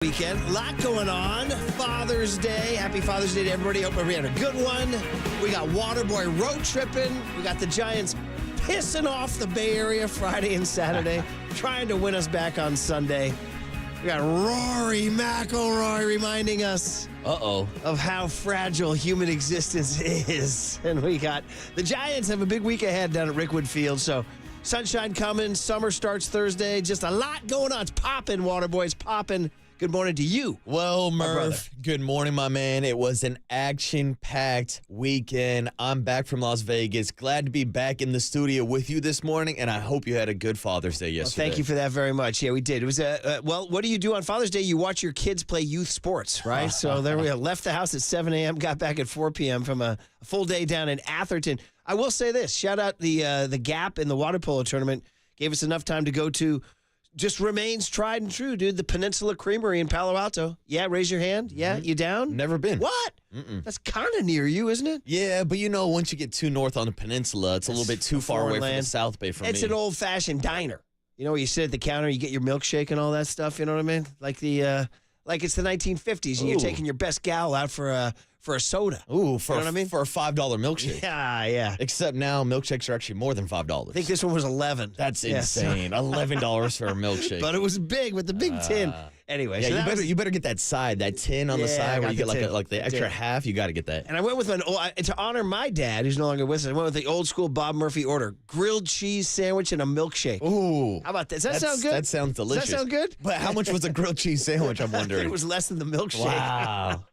Weekend. A lot going on. Father's Day. Happy Father's Day to everybody. Hope everybody had a good one. We got Waterboy road tripping. We got the Giants pissing off the Bay Area Friday and Saturday, trying to win us back on Sunday. We got Rory McIlroy reminding us of how fragile human existence is. And we got the Giants have a big week ahead down at Rickwood Field. So sunshine coming. Summer starts Thursday. Just a lot going on. It's popping, Waterboy. It's popping. Good morning to you. Well, Murph, good morning, my man. It was an action-packed weekend. I'm back from Las Vegas. Glad to be back in the studio with you this morning, and I hope you had a good Father's Day yesterday. Well, thank you for that very much. Yeah, we did. It was well, what do you do on Father's Day? You watch your kids play youth sports, right? So there we go. Left the house at 7 a.m., got back at 4 p.m. from a full day down in Atherton. I will say this. Shout out the Gap in the water polo tournament. Gave us enough time to go to just remains tried and true, dude. The Peninsula Creamery in Palo Alto. Yeah, raise your hand. Yeah, you down? Never been. What? That's kind of near you, isn't it? Yeah, but you know, once you get too north on the peninsula, it's a little bit too far away from the South Bay for me. It's an old-fashioned diner. You know, where you sit at the counter, you get your milkshake and all that stuff, you know what I mean? Like like it's the 1950s, and you're taking your best gal out for a soda. Ooh, for, you know what I mean? For a $5 milkshake. Yeah. Except now milkshakes are actually more than $5. I think this one was 11. That's insane. $11 for a milkshake. But it was big with the big tin. Anyway, yeah, so you better get that side, that tin on the side where you get like the extra half. You got to get that. And I went with to honor my dad, who's no longer with us. I went with the old school Bob Murphy order: grilled cheese sandwich and a milkshake. Ooh, how about that? Does that sound good? That sounds delicious. Does that sound good? But how much was a grilled cheese sandwich? I'm wondering. It was less than the milkshake. Wow.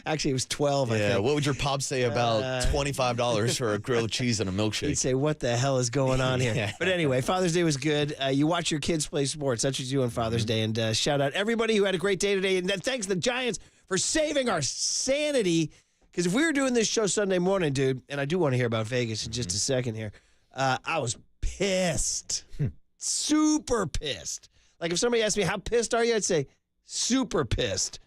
Actually, it was 12. I think. What would your pop say about $25 for a grilled cheese and a milkshake? He'd say, "What the hell is going on here?" Yeah. But anyway, Father's Day was good. You watch your kids play sports. That's what you do on Father's Day. And shout out everybody who had a great day today. And thanks to the Giants for saving our sanity. Because if we were doing this show Sunday morning, dude, and I do want to hear about Vegas in just a second here, I was pissed. Super pissed. Like if somebody asked me, how pissed are you? I'd say, super pissed.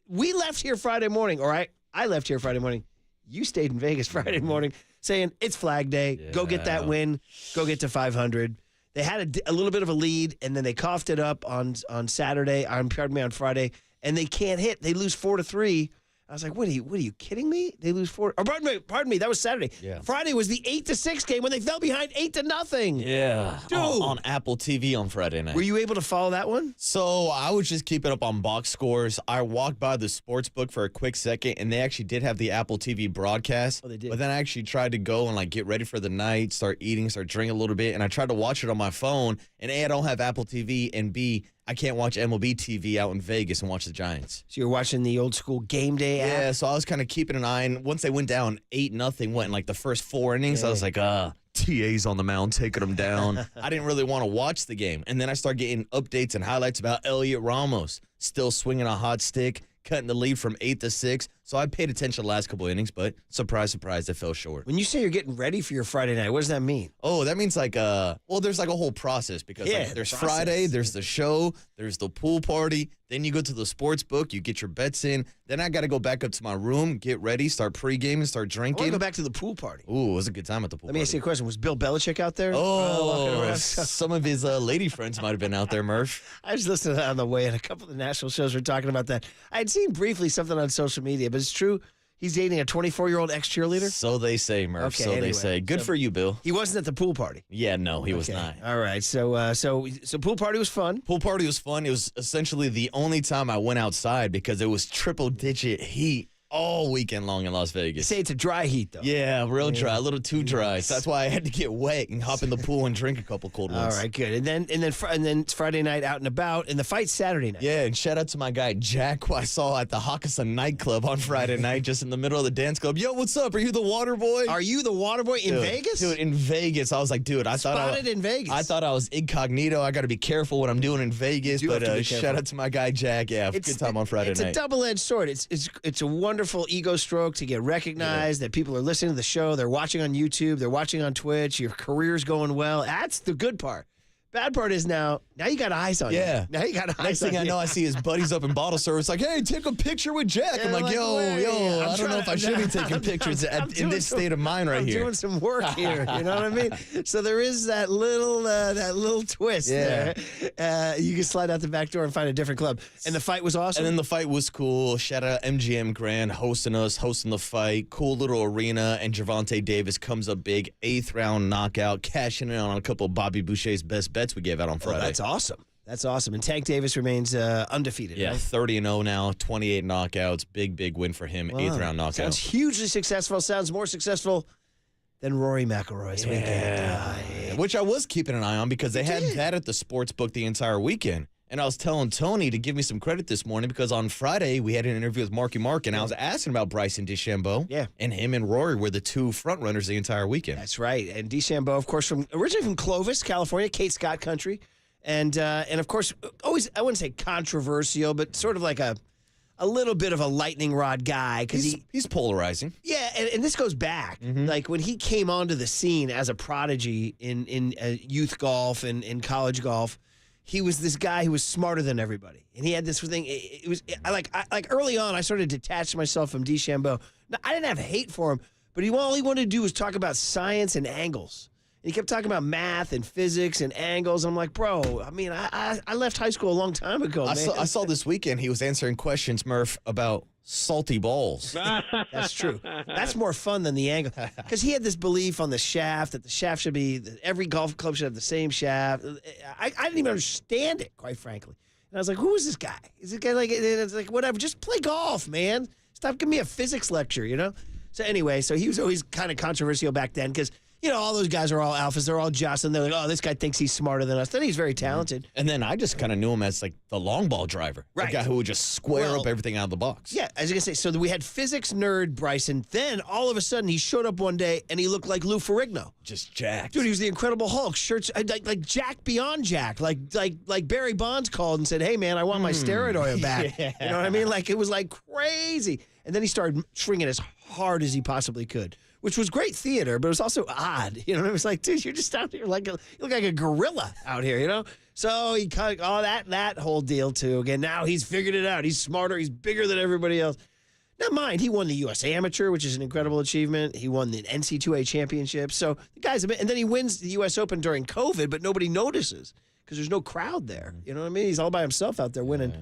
We left here Friday morning, or I left here Friday morning. You stayed in Vegas Friday morning saying, it's Flag Day. Yeah. Go get that win. Go get to 500. They had a little bit of a lead, and then they coughed it up on Saturday, on Friday, and they can't hit. They lose 4-3. I was like, what are you kidding me? They lose 4. Or pardon me, that was Saturday. Yeah. Friday was the 8-6 game when they fell behind 8-0. Yeah. Dude. On Apple TV on Friday night. Were you able to follow that one? So I was just keeping up on box scores. I walked by the sports book for a quick second, and they actually did have the Apple TV broadcast. Oh, they did. But then I actually tried to go and get ready for the night, start eating, start drinking a little bit, and I tried to watch it on my phone. And A, I don't have Apple TV, and B, I can't watch MLB TV out in Vegas and watch the Giants. So you're watching the old school game day app? Yeah, so I was kind of keeping an eye. And once they went down 8-0, went in the first 4 innings, I was like, TA's on the mound, taking them down. I didn't really want to watch the game. And then I started getting updates and highlights about Elliot Ramos still swinging a hot stick, cutting the lead from 8-6. So I paid attention the last couple innings, but surprise, surprise, it fell short. When you say you're getting ready for your Friday night, what does that mean? Oh, that means there's a whole process because there's Friday, there's the show, there's the pool party, then you go to the sports book, you get your bets in, then I got to go back up to my room, get ready, start pregame, start drinking. I want to go back to the pool party. Ooh, it was a good time at the pool party. Let me ask you a question. Was Bill Belichick out there? Oh, some of his lady friends might have been out there, Murph. I was listening to that on the way, and a couple of the national shows were talking about that. I had seen briefly something on social media, but it's true. He's dating a 24-year-old ex-cheerleader? So they say, Murph. Okay, they say. Good for you, Bill. He wasn't at the pool party. Yeah, no, he was not. All right. So pool party was fun. Pool party was fun. It was essentially the only time I went outside because it was triple-digit heat all weekend long in Las Vegas. You say it's a dry heat, though. Yeah, real dry, a little too dry. So that's why I had to get wet and hop in the pool and drink a couple cold ones. All right, good. And then it's Friday night out and about, and the fight's Saturday night. Yeah, and shout out to my guy Jack, who I saw at the Hakkasan nightclub on Friday night, just in the middle of the dance club. Yo, what's up? Are you the water boy? Are you the water boy in Vegas? Dude, in Vegas. I was like, dude, I thought I was incognito. I got to be careful what I'm doing in Vegas. But shout out to my guy Jack. Yeah, good time on Friday night. It's a double-edged sword. It's a wonderful ego stroke to get recognized, that people are listening to the show, they're watching on YouTube, they're watching on Twitch, your career's going well. That's the good part. Bad part is now you got eyes on you. Yeah. Now you got eyes on you. Next thing I know, I see his buddies up in bottle service like, hey, take a picture with Jack. Yeah, I'm like, yo, I don't know if I should be taking pictures in this state of mind right here. I'm doing some work here. You know what I mean? So there is that little twist there. You can slide out the back door and find a different club. And the fight was awesome. And then the fight was cool. Shout out MGM Grand hosting the fight. Cool little arena. And Gervonta Davis comes up big. 8th round knockout. Cashing in on a couple of Bobby Boucher's best bets we gave out on Friday. That's awesome. That's awesome. And Tank Davis remains undefeated. Yeah, right? 30-0 now, 28 knockouts. Big win for him. 8th round knockout. Sounds hugely successful. Sounds more successful than Rory McIlroy's weekend. Which I was keeping an eye on because they had that at the sports book the entire weekend. And I was telling Tony to give me some credit this morning because on Friday we had an interview with Marky Mark, and I was asking about Bryson DeChambeau. Yeah. And him and Rory were the two front runners the entire weekend. That's right. And DeChambeau, of course, originally from Clovis, California, Kate Scott country. And of course, always, I wouldn't say controversial, but sort of like a little bit of a lightning rod guy. Because he's polarizing. Yeah, and this goes back. Like when he came onto the scene as a prodigy in youth golf and in college golf, he was this guy who was smarter than everybody. And he had this thing. It was like early on, I started to detach myself from DeChambeau. Now, I didn't have hate for him, but all he wanted to do was talk about science and angles. And he kept talking about math and physics and angles. I'm like, bro, I mean, I left high school a long time ago, man. I saw this weekend he was answering questions, Murph, about salty balls. That's true. That's more fun than the angle. Because he had this belief on the shaft, that the shaft should be, every golf club should have the same shaft. I didn't even understand it, quite frankly. And I was like, who is this guy? Is this guy like, it's like, whatever, just play golf, man. Stop giving me a physics lecture, you know? So anyway, he was always kind of controversial back then because, you know, all those guys are all alphas. They're all jostling. They're like, oh, this guy thinks he's smarter than us. Then he's very talented. And then I just kind of knew him as like the long ball driver. Right. The guy who would just square up everything out of the box. Yeah, as you can say. So we had physics nerd Bryson. Then all of a sudden he showed up one day and he looked like Lou Ferrigno. Just jacked. Dude, he was the Incredible Hulk. Shirts like Jack beyond Jack. Like Barry Bonds called and said, hey, man, I want my steroid oil back. Yeah. You know what I mean? Like it was like crazy. And then he started swinging as hard as he possibly could, which was great theater, but it was also odd. You know, it was like, dude, you're just out here you look like a gorilla out here, you know? So he cut all that whole deal too. Again, now he's figured it out. He's smarter. He's bigger than everybody else. Now, mind, he won the U.S. Amateur, which is an incredible achievement. He won the NC2A championship. So the guy's and then he wins the U.S. Open during COVID, but nobody notices because there's no crowd there. You know what I mean? He's all by himself out there winning. Yeah.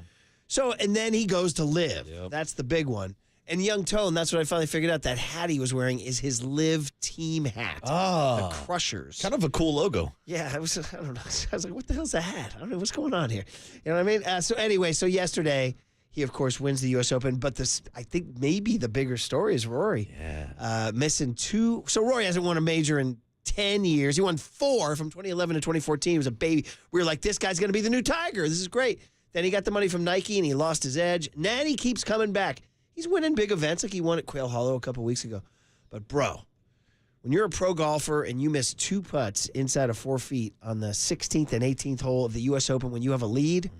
So, and then he goes to Live. Yep. That's the big one. And Young Tone, that's what I finally figured out. That hat he was wearing is his Live team hat. Oh. The Crushers. Kind of a cool logo. Yeah, I don't know. I was like, what the hell's a hat? I don't know what's going on here. You know what I mean? So anyway, yesterday, he, of course, wins the U.S. Open. But I think maybe the bigger story is Rory. Yeah. Missing 2. So Rory hasn't won a major in 10 years. He won 4 from 2011 to 2014. He was a baby. We were like, this guy's going to be the new Tiger. This is great. Then he got the money from Nike, and he lost his edge. Now he keeps coming back. He's winning big events like he won at Quail Hollow a couple weeks ago. But, bro, when you're a pro golfer and you miss 2 putts inside of 4 feet on the 16th and 18th hole of the U.S. Open when you have a lead,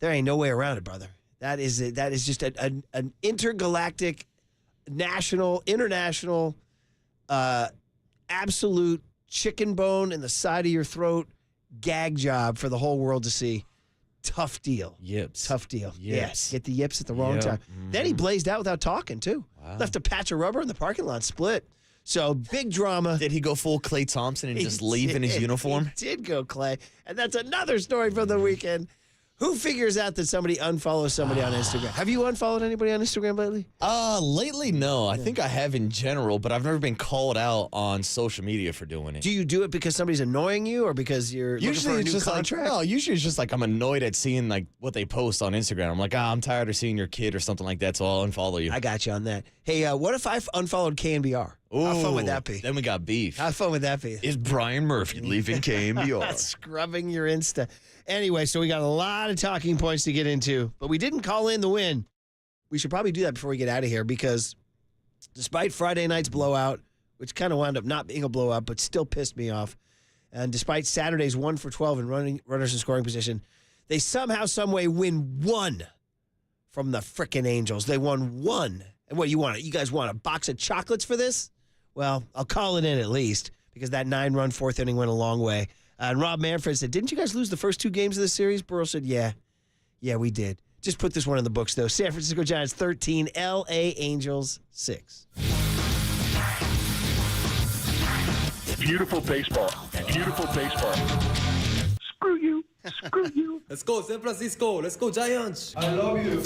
there ain't no way around it, brother. That is just an intergalactic, national, international, absolute chicken bone in the side of your throat gag job for the whole world to see. Tough deal. Yips. Tough deal. Yips. Yes. Get the yips at the wrong time. Mm-hmm. Then he blazed out without talking, too. Wow. Left a patch of rubber in the parking lot, split. So, big drama. Did he go full Klay Thompson and just leave in his uniform? He did go Klay. And that's another story from the weekend. Who figures out that somebody unfollows somebody on Instagram? Have you unfollowed anybody on Instagram lately? Lately, no. I think I have in general, but I've never been called out on social media for doing it. Do you do it because somebody's annoying you or because you're looking for a new contract? Usually it's just like I'm annoyed at seeing like what they post on Instagram. I'm like, I'm tired of seeing your kid or something like that, so I'll unfollow you. I got you on that. Hey, what if I unfollowed KNBR? Ooh, how fun would that be? Then we got beef. How fun would that be? Is Brian Murphy leaving KNBR? Scrubbing your Insta. Anyway, so we got a lot of talking points to get into, but we didn't call in the win. We should probably do that before we get out of here because despite Friday night's blowout, which kind of wound up not being a blowout, but still pissed me off, and despite Saturday's 1 for 12 in runners in scoring position, they somehow, someway win 1 from the frickin' Angels. They won 1. And what, you guys want a box of chocolates for this? Well, I'll call it in at least because that 9-run 4th inning went a long way. And Rob Manfred said, didn't you guys lose the first 2 games of the series? Burrow said, yeah, we did. Just put this one in the books, though. San Francisco Giants 13, L.A. Angels 6. Beautiful baseball. Beautiful baseball. Screw you. Screw you. Let's go, San Francisco. Let's go, Giants. I love you.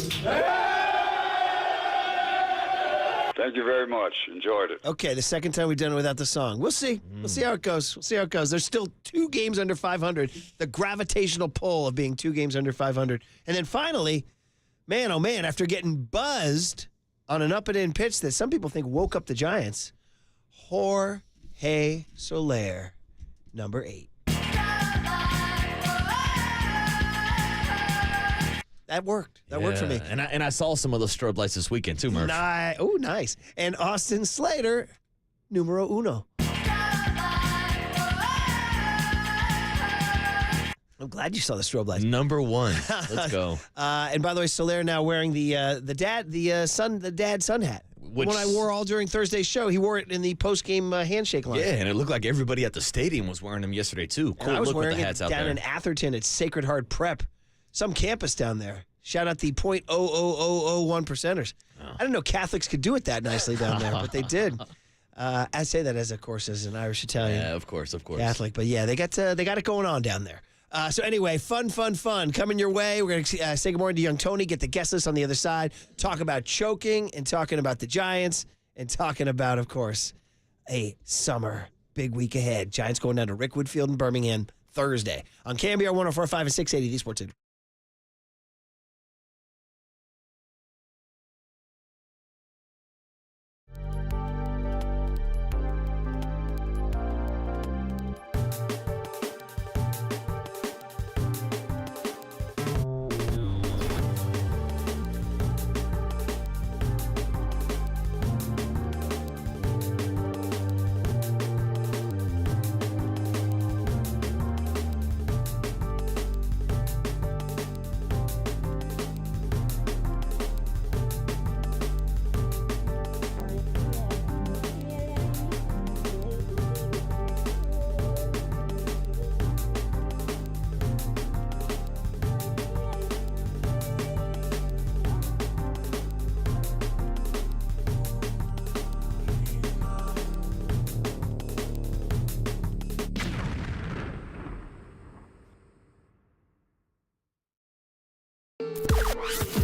Thank you very much. Enjoyed it. Okay, the second time we've done it without the song. We'll see. We'll see how it goes. There's still 2 games under 500. The gravitational pull of being 2 games under 500. And then finally, man, oh man, after getting buzzed on an up-and-in pitch that some people think woke up the Giants, Jorge Soler, number 8. That worked. That worked for me. And I saw some of those strobe lights this weekend too, Murph. Nice. And Austin Slater, numero 1. I'm glad you saw the strobe lights. Number 1. Let's go. And by the way, Soler now wearing the dad-son hat. Which, one I wore all during Thursday's show. He wore it in the post-game handshake line. Yeah, and it looked like everybody at the stadium was wearing them yesterday too. Cool I was look with wearing the hats it out down there. in Atherton at Sacred Heart Prep, some campus down there. Shout out the .00001 percenters. Oh. I didn't know Catholics could do it that nicely down there, but they did. I say that as an Irish Italian. Yeah, of course. Catholic, but yeah, they got it going on down there. So anyway, fun coming your way. We're going to say good morning to young Tony, get the guest list on the other side, talk about choking and talking about the Giants and talking about, of course, a summer big week ahead. Giants going down to Rickwood Field in Birmingham Thursday on KNBR 104.5 and 680 The Sports Center.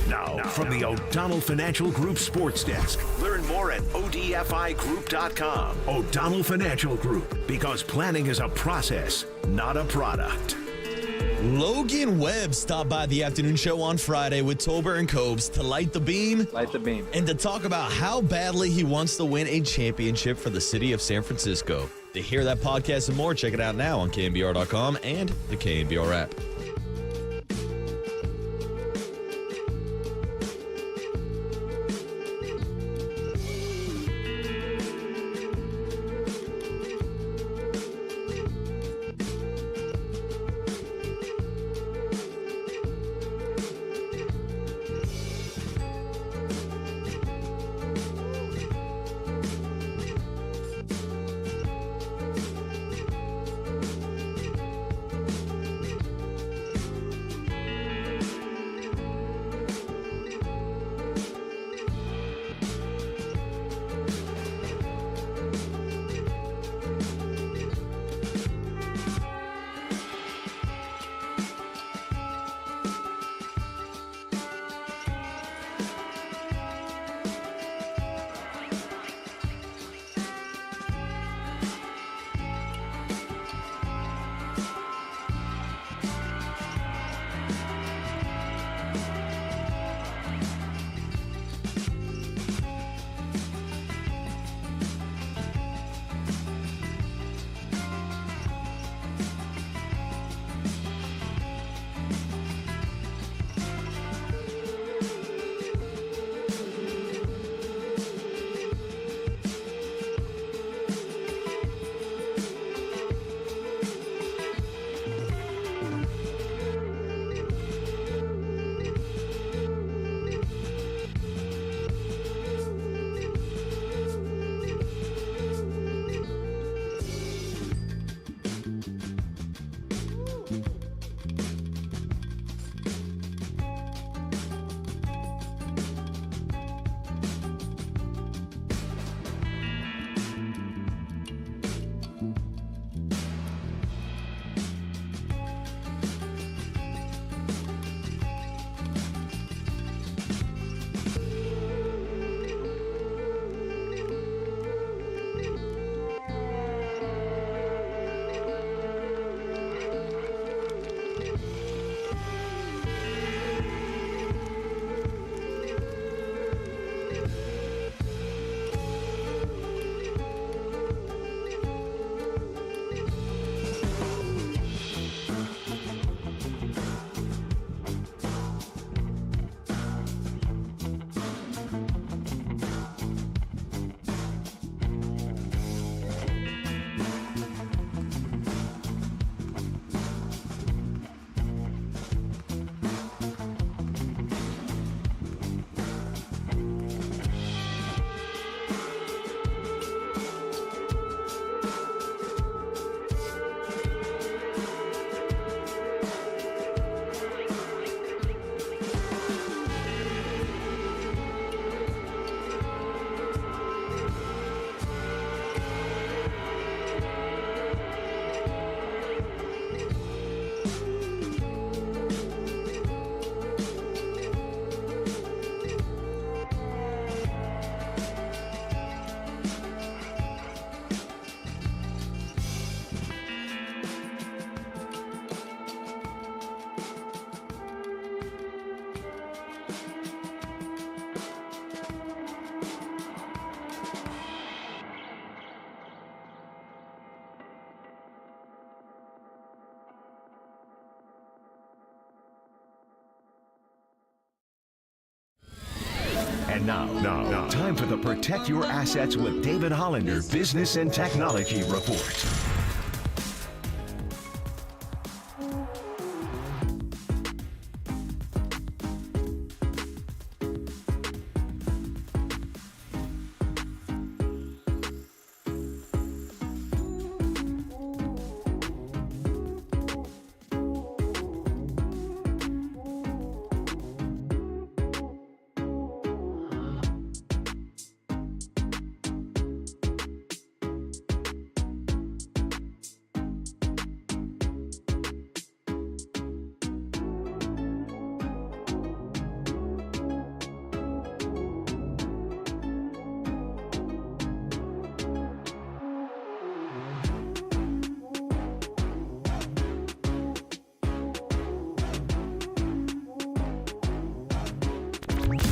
Now, from the O'Donnell Financial Group Sports Desk. Learn more at ODFIGroup.com. O'Donnell Financial Group, because planning is a process, not a product. Logan Webb stopped by the afternoon show on Friday with Tolbert and Cobes to light the beam. And to talk about how badly he wants to win a championship for the city of San Francisco. To hear that podcast and more, check it out now on KNBR.com and the KNBR app. And now, time for the Protect Your Assets with David Hollander Business and Technology Report.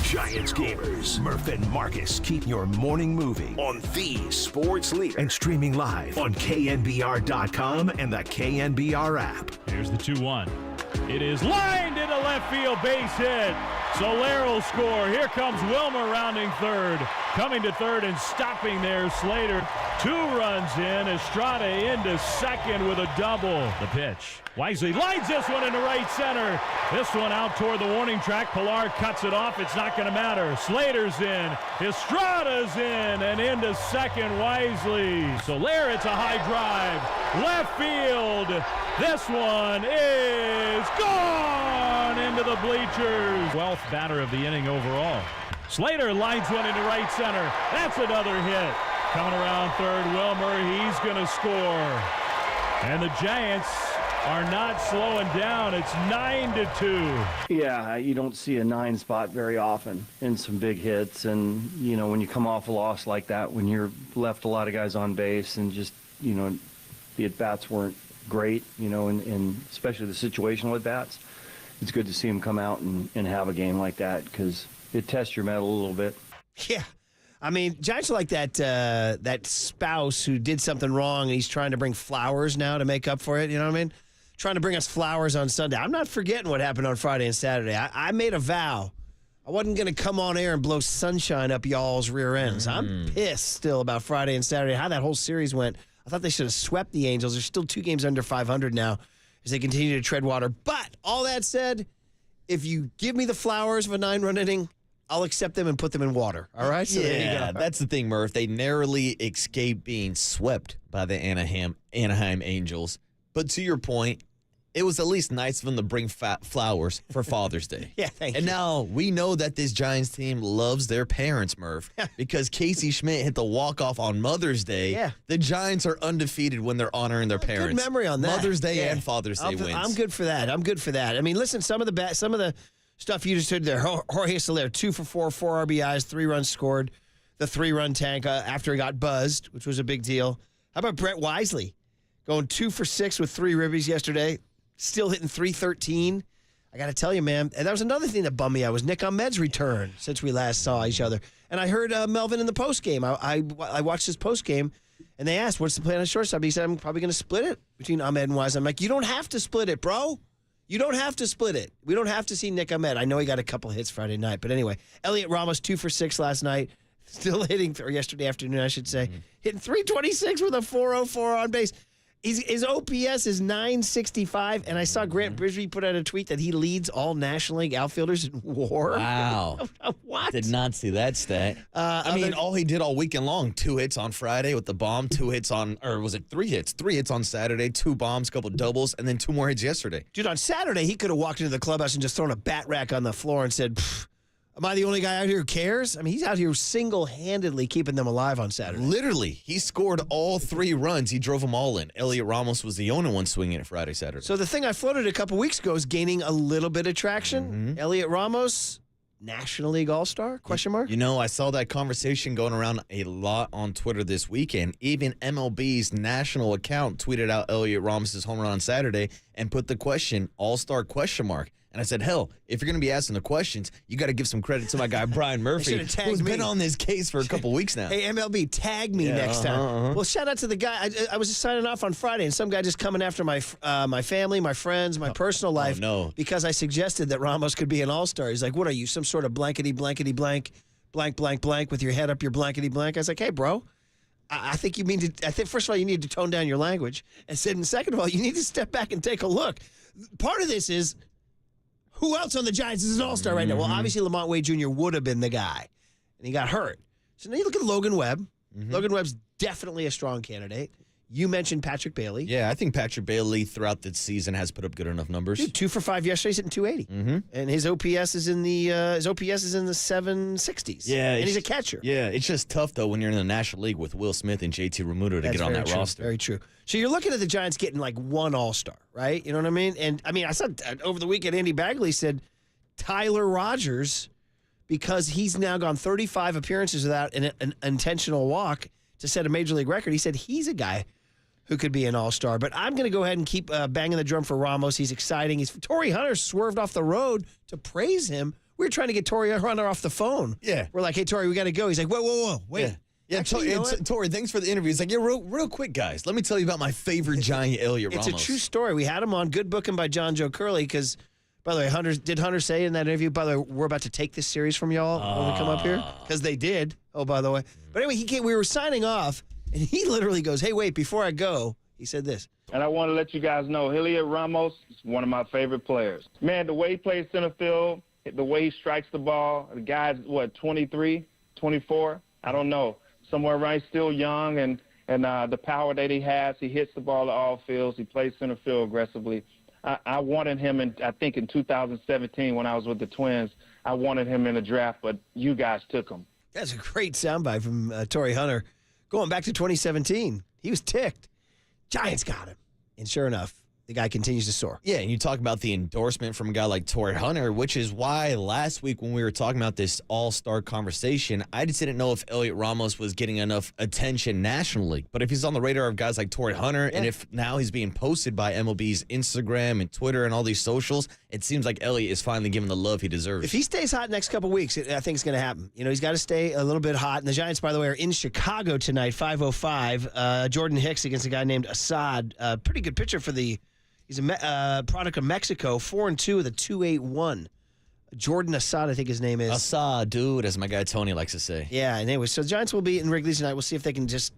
Giants gamers, Murph and Marcus keep your morning moving on the sports leader and streaming live on KNBR.com and the KNBR app. Here's the 2-1. It is lined into left field, base hit. Soler will score. Here comes Wilmer rounding third. Coming to third and stopping there, Slater. 2 runs in. Estrada into second with a double. The pitch. Wisely lines this one into right center. This one out toward the warning track. Pilar cuts it off. It's not going to matter. Slater's in. Estrada's in. And into second, Wisely. Soler, it's a high drive. Left field. This one is gone into the bleachers. 12th batter of the inning overall. Slater lines one into right center. That's another hit. Coming around third, Wilmer. He's going to score. And the Giants are not slowing down. It's 9-2. Yeah, you don't see a 9 spot very often in some big hits. And, you know, when you come off a loss like that, when you're left a lot of guys on base and just, you know, the at-bats weren't great, you know, and especially the situational at-bats, it's good to see him come out and have a game like that because it tests your mettle a little bit. Yeah. I mean, Giants are like that spouse who did something wrong and he's trying to bring flowers now to make up for it. You know what I mean? Trying to bring us flowers on Sunday. I'm not forgetting what happened on Friday and Saturday. I made a vow. I wasn't going to come on air and blow sunshine up y'all's rear ends. I'm pissed still about Friday and Saturday, how that whole series went. I thought they should have swept the Angels. They're still 2 games under 500 now as they continue to tread water. But all that said, if you give me the flowers of a 9-run inning, I'll accept them and put them in water. All right? So yeah, that's the thing, Murph. They narrowly escaped being swept by the Anaheim Angels. But to your point, it was at least nice of them to bring flowers for Father's Day. Yeah, thank you. And now we know that this Giants team loves their parents, Murph, because Casey Schmidt hit the walk-off on Mother's Day. Yeah. The Giants are undefeated when they're honoring their parents. Good memory on that. Mother's Day and Father's Day wins. I'm good for that. I mean, listen, some of the stuff you just heard there. Jorge Soler, 2 for 4, 4 RBIs, 3 runs scored. The 3-run tank after he got buzzed, which was a big deal. How about Brett Wisely? Going 2 for 6 with 3 ribbies yesterday. Still hitting .313. I got to tell you, man, and that was another thing that bummed me out was Nick Ahmed's return since we last saw each other. And I heard Melvin in the postgame. I watched his postgame, and they asked, what's the plan on shortstop? He said, I'm probably going to split it between Ahmed and Wisely. I'm like, you don't have to split it, bro. You don't have to split it. We don't have to see Nick Ahmed. I know he got a couple hits Friday night, but anyway, Elliot Ramos 2 for 6 last night, still hitting, or yesterday afternoon, I should say, hitting .326 with a .404 on base. His OPS is .965, and I saw Grant Brisbee put out a tweet that he leads all National League outfielders in WAR. Wow. What? Did not see that stat. I mean, all he did all weekend long, 2 hits on Friday with the bomb, 2 hits on, or was it 3 hits? 3 hits on Saturday, 2 bombs, couple doubles, and then 2 more hits yesterday. Dude, on Saturday, he could have walked into the clubhouse and just thrown a bat rack on the floor and said, am I the only guy out here who cares? I mean, he's out here single-handedly keeping them alive on Saturday. Literally, he scored all 3 runs. He drove them all in. Elliot Ramos was the only one swinging it Friday, Saturday. So the thing I floated a couple weeks ago is gaining a little bit of traction. Elliot Ramos, National League All-Star? Question mark? You know, I saw that conversation going around a lot on Twitter this weekend. Even MLB's national account tweeted out Elliot Ramos' home run on Saturday and put the question, All-Star question mark. And I said, hell, if you're going to be asking the questions, you got to give some credit to my guy, Brian Murphy, who's been on this case for a couple weeks now. Hey, MLB, tag me next time. Well, shout out to the guy. I was just signing off on Friday, and some guy just coming after my family, my friends, my personal life. No. Because I suggested that Ramos could be an all-star. He's like, what are you, some sort of blankety blank blank, blank, blank with your head up your blankety blank. I was like, hey, bro, I think you mean to, I think, first of all, you need to tone down your language. And second of all, you need to step back and take a look. Part of this is, who else on the Giants is an all-star right now? Well, obviously, Lamont Wade Jr. would have been the guy, and he got hurt. So now you look at Logan Webb. Logan Webb's definitely a strong candidate. You mentioned Patrick Bailey. Yeah, I think Patrick Bailey throughout the season has put up good enough numbers. Dude, 2 for 5 yesterday. He's hitting 280, and his OPS is in the 760s. Yeah, and he's a catcher. Yeah, it's just tough though when you're in the National League with Will Smith and JT Realmuto to get on that roster. Very true. So you're looking at the Giants getting like one all-star, right? You know what I mean? And I mean, I saw over the weekend Andy Bagley said Tyler Rogers, because he's now gone 35 appearances without an intentional walk to set a major league record. He said he's a guy who could be an all-star. But I'm going to go ahead and keep banging the drum for Ramos. He's exciting. Torrey Hunter swerved off the road to praise him. We were trying to get Torrey Hunter off the phone. Yeah. We're like, hey, Torrey, we got to go. He's like, whoa, wait. Yeah, Actually, you know what? Torrey, thanks for the interview. He's like, yeah, real quick, guys. Let me tell you about my favorite giant, Elliot Ramos. It's a true story. We had him on. Good booking by John Joe Curley because, by the way, did Hunter say in that interview, by the way, we're about to take this series from y'all when we come up here? Because they did. Oh, by the way. But anyway, we were signing off, and he literally goes, hey, wait, before I go, he said this. And I want to let you guys know, Elliot Ramos is one of my favorite players. Man, the way he plays center field, the way he strikes the ball, the guy's, 23, 24? I don't know. Somewhere around, he's still young, and the power that he has, he hits the ball to all fields. He plays center field aggressively. I wanted him, I think in 2017 when I was with the Twins, I wanted him in the draft, but you guys took him. That's a great soundbite from Torrey Hunter. Going back to 2017, he was ticked. Giants got him. And sure enough, the guy continues to soar. Yeah, and you talk about the endorsement from a guy like Torrey Hunter, which is why last week when we were talking about this all-star conversation, I just didn't know if Elliot Ramos was getting enough attention nationally. But if he's on the radar of guys like Torrey Hunter, and if now he's being posted by MLB's Instagram and Twitter and all these socials, it seems like Elliot is finally given the love he deserves. If he stays hot next couple weeks, I think it's going to happen. You know, he's got to stay a little bit hhot. And the Giants, by the way, are in Chicago tonight, 5:05. Jordan Hicks against a guy named Assad. Pretty good pitcher for the... He's a product of Mexico, 4-2 with a 2.81. Jordan Assad, I think his name is. Assad, dude, as my guy Tony likes to say. Yeah, and anyway, so the Giants will be in Wrigley tonight. We'll see if they can just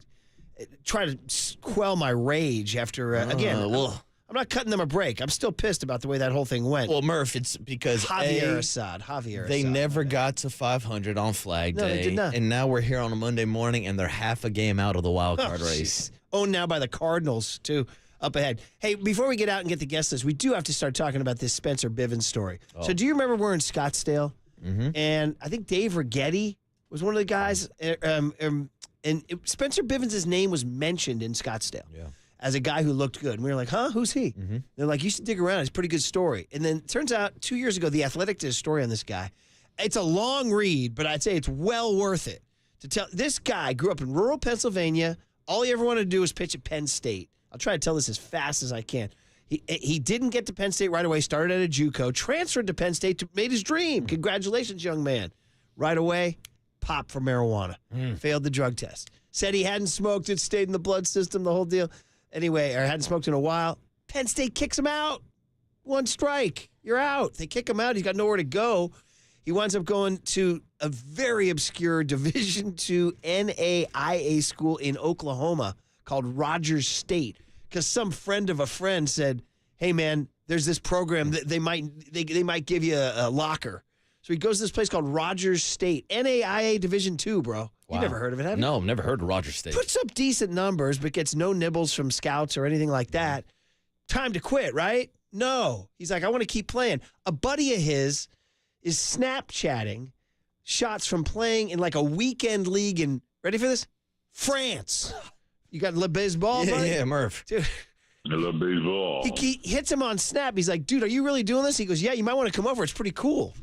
try to quell my rage after, again, I'm not cutting them a break. I'm still pissed about the way that whole thing went. Well, Murph, it's because Javier Assad. They never got to 500 on Flag Day. No, they did not. And now we're here on a Monday morning, and they're half a game out of the wild card race. Owned now by the Cardinals, too. Up ahead. Hey, before we get out and get the guest list, we do have to start talking about this Spencer Bivens story. So do you remember we're in Scottsdale? And I think Dave Righetti was one of the guys. And Spencer Bivens' name was mentioned in Scottsdale as a guy who looked good. And we were like, huh? Who's he? They're like, you should dig around. It's a pretty good story. And then it turns out 2 years ago, The Athletic did a story on this guy. It's a long read, but I'd say it's well worth it to tell. This guy grew up in rural Pennsylvania. All he ever wanted to do was pitch at Penn State. I'll try to tell this as fast as I can. He didn't get to Penn State right away, started at a JUCO, transferred to Penn State, made his dream. Congratulations, young man. Right away, popped for marijuana. Failed the drug test. Said he hadn't smoked, it stayed in the blood system, the whole deal. Anyway, or hadn't smoked in a while. Penn State kicks him out. One strike. You're out. They kick him out. He's got nowhere to go. He winds up going to a very obscure Division II NAIA school in Oklahoma called Rogers State, because some friend of a friend said, hey, man, there's this program that they might give you a locker. So he goes to this place called Rogers State, NAIA Division II, bro. Wow. You never heard of it, have you? No, never heard of Rogers State. Puts up decent numbers, but gets no nibbles from scouts or anything like that. Time to quit, right? No. He's like, I want to keep playing. A buddy of his is Snapchatting shots from playing in like a weekend league in, ready for this? France. You got Le Baseball, buddy? Yeah, Murph. Dude. Le Baseball. He hits him on Snap. He's like, dude, are you really doing this? He goes, yeah, you might want to come over. It's pretty cool.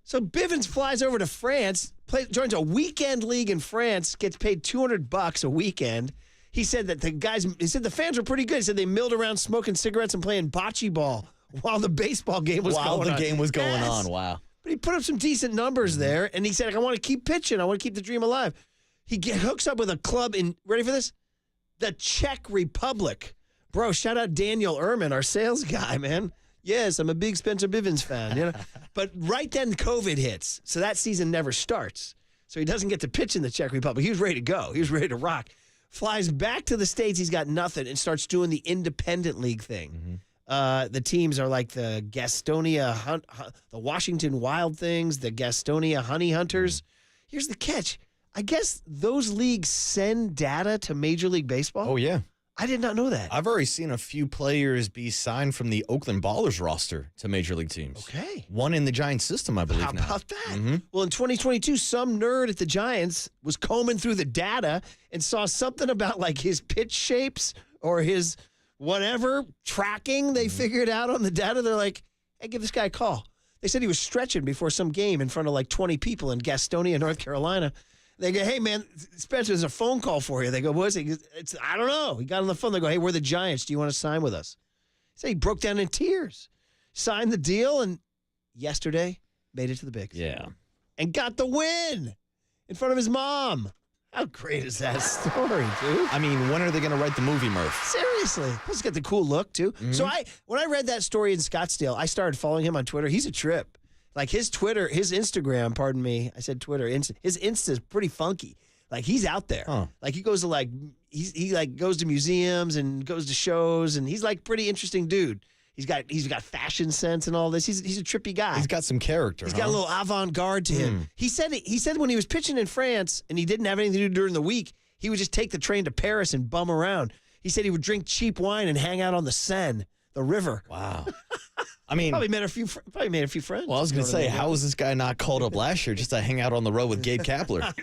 So Bivens flies over to France, joins a weekend league in France, gets paid $200 a weekend. He said that the fans were pretty good. He said they milled around smoking cigarettes and playing bocce ball while the baseball game was going on. While the game was going on, wow. But he put up some decent numbers there, and he said, I want to keep pitching. I want to keep the dream alive. He hooks up with a club in, ready for this? The Czech Republic. Bro, shout out Daniel Ehrman, our sales guy, man. Yes, I'm a big Spencer Bivens fan. You know? But right then, COVID hits, so that season never starts. so he doesn't get to pitch in the Czech Republic. He was ready to go. He was ready to rock. Flies back to the States. He's got nothing and starts doing the independent league thing. The teams are like the Gastonia, the Washington Wild Things, the Gastonia Honey Hunters. Here's the catch. I guess those leagues send data to Major League Baseball? Oh, yeah. I did not know that. I've already seen a few players be signed from the Oakland Ballers roster to Major League teams. Okay. One in the Giants system, I believe How now. about that? Well, in 2022, some nerd at the Giants was combing through the data and saw something about like his pitch shapes or his whatever tracking they figured out on the data. They're like, hey, give this guy a call. They said he was stretching before some game in front of like 20 people in Gastonia, North Carolina. They go, hey, man, Spencer, there's a phone call for you. They go, what is it? I don't know. He got on the phone. They go, hey, we're the Giants. Do you want to sign with us? So he broke down in tears, signed the deal, and yesterday made it to the bigs. Yeah. And got the win in front of his mom. How great is that story, dude? I mean, when are they going to write the movie, Murph? Seriously. He's got the cool look, too. So when I read that story in Scottsdale, I started following him on Twitter. He's a trip. Like his Instagram, pardon me, I said Twitter. His Insta's pretty funky. Like he's out there. Huh. Like he goes to he goes to museums and goes to shows, and he's like pretty interesting dude. He's got fashion sense and all this. He's a trippy guy. He's got some character. He's got a little avant-garde to him. He said when he was pitching in France and he didn't have anything to do during the week, he would just take the train to Paris and bum around. He said he would drink cheap wine and hang out on the Seine, the river. Wow. I mean, Probably made a few friends. well, I was going to say, how was this guy not called up last year just to hang out on the road with Gabe Kapler?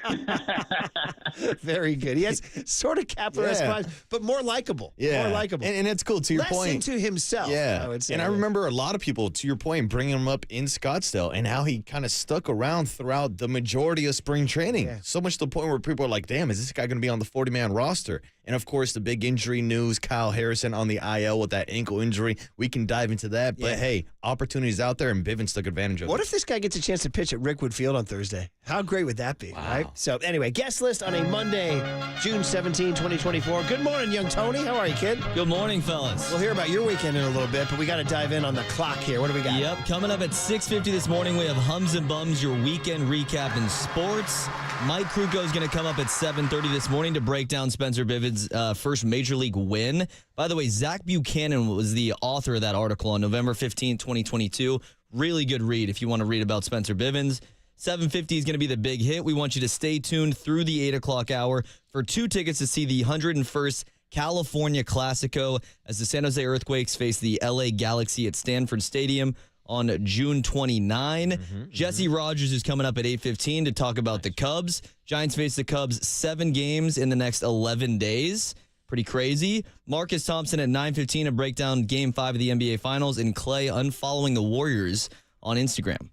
Very good. He has sort of Kapler-esque vibes, but more likable. Yeah. More likable. And it's cool, to your Less point. into himself, Yeah. I would say. And I remember a lot of people, to your point, bringing him up in Scottsdale and how he kind of stuck around throughout the majority of spring training. Yeah. So much to the point where people are like, damn, is this guy going to be on the 40-man roster? And, of course, the big injury news, Kyle Harrison on the IL with that ankle injury. We can dive into that. But, hey, opportunities out there, and Bivens took advantage of it. What if this guy gets a chance to pitch at Rickwood Field on Thursday? How great would that be, right? So, anyway, guest list on a Monday, June 17, 2024. Good morning, young Tony. How are you, kid? Good morning, fellas. We'll hear about your weekend in a little bit, but we got to dive in on the clock here. What do we got? Yep, coming up at 6:50 this morning, we have Hums and Bums, your weekend recap in sports. Mike Krukow is going to come up at 7:30 this morning to break down Spencer Bivens' first Major League win. By the way, Zach Buchanan was the author of that article on November 15, 2022. Really good read if you want to read about Spencer Bivens. 7:50 is going to be the big hit. We want you to stay tuned through the 8 o'clock hour for 2 tickets to see the 101st California Classico as the San Jose Earthquakes face the LA Galaxy at Stanford Stadium on June 29. Jesse Rogers is coming up at 8:15 to talk about the Cubs. Giants face the Cubs 7 games in the next 11 days. Pretty crazy. Marcus Thompson at 9:15 to break down Game 5 of the NBA Finals, and Klay unfollowing the Warriors on Instagram.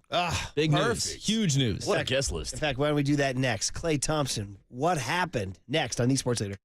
Big news. Huge news. What a guest list. In fact, why don't we do that next? Klay Thompson, what happened next on the Sports Leader?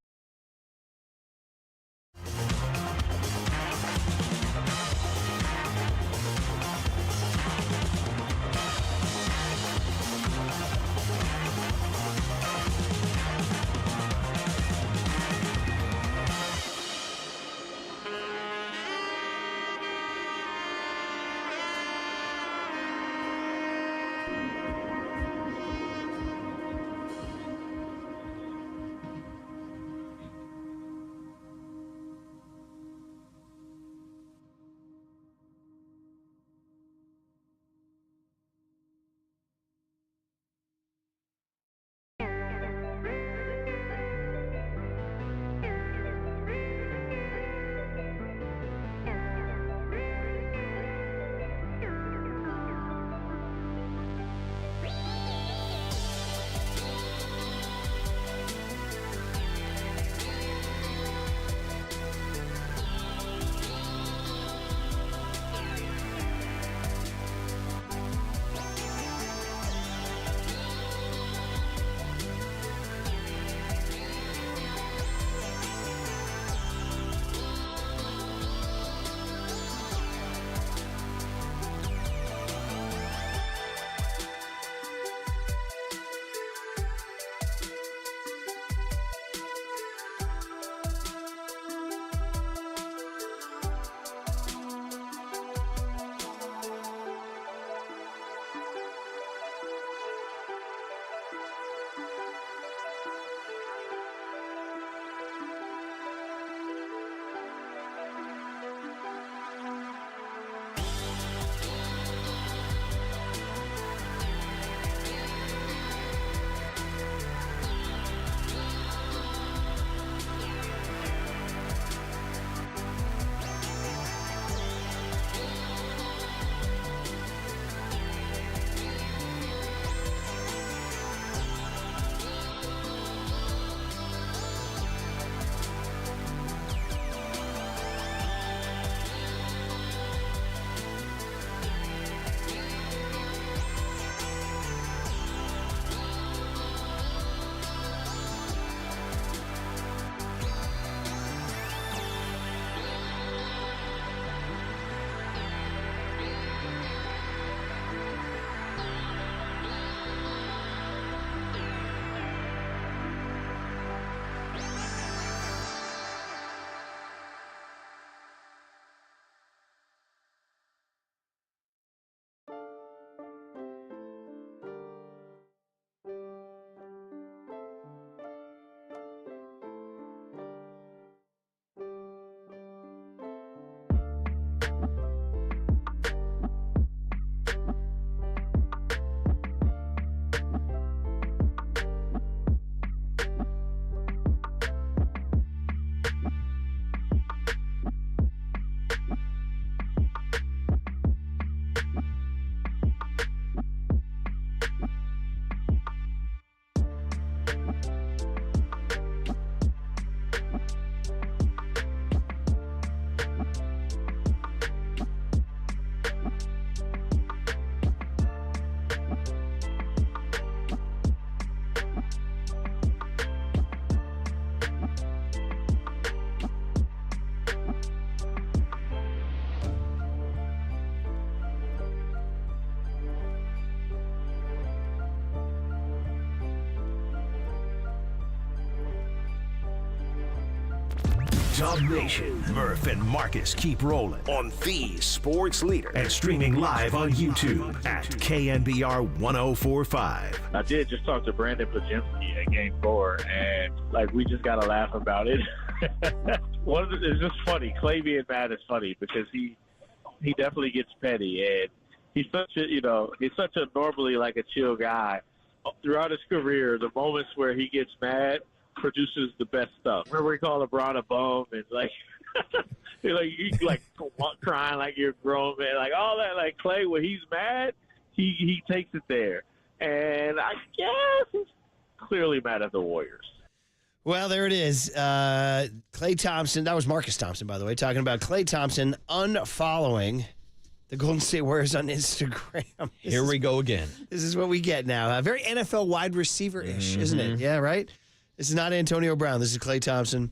Dub Nation. Murph and Marcus keep rolling on the sports leader and streaming live on YouTube at KNBR 1045. I did just talk to Brandon Pajemski at Game 4, and we just got to laugh about it. It's just funny. Klay being mad is funny because he definitely gets petty, and he's such a normally a chill guy. Throughout his career, the moments where he gets mad produces the best stuff. Remember we call LeBron a bum and you crying like you're a grown man, all that. Klay, when he's mad, he takes it there, and I guess he's clearly mad at the Warriors. Well, there it is. Klay Thompson. That was Marcus Thompson, by the way, talking about Klay Thompson unfollowing the Golden State Warriors on Instagram. Here we go again. This is what we get now. Very NFL wide receiver-ish, isn't it? Yeah, right? This is not Antonio Brown. This is Klay Thompson.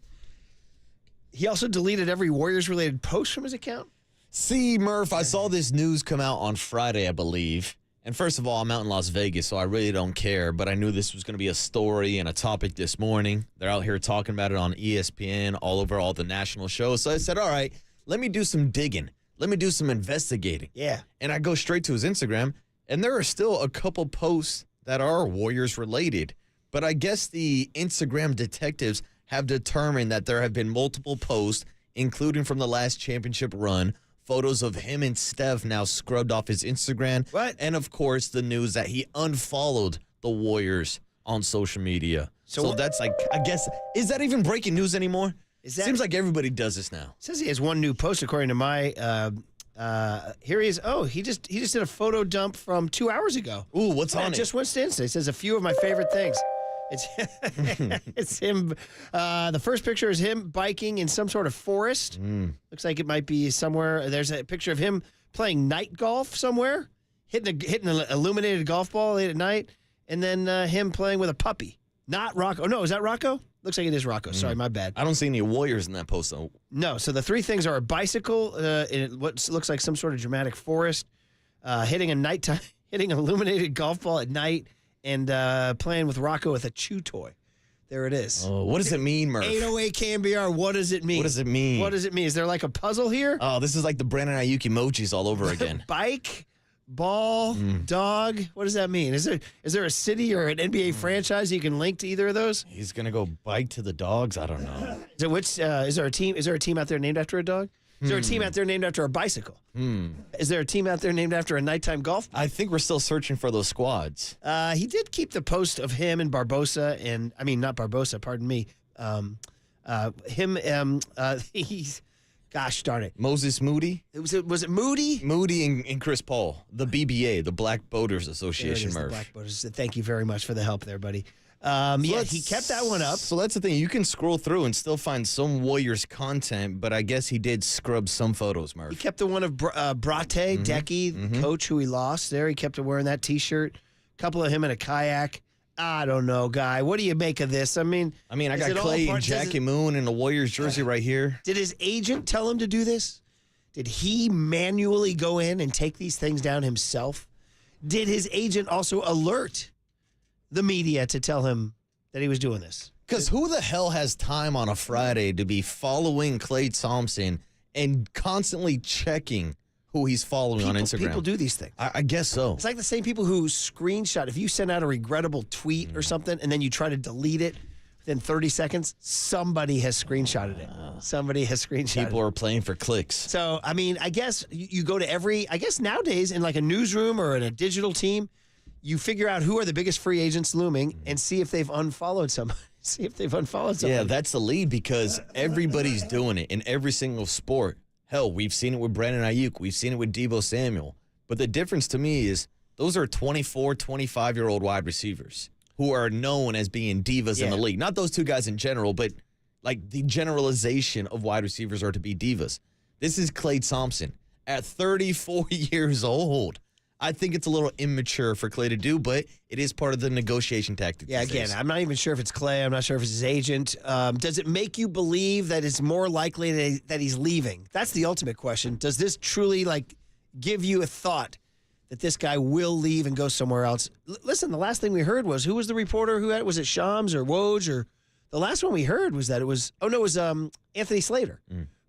He also deleted every Warriors-related post from his account. See, Murph, I saw this news come out on Friday, I believe. And first of all, I'm out in Las Vegas, so I really don't care. But I knew this was going to be a story and a topic this morning. They're out here talking about it on ESPN, all over all the national shows. So I said, all right, let me do some digging. Let me do some investigating. Yeah. And I go straight to his Instagram, and there are still a couple posts that are Warriors-related. But I guess the Instagram detectives have determined that there have been multiple posts, including from the last championship run, photos of him and Steph now scrubbed off his Instagram. What? And, of course, the news that he unfollowed the Warriors on social media. So that's I guess, is that even breaking news anymore? Seems like everybody does this now. It says he has one new post, according to my, here he is. Oh, he just did a photo dump from 2 hours ago. Ooh, what's on it? Just went to Insta. It says a few of my favorite things. It's him. The first picture is him biking in some sort of forest. Looks like it might be somewhere. There's a picture of him playing night golf somewhere, hitting an illuminated golf ball late at night, and then him playing with a puppy. Not Rocco. Oh, no, is that Rocco? Looks like it is Rocco. Sorry, my bad. I don't see any Warriors in that post, though. No, so the three things are a bicycle in what looks like some sort of dramatic forest, hitting an illuminated golf ball at night, and playing with Rocco with a chew toy. There it is. Oh, what does it mean, Murph? 808 KNBR, what does it mean? What does it mean? What does it mean? Is there like a puzzle here? Oh, this is like the Brandon Ayuk emojis all over again. Bike, ball, dog. What does that mean? Is there a city or an NBA franchise you can link to either of those? He's gonna go bike to the dogs. I don't know. Is there a team? Is there a team out there named after a dog? Is there a team out there named after a bicycle? Is there a team out there named after a nighttime golf? I think we're still searching for those squads. He did keep the post of him and Barbosa, and I mean not Barbosa. Pardon me. He's. Gosh darn it. Moses Moody? Was it Moody? Moody and Chris Paul, the BBA, the Black Boaters Association, Murph. The Black Boaters. Thank you very much for the help there, buddy. He kept that one up. So that's the thing. You can scroll through and still find some Warriors content, but I guess he did scrub some photos, Murph. He kept the one of Brate, Decky, the coach who he lost there. He kept wearing that T-shirt. A couple of him in a kayak. I don't know, Guy. What do you make of this? I mean, I got Klay and Jackie Moon in the Warriors jersey right here. Did his agent tell him to do this? Did he manually go in and take these things down himself? Did his agent also alert the media to tell him that he was doing this? Because who the hell has time on a Friday to be following Klay Thompson and constantly checking who he's following on Instagram? People do these things. I guess so. It's like the same people who screenshot. If you send out a regrettable tweet or something and then you try to delete it within 30 seconds, somebody has screenshotted it. Somebody has screenshotted it. People are playing for clicks. So, I mean, I guess you go to I guess nowadays in like a newsroom or in a digital team, you figure out who are the biggest free agents looming and see if they've unfollowed somebody. Yeah, that's the lead because everybody's doing it in every single sport. Hell, we've seen it with Brandon Ayuk. We've seen it with Deebo Samuel. But the difference to me is those are 24, 25-year-old wide receivers who are known as being divas in the league. Not those two guys in general, but like the generalization of wide receivers are to be divas. This is Klay Thompson at 34 years old. I think it's a little immature for Klay to do, but it is part of the negotiation tactic. Yeah, again, I'm not even sure if it's Klay. I'm not sure if it's his agent. Does it make you believe that it's more likely that he's leaving? That's the ultimate question. Does this truly, give you a thought that this guy will leave and go somewhere else? Listen, the last thing we heard was, who was the reporter who had, was it Shams or Woj or The last one we heard was that it was Anthony Slater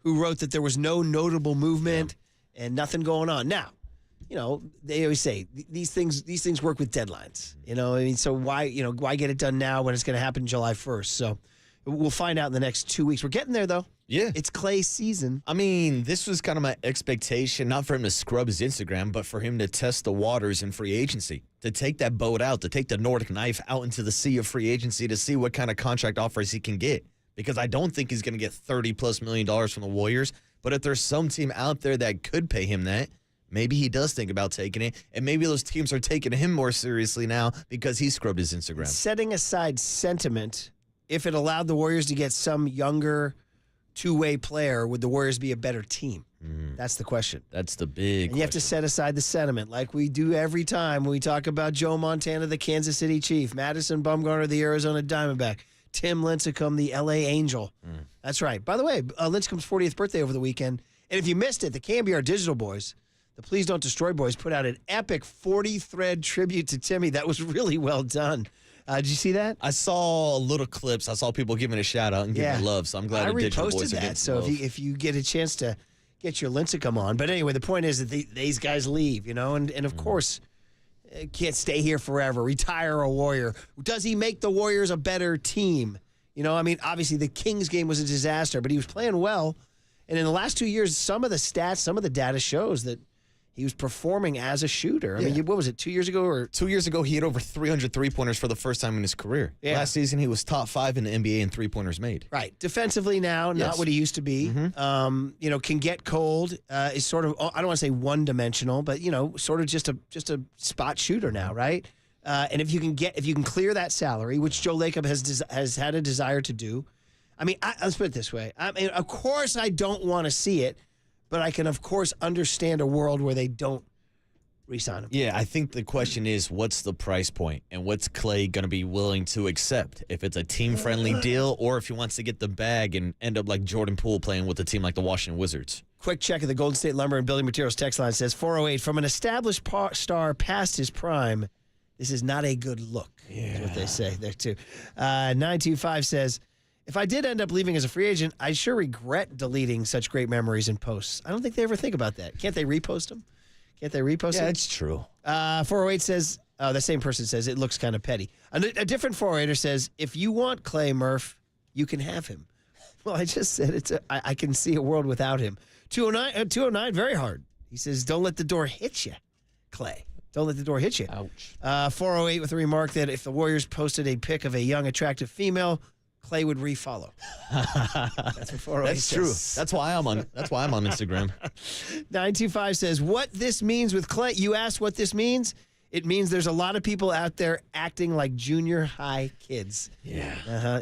who wrote that there was no notable movement and nothing going on. Now, they always say these things work with deadlines. So why get it done now when it's going to happen July 1st? So we'll find out in the next 2 weeks. We're getting there, though. Yeah. It's Klay's season. I mean, this was kind of my expectation, not for him to scrub his Instagram, but for him to test the waters in free agency, to take that boat out, to take the Nordic knife out into the sea of free agency to see what kind of contract offers he can get. Because I don't think he's going to get $30+ million from the Warriors. But if there's some team out there that could pay him that, maybe he does think about taking it. And maybe those teams are taking him more seriously now because he scrubbed his Instagram. Setting aside sentiment, if it allowed the Warriors to get some younger two-way player, would the Warriors be a better team? That's the question. That's the big question. You have to set aside the sentiment like we do every time when we talk about Joe Montana, the Kansas City Chief, Madison Bumgarner, the Arizona Diamondback, Tim Lincecum, the L.A. Angel. That's right. By the way, Lincecum's 40th birthday over the weekend. And if you missed it, the KNBR Digital Boys, the Please Don't Destroy Boys, put out an epic 40-thread tribute to Timmy. That was really well done. Did you see that? I saw little clips. I saw people giving a shout out and giving it love. So I'm glad the Digital Boys are getting so love. if you get a chance to get your Lincecum on. But anyway, the point is that these guys leave, and of course, can't stay here forever. Retire a Warrior. Does he make the Warriors a better team? Obviously the Kings game was a disaster, but he was playing well. And in the last 2 years, some of the stats, some of the data shows that he was performing as a shooter. I mean, what was it, 2 years ago? 2 years ago, he had over 300 three-pointers for the first time in his career. Yeah. Last season, he was top 5 in the NBA in three-pointers made. Right. Defensively now, not what he used to be. Can get cold. Is sort of, I don't want to say one-dimensional, but, sort of just a spot shooter now, right? And if you can clear that salary, which Joe Lacob has had a desire to do. Let's put it this way. Of course I don't want to see it, but I can, of course, understand a world where they don't re-sign him. Yeah, I think the question is, what's the price point, and what's Klay going to be willing to accept? If it's a team-friendly deal, or if he wants to get the bag and end up like Jordan Poole playing with a team like the Washington Wizards. Quick check of the Golden State Lumber and Building Materials text line says 408, from an established star past his prime, this is not a good look. Is what they say there, too. 925 says, if I did end up leaving as a free agent, I sure regret deleting such great memories and posts. I don't think they ever think about that. Can't they repost them? Can't they repost them? Yeah, it's true. 408 says, the same person says, it looks kind of petty. A different 408er says, if you want Klay Murph, you can have him. Well, I just said I can see a world without him. 209, very hard. He says, don't let the door hit you, Klay. Don't let the door hit you. Ouch. 408 with a remark that if the Warriors posted a pic of a young, attractive female, Klay would refollow. That's what 408 That's says. true. That's why I'm on Instagram. 925 says, what this means with Klay, you asked what this means? It means there's a lot of people out there acting like junior high kids. Yeah.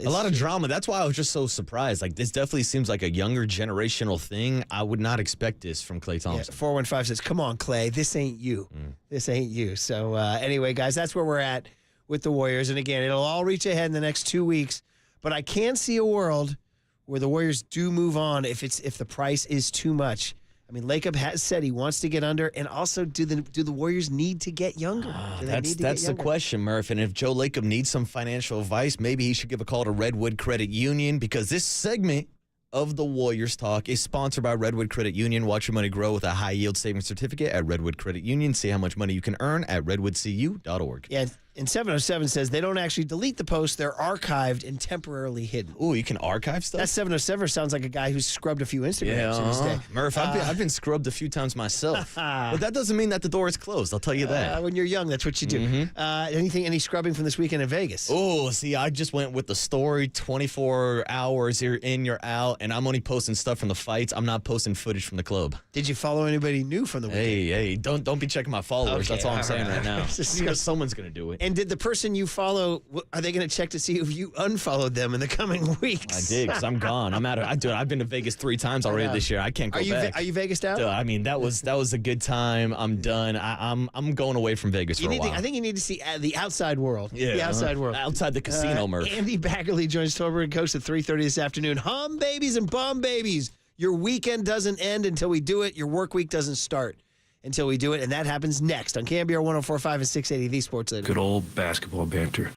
A lot of drama. That's why I was just so surprised. Like, this definitely seems like a younger generational thing. I would not expect this from Klay Thompson. 415 says, come on, Klay. This ain't you. This ain't you. So, anyway, guys, that's where we're at with the Warriors. And, again, it'll all reach ahead in the next 2 weeks. But I can see a world where the Warriors do move on if the price is too much. I mean, Lacob has said he wants to get under, and also do the Warriors need to get younger? That's the question, Murph. And if Joe Lacob needs some financial advice, maybe he should give a call to Redwood Credit Union, because this segment of the Warriors Talk is sponsored by Redwood Credit Union. Watch your money grow with a high-yield savings certificate at Redwood Credit Union. See how much money you can earn at redwoodcu.org. Yeah, and 707 says they don't actually delete the posts. They're archived and temporarily hidden. Ooh, you can archive stuff? That 707 sounds like a guy who's scrubbed a few Instagrams in his day. Murph, I've been scrubbed a few times myself. But that doesn't mean that the door is closed. I'll tell you that. When you're young, that's what you do. Any scrubbing from this weekend in Vegas? Oh, see, I just went with the story, 24 hours, you're in, you're out, and I'm only posting stuff from the fights. I'm not posting footage from the club. Did you follow anybody new from the weekend? Hey, don't be checking my followers. Okay, That's all I'm saying right now. Someone's going to do it. And did the person you follow, are they going to check to see if you unfollowed them in the coming weeks? I did, because I'm gone. I'm out of. I've been to Vegas 3 times already this year. I can't go back. Are you Vegas out? I mean, that was a good time. I'm done. I'm going away from Vegas for a while. I think you need to see the outside world. Yeah, the outside world. Outside the casino, Murph. Andy Baggerly joins Tolbert and Coach at 3:30 this afternoon. Hum babies and bum babies. Your weekend doesn't end until we do it. Your work week doesn't start until we do it, and that happens next on KNBR 104.5 and 680, the Sports Leader. Good old basketball banter.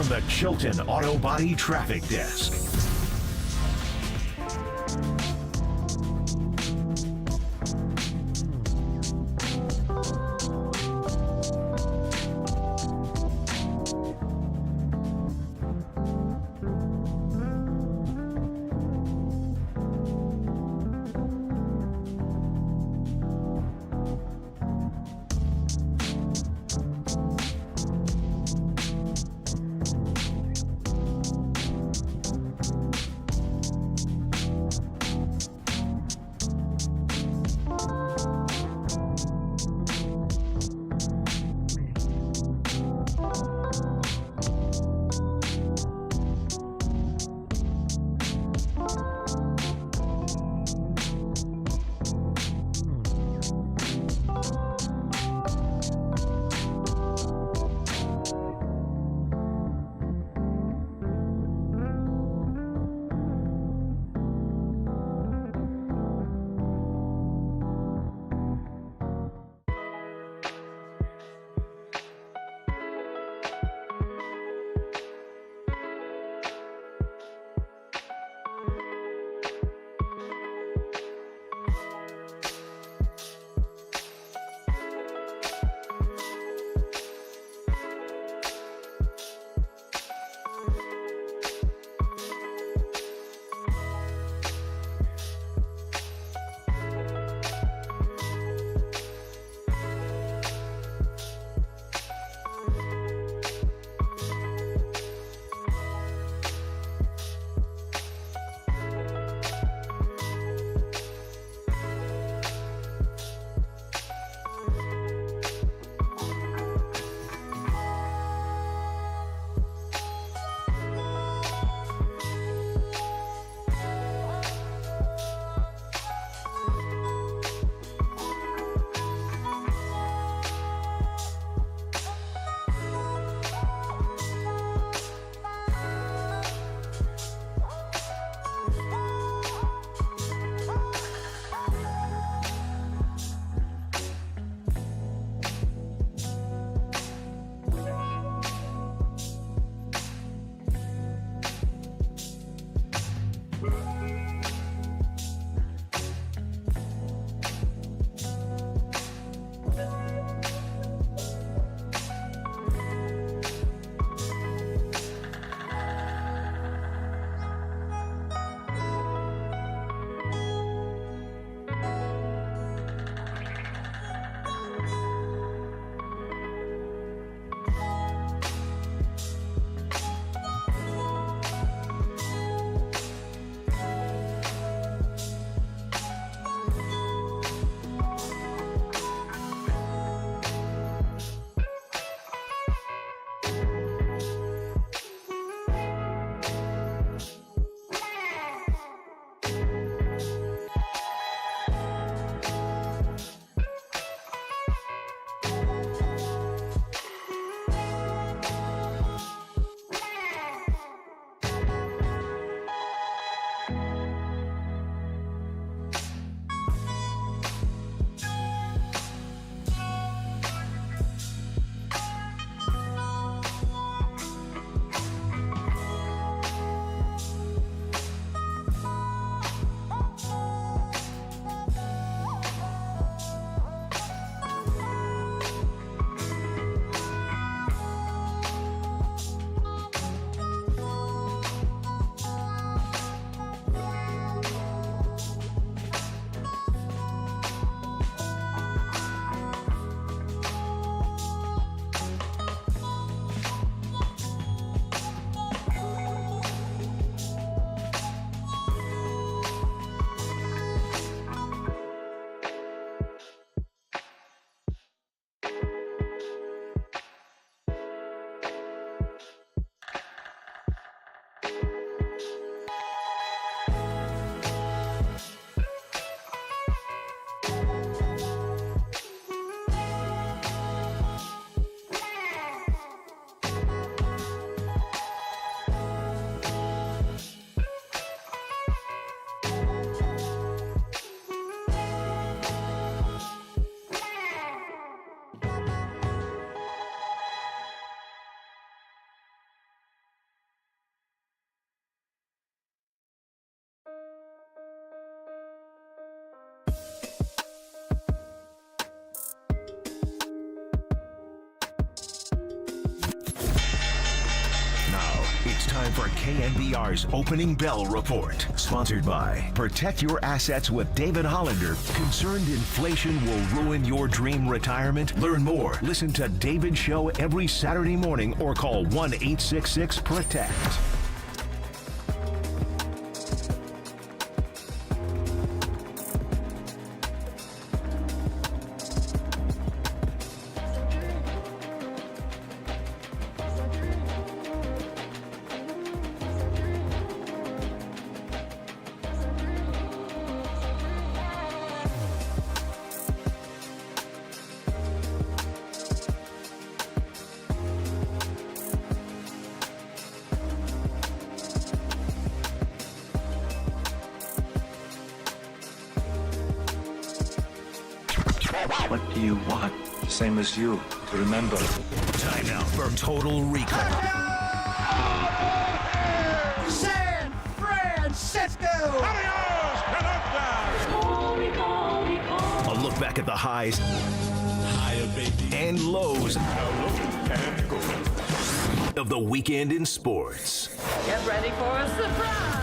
from the Chilton Auto Body Traffic Desk. time for KNBR's Opening Bell Report. Sponsored by Protect Your Assets with David Hollander. Concerned inflation will ruin your dream retirement? Learn more. Listen to David's show every Saturday morning or call 1-866-PROTECT. What do you want? Same as you, to remember. Time now for Total Recall. San Francisco! A look back at the highs and lows of the weekend in sports. Get ready for a surprise!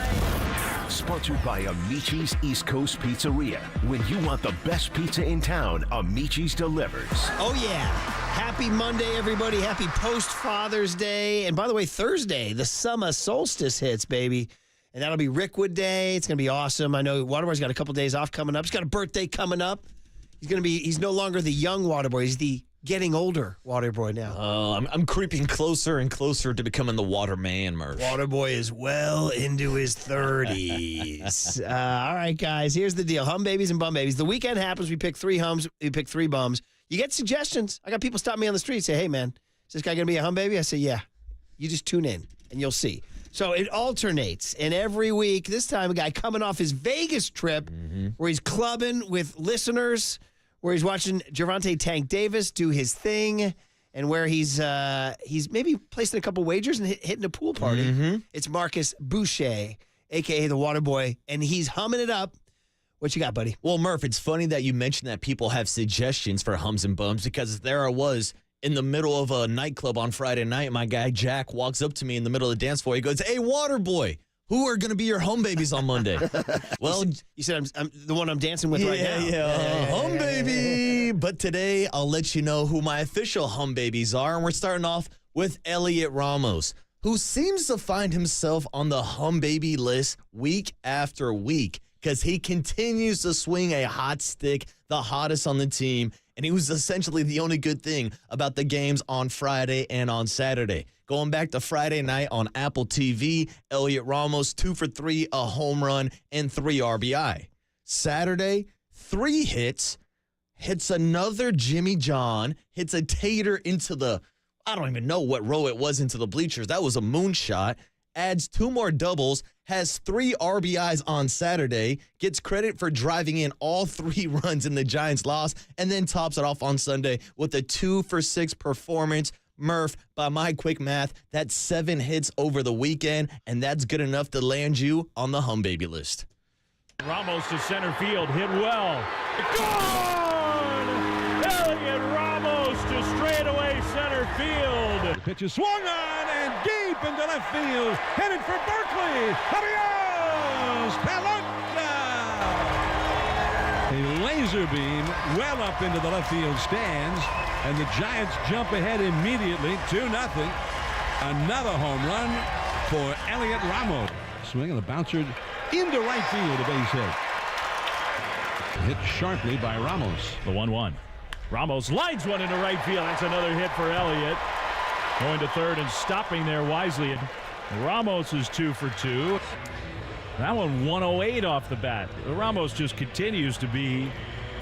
Sponsored by Amici's East Coast Pizzeria. When you want the best pizza in town, Amici's delivers. Oh, yeah. Happy Monday, everybody. Happy post-Father's Day. And by the way, Thursday, the summer solstice hits, baby. And that'll be Rickwood Day. It's going to be awesome. I know Waterboy's got a couple days off coming up. He's got a birthday coming up. He's no longer the young Waterboy. He's the getting older Waterboy now. I'm creeping closer and closer to becoming the Waterman, Murph. Waterboy is well into his 30s. All right, guys, here's the deal. Hum babies and bum babies. The weekend happens. We pick 3 hums. We pick 3 bums. You get suggestions. I got people stop me on the street and say, hey, man, is this guy going to be a hum baby? I say, yeah. You just tune in, and you'll see. So it alternates. And every week, this time, a guy coming off his Vegas trip where he's clubbing with listeners, where he's watching Gervonta Tank Davis do his thing, and where he's maybe placing a couple wagers and hitting a pool party. It's Marcus Boucher, a.k.a. the Waterboy, and he's humming it up. What you got, buddy? Well, Murph, it's funny that you mentioned that people have suggestions for hums and bums, because there I was in the middle of a nightclub on Friday night. My guy Jack walks up to me in the middle of the dance floor. He goes, hey, Waterboy, who are going to be your home babies on Monday? Well, you said I'm the one I'm dancing with right now. Yeah, home baby. But today I'll let you know who my official home babies are. And we're starting off with Elliot Ramos, who seems to find himself on the home baby list week after week, because he continues to swing a hot stick, the hottest on the team. And he was essentially the only good thing about the games on Friday and on Saturday. Going back to Friday night on Apple TV, Elliot Ramos, 2 for 3, a home run, and 3 RBI. Saturday, 3 hits, hits another Jimmy John, hits a tater into the, I don't even know what row it was, into the bleachers. That was a moonshot. Adds 2 more doubles, has 3 RBIs on Saturday, gets credit for driving in all 3 runs in the Giants' loss, and then tops it off on Sunday with a 2 for 6 performance. Murph, by my quick math, that's 7 hits over the weekend, and that's good enough to land you on the hum baby list. Ramos to center field, hit well. Gone! Elliot Ramos to straightaway center field. The pitch is swung on and deep into left field. Headed for Berkeley. Adios, Pelota! A laser beam well up into the left field stands. And the Giants jump ahead immediately, 2-0. Another home run for Elliot Ramos. Swing and the bouncer into right field, a base hit. Hit sharply by Ramos. The 1-1. Ramos lines one into right field. That's another hit for Elliott. Going to third and stopping there wisely. Ramos is 2 for 2. That one 108 off the bat. Ramos just continues to be,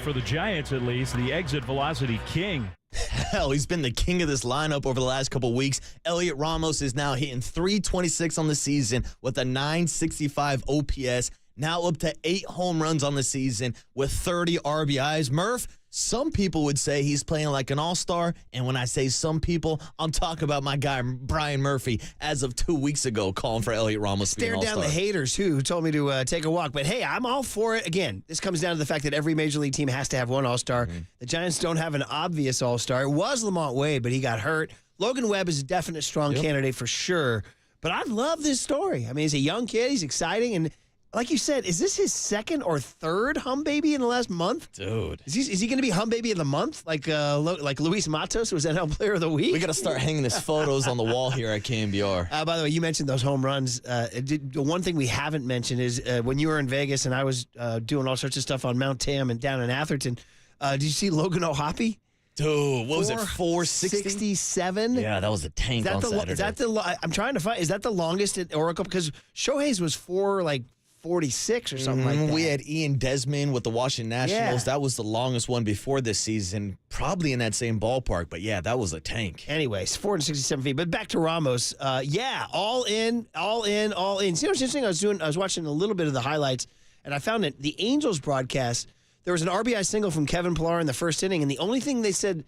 for the Giants at least, the exit velocity king. Hell, he's been the king of this lineup over the last couple weeks. Elliot Ramos is now hitting .326 on the season with a .965 OPS. Now up to 8 home runs on the season with 30 RBIs. Murph, some people would say he's playing like an all-star. And when I say some people, I'm talking about my guy, Brian Murphy, as of 2 weeks ago, calling for Elliot Ramos to be an all-star. Stare down the haters, who told me to take a walk. But, hey, I'm all for it. Again, this comes down to the fact that every Major League team has to have one all-star. The Giants don't have an obvious all-star. It was Lamont Wade, but he got hurt. Logan Webb is a definite strong candidate for sure. But I love this story. I mean, he's a young kid. He's exciting. And like you said, is this his second or third hum baby in the last month? Dude. Is he going to be hum baby of the month? Like Luis Matos was NL Player of the Week? We got to start hanging his photos on the wall here at KNBR. By the way, you mentioned those home runs. The one thing we haven't mentioned is when you were in Vegas and I was doing all sorts of stuff on Mount Tam and down in Atherton, did you see Logan O'Hoppe? Dude, what was it, 467? Yeah, that was a tank on Saturday. Is that I'm trying to find, is that the longest at Oracle? Because Shohei's was 446 or something like that. We had Ian Desmond with the Washington Nationals. Yeah. That was the longest one before this season, probably in that same ballpark. But yeah, that was a tank. Anyways, 467 feet. But back to Ramos. All in. See what's interesting? I was watching a little bit of the highlights, and I found that the Angels broadcast, there was an RBI single from Kevin Pillar in the first inning, and the only thing they said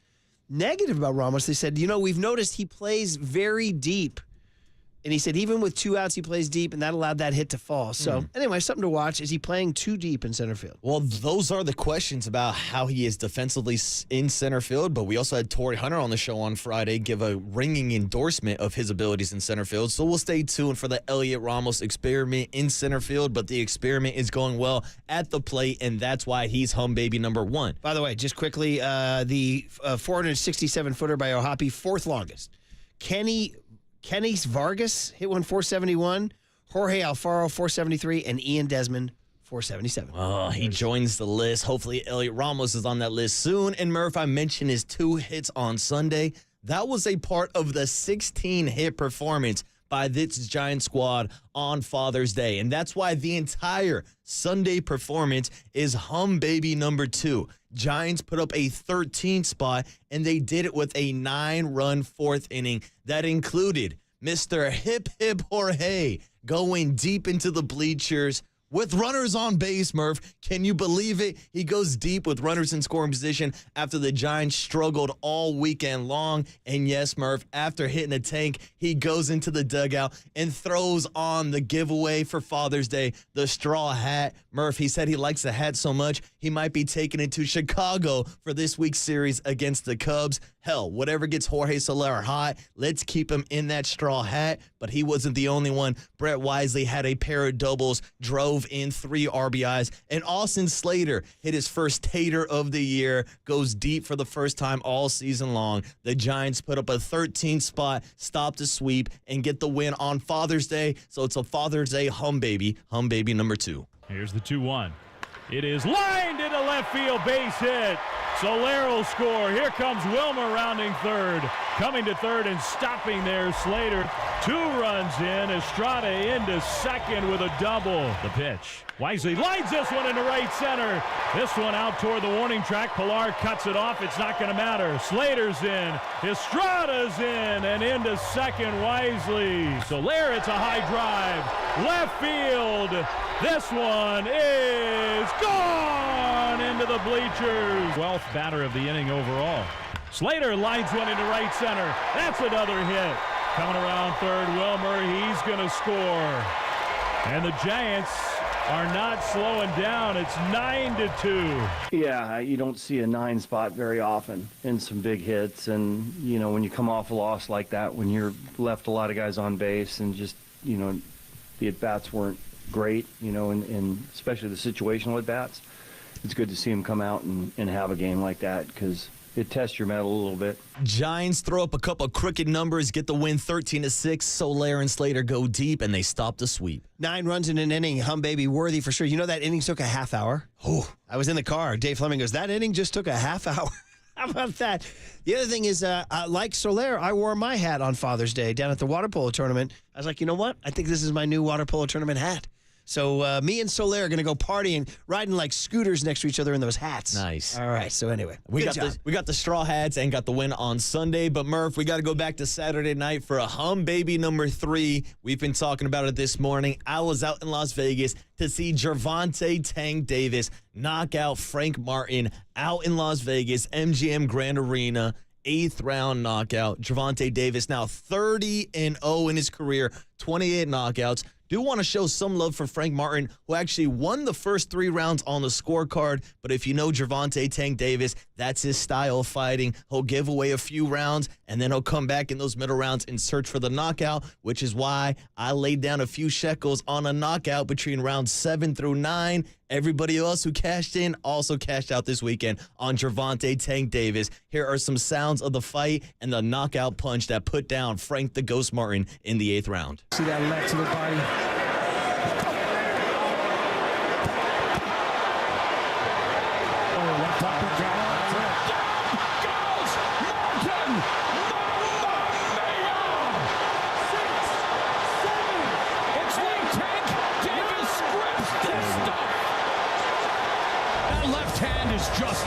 negative about Ramos, they said, we've noticed he plays very deep. And he said even with 2 outs, he plays deep, and that allowed that hit to fall. So, anyway, something to watch. Is he playing too deep in center field? Well, those are the questions about how he is defensively in center field, but we also had Torrey Hunter on the show on Friday give a ringing endorsement of his abilities in center field. So we'll stay tuned for the Elliot Ramos experiment in center field, but the experiment is going well at the plate, and that's why he's hum baby number 1. By the way, just quickly, the 467-footer by O'Hoppe, 4th longest. Kenny Vargas hit one 471, Jorge Alfaro 473, and Ian Desmond 477. Oh, he joins the list. Hopefully Elliot Ramos is on that list soon. And Murph, I mentioned his 2 hits on Sunday. That was a part of the 16-hit performance by this Giant squad on Father's Day. And that's why the entire Sunday performance is hum baby number 2. Giants put up a 13 spot, and they did it with a 9-run 4th inning that included Mr. Hip Hip Jorge going deep into the bleachers with runners on base, Murph. Can you believe it? He goes deep with runners in scoring position after the Giants struggled all weekend long. And yes, Murph, after hitting a tank, he goes into the dugout and throws on the giveaway for Father's Day, the straw hat. Murph, he said he likes the hat so much, he might be taking it to Chicago for this week's series against the Cubs. Hell, whatever gets Jorge Soler hot, let's keep him in that straw hat. But he wasn't the only one. Brett Wisely had a pair of doubles, drove in 3 RBIs, and Austin Slater hit his first tater of the year, goes deep for the first time all season long. The Giants put up a 13 spot, stop the sweep, and get the win on Father's Day. So it's a Father's Day hum baby number 2. Here's the 2-1. It is lined into left field, base hit. Soler will score. Here comes Wilmer rounding third. Coming to third and stopping there, Slater. 2 runs in. Estrada into second with a double. The pitch. Wisely lines this one into right center. This one out toward the warning track. Pilar cuts it off. It's not going to matter. Slater's in. Estrada's in. And into second, Wisely. Soler, it's a high drive. Left field. This one is gone into the bleachers. 12th batter of the inning overall. Slater lines one into right center. That's another hit. Coming around third, Wilmer. He's going to score. And the Giants are not slowing down. It's 9-2. Yeah, you don't see a 9 spot very often in some big hits. And, when you come off a loss like that, when you're left a lot of guys on base and just, the at-bats weren't great, and especially the situational at-bats, it's good to see him come out and have a game like that because it tests your mettle a little bit. Giants throw up a couple of crooked numbers, get the win 13-6. Soler and Slater go deep, and they stop the sweep. 9 runs in an inning, hum baby worthy for sure. You know that inning took a half hour? Oh, I was in the car. Dave Fleming goes, that inning just took a half hour. How about that? The other thing is, like Soler, I wore my hat on Father's Day down at the water polo tournament. I was like, you know what? I think this is my new water polo tournament hat. So me and Soler are going to go partying, riding like scooters next to each other in those hats. Nice. All right, so anyway, we got the straw hats and got the win on Sunday. But, Murph, we got to go back to Saturday night for a hum baby number 3. We've been talking about it this morning. I was out in Las Vegas to see Gervonta Tank Davis knock out Frank Martin out in Las Vegas, MGM Grand Arena. 8th round knockout. Gervonta Davis now 30-0 in his career, 28 knockouts. Do want to show some love for Frank Martin, who actually won the first 3 rounds on the scorecard. But if you know Gervonta Tank Davis, that's his style of fighting. He'll give away a few rounds, and then he'll come back in those middle rounds and search for the knockout, which is why I laid down a few shekels on a knockout between rounds 7 through 9. Everybody else who cashed in also cashed out this weekend on Gervonta Tank Davis. Here are some sounds of the fight and the knockout punch that put down Frank the Ghost Martin in the 8th round. See that left to the body. Oh, left uppercut. Goes Martin! It's like Tank Davis scripts this stuff. That left hand is just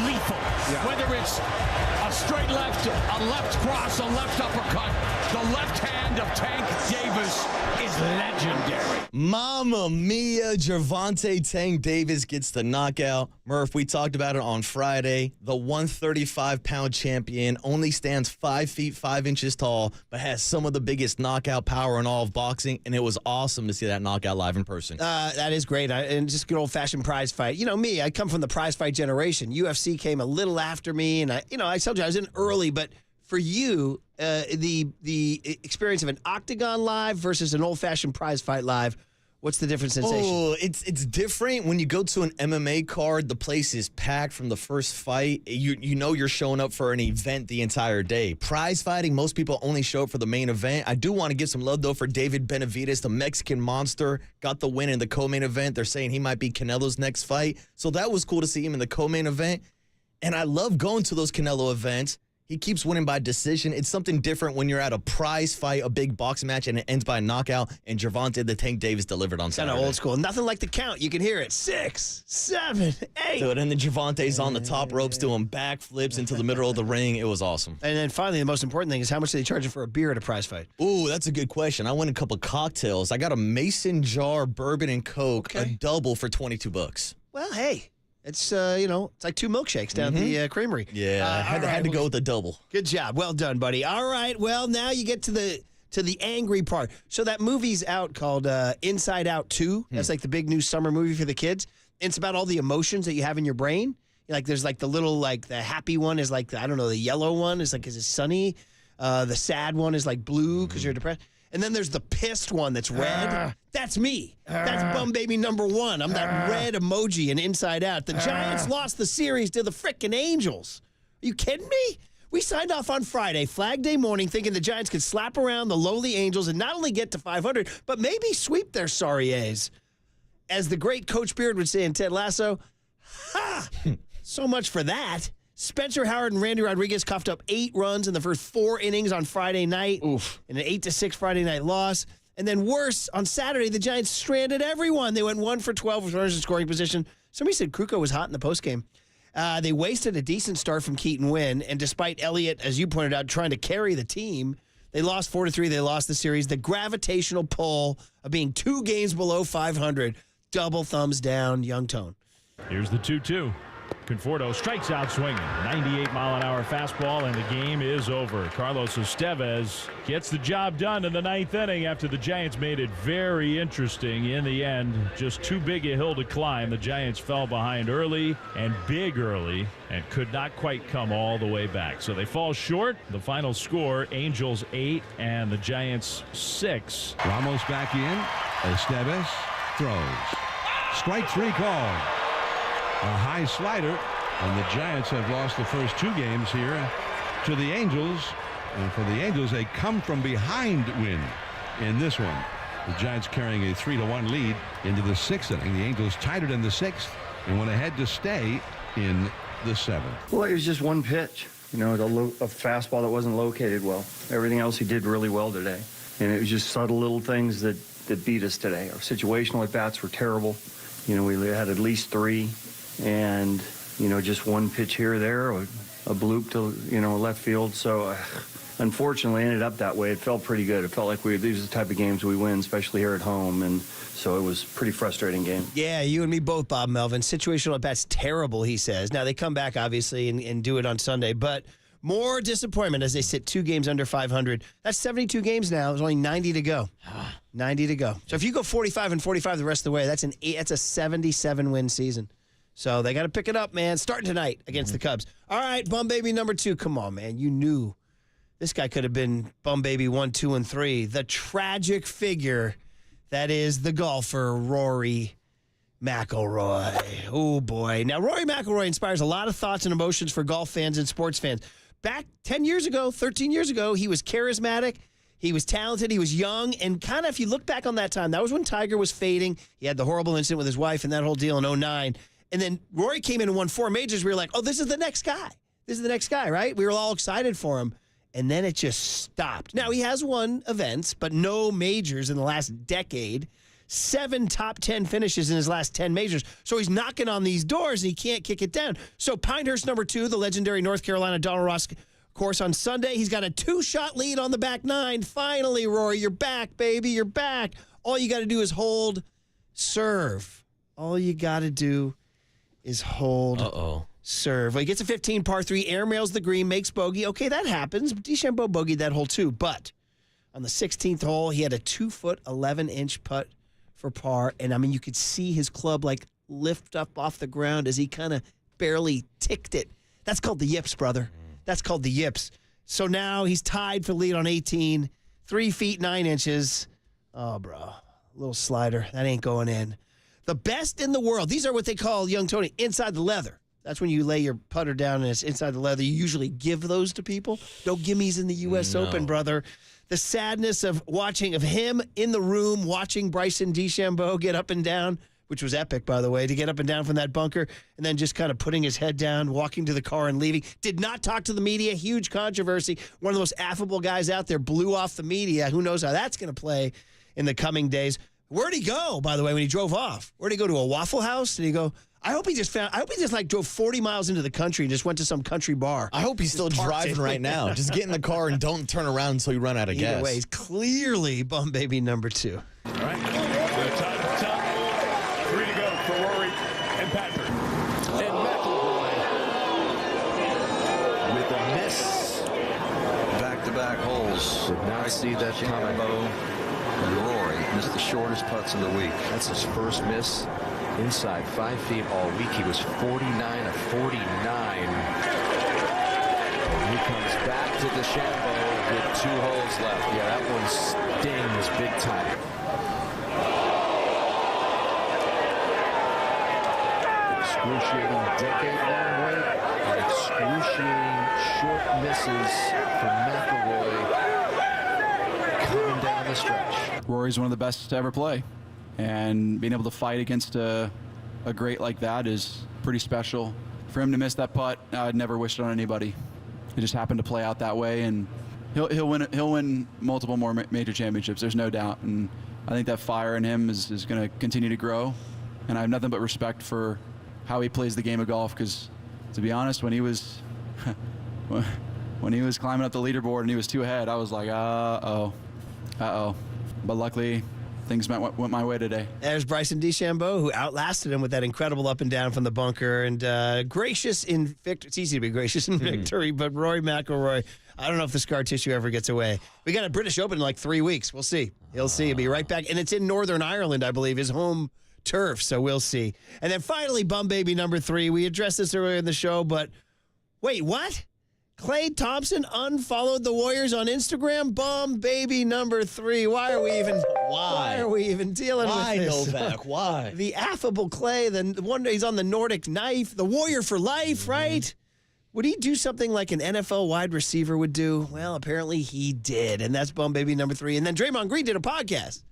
lethal. Yeah. Whether it's a straight left, a left cross, a left uppercut, the left hand of Tank Davis is legendary. Mamma mia, Gervonta Tank Davis gets the knockout. Murph, we talked about it on Friday. The 135-pound champion only stands 5 feet 5 inches tall, but has some of the biggest knockout power in all of boxing, and it was awesome to see that knockout live in person. That is great, and just good old-fashioned prize fight. You know me, I come from the prize fight generation. UFC came a little after me, and I told you I was in early, but for you, the experience of an octagon live versus an old-fashioned prize fight live, what's the different sensation? Oh, it's different. When you go to an MMA card, the place is packed from the first fight. You know you're showing up for an event the entire day. Prize fighting, most people only show up for the main event. I do want to give some love, though, for David Benavidez, the Mexican monster. Got the win in the co-main event. They're saying he might be Canelo's next fight. So that was cool to see him in the co-main event. And I love going to those Canelo events. He keeps winning by decision. It's something different when you're at a prize fight, a big boxing match, and it ends by a knockout, and Gervonta the Tank Davis delivered on Saturday. Kind of old school. Nothing like the count. You can hear it. 6, 7, 8. Dude, and then Gervonta's on the top ropes doing backflips into the middle of the ring. It was awesome. And then finally, the most important thing is how much are they charging for a beer at a prize fight? Ooh, that's a good question. I went a couple cocktails. I got a mason jar bourbon and Coke, a double for $22. Well, hey. It's, it's like 2 milkshakes down at the creamery. Yeah, I had to go with the double. Good job. Well done, buddy. All right. Well, now you get to the angry part. So that movie's out called Inside Out 2. That's like the big new summer movie for the kids. It's about all the emotions that you have in your brain. Like there's like the little, like the happy one is like, the yellow one is like, is it sunny? The sad one is like blue because you're depressed. And then there's the pissed one that's red. That's me. That's bum baby number 1. I'm that red emoji in Inside Out. The Giants lost the series to the frickin' Angels. Are you kidding me? We signed off on Friday, Flag Day morning, thinking the Giants could slap around the lowly Angels and not only get to 500, but maybe sweep their sorry A's. As the great Coach Beard would say in Ted Lasso, ha! So much for that. Spencer Howard and Randy Rodriguez coughed up 8 runs in the first 4 innings on Friday night. Oof. In an 8-6 Friday night loss. And then worse, on Saturday, the Giants stranded everyone. They went 1 for 12 with runners in scoring position. Somebody said Kruko was hot in the postgame. They wasted a decent start from Keaton Wynn. And despite Elliott, as you pointed out, trying to carry the team, they lost 4-3. They lost the series. The gravitational pull of being 2 games below 500. Double thumbs down, Young Tone. Here's the 2-2. Conforto strikes out swinging. 98-mile-an-hour fastball, and the game is over. Carlos Estevez gets the job done in the 9th inning after the Giants made it very interesting. In the end, just too big a hill to climb. The Giants fell behind early and big early and could not quite come all the way back. So they fall short. The final score, Angels 8 and the Giants 6. Ramos back in. Estevez throws. Strike 3 called. A high slider, and the Giants have lost the first 2 games here to the Angels. And for the Angels, a come-from-behind win in this one. The Giants carrying a 3-1 lead into the 6th inning. The Angels tied it in the 6th and went ahead to stay in the 7th. Well, it was just one pitch, a fastball that wasn't located well. Everything else he did really well today. And it was just subtle little things that beat us today. Our situational at-bats were terrible. We had at least 3. And, just one pitch here or there, or a bloop to, left field. So, unfortunately, it ended up that way. It felt pretty good. It felt like these are the type of games we win, especially here at home. And so it was a pretty frustrating game. Yeah, you and me both, Bob Melvin. Situational at-bats terrible, he says. Now, they come back, obviously, and do it on Sunday. But More disappointment as they sit 2 games under 500. That's 72 games now. There's only 90 to go. 90 to go. So if you go 45-45 the rest of the way, that's a 77-win season. So they got to pick it up, man. Starting tonight against the Cubs. All right, bum baby number 2. Come on, man. You knew this guy could have been bum baby 1, 2, and 3. The tragic figure that is the golfer, Rory McIlroy. Oh, boy. Now, Rory McIlroy inspires a lot of thoughts and emotions for golf fans and sports fans. Back 10 years ago, 13 years ago, he was charismatic. He was talented. He was young. And kind of, if you look back on that time, that was when Tiger was fading. He had the horrible incident with his wife and that whole deal in 2009. And then Rory came in and won 4 majors. We were like, oh, this is the next guy. This is the next guy, right? We were all excited for him. And then it just stopped. Now, he has won events, but no majors in the last decade. 7 top 10 finishes in his last 10 majors. So he's knocking on these doors, and he can't kick it down. So Pinehurst number 2, the legendary North Carolina Donald Ross course on Sunday. He's got a 2-shot lead on the back 9. Finally, Rory, you're back, baby. You're back. All you got to do is hold, serve. All you got to do is hold, serve. Well, he gets a 15 par 3, airmails the green, makes bogey. Okay, that happens. DeChambeau bogeyed that hole too. But on the 16th hole, he had a 2-foot, 11-inch putt for par. And, I mean, you could see his club, like, lift up off the ground as he kind of barely ticked it. That's called the yips, brother. That's called the yips. So now he's tied for lead on 18, 3 feet, 9 inches. Oh, bro, little slider. That ain't going in. The best in the world. These are what they call, young Tony, inside the leather. That's when you lay your putter down and it's inside the leather. You usually give those to people. No gimmies in the U.S. Open, brother. The sadness of him in the room watching Bryson DeChambeau get up and down, which was epic, by the way, to get up and down from that bunker and then just kind of putting his head down, walking to the car and leaving. Did not talk to the media. Huge controversy. One of the most affable guys out there blew off the media. Who knows how that's going to play in the coming days. Where'd he go, by the way, when he drove off? Where'd he go, to a Waffle House? Did he go? I hope he just like drove 40 miles into the country and just went to some country bar. I hope he's still driving right now. Just get in the car and don't turn around until you run out of gas. Either way, he's clearly bum baby number 2. All right. Top. 3 to go for Rory and Patrick. And McIlroy with a miss. Back-to-back holes. Did not see that combo. Rory missed the shortest putts of the week. That's his first miss inside 5 feet all week. He was 49 of 49. And he comes back to DeChambeau with 2 holes left. Yeah, that one stings big time. Excruciating decade-long wait and excruciating short misses for McIlroy coming down the stretch. Rory's one of the best to ever play, and being able to fight against a great like that is pretty special. For him to miss that putt, I'd never wished it on anybody. It just happened to play out that way, and he'll win multiple more major championships. There's no doubt, and I think that fire in him is going to continue to grow. And I have nothing but respect for how he plays the game of golf. Because, to be honest, when he was climbing up the leaderboard and he was 2 ahead, I was like, uh-oh. But luckily, things went my way today. There's Bryson DeChambeau, who outlasted him with that incredible up and down from the bunker. And gracious in victory. It's easy to be gracious in victory, but Rory McIlroy, I don't know if the scar tissue ever gets away. We got a British Open in like 3 weeks. We'll see. He'll see. He'll be right back. And it's in Northern Ireland, I believe, his home turf. So we'll see. And then finally, bum baby number 3. We addressed this earlier in the show, but wait, what? Klay Thompson unfollowed the Warriors on Instagram. Bum baby number 3. Why are we even dealing with this? Novak? Why? The affable Klay, the one he's on the Nordic knife, the Warrior for life, right? Would he do something like an NFL wide receiver would do? Well, apparently he did, and that's bum baby number 3. And then Draymond Green did a podcast,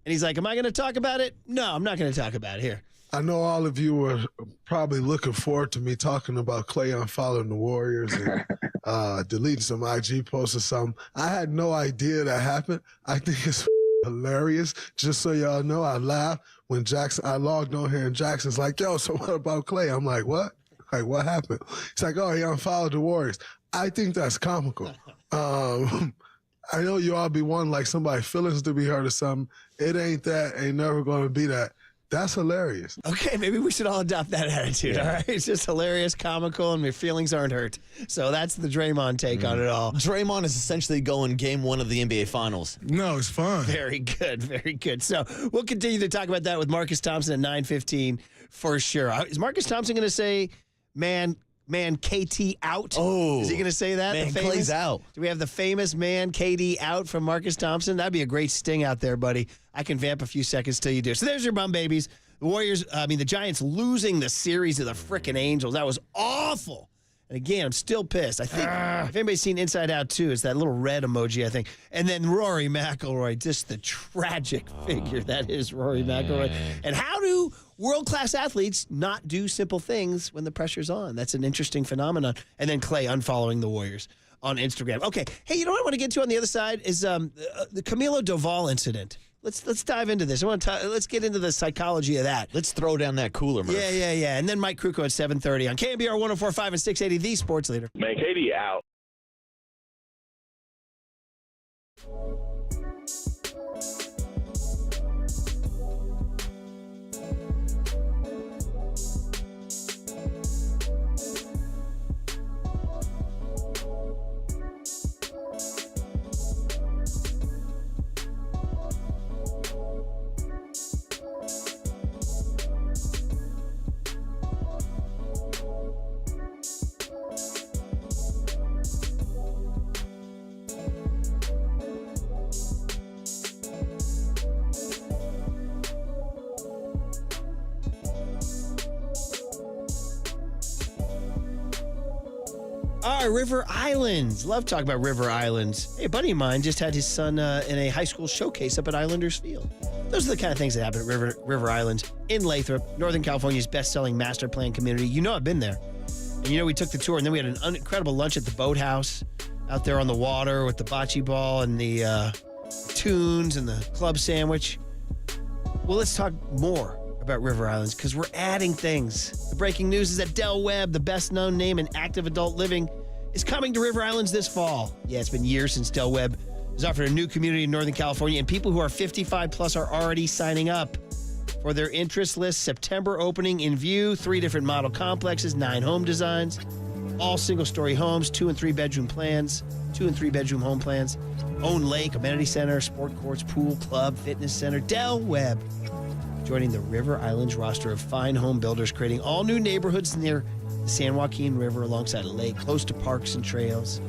and he's like, "Am I going to talk about it? No, I'm not going to talk about it here." I know all of you were probably looking forward to me talking about Klay unfollowing the Warriors and deleting some IG posts or something. I had no idea that happened. I think it's hilarious. Just so y'all know, I laughed when I logged on here and Jackson's like, "Yo, so what about Klay?" I'm like, "What? Like, what happened?" He's like, "Oh, he unfollowed the Warriors." I think that's comical. I know you all be wanting like somebody's feelings to be hurt or something. It ain't that. Ain't never going to be that. That's hilarious. Okay, maybe we should all adopt that attitude, all right? It's just hilarious, comical, and my feelings aren't hurt. So that's the Draymond take on it all. Draymond is essentially going game 1 of the NBA Finals. No, it's fun. Very good, very good. So we'll continue to talk about that with Marcus Thompson at 9:15 for sure. Is Marcus Thompson going to say, man, KT out? Oh. Is he going to say that? Man, Klay's out. Do we have the famous man KD out from Marcus Thompson? That'd be a great sting out there, buddy. I can vamp a few seconds till you do. So there's your bum babies. The Giants losing the series to the frickin' Angels. That was awful. And again, I'm still pissed. I think if anybody's seen Inside Out 2, it's that little red emoji, I think. And then Rory McIlroy, just the tragic figure that is Rory McIlroy. And how do world-class athletes not do simple things when the pressure's on? That's an interesting phenomenon. And then Klay unfollowing the Warriors on Instagram. Okay, hey, you know what I want to get to on the other side is the Camilo Doval incident. Let's dive into this. Let's get into the psychology of that. Let's throw down that cooler, Murph. Yeah. And then Mike Krukow at 7:30 on KNBR 104.5 and 680, the Sports Leader. Man, KD out. All right, River Islands. Love talking about River Islands. Hey, a buddy of mine just had his son in a high school showcase up at Islanders Field. Those are the kind of things that happen at River Islands in Lathrop, Northern California's best-selling master plan community. You know I've been there. And you know we took the tour, and then we had an incredible lunch at the boathouse out there on the water with the bocce ball and the tunes and the club sandwich. Well, let's talk more about River Islands because we're adding things. The breaking news is that Del Webb, the best-known name in active adult living, is coming to River Islands this fall. Yeah, it's been years since Del Webb has offered a new community in Northern California, and people who are 55 plus are already signing up for their interest list. September opening in view, 3 different model complexes, 9 home designs, all single-story homes, 2 and 3 bedroom plans, 2 and 3 bedroom home plans, own lake, amenity center, sport courts, pool, club, fitness center. Del Webb joining the River Islands roster of fine home builders, creating all new neighborhoods near the San Joaquin River alongside a lake, close to parks and trails.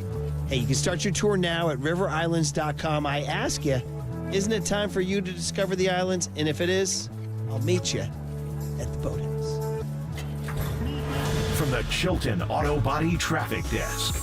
Hey, you can start your tour now at riverislands.com. I ask you, isn't it time for you to discover the islands? And if it is, I'll meet you at the boathouse. From the Chilton Auto Body Traffic Desk.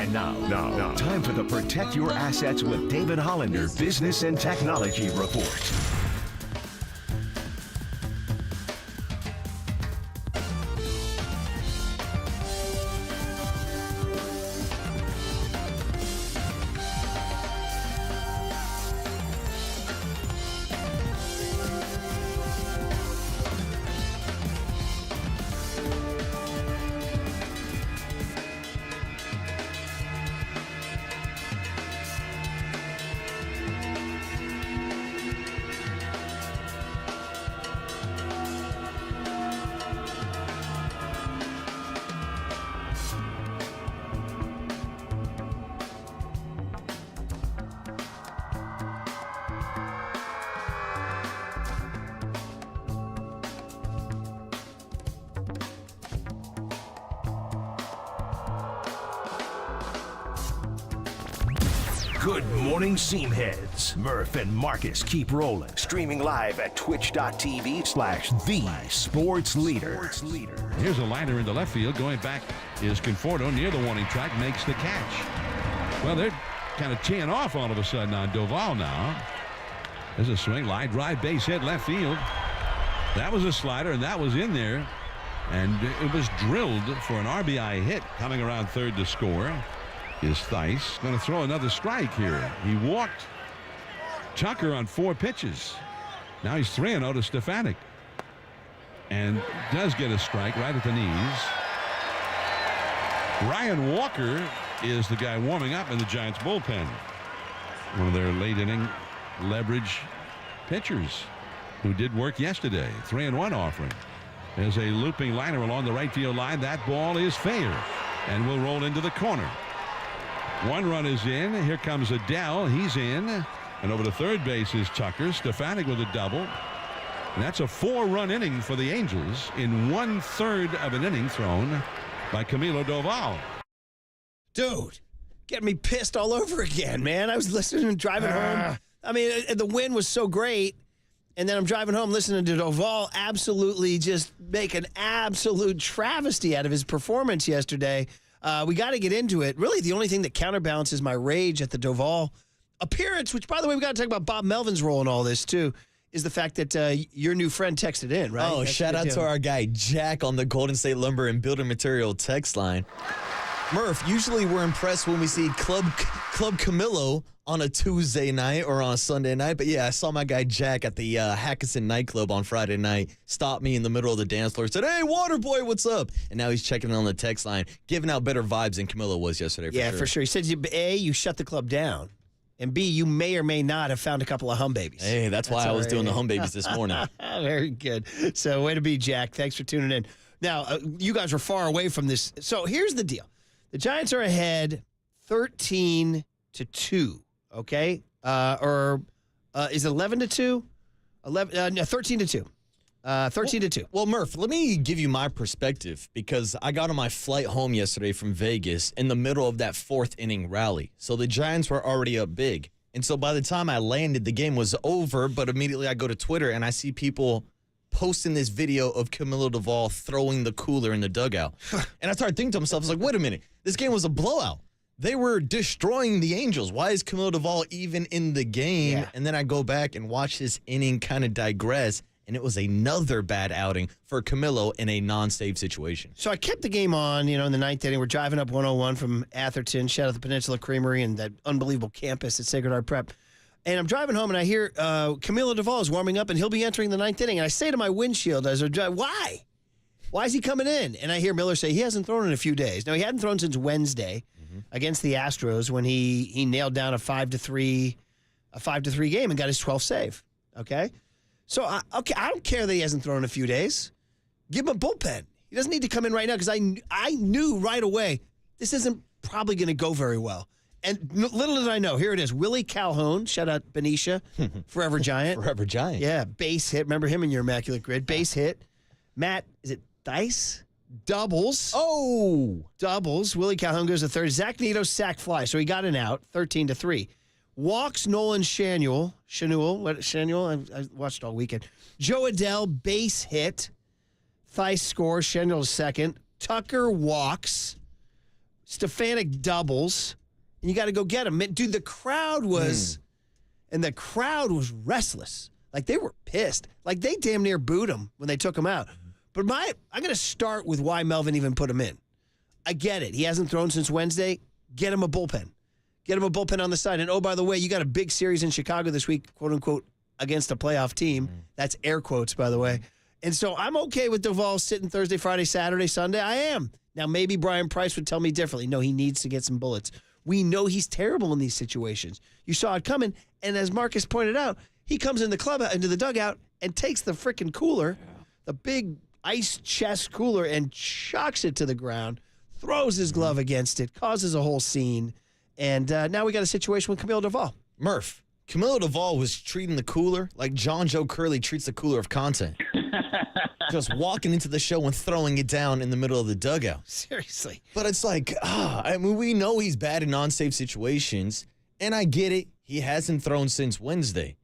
And now, time for the Protect Your Assets with David Hollander Business and Technology Report. Good morning, Seamheads. Murph and Marcus keep rolling. Streaming live at twitch.tv/thesportsleader. Here's a liner into left field. Going back is Conforto near the warning track. Makes the catch. Well, they're kind of teeing off all of a sudden on Doval now. There's a swing, line drive, base hit left field. That was a slider, and that was in there. And it was drilled for an RBI hit. Coming around third to score is Theis. Going to throw another strike here. He walked Tucker on 4 pitches. Now he's 3-0 to Stefanik. And does get a strike right at the knees. Ryan Walker is the guy warming up in the Giants bullpen. One of their late inning leverage pitchers who did work yesterday. 3-1 offering. There's a looping liner along the right field line. That ball is fair and will roll into the corner. 1 run is in. Here comes Adele. He's in. And over to third base is Tucker. Stefanik with a double. And that's a 4-run inning for the Angels in 1/3 of an inning thrown by Camilo Doval. Dude, getting me pissed all over again, man. I was listening and driving home. I mean, the win was so great. And then I'm driving home listening to Doval absolutely just make an absolute travesty out of his performance yesterday. We got to get into it. Really, the only thing that counterbalances my rage at the Doval appearance, which, by the way, we got to talk about Bob Melvin's role in all this, too, is the fact that your new friend texted in, right? Oh, shout out to our guy, Jack, on the Golden State Lumber and Building Material text line. Murph, usually we're impressed when we see Club Camilo on a Tuesday night or on a Sunday night. But, yeah, I saw my guy Jack at the Hackinson nightclub on Friday night, stopped me in the middle of the dance floor, said, "Hey, Waterboy, what's up?" And now he's checking in on the text line, giving out better vibes than Camilo was yesterday. For sure. He said, A, you shut the club down, and B, you may or may not have found a couple of hum babies. Hey, that's why I was doing the hum babies this morning. Very good. So, way to be, Jack. Thanks for tuning in. Now, you guys were far away from this. So, here's the deal. The Giants are ahead 13-2, okay? Is it 11-2? 13-2. 13-2. Well, Murph, let me give you my perspective because I got on my flight home yesterday from Vegas in the middle of that 4th inning rally. So the Giants were already up big. And so by the time I landed, the game was over, but immediately I go to Twitter and I see people posting this video of Camilo Doval throwing the cooler in the dugout. And I started thinking to myself, I was like, wait a minute, this game was a blowout. They were destroying the Angels. Why is Camilo Doval even in the game? Yeah. And then I go back and watch this inning kind of digress, and it was another bad outing for Camilo in a non-save situation. So I kept the game on, in the 9th inning. We're driving up 101 from Atherton. Shout out the Peninsula Creamery and that unbelievable campus at Sacred Heart Prep. And I'm driving home, and I hear Camilo Doval is warming up, and he'll be entering the 9th inning. And I say to my windshield as I drive, why? Why is he coming in? And I hear Miller say he hasn't thrown in a few days. Now, he hadn't thrown since Wednesday against the Astros when he nailed down a 5-3 game and got his 12th save. Okay? So, I don't care that he hasn't thrown in a few days. Give him a bullpen. He doesn't need to come in right now because I knew right away this isn't probably going to go very well. And little did I know, here it is. Willie Calhoun, shout out Benicia, Forever Giant. Forever Giant. Yeah, base hit. Remember him in your Immaculate Grid. Base hit. Matt, is it Theis? Doubles. Oh. Doubles. Willie Calhoun goes to third. Zach Neto sack fly. So he got an out, 13-3. Walks Nolan Shanuel. I watched all weekend. Joe Adele, base hit. Theis scores. Shanuel second. Tucker walks. Stefanik doubles, and you got to go get him. Dude, the crowd was restless. Like, they were pissed. Like, they damn near booed him when they took him out. But I'm going to start with why Melvin even put him in. I get it. He hasn't thrown since Wednesday. Get him a bullpen. Get him a bullpen on the side. And, oh, by the way, you got a big series in Chicago this week, quote-unquote, against a playoff team. That's air quotes, by the way. And so I'm okay with Duvall sitting Thursday, Friday, Saturday, Sunday. I am. Now, maybe Brian Price would tell me differently. No, he needs to get some bullets. We know he's terrible in these situations. You saw it coming. And as Marcus pointed out, he comes in the club, into the dugout, and takes the freaking cooler, the big ice chest cooler, and chucks it to the ground, throws his glove against it, causes a whole scene. And now we got a situation with Camilo Duvall. Murph, Camilo Duvall was treating the cooler like John Joe Curley treats the cooler of content. Just walking into the show and throwing it down in the middle of the dugout. Seriously. But it's like, I mean, we know he's bad in non-safe situations, and I get it. He hasn't thrown since Wednesday.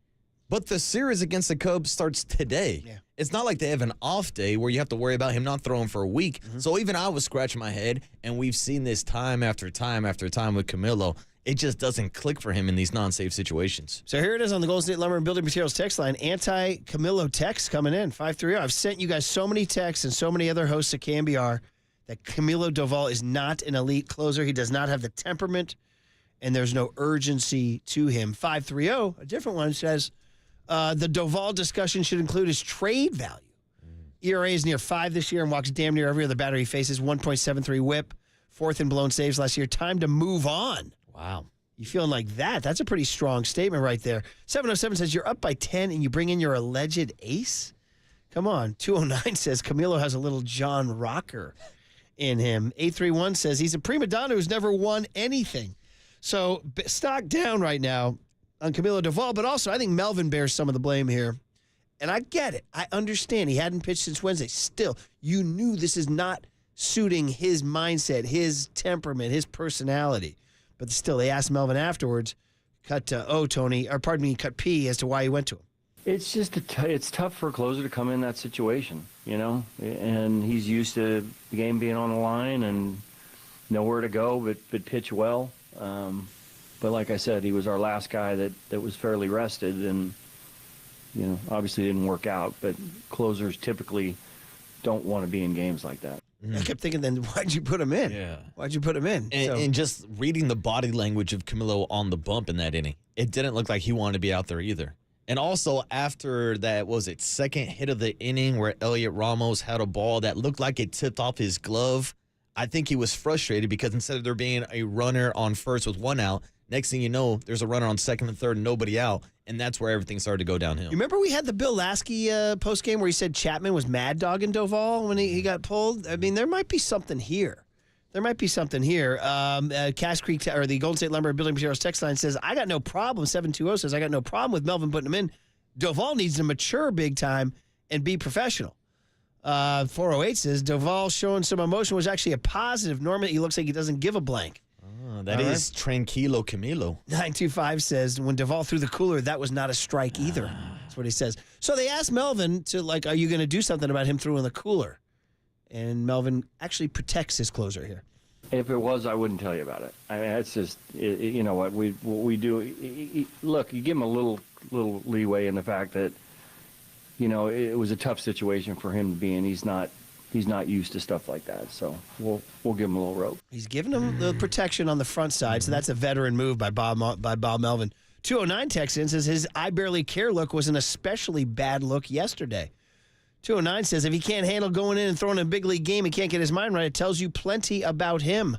But the series against the Cubs starts today. Yeah. It's not like they have an off day where you have to worry about him not throwing for a week. So even I was scratching my head, and we've seen this time after time after time with Camilo. It just doesn't click for him in these non-safe situations. So here it is on the Golden State Lumber and Building Materials text line. Anti-Camilo text coming in, 530. I've sent you guys so many texts and so many other hosts at KNBR that Camilo Duvall is not an elite closer. He does not have the temperament, and there's no urgency to him. 530, a different one, says the Duvall discussion should include his trade value. ERA is near 5 this year and walks damn near every other batter he faces. 1.73 whip, 4th in blown saves last year. Time to move on. Wow. You feeling like that? That's a pretty strong statement right there. 707 says you're up by 10 and you bring in your alleged ace? Come on. 209 says Camilo has a little John Rocker in him. 831 says he's a prima donna who's never won anything. So stock down right now on Camilo Duvall, but also I think Melvin bears some of the blame here. And I get it. I understand. He hadn't pitched since Wednesday. Still, you knew this is not suiting his mindset, his temperament, his personality. But still, they asked Melvin afterwards, cut P as to why he went to him. It's just it's tough for a closer to come in that situation, you know, and he's used to the game being on the line and nowhere to go but pitch well. But like I said, he was our last guy that was fairly rested, and you know, obviously didn't work out. But closers typically don't want to be in games like that. I kept thinking, then why'd you put him in? Yeah. Why'd you put him in? And just reading the body language of Camilo on the bump in that inning, it didn't look like he wanted to be out there either. And also after that, second hit of the inning where Elliot Ramos had a ball that looked like it tipped off his glove, I think he was frustrated because instead of there being a runner on first with one out, next thing you know, there's a runner on second and third and nobody out, and that's where everything started to go downhill. You remember we had the Bill Lasky postgame where he said Chapman was mad dogging Duvall when he got pulled? I mean, there might be something here. Cass Creek, or the Golden State Lumber and Building Materials text line says, I got no problem. 720 says, I got no problem with Melvin putting him in. Duvall needs to mature big time and be professional. 408 says, Duvall showing some emotion was actually a positive. Normally, he looks like he doesn't give a blank. That is Tranquilo Camilo. 925 says, when Duvall threw the cooler, that was not a strike either. That's what he says. So they asked Melvin to, are you going to do something about him throwing the cooler? And Melvin actually protects his closer here. If it was, I wouldn't tell you about it. I mean, it's just, you know what we do. Look, you give him a little leeway in the fact that, you know, it was a tough situation for him to be in. He's not used to stuff like that, so we'll give him a little rope. He's giving him the protection on the front side, so that's a veteran move by Bob Melvin. 209 texts in says his I barely care look was an especially bad look yesterday. 209 says if he can't handle going in and throwing a big league game, he can't get his mind right. It tells you plenty about him.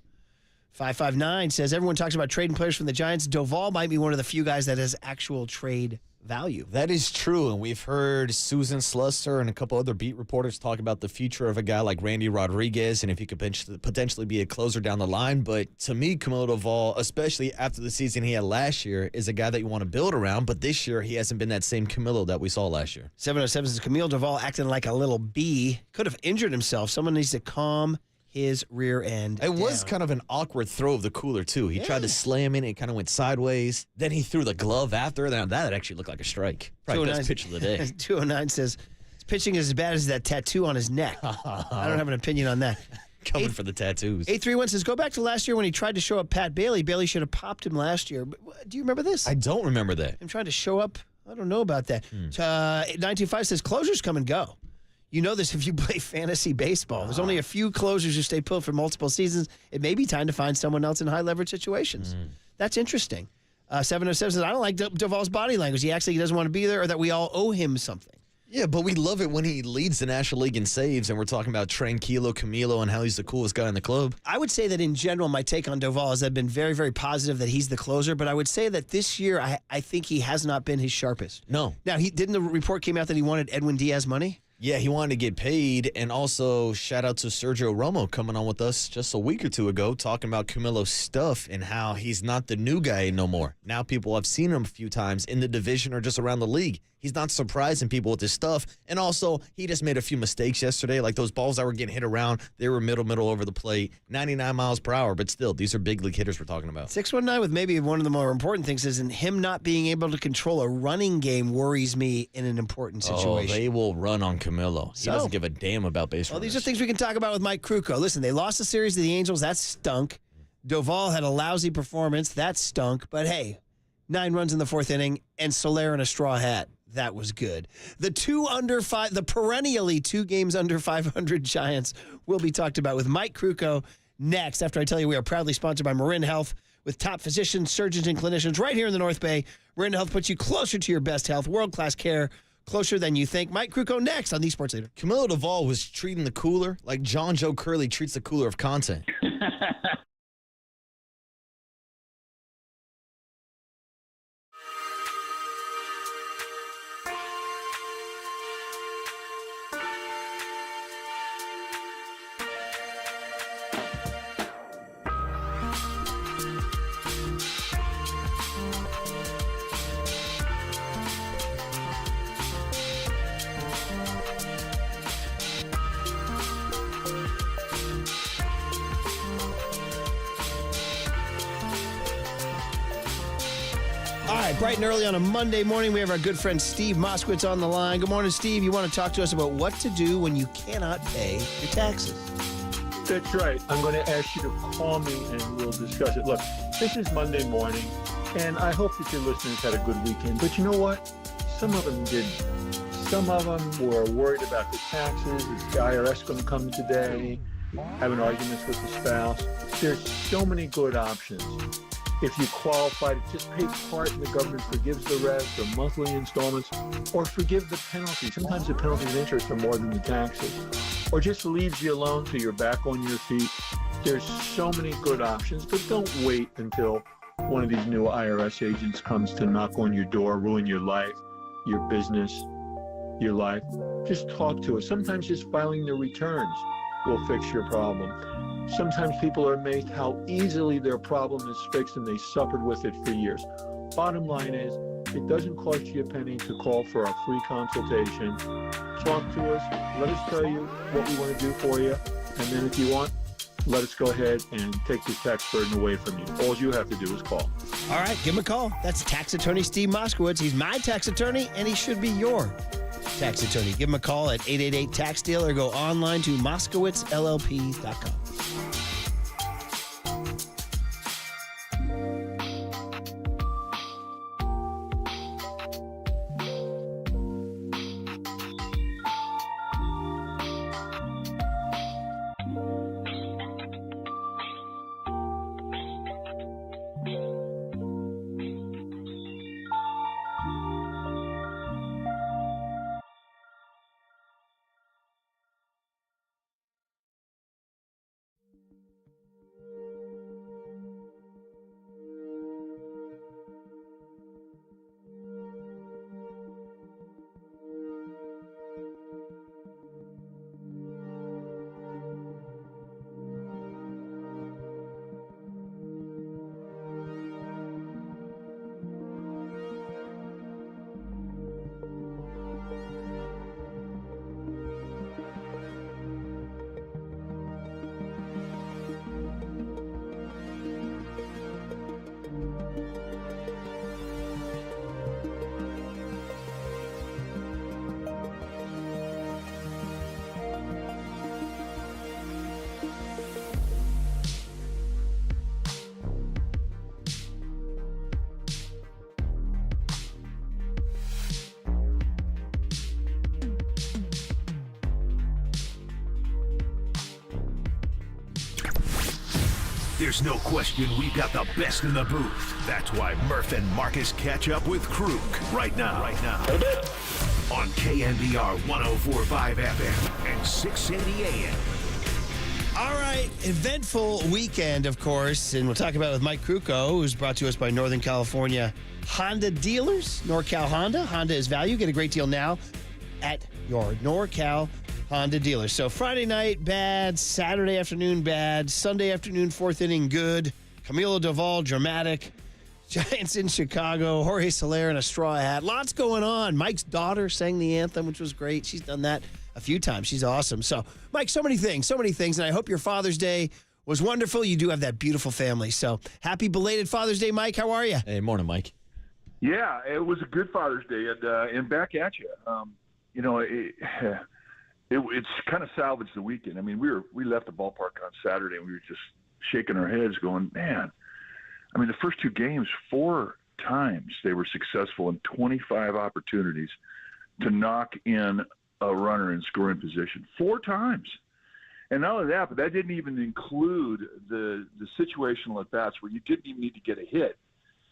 559 says everyone talks about trading players from the Giants. Duvall might be one of the few guys that has actual trade value. That is true, and we've heard Susan Slusser and a couple other beat reporters talk about the future of a guy like Randy Rodriguez and if he could potentially be a closer down the line. But to me, Camilo Duvall, especially after the season he had last year, is a guy that you want to build around. But this year, he hasn't been that same Camilo that we saw last year. 707 says Camilo Duvall acting like a little bee. Could have injured himself. Someone needs to calm his rear end It was kind of an awkward throw of the cooler, too. He tried to slam in. It kind of went sideways. Then he threw the glove after. That actually looked like a strike. Probably best pitch of the day. 209 says his pitching is as bad as that tattoo on his neck. I don't have an opinion on that. Coming for the tattoos. 831 says, go back to last year when he tried to show up Pat Bailey. Bailey should have popped him last year. But, do you remember this? I don't remember that. Him trying to show up? I don't know about that. 925 says, closures come and go. You know this if you play fantasy baseball. There's only a few closers who stay put for multiple seasons. It may be time to find someone else in high-leverage situations. That's interesting. 707 says, I don't like Duvall's body language. He acts like he doesn't want to be there or that we all owe him something. Yeah, but we love it when he leads the National League in saves, and we're talking about Tranquilo Camilo and how he's the coolest guy in the club. I would say that in general, my take on Doval is I've been very, very positive that he's the closer, but I would say that this year, I think he has not been his sharpest. No. Now, didn't the report came out that he wanted Edwin Diaz money? Yeah, he wanted to get paid, and also shout out to Sergio Romo coming on with us just a week or two ago talking about Camilo's stuff and how he's not the new guy no more. Now people have seen him a few times in the division or just around the league. He's not surprising people with his stuff. And also, he just made a few mistakes yesterday. Like those balls that were getting hit around, they were middle over the plate, 99 miles per hour. But still, these are big league hitters we're talking about. 619 with maybe one of the more important things is in him not being able to control a running game worries me in an important situation. Oh, they will run on Camilo. He doesn't give a damn about baseball. Well, these are things we can talk about with Mike Krukow. Listen, they lost the series to the Angels. That stunk. Doval had a lousy performance. That stunk. But hey, 9 runs in the 4th inning and Soler in a straw hat. That was good. The perennially 2 games under 500 Giants will be talked about with Mike Krukow next. After I tell you we are proudly sponsored by Marin Health with top physicians, surgeons, and clinicians right here in the North Bay. Marin Health puts you closer to your best health, world-class care, closer than you think. Mike Krukow next on the Sports Leader. Camilo Doval was treating the cooler like John Joe Curley treats the cooler of content. All right, bright and early on a Monday morning, we have our good friend Steve Moskowitz on the line. Good morning, Steve. You want to talk to us about what to do when you cannot pay your taxes. That's right. I'm going to ask you to call me and we'll discuss it. Look, this is Monday morning, and I hope that your listeners had a good weekend. But you know what? Some of them didn't. Some of them were worried about the taxes. Is the IRS going to come today? Having arguments with the spouse. There's so many good options. If you qualify to just pay part and the government forgives the rest, or monthly installments, or forgive the penalty. Sometimes the penalty and interest are more than the taxes. Or just leaves you alone till you're back on your feet. There's so many good options, but don't wait until one of these new IRS agents comes to knock on your door, ruin your life, your business, your life. Just talk to us. Sometimes just filing the returns will fix your problem. Sometimes people are amazed how easily their problem is fixed and they suffered with it for years. Bottom line is, it doesn't cost you a penny to call for our free consultation. Talk to us, let us tell you what we want to do for you, and then if you want, let us go ahead and take the tax burden away from you. All you have to do is call. All right, give him a call. That's tax attorney Steve Moskowitz. He's my tax attorney, and he should be your tax attorney. Give him a call at 888-TAX-DEAL or go online to moskowitzllp.com. There's no question we've got the best in the booth. That's why Murph and Marcus catch up with Krug right now. On KNBR 104.5 FM and 670 AM. All right, eventful weekend, of course, and we'll talk about it with Mike Krukow, who's brought to us by Northern California Honda dealers. NorCal Honda. Honda is value. Get a great deal now at your NorCal Honda dealer. So Friday night, bad. Saturday afternoon, bad. Sunday afternoon, fourth inning, good. Camilo Doval, dramatic. Giants in Chicago. Jorge Soler in a straw hat. Lots going on. Mike's daughter sang the anthem, which was great. She's done that a few times. She's awesome. So, Mike, so many things. And I hope your Father's Day was wonderful. You do have that beautiful family. So, happy belated Father's Day, Mike. How are you? Hey, morning, Mike. Yeah, it was a good Father's Day, and back at you. It's kind of salvaged the weekend. I mean, we left the ballpark on Saturday, and we were just shaking our heads going, man. I mean, the first two games, 4 times they were successful in 25 opportunities to knock in a runner in scoring position. 4 times. And not only that, but that didn't even include the situational at-bats where you didn't even need to get a hit.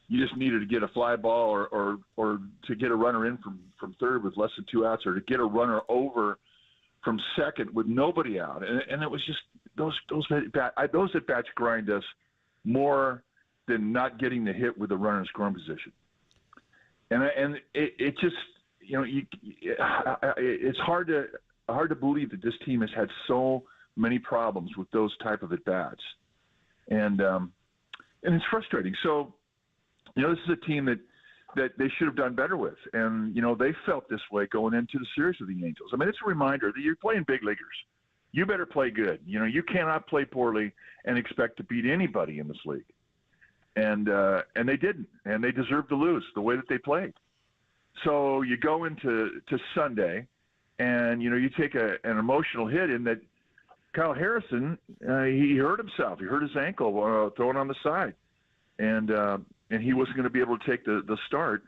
You just needed to get a fly ball or to get a runner in from third with less than 2 outs, or to get a runner over from second with nobody out. And it was just those at-bats grind us more than not getting the hit with a runner in scoring position. And it just, it's hard to believe that this team has had so many problems with those type of at-bats. And it's frustrating. So, this is a team that they should have done better with. And, they felt this way going into the series with the Angels. I mean, it's a reminder that you're playing big leaguers. You better play good. You cannot play poorly and expect to beat anybody in this league. And they didn't, and they deserved to lose the way that they played. So you go into Sunday, and you take an emotional hit in that Kyle Harrison he hurt himself. He hurt his ankle throwing on the side, and he wasn't going to be able to take the start.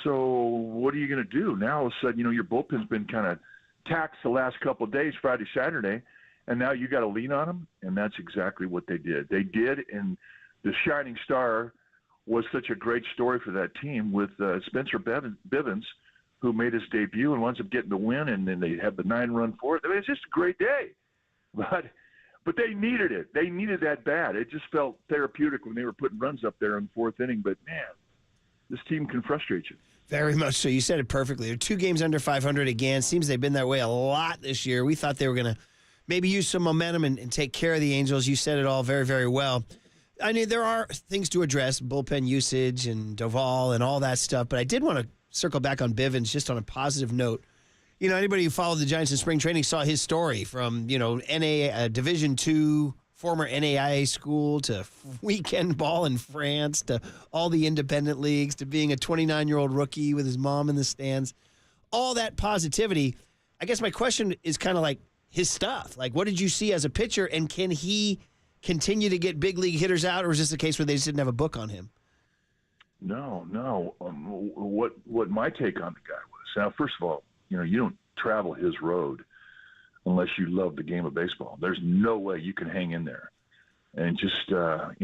So what are you going to do now? All of a sudden, your bullpen's been kind of taxed the last couple of days, Friday, Saturday, and now you got to lean on them, and that's exactly what they did. They did, and the shining star was such a great story for that team with Spencer Bivens, who made his debut and winds up getting the win, and then they had the 9-run fourth. I mean, it's just a great day. But they needed it. They needed that bad. It just felt therapeutic when they were putting runs up there in the fourth inning. But, man, this team can frustrate you. Very much so. You said it perfectly. They're 2 games under 500 again. Seems they've been that way a lot this year. We thought they were going to maybe use some momentum and take care of the Angels. You said it all very, very well. I mean, there are things to address, bullpen usage and Doval and all that stuff, but I did want to circle back on Bivens just on a positive note. Anybody who followed the Giants in spring training saw his story from, Division II, former NAIA school, to weekend ball in France, to all the independent leagues, to being a 29-year-old rookie with his mom in the stands. All that positivity. I guess my question is kind of like his stuff. Like, what did you see as a pitcher, and can he continue to get big league hitters out, or is this a case where they just didn't have a book on him? No. What my take on the guy was, now, first of all, you don't travel his road unless you love the game of baseball. There's no way you can hang in there. And just, some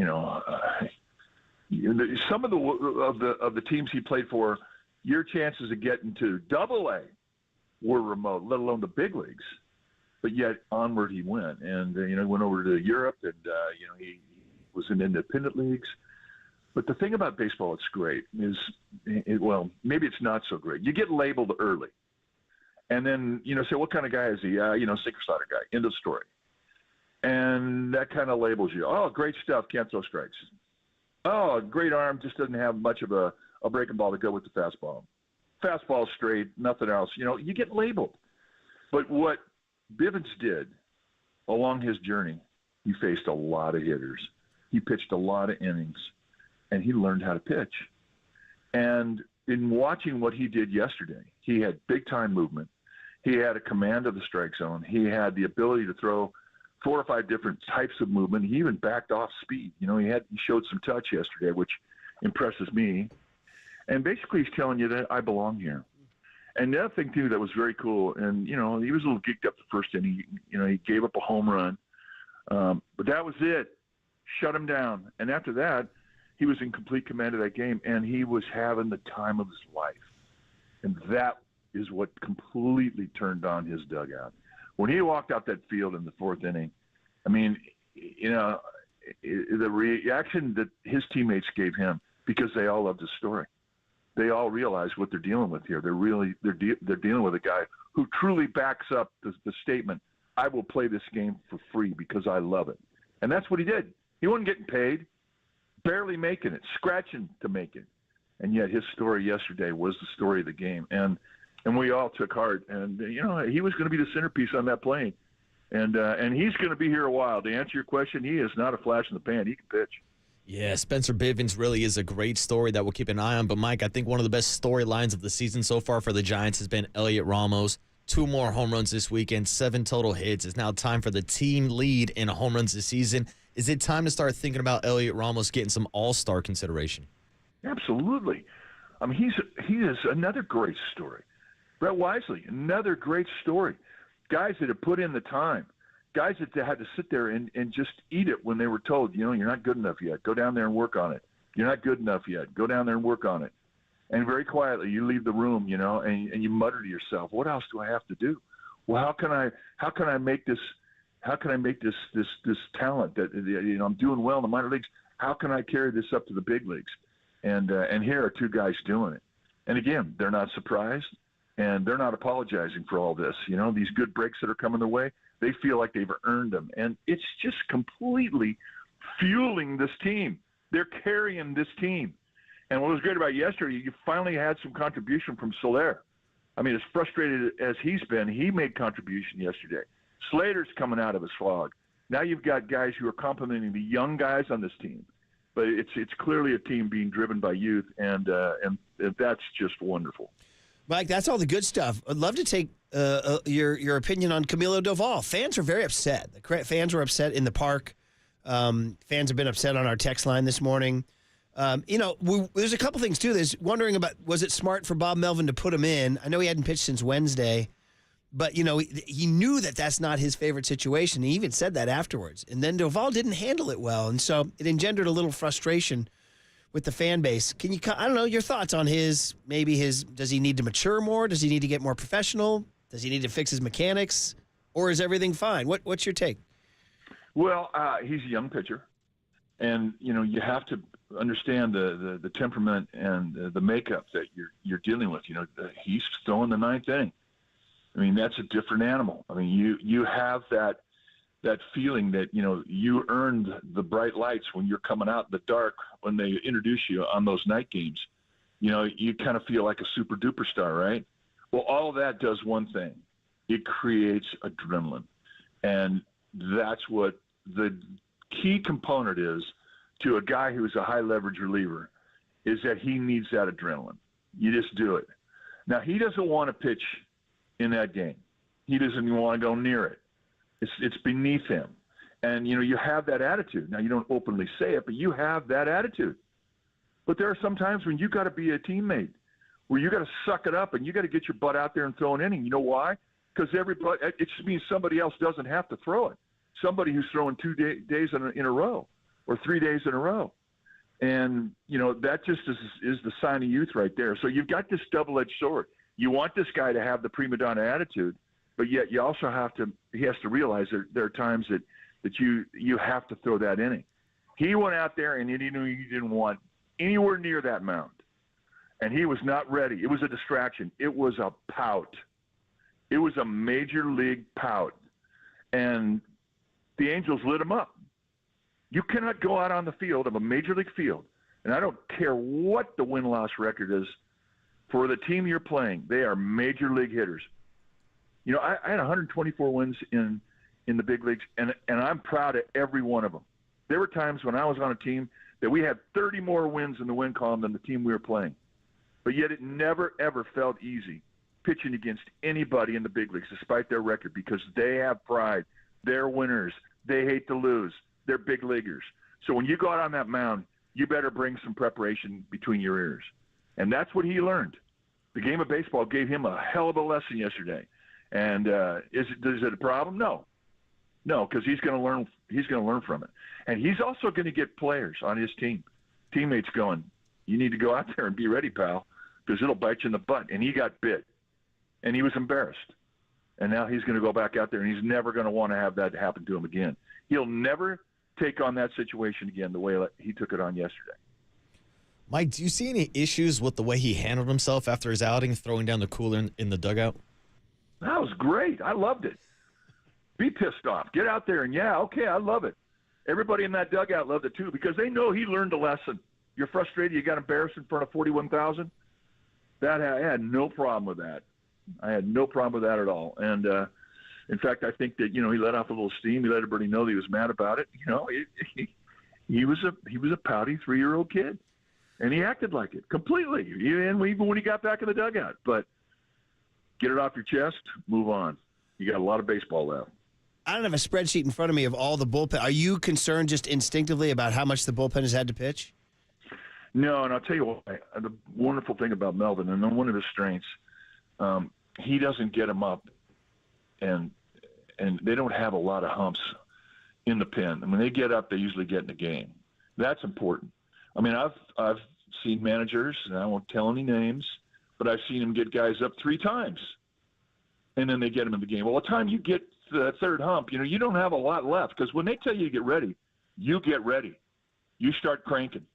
of the teams he played for, your chances of getting to Double-A were remote, let alone the big leagues. But yet onward he went, and he went over to Europe, and he was in independent leagues. But the thing about baseball, it's great, is maybe it's not so great. You get labeled early, and then say, what kind of guy is he? Sinker slaughter guy. End of story. And that kind of labels you. Oh, great stuff, can't throw strikes. Oh, great arm, just doesn't have much of a breaking ball to go with the fastball. Fastball straight, nothing else. You get labeled. But what Bivens did along his journey, he faced a lot of hitters. He pitched a lot of innings, and he learned how to pitch. And in watching what he did yesterday, he had big-time movement. He had a command of the strike zone. He had the ability to throw 4 or 5 different types of movement. He even backed off speed. He showed some touch yesterday, which impresses me. And basically he's telling you that I belong here. And the other thing, too, that was very cool, and, he was a little geeked up the first inning. He gave up a home run. But that was it. shut him down. And after that, he was in complete command of that game, and he was having the time of his life. And that is what completely turned on his dugout. When he walked out that field in the fourth inning, I mean, you know, the reaction that his teammates gave him, because they all loved his story. They all realize what they're dealing with here. They're dealing with a guy who truly backs up the statement, I will play this game for free because I love it. And that's what he did. He wasn't getting paid, barely making it, scratching to make it. And yet his story yesterday was the story of the game. And we all took heart. And, you know, he was going to be the centerpiece on that plane. And he's going to be here a while. To answer your question, he is not a flash in the pan. He can pitch. Yeah, Spencer Bivens really is a great story that we'll keep an eye on. But, Mike, I think one of the best storylines of the season so far for the Giants has been Elliot Ramos. 2 more home runs this weekend, 7 total hits. It's now time for the team lead in home runs this season. Is it time to start thinking about Elliot Ramos getting some all-star consideration? Absolutely. I mean, he is another great story. Brett Wisely, another great story. Guys that have put in the time. Guys that had to sit there and just eat it when they were told, you know, you're not good enough yet. Go down there and work on it. You're not good enough yet. Go down there and work on it. And very quietly, you leave the room, you know, and you mutter to yourself, what else do I have to do? Well, how can I make this talent that, you know, I'm doing well in the minor leagues. How can I carry this up to the big leagues? And here are 2 guys doing it. And again, they're not surprised and they're not apologizing for all this. You know, these good breaks that are coming their way, they feel like they've earned them. And it's just completely fueling this team. They're carrying this team. And what was great about yesterday, you finally had some contribution from Soler. I mean, as frustrated as he's been, he made contribution yesterday. Slater's coming out of his fog. Now you've got guys who are complimenting the young guys on this team. But it's clearly a team being driven by youth, and that's just wonderful. Mike, that's all the good stuff. I'd love to take your opinion on Camilo Doval. Fans are very upset. The fans were upset in the park. Fans have been upset on our text line this morning. You know, there's a couple things, too. There's wondering about, was it smart for Bob Melvin to put him in? I know he hadn't pitched since Wednesday, but, you know, he knew that that's not his favorite situation. He even said that afterwards. And then Doval didn't handle it well, and so it engendered a little frustration with the fan base. Can you, I don't know, your thoughts on does he need to mature more? Does he need to get more professional? Does he need to fix his mechanics? Or is everything fine? What's your take? Well, he's a young pitcher. And, you know, you have to understand the temperament and the makeup that you're dealing with. You know, he's still in the 9th inning. I mean, that's a different animal. I mean, you have that feeling that, you know, you earned the bright lights when you're coming out in the dark when they introduce you on those night games. You know, you kind of feel like a super duper star, right? Well, all of that does one thing. It creates adrenaline. And that's what the key component is to a guy who's a high leverage reliever, is that he needs that adrenaline. You just do it. Now, he doesn't want to pitch in that game. He doesn't even want to go near it. It's beneath him. And, you know, you have that attitude. Now, you don't openly say it, but you have that attitude. But there are some times when you got to be a teammate, where you got to suck it up and you got to get your butt out there and throw an inning. You know why? Because it just means somebody else doesn't have to throw it. Somebody who's throwing 2 days in a row or 3 days in a row. And, you know, that just is the sign of youth right there. So you've got this double-edged sword. You want this guy to have the prima donna attitude, but yet you also he has to realize there are times that you have to throw that inning. He went out there and he didn't want anywhere near that mound. And he was not ready. It was a distraction. It was a pout. It was a major league pout. And the Angels lit him up. You cannot go out on the field of a major league field, and I don't care what the win-loss record is, for the team you're playing, they are major league hitters. You know, I had 124 wins in the big leagues, and I'm proud of every one of them. There were times when I was on a team that we had 30 more wins in the win column than the team we were playing. But yet it never, ever felt easy pitching against anybody in the big leagues, despite their record, because they have pride. They're winners. They hate to lose. They're big leaguers. So when you go out on that mound, you better bring some preparation between your ears. And that's what he learned. The game of baseball gave him a hell of a lesson yesterday. And is it a problem? No. No, because he's going to learn. He's going to learn from it, and he's also going to get players on his teammates going, "You need to go out there and be ready, pal, because it'll bite you in the butt." And he got bit, and he was embarrassed. And now he's going to go back out there, and he's never going to want to have that happen to him again. He'll never take on that situation again the way he took it on yesterday. Mike, do you see any issues with the way he handled himself after his outing, throwing down the cooler in the dugout? That was great. I loved it. Be pissed off. Get out there, and okay, I love it. Everybody in that dugout loved it too because they know he learned a lesson. You're frustrated. You got embarrassed in front of 41,000. I had no problem with that. I had no problem with that at all. And in fact, I think that he let off a little steam. He let everybody know that he was mad about it. He was a pouty 3-year-old kid, and he acted like it completely. Even when he got back in the dugout. But get it off your chest. Move on. You got a lot of baseball left. I don't have a spreadsheet in front of me of all the bullpen. Are you concerned just instinctively about how much the bullpen has had to pitch? No, and I'll tell you what. The wonderful thing about Melvin, and one of his strengths, he doesn't get them up, and they don't have a lot of humps in the pen. And when they get up, they usually get in the game. That's important. I mean, I've seen managers, and I won't tell any names, but I've seen them get guys up 3 times, and then they get them in the game. Well, by the time you get to that third hump, you don't have a lot left because when they tell you to get ready, you get ready. You start cranking.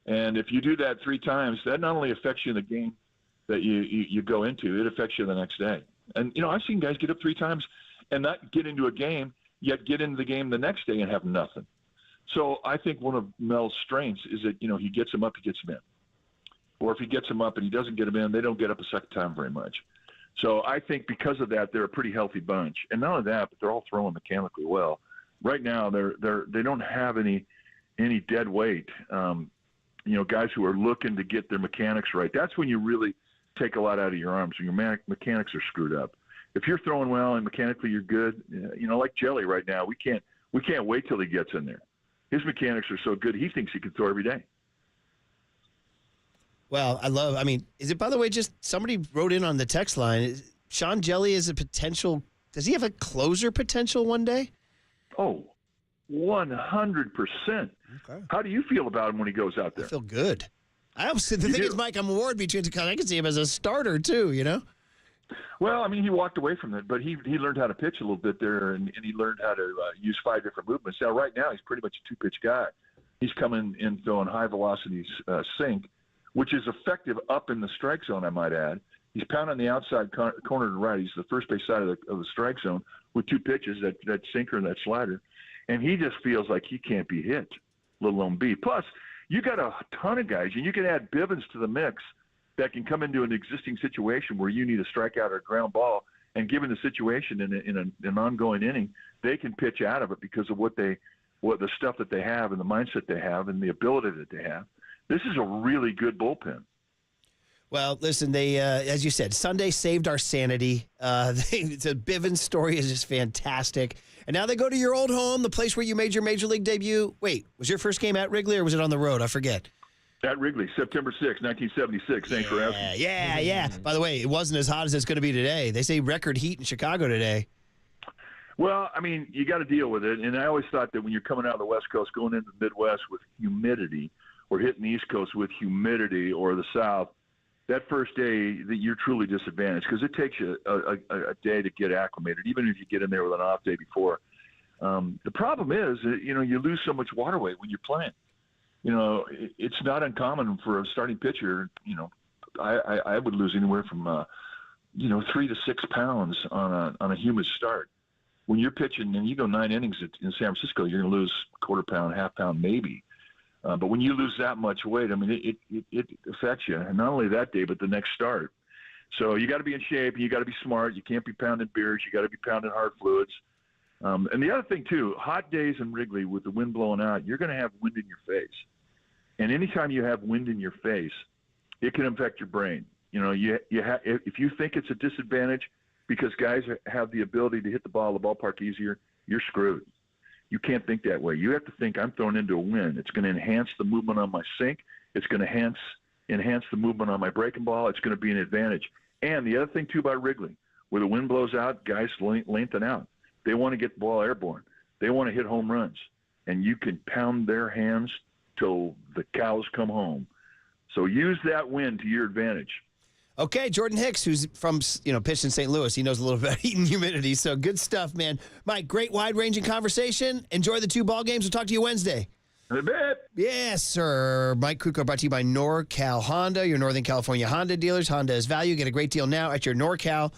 And if you do that 3 times, that not only affects you in the game that you go into, it affects you the next day. And, I've seen guys get up 3 times and not get into a game, yet get into the game the next day and have nothing. So I think one of Mel's strengths is that, he gets them up, he gets them in. Or if he gets them up and he doesn't get them in, they don't get up a second time very much. So I think because of that, they're a pretty healthy bunch. And not only that, but they're all throwing mechanically well. Right now, they don't have any dead weight. Guys who are looking to get their mechanics right. That's when you really take a lot out of your arms. When your mechanics are screwed up. If you're throwing well and mechanically you're good, like Jelly right now, we can't wait till he gets in there. His mechanics are so good, he thinks he can throw every day. Well, is it, by the way, just somebody wrote in on the text line, Sean Jelly is a potential, does he have a closer potential one day? Oh, 100%. Okay. How do you feel about him when he goes out there? I feel good. The thing is, Mike, I'm a ward between, because I can see him as a starter too, Well, he walked away from it, but he learned how to pitch a little bit there, and he learned how to use 5 different movements. Now, right now, he's pretty much a 2-pitch guy. He's coming in throwing high-velocity sink, which is effective up in the strike zone, I might add. He's pounding the outside corner to right. He's the first base side of the strike zone with 2 pitches, that sinker and that slider. And he just feels like he can't be hit, let alone beat. Plus, you got a ton of guys, and you can add Bivens to the mix that can come into an existing situation where you need a strikeout or a ground ball, and given the situation in an ongoing inning, they can pitch out of it because of what the stuff that they have and the mindset they have and the ability that they have. This is a really good bullpen. Well, listen, they, as you said, Sunday saved our sanity. The Bivens story is just fantastic. And now they go to your old home, the place where you made your Major League debut. Wait, was your first game at Wrigley or was it on the road? I forget. At Wrigley, September 6, 1976. Thanks for asking. Yeah. By the way, it wasn't as hot as it's going to be today. They say record heat in Chicago today. Well, you got to deal with it. And I always thought that when you're coming out of the West Coast, going into the Midwest with humidity, or hitting the East Coast with humidity, or the South, that first day that you're truly disadvantaged because it takes you a day to get acclimated, even if you get in there with an off day before. The problem is, you lose so much water weight when you're playing. It's not uncommon for a starting pitcher. I would lose anywhere from 3 to 6 pounds on a humid start. When you're pitching and you go 9 innings in San Francisco, you're going to lose quarter pound, half pound, maybe. But when you lose that much weight, it affects you. And not only that day, but the next start. So you got to be in shape. You got to be smart. You can't be pounding beers. You got to be pounding hard fluids. And the other thing, too, hot days in Wrigley with the wind blowing out, you're going to have wind in your face. And anytime you have wind in your face, it can affect your brain. If you think it's a disadvantage because guys have the ability to hit the ball of the ballpark easier, you're screwed. You can't think that way. You have to think, I'm thrown into a wind. It's going to enhance the movement on my sink. It's going to enhance the movement on my breaking ball. It's going to be an advantage. And the other thing, too, about Wrigley, where the wind blows out, guys lengthen out. They want to get the ball airborne. They want to hit home runs. And you can pound their hands till the cows come home. So use that win to your advantage. Okay, Jordan Hicks, who's from, pitched in St. Louis. He knows a little bit about heat and humidity, so good stuff, man. Mike, great wide-ranging conversation. Enjoy the 2 ball games. We'll talk to you Wednesday. I bet. Yes, sir. Mike Krukow brought to you by NorCal Honda, your Northern California Honda dealers. Honda is value. Get a great deal now at your NorCal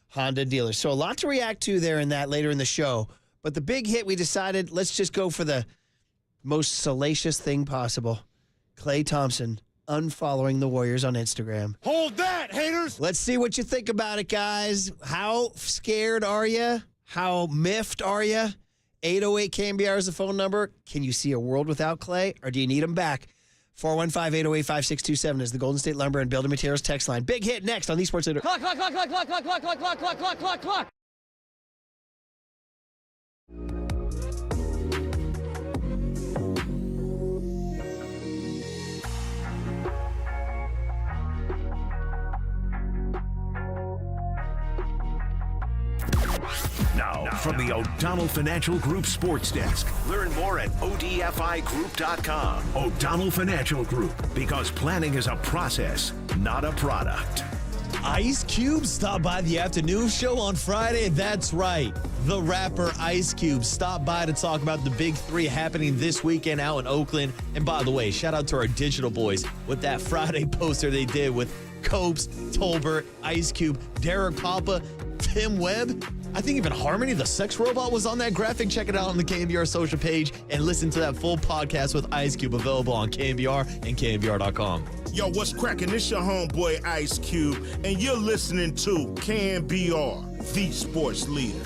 Honda dealers. So a lot to react to there in that later in the show. But the big hit, we decided, let's just go for the most salacious thing possible. Klay Thompson unfollowing the Warriors on Instagram. Hold that, haters! Let's see what you think about it, guys. How scared are you? How miffed are you? 808 KNBR is the phone number. Can you see a world without Klay, or do you need him back? 415-808-5627 is the Golden State Lumber and Building Materials text line. Big hit next on the Sports Leader. Clock, clock, clock, clock, clock, clock, clock, clock, clock, clock, clock, clock, clock. Now, from the O'Donnell Financial Group Sports Desk. Learn more at odfigroup.com. O'Donnell Financial Group, because planning is a process, not a product. Ice Cube stopped by the afternoon show on Friday. That's right. The rapper Ice Cube stopped by to talk about the Big 3 happening this weekend out in Oakland. And by the way, shout out to our digital boys with that Friday poster they did with Copes, Tolbert, Ice Cube, Derek Papa, Tim Webb. I think even Harmony, the sex robot, was on that graphic. Check it out on the KNBR social page and listen to that full podcast with Ice Cube, available on KNBR and KNBR.com. Yo, what's cracking? This your homeboy Ice Cube, and you're listening to KNBR, the sports leader.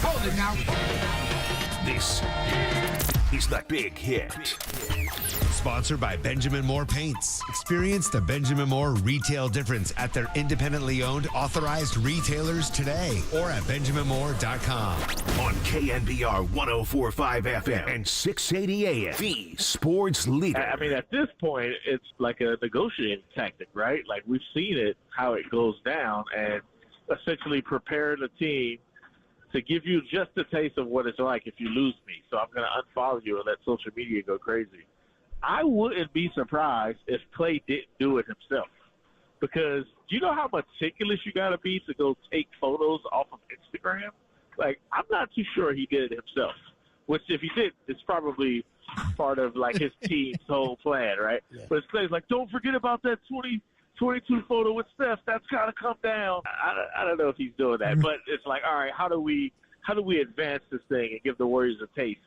Hold it now. This is The Big Hit. Sponsored by Benjamin Moore Paints. Experience the Benjamin Moore retail difference at their independently owned, authorized retailers today or at benjaminmoore.com. On KNBR 104.5 FM and 680 AM, the sports leader. I mean, at this point, it's like a negotiating tactic, right? Like, we've seen it, how it goes down, and essentially prepare the team to give you just a taste of what it's like if you lose me. So I'm going to unfollow you and let social media go crazy. I wouldn't be surprised if Klay didn't do it himself, because do you know how meticulous you got to be to go take photos off of Instagram? Like, I'm not too sure he did it himself, which if he did, it's probably part of, like, his team's whole plan, right? Yeah. But Klay's like, don't forget about that 22 photo with Steph. That's got to come down. I don't know if he's doing that, but it's like, all right, how do we advance this thing and give the Warriors a taste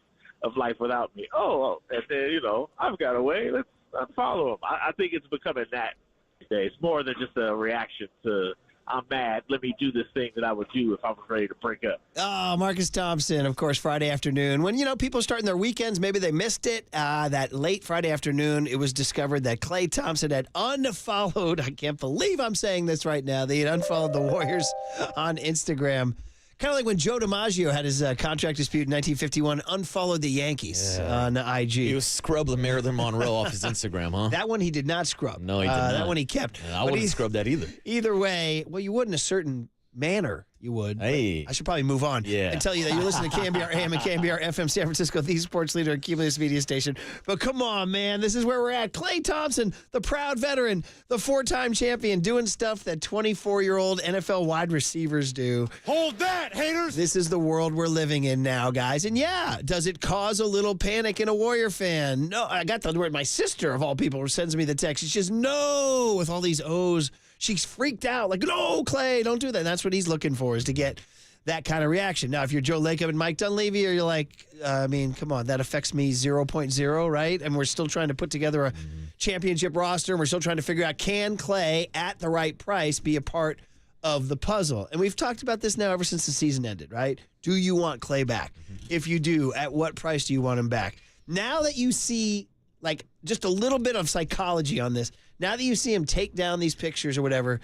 of life without me? Oh, and then, I've got a way. Let's unfollow him. I think it's becoming that today. It's more than just a reaction to, I'm mad, let me do this thing that I would do if I was ready to break up. Oh, Marcus Thompson, of course, Friday afternoon. When, people starting their weekends, maybe they missed it. That late Friday afternoon, it was discovered that Klay Thompson had unfollowed, I can't believe I'm saying this right now, they had unfollowed the Warriors on Instagram. Kind of like when Joe DiMaggio had his contract dispute in 1951, unfollowed the Yankees on IG. He was scrubbed the Marilyn Monroe off his Instagram, huh? That one he did not scrub. No, he did not. That one he kept. Yeah, I wouldn't scrub that either. Either way, well, you would in a certain manner. You would. Hey. I should probably move on and tell you that you're listening to KNBR AM and KNBR FM San Francisco, the sports leader and Cumulus Media Station. But come on, man. This is where we're at. Klay Thompson, the proud veteran, the four-time champion, doing stuff that 24-year-old NFL wide receivers do. Hold that, haters! This is the world we're living in now, guys. And yeah, does it cause a little panic in a Warrior fan? No, I got the word. My sister, of all people, sends me the text. She says, no, with all these O's. She's freaked out, like, no, Klay, don't do that. And that's what he's looking for, is to get that kind of reaction. Now, if you're Joe Lacob and Mike Dunleavy, or you're like, come on, that affects me 0.0, right? And we're still trying to put together a championship roster, and we're still trying to figure out, can Klay, at the right price, be a part of the puzzle? And we've talked about this now ever since the season ended, right? Do you want Klay back? If you do, at what price do you want him back? Now that you see, like, just a little bit of psychology on this, now that you see him take down these pictures or whatever,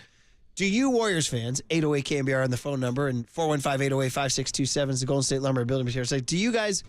do you Warriors fans, 808 KNBR on the phone number, and 415-808-5627 is the Golden State Lumber Building Materials, say, do you guys,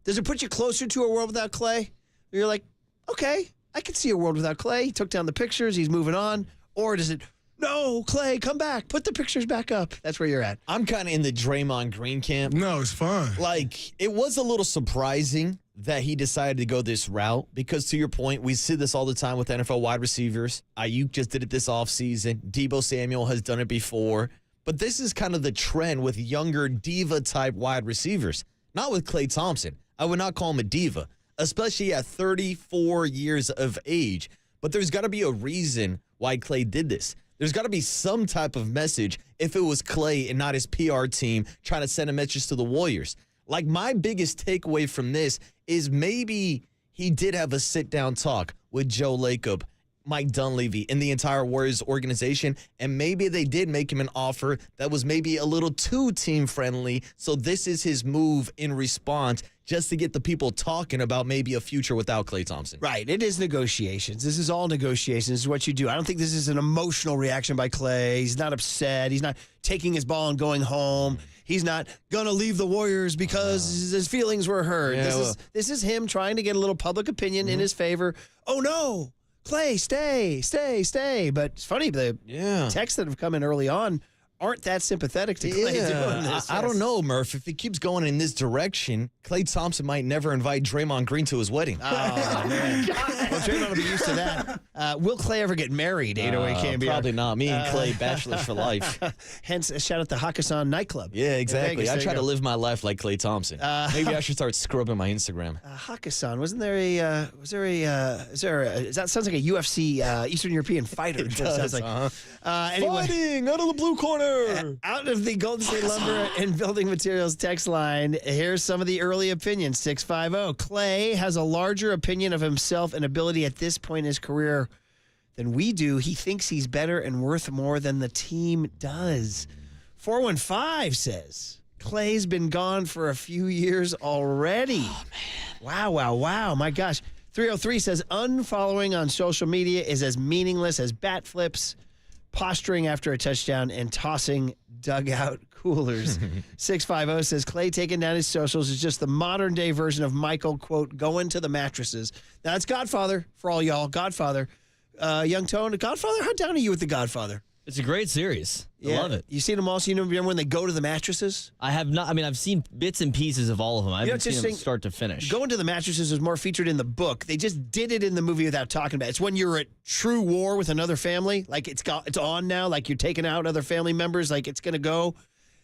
does it put you closer to a world without Klay? Or you're like, okay, I can see a world without Klay. He took down the pictures, he's moving on. Or does it, no, Klay, come back, put the pictures back up? That's where you're at. I'm kind of in the Draymond Green camp. No, it's fine. Like, it was a little surprising that he decided to go this route, because to your point, we see this all the time with NFL wide receivers. Ayuk just did it this offseason. Deebo Samuel has done it before. But this is kind of the trend with younger diva-type wide receivers. Not with Klay Thompson. I would not call him a diva, especially at 34 years of age. But there's got to be a reason why Klay did this. There's got to be some type of message if it was Klay and not his PR team trying to send a message to the Warriors. Like, my biggest takeaway from this is maybe he did have a sit-down talk with Joe Lacob, Mike Dunleavy, and the entire Warriors organization, and maybe they did make him an offer that was maybe a little too team-friendly, so this is his move in response, just to get the people talking about maybe a future without Klay Thompson. Right. It is negotiations. This is all negotiations. This is what you do. I don't think this is an emotional reaction by Klay. He's not upset. He's not taking his ball and going home. He's not going to leave the Warriors because his feelings were hurt. Yeah, this is him trying to get a little public opinion in his favor. Oh, no. Klay, stay. But it's funny, the texts that have come in early on aren't that sympathetic to Klay doing this. I don't know, Murph. If it keeps going in this direction, Klay Thompson might never invite Draymond Green to his wedding. Oh, man. Well, Draymond will be used to that. Will Klay ever get married? 808 KNBR. Probably not. Me and Klay, bachelors for life. Hence, a shout out to Hakkasan nightclub. Yeah, exactly. I try to live. live my life like Klay Thompson. Maybe I should start scrubbing my Instagram. Hakkasan, wasn't there a? That sounds like a UFC Eastern European fighter. It does, sounds like. Anyway, fighting out of the blue corner. Out of the Golden State Lumber and Building Materials text line, here's some of the early opinions. 650. Klay has a larger opinion of himself and ability at this point in his career than we do. He thinks he's better and worth more than the team does. 415 says, Klay's been gone for a few years already. Oh, man. Wow. My gosh. 303 says, unfollowing on social media is as meaningless as bat flips, posturing after a touchdown, and tossing dugout coolers. 650 says, Klay taking down his socials is just the modern day version of Michael, quote, going to the mattresses. Now, that's Godfather for all y'all. Godfather. Young Tone, Godfather, how down are you with the Godfather? It's a great series. I love it. You seen them all? So you remember when they go to the mattresses? I have not. I mean, I've seen bits and pieces of all of them. I haven't seen them start to finish. Going to the mattresses is more featured in the book. They just did it in the movie without talking about it. It's when you're at true war with another family. Like it's on now. Like you're taking out other family members. Like it's going to go.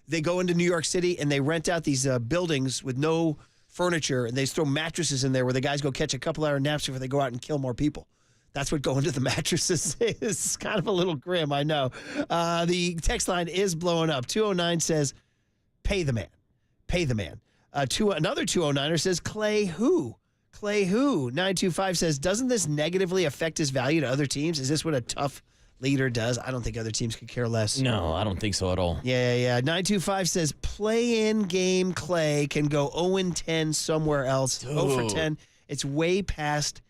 They go into New York City and they rent out these buildings with no furniture. And they just throw mattresses in there where the guys go catch a couple hour naps before they go out and kill more people. That's what going to the mattresses is. It's kind of a little grim, I know. The text line is blowing up. 209 says, pay the man. Pay the man. Another 209er says, Klay who? Klay who? 925 says, doesn't this negatively affect his value to other teams? Is this what a tough leader does? I don't think other teams could care less. No, I don't think so at all. Yeah. 925 says, play-in game Klay can go 0-10 somewhere else. 0 for 10. It's way past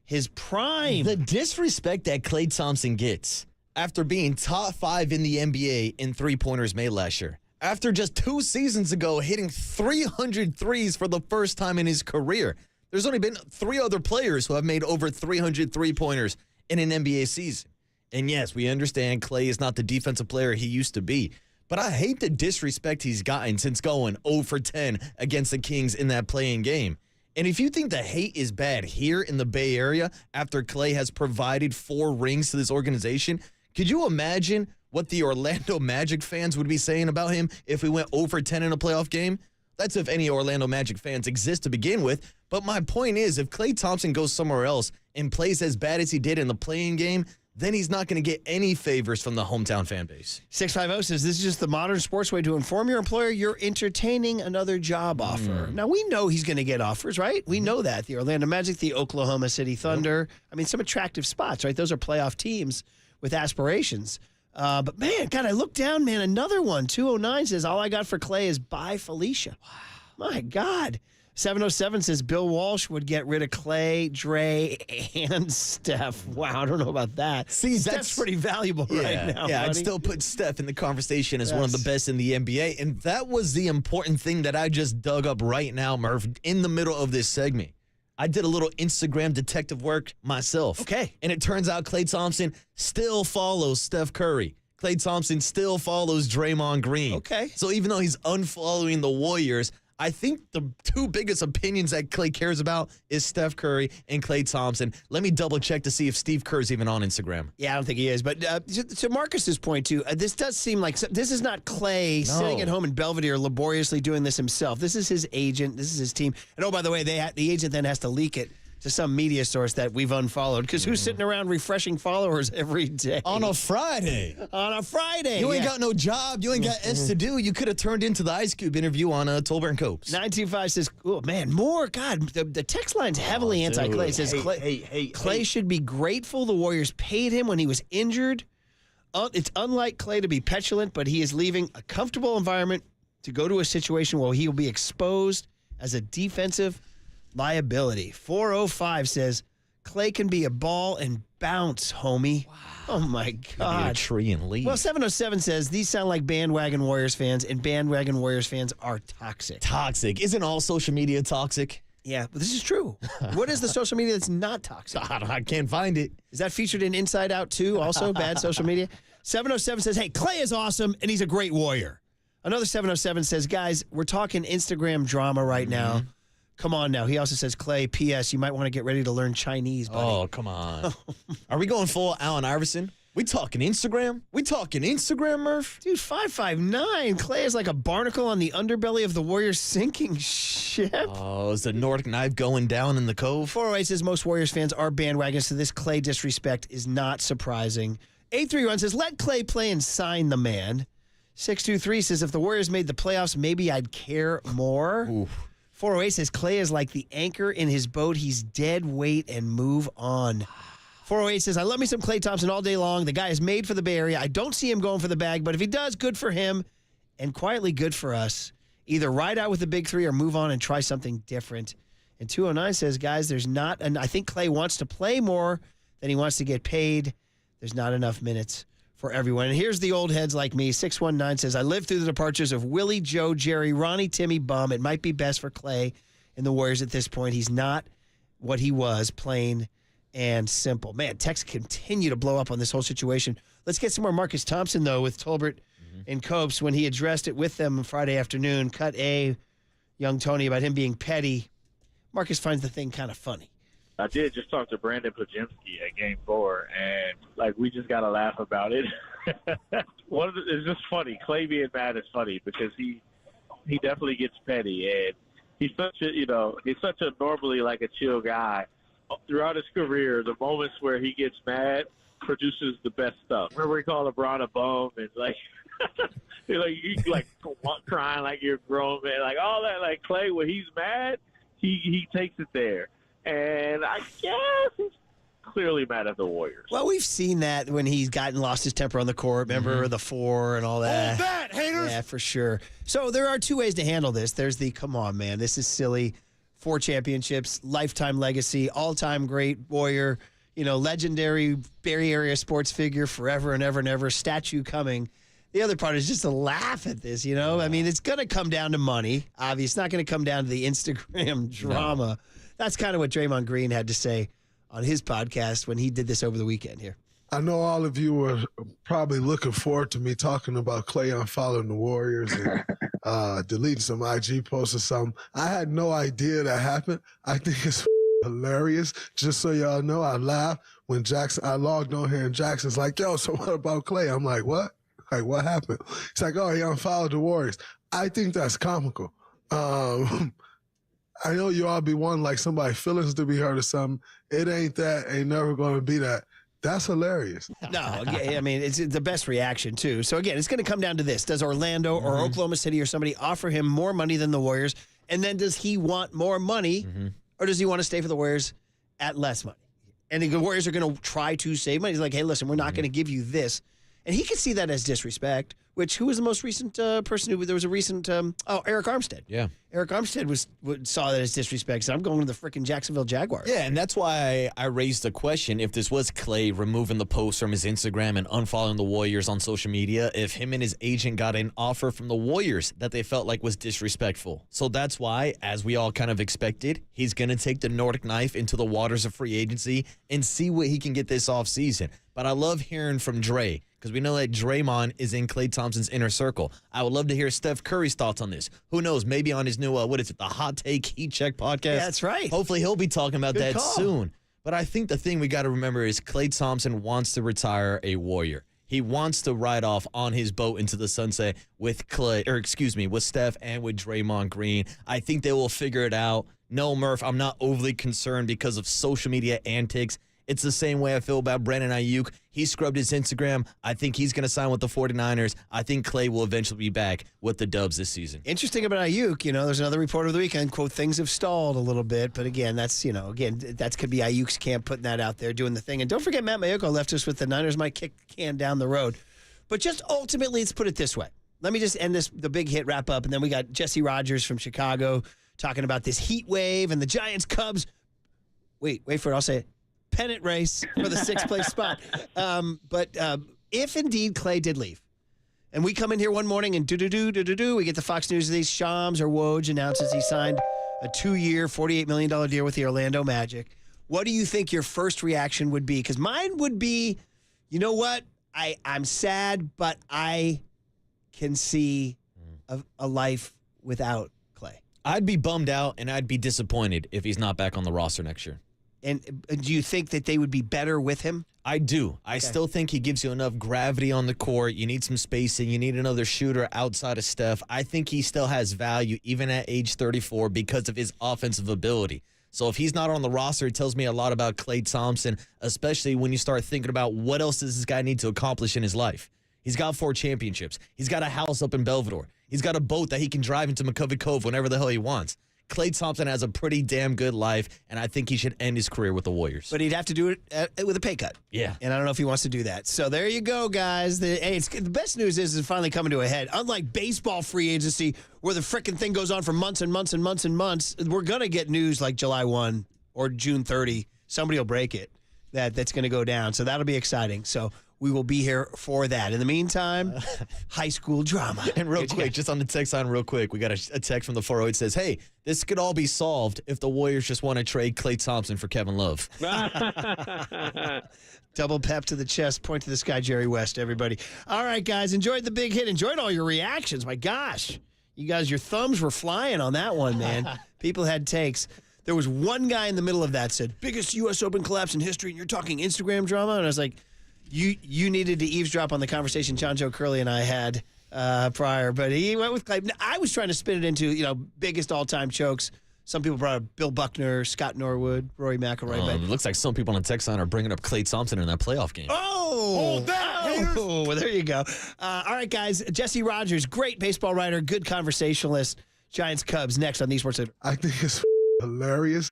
his prime. The disrespect that Klay Thompson gets after being top 5 in the NBA in three-pointers made last year. After just 2 seasons ago hitting 300 threes for the first time in his career. There's only been 3 other players who have made over 300 three-pointers in an NBA season. And yes, we understand Klay is not the defensive player he used to be. But I hate the disrespect he's gotten since going 0 for 10 against the Kings in that play-in game. And if you think the hate is bad here in the Bay Area after Klay has provided 4 rings to this organization, could you imagine what the Orlando Magic fans would be saying about him if we went 0 for 10 in a playoff game? That's if any Orlando Magic fans exist to begin with. But my point is, if Klay Thompson goes somewhere else and plays as bad as he did in the play-in game, then he's not going to get any favors from the hometown fan base. 650 says, this is just the modern sports way to inform your employer you're entertaining another job offer. Now, we know he's going to get offers, right? We know that. The Orlando Magic, the Oklahoma City Thunder. I mean, some attractive spots, right? Those are playoff teams with aspirations. But, man, God, I look down, man, another one. 209 says, all I got for Klay is bye, Felicia. Wow. My God. 707 says Bill Walsh would get rid of Klay, Dre, and Steph. Wow, I don't know about that. See, Steph's pretty valuable right now. Yeah, buddy. I'd still put Steph in the conversation as one of the best in the NBA. And that was the important thing that I just dug up right now, Murph, in the middle of this segment. I did a little Instagram detective work myself. Okay. And it turns out Klay Thompson still follows Steph Curry. Klay Thompson still follows Draymond Green. Okay. So even though he's unfollowing the Warriors, I think the 2 biggest opinions that Klay cares about is Steph Curry and Klay Thompson. Let me double check to see if Steve Kerr's even on Instagram. Yeah, I don't think he is. But to Marcus's point, too, this does seem like this is not Klay sitting at home in Belvedere laboriously doing this himself. This is his agent. This is his team. And, oh, by the way, the agent then has to leak it to some media source that we've unfollowed. Because who's sitting around refreshing followers every day? On a Friday. You ain't got no job. You ain't got S to do. You could have turned into the Ice Cube interview on Tolbert and Copes. 925 says, oh, man, more. God, the text line's heavily anti-Klay. It says Klay should be grateful the Warriors paid him when he was injured. It's unlike Klay to be petulant, but he is leaving a comfortable environment to go to a situation where he will be exposed as a defensive liability. 405 says, Klay can be a ball and bounce, homie. Wow. Oh, my God. Be a tree and leave. Well, 707 says, these sound like bandwagon Warriors fans, and bandwagon Warriors fans are toxic. Toxic. Isn't all social media toxic? Yeah, but this is true. What is the social media that's not toxic? I can't find it. Is that featured in Inside Out 2 also, bad social media? 707 says, hey, Klay is awesome, and he's a great warrior. Another 707 says, guys, we're talking Instagram drama right now. Come on now. He also says, Klay, P.S., you might want to get ready to learn Chinese, buddy. Oh, come on. Are we going full Allen Iverson? We talking Instagram? We talking Instagram, Murph? Dude, 559. Klay is like a barnacle on the underbelly of the Warriors sinking ship. Oh, is the Nordic knife going down in the cove? 408 says most Warriors fans are bandwagons, so this Klay disrespect is not surprising. 831 says, let Klay play and sign the man. 623 says, if the Warriors made the playoffs, maybe I'd care more. Oof. 408 says, Klay is like the anchor in his boat. He's dead weight and move on. 408 says, I love me some Klay Thompson all day long. The guy is made for the Bay Area. I don't see him going for the bag, but if he does, good for him and quietly good for us. Either ride out with the big three or move on and try something different. And 209 says, guys, there's not, and I think Klay wants to play more than he wants to get paid. There's not enough minutes for everyone. And here's the old heads like me. 619 says, I lived through the departures of Willie, Joe, Jerry, Ronnie, Timmy, Bum. It might be best for Klay and the Warriors at this point. He's not what he was, plain and simple. Man, texts continue to blow up on this whole situation. Let's get some more Marcus Thompson, though, with Tolbert and Copes when he addressed it with them Friday afternoon. Cut A, young Tony, about him being petty. Marcus finds the thing kind of funny. I did just talk to Brandon Plajemski at Game 4, and, we just got to laugh about it. It's just funny. Klay being mad is funny because he definitely gets petty, and he's such a normally, a chill guy. Throughout his career, the moments where he gets mad produces the best stuff. Remember, we call LeBron a bum, and, you crying like you're grown, man. All that, Klay, when he's mad, he takes it there. And I guess he's clearly mad at the Warriors. Well, we've seen that when he's lost his temper on the court. Remember the 4 and all that. Hold that, haters! Yeah, for sure. So there are two ways to handle this. There's the, come on, man, this is silly. 4 championships, lifetime legacy, all-time great Warrior, legendary Bay Area sports figure forever and ever and ever, statue coming. The other part is just to laugh at this, I mean, it's going to come down to money. Obviously, it's not going to come down to the Instagram drama. No. That's kind of what Draymond Green had to say on his podcast when he did this over the weekend here. I know all of you were probably looking forward to me talking about Klay unfollowing the Warriors and deleting some IG posts or something. I had no idea that happened. I think it's hilarious. Just so y'all know, I laughed when I logged on here and Jackson's like, yo, so what about Klay? I'm like, what? What happened? He's like, oh, he unfollowed the Warriors. I think that's comical. I know you all be wanting somebody's feelings to be hurt or something. It ain't that. Ain't never going to be that. That's hilarious. No, I mean, it's the best reaction, too. So, again, it's going to come down to this. Does Orlando or Oklahoma City or somebody offer him more money than the Warriors? And then does he want more money or does he want to stay for the Warriors at less money? And the Warriors are going to try to save money. He's like, hey, listen, we're not going to give you this. And he could see that as disrespect, who was the most recent person there was a recent, Eric Armstead. Yeah. Eric Armstead saw that as disrespect. So I'm going to the freaking Jacksonville Jaguars. Yeah, and that's why I raised the question, if this was Klay removing the post from his Instagram and unfollowing the Warriors on social media, if him and his agent got an offer from the Warriors that they felt like was disrespectful. So that's why, as we all kind of expected, he's going to take the Nordic knife into the waters of free agency and see what he can get this offseason. But I love hearing from Dre, because we know that Draymond is in Klay Thompson's inner circle. I would love to hear Steph Curry's thoughts on this. Who knows? Maybe on his new, the Hot Take Heat Check podcast. Yeah, that's right. Hopefully he'll be talking about Good that call. soon. But I think the thing we got to remember is Klay Thompson wants to retire a Warrior. He wants to ride off on his boat into the sunset with with Steph and with Draymond Green. I think they will figure it out. No, Murph, I'm not overly concerned because of social media antics. It's the same way I feel about Brandon Ayuk. He scrubbed his Instagram. I think he's going to sign with the 49ers. I think Klay will eventually be back with the Dubs this season. Interesting about Ayuk, there's another report over the weekend, quote, things have stalled a little bit. But again, that could be Ayuk's camp putting that out there, doing the thing. And don't forget, Matt Mayoko left us with the Niners might kick the can down the road. But just ultimately, let's put it this way. Let me just end the big hit wrap up. And then we got Jesse Rogers from Chicago talking about this heat wave and the Giants-Cubs. Wait for it. I'll say it. Pennant race for the 6th place spot. But if indeed Klay did leave, and we come in here one morning and we get the Fox News of these, Shams or Woj announces he signed a 2-year, $48 million deal with the Orlando Magic. What do you think your first reaction would be? Because mine would be, you know what? I'm sad, but I can see a life without Klay. I'd be bummed out and I'd be disappointed if he's not back on the roster next year. And do you think that they would be better with him? I do. I still think he gives you enough gravity on the court. You need some spacing. You need another shooter outside of Steph. I think he still has value even at age 34 because of his offensive ability. So if he's not on the roster, it tells me a lot about Klay Thompson, especially when you start thinking about what else does this guy need to accomplish in his life. He's got 4 championships. He's got a house up in Belvedere. He's got a boat that he can drive into McCovey Cove whenever the hell he wants. Klay Thompson has a pretty damn good life, and I think he should end his career with the Warriors. But he'd have to do it with a pay cut. Yeah. And I don't know if he wants to do that. So there you go, guys. The best news is it's finally coming to a head. Unlike baseball free agency, where the frickin' thing goes on for months and months and months and months, we're going to get news like July 1 or June 30. Somebody will break it that's going to go down. So that'll be exciting. So we will be here for that. In the meantime, high school drama. And real quick, just on the text line real quick, we got a text from the 408 says, hey, this could all be solved if the Warriors just want to trade Klay Thompson for Kevin Love. Double pep to the chest, point to the sky, Jerry West, everybody. All right, guys, enjoyed the big hit. Enjoyed all your reactions. My gosh. You guys, your thumbs were flying on that one, man. People had takes. There was one guy in the middle of that said, biggest U.S. Open collapse in history, and you're talking Instagram drama? And I was like, You needed to eavesdrop on the conversation John Joe Curley and I had prior, but he went with Klay. I was trying to spin it into, biggest all-time chokes. Some people brought up Bill Buckner, Scott Norwood, Rory McIlroy. It looks like some people on the text line are bringing up Klay Thompson in that playoff game. Oh! Hold that, well, there you go. All right, guys. Jesse Rogers, great baseball writer, good conversationalist. Giants Cubs next on the Sports Center. I think it's hilarious.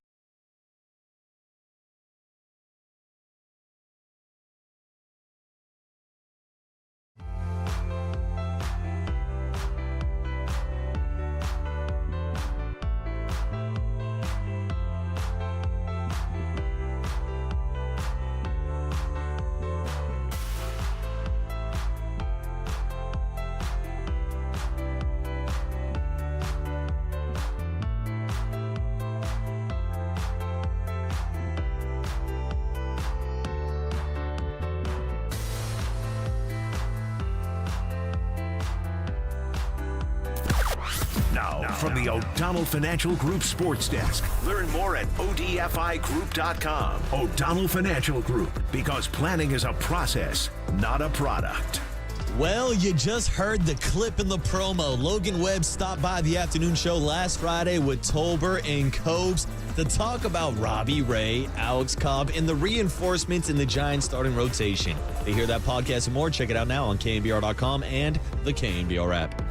Now, from the O'Donnell Financial Group Sports Desk. Learn more at ODFIGroup.com. O'Donnell Financial Group, because planning is a process, not a product. Well, you just heard the clip in the promo. Logan Webb stopped by the afternoon show last Friday with Tolbert and Cobes to talk about Robbie Ray, Alex Cobb, and the reinforcements in the Giants starting rotation. To hear that podcast and more, check it out now on KNBR.com and the KNBR app.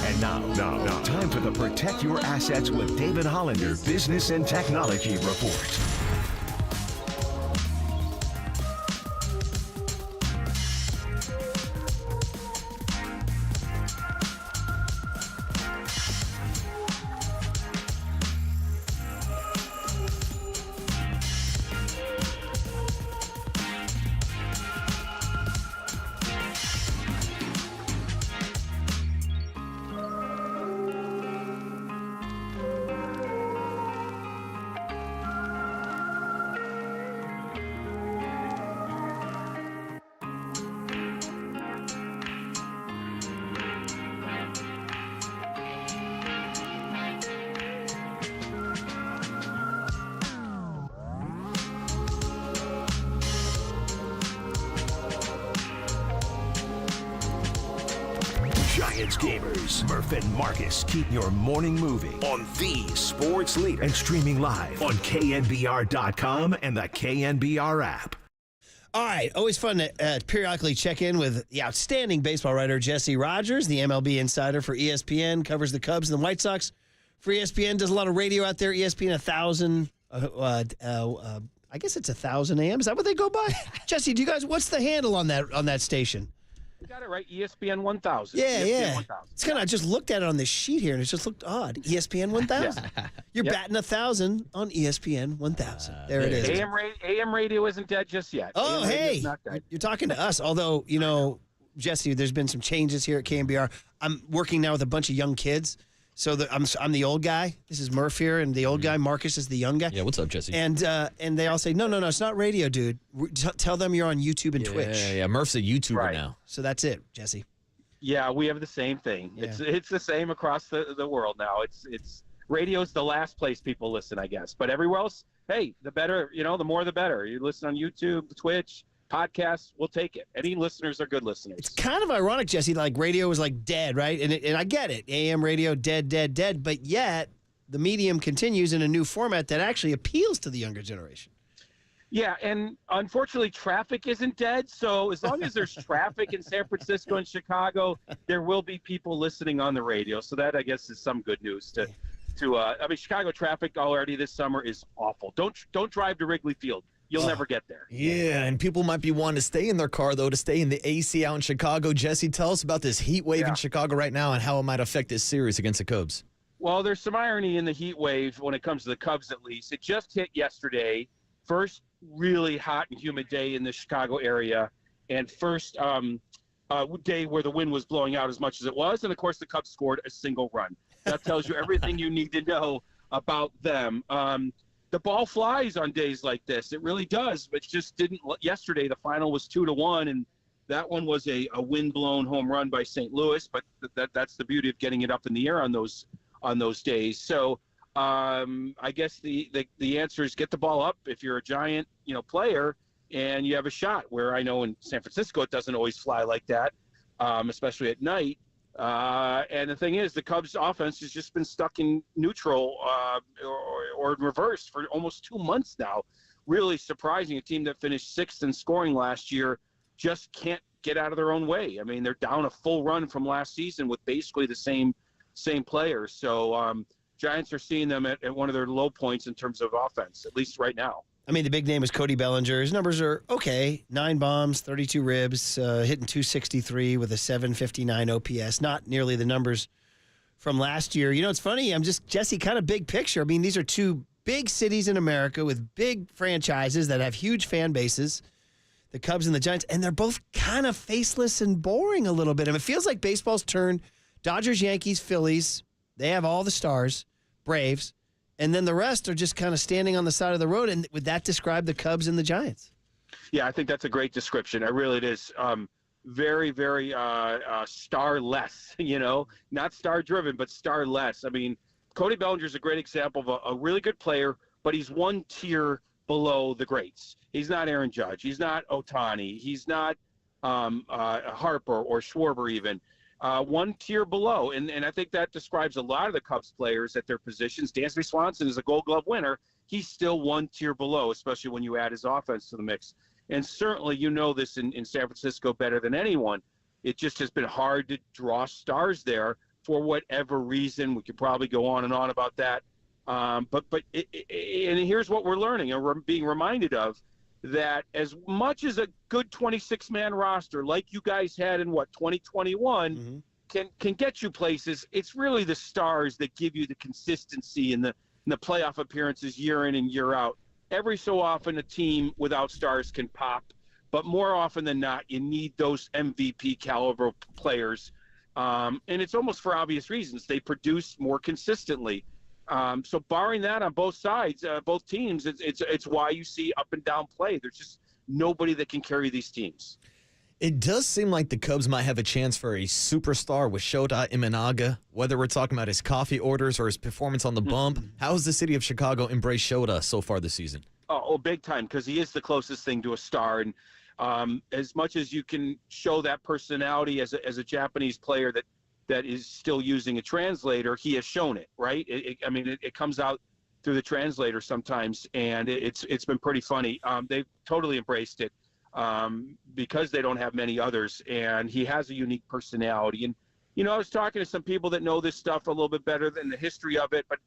And now, time for the Protect Your Assets with David Hollander Business and Technology Report. Giants gamers, Murph and Marcus keep your morning moving on the sports leader and streaming live on KNBR.com and the KNBR app. All right, always fun to periodically check in with the outstanding baseball writer Jesse Rogers, the MLB insider for ESPN, covers the Cubs and the White Sox for ESPN, does a lot of radio out there, ESPN 1000, I guess it's 1000 AM. Is that what they go by? Jesse, do you guys, what's the handle on that station? You got it right, ESPN 1000. Yeah, ESPN yeah. 1000. It's kind of, I just looked at it on this sheet here, and it just looked odd. ESPN 1000. You're batting 1,000 on ESPN 1000. There it is. AM radio isn't dead just yet. Oh, AM hey, is not dead. you're talking to us. Although, you know, Jesse, there's been some changes here at KNBR. I'm working now with a bunch of young kids. So I'm the old guy. This is Murph here, and the old guy, Marcus, is the young guy. Yeah, what's up, Jesse? And they all say, no, it's not radio, dude. Tell them you're on YouTube and Twitch. Yeah, Murph's a YouTuber now. So that's it, Jesse. Yeah, we have the same thing. Yeah. It's the same across the world now. It's radio's the last place people listen, I guess. But everywhere else, hey, the better, the more the better. You listen on YouTube, Twitch, podcasts, we'll take it. Any listeners are good listeners. It's kind of ironic, Jesse, like radio was like dead, right? And I get it. AM radio, dead. But yet the medium continues in a new format that actually appeals to the younger generation. Yeah, and unfortunately, traffic isn't dead. So as long as there's traffic in San Francisco and Chicago, there will be people listening on the radio. So that, I guess, is some good news Chicago traffic already this summer is awful. Don't drive to Wrigley Field. You'll never get there. Yeah, and people might be wanting to stay in their car, though, to stay in the AC out in Chicago. Jesse, tell us about this heat wave in Chicago right now and how it might affect this series against the Cubs. Well, there's some irony in the heat wave when it comes to the Cubs, at least. It just hit yesterday. First really hot and humid day in the Chicago area, and first day where the wind was blowing out as much as it was. And, of course, the Cubs scored a single run. That tells you everything you need to know about them. The ball flies on days like this. It really does. But just didn't. Yesterday, the final was 2-1, and that one was a wind-blown home run by St. Louis. But that's the beauty of getting it up in the air on those days. So I guess the answer is get the ball up if you're a Giant player and you have a shot. Where I know in San Francisco it doesn't always fly like that, especially at night. And the thing is, the Cubs offense has just been stuck in neutral or in reverse for almost 2 months now. Really surprising. A team that finished 6th in scoring last year just can't get out of their own way. I mean, they're down a full run from last season with basically the same players. So Giants are seeing them at one of their low points in terms of offense, at least right now. I mean, the big name is Cody Bellinger. His numbers are okay. 9 bombs, 32 ribs, hitting .263 with a .759 OPS. Not nearly the numbers from last year. You know, it's funny. Jesse, kind of big picture. I mean, these are two big cities in America with big franchises that have huge fan bases, the Cubs and the Giants, and they're both kind of faceless and boring a little bit. I mean, it feels like baseball's turned Dodgers, Yankees, Phillies. They have all the stars, Braves. And then the rest are just kind of standing on the side of the road. And would that describe the Cubs and the Giants? Yeah, I think that's a great description. It really is. Very, very star-less, not star-driven, but star-less. I mean, Cody Bellinger is a great example of a really good player, but he's one tier below the greats. He's not Aaron Judge. He's not Ohtani. He's not Harper or Schwarber even. One tier below. And I think that describes a lot of the Cubs players at their positions. Dansby Swanson is a Gold Glove winner. He's still one tier below, especially when you add his offense to the mix. And certainly this in San Francisco better than anyone. It just has been hard to draw stars there for whatever reason. We could probably go on and on about that. And here's what we're learning and we're being reminded of, that as much as a good 26-man roster like you guys had in 2021 can get you places, it's really the stars that give you the consistency and the playoff appearances year in and year out. Every so often a team without stars can pop, but more often than not, you need those MVP caliber players. And it's almost for obvious reasons. They produce more consistently. So barring that on both sides, both teams, it's why you see up and down play. There's just nobody that can carry these teams. It does seem like the Cubs might have a chance for a superstar with Shota Imanaga, whether we're talking about his coffee orders or his performance on the bump. How has the city of Chicago embraced Shota so far this season? Oh, big time, because he is the closest thing to a star. And as much as you can show that personality as a Japanese player that is still using a translator, he has shown it, right? It comes out through the translator sometimes, and it's been pretty funny. They've totally embraced it. Because they don't have many others, and he has a unique personality. And, I was talking to some people that know this stuff a little bit better than the history of it, but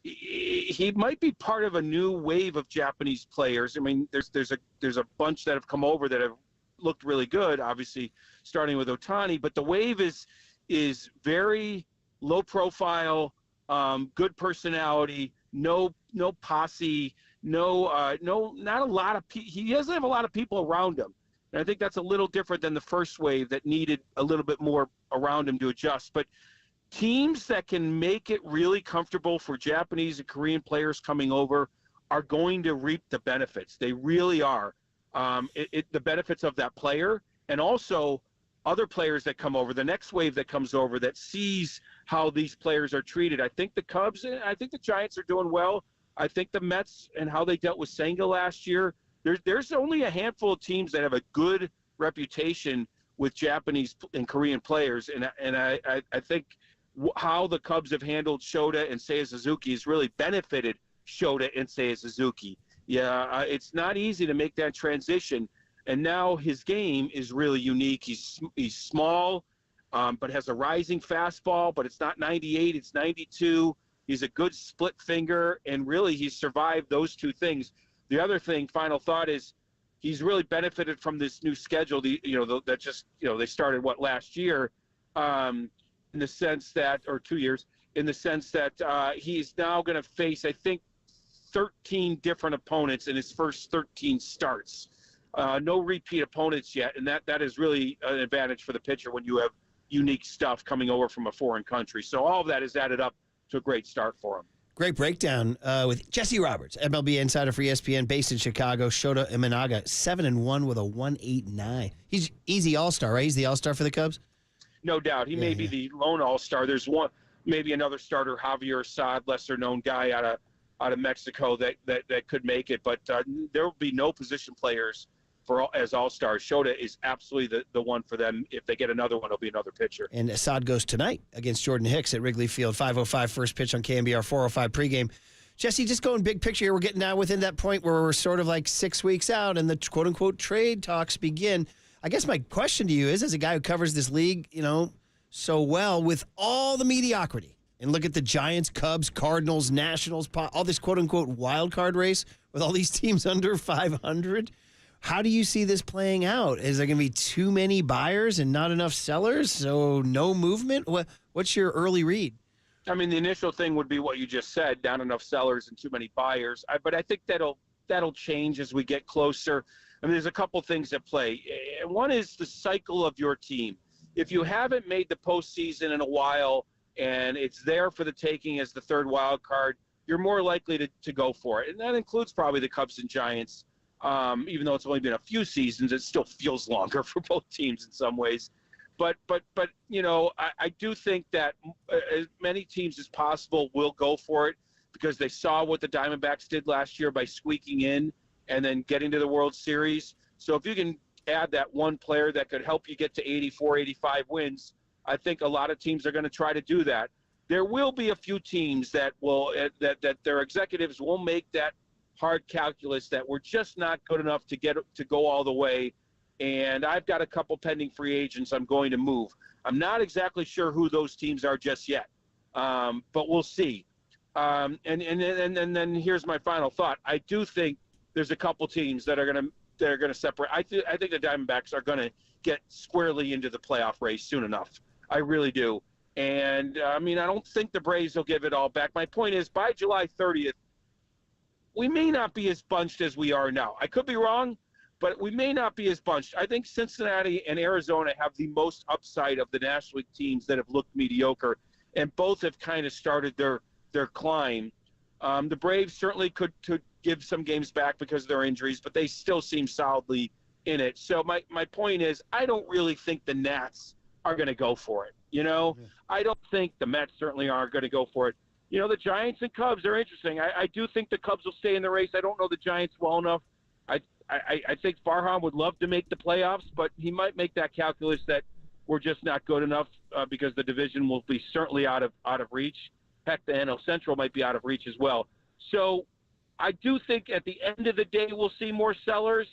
he might be part of a new wave of Japanese players. I mean, there's a bunch that have come over that have looked really good, obviously starting with Ohtani, but the wave is very low profile, good personality, no posse, not a lot of he doesn't have a lot of people around him. And I think that's a little different than the first wave that needed a little bit more around him to adjust. But teams that can make it really comfortable for Japanese and Korean players coming over are going to reap the benefits. They really are. The benefits of that player, and also other players that come over, the next wave that comes over that sees how these players are treated. I think the Cubs, I think the Giants are doing well. I think the Mets and how they dealt with Senga last year, there's only a handful of teams that have a good reputation with Japanese and Korean players. And I think how the Cubs have handled Shota and Seiya Suzuki has really benefited Shota and Seiya Suzuki. Yeah, it's not easy to make that transition. And now his game is really unique. He's small, but has a rising fastball, but it's not 98, it's 92. He's a good split finger, and really he's survived those two things. The other thing, final thought, is he's really benefited from this new schedule. They started last year, in the sense that, or 2 years, in the sense that he's now going to face, I think, 13 different opponents in his first 13 starts. No repeat opponents yet, and that is really an advantage for the pitcher when you have unique stuff coming over from a foreign country. So all of that is added up to a great start for him. Great breakdown with Jesse Roberts, MLB insider for ESPN, based in Chicago. Shota Imanaga, 7-1 with a 1.89. He's easy all-star, right? He's the all-star for the Cubs? No doubt. He may be the lone all-star. There's maybe another starter, Javier Assad, lesser-known guy out of Mexico that could make it. But there will be no position players as all-stars. Shota is absolutely the one for them. If they get another one, it'll be another pitcher. And Assad goes tonight against Jordan Hicks at Wrigley Field. 5:05 first pitch on KNBR, 4:05 pregame. Jesse, just going big picture here, we're getting now within that point where we're sort of like 6 weeks out and the quote-unquote trade talks begin. I guess my question to you is, as a guy who covers this league, so well, with all the mediocrity, and look at the Giants, Cubs, Cardinals, Nationals, all this quote-unquote wild card race with all these teams under 500, how do you see this playing out? Is there going to be too many buyers and not enough sellers, so no movement? What's your early read? I mean, the initial thing would be what you just said, not enough sellers and too many buyers. But I think that'll change as we get closer. I mean, there's a couple things at play. One is the cycle of your team. If you haven't made the postseason in a while and it's there for the taking as the third wild card, you're more likely to go for it. And that includes probably the Cubs and Giants. Even though it's only been a few seasons, it still feels longer for both teams in some ways. But I do think that as many teams as possible will go for it because they saw what the Diamondbacks did last year by squeaking in and then getting to the World Series. So if you can add that one player that could help you get to 84, 85 wins, I think a lot of teams are going to try to do that. There will be a few teams that will that their executives will make that hard calculus that we're just not good enough to go all the way. and I've got a couple pending free agents I'm going to move. I'm not exactly sure who those teams are just yet, but we'll see. And then here's my final thought. I do think there's a couple teams that are gonna separate. I think the Diamondbacks are gonna get squarely into the playoff race soon enough. I really do. And I don't think the Braves will give it all back. My point is, by July 30th, we may not be as bunched as we are now. I could be wrong, but we may not be as bunched. I think Cincinnati and Arizona have the most upside of the National League teams that have looked mediocre, and both have kind of started their climb. The Braves certainly could give some games back because of their injuries, but they still seem solidly in it. So my point is, I don't really think the Nats are going to go for it. I don't think the Mets certainly aren't going to go for it. The Giants and Cubs are interesting. I do think the Cubs will stay in the race. I don't know the Giants well enough. I think Farhan would love to make the playoffs, but he might make that calculus that we're just not good enough because the division will be certainly out of reach. Heck, the NL Central might be out of reach as well. So I do think at the end of the day we'll see more sellers.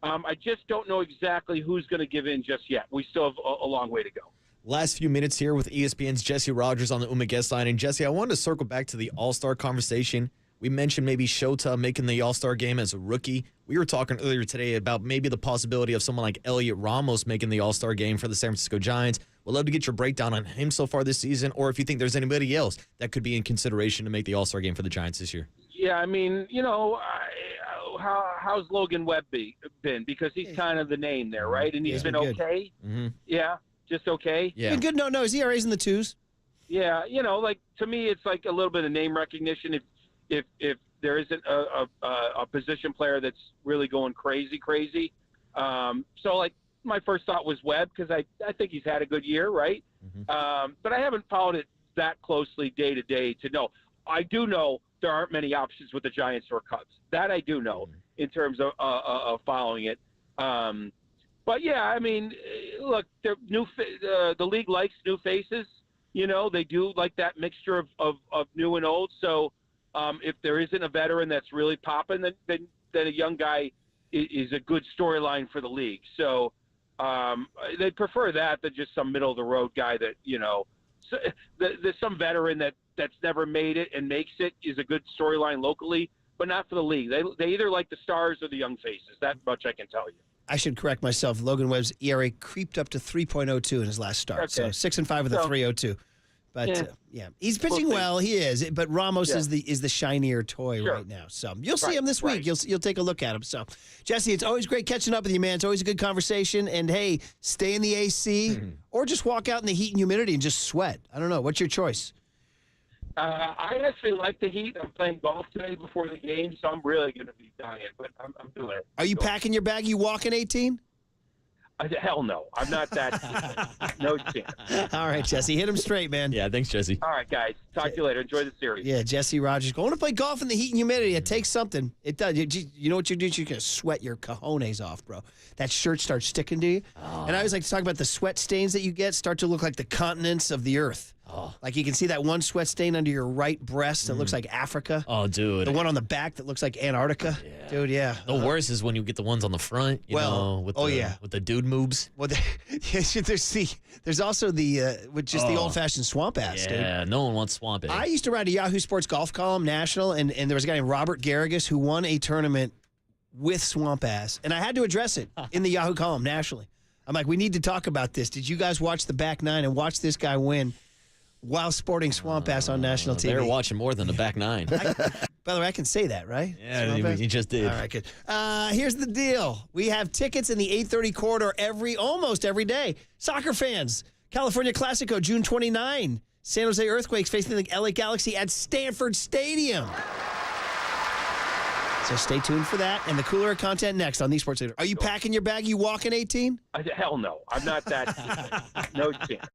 I just don't know exactly who's going to give in just yet. We still have a long way to go. Last few minutes here with ESPN's Jesse Rogers on the UMA guest line. And Jesse, I wanted to circle back to the All-Star conversation. We mentioned maybe Shota making the All-Star game as a rookie. We were talking earlier today about maybe the possibility of someone like Elliot Ramos making the All-Star game for the San Francisco Giants. We'd love to get your breakdown on him so far this season, or if you think there's anybody else that could be in consideration to make the All-Star game for the Giants this year. Yeah, how's Logan Webb been? Because he's kind of the name there, right? And he's been okay. Mm-hmm. Yeah, just okay. Yeah, been good. No, his ERA's in the 2s. Yeah, to me, it's like a little bit of name recognition. If there isn't a position player that's really going crazy. So my first thought was Webb, because I think he's had a good year, right? Mm-hmm. But I haven't followed it that closely day to day to know. I do know there aren't many options with the Giants or Cubs. That I do know in terms of following it. But yeah, look, the league likes new faces. They do like that mixture of new and old. So if there isn't a veteran that's really popping, then a young guy is a good storyline for the league. So they prefer that than just some middle of the road guy that there's some veteran that's never made it and makes it is a good storyline locally, but not for the league. They either like the stars or the young faces. That much I can tell you. I should correct myself. Logan Webb's ERA creeped up to 3.02 in his last start. Okay. So 6-5 with a 3.02. But yeah, he's pitching well. He is. But Ramos is the shinier toy right now. So you'll see him this week. You'll take a look at him. So Jesse, it's always great catching up with you, man. It's always a good conversation. And hey, stay in the AC or just walk out in the heat and humidity and just sweat. I don't know. What's your choice? I actually like the heat. I'm playing golf today before the game, so I'm really going to be dying. But I'm doing it. Are you packing your bag? You walking 18? Hell no. I'm not that. No chance. All right, Jesse. Hit him straight, man. Yeah, thanks, Jesse. All right, guys. Talk to you later. Enjoy the series. Yeah, Jesse Rogers. Going to play golf in the heat and humidity. It takes something. It does. You know what you do? You're going to sweat your cojones off, bro. That shirt starts sticking to you. Oh. And I always like to talk about the sweat stains that you get start to look like the continents of the earth. Oh. Like you can see that one sweat stain under your right breast that looks like Africa. Oh, dude. The one on the back that looks like Antarctica. Yeah. Dude, yeah. The worst is when you get the ones on the front, with the dude moves. Well, there's also the old-fashioned swamp ass, dude. Yeah, no one wants swamp ass. I used to write a Yahoo Sports golf column, national, and there was a guy named Robert Garrigus who won a tournament with swamp ass, and I had to address it in the Yahoo column nationally. I'm like, we need to talk about this. Did you guys watch the back nine and watch this guy win while sporting swamp ass on national TV? They were watching more than the back nine. By the way, I can say that, right? Yeah, you just did. All right, good. Here's the deal. We have tickets in the 8:30 corridor almost every day. Soccer fans, California Classico, June 29. San Jose Earthquakes facing the LA Galaxy at Stanford Stadium. So stay tuned for that and the cooler content next on the Sports Leader. Are you packing your bag? You walking 18? Hell no. I'm not that. No chance.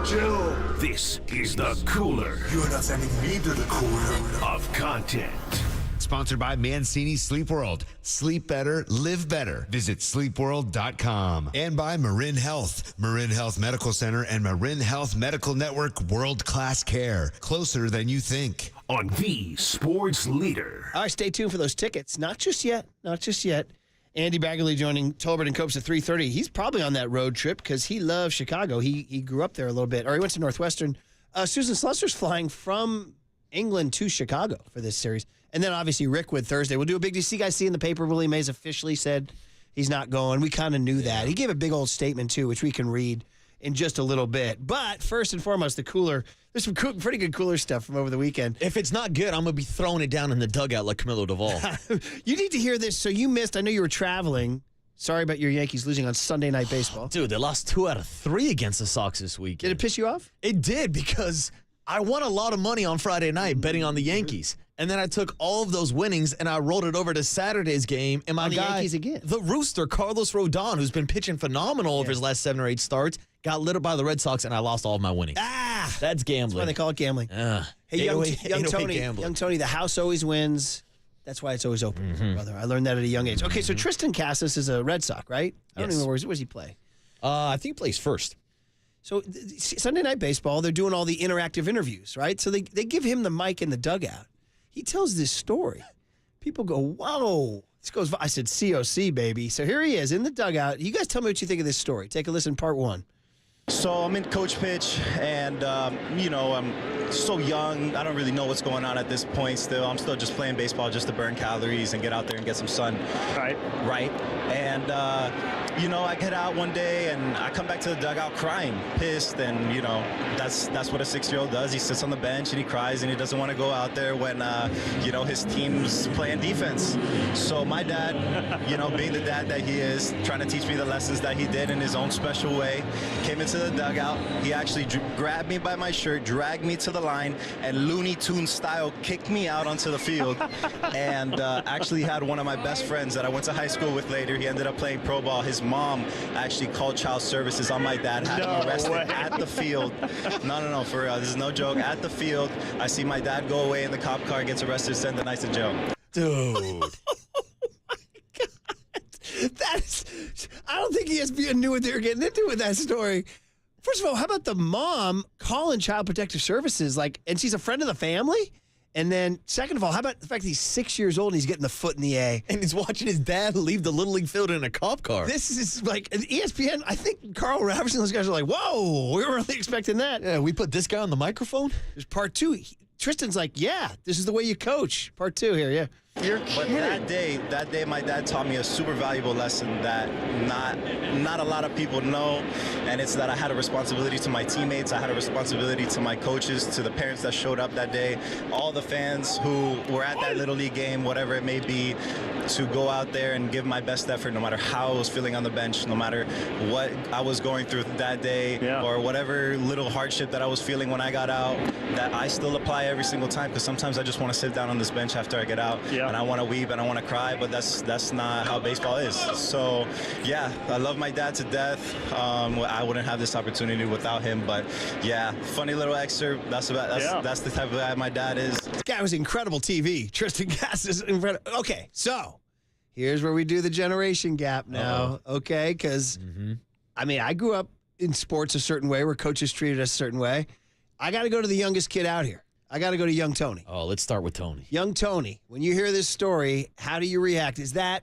Joe. This is the Cooler. You're not sending me to the Cooler of content. Sponsored by Mancini Sleep World. Sleep better, live better. Visit sleepworld.com. And by Marin Health. Marin Health Medical Center and Marin Health Medical Network world-class care. Closer than you think. On the Sports Leader. All right, stay tuned for those tickets. Not just yet. Andy Baggerly joining Tolbert and Copes at 3:30. He's probably on that road trip because he loves Chicago. He grew up there a little bit, or he went to Northwestern. Susan Slusser's flying from England to Chicago for this series. And then, obviously, Rickwood Thursday. We'll do a big deal. You guys see in the paper, Willie Mays officially said he's not going. We kind of knew that. He gave a big old statement, too, which we can read in just a little bit. But first and foremost, the Cooler. There's some pretty good Cooler stuff from over the weekend. If it's not good, I'm going to be throwing it down in the dugout like Camilo Duvall. You need to hear this. So you missed. I know you were traveling. Sorry about your Yankees losing on Sunday Night Baseball. Dude, they lost 2 out of 3 against the Sox this week. Did it piss you off? It did, because I won a lot of money on Friday night betting on the Yankees. And then I took all of those winnings and I rolled it over to Saturday's game. And my on the guy, Yankees again. the Rooster, Carlos Rodon, who's been pitching phenomenal over his last 7 or 8 starts, got lit up by the Red Sox, and I lost all of my winnings. That's gambling. That's why they call it gambling. Hey, young Tony, the house always wins. That's why it's always open, brother. I learned that at a young age. Okay, so Tristan Casas is a Red Sox, right? I don't even know where does he play. I think he plays first. So Sunday Night Baseball, they're doing all the interactive interviews, right? So they give him the mic in the dugout. He tells this story. People go, whoa. This goes, I said, COC, baby. So here he is in the dugout. You guys tell me what you think of this story. Take a listen, part 1. So I'm in coach pitch, and, I'm so young. I don't really know what's going on at this point still. I'm still just playing baseball just to burn calories and get out there and get some sun. Right. And, I get out one day, and I come back to the dugout crying, pissed, and, that's what a 6-year-old does. He sits on the bench, and he cries, and he doesn't want to go out there when, his team's playing defense. So my dad, being the dad that he is, trying to teach me the lessons that he did in his own special way, came into the dugout. He actually grabbed me by my shirt, dragged me to the line, and Looney Tunes style kicked me out onto the field. And actually had one of my best friends that I went to high school with later. He ended up playing pro ball. His mom actually called child services on my dad, had him arrested at the field. No, for real. This is no joke. At the field, I see my dad go away in the cop car, gets arrested, sent the night to jail. Dude. I don't think ESPN knew what they were getting into with that story. First of all, how about the mom calling Child Protective Services, and she's a friend of the family? And then, second of all, how about the fact that he's 6 years old and he's getting the foot in the A? And he's watching his dad leave the Little League field in a cop car. This is like ESPN. I think Carl Raverson, those guys are like, whoa, we weren't really expecting that. Yeah, we put this guy on the microphone? There's part 2. Tristan's like, yeah, this is the way you coach. Part 2 here, yeah. But that day, my dad taught me a super valuable lesson that not a lot of people know, and it's that I had a responsibility to my teammates, I had a responsibility to my coaches, to the parents that showed up that day, all the fans who were at that Little League game, whatever it may be, to go out there and give my best effort, no matter how I was feeling on the bench, no matter what I was going through that day, or whatever little hardship that I was feeling when I got out, that I still apply every single time, because sometimes I just want to sit down on this bench after I get out. And I want to weep and I want to cry, but that's not how baseball is. So, yeah, I love my dad to death. I wouldn't have this opportunity without him, but yeah, funny little excerpt. That's the type of guy my dad is. This guy was incredible TV. Tristan Casas. Okay, so here's where we do the generation gap now, okay? Because, I grew up in sports a certain way where coaches treated us a certain way. I got to go to the youngest kid out here. I got to go to young Tony. Oh, let's start with Tony. Young Tony, when you hear this story, how do you react? I'm just going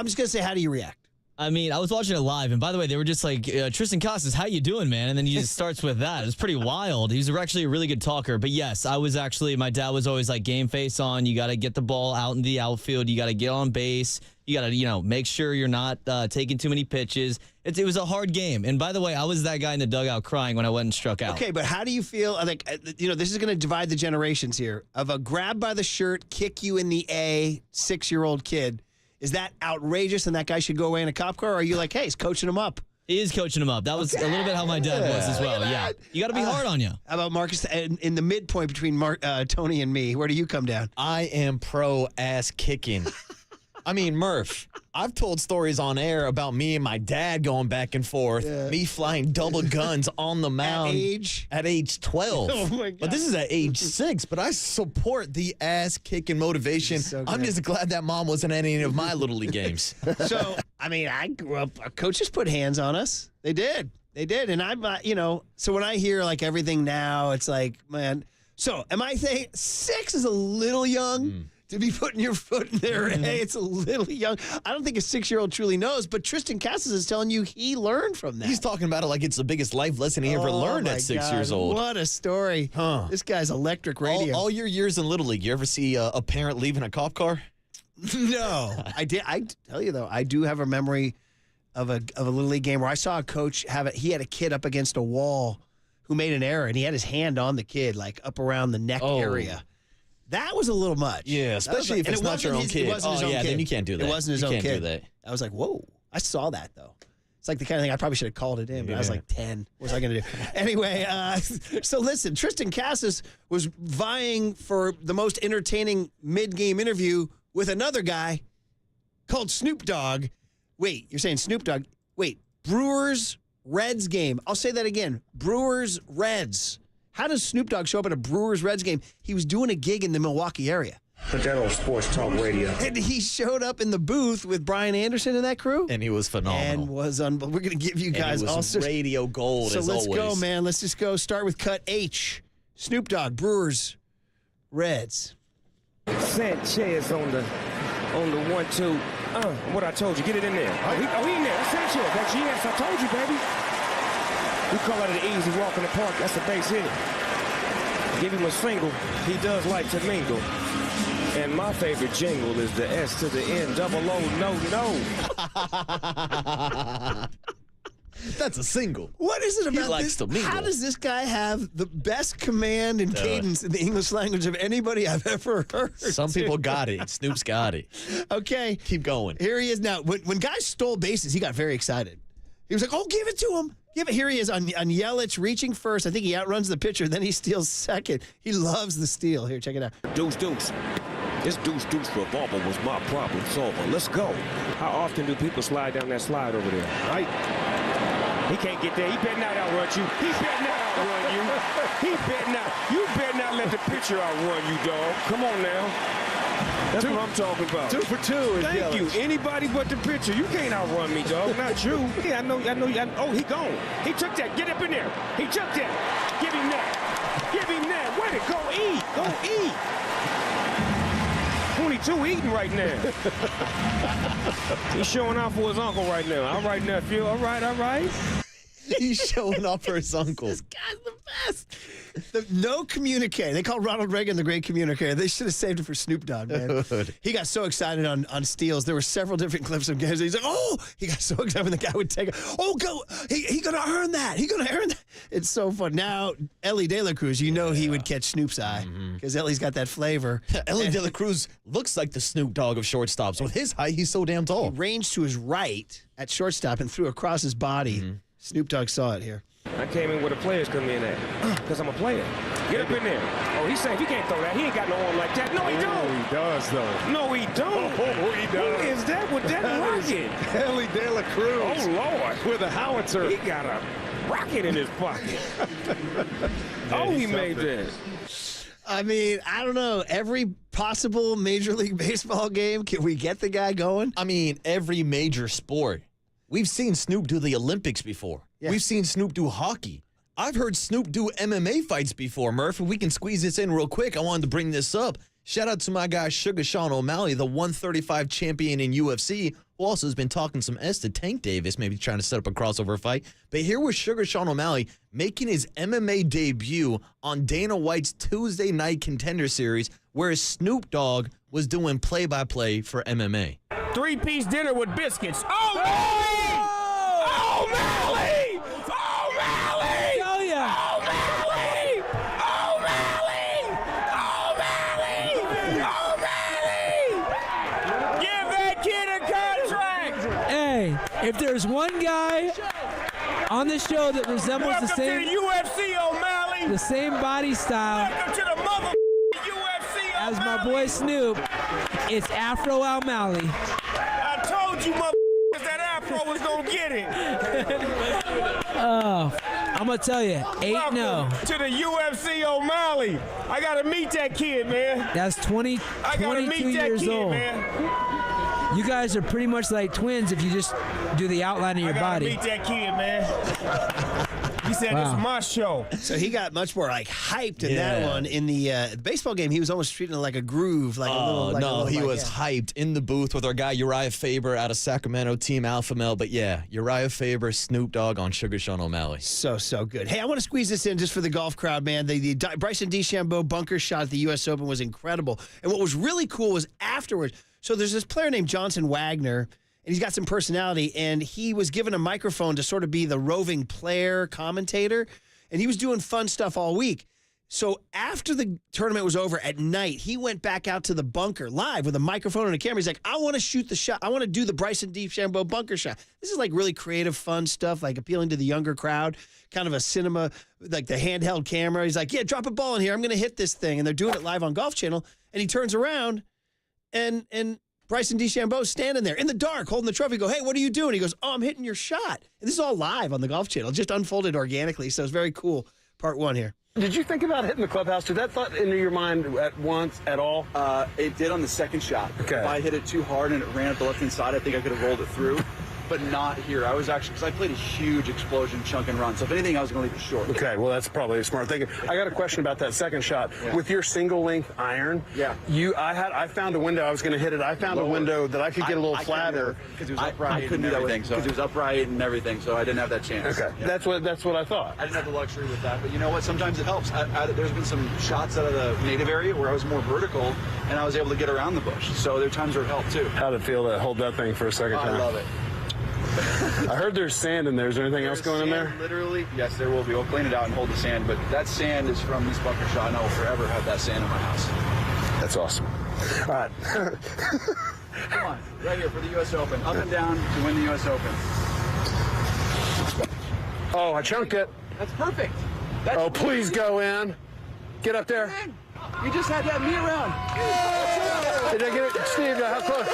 to say, how do you react? I was watching it live, and by the way, they were just like, Tristan Casas, how you doing, man? And then he just starts with that. It was pretty wild. He was actually a really good talker. But yes, my dad was always like, game face on. You got to get the ball out in the outfield. You got to get on base. You got to, make sure you're not taking too many pitches. It was a hard game. And by the way, I was that guy in the dugout crying when I went and struck out. Okay, but how do you feel? I think, this is going to divide the generations here. Of a grab by the shirt, kick you in the A, 6-year-old kid. Is that outrageous and that guy should go away in a cop car? Or are you like, hey, he's coaching him up? He is coaching him up. That was a little bit how my dad was as well. Yeah. You got to be hard on you. How about Marcus? In the midpoint between Tony and me, where do you come down? I am pro ass kicking. Murph, I've told stories on air about me and my dad going back and forth, me flying double guns on the mound at age 12. Oh my God. But this is at age 6. But I support the ass-kicking motivation. So I'm just glad that mom wasn't at any of my Little League games. So, I mean, I grew up, our coaches put hands on us. They did. And I'm, so when I hear like everything now, it's like, man. So am I saying 6 is a little young to be putting your foot in there? Hey, it's a little young. I don't think a 6-year-old truly knows, but Tristan Casas is telling you he learned from that. He's talking about it like it's the biggest life lesson he ever learned at 6 years old. What a story. Huh. This guy's electric radio. All your years in Little League, you ever see a parent leaving a cop car? No. I did. I tell you, though, I do have a memory of a Little League game where I saw a coach he had a kid up against a wall who made an error, and he had his hand on the kid, like up around the neck area. That was a little much. Yeah, especially if it's not your own kid. It wasn't his own kid. Then you can't do that. It wasn't his own kid. You can't do that. I was like, whoa. I saw that, though. It's like the kind of thing I probably should have called it in, but I was like 10. What was I going to do? Anyway, so listen, Tristan Casas was vying for the most entertaining mid-game interview with another guy called Snoop Dogg. Wait, you're saying Snoop Dogg? Wait, Brewers-Reds game. I'll say that again. Brewers-Reds. How does Snoop Dogg show up at a Brewers-Reds game? He was doing a gig in the Milwaukee area. Put that on Sports Talk Radio. And he showed up in the booth with Brian Anderson and that crew. And he was phenomenal. And was unbelievable. We're going to give you guys all radio gold, so as let's always. go, man. Let's just go. Start with cut H. Snoop Dogg, Brewers, Reds. Sanchez on the 1-2. What I told you, get it in there. Oh, he in there. That's Sanchez. That's yes, I told you, baby. We call it an easy walk in the park. That's a base hit. Give him a single. He does like to mingle. And my favorite jingle is the S to the N, double O, no. That's a single. What is it about he likes this? To mingle. How does this guy have the best command and cadence in the English language of anybody I've ever heard? Some people got it. Snoop's got it. Okay. Keep going. Here he is now. When guys stole bases, he got very excited. He was like, oh, give it to him. Give it. Here he is on Yelich reaching first. I think he outruns the pitcher. Then he steals second. He loves the steal. Here, check it out. Deuce. This deuce revolver was my problem solver. Let's go. How often do people slide down that slide over there? Right? He can't get there. He better not outrun you. He better not outrun you. He better not. You better not let the pitcher outrun you, dog. Come on now. That's what I'm talking about. 2 for 2 is Thank you. Anybody but the pitcher. You can't outrun me, dog. Not you. Yeah, I know. Oh, he gone. He took that. Get up in there. He took that. Give him that. Give him that. Way to go eat. Go eat. 22 eating right now. He's showing off for his uncle right now. All right, nephew. All right. He's showing off for his uncle. This guy's the best. No communique. They call Ronald Reagan the great communicator. They should have saved it for Snoop Dogg, man. Dude. He got so excited on steals. There were several different clips of games. He's like, oh, he got so excited when the guy would take it. Oh, go. He going to earn that. He going to earn that. It's so fun. Now, Ellie De La Cruz, you know he would catch Snoop's eye because Ellie's got that flavor. Ellie De La Cruz looks like the Snoop Dogg of shortstops. With his height, he's so damn tall. He ranged to his right at shortstop and threw across his body. Snoop Dogg saw it here. I came in where the players come in at because I'm a player. Get up in there. Oh, he's saying he can't throw that. He ain't got no arm like that. No, he don't. He does, though. No, he don't. Oh, he does. Who is that with that rocket? Ellie De La Cruz. Oh, Lord. With a howitzer. He got a rocket in his pocket. He made that. I mean, I don't know. Every possible Major League Baseball game, can we get the guy going? I mean, every major sport. We've seen Snoop do the Olympics before. Yeah. We've seen Snoop do hockey. I've heard Snoop do MMA fights before, Murph. If we can squeeze this in real quick, I wanted to bring this up. Shout out to my guy, Sugar Sean O'Malley, the 135 champion in UFC, who also has been talking some S to Tank Davis, maybe trying to set up a crossover fight. But here was Sugar Sean O'Malley making his MMA debut on Dana White's Tuesday Night Contender Series, where Snoop Dogg was doing play-by-play for MMA. 3-piece dinner with biscuits. O'Malley! O'Malley! O'Malley! Oh, yeah. O'Malley! O'Malley! Give that kid a contract! Hey, if there's one guy on the show that resembles Welcome the same to the UFC, O'Malley! the same body style Welcome to the mother UFC, as my boy Snoop, it's Afro O'Malley. I told told you that afro was going to get it. I'm going to tell you, 8-0. Welcome to the UFC O'Malley. I got to meet that kid, man. That's 22 years old. Man. You guys are pretty much like twins if you just do the outline of your body. I got to meet that kid, man. He said, This is my show. So he got much more like hyped in that one. In the baseball game, he was almost treating it like a groove. Like he was hyped in the booth with our guy Uriah Faber out of Sacramento, Team Alpha Male. But yeah, Uriah Faber, Snoop Dogg on Sugar Sean O'Malley. So good. Hey, I want to squeeze this in just for the golf crowd, man. The Bryson DeChambeau bunker shot at the U.S. Open was incredible. And what was really cool was afterwards, so there's this player named Johnson Wagner, and he's got some personality, and he was given a microphone to sort of be the roving player commentator, and he was doing fun stuff all week. So after the tournament was over at night, he went back out to the bunker live with a microphone and a camera. He's like, I want to shoot the shot. I want to do the Bryson DeChambeau bunker shot. This is like really creative, fun stuff, like appealing to the younger crowd, kind of a cinema, like the handheld camera. He's like, yeah, drop a ball in here. I'm going to hit this thing. And they're doing it live on Golf Channel. And he turns around and Bryson DeChambeau's standing there in the dark holding the trophy. Go, hey, what are you doing? He goes, oh, I'm hitting your shot. And this is all live on the Golf Channel. It just unfolded organically. So it's very cool. Part one here. Did you think about hitting the clubhouse? Did that thought enter your mind at all? It did on the second shot. Okay. If I hit it too hard and it ran up the left-hand side, I think I could have rolled it through. But not here. I was actually, because I played a huge explosion chunk and run. So if anything, I was going to leave it short. Okay, well, that's probably a smart thing. I got a question about that second shot. Yeah. With your single length iron, I found a window. I was going to hit it. I found a window that I could get a little flatter. Because it was upright. I couldn't do that because it was upright and everything, so I didn't have that chance. Okay, yeah. That's what I thought. I didn't have the luxury with that, but you know what? Sometimes it helps. There's been some shots out of the native area where I was more vertical, and I was able to get around the bush. So there are times where it helped too. How'd it feel to hold that thing for a second time? I love it. I heard there's sand in there. Is there anything else going in there? Literally, yes, there will be. We'll clean it out and hold the sand, but that sand is from this bunker shot, and I will forever have that sand in my house. That's awesome. All right. Come on, right here for the U.S. Open. Up and down to win the U.S. Open. Oh, I chunked it. That's perfect. Please go in. Get up there. You just had to have me around. Did I get it? Steve, how close?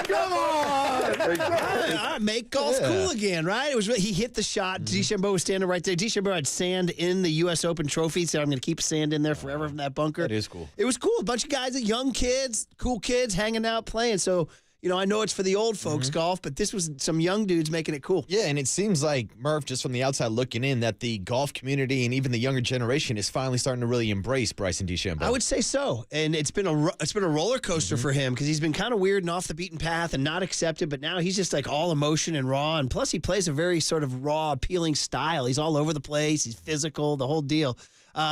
Come on! Make golf cool again, right? It was he hit the shot. DeChambeau was standing right there. DeChambeau had sand in the U.S. Open trophy, so I'm going to keep sand in there forever from that bunker. That is cool. It was cool. A bunch of guys, young kids, cool kids, hanging out, playing. So, I know it's for the old folks golf, but this was some young dudes making it cool. Yeah, and it seems like, Murph, just from the outside looking in, that the golf community and even the younger generation is finally starting to really embrace Bryson DeChambeau. I would say so, and it's been a roller coaster for him because he's been kind of weird and off the beaten path and not accepted, but now he's just like all emotion and raw, and plus he plays a very sort of raw, appealing style. He's all over the place. He's physical, the whole deal.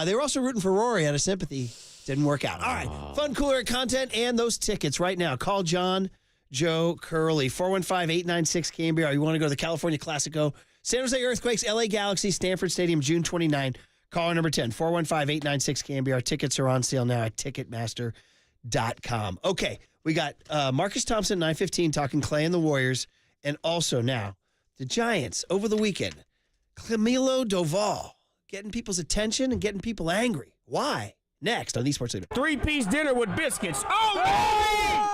They were also rooting for Rory out of sympathy. Didn't work out. All right, fun, cooler content and those tickets right now. Call Joe Curley, 415-896-KNBR. You want to go to the California Classico, San Jose Earthquakes, LA Galaxy, Stanford Stadium, June 29. Caller number 10, 415-896-KNBR. Tickets are on sale now at Ticketmaster.com. Okay, we got Marcus Thompson, 9:15, talking Klay and the Warriors, and also now the Giants over the weekend. Camilo Doval getting people's attention and getting people angry. Why? Next on the Sports Leader. 3-piece dinner with biscuits. Oh, hey!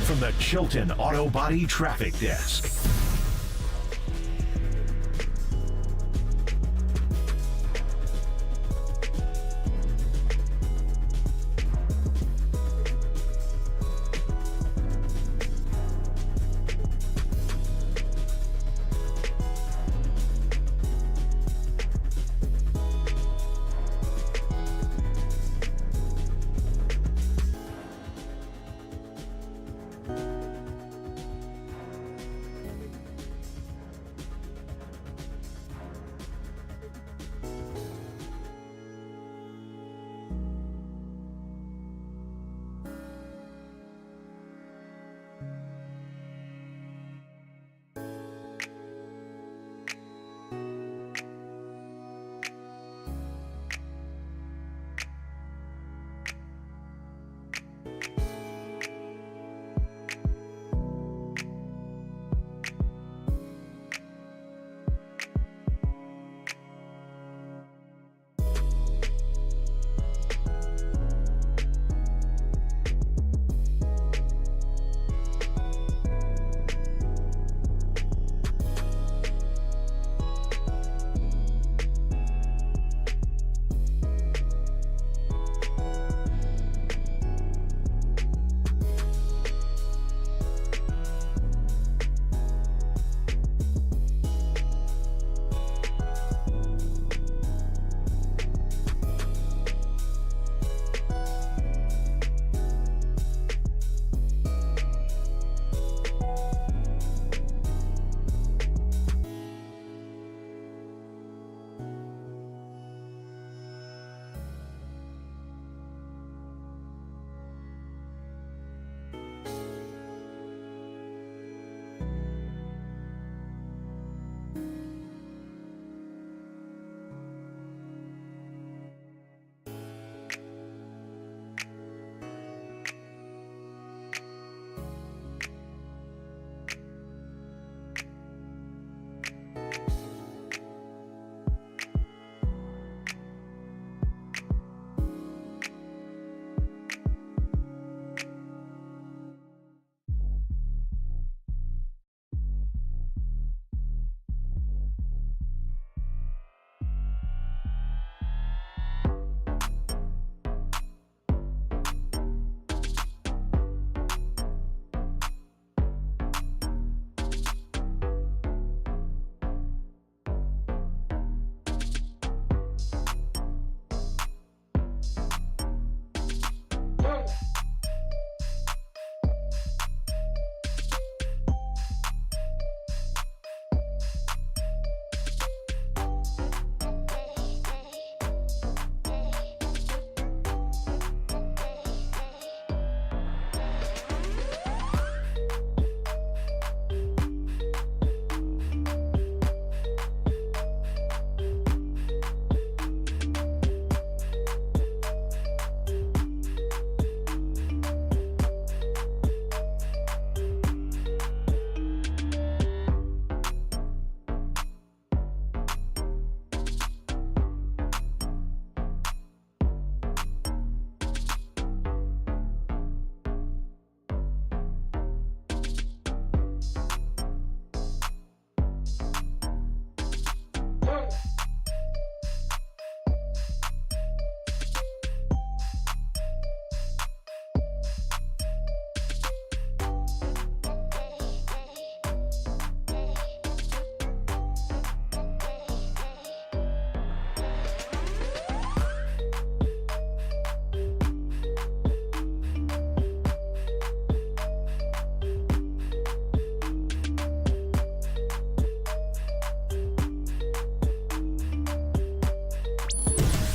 From the Chilton Auto Body Traffic Desk.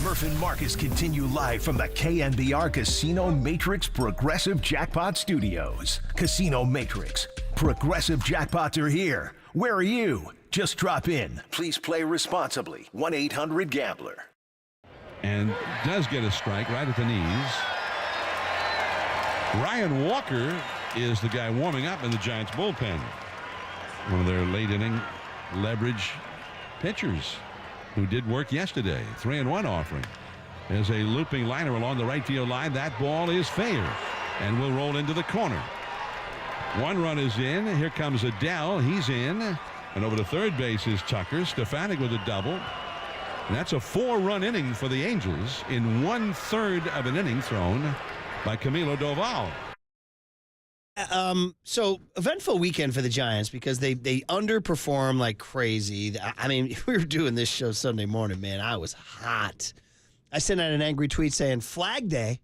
Murph and Marcus continue live from the KNBR Casino Matrix Progressive Jackpot Studios. Casino Matrix. Progressive jackpots are here. Where are you? Just drop in. Please play responsibly. 1-800-GAMBLER. And does get a strike right at the knees. Ryan Walker is the guy warming up in the Giants bullpen. One of their late inning leverage pitchers who did work yesterday. 3-1 offering. There's a looping liner along the right field line. That ball is fair and will roll into the corner. One run is in. Here comes Adele. He's in. And over to third base is Tucker. Stefanik with a double. And that's a 4-run inning for the Angels in 1/3 of an inning thrown by Camilo Doval. So eventful weekend for the Giants because they underperform like crazy. I mean, we were doing this show Sunday morning, man. I was hot. I sent out an angry tweet saying, Flag Day.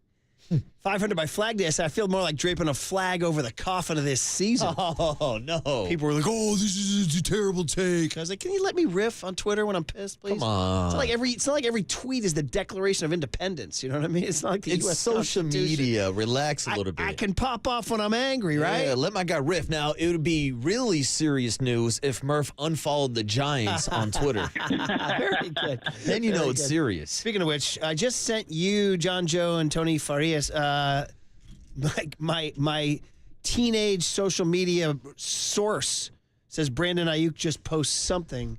500 by Flag Day. I said, I feel more like draping a flag over the coffin of this season. Oh, no. People were like, oh, this is a terrible take. I was like, can you let me riff on Twitter when I'm pissed, please? Come on. It's not like every tweet is the Declaration of Independence. You know what I mean? It's not like the It's U.S. social media. Relax a little bit. I can pop off when I'm angry, right? Yeah, let my guy riff. Now, it would be really serious news if Murph unfollowed the Giants on Twitter. Very good. Then you know Very it's good. serious. Speaking of which, I just sent you, John Joe, and Tony Farias, my teenage social media source says Brandon Ayuk just posts something.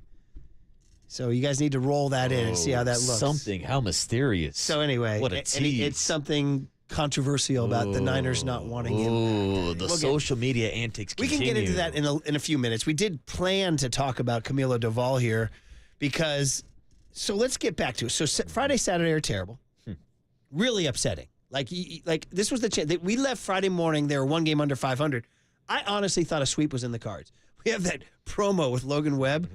So you guys need to roll that in and see how that looks. Something. How mysterious. So anyway, What a tease. it's something controversial about the Niners not wanting him. Oh, the social media antics We can get into that in a few minutes. We did plan to talk about Camilo Doval here because, so let's get back to it. So Friday, Saturday are terrible. Really upsetting. Like this was the chance. We left Friday morning. They were one game under 500. I honestly thought a sweep was in the cards. We have that promo with Logan Webb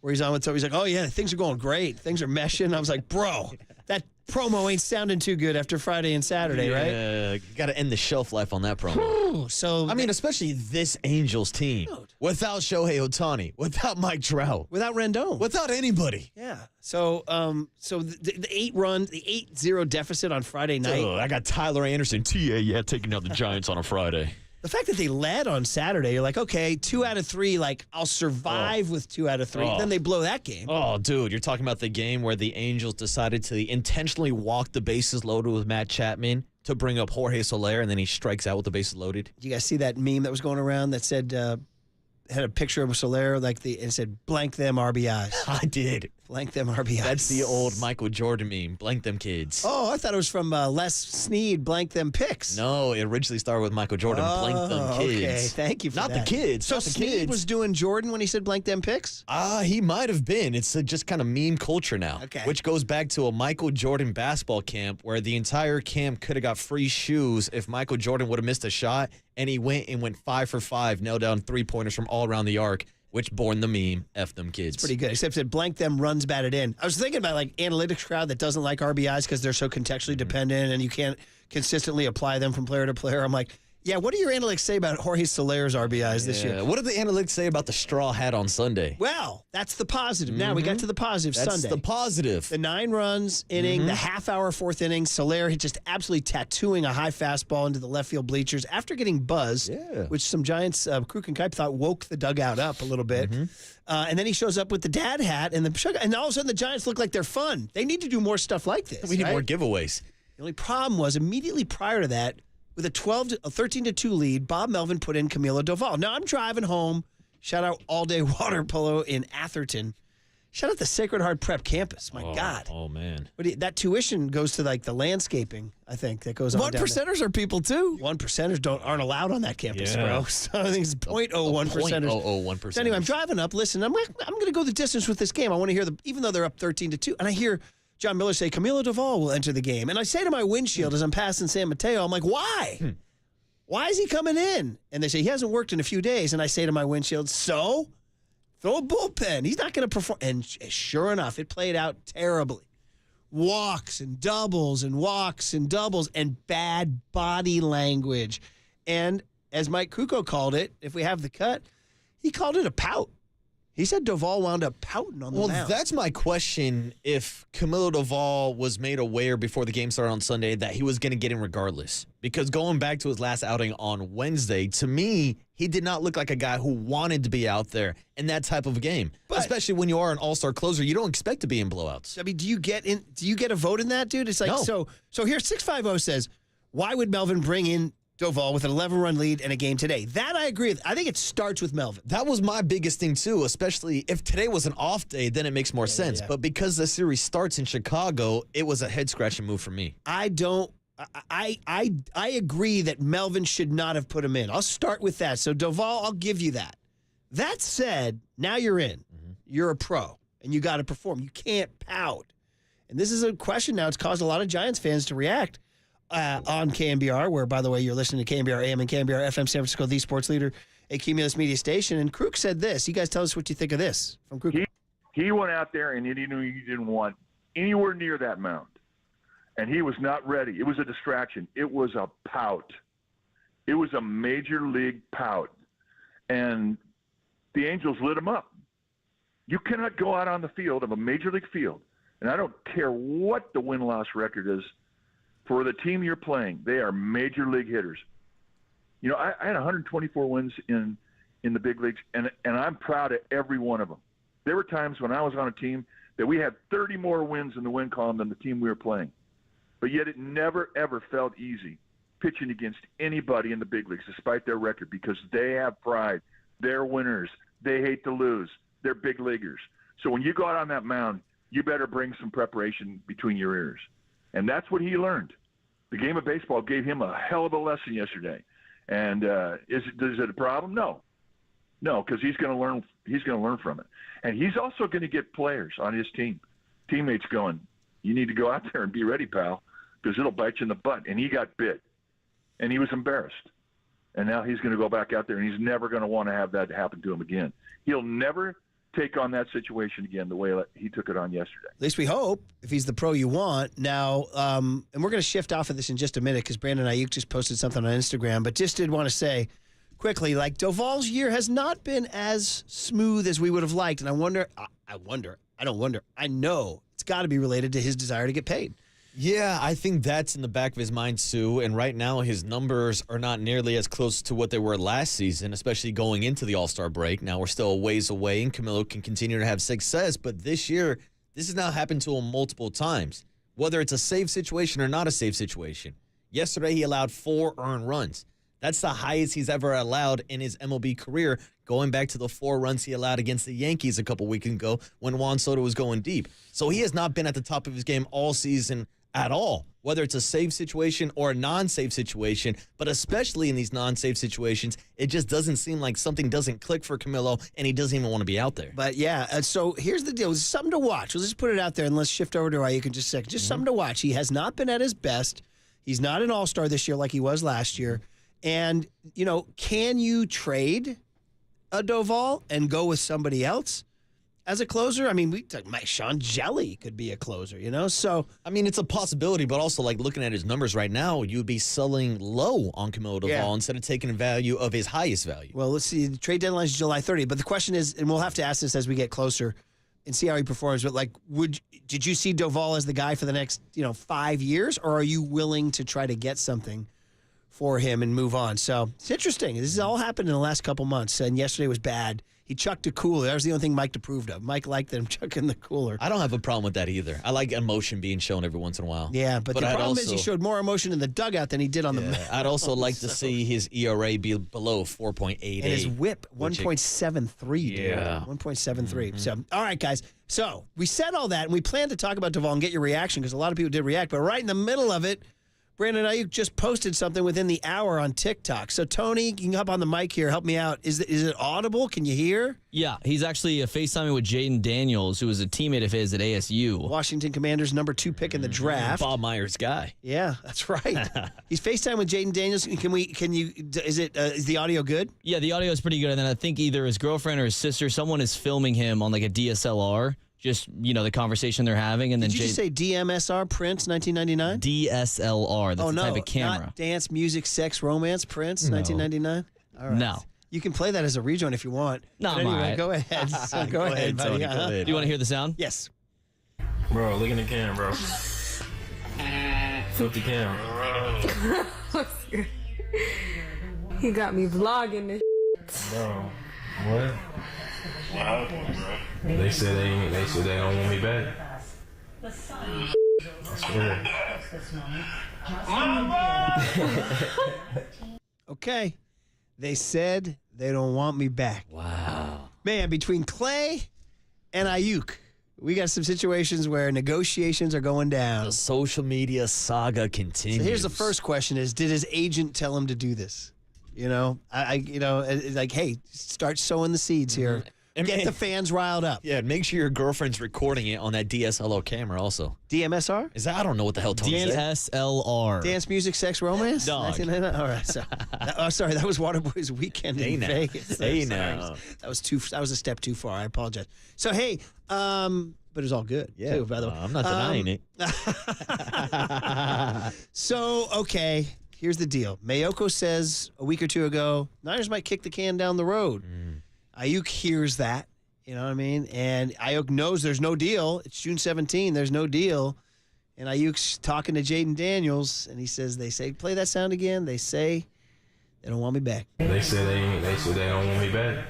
where he's on with, so he's like, oh, yeah, things are going great. Things are meshing. I was like, bro, that promo ain't sounding too good after Friday and Saturday, right? Yeah, you got to end the shelf life on that promo. So I mean, especially this Angels team. Without Shohei Ohtani, without Mike Trout, without Rendon, without anybody. Yeah. So the 8-0 deficit on Friday night. Oh, I got Tyler Anderson, taking out the Giants on a Friday. The fact that they led on Saturday, you're like, okay, 2 out of 3, like, I'll survive with 2 out of 3. Then they blow that game. Oh, dude, you're talking about the game where the Angels decided to intentionally walk the bases loaded with Matt Chapman to bring up Jorge Soler, and then he strikes out with the bases loaded. You guys see that meme that was going around that said, had a picture of Soler, and said, blank them RBIs. I did. Blank them RBIs. That's the old Michael Jordan meme. Blank them kids. Oh, I thought it was from Les Snead, blank them picks. No, it originally started with Michael Jordan. Blank them kids. Okay, thank you for not that. the kids. So not the Snead kids. was doing Jordan when he said blank them picks? He might have been. It's just kind of meme culture now. Okay. Which goes back to a Michael Jordan basketball camp where the entire camp could have got free shoes if Michael Jordan would have missed a shot, and he went 5 for 5, nailed down 3-pointers from all around the arc. Which born the meme, F them kids. It's pretty good, except that blank them runs batted in. I was thinking about like analytics crowd that doesn't like RBIs because they're so contextually dependent and you can't consistently apply them from player to player. I'm like, yeah, what do your analytics say about Jorge Soler's RBIs this year? What did the analytics say about the straw hat on Sunday? Well, that's the positive. Now we got to the positive That's Sunday. the positive. The 9 runs inning, the half-hour fourth inning, Soler just absolutely tattooing a high fastball into the left field bleachers after getting buzzed, which some Giants, Kruk and Kipe thought woke the dugout up a little bit. And then he shows up with the dad hat, and all of a sudden the Giants look like they're fun. They need to do more stuff like this. We need more giveaways. The only problem was immediately prior to that, with a 13-2 lead, Bob Melvin put in Camilo Doval. Now I'm driving home. Shout out All Day Water Polo in Atherton. Shout out the Sacred Heart Prep campus. My God. Oh, man. That tuition goes to like the landscaping, I think, that goes on. 1%ers are people too. 1%ers aren't allowed on that campus, Yeah. bro. So I think it's 0.01%. 0.001%. So anyway, I'm driving up, listen, I'm going to go the distance with this game. I want to hear even though they're up 13-2, and I hear John Miller say, Camilo Doval will enter the game. And I say to my windshield as I'm passing San Mateo, I'm like, why? Why is he coming in? And they say, he hasn't worked in a few days. And I say to my windshield, so? Throw a bullpen. He's not going to perform. And sure enough, it played out terribly. Walks and doubles and walks and doubles and bad body language. And as Mike Krukow called it, if we have the cut, he called it a pout. He said Doval wound up pouting on the mound. Well, that's my question. If Camilo Doval was made aware before the game started on Sunday that he was going to get in regardless. Because going back to his last outing on Wednesday, to me, he did not look like a guy who wanted to be out there in that type of a game. But, especially when you are an all-star closer, you don't expect to be in blowouts. I mean, do you get a vote in that, dude? It's like, no. So here, 650 says, why would Melvin bring in Doval with an 11-run lead in a game today? That I agree with. I think it starts with Melvin. That was my biggest thing, too, especially if today was an off day, then it makes more sense. But because the series starts in Chicago, it was a head-scratching move for me. I agree that Melvin should not have put him in. I'll start with that. So, Doval, I'll give you that. That said, now you're in. You're a pro, and you got to perform. You can't pout. And this is a question now. It's caused a lot of Giants fans to react on KNBR, where, by the way, you're listening to KNBR AM and KNBR FM San Francisco, the sports leader, a Cumulus media station. And Kruk said this. You guys tell us what you think of this from Kruk. He went out there and he knew he didn't want anywhere near that mound. And he was not ready. It was a distraction. It was a pout. It was a major league pout. And the Angels lit him up. You cannot go out on the field of a major league field, and I don't care what the win-loss record is, for the team you're playing, they are major league hitters. You know, I had 124 wins in the big leagues, and I'm proud of every one of them. There were times when I was on a team that we had 30 more wins in the win column than the team we were playing. But yet it never, ever felt easy pitching against anybody in the big leagues, despite their record, because they have pride. They're winners. They hate to lose. They're big leaguers. So when you go out on that mound, you better bring some preparation between your ears. And that's what he learned. The game of baseball gave him a hell of a lesson yesterday. And is it a problem? No, because he's going to learn. He's going to learn from it. And he's also going to get players on his teammates going, you need to go out there and be ready, pal, because it'll bite you in the butt. And he got bit, and he was embarrassed. And now he's going to go back out there, and he's never going to want to have that happen to him again. He'll never take on that situation again the way he took it on yesterday. At least we hope, if he's the pro you want. Now, and we're going to shift off of this in just a minute because Brandon Ayuk just posted something on Instagram, but just did want to say quickly, like, Doval's year has not been as smooth as we would have liked, and I know it's got to be related to his desire to get paid. Yeah, I think that's in the back of his mind, too. And right now, his numbers are not nearly as close to what they were last season, especially going into the All-Star break. Now, we're still a ways away, and Camilo can continue to have success. But this year, this has now happened to him multiple times, whether it's a save situation or not a save situation. Yesterday, he allowed 4 earned runs. That's the highest he's ever allowed in his MLB career, going back to the 4 runs he allowed against the Yankees a couple weeks ago when Juan Soto was going deep. So he has not been at the top of his game all season at all, whether it's a save situation or a non-save situation, but especially in these non-save situations, it just doesn't seem like something doesn't click for Camilo, and he doesn't even want to be out there. But yeah, so here's the deal. It's something to watch. Let's just put it out there, and let's shift over to Ayuk in just a second. Just something to watch. He has not been at his best. He's not an all-star this year like he was last year. And, you know, can you trade a Doval and go with somebody else as a closer? I mean, we talk Mike Sean Jelly could be a closer, you know? So, I mean, it's a possibility, but also, like, looking at his numbers right now, you'd be selling low on Camilo Doval instead of taking value of his highest value. Well, let's see. The trade deadline is July 30th. But the question is, and we'll have to ask this as we get closer and see how he performs, but, like, did you see Doval as the guy for the next, 5 years, or are you willing to try to get something for him and move on? So it's interesting. This has all happened in the last couple months, and yesterday was bad. He chucked a cooler. That was the only thing Mike approved of. Mike liked him chucking the cooler. I don't have a problem with that either. I like emotion being shown every once in a while. Yeah, but the problem is he showed more emotion in the dugout than he did on the mound. I'd also like to see his ERA be below 4.88. And his whip, 1.73. Yeah. 1.73. Mm-hmm. So, all right, guys. So we said all that, and we planned to talk about Doval and get your reaction because a lot of people did react. But right in the middle of it, Brandon Ayuk just posted something within the hour on TikTok. So, Tony, you can hop on the mic here. Help me out. Is it audible? Can you hear? Yeah, he's actually FaceTiming with Jaden Daniels, who was a teammate of his at ASU. Washington Commanders number 2 pick in the draft. Bob Myers' guy. Yeah, that's right. He's FaceTiming with Jaden Daniels. Is the audio good? Yeah, the audio is pretty good. And then I think either his girlfriend or his sister, someone is filming him on like a DSLR. Just, the conversation they're having. And then Did you just say DMSR, Prince, 1999? DSLR, that's the type of camera. Not dance, music, sex, romance, Prince, 1999? All right. No. You can play that as a rejoin if you want. No, But anyway, go ahead. So go ahead, buddy. Tony, go ahead. Do you want to hear the sound? Yes. Bro, look in the camera, bro. Flip the camera. He got me vlogging this. Bro, what? They said they don't want me back. I swear. Okay. They said they don't want me back. Wow. Man, between Klay and Ayuk, we got some situations where negotiations are going down. The social media saga continues. So here's the first question is, did his agent tell him to do this? You know, it's like, hey, start sowing the seeds here. Get the fans riled up. Yeah, make sure your girlfriend's recording it on that DSLR camera also. DMSR? Is that, I don't know what the hell Tony said. DSLR. Dance, music, sex, romance? Dog. 1999? All right. So, sorry, that was Waterboy's weekend in Vegas. Hey, Sorry. now. That was a step too far. I apologize. So, hey, but it was all good, Yeah, too, by the way. I'm not denying it. So, okay, here's the deal. Mayoko says a week or two ago, Niners might kick the can down the road. Ayuk hears that, you know what I mean? And Ayuk knows there's no deal. It's June 17, there's no deal. And Ayuk's talking to Jaden Daniels, and he says, they say, play that sound again. They say they don't want me back. They said they don't want me back.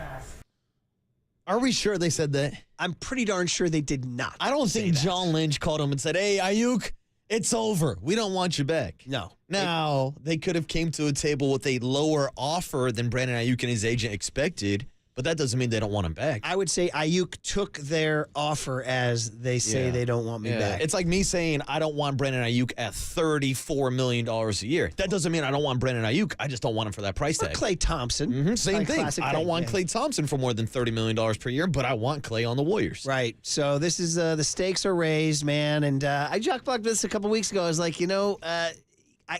Are we sure they said that? I'm pretty darn sure they did not. I don't think John Lynch called him and said, hey, Ayuk, it's over. We don't want you back. No. Now, they could have came to a table with a lower offer than Brandon Ayuk and his agent expected, but that doesn't mean they don't want him back. I would say Ayuk took their offer as they say they don't want me back. It's like me saying I don't want Brandon Ayuk at $34 million a year. That doesn't mean I don't want Brandon Ayuk. I just don't want him for that price tag. Klay Thompson. Same thing. I don't want Klay Thompson for more than $30 million per year, but I want Klay on the Warriors. Right. So this is the stakes are raised, man. And I jock-blocked this a couple weeks ago. I was like,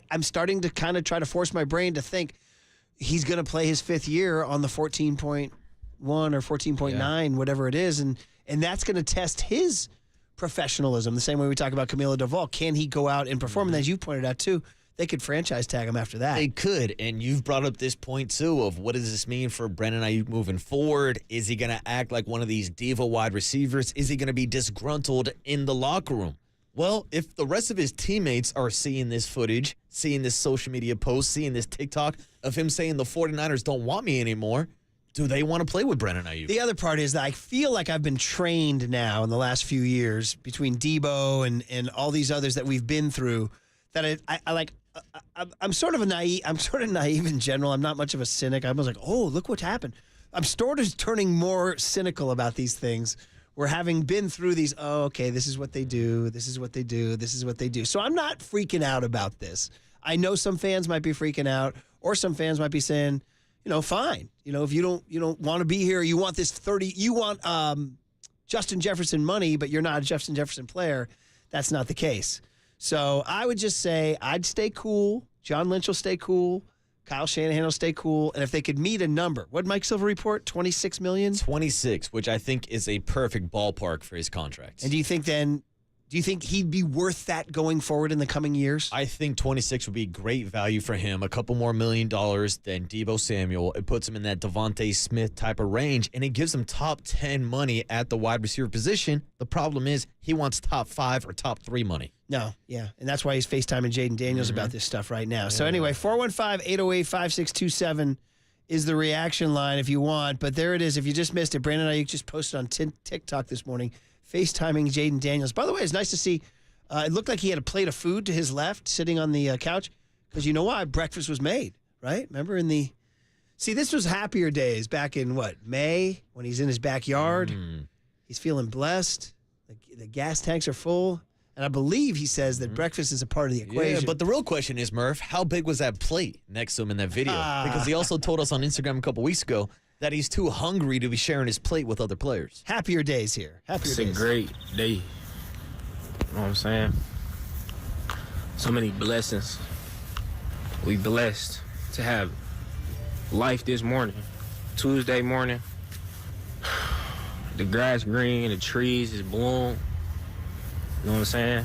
I'm starting to kind of try to force my brain to think he's going to play his fifth year on the 14.1 or 14.9, whatever it is. And that's going to test his professionalism the same way we talk about Camilo Doval. Can he go out and perform? And as you pointed out, too, they could franchise tag him after that. They could. And you've brought up this point, too, of what does this mean for Brandon Ayuk moving forward? Is he going to act like one of these diva wide receivers? Is he going to be disgruntled in the locker room? Well, if the rest of his teammates are seeing this footage, seeing this social media post, seeing this TikTok of him saying the 49ers don't want me anymore, do they want to play with Brandon Ayuk? The other part is that I feel like I've been trained now in the last few years between Debo and all these others that we've been through that I'm sort of naive in general. I'm not much of a cynic. I was like, oh, look what happened. I'm sort of turning more cynical about these things. We're having been through these, okay, this is what they do, this is what they do, this is what they do. So I'm not freaking out about this. I know some fans might be freaking out, or some fans might be saying, fine. If you don't want to be here, you want this you want Justin Jefferson money, but you're not a Justin Jefferson player. That's not the case. So I would just say I'd stay cool. John Lynch will stay cool. Kyle Shanahan will stay cool. And if they could meet a number, what did Mike Silver report? $26 million? 26, which I think is a perfect ballpark for his contract. And do you think he'd be worth that going forward in the coming years? I think 26 would be great value for him. A couple more $1 million than Deebo Samuel. It puts him in that Devontae Smith type of range, and it gives him top 10 money at the wide receiver position. The problem is he wants top 5 or top 3 money. No, yeah. And that's why he's FaceTiming Jaden Daniels about this stuff right now. So anyway, 415-808-5627 is the reaction line if you want. But there it is. If you just missed it, Brandon Ayuk just posted on TikTok this morning, FaceTiming Jaden Daniels. By the way, it's nice to see. It looked like he had a plate of food to his left sitting on the couch because you know why? Breakfast was made, right? Remember See, this was happier days back in, May when he's in his backyard. He's feeling blessed. The gas tanks are full. And I believe he says that breakfast is a part of the equation. Yeah, but the real question is, Murph, how big was that plate next to him in that video? Because he also told us on Instagram a couple weeks ago that he's too hungry to be sharing his plate with other players. Happier days here. It's a great day. You know what I'm saying? So many blessings. We blessed to have life this morning. Tuesday morning. The grass green, the trees is bloom. You know what I'm saying?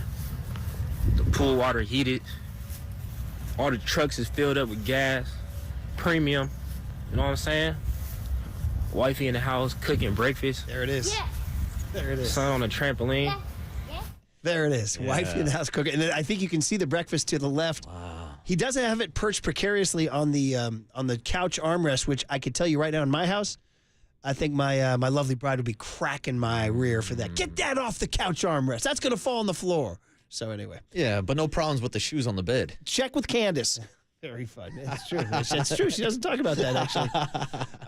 The pool water heated. All the trucks is filled up with gas. Premium. You know what I'm saying? Wifey in the house cooking breakfast. There it is. Yeah. There it is. Son on a trampoline. There it is. Yeah. Wifey in the house cooking. And I think you can see the breakfast to the left. Wow. He doesn't have it perched precariously on the couch armrest, which I could tell you right now in my house, I think my lovely bride would be cracking my rear for that. Get that off the couch armrest. That's going to fall on the floor. So anyway. Yeah, but no problems with the shoes on the bed. Check with Candace. Very fun. It's true. It's true. She doesn't talk about that, actually.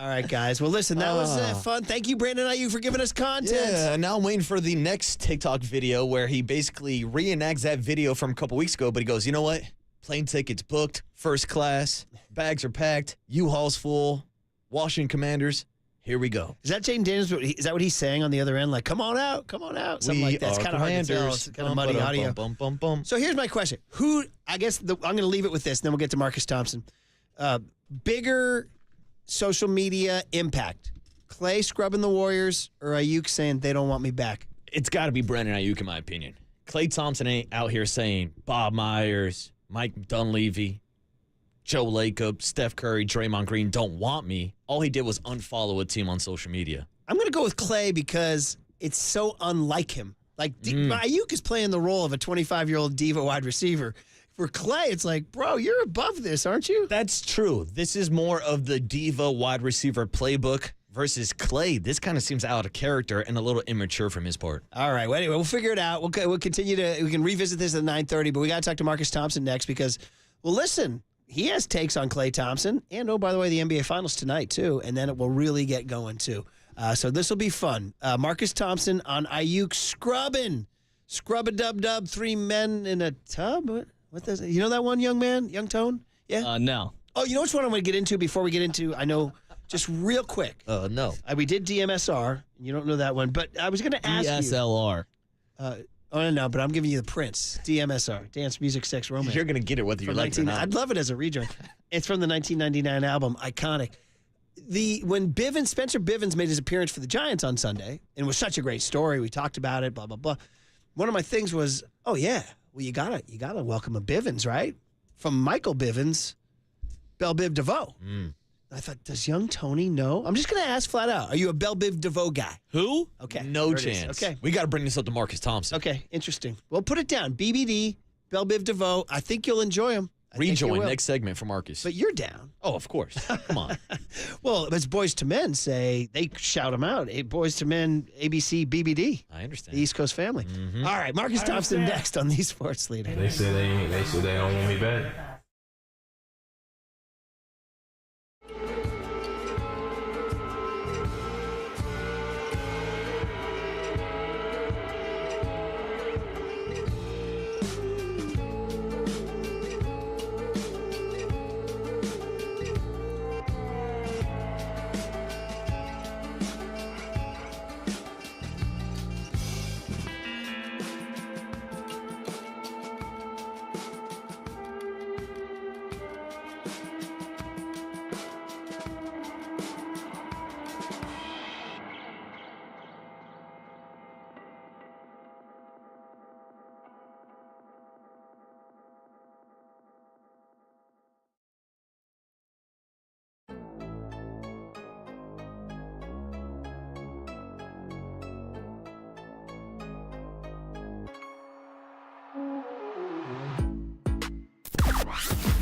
All right, guys. Well, listen, that was fun. Thank you, Brandon Ayuk, for giving us content. Yeah, now I'm waiting for the next TikTok video where he basically reenacts that video from a couple weeks ago, but he goes, you know what? Plane tickets booked, first class, bags are packed, U-Haul's full, Washington Commanders. Here we go. Is that Jaden Daniels? Is that what he's saying on the other end? Like, come on out, something like that. It's kind of hard to tell. It's kind of muddy audio. So here's my question: I'm going to leave it with this, and then we'll get to Marcus Thompson. Bigger social media impact: Klay scrubbing the Warriors, or Ayuk saying they don't want me back? It's got to be Brandon Ayuk, in my opinion. Klay Thompson ain't out here saying Bob Myers, Mike Dunleavy, Joe Lacob, Steph Curry, Draymond Green don't want me. All he did was unfollow a team on social media. I'm going to go with Klay because it's so unlike him. Like, Ayuk is playing the role of a 25-year-old diva wide receiver. For Klay, it's like, bro, you're above this, aren't you? That's true. This is more of the diva wide receiver playbook versus Klay. This kind of seems out of character and a little immature from his part. All right. Well, anyway, we'll figure it out. We'll continue we can revisit this at 9:30, but we got to talk to Marcus Thompson next because, well, listen, he has takes on Klay Thompson. And, oh, by the way, the NBA Finals tonight, too. And then it will really get going, too. So this will be fun. Marcus Thompson on Ayuk scrubbing. Scrub-a-dub-dub, 3 men in a tub. What does it? You know that one, young man? Young Tone? Yeah? No. Oh, you know which one I'm going to get into before we get into, I know, just real quick. No. We did DMSR. You don't know that one. But I was going to ask DSLR. No, but I'm giving you the Prince. DMSR. Dance, Music, Sex, Romance. You're going to get it whether you like it or not. I'd love it as a rejoin. It's from the 1999 album, Iconic. When Spencer Bivens made his appearance for the Giants on Sunday, and it was such a great story, we talked about it, blah, blah, blah. One of my things was, oh, yeah, well, you gotta welcome a Bivens, right? From Michael Bivens, Belle Biv DeVoe. I thought, does young Tony know? I'm just going to ask flat out. Are you a Belle Biv DeVoe guy? Who? Okay. No chance. Okay. We got to bring this up to Marcus Thompson. Okay, interesting. Well, put it down. BBD, Belle Biv DeVoe. I think you'll enjoy them. Rejoin next segment for Marcus. But you're down. Oh, of course. Come on. Well, as Boys to Men say, they shout them out. Boys to Men, ABC, BBD. I understand. The East Coast family. All right, Marcus Thompson next on the Sports Leader. They said they don't want me back.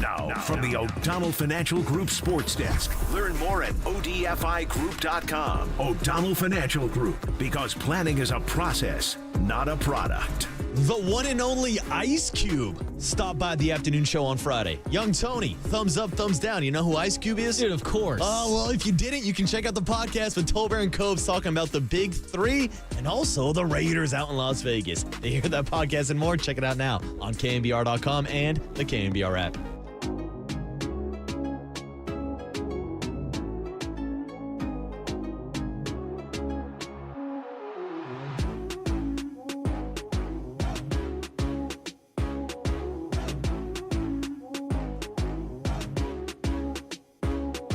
Now, from the O'Donnell Financial Group Sports Desk. Learn more at ODFIGroup.com. O'Donnell Financial Group, because planning is a process, not a product. The one and only Ice Cube stopped by the afternoon show on Friday. Young Tony, thumbs up, thumbs down. You know who Ice Cube is? Dude, of course. Oh, well, if you didn't, you can check out the podcast with Tolbert and Cobes talking about the Big Three and also the Raiders out in Las Vegas. They hear that podcast and more. Check it out now on KNBR.com and the KNBR app.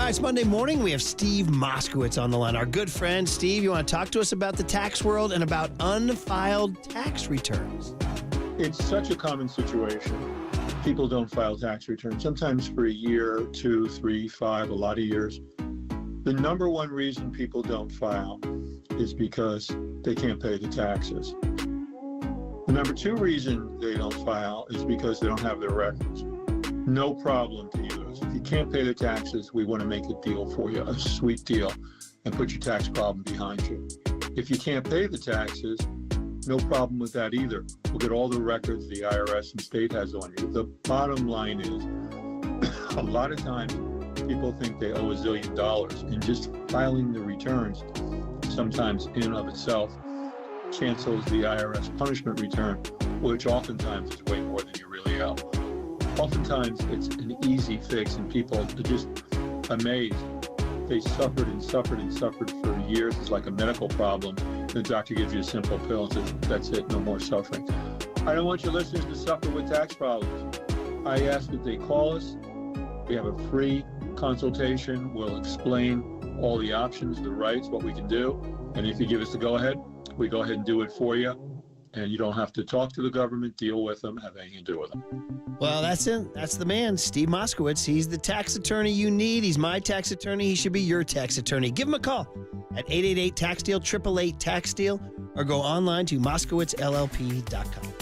It's Monday morning. We have Steve Moskowitz on the line. Our good friend. Steve, you want to talk to us about the tax world and about unfiled tax returns? It's such a common situation. People don't file tax returns, sometimes for a year, 2, 3, 5, a lot of years. The number one reason people don't file is because they can't pay the taxes. The number two reason they don't file is because they don't have their records. No problem to use. If you can't pay the taxes, we want to make a deal for you, a sweet deal, and put your tax problem behind you. If you can't pay the taxes, no problem with that either. We'll get all the records the IRS and state has on you. The bottom line is, a lot of times people think they owe $1 zillion, and just filing the returns, sometimes in and of itself, cancels the IRS punishment return, which oftentimes is way more than you really owe. Oftentimes it's an easy fix, and people are just amazed. They suffered and suffered and suffered for years. It's like a medical problem. The doctor gives you a simple pill and says, that's it, no more suffering. I don't want your listeners to suffer with tax problems. I ask that they call us. We have a free consultation. We'll explain all the options, the rights, what we can do. And if you give us the go-ahead, we go ahead and do it for you. And you don't have to talk to the government, deal with them, have anything to do with them. Well, that's it. That's the man, Steve Moskowitz. He's the tax attorney you need. He's my tax attorney. He should be your tax attorney. Give him a call at 888-TAX-DEAL, 888-TAX-DEAL, or go online to moskowitzllp.com.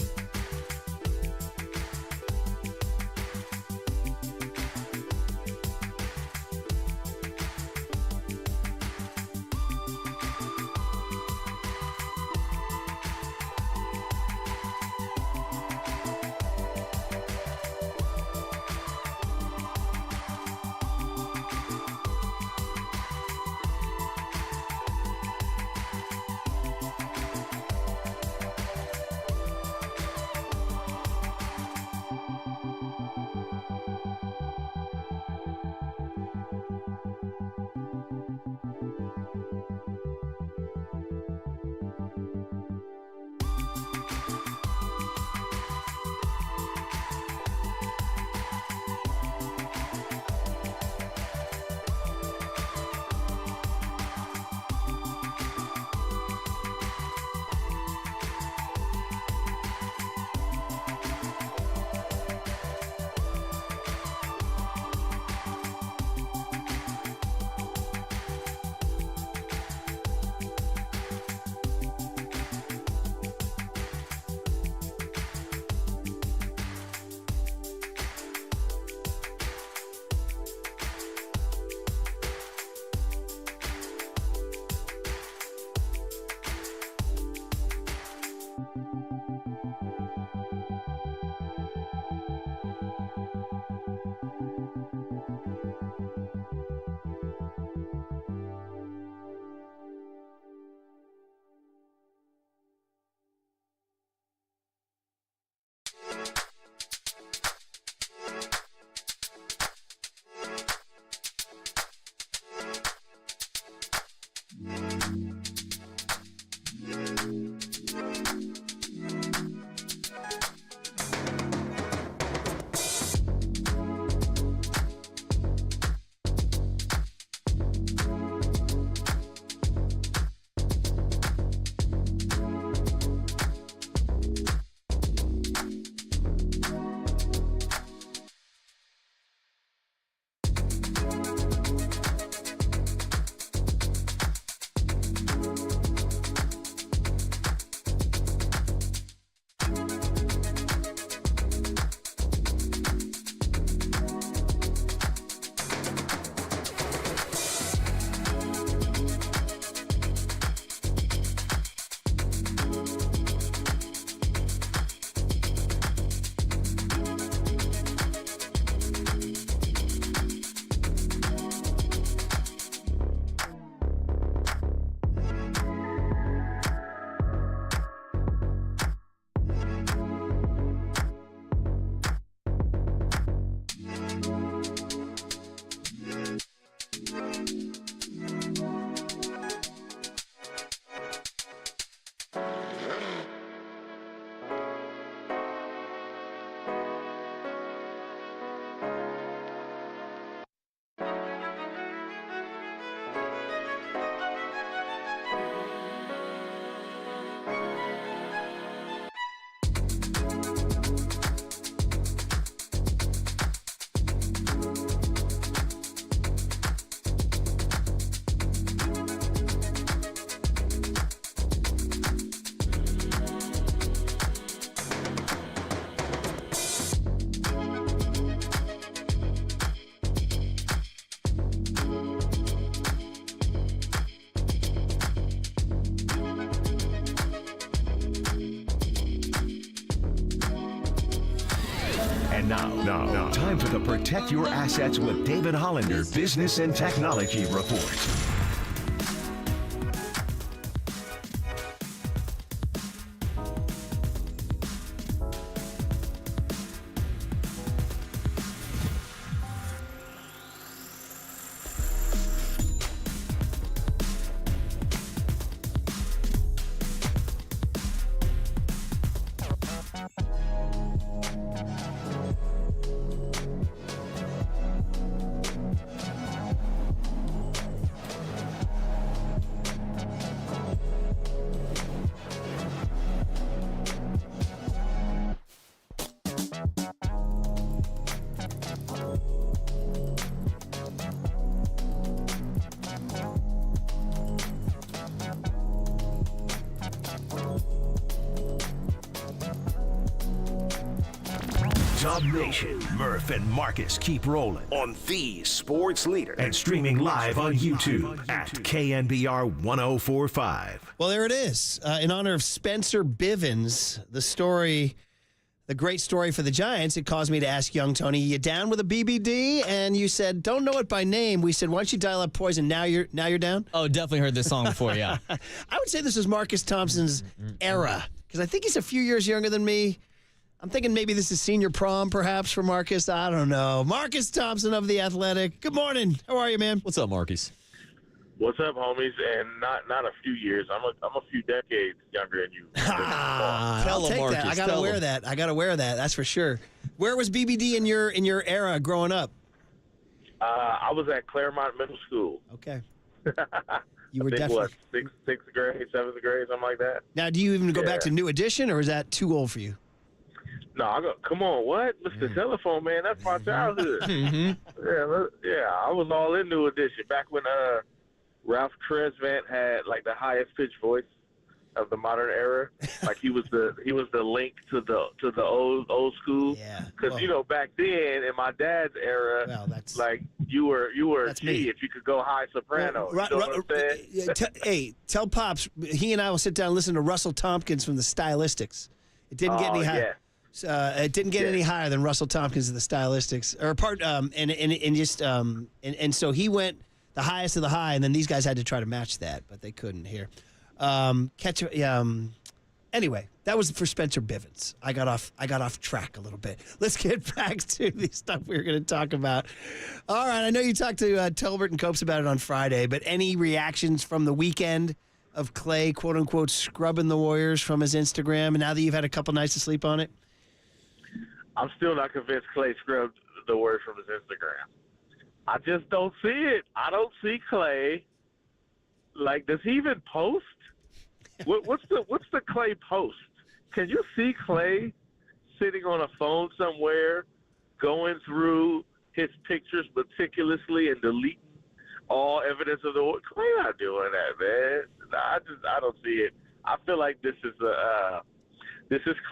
And now, time for the Protect Your Assets with David Hollander Business and Technology Report. Dub Nation, Murph and Marcus keep rolling on the sports leader and streaming live on YouTube at KNBR 1045. Well, there it is. In honor of Spencer Bivens, the great story for the Giants, it caused me to ask young Tony, you down with a BBD? And you said, don't know it by name. We said, why don't you dial up Poison? Now you're down? Oh, definitely heard this song before, yeah. I would say this is Marcus Thompson's era, because I think he's a few years younger than me. I'm thinking maybe this is senior prom, perhaps, for Marcus. I don't know. Marcus Thompson of The Athletic. Good morning. How are you, man? What's up, Marcus? What's up, homies? And not a few years. I'm a few decades younger than you. I'll take that. I gotta wear that. I gotta wear that. That's for sure. Where was BBD in your era growing up? I was at Claremont Middle School. Okay. You were I think, definitely what, sixth grade, seventh grade, something like that. Now, do you even go back to New Edition, or is that too old for you? No, come on, what? Mr. Telephone, man, that's my childhood. Yeah, I was all in New Edition back when Ralph Tresvant had like the highest pitch voice of the modern era. Like he was the link to the old school. Yeah. Because back then in my dad's era, that's like you were a that's G me. if you could go high soprano. You know what I'm saying? Hey, tell Pops he and I will sit down and listen to Russell Tompkins from the Stylistics. It didn't get any higher. It didn't get any higher than Russell Tompkins of the Stylistics, and so he went the highest of the high, and then these guys had to try to match that, but they couldn't here. Anyway, that was for Spencer Bivens. I got off track a little bit. Let's get back to the stuff we were going to talk about. All right, I know you talked to Tolbert and Copes about it on Friday, but any reactions from the weekend of Klay, quote unquote, scrubbing the Warriors from his Instagram, and now that you've had a couple nights to sleep on it? I'm still not convinced Klay scrubbed the word from his Instagram. I just don't see it. I don't see Klay. Like, does he even post? What's the Klay post? Can you see Klay sitting on a phone somewhere, going through his pictures meticulously and deleting all evidence of the word? Klay not doing that, man. I don't see it. I feel like this is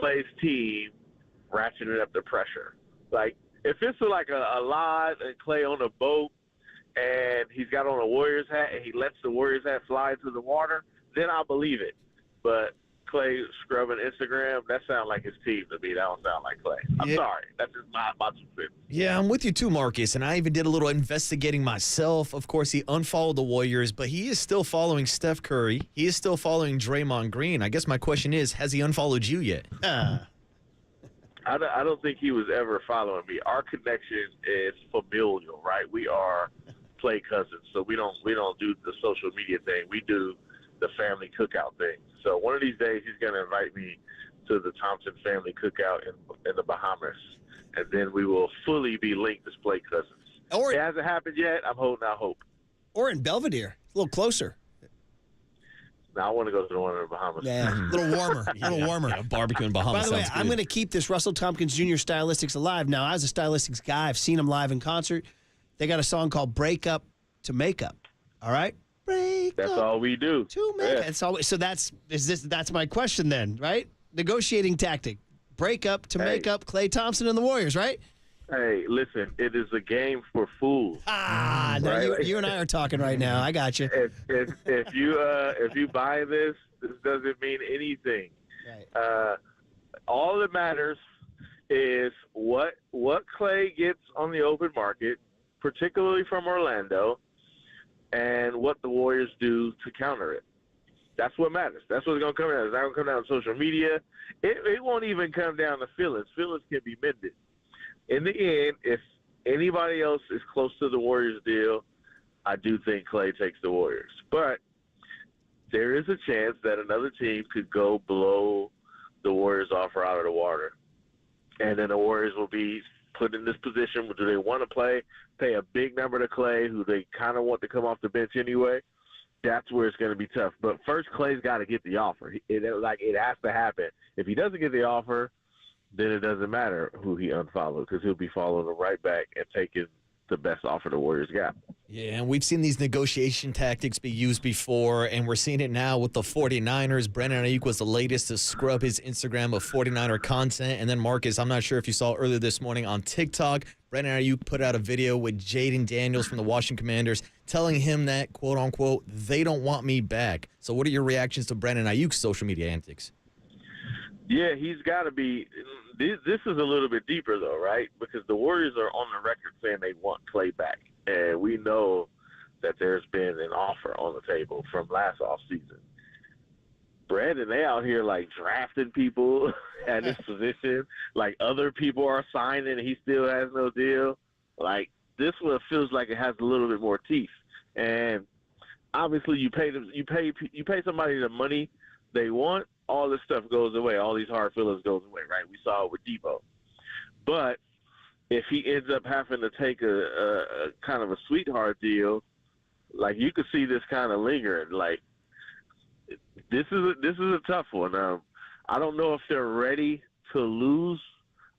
Klay's team ratcheting up the pressure. Like, if it's like a live and Klay on a boat and he's got on a Warriors hat and he lets the Warriors hat fly into the water, then I'll believe it. But Klay scrubbing Instagram, that sounds like his team to me. That don't sound like Klay. I'm sorry. That's just not my 2 cents. Yeah, I'm with you too, Marcus. And I even did a little investigating myself. Of course, he unfollowed the Warriors, but he is still following Steph Curry. He is still following Draymond Green. I guess my question is, has he unfollowed you yet? I don't think he was ever following me. Our connection is familial, right? We are play cousins, so we don't do the social media thing. We do the family cookout thing. So one of these days he's going to invite me to the Thompson family cookout in the Bahamas, and then we will fully be linked as play cousins. It hasn't happened yet. I'm holding out hope. Or in Belvedere, a little closer. Now I want to go to the one in the Bahamas. Yeah, a little warmer. A little warmer. Yeah, barbecue in Bahamas. By the way, I'm going to keep this Russell Tompkins Jr. Stylistics alive. Now, as a Stylistics guy, I've seen them live in concert. They got a song called Break Up to Make Up. All right? That's all we do. To make it. It's always, so that's my question then, right? Negotiating tactic. Break up to make up Klay Thompson and the Warriors, right? Hey, listen, it is a game for fools. No, right? you and I are talking right now. I got you. If you buy this doesn't mean anything. Right. All that matters is what Klay gets on the open market, particularly from Orlando, and what the Warriors do to counter it. That's what matters. That's what's going to come down. It's not going to come down to social media. It won't even come down to feelings. Feelings can be mended. In the end, if anybody else is close to the Warriors deal, I do think Klay takes the Warriors. But there is a chance that another team could go blow the Warriors offer out of the water. And then the Warriors will be put in this position. Do they want to pay a big number to Klay, who they kind of want to come off the bench anyway? That's where it's going to be tough. But first, Klay's got to get the offer. It has to happen. If he doesn't get the offer, then it doesn't matter who he unfollows, because he'll be following them right back and taking the best offer the Warriors got. Yeah, and we've seen these negotiation tactics be used before, and we're seeing it now with the 49ers. Brandon Ayuk was the latest to scrub his Instagram of 49er content. And then, Marcus, I'm not sure if you saw earlier this morning on TikTok, Brandon Ayuk put out a video with Jaden Daniels from the Washington Commanders telling him that, quote-unquote, they don't want me back. So what are your reactions to Brandon Ayuk's social media antics? Yeah, he's got to be – this is a little bit deeper, though, right? Because the Warriors are on the record saying they want Klay back. And we know that there's been an offer on the table from last offseason. Brandon, they out here, like, drafting people at this position. Like, other people are signing and he still has no deal. Like, this one feels like it has a little bit more teeth. And obviously you pay somebody the money they want, all this stuff goes away. All these hard feelings goes away, right? We saw it with Debo. But if he ends up having to take a kind of a sweetheart deal, like, you could see this kind of lingering. Like, this is a tough one. I don't know if they're ready to lose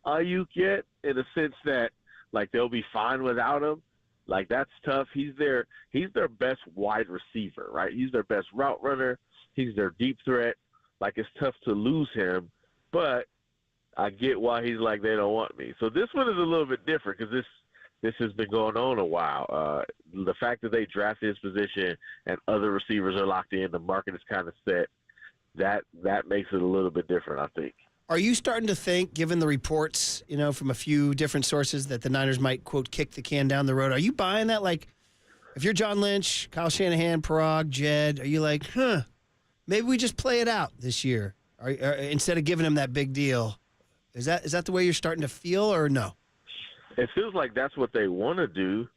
Ayuk yet, in the sense that, like, they'll be fine without him. Like, that's tough. He's their best wide receiver, right? He's their best route runner. He's their deep threat. Like, it's tough to lose him, but I get why he's like, they don't want me. So this one is a little bit different, because this has been going on a while. The fact that they drafted his position and other receivers are locked in, the market is kind of set, that makes it a little bit different, I think. Are you starting to think, given the reports, from a few different sources, that the Niners might, quote, kick the can down the road? Are you buying that? Like, if you're John Lynch, Kyle Shanahan, Parag, Jed, are you like, maybe we just play it out this year, or instead of giving him that big deal? Is that the way you're starting to feel, or no? It feels like that's what they want to do.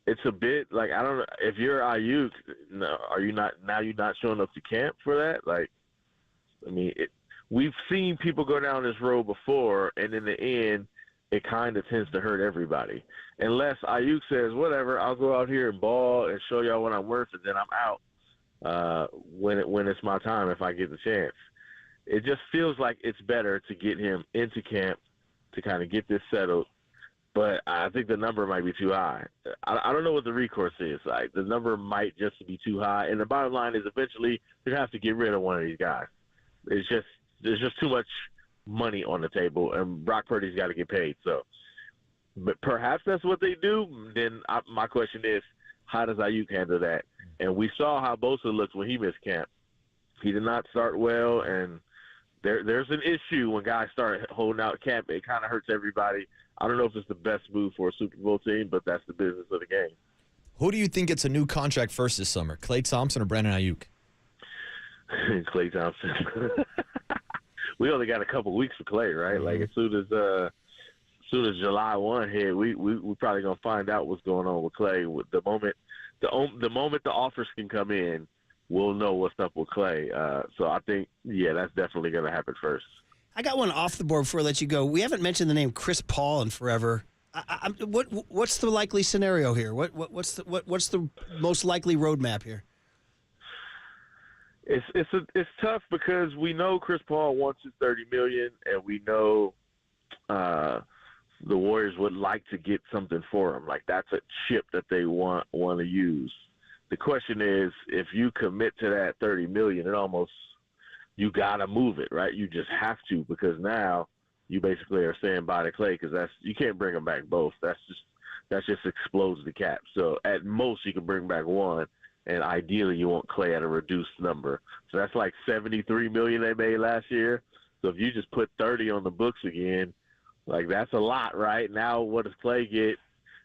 It's a bit like, I don't know, if you're Ayuk, you're not showing up to camp for that? Like, I mean, we've seen people go down this road before, and in the end, it kind of tends to hurt everybody. Unless Ayuk says, whatever, I'll go out here and ball and show y'all what I'm worth, and then I'm out when it's my time, if I get the chance. It just feels like it's better to get him into camp to kind of get this settled. But I think the number might be too high. I don't know what the recourse is. Like, the number might just be too high. And the bottom line is, eventually they're going to have to get rid of one of these guys. There's just too much money on the table, and Brock Purdy's got to get paid. So, but perhaps that's what they do. Then my question is, how does Ayuk handle that? And we saw how Bosa looked when he missed camp. He did not start well, and there's an issue when guys start holding out camp. It kind of hurts everybody. I don't know if it's the best move for a Super Bowl team, but that's the business of the game. Who do you think gets a new contract first this summer, Klay Thompson or Brandon Ayuk? Klay Thompson. We only got a couple weeks for Klay, right? Mm-hmm. Like, as soon as July 1 hit, we probably gonna find out what's going on with Klay. With the moment the offers can come in, we'll know what's up with Klay. So I think, that's definitely gonna happen first. I got one off the board before I let you go. We haven't mentioned the name Chris Paul in forever. What's the likely scenario here? What's the most likely roadmap here? It's tough, because we know Chris Paul wants his $30 million, and we know the Warriors would like to get something for him. Like, that's a chip that they want to use. The question is, if you commit to that $30 million, you gotta move it, right? You just have to, because now you basically are saying bye to Klay, because you can't bring them back both. That just explodes the cap. So at most you can bring back one, and ideally you want Klay at a reduced number. So that's like $73 million they made last year. So if you just put 30 on the books again, like that's a lot, right? Now what does Klay get?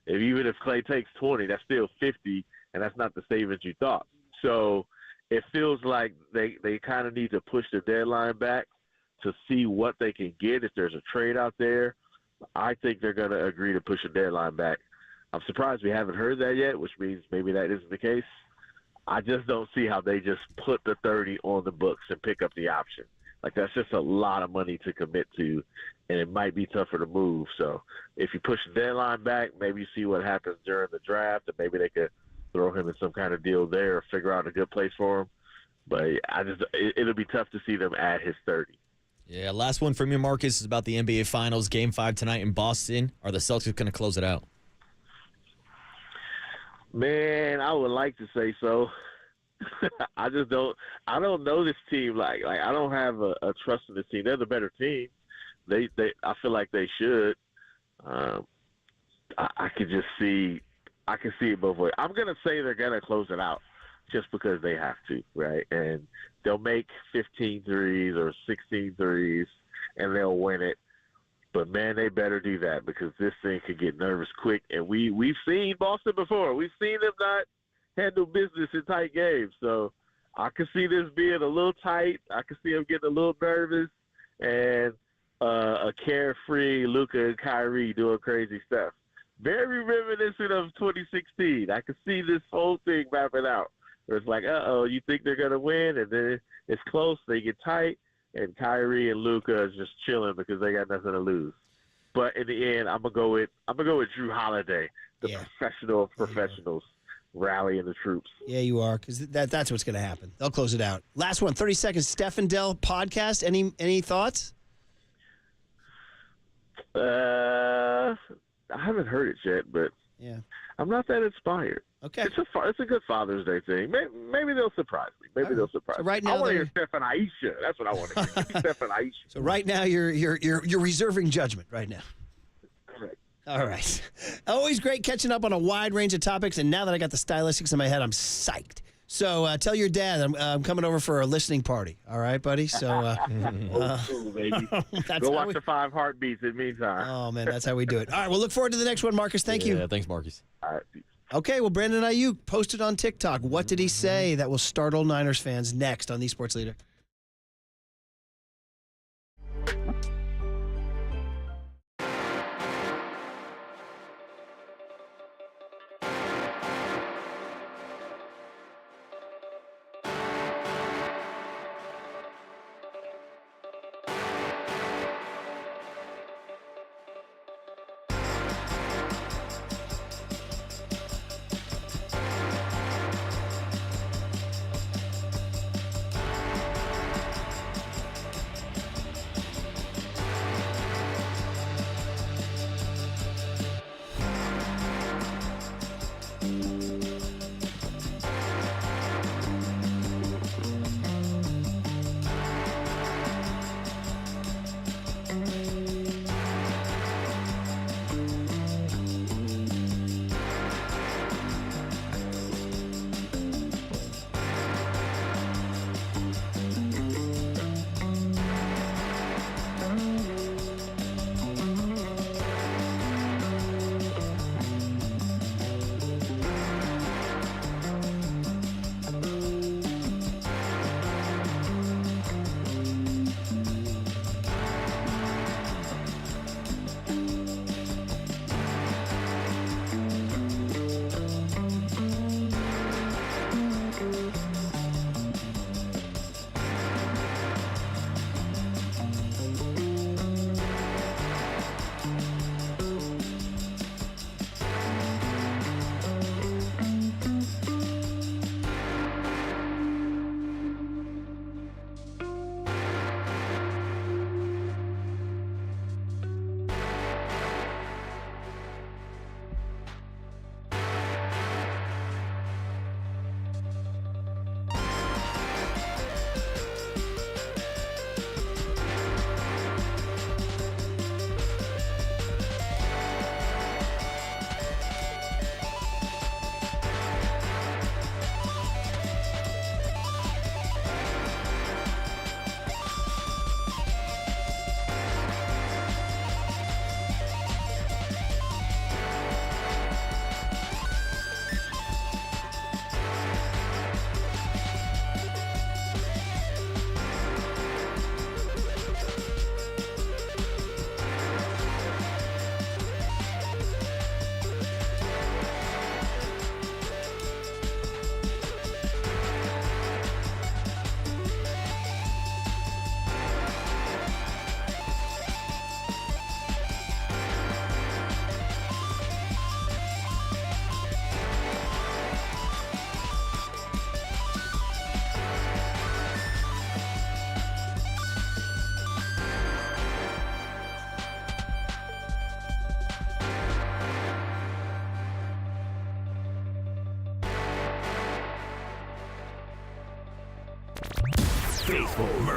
Even if Klay takes 20, that's still 50, and that's not the savings you thought. So it feels like they kind of need to push the deadline back to see what they can get. If there's a trade out there, I think they're going to agree to push the deadline back. I'm surprised we haven't heard that yet, which means maybe that isn't the case. I just don't see how they just put the 30 on the books and pick up the option. Like, that's just a lot of money to commit to, and it might be tougher to move. So if you push the deadline back, maybe you see what happens during the draft, and maybe they could throw him in some kind of deal there or figure out a good place for him. But it'll be tough to see them add his 30. Yeah, last one from you, Marcus, is about the NBA Finals. Game 5 tonight in Boston. Are the Celtics going to close it out? Man, I would like to say so. I just don't. I don't know this team. Like I don't have a trust in this team. They're the better team. I feel like they should. I could just see. I can see it both ways. I'm gonna say they're gonna close it out, just because they have to, right? And they'll make 15 threes or 16 threes, and they'll win it. But, man, they better do that, because this thing could get nervous quick. And we've seen Boston before. We've seen them not handle business in tight games. So I can see this being a little tight. I can see them getting a little nervous, and a carefree Luka and Kyrie doing crazy stuff. Very reminiscent of 2016. I can see this whole thing mapping out. Where it's like, you think they're going to win, and then it's close. They get tight. And Kyrie and Luka is just chilling because they got nothing to lose. But in the end, I'm gonna go with Drew Holiday, the professional of professionals, rallying the troops. Yeah, you are, because that's what's going to happen. They'll close it out. Last one, 30 seconds. Steph and Dell podcast. Any thoughts? I haven't heard it yet, but yeah, I'm not that inspired. Okay, it's a good Father's Day thing. Maybe they'll surprise me. Maybe they'll surprise me. Right now, I want to hear Steph and Aisha. That's what I want to hear. Steph and Aisha. So right now, you're reserving judgment right now. Correct. All right. Always great catching up on a wide range of topics, and now that I got the stylistics in my head, I'm psyched. So tell your dad I'm coming over for a listening party. All right, buddy? So cool, baby. Go watch the 5 Heartbeats in the meantime. Oh, man, that's how we do it. All right, we'll look forward to the next one, Marcus. Thank you. Yeah, thanks, Marcus. All right, peace. Okay, well, Brandon Ayuk posted on TikTok. What did he say that will startle Niners fans next on the Sports Leader?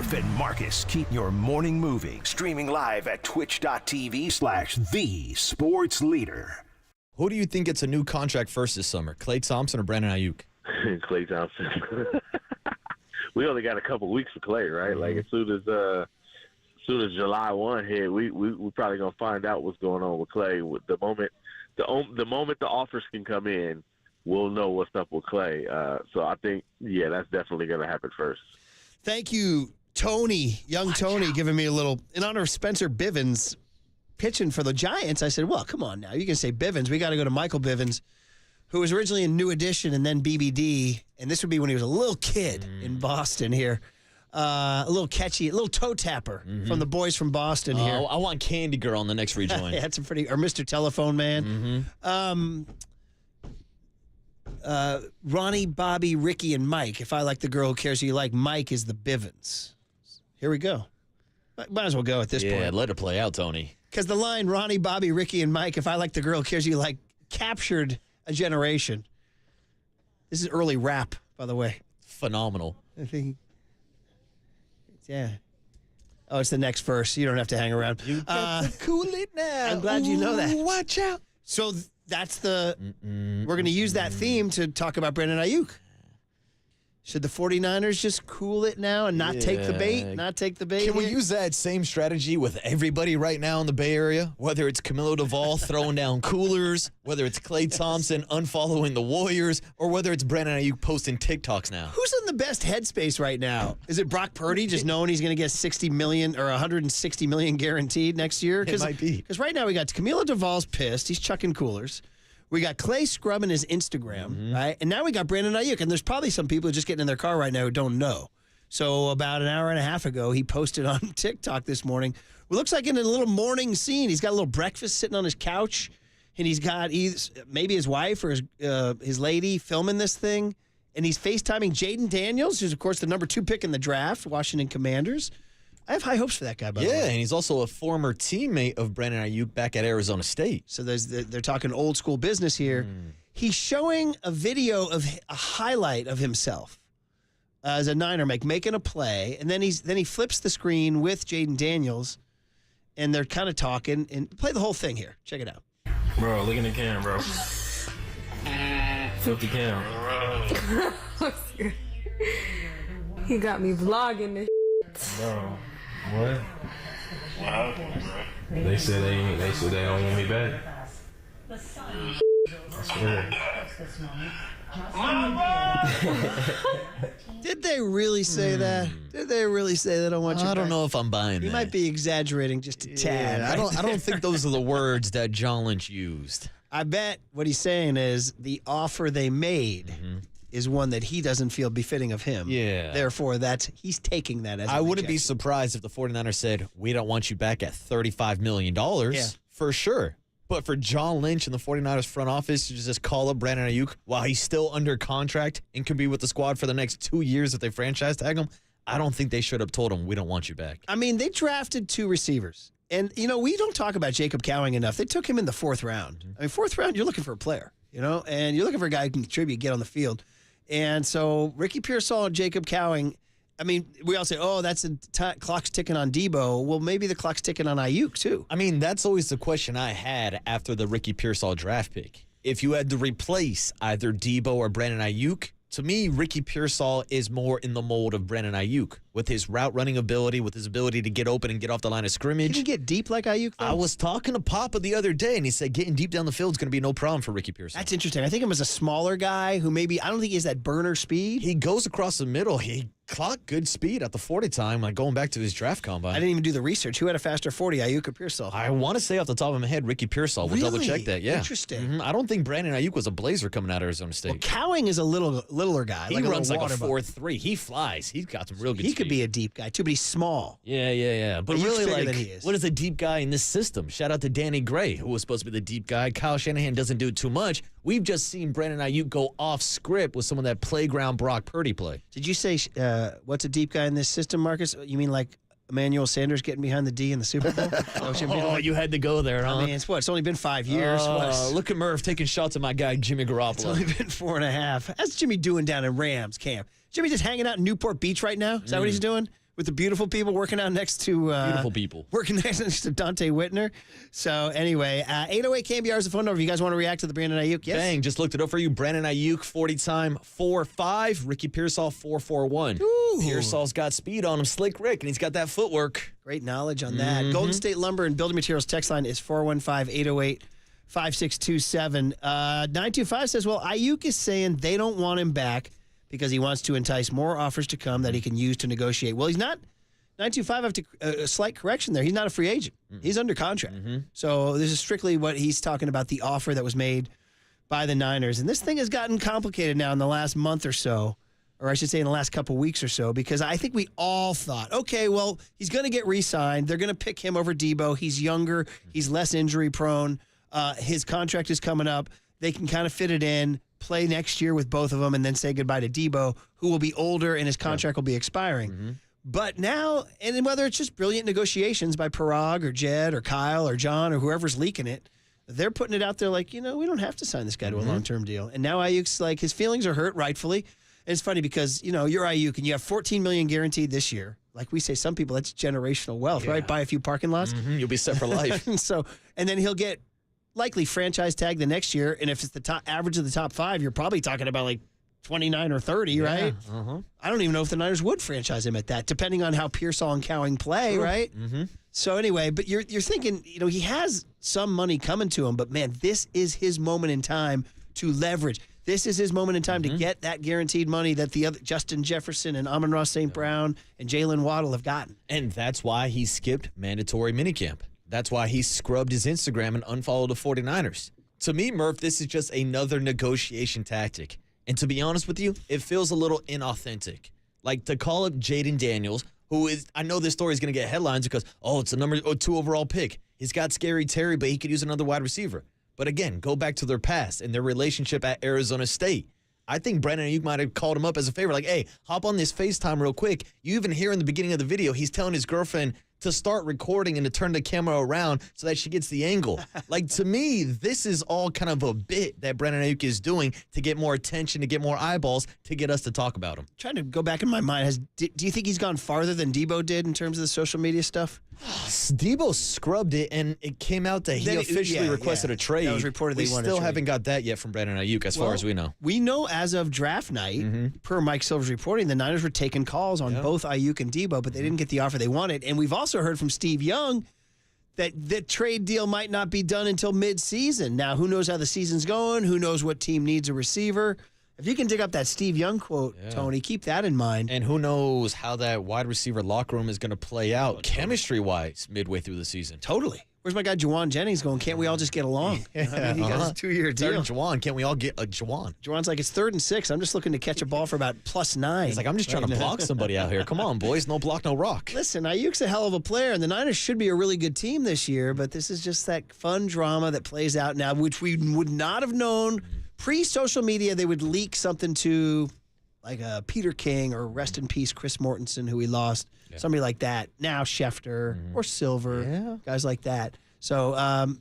Murph and Marcus keep your morning moving. Streaming live at twitch.tv/thesportsleader. Who do you think gets a new contract first this summer, Klay Thompson or Brandon Ayuk? Klay Thompson. We only got a couple weeks for Klay, right? Like as soon as July 1 hit, we probably gonna find out what's going on with Klay. With the moment the offers can come in, we'll know what's up with Klay. So I think, yeah, that's definitely gonna happen first. Thank you, Tony, young Tony, giving me a little, in honor of Spencer Bivens pitching for the Giants. I said, well, come on now. You can say Bivens. We got to go to Michael Bivens, who was originally in New Edition and then BBD. And this would be when he was a little kid in Boston here. A little catchy, a little toe tapper from the boys from Boston here. I want Candy Girl on the next rejoin. Yeah, that's a pretty, or Mr. Telephone Man. Ronnie, Bobby, Ricky, and Mike. If I like the girl who cares who you like, Mike is the Bivens. Here we go. Might as well go at this point. Yeah, let it play out, Tony. Because the line, Ronnie, Bobby, Ricky, and Mike, if I like the girl who cares who you like, captured a generation. This is early rap, by the way. Phenomenal. I think, yeah. Oh, it's the next verse. You don't have to hang around. You got to cool it now. I'm glad you know that. Watch out. So that's the, we're going to use that theme to talk about Brandon Ayuk. Should the 49ers just cool it now and not take the bait? Not take the bait? Can we use that same strategy with everybody right now in the Bay Area? Whether it's Camilo Duvall throwing down coolers, whether it's Klay Thompson unfollowing the Warriors, or whether it's Brandon Ayuk posting TikToks now. Who's in the best headspace right now? Is it Brock Purdy just knowing he's going to get $60 million or $160 million guaranteed next year? It might be. Because right now we got Camilo Duvall's pissed. He's chucking coolers. We got Klay scrubbing his Instagram, right? And now we got Brandon Ayuk. And there's probably some people just getting in their car right now who don't know. So about an hour and a half ago, he posted on TikTok this morning. It looks like in a little morning scene. He's got a little breakfast sitting on his couch. And he's got maybe his wife or his lady filming this thing. And he's FaceTiming Jaden Daniels, who's, of course, the number 2 pick in the draft, Washington Commanders. I have high hopes for that guy, by the way. Yeah, and he's also a former teammate of Brandon Ayuk back at Arizona State. So they're talking old school business here. He's showing a video of a highlight of himself as a Niner making a play, and then he flips the screen with Jaden Daniels, and they're kind of talking. And play the whole thing here. Check it out. Bro, look in the camera, bro. Filthy camera. He got me vlogging this. Bro, what? Wow. They said they don't want me back. I swear. Did they really say that? Did they really say they don't want you I don't back? know if I'm buying that. He might be exaggerating just a tad. Yeah, I don't think those are the words that John Lynch used. I bet what he's saying is the offer they made is one that he doesn't feel befitting of him. Yeah. Therefore, he's taking that as I a wouldn't be rejection. surprised if the 49ers said, we don't want you back at $35 million. Yeah. For sure. But for John Lynch and the 49ers front office to just call up Brandon Ayuk while he's still under contract and could be with the squad for the next 2 years if they franchise tag him, I don't think they should have told him, we don't want you back. I mean, they drafted 2 receivers. And, we don't talk about Jacob Cowing enough. They took him in the 4th round. I mean, 4th round, you're looking for a player, and you're looking for a guy who can contribute, get on the field. And so Ricky Pearsall and Jacob Cowing, I mean, we all say, that's clock's ticking on Debo. Well, maybe the clock's ticking on Ayuk, too. I mean, that's always the question I had after the Ricky Pearsall draft pick. If you had to replace either Debo or Brandon Ayuk, to me, Ricky Pearsall is more in the mold of Brandon Ayuk with his route running ability, with his ability to get open and get off the line of scrimmage. Can he get deep like Ayuk, though? I was talking to Papa the other day, and he said getting deep down the field is going to be no problem for Ricky Pearsall. That's interesting. I think him as a smaller guy who maybe, I don't think he has that burner speed. He goes across the middle. He clocked good speed at the 40 time, like going back to his draft combine. I didn't even do the research. Who had a faster 40, Ayuk or Pearsall? I want to say off the top of my head, Ricky Pearsall. We'll double check that. Yeah, interesting. I don't think Brandon Ayuk was a blazer coming out of Arizona State. Well, Cowing is a littler guy. He runs like a 4.3. He flies. He's got some real good. He speed. could be a deep guy too, but he's small. Yeah. But Ayuk's really, bigger like, than he is. what is a deep guy in this system? Shout out to Danny Gray, who was supposed to be the deep guy. Kyle Shanahan doesn't do it too much. We've just seen Brandon Ayuk go off script with some of that playground Brock Purdy play. Did you say what's a deep guy in this system, Marcus? You mean like Emmanuel Sanders getting behind the D in the Super Bowl? You had to go there, huh? I mean, it's only been 5 years. Look at Murph taking shots at my guy Jimmy Garoppolo. It's only been 4.5. How's Jimmy doing down in Rams camp? Jimmy just hanging out in Newport Beach right now? Is that what he's doing? with the beautiful people working out next to Beautiful people. working next to Dante Whitner. So anyway, 808 KNBR is the phone number. If you guys want to react to the Brandon Ayuk, yes. Bang, just looked it up for you. Brandon Ayuk, 40 time, 4.5. Ricky Pearsall, 4.41. Pearsall's got speed on him, Slick Rick, and he's got that footwork. Great knowledge on that. Golden State Lumber and Building Materials text line is 415-808-5627. 925 says, well, Ayuk is saying they don't want him back because he wants to entice more offers to come that he can use to negotiate. Well, he's not. 925, I have to, a slight correction there. He's not a free agent. He's under contract. So this is strictly what he's talking about, the offer that was made by the Niners. And this thing has gotten complicated now in the last month or so, or I should say in the last couple weeks or so, because I think we all thought, okay, well, he's going to get re-signed. They're going to pick him over Debo. He's younger. He's less injury prone. His contract is coming up. They can kind of fit it in, play next year with both of them, and then say goodbye to Debo, who will be older and his contract will be expiring. But now, and whether it's just brilliant negotiations by Parag or Jed or Kyle or John or whoever's leaking it, they're putting it out there like, we don't have to sign this guy to a long-term deal. And now Ayuk's like, his feelings are hurt, rightfully. And it's funny because, you're Ayuk and you have $14 million guaranteed this year. Like we say, some people, that's generational wealth, right? Buy a few parking lots. You'll be set for life. and then he'll get likely franchise tag the next year. And if it's the top average of the top five, you're probably talking about like 29 or 30, right? I don't even know if the Niners would franchise him at that, depending on how Pearsall and Cowing play, right? So anyway, but you're thinking, he has some money coming to him, but man, this is his moment in time to leverage. This is his moment in time to get that guaranteed money that the other Justin Jefferson and Amon-Ra St. Brown and Jalen Waddle have gotten. And that's why he skipped mandatory minicamp. That's why he scrubbed his Instagram and unfollowed the 49ers. To me, Murph, this is just another negotiation tactic. And to be honest with you, it feels a little inauthentic. Like to call up Jaden Daniels, who is, I know this story is going to get headlines because, it's a number 2 overall pick. He's got Scary Terry, but he could use another wide receiver. But again, go back to their past and their relationship at Arizona State. I think Brandon Ayuk might have called him up as a favor, like, hey, hop on this FaceTime real quick. You even hear in the beginning of the video, he's telling his girlfriend to start recording and to turn the camera around so that she gets the angle. Like, to me, this is all kind of a bit that Brandon Ayuk is doing to get more attention, to get more eyeballs, to get us to talk about him. Trying to go back in my mind, do you think he's gone farther than Debo did in terms of the social media stuff? Debo scrubbed it, and it came out that he officially requested a trade. That was reported we they wanted still a trade. haven't got that yet from Brandon Ayuk, as far as we know. We know as of draft night, per Mike Silver's reporting, the Niners were taking calls on both Ayuk and Debo, but they didn't get the offer they wanted. And we've also heard from Steve Young that the trade deal might not be done until mid-season. Now, who knows how the season's going? Who knows what team needs a receiver? If you can dig up that Steve Young quote, Tony, keep that in mind. And who knows how that wide receiver locker room is going to play out chemistry-wise midway through the season. Totally. Where's my guy Juwan Jennings going? Can't we all just get along? He got a 2-year deal. Juwan, can't we all get a Juwan? Juwan's like, it's 3rd and 6. I'm just looking to catch a ball for about +9. He's like, I'm just trying to block somebody out here. Come on, boys. No block, no rock. Listen, Ayuk's a hell of a player, and the Niners should be a really good team this year, but this is just that fun drama that plays out now, which we would not have known. Pre-social media, they would leak something to like Peter King or rest in peace Chris Mortensen, who we lost, somebody like that. Now Schefter or Silver, guys like that. So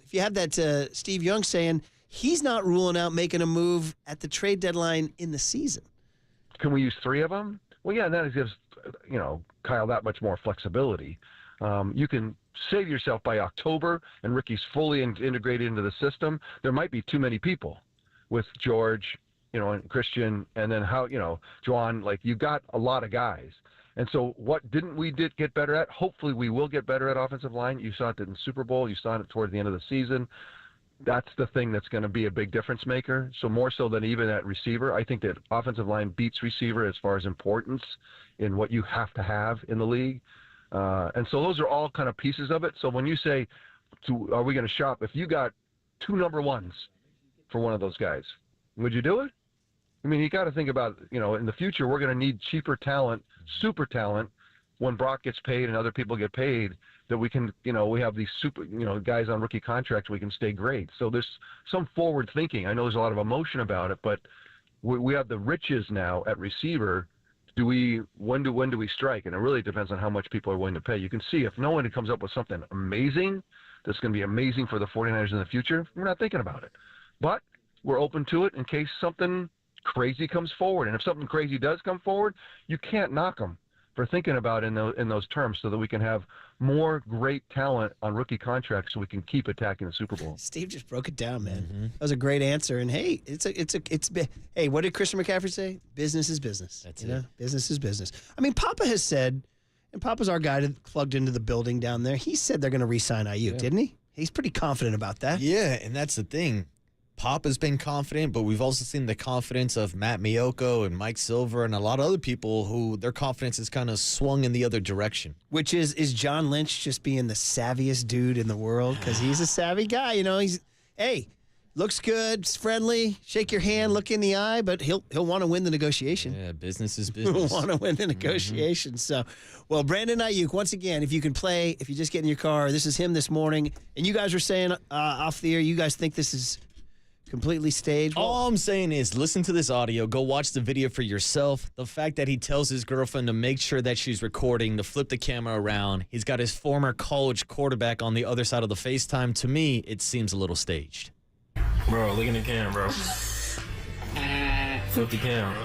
if you have that Steve Young saying he's not ruling out making a move at the trade deadline in the season. Can we use 3 of them? Well, yeah, that gives, Kyle that much more flexibility. You can save yourself by October and Ricky's fully integrated into the system. There might be too many people with George, and Christian, and then Juwan, like you got a lot of guys. And so what didn't we get better at? Hopefully we will get better at offensive line. You saw it in the Super Bowl. You saw it toward the end of the season. That's the thing that's going to be a big difference maker. So more so than even at receiver, I think that offensive line beats receiver as far as importance in what you have to have in the league. And so those are all kind of pieces of it. So when you say, are we going to shop? If you got 2 number 1s for one of those guys, would you do it? I mean, you got to think about, in the future, we're going to need cheaper talent, super talent, when Brock gets paid and other people get paid, that we can, we have these super, guys on rookie contracts, we can stay great. So there's some forward thinking. I know there's a lot of emotion about it, but we have the riches now at receiver. When do we strike? And it really depends on how much people are willing to pay. You can see if no one comes up with something amazing that's going to be amazing for the 49ers in the future, we're not thinking about it. But we're open to it in case something crazy comes forward. And if something crazy does come forward, you can't knock them. for thinking about in those terms, so that we can have more great talent on rookie contracts, so we can keep attacking the Super Bowl. Steve just broke it down, man. That was a great answer. And hey, hey, what did Christian McCaffrey say? Business is business. That's it. Business is business. I mean, Papa has said, and Papa's our guy that plugged into the building down there. He said they're going to re-sign Ayuk, didn't he? He's pretty confident about that. Yeah, and that's the thing. Pop has been confident, but we've also seen the confidence of Matt Miyoko and Mike Silver and a lot of other people who their confidence has kind of swung in the other direction. Which is John Lynch just being the savviest dude in the world? Because he's a savvy guy. You know, hey, looks good, it's friendly, shake your hand, look in the eye, but he'll want to win the negotiation. Yeah, business is He'll business. want to win the negotiation. So, well, Brandon Ayuk, once again, if you can play, if you just get in your car, this is him this morning. And you guys were saying off the air, you guys think this is completely staged? All I'm saying is listen to this audio. Go watch the video for yourself. The fact that he tells his girlfriend to make sure that she's recording, to flip the camera around. He's got his former college quarterback on the other side of the FaceTime. To me, it seems a little staged. Bro, look in the camera, bro. Flip the camera.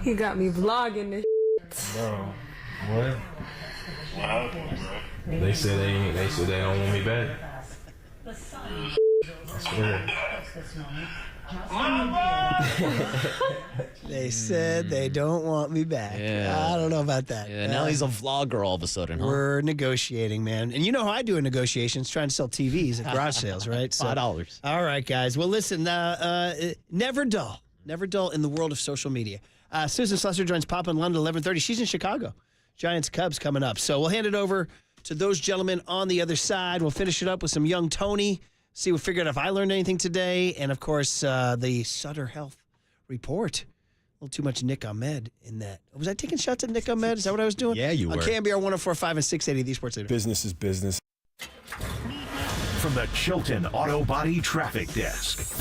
He got me vlogging this. Bro, what? They said they don't want me back. I swear. They said they don't want me back. Yeah. I don't know about that. Yeah, now he's a vlogger all of a sudden, huh? We're negotiating, man. And you know how I do in negotiations, trying to sell TVs at garage sales, right? So, $5. All right, guys. Well, listen, never dull. Never dull in the world of social media. Susan Slusser joins Papa in London at 11:30. She's in Chicago. Giants Cubs coming up. So we'll hand it over to those gentlemen on the other side. We'll finish it up with some young Tony. See, we'll figure out if I learned anything today. And, of course, the Sutter Health Report. A little too much Nick Ahmed in that. Was I taking shots at Nick Ahmed? Is that what I was doing? Yeah, you on were. KNBR 104.5 and 680, the Sports Leader. Business is business. From the Chilton Auto Body Traffic Desk.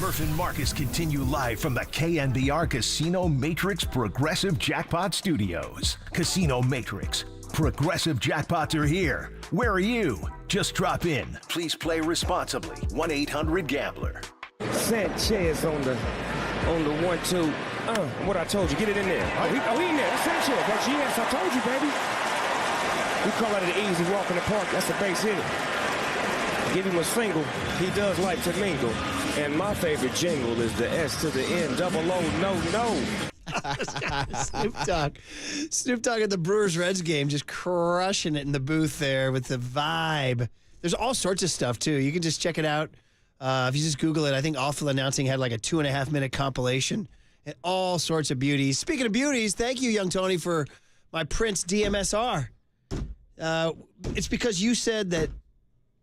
Murph and Marcus continue live from the KNBR Casino Matrix Progressive Jackpot Studios. Casino Matrix. Progressive jackpots are here. Where are you? Just drop in. Please play responsibly. 1-800-GAMBLER. Sanchez on the 1-2. What I told you, get it in there. Oh, he in there. That's Sanchez. That's yes, I told you, baby. We call it an easy walk in the park. That's a base hit. Give him a single. He does like to mingle. And my favorite jingle is the S to the N, double O, no. Snoop Dogg at the Brewers-Reds game, just crushing it in the booth there with the vibe. There's all sorts of stuff, too. You can just check it out. If you just Google it, I think Awful Announcing had like a 2.5-minute compilation and all sorts of beauties. Speaking of beauties, thank you, young Tony, for my Prince DMSR. It's because you said that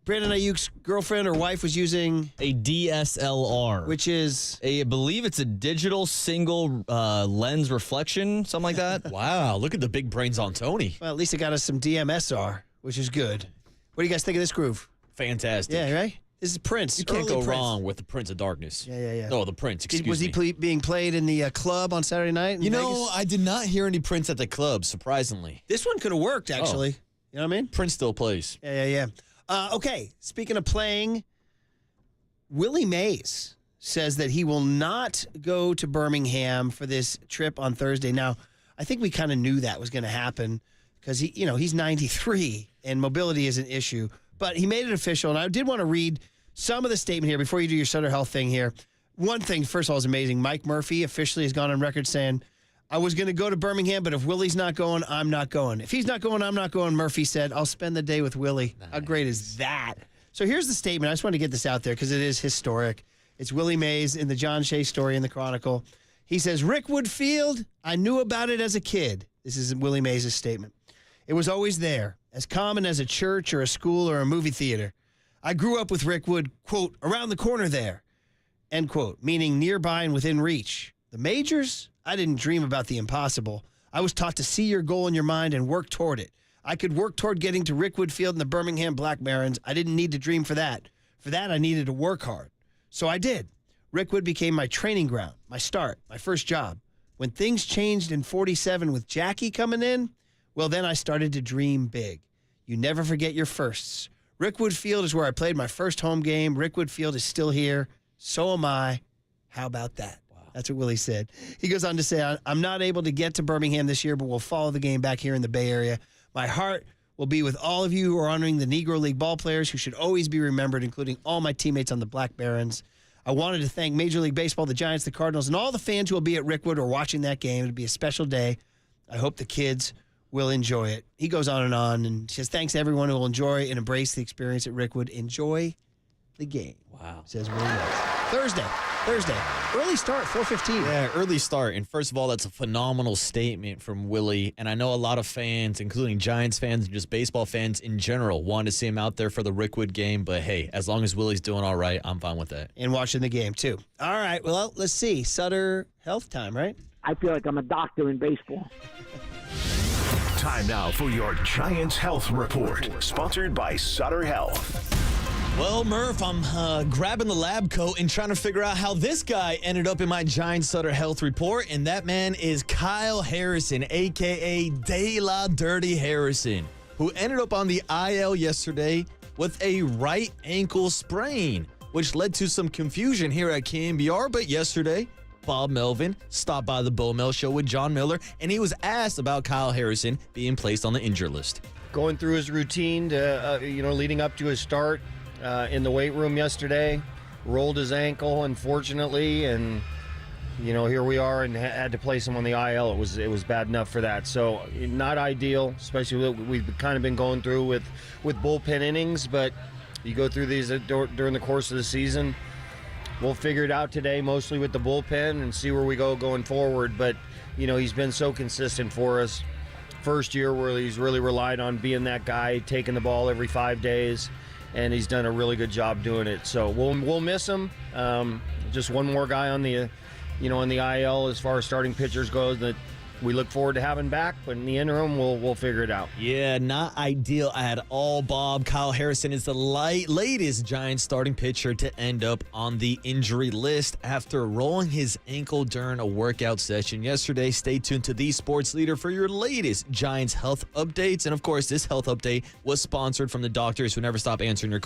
Brandon Ayuk's girlfriend or wife was using a DSLR, which is I believe it's a digital single lens reflection, something like that. Wow, look at the big brains on Tony. Well, at least it got us some DMSR, which is good. What do you guys think of this groove? Fantastic. Yeah, right? This is Prince. You can't go Prince. wrong with the Prince of Darkness. Yeah. Oh, the Prince, excuse me. Was he being played in the club on Saturday night in Vegas? I did not hear any Prince at the club, surprisingly. This one could have worked, actually. Oh. You know what I mean? Prince still plays. Yeah. Okay, speaking of playing, Willie Mays says that he will not go to Birmingham for this trip on Thursday. Now, I think we kind of knew that was going to happen because he's 93 and mobility is an issue. But he made it official, and I did want to read some of the statement here before you do your Sutter Health thing here. One thing, first of all, is amazing. Mike Murphy officially has gone on record saying, I was going to go to Birmingham, but if Willie's not going, I'm not going. If he's not going, I'm not going, Murphy said. I'll spend the day with Willie. Nice. How great is that? So here's the statement. I just want to get this out there because it is historic. It's Willie Mays in the John Shea story in the Chronicle. He says, Rickwood Field, I knew about it as a kid. This is Willie Mays' statement. It was always there, as common as a church or a school or a movie theater. I grew up with Rickwood, quote, around the corner there, end quote, meaning nearby and within reach. The majors? I didn't dream about the impossible. I was taught to see your goal in your mind and work toward it. I could work toward getting to Rickwood Field and the Birmingham Black Barons. I didn't need to dream for that. For that, I needed to work hard. So I did. Rickwood became my training ground, my start, my first job. When things changed in 47 with Jackie coming in, well, then I started to dream big. You never forget your firsts. Rickwood Field is where I played my first home game. Rickwood Field is still here. So am I. How about that? That's what Willie said. He goes on to say, I'm not able to get to Birmingham this year, but we'll follow the game back here in the Bay Area. My heart will be with all of you who are honoring the Negro League ball players who should always be remembered, including all my teammates on the Black Barons. I wanted to thank Major League Baseball, the Giants, the Cardinals, and all the fans who will be at Rickwood or watching that game. It'll be a special day. I hope the kids will enjoy it. He goes on and says, thanks to everyone who will enjoy and embrace the experience at Rickwood. Enjoy the game. Wow. Says Willie Mays. Thursday. Early start, 4:15. Yeah, early start. And first of all, that's a phenomenal statement from Willie. And I know a lot of fans, including Giants fans and just baseball fans in general, want to see him out there for the Rickwood game. But hey, as long as Willie's doing all right, I'm fine with that. And watching the game, too. All right, well, let's see. Sutter Health time, right? I feel like I'm a doctor in baseball. Time now for your Giants Health Report, sponsored by Sutter Health. Well, Murph, I'm grabbing the lab coat and trying to figure out how this guy ended up in my Giants Sutter Health Report, and that man is Kyle Harrison, a.k.a. De La Dirty Harrison, who ended up on the IL yesterday with a right ankle sprain, which led to some confusion here at KNBR. But yesterday, Bob Melvin stopped by the Bo Mel Show with John Miller, and he was asked about Kyle Harrison being placed on the injured list. Going through his routine to, leading up to his start in the weight room yesterday, rolled his ankle, unfortunately, and here we are, and had to place him on the IL. It was bad enough for that, so not ideal, especially what we've kind of been going through with bullpen innings. But you go through these during the course of the season. We'll figure it out today, mostly with the bullpen, and see where we go going forward. But he's been so consistent for us. First year where he's really relied on being that guy, taking the ball every 5 days. And he's done a really good job doing it. So we'll miss him. Just one more guy on the, on the IL as far as starting pitchers goes. That we look forward to having back, but in the interim, we'll figure it out. Yeah, not ideal at all, Bob. Kyle Harrison is the latest Giants starting pitcher to end up on the injury list after rolling his ankle during a workout session yesterday. Stay tuned to the Sports Leader for your latest Giants health updates. And, of course, this health update was sponsored from the doctors who never stop answering your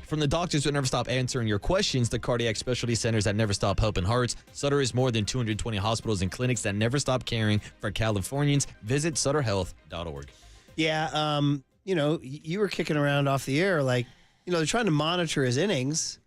from the doctors who never stop answering your questions, the cardiac specialty centers that never stop helping hearts. Sutter is more than 220 hospitals and clinics that never stop caring for Californians. Visit sutterhealth.org. Yeah, you were kicking around off the air like, they're trying to monitor his innings.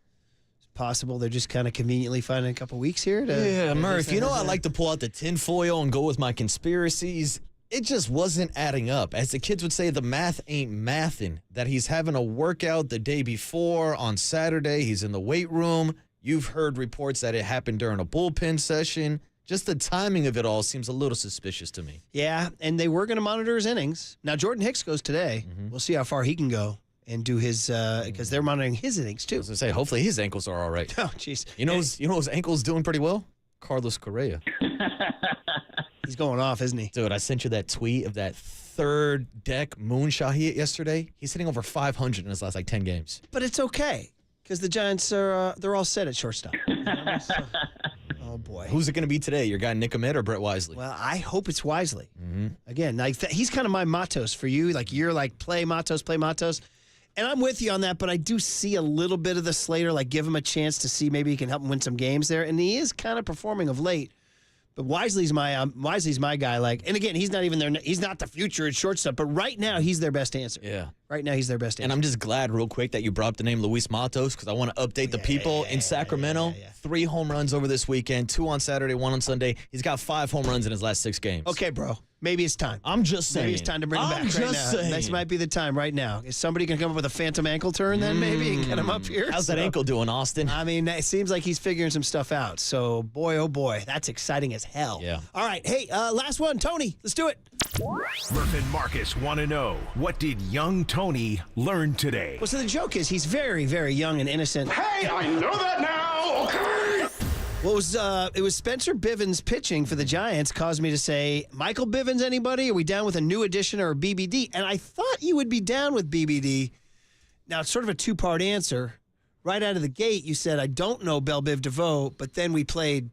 It's possible they're just kind of conveniently finding a couple weeks here. Yeah, Murph, I like to pull out the tinfoil and go with my conspiracies. It just wasn't adding up. As the kids would say, the math ain't mathin'. That he's having a workout the day before on Saturday. He's in the weight room. You've heard reports that it happened during a bullpen session. Just the timing of it all seems a little suspicious to me. Yeah, and they were going to monitor his innings. Now, Jordan Hicks goes today. We'll see how far he can go and do his, because they're monitoring his innings too. I was going to say, hopefully his ankles are all right. Oh, jeez. You know his ankle's doing pretty well? Carlos Correa. He's going off, isn't he? Dude, I sent you that tweet of that third deck moonshot he hit yesterday. He's hitting over 500 in his last 10 games. But it's okay because the Giants are they're all set at shortstop. Oh boy, who's it going to be today? Your guy Nick Ahmed or Brett Wisely? Well, I hope it's Wisely. Again, he's kind of my Matos for you. Like you're like play Matos, and I'm with you on that. But I do see a little bit of the Slater. Like give him a chance to see maybe he can help him win some games there, and he is kind of performing of late. But Wisely's my guy. Like, and again, he's not even there. He's not the future at shortstop. But right now, he's their best answer. Yeah. Right now, he's their best answer. And I'm just glad, real quick, that you brought up the name Luis Matos because I want to update the people in Sacramento. 3 home runs over this weekend, 2 on Saturday, 1 on Sunday. He's got 5 home runs in his last 6 games. Okay, bro. Maybe it's time. I'm just saying. Maybe it's time to bring him back right now. This might be the time right now. Is somebody going to come up with a phantom ankle turn then maybe and get him up here? How's that ankle doing, Austin? I mean, it seems like he's figuring some stuff out. So, boy, oh boy, that's exciting as hell. Yeah. All right. Hey, last one. Tony, let's do it. Murph and Marcus want to know, what did young Tony learn today? Well, so the joke is he's very, very young and innocent. Hey, I know that now. Okay. Well, it was Spencer Bivens pitching for the Giants caused me to say, Michael Bivens, anybody? Are we down with a new addition or a BBD? And I thought you would be down with BBD. Now, it's sort of a 2-part answer. Right out of the gate, you said, I don't know Belle Biv DeVoe, but then we played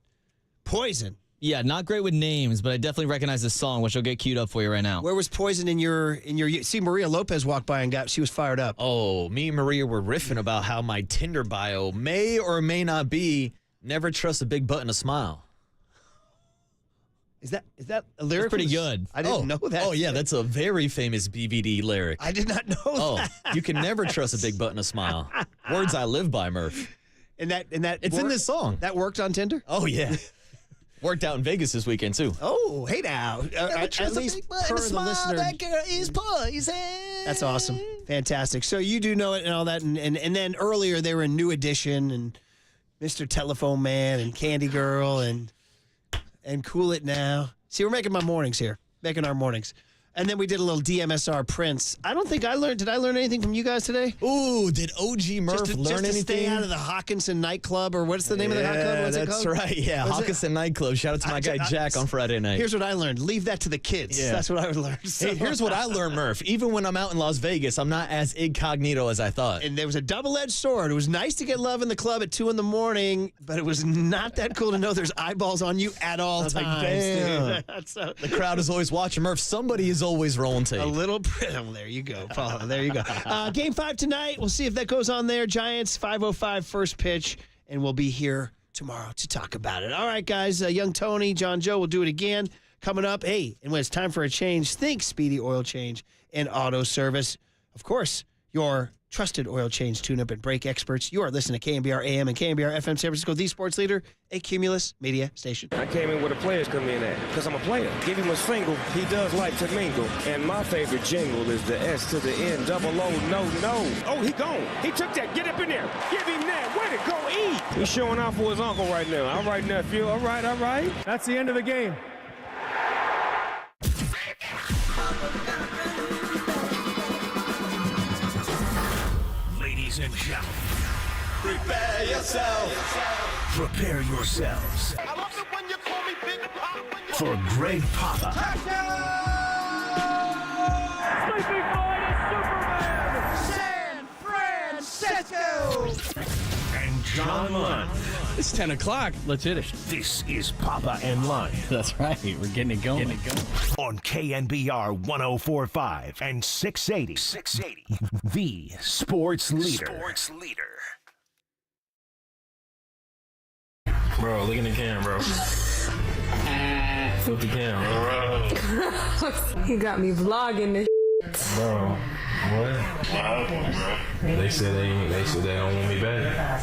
Poison. Yeah, not great with names, but I definitely recognize this song, which I'll get queued up for you right now. Where was Poison in your? See, Maria Lopez walked by and she was fired up. Oh, me and Maria were riffing about how my Tinder bio may or may not be, never trust a big butt and a smile. Is that a lyric? It's pretty good. I didn't know that. Oh, yeah, that's a very famous BVD lyric. I did not know that. You can never trust a big butt and a smile. Words I live by, Murph. And that it's in this song. That worked on Tinder? Oh, yeah. Worked out in Vegas this weekend, too. Oh, hey now. At least per the listener. That girl is poison. That's awesome. Fantastic. So you do know it and all that. And then earlier they were in New Edition and Mr. Telephone Man and Candy Girl and Cool It Now. See, we're making my mornings here. Making our mornings. And then we did a little DMSR Prince. I don't think did I learn anything from you guys today? Ooh, did OG Murph learn anything? Just to stay out of the Hawkinson nightclub, or what's the name of the nightclub? What's it called? That's right, yeah. Hawkinson nightclub. Shout out to my guy Jack on Friday night. Here's what I learned. Leave that to the kids. Yeah. That's what I would learn. So. Hey, here's what I learned, Murph. Even when I'm out in Las Vegas, I'm not as incognito as I thought. And there was a double-edged sword. It was nice to get love in the club at 2 a.m, but it was not that cool to know there's eyeballs on you at all times. Like, damn. The crowd is always watching, Murph. Somebody is always rolling tape. A little, there you go, Paul. There you go. Game 5 tonight. We'll see if that goes on there. Giants 5:05 first pitch, and we'll be here tomorrow to talk about it. All right, guys. Young Tony, John Joe, will do it again coming up. Hey, and when it's time for a change, think Speedy Oil Change and Auto Service. Of course, your trusted oil change, tune-up, and brake experts. You are listening to KNBR AM and KNBR FM San Francisco, the sports leader, a Cumulus media station. I came in where the players come in at, because I'm a player. Give him a single, he does like to mingle. And my favorite jingle is the S to the N, double O, no. Oh, he gone. He took that. Get up in there. Give him that. Way to go eat. He's showing off for his uncle right now. All right, nephew. All right. That's the end of the game. Ladies and gentlemen, Prepare yourself. prepare yourselves I love it when you call me Big For Greg Papa. Sleeping Boy is Superman! San Francisco! And John Lund. It's 10 o'clock. Let's hit it. This is Papa and Lund. That's right. We're getting it going. On KNBR 104.5 and 680. The Sports Leader. Bro, look in the camera, bro. Flip the camera. You got me vlogging this. Bro, what? They said they don't want me back.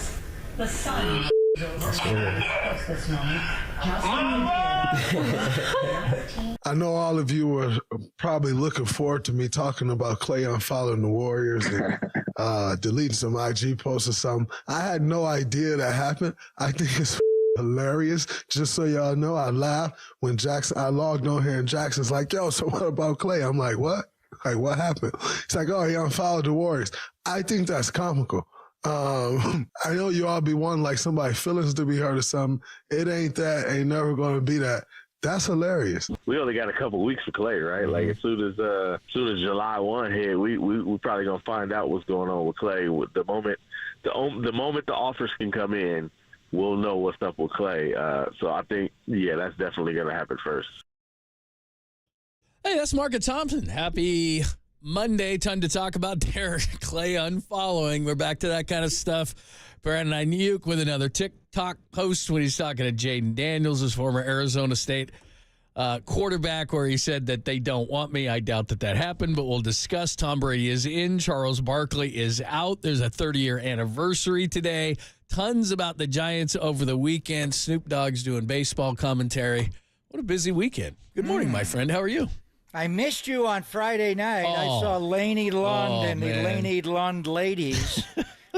The sun. I know all of you were probably looking forward to me talking about Klay unfollowing the Warriors and deleting some IG posts or something. I had no idea that happened. I think it's hilarious. Just so y'all know, I laughed when I logged on here and Jackson's like, yo, so what about Klay? I'm like, what? Like, what happened? It's like, oh, he unfollowed the Warriors. I think that's comical. I know you all be wanting like somebody's feelings to be hurt or something. It ain't that. Ain't never going to be that. That's hilarious. We only got a couple weeks for Klay, right? Like as soon as July 1 hit, we probably gonna find out what's going on with Klay. The moment the offers can come in, we'll know what's up with Klay. So I think that's definitely gonna happen first. Hey, that's Market Thompson. Happy Monday. Time to talk about Derek Klay unfollowing. We're back to that kind of stuff. Brandon Ayuk with another TikTok post when he's talking to Jaden Daniels, his former Arizona State quarterback, where he said that they don't want me. I doubt that happened, but we'll discuss. Tom Brady is in. Charles Barkley is out. There's a 30-year anniversary today. Tons about the Giants over the weekend. Snoop Dogg's doing baseball commentary. What a busy weekend. Good morning, my friend. How are you? I missed you on Friday night. I saw Laney Lund and the Laney Lund ladies.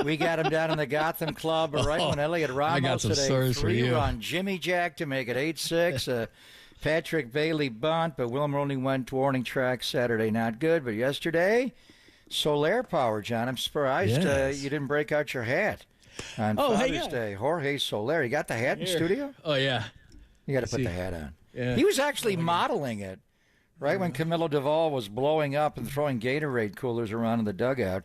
We got him down in the Gotham Club right when Elliot Ramos hit a 3-run Jimmy Jack to make it 8-6. Patrick Bailey bunt, but Wilmer only went to warning track Saturday. Not good. But yesterday, Solar Power, John. I'm surprised you didn't break out your hat on Father's Day. Jorge Soler. You got the hat in studio? Oh, yeah. You got to put the hat on. Yeah. He was actually modeling it right when Camilo Duvall was blowing up and throwing Gatorade coolers around in the dugout.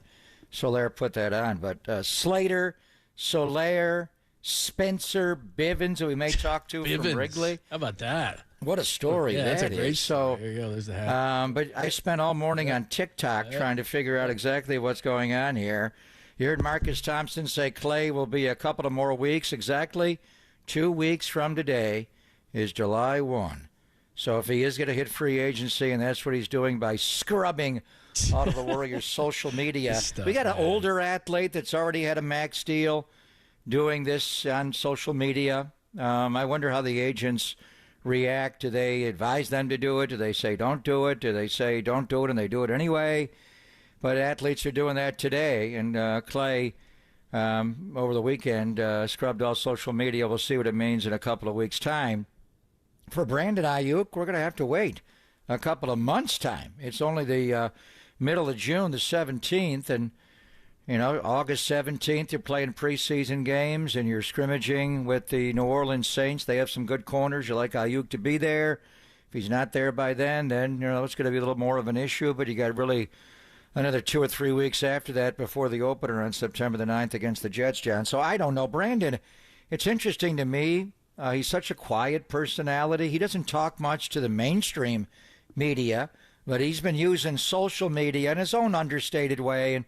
Soler put that on. But Slater, Soler, Spencer, Bivens, who we may talk to from Wrigley. How about that? What a story that that's a great is. story. There you go. There's the hat. But I spent all morning on TikTok trying to figure out exactly what's going on here. You heard Marcus Thompson say Klay will be a couple of more weeks. Exactly 2 weeks from today is July 1. So if he is going to hit free agency, and that's what he's doing by scrubbing out of the Warriors' social media. We got an older athlete that's already had a max deal doing this on social media. I wonder how the agents react. Do they advise them to do it? Do they say don't do it? Do they say don't do it and they do it anyway? But athletes are doing that today. And Klay, over the weekend, scrubbed all social media. We'll see what it means in a couple of weeks' time. For Brandon Ayuk, we're going to have to wait a couple of months' time. It's only the middle of June, the 17th, and, August 17th, you're playing preseason games, and you're scrimmaging with the New Orleans Saints. They have some good corners. You like Ayuk to be there. If he's not there by then, it's going to be a little more of an issue, but you got really another 2 or 3 weeks after that before the opener on September the 9th against the Jets, John. So I don't know. Brandon, it's interesting to me. He's such a quiet personality. He doesn't talk much to the mainstream media, but he's been using social media in his own understated way. And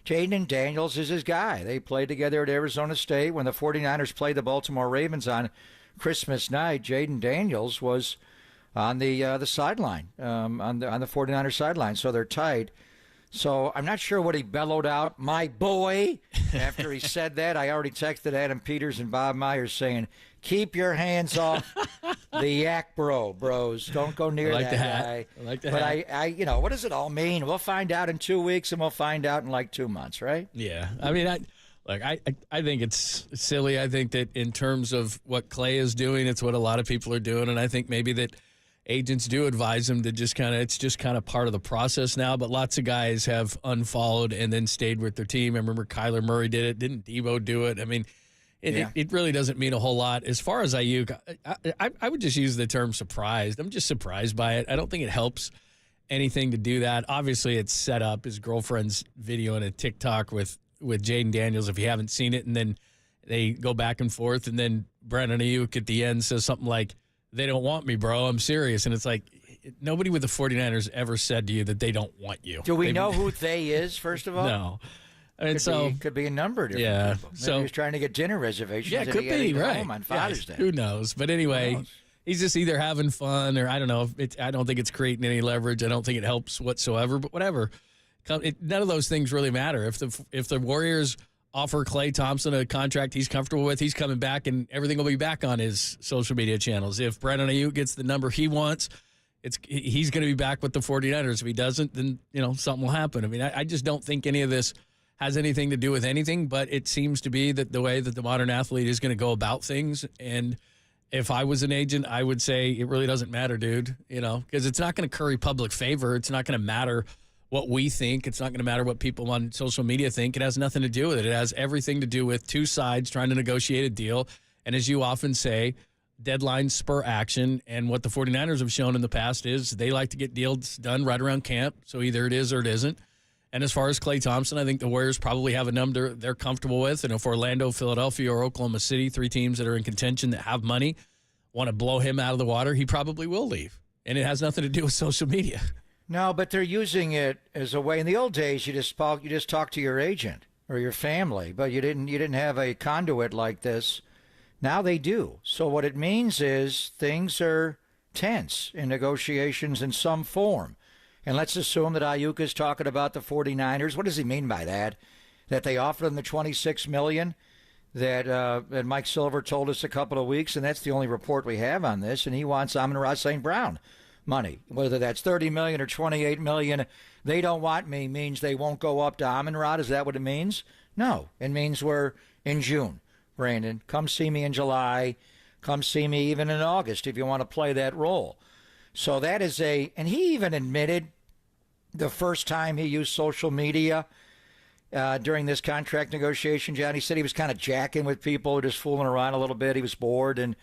Jaden Daniels is his guy. They played together at Arizona State. When the 49ers played the Baltimore Ravens on Christmas night, Jaden Daniels was on the sideline, on the 49ers sideline. So they're tight. So I'm not sure what he bellowed out, my boy, after he said that. I already texted Adam Peters and Bob Myers saying, keep your hands off the yak bros. Don't go near that guy. I like the but hat. I what does it all mean? We'll find out in 2 weeks, and we'll find out in like 2 months, right? Yeah. I mean, I think it's silly. I think that in terms of what Klay is doing, it's what a lot of people are doing, and I think maybe that agents do advise him to it's just kind of part of the process now, but lots of guys have unfollowed and then stayed with their team. I remember Kyler Murray did it. Didn't Debo do it? I mean, It really doesn't mean a whole lot. As far as Ayuk, I would just use the term surprised. I'm just surprised by it. I don't think it helps anything to do that. Obviously, it's set up. His girlfriend's video in a TikTok with Jaden Daniels, if you haven't seen it, and then they go back and forth, and then Brandon Ayuk at the end says something like, "They don't want me, bro. I'm serious." And it's like, nobody with the 49ers ever said to you that they don't want you. Do we know who they is, first of all? No. And could be a number of different people. Maybe so he was trying to get dinner reservations. Yeah, and could he had to be, go right. home on Father's Day. Who knows? But anyway, he's just either having fun or I don't know. I don't think it's creating any leverage. I don't think it helps whatsoever, but whatever. None of those things really matter. If the Warriors offer Klay Thompson a contract he's comfortable with, he's coming back and everything will be back on his social media channels. If Brandon Ayuk gets the number he wants, he's going to be back with the 49ers. If he doesn't, then something will happen. I mean, I just don't think any of this has anything to do with anything, but it seems to be that the way that the modern athlete is going to go about things. And if I was an agent, I would say it really doesn't matter, dude, because it's not going to curry public favor. It's not going to matter what we think. It's not going to matter what people on social media think. It has nothing to do with it. It has everything to do with two sides trying to negotiate a deal. And as you often say, deadlines spur action. And what the 49ers have shown in the past is they like to get deals done right around camp. So either it is or it isn't. And as far as Klay Thompson, I think the Warriors probably have a number they're comfortable with. And if Orlando, Philadelphia, or Oklahoma City, three teams that are in contention that have money, want to blow him out of the water, he probably will leave. And it has nothing to do with social media. No, but they're using it as a way. In the old days, you just talked to your agent or your family, but you didn't have a conduit like this. Now they do. So what it means is things are tense in negotiations in some form. And let's assume that Ayuk is talking about the 49ers. What does he mean by that? That they offered him the $26 million that Mike Silver told us a couple of weeks, and that's the only report we have on this, and he wants Amon-Ra St. Brown money. Whether that's $30 million or $28 million, they don't want me means they won't go up to Amon-Ra. Is that what it means? No. It means we're in June, Brandon. Come see me in July. Come see me even in August if you want to play that role. So that is and he even admitted the first time he used social media during this contract negotiation, John, he said he was kind of jacking with people, just fooling around a little bit. He was bored. And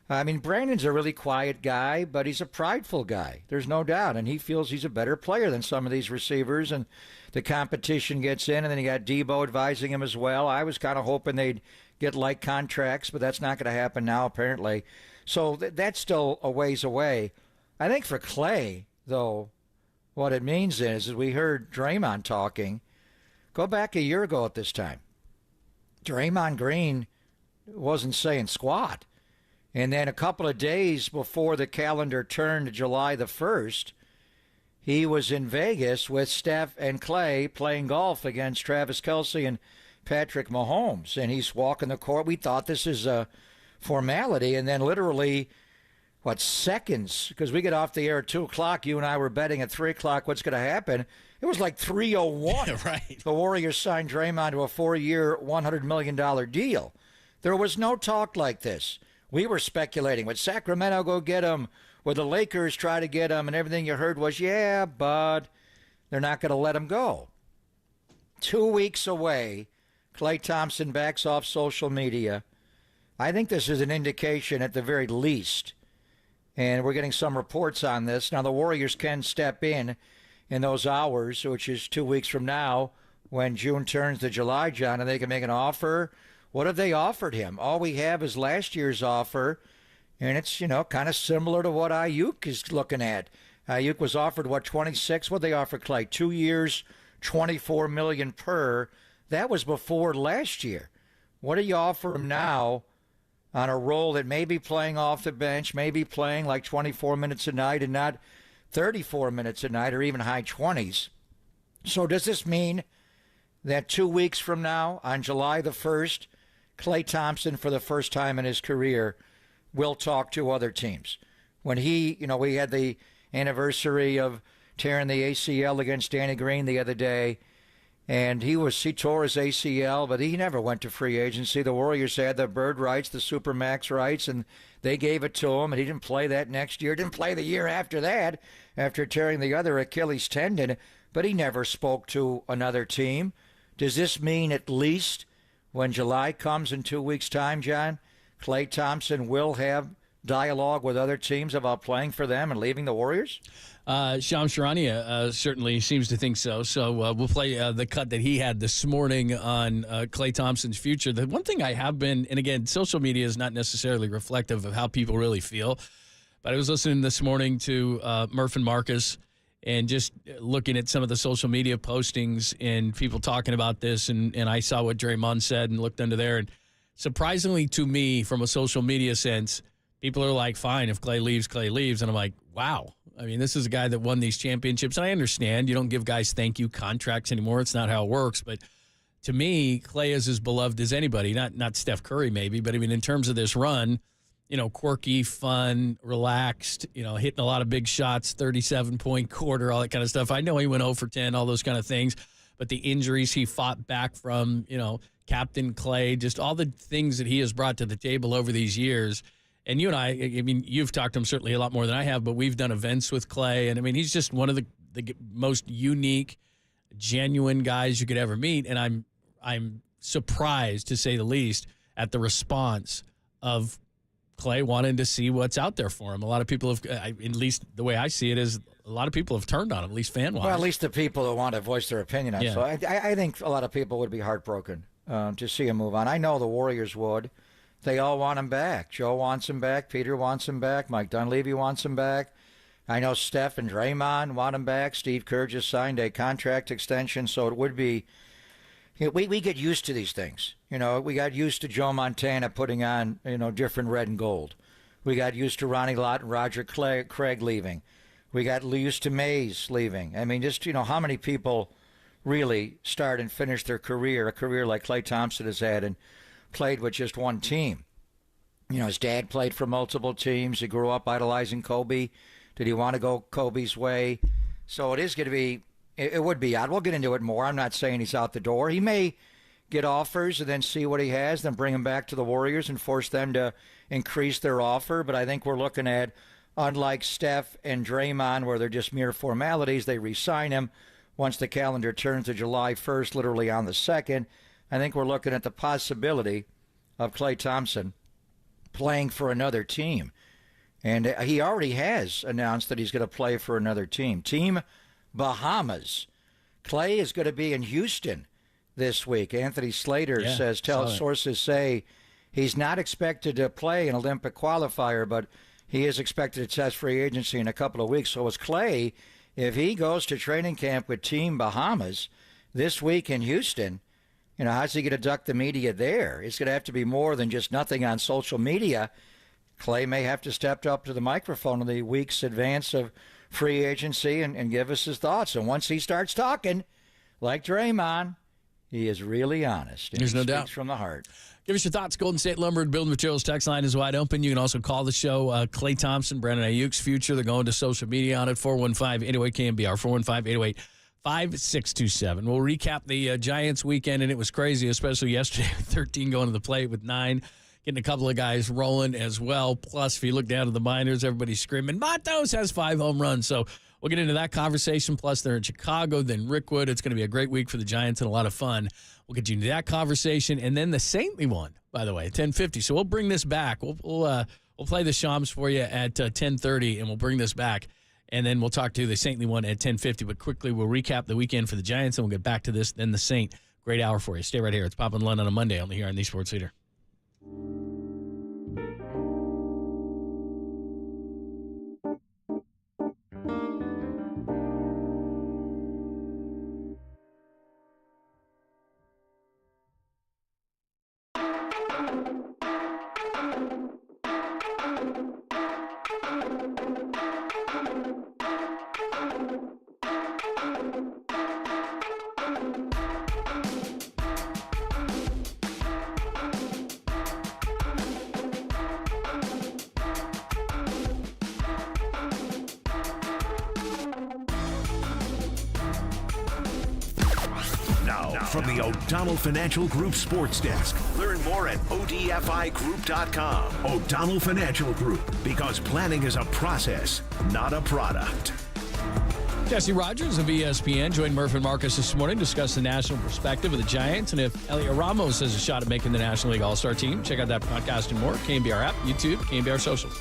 I mean, Brandon's a really quiet guy, but he's a prideful guy. There's no doubt. And he feels he's a better player than some of these receivers. And the competition gets in, and then you got Debo advising him as well. I was kind of hoping they'd get like contracts, but that's not going to happen now, apparently. So that's still a ways away. I think for Klay, though, what it means is we heard Draymond talking. Go back a year ago at this time. Draymond Green wasn't saying squat. And then a couple of days before the calendar turned to July the 1st, he was in Vegas with Steph and Klay playing golf against Travis Kelce and Patrick Mahomes. And he's walking the court. We thought this is a formality. And then literally, seconds? Because we get off the air at 2 o'clock. You and I were betting at 3 o'clock what's going to happen. It was like 3:01. Right. The Warriors signed Draymond to a 4-year, $100 million deal. There was no talk like this. We were speculating. Would Sacramento go get him? Would the Lakers try to get him? And everything you heard was, yeah, but they're not going to let him go. 2 weeks away, Klay Thompson backs off social media. I think this is an indication at the very least, and we're getting some reports on this. Now, the Warriors can step in those hours, which is 2 weeks from now, when June turns to July, John, and they can make an offer. What have they offered him? All we have is last year's offer, and it's, kind of similar to what Ayuk is looking at. Ayuk was offered, 26? What did they offer Klay? 2 years, $24 million per. That was before last year. What do you offer him now on a role that may be playing off the bench, maybe playing like 24 minutes a night and not 34 minutes a night or even high 20s? So does this mean that 2 weeks from now, on July the 1st, Klay Thompson, for the first time in his career, will talk to other teams? When we had the anniversary of tearing the ACL against Danny Green the other day, and he tore his ACL, but he never went to free agency. The Warriors had the bird rights, the Supermax rights, and they gave it to him, and he didn't play that next year. Didn't play the year after that, after tearing the other Achilles tendon, but he never spoke to another team. Does this mean at least when July comes in 2 weeks' time, John, Klay Thompson will have dialogue with other teams about playing for them and leaving the Warriors? Shams Charania certainly seems to think so. So we'll play the cut that he had this morning on Klay Thompson's future. The one thing I have been, and again, social media is not necessarily reflective of how people really feel, but I was listening this morning to Murph and Marcus and just looking at some of the social media postings and people talking about this, and I saw what Draymond said and looked under there. And surprisingly to me, from a social media sense, people are like, fine, if Klay leaves, Klay leaves. And I'm like, wow. I mean, this is a guy that won these championships. And I understand you don't give guys thank you contracts anymore. It's not how it works. But to me, Klay is as beloved as anybody. Not Steph Curry maybe, but I mean, in terms of this run, quirky, fun, relaxed, hitting a lot of big shots, 37-point quarter, all that kind of stuff. I know he went 0 for 10, all those kind of things. But the injuries he fought back from, Captain Klay, just all the things that he has brought to the table over these years. And you and I mean, you've talked to him certainly a lot more than I have, but we've done events with Klay. And, I mean, he's just one of the most unique, genuine guys you could ever meet. And I'm surprised, to say the least, at the response of Klay wanting to see what's out there for him. A lot of people have, at least the way I see it, is a lot of people have turned on him, at least fan-wise. Well, at least the people that want to voice their opinion on it. Yeah. So I think a lot of people would be heartbroken to see him move on. I know the Warriors would. They all want him back. Joe wants him back. Peter wants him back. Mike Dunleavy wants him back. I know Steph and Draymond want him back. Steve Kerr just signed a contract extension, so it would be. We get used to these things. We got used to Joe Montana putting on different red and gold. We got used to Ronnie Lott and Roger Craig leaving. We got used to Mays leaving. I mean, just how many people really start and finish their career, a career like Klay Thompson has had, and played with just one team. His dad played for multiple teams. He grew up idolizing Kobe. Did he want to go Kobe's way? So it is going to be, it would be odd. We'll get into it more. I'm not saying he's out the door. He may get offers and then see what he has, then bring him back to the Warriors and force them to increase their offer. But I think we're looking at, unlike Steph and Draymond, where they're just mere formalities, they re-sign him once the calendar turns to July 1st, literally on the 2nd. I think we're looking at the possibility of Klay Thompson playing for another team. And he already has announced that he's going to play for another team. Team Bahamas. Klay is going to be in Houston this week. Anthony Slater sources say he's not expected to play an Olympic qualifier, but he is expected to test free agency in a couple of weeks. So is Klay, if he goes to training camp with Team Bahamas this week in Houston, how's he going to duck the media there? It's going to have to be more than just nothing on social media. Klay may have to step up to the microphone in the week's advance of free agency and give us his thoughts. And once he starts talking, like Draymond, he is really honest. There's no doubt. Speaks from the heart. Give us your thoughts. Golden State Lumber and Building Materials text line is wide open. You can also call the show. Klay Thompson, Brandon Ayuk's future. They're going to social media on it. 415-808-KNBR. 415-808-5627. We'll recap the Giants weekend, and it was crazy, especially yesterday. 13 going to the plate with 9. Getting a couple of guys rolling as well. Plus, if you look down to the minors, everybody's screaming, Matos has 5 home runs. So we'll get into that conversation. Plus, they're in Chicago, then Rickwood. It's going to be a great week for the Giants and a lot of fun. We'll get you into that conversation. And then the Saintly one, by the way, 10:50. So we'll bring this back. We'll play the Shams for you at 10:30, and we'll bring this back. And then we'll talk to the Saintly one at 10:50. But quickly, we'll recap the weekend for the Giants, and we'll get back to this, then the Saint. Great hour for you. Stay right here. It's Pop and Lund on a Monday, only here on the Sports Leader. From the O'Donnell Financial Group Sports Desk. Learn more at ODFIGroup.com. O'Donnell Financial Group, because planning is a process, not a product. Jesse Rogers of ESPN joined Murph and Marcus this morning to discuss the national perspective of the Giants and if Elliot Ramos has a shot at making the National League All-Star team. Check out that podcast and more. KNBR app, YouTube, KNBR socials.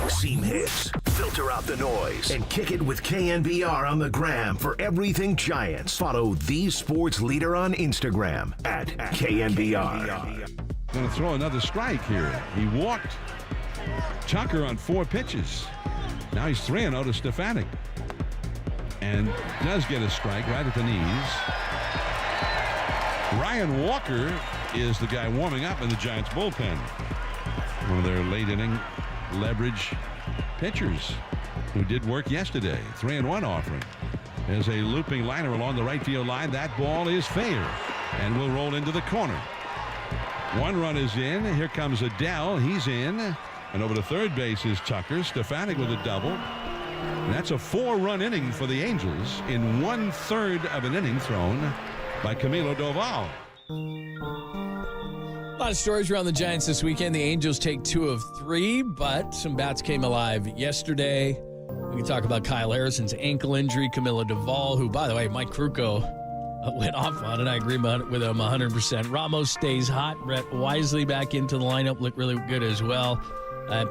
Seam hits, filter out the noise, and kick it with KNBR on the gram for everything Giants. Follow the sports leader on Instagram at KNBR. Going to throw another strike here. He walked Tucker on 4 pitches. Now he's 3-0 to Stefanik. And does get a strike right at the knees. Ryan Walker is the guy warming up in the Giants bullpen. One of their late inning leverage pitchers who did work yesterday. 3-1 offering. There's a looping liner along the right field line. That ball is fair and will roll into the corner. 1 run is in. Here comes Adele. He's in. And over to third base is Tucker. Stefanik with a double. And that's a 4-run inning for the Angels in 1/3 of an inning thrown by Camilo Doval. A lot of stories around the Giants this weekend. The Angels take 2 of 3, but some bats came alive yesterday. We can talk about Kyle Harrison's ankle injury, Camilo Doval, who, by the way, Mike Krukow went off on it. I agree with him 100%. Ramos stays hot. Brett Wisely back into the lineup. Looked really good as well.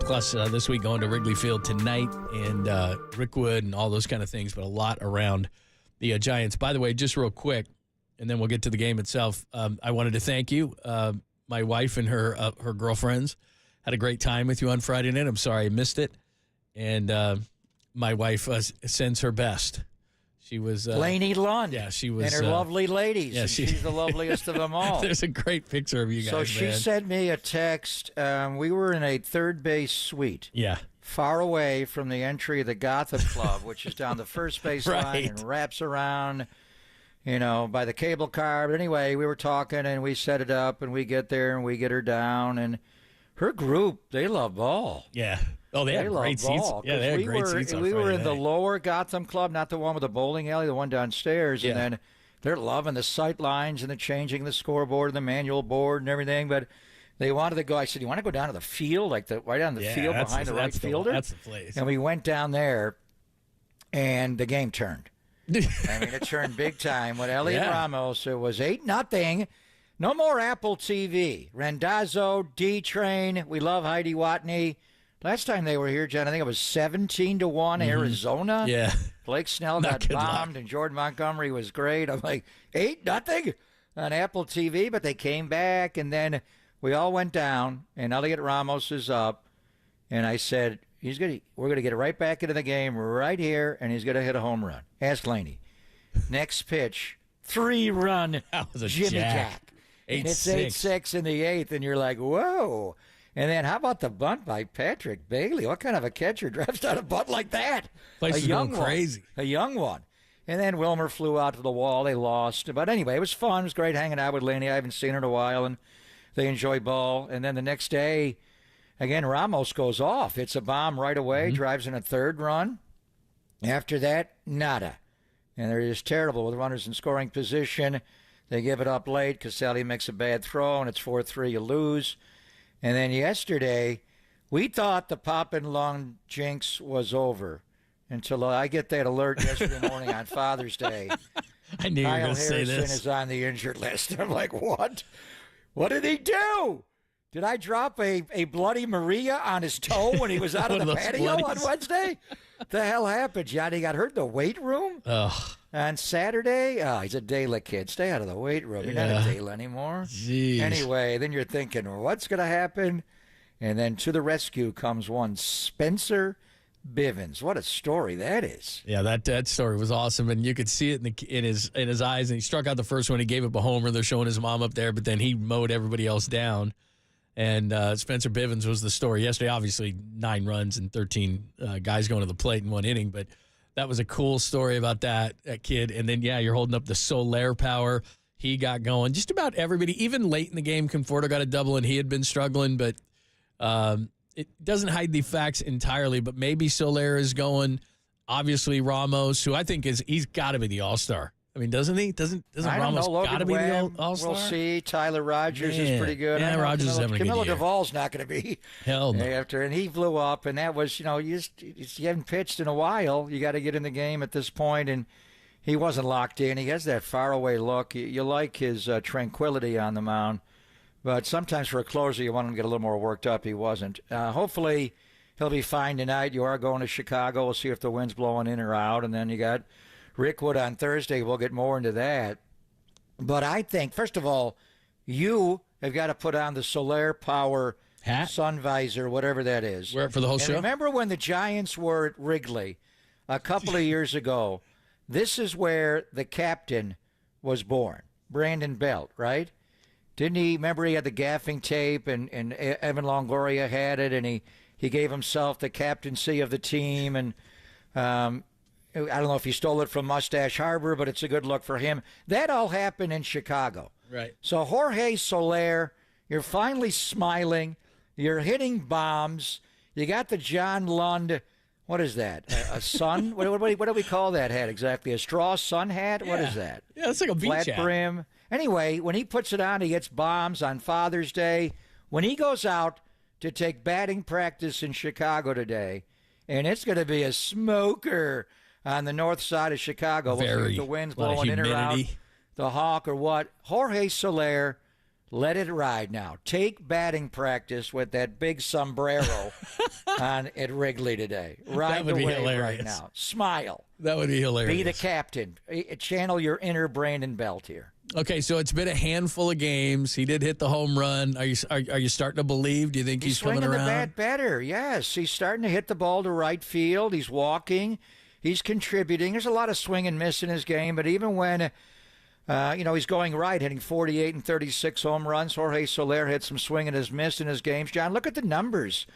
Plus, this week going to Wrigley Field tonight and Rickwood and all those kind of things, but a lot around the Giants. By the way, just real quick, and then we'll get to the game itself. I wanted to thank you. My wife and her girlfriends had a great time with you on Friday night. I'm sorry I missed it. And my wife sends her best. She was Lainey Lund. Yeah, she was. And her lovely ladies. Yeah, she's the loveliest of them all. There's a great picture of you guys. So she sent me a text. We were in a third base suite. Yeah. Far away from the entry of the Gotham Club, which is down the first base line and wraps around, by the cable car. But anyway, we were talking and we set it up and we get there and we get her down. And her group, they love ball. Yeah. Oh, they had great seats. Yeah, they had great seats on We were Friday in the night. lower Gotham Club, not the one with the bowling alley, the one downstairs. Yeah. And then they're loving the sight lines and the changing the scoreboard and the manual board and everything. But they wanted to go. I said, "You want to go down to the field, like right on the field behind the right fielder?" That's the place. And we went down there, and the game turned. I mean, it turned big time. With Elliot Ramos, it was 8-0. No more Apple TV. Randazzo, D-Train. We love Heidi Watney. Last time they were here, Jen, I think it was 17-1 Arizona. Yeah. Blake Snell got bombed, and Jordan Montgomery was great. I'm like, 8-0 on Apple TV, but they came back, and then we all went down, and Elliot Ramos is up, and I said, we're going to get right back into the game right here, and he's going to hit a home run. Ask Laney. Next pitch, 3-run Jimmy Jack. 8-6. It's 8-6 in the 8th, and you're like, whoa. And then how about the bunt by Patrick Bailey? What kind of a catcher drafts out a bunt like that? Place a is young going crazy. A young one. And then Wilmer flew out to the wall. They lost. But anyway, it was fun. It was great hanging out with Laney. I haven't seen her in a while, and they enjoy ball. And then the next day, again, Ramos goes off. It's a bomb right away, drives in a 3rd run. After that, nada. And they're just terrible with runners in scoring position. They give it up late. Caselli makes a bad throw, and it's 4-3. You lose. And then yesterday, we thought the pop and lung jinx was over until I get that alert yesterday morning on Father's Day. I knew you were going to say Harrison this. is on the injured list. I'm like, what? What did he do? Did I drop a Bloody Maria on his toe when he was out of the patio on Wednesday? The hell happened, Johnny? Got hurt in the weight room? On Saturday? Oh, he's a Dela kid. Stay out of the weight room. You're not a Dela anymore. Jeez. Anyway, then you're thinking, well, what's going to happen? And then to the rescue comes one Spencer Bivens. What a story that is. Yeah, that story was awesome, and you could see it in his eyes. And he struck out the first one. He gave up a homer. They're showing his mom up there, but then he mowed everybody else down. And Spencer Bivens was the story yesterday. Obviously, 9 runs and 13 guys going to the plate in 1 inning, but that was a cool story about that kid. And then, you're holding up the Soler power. He got going. Just about everybody, even late in the game, Conforto got a double, and he had been struggling, but it doesn't hide the facts entirely. But maybe Soler is going. Obviously, Ramos, who I think he's got to be the All-Star. I mean, doesn't he? Doesn't Ramos got to be the All-Star? We'll see. Tyler Rogers is pretty good. Yeah, Rogers is having a good Camilo year. Duvall's not going to be. Hell no. And he blew up, and that was, you haven't pitched in a while. You got to get in the game at this point, and he wasn't locked in. He has that faraway look. You like his tranquility on the mound, but sometimes for a closer, you want him to get a little more worked up. He wasn't. Hopefully, he'll be fine tonight. You are going to Chicago. We'll see if the wind's blowing in or out, and then you got Rickwood on Thursday. We'll get more into that. But I think, first of all, you have got to put on the Soler Power hat, sun visor, whatever that is. Wear it for the whole show. Remember when the Giants were at Wrigley a couple of years ago? This is where the captain was born, Brandon Belt, right? Didn't he? Remember he had the gaffing tape, and Evan Longoria had it, and He gave himself the captaincy of the team, and I don't know if he stole it from Mustache Harbor, but it's a good look for him. That all happened in Chicago. Right. So Jorge Soler, you're finally smiling. You're hitting bombs. You got the John Lund. What is that? A sun? What do we call that hat exactly? A straw sun hat? What is that? Yeah, it's like a beach flat hat. brim. Anyway, when he puts it on, he gets bombs on Father's Day. When he goes out to take batting practice in Chicago today, and it's going to be a smoker on the north side of Chicago. We'll see if the wind's blowing in or out, the hawk or what. Jorge Soler, let it ride now. Take batting practice with that big sombrero on at Wrigley today. Ride the wave right now. Smile. That would be hilarious. Be the captain. Channel your inner Brandon Belt here. Okay, so it's been a handful of games. He did hit the home run. Are you starting to believe? Do you think he's coming swinging around? the bat better. Yes, he's starting to hit the ball to right field. He's walking. He's contributing. There's a lot of swing and miss in his game, but even when he's going right, hitting 48 and 36 home runs. Jorge Soler had some swing and has missed in his games. John, look at the numbers.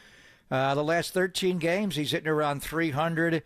The last 13 games, he's hitting around 300.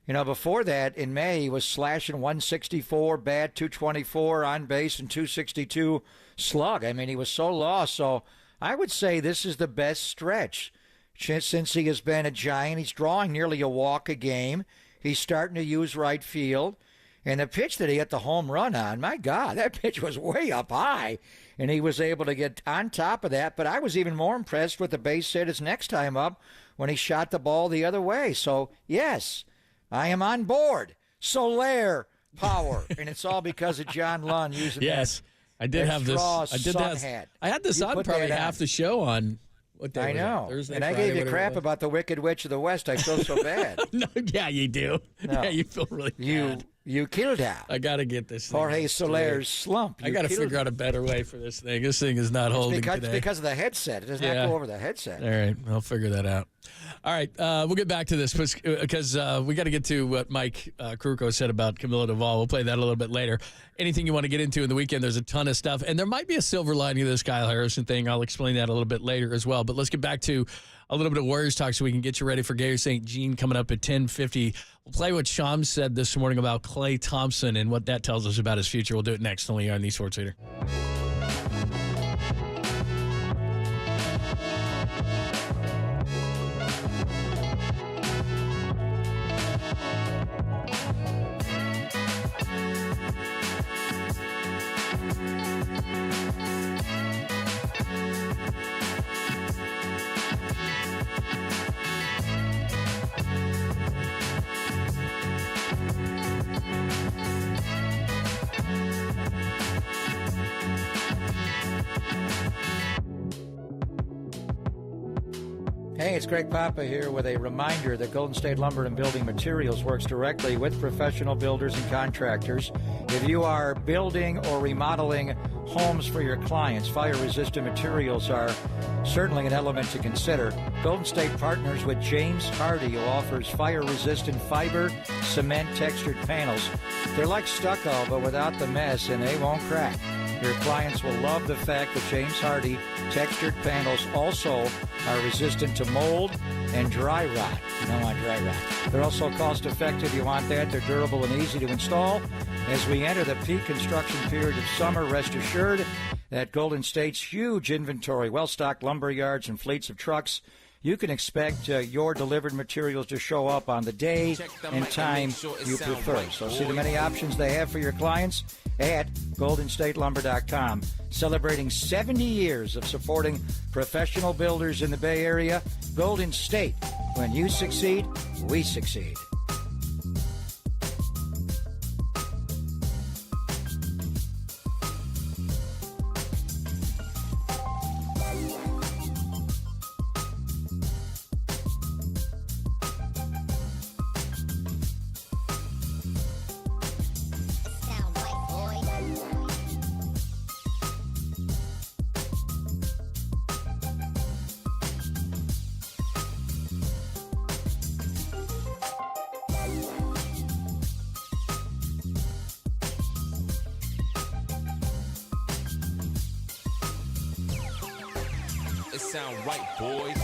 Before that, in May, he was slashing 164, bat 224, on base, and 262 slug. I mean, he was so lost. So I would say this is the best stretch since he has been a Giant. He's drawing nearly a walk a game. He's starting to use right field. And the pitch that he hit the home run on, my God, that pitch was way up high. And he was able to get on top of that. But I was even more impressed with the base hit his next time up when he shot the ball the other way. So, yes, I am on board. Soler power. And it's all because of John Lund using yes, I did have this. I had this on probably half the show on. What day I know. Thursday, and I Friday, gave you crap about the Wicked Witch of the West. I feel so bad. No, yeah, you do. No. Yeah, you feel really bad. You killed her. I got to get this thing. Jorge Soler's slump. I got to figure out a better way for this thing. This thing is not holding today. It's because of the headset. It does not go over the headset. All right. I'll figure that out. All right. We'll get back to this because we got to get to what Mike Krukow said about Camilo Duvall. We'll play that a little bit later. Anything you want to get into in the weekend, there's a ton of stuff. And there might be a silver lining to this Kyle Harrison thing. I'll explain that a little bit later as well. But let's get back to a little bit of Warriors talk so we can get you ready for Gary St. Jean coming up at 10:50. We'll play what Shams said this morning about Klay Thompson and what that tells us about his future. We'll do it next only on the Sports Leader. Hey, it's Greg Papa here with a reminder that Golden State Lumber and Building Materials works directly with professional builders and contractors. If you are building or remodeling homes for your clients, fire-resistant materials are certainly an element to consider. Golden State partners with James Hardy, who offers fire-resistant fiber, cement textured panels. They're like stucco, but without the mess, and they won't crack. Your clients will love the fact that James Hardy textured panels also are resistant to mold and dry rot. You don't want dry rot. They're also cost effective. You want that. They're durable and easy to install. As we enter the peak construction period of summer, rest assured that Golden State's huge inventory, well-stocked lumber yards and fleets of trucks, you can expect your delivered materials to show up on the day and time you prefer. So see the many options they have for your clients at goldenstatelumber.com. Celebrating 70 years of supporting professional builders in the Bay Area, Golden State. When you succeed, we succeed. It sound right, boys.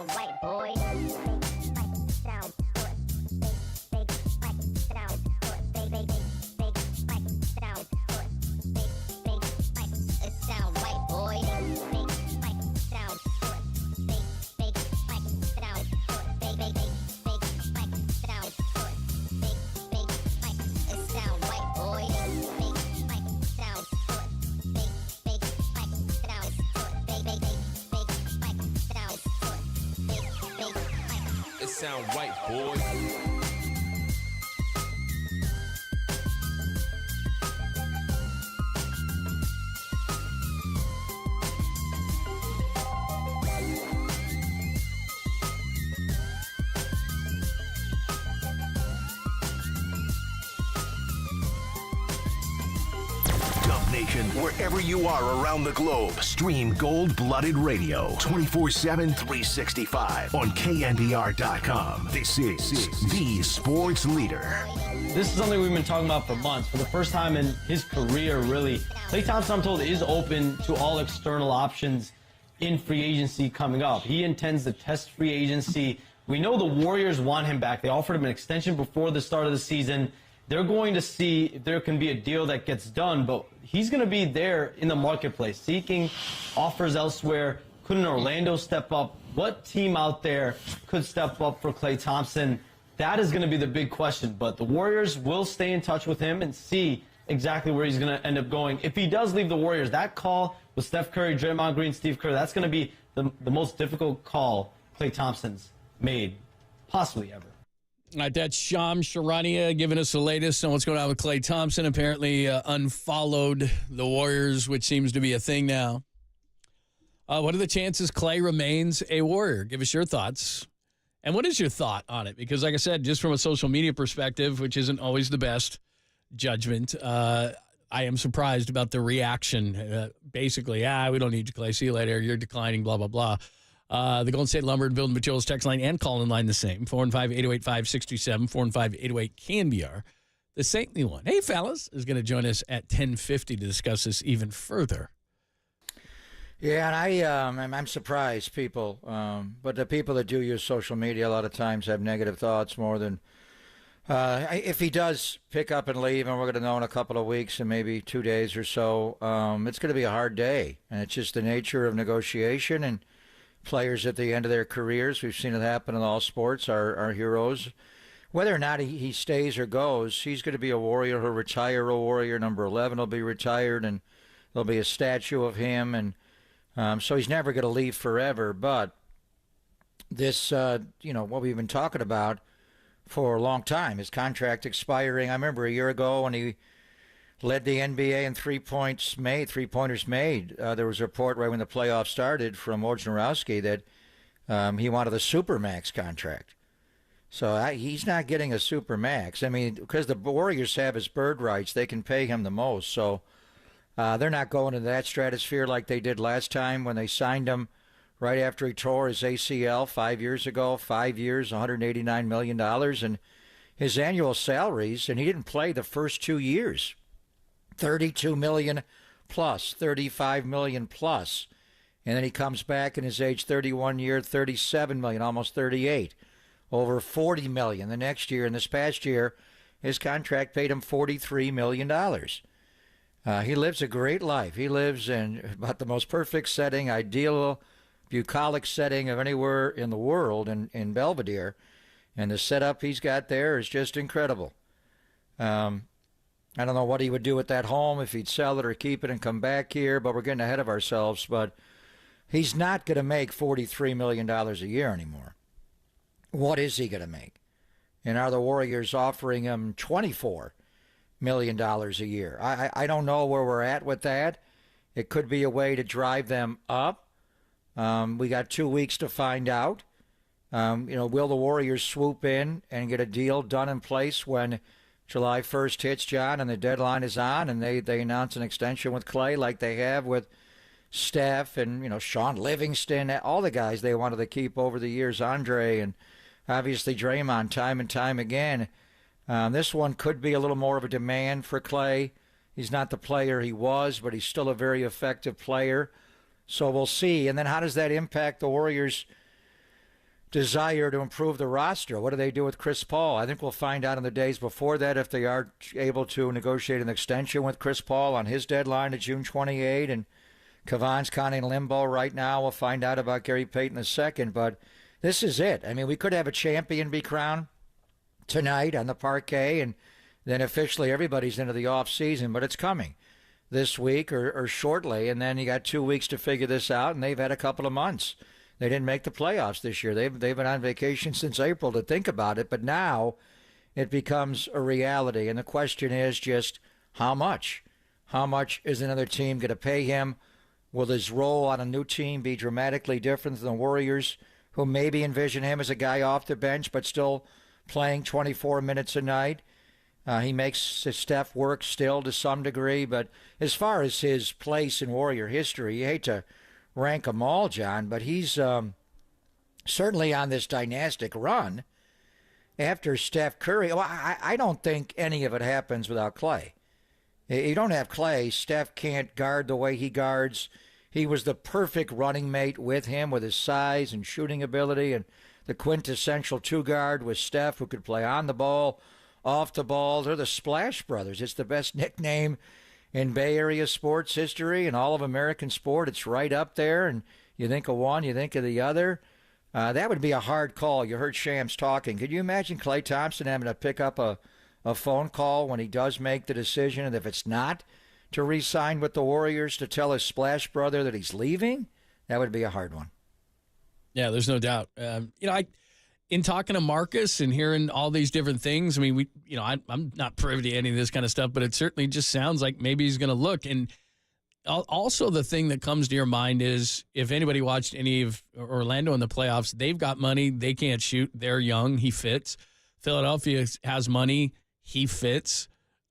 sound white, boy. Sound sound white, boy. Nation, wherever you are around the globe, stream Gold-Blooded Radio 24/7, 365 on KNBR.com. This is the sports leader. This is something we've been talking about for months. For the first time in his career, really, Klay Thompson, I'm told, is open to all external options in free agency coming up. He intends to test free agency. We know the Warriors want him back. They offered him an extension before the start of the season. They're going to see if there can be a deal that gets done, but he's going to be there in the marketplace, seeking offers elsewhere. Could an Orlando step up? What team out there could step up for Klay Thompson? That is going to be the big question, but the Warriors will stay in touch with him and see exactly where he's going to end up going. If he does leave the Warriors, that call with Steph Curry, Draymond Green, Steve Kerr, that's going to be the most difficult call Klay Thompson's made, possibly ever. All right, that's Sham Charania giving us the latest on what's going on with Klay Thompson. Apparently unfollowed the Warriors, which seems to be a thing now. What are the chances Klay remains a Warrior? Give us your thoughts. And what is your thought on it? Because like I said, just from a social media perspective, which isn't always the best judgment, I am surprised about the reaction. Basically, we don't need you, Klay. See you later. You're declining, blah, blah, blah. The Golden State Lumber and Building Materials text line and call-in line the same, 415-808-5627, 415-808-KNBR. The saintly one, hey, fellas, is going to join us at 10:50 to discuss this even further. Yeah, and I'm surprised, people. But the people that do use social media a lot of times have negative thoughts more than if he does pick up and leave, and we're going to know in a couple of weeks and maybe 2 days or so, it's going to be a hard day. And it's just the nature of negotiation and players at the end of their careers. We've seen it happen in all sports, our heroes. Whether or not he stays or goes, he's going to be a Warrior. He'll retire a Warrior. Number 11 will be retired, and there'll be a statue of him. And so he's never going to leave forever. But this, what we've been talking about for a long time, his contract expiring. I remember a year ago when he led the NBA in three-pointers made. There was a report right when the playoffs started from Wojnarowski that he wanted a Supermax contract. So he's not getting a Supermax. I mean, because the Warriors have his bird rights, they can pay him the most. So they're not going into that stratosphere like they did last time when they signed him right after he tore his ACL 5 years ago. 5 years, $189 million. And his annual salaries, and he didn't play the first 2 years, $32 million plus, $35 million plus. And then he comes back in his age 31 year, $37 million, almost 38, over $40 million the next year. And this past year, his contract paid him $43 million. He lives a great life. He lives in about the most perfect setting, ideal, bucolic setting of anywhere in the world in Belvedere. And the setup he's got there is just incredible. I don't know what he would do with that home, if he'd sell it or keep it and come back here, but we're getting ahead of ourselves. But he's not going to make $43 million a year anymore. What is he going to make? And are the Warriors offering him $24 million a year? I don't know where we're at with that. It could be a way to drive them up. We got 2 weeks to find out. Will the Warriors swoop in and get a deal done in place when July 1st hits, John, and the deadline is on, and they announce an extension with Klay like they have with Steph and, Sean Livingston, all the guys they wanted to keep over the years, Andre, and obviously Draymond time and time again. This one could be a little more of a demand for Klay. He's not the player he was, but he's still a very effective player. So we'll see. And then how does that impact the Warriors' desire to improve the roster. What do they do with Chris Paul? I think we'll find out in the days before that if they are able to negotiate an extension with Chris Paul on his deadline of June 28. And Kevon's kind of in limbo right now. We'll find out about Gary Payton in a second. But this is it. I mean, we could have a champion be crowned tonight on the parquet, and then officially everybody's into the off season. But it's coming this week or shortly. And then you got 2 weeks to figure this out, and they've had a couple of months. They didn't make the playoffs this year. They've been on vacation since April to think about it, but now it becomes a reality. And the question is just how much? How much is another team going to pay him? Will his role on a new team be dramatically different than the Warriors, who maybe envision him as a guy off the bench but still playing 24 minutes a night? He makes Steph work still to some degree, but as far as his place in Warrior history, you hate to rank them all, John, but he's certainly on this dynastic run after Steph Curry. Well, I don't think any of it happens without Klay. You don't have Klay, Steph can't guard the way he guards. He was the perfect running mate with him with his size and shooting ability, and the quintessential two-guard with Steph, who could play on the ball, off the ball. They're the Splash Brothers. It's the best nickname in Bay Area sports history and all of American sport. It's right up there, and you think of one, you think of the other. That would be a hard call. You heard Shams talking. Could you imagine Klay Thompson having to pick up a phone call when he does make the decision, and if it's not to re-sign with the Warriors, to tell his Splash Brother that he's leaving? That would be a hard one. Yeah, there's no doubt. In talking to Marcus and hearing all these different things, I mean, I'm not privy to any of this kind of stuff, but it certainly just sounds like maybe he's going to look. And also the thing that comes to your mind is if anybody watched any of Orlando in the playoffs, they've got money. They can't shoot. They're young. He fits. Philadelphia has money. He fits.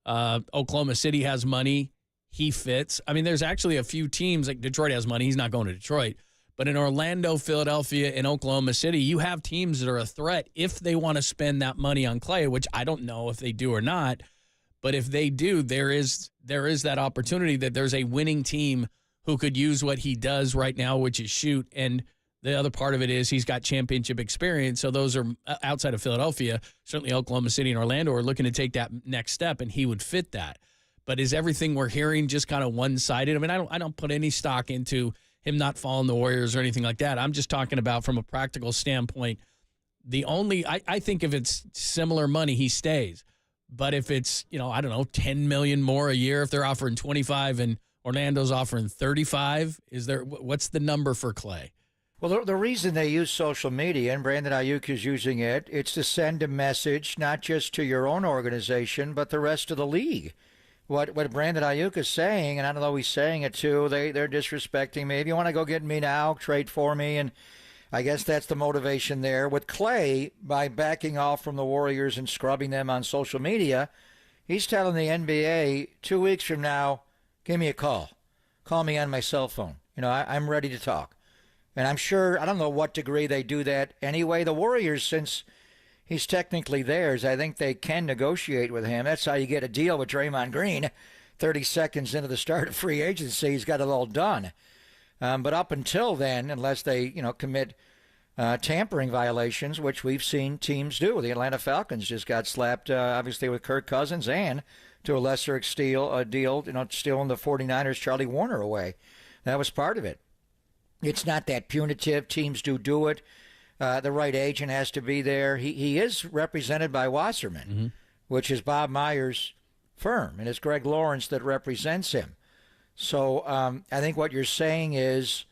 Oklahoma City has money. He fits. I mean, there's actually a few teams, like Detroit has money. He's not going to Detroit. But in Orlando, Philadelphia, and Oklahoma City, you have teams that are a threat if they want to spend that money on Klay, which I don't know if they do or not. But if they do, there is that opportunity that there's a winning team who could use what he does right now, which is shoot. And the other part of it is he's got championship experience. So those are outside of Philadelphia. Certainly Oklahoma City and Orlando are looking to take that next step, and he would fit that. But is everything we're hearing just kind of one-sided? I mean, I don't put any stock into him not following the Warriors or anything like that. I'm just talking about from a practical standpoint. I think if it's similar money, he stays. But if it's, I don't know, $10 million more a year, if they're offering 25 and Orlando's offering 35, what's the number for Klay? Well, the reason they use social media, and Brandon Ayuk is using it, it's to send a message not just to your own organization, but the rest of the league. What Brandon Ayuk is saying, and I don't know he's saying it too, they're disrespecting me. If you want to go get me now, trade for me. And I guess that's the motivation there. With Klay, by backing off from the Warriors and scrubbing them on social media, he's telling the NBA 2 weeks from now, give me a call. Call me on my cell phone. I'm ready to talk. And I'm sure, I don't know what degree they do that anyway. The Warriors, since he's technically theirs, I think they can negotiate with him. That's how you get a deal with Draymond Green. 30 seconds into the start of free agency, he's got it all done. But up until then, unless they, commit tampering violations, which we've seen teams do. The Atlanta Falcons just got slapped, obviously, with Kirk Cousins and, to a lesser deal, stealing the 49ers' Charlie Warner away. That was part of it. It's not that punitive. Teams do it. The right agent has to be there. He is represented by Wasserman, which is Bob Meyer's firm, and it's Greg Lawrence that represents him. So I think what you're saying is,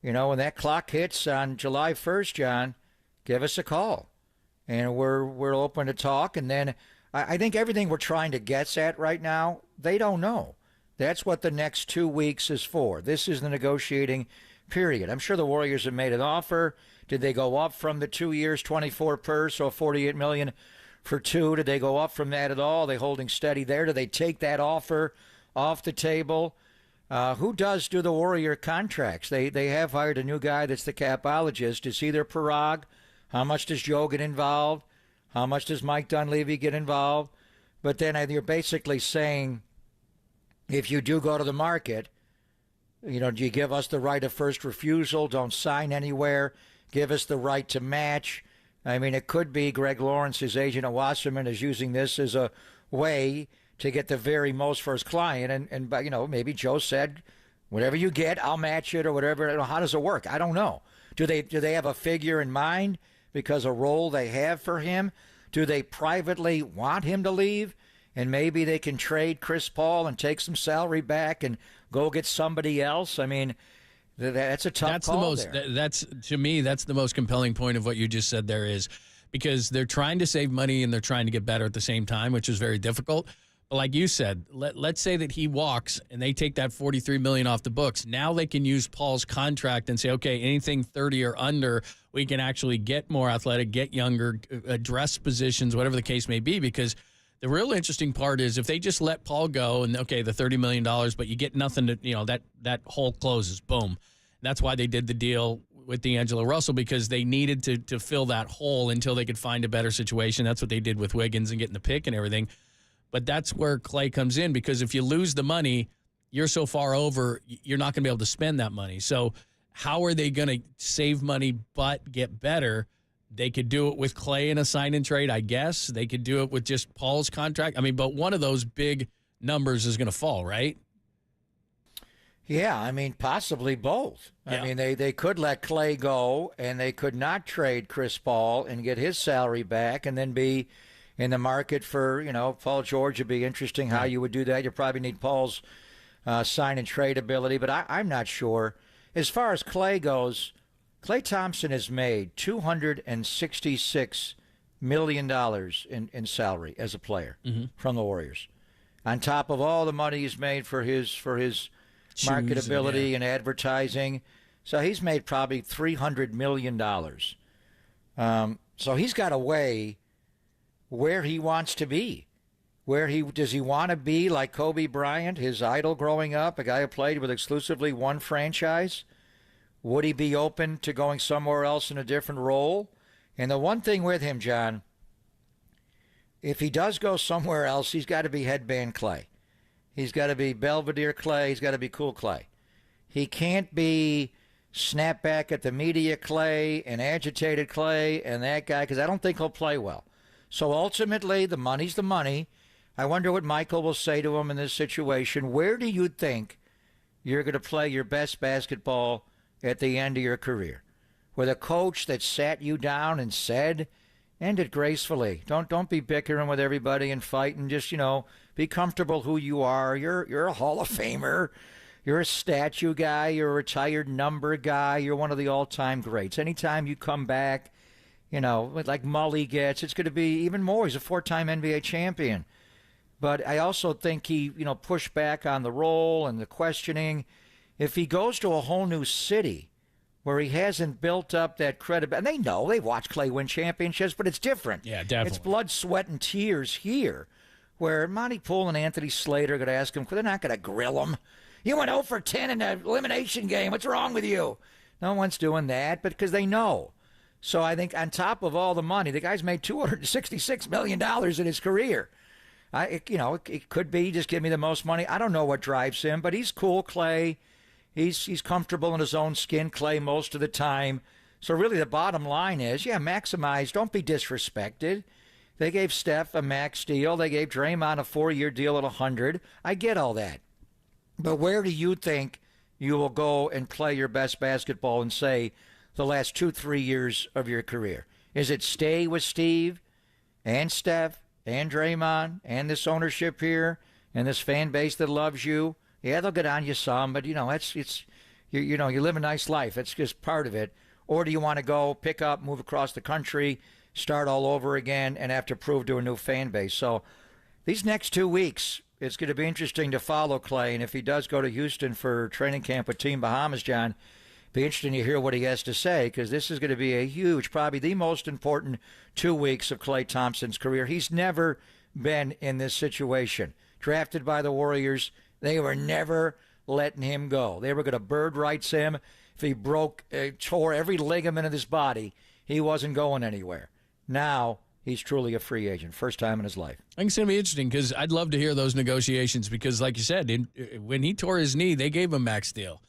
when that clock hits on July 1st, John, give us a call, and we're open to talk. And then I think everything we're trying to get at right now, they don't know. That's what the next 2 weeks is for. This is the negotiating period. I'm sure the Warriors have made an offer. Did they go up from the 2 years, 24 per, so $48 million for 2? Did they go up from that at all? Are they holding steady there? Do they take that offer off the table? Who does do the Warrior contracts? They have hired a new guy that's the capologist. Is he their Parag? How much does Joe get involved? How much does Mike Dunleavy get involved? But then you're basically saying, if you do go to the market, do you give us the right of first refusal? Don't sign anywhere. give us the right to match. I mean, it could be Greg Lawrence, his agent at Wasserman, is using this as a way to get the very most for his client. And maybe Joe said, whatever you get, I'll match it or whatever. How does it work? I don't know. Do they have a figure in mind because a role they have for him? Do they privately want him to leave? And maybe they can trade Chris Paul and take some salary back and go get somebody else. I mean, that's a tough call there. That's to me, that's the most compelling point of what you just said there is because they're trying to save money and they're trying to get better at the same time, which is very difficult. But like you said, let's say that he walks and they take that $43 million off the books. Now they can use Paul's contract and say, okay, anything 30 or under, we can actually get more athletic, get younger, address positions, whatever the case may be, because the real interesting part is if they just let Paul go and, okay, the $30 million, but you get nothing to, that hole closes, boom. That's why they did the deal with D'Angelo Russell because they needed to fill that hole until they could find a better situation. That's what they did with Wiggins and getting the pick and everything. But that's where Klay comes in because if you lose the money, you're so far over, you're not going to be able to spend that money. So how are they going to save money but get better? They could do it with Klay in a sign and trade, I guess. They could do it with just Paul's contract. I mean, but one of those big numbers is going to fall, right? Yeah, I mean, possibly both. Yeah. I mean, they could let Klay go, and they could not trade Chris Paul and get his salary back and then be in the market for, Paul George. Would be interesting how you would do that. You probably need Paul's sign and trade ability, but I'm not sure. As far as Klay goes, Klay Thompson has made $266 million in salary as a player from the Warriors, on top of all the money he's made for his marketability and advertising. So he's made probably $300 million. So he's got a way where he wants to be. Does he want to be like Kobe Bryant, his idol growing up, a guy who played with exclusively one franchise? Would he be open to going somewhere else in a different role? And the one thing with him, John, if he does go somewhere else, he's got to be headband Klay. He's got to be Belvedere Klay. He's got to be cool Klay. He can't be snap back at the media Klay and agitated Klay and that guy, because I don't think he'll play well. So ultimately, the money's the money. I wonder what Michael will say to him in this situation. Where do you think you're going to play your best basketball at the end of your career? With a coach that sat you down and said, end it gracefully. Don't be bickering with everybody and fighting. Just, be comfortable who you are. You're a Hall of Famer. You're a statue guy. You're a retired number guy. You're one of the all-time greats. Anytime you come back, like Mully gets, it's going to be even more. He's a 4-time NBA champion. But I also think he, pushed back on the role and the questioning. If he goes to a whole new city where he hasn't built up that credibility, and they watch Klay win championships, but it's different. Yeah, definitely. It's blood, sweat, and tears here, where Monty Poole and Anthony Slater are going to ask him, they're not going to grill him. You went 0 for 10 in the elimination game. What's wrong with you? No one's doing that, but because they know. So I think on top of all the money, the guy's made $266 million in his career. It could be just give me the most money. I don't know what drives him, but he's cool, Klay. He's comfortable in his own skin, Klay, most of the time. So really the bottom line is, maximize. Don't be disrespected. They gave Steph a max deal. They gave Draymond a 4-year deal at $100. I get all that. But where do you think you will go and play your best basketball in, say, the last 2-3 years of your career? Is it stay with Steve and Steph and Draymond and this ownership here and this fan base that loves you? Yeah, they'll get on you some, but you live a nice life. It's just part of it. Or do you want to go pick up, move across the country, start all over again, and have to prove to a new fan base? So these next 2 weeks, it's going to be interesting to follow Klay. And if he does go to Houston for training camp with Team Bahamas, John, be interesting to hear what he has to say, because this is going to be a huge, probably the most important 2 weeks of Klay Thompson's career. He's never been in this situation. Drafted by the Warriors, they were never letting him go. They were going to bird rights him. If he tore every ligament of his body, he wasn't going anywhere. Now he's truly a free agent. First time in his life. I think it's going to be interesting because I'd love to hear those negotiations because, like you said, when he tore his knee, they gave him a max deal.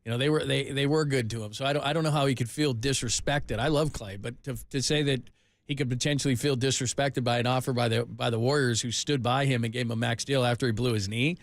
You know, they were good to him. So I don't know how he could feel disrespected. I love Klay, but to say that he could potentially feel disrespected by an offer by the Warriors, who stood by him and gave him a max deal after he blew his knee,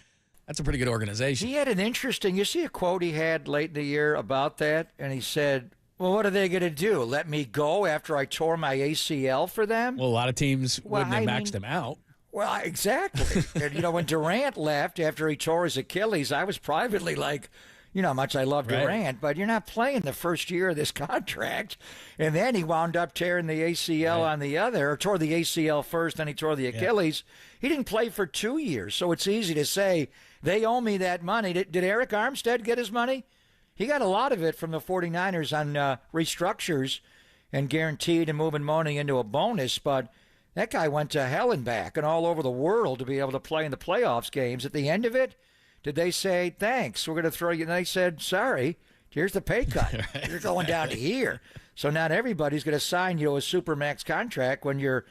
that's a pretty good organization. He had an interesting, you see a quote he had late in the year about that, and he said, well, what are they going to do? Let me go after I tore my ACL for them? Well, a lot of teams wouldn't have maxed him out. Well, exactly. And, you know, when Durant left after he tore his Achilles, I was privately like, you know how much I love Durant, but you're not playing the first year of this contract. And then he wound up tearing the ACL on the other, or tore the ACL first, then he tore the Achilles. He didn't play for 2 years, so it's easy to say, they owe me that money. Did Eric Armstead get his money? He got a lot of it from the 49ers on restructures and guaranteed and moving money into a bonus, but that guy went to hell and back and all over the world to be able to play in the playoffs games. At the end of it, did they say, thanks, we're going to throw you? And they said, sorry, here's the pay cut. You're going down to here. So not everybody's going to sign you a Supermax contract when your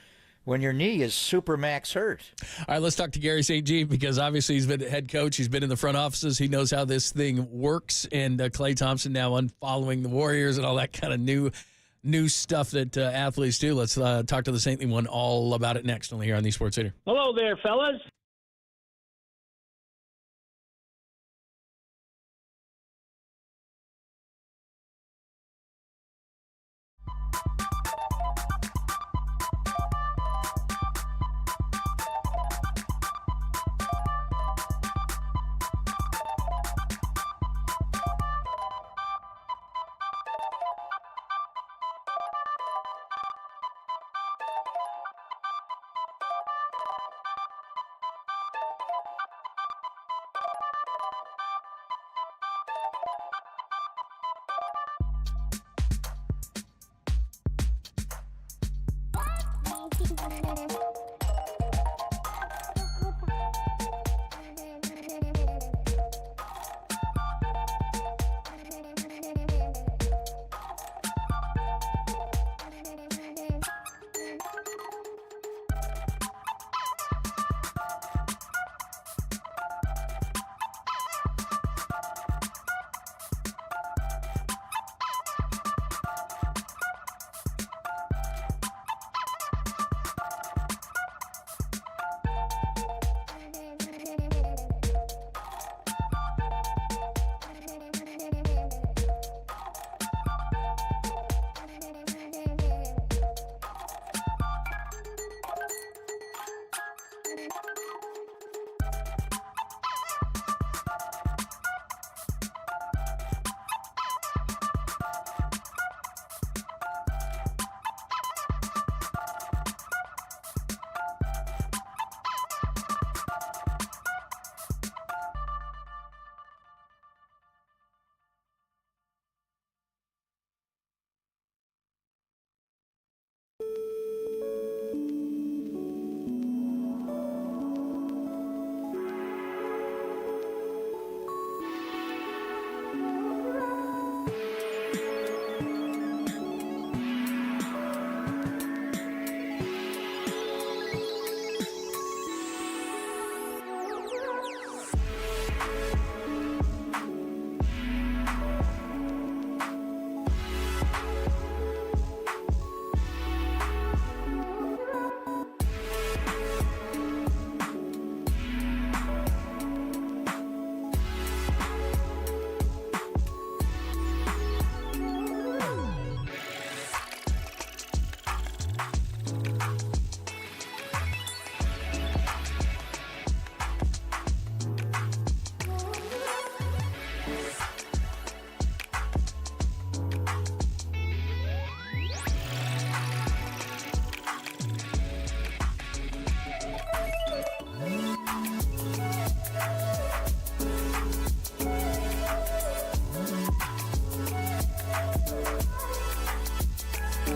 knee is Supermax hurt. All right, let's talk to Gary St. Jean, because obviously he's been the head coach. He's been in the front offices. He knows how this thing works. And Klay Thompson now unfollowing the Warriors and all that kind of new stuff that athletes do. Let's talk to the Saintly one all about it next, only here on the Sports Center. Hello there, fellas.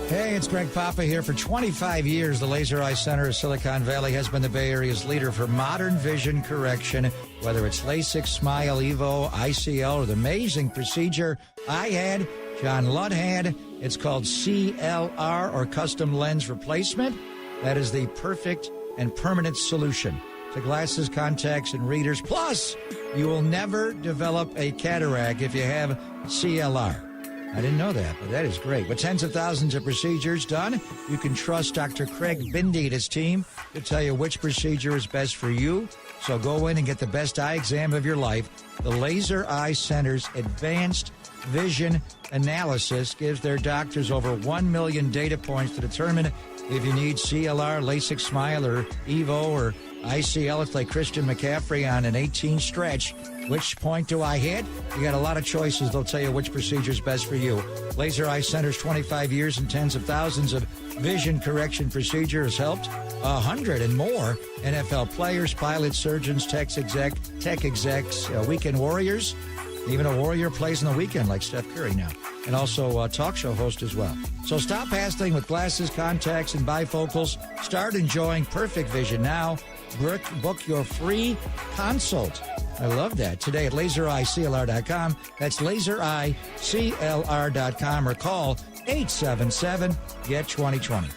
Hey, it's Greg Papa here. For 25 years, the Laser Eye Center of Silicon Valley has been the Bay Area's leader for modern vision correction. Whether it's LASIK, Smile, Evo, ICL, or the amazing procedure I had, John Ludd had, it's called CLR, or custom lens replacement. That is the perfect and permanent solution to glasses, contacts, and readers. Plus, You will never develop a cataract if you have CLR. I didn't know that, but that is great. With tens of thousands of procedures done, you can trust Dr. Craig Bindi and his team to tell you which procedure is best for you. So go in and get the best eye exam of your life. The Laser Eye Center's advanced vision analysis gives their doctors over 1 million data points to determine if you need CLR, LASIK Smile, or EVO, or ICL. It's like Christian McCaffrey on an 18 stretch. Which point do I hit? You got a lot of choices. They'll tell you which procedure is best for you. Laser Eye Center's 25 years and tens of thousands of vision correction procedure has helped 100 and more NFL players, pilots, surgeons, tech execs, weekend warriors. Even a warrior plays on the weekend like Steph Curry now. And also a talk show host as well. So stop hassling with glasses, contacts, and bifocals. Start enjoying perfect vision now. Book your free consult. I love that. Today at lasereyeclr.com. That's lasereyeclr.com or call 877-GET-2020.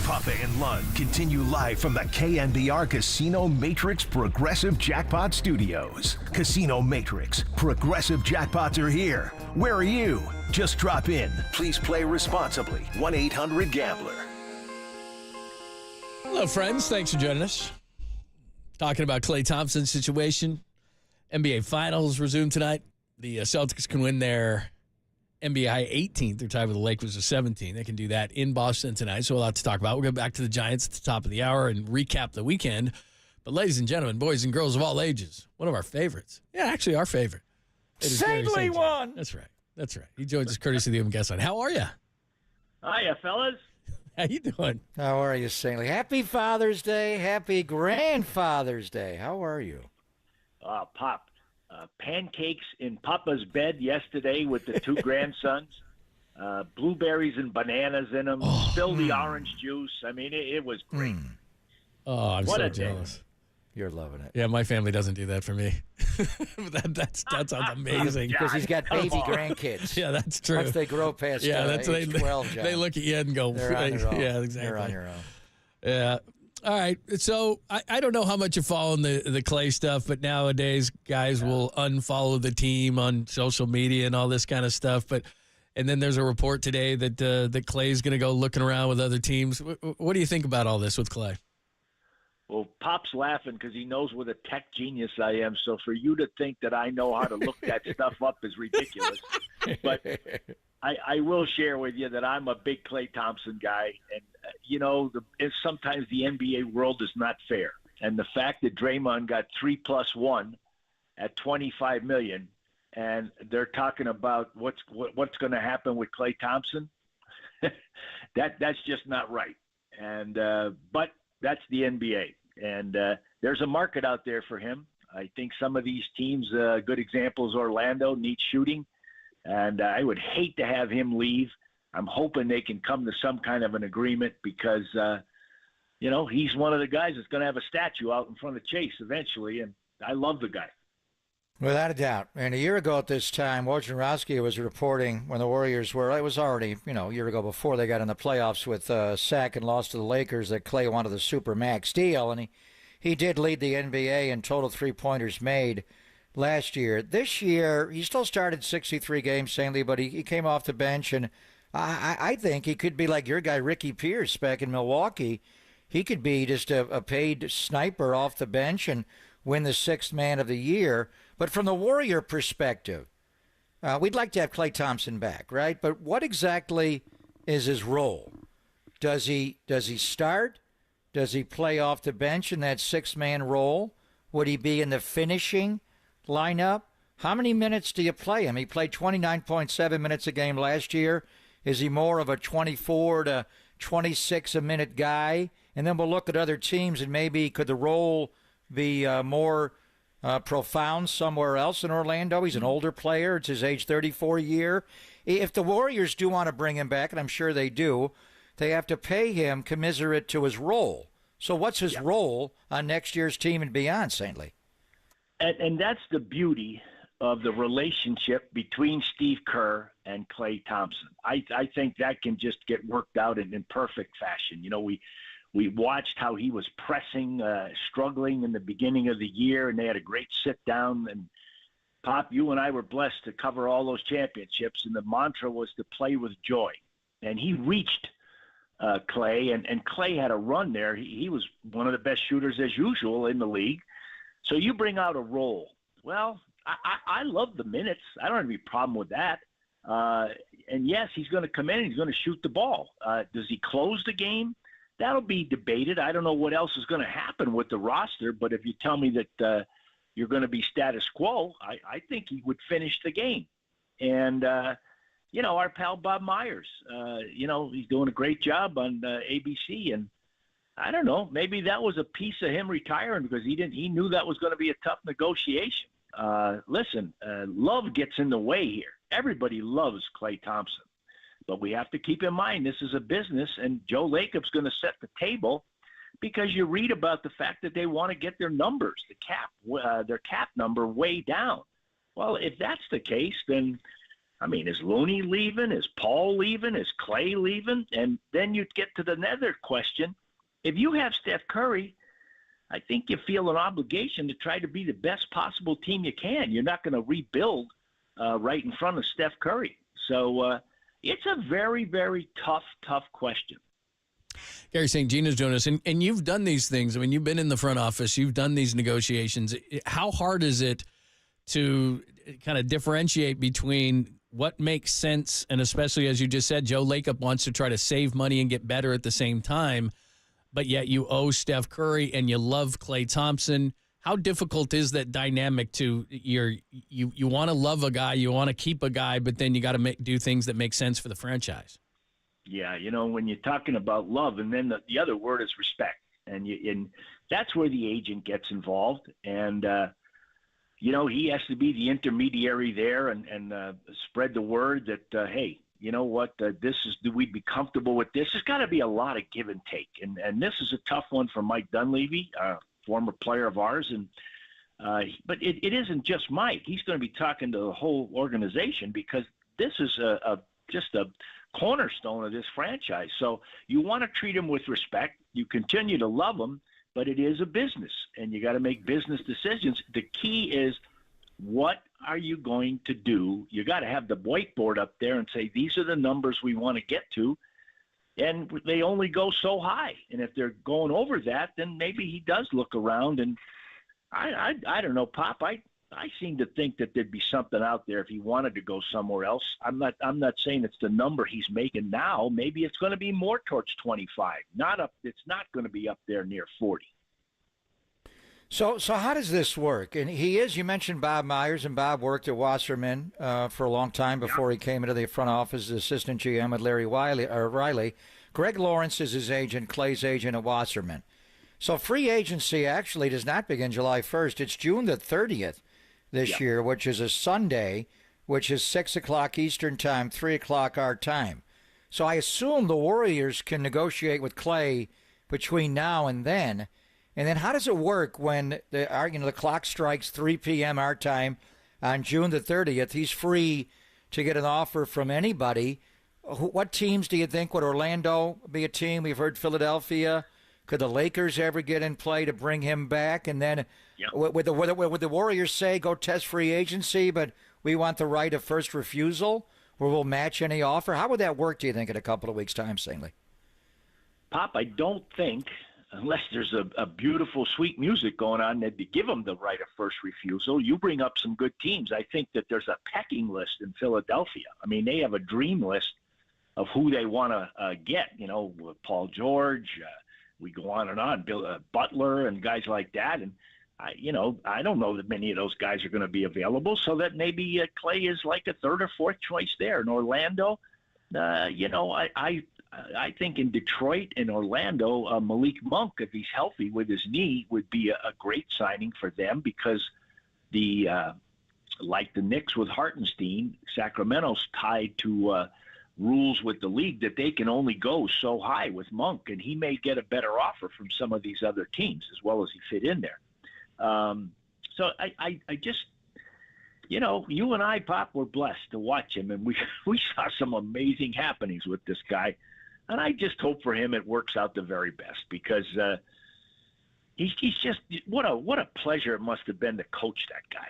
Papa and Lund continue live from the KNBR Casino Matrix Progressive Jackpot Studios. Casino Matrix, Progressive Jackpots are here. Where are you? Just drop in. Please play responsibly. 1-800-GAMBLER. Hello, friends. Thanks for joining us. Talking about Klay Thompson's situation. NBA Finals resume tonight. The Celtics can win their NBA 18th. They're tied with the Lakers of 17. They can do that in Boston tonight, so a lot to talk about. We'll go back to the Giants at the top of the hour and recap the weekend. But ladies and gentlemen, boys and girls of all ages, one of our favorites. Yeah, actually our favorite. Saintly one. That's right. That's right. He joins us courtesy of the guest line. How are you? Hiya, fellas. How you doing? How are you, Saintly? Happy Father's Day. Happy Grandfather's Day. How are you? Pop. Pancakes in Papa's bed yesterday with the two grandsons. Blueberries and bananas in them. Spill the orange juice. I mean, it was great. Oh, I'm What so a day. jealous. You're loving it. Yeah, my family doesn't do that for me. that sounds amazing. Because he's got baby grandkids. Yeah, that's true. Once they grow past that's age 12, John, they look at you and go, they're on their own. yeah, exactly. They're on your own. Yeah. All right. So I don't know how much you're following the Klay stuff, but nowadays guys will unfollow the team on social media and all this kind of stuff. And then there's a report today that Klay's going to go looking around with other teams. What do you think about all this with Klay? Well, Pop's laughing because he knows what a tech genius I am. So for you to think that I know how to look that stuff up is ridiculous. But I will share with you that I'm a big Klay Thompson guy. And, sometimes the NBA world is not fair. And the fact that Draymond got 3+1 at $25 million, and they're talking about what's going to happen with Klay Thompson, that's just not right. And but that's the NBA. And there's a market out there for him. I think some of these teams, good examples, Orlando, need shooting. And I would hate to have him leave. I'm hoping they can come to some kind of an agreement because, he's one of the guys that's going to have a statue out in front of Chase eventually, and I love the guy. Without a doubt. And a year ago at this time, Wojnarowski was reporting when the Warriors were, it was already, a year ago before they got in the playoffs with Sack and lost to the Lakers, that Klay wanted the Supermax deal. And he did lead the NBA in total three-pointers made last year. This year, he still started 63 games, Stanley, but he came off the bench. And I think he could be like your guy, Ricky Pierce, back in Milwaukee. He could be just a paid sniper off the bench and win the sixth man of the year. But from the Warrior perspective, we'd like to have Klay Thompson back, right? But what exactly is his role? Does he start? Does he play off the bench in that six-man role? Would he be in the finishing lineup? How many minutes do you play him? He played 29.7 minutes a game last year. Is he more of a 24 to 26 a minute guy? And then we'll look at other teams and maybe could the role be more profound somewhere else in Orlando? He's an older player. It's his age 34 year. If the Warriors do want to bring him back, and I'm sure they do, they have to pay him commensurate to his role. So what's his role on next year's team and beyond, Saintly? And that's the beauty of the relationship between Steve Kerr and Klay Thompson. I think that can just get worked out in perfect fashion. We watched how he was pressing, struggling in the beginning of the year, and they had a great sit-down. And, Pop, you and I were blessed to cover all those championships, and the mantra was to play with joy. And he reached Klay, and Klay had a run there. He was one of the best shooters, as usual, in the league. So you bring out a role. Well, I love the minutes. I don't have any problem with that. And, yes, he's going to come in and he's going to shoot the ball. Does he close the game? That'll be debated. I don't know what else is going to happen with the roster, but if you tell me that you're going to be status quo, I think he would finish the game. And, our pal Bob Myers, he's doing a great job on ABC. And I don't know, maybe that was a piece of him retiring because he knew that was going to be a tough negotiation. Listen, love gets in the way here. Everybody loves Klay Thompson. But we have to keep in mind this is a business, and Joe Lacob's going to set the table because you read about the fact that they want to get their numbers, their cap number way down. Well, if that's the case, then, is Looney leaving? Is Paul leaving? Is Klay leaving? And then you get to the nether question. If you have Steph Curry, I think you feel an obligation to try to be the best possible team you can. You're not going to rebuild right in front of Steph Curry. So, it's a very, very tough question. Gary St. Gino's doing this, and you've done these things. You've been in the front office. You've done these negotiations. How hard is it to kind of differentiate between what makes sense, and especially, as you just said, Joe Lacob wants to try to save money and get better at the same time, but yet you owe Steph Curry and you love Klay Thompson. How difficult is that dynamic to you want to love a guy, you want to keep a guy, but then you got to do things that make sense for the franchise? Yeah, when you're talking about love, and then the other word is respect, and that's where the agent gets involved, and he has to be the intermediary there and spread the word that hey, you know what, we'd be comfortable with this. There's got to be a lot of give and take, and this is a tough one for Mike Dunleavy. Former player of ours, and but it isn't just Mike. He's going to be talking to the whole organization because this is just a cornerstone of this franchise. So you want to treat him with respect. You continue to love him, but it is a business, and you got to make business decisions. The key is, what are you going to do? You got to have the whiteboard up there and say, these are the numbers we want to get to. And they only go so high. And if they're going over that, then maybe he does look around. And I don't know, Pop. I seem to think that there'd be something out there if he wanted to go somewhere else. I'm not saying it's the number he's making now. Maybe it's going to be more towards 25. It's not going to be up there near 40. So how does this work? And you mentioned Bob Myers, and Bob worked at Wasserman for a long time before he came into the front office as assistant GM with Larry Riley. Greg Lawrence is his agent, Clay's agent at Wasserman. So free agency actually does not begin July 1st. It's June the 30th this year, which is a Sunday, which is 6 o'clock Eastern time, 3 o'clock our time. So I assume the Warriors can negotiate with Klay between now and then? And then how does it work when the clock strikes 3 p.m. our time on June the 30th? He's free to get an offer from anybody. What teams do you think? Would Orlando be a team? We've heard Philadelphia. Could the Lakers ever get in play to bring him back? And then would the Warriors say, go test free agency, but we want the right of first refusal, where we'll match any offer? How would that work, do you think, in a couple of weeks' time, Stingley? Pop, I don't think, unless there's a beautiful, sweet music going on, that to give them the right of first refusal. You bring up some good teams. I think that there's a pecking list in Philadelphia. I mean, they have a dream list of who they want to get. Paul George, we go on, Bill Butler and guys like that. And, I don't know that many of those guys are going to be available, so that maybe Klay is like a third or fourth choice there. In Orlando, I think in Detroit and Orlando, Malik Monk, if he's healthy with his knee, would be a great signing for them, because like the Knicks with Hartenstein, Sacramento's tied to rules with the league that they can only go so high with Monk, and he may get a better offer from some of these other teams as well as he fit in there. So I just, you and I, Pop, were blessed to watch him, and we saw some amazing happenings with this guy. And I just hope for him it works out the very best, because he's just what a pleasure it must have been to coach that guy.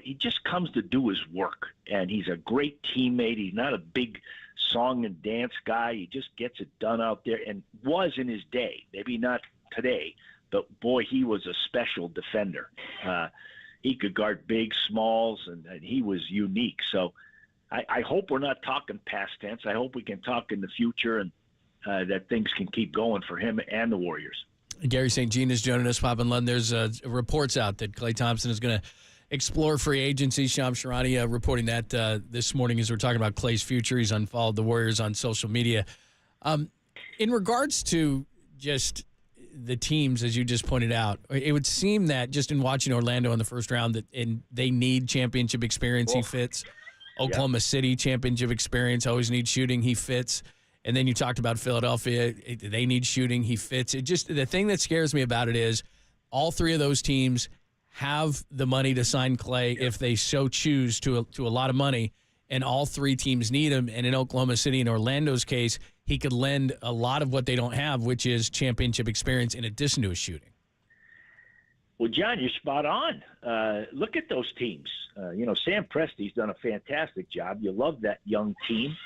He just comes to do his work, and he's a great teammate. He's not a big song and dance guy. He just gets it done out there, and was in his day. Maybe not today, but boy, he was a special defender. He could guard big, smalls, and he was unique. So I hope we're not talking past tense. I hope we can talk in the future, and that things can keep going for him and the Warriors. Gary St. Jean is joining us, Pop and Lund. There's reports out that Klay Thompson is going to explore free agency. Shams Charania reporting that this morning as we're talking about Klay's future. He's unfollowed the Warriors on social media. In regards to just the teams, as you just pointed out, it would seem that just in watching Orlando in the first round, that they need championship experience. He fits. Oklahoma City, championship experience, always need shooting. He fits. And then you talked about Philadelphia. They need shooting. He fits. The thing that scares me about it is all three of those teams have the money to sign Klay if they so choose to a lot of money, and all three teams need him. And in Oklahoma City and Orlando's case, he could lend a lot of what they don't have, which is championship experience in addition to his shooting. Well, John, you're spot on. Look at those teams. Sam Presti's done a fantastic job. You love that young team.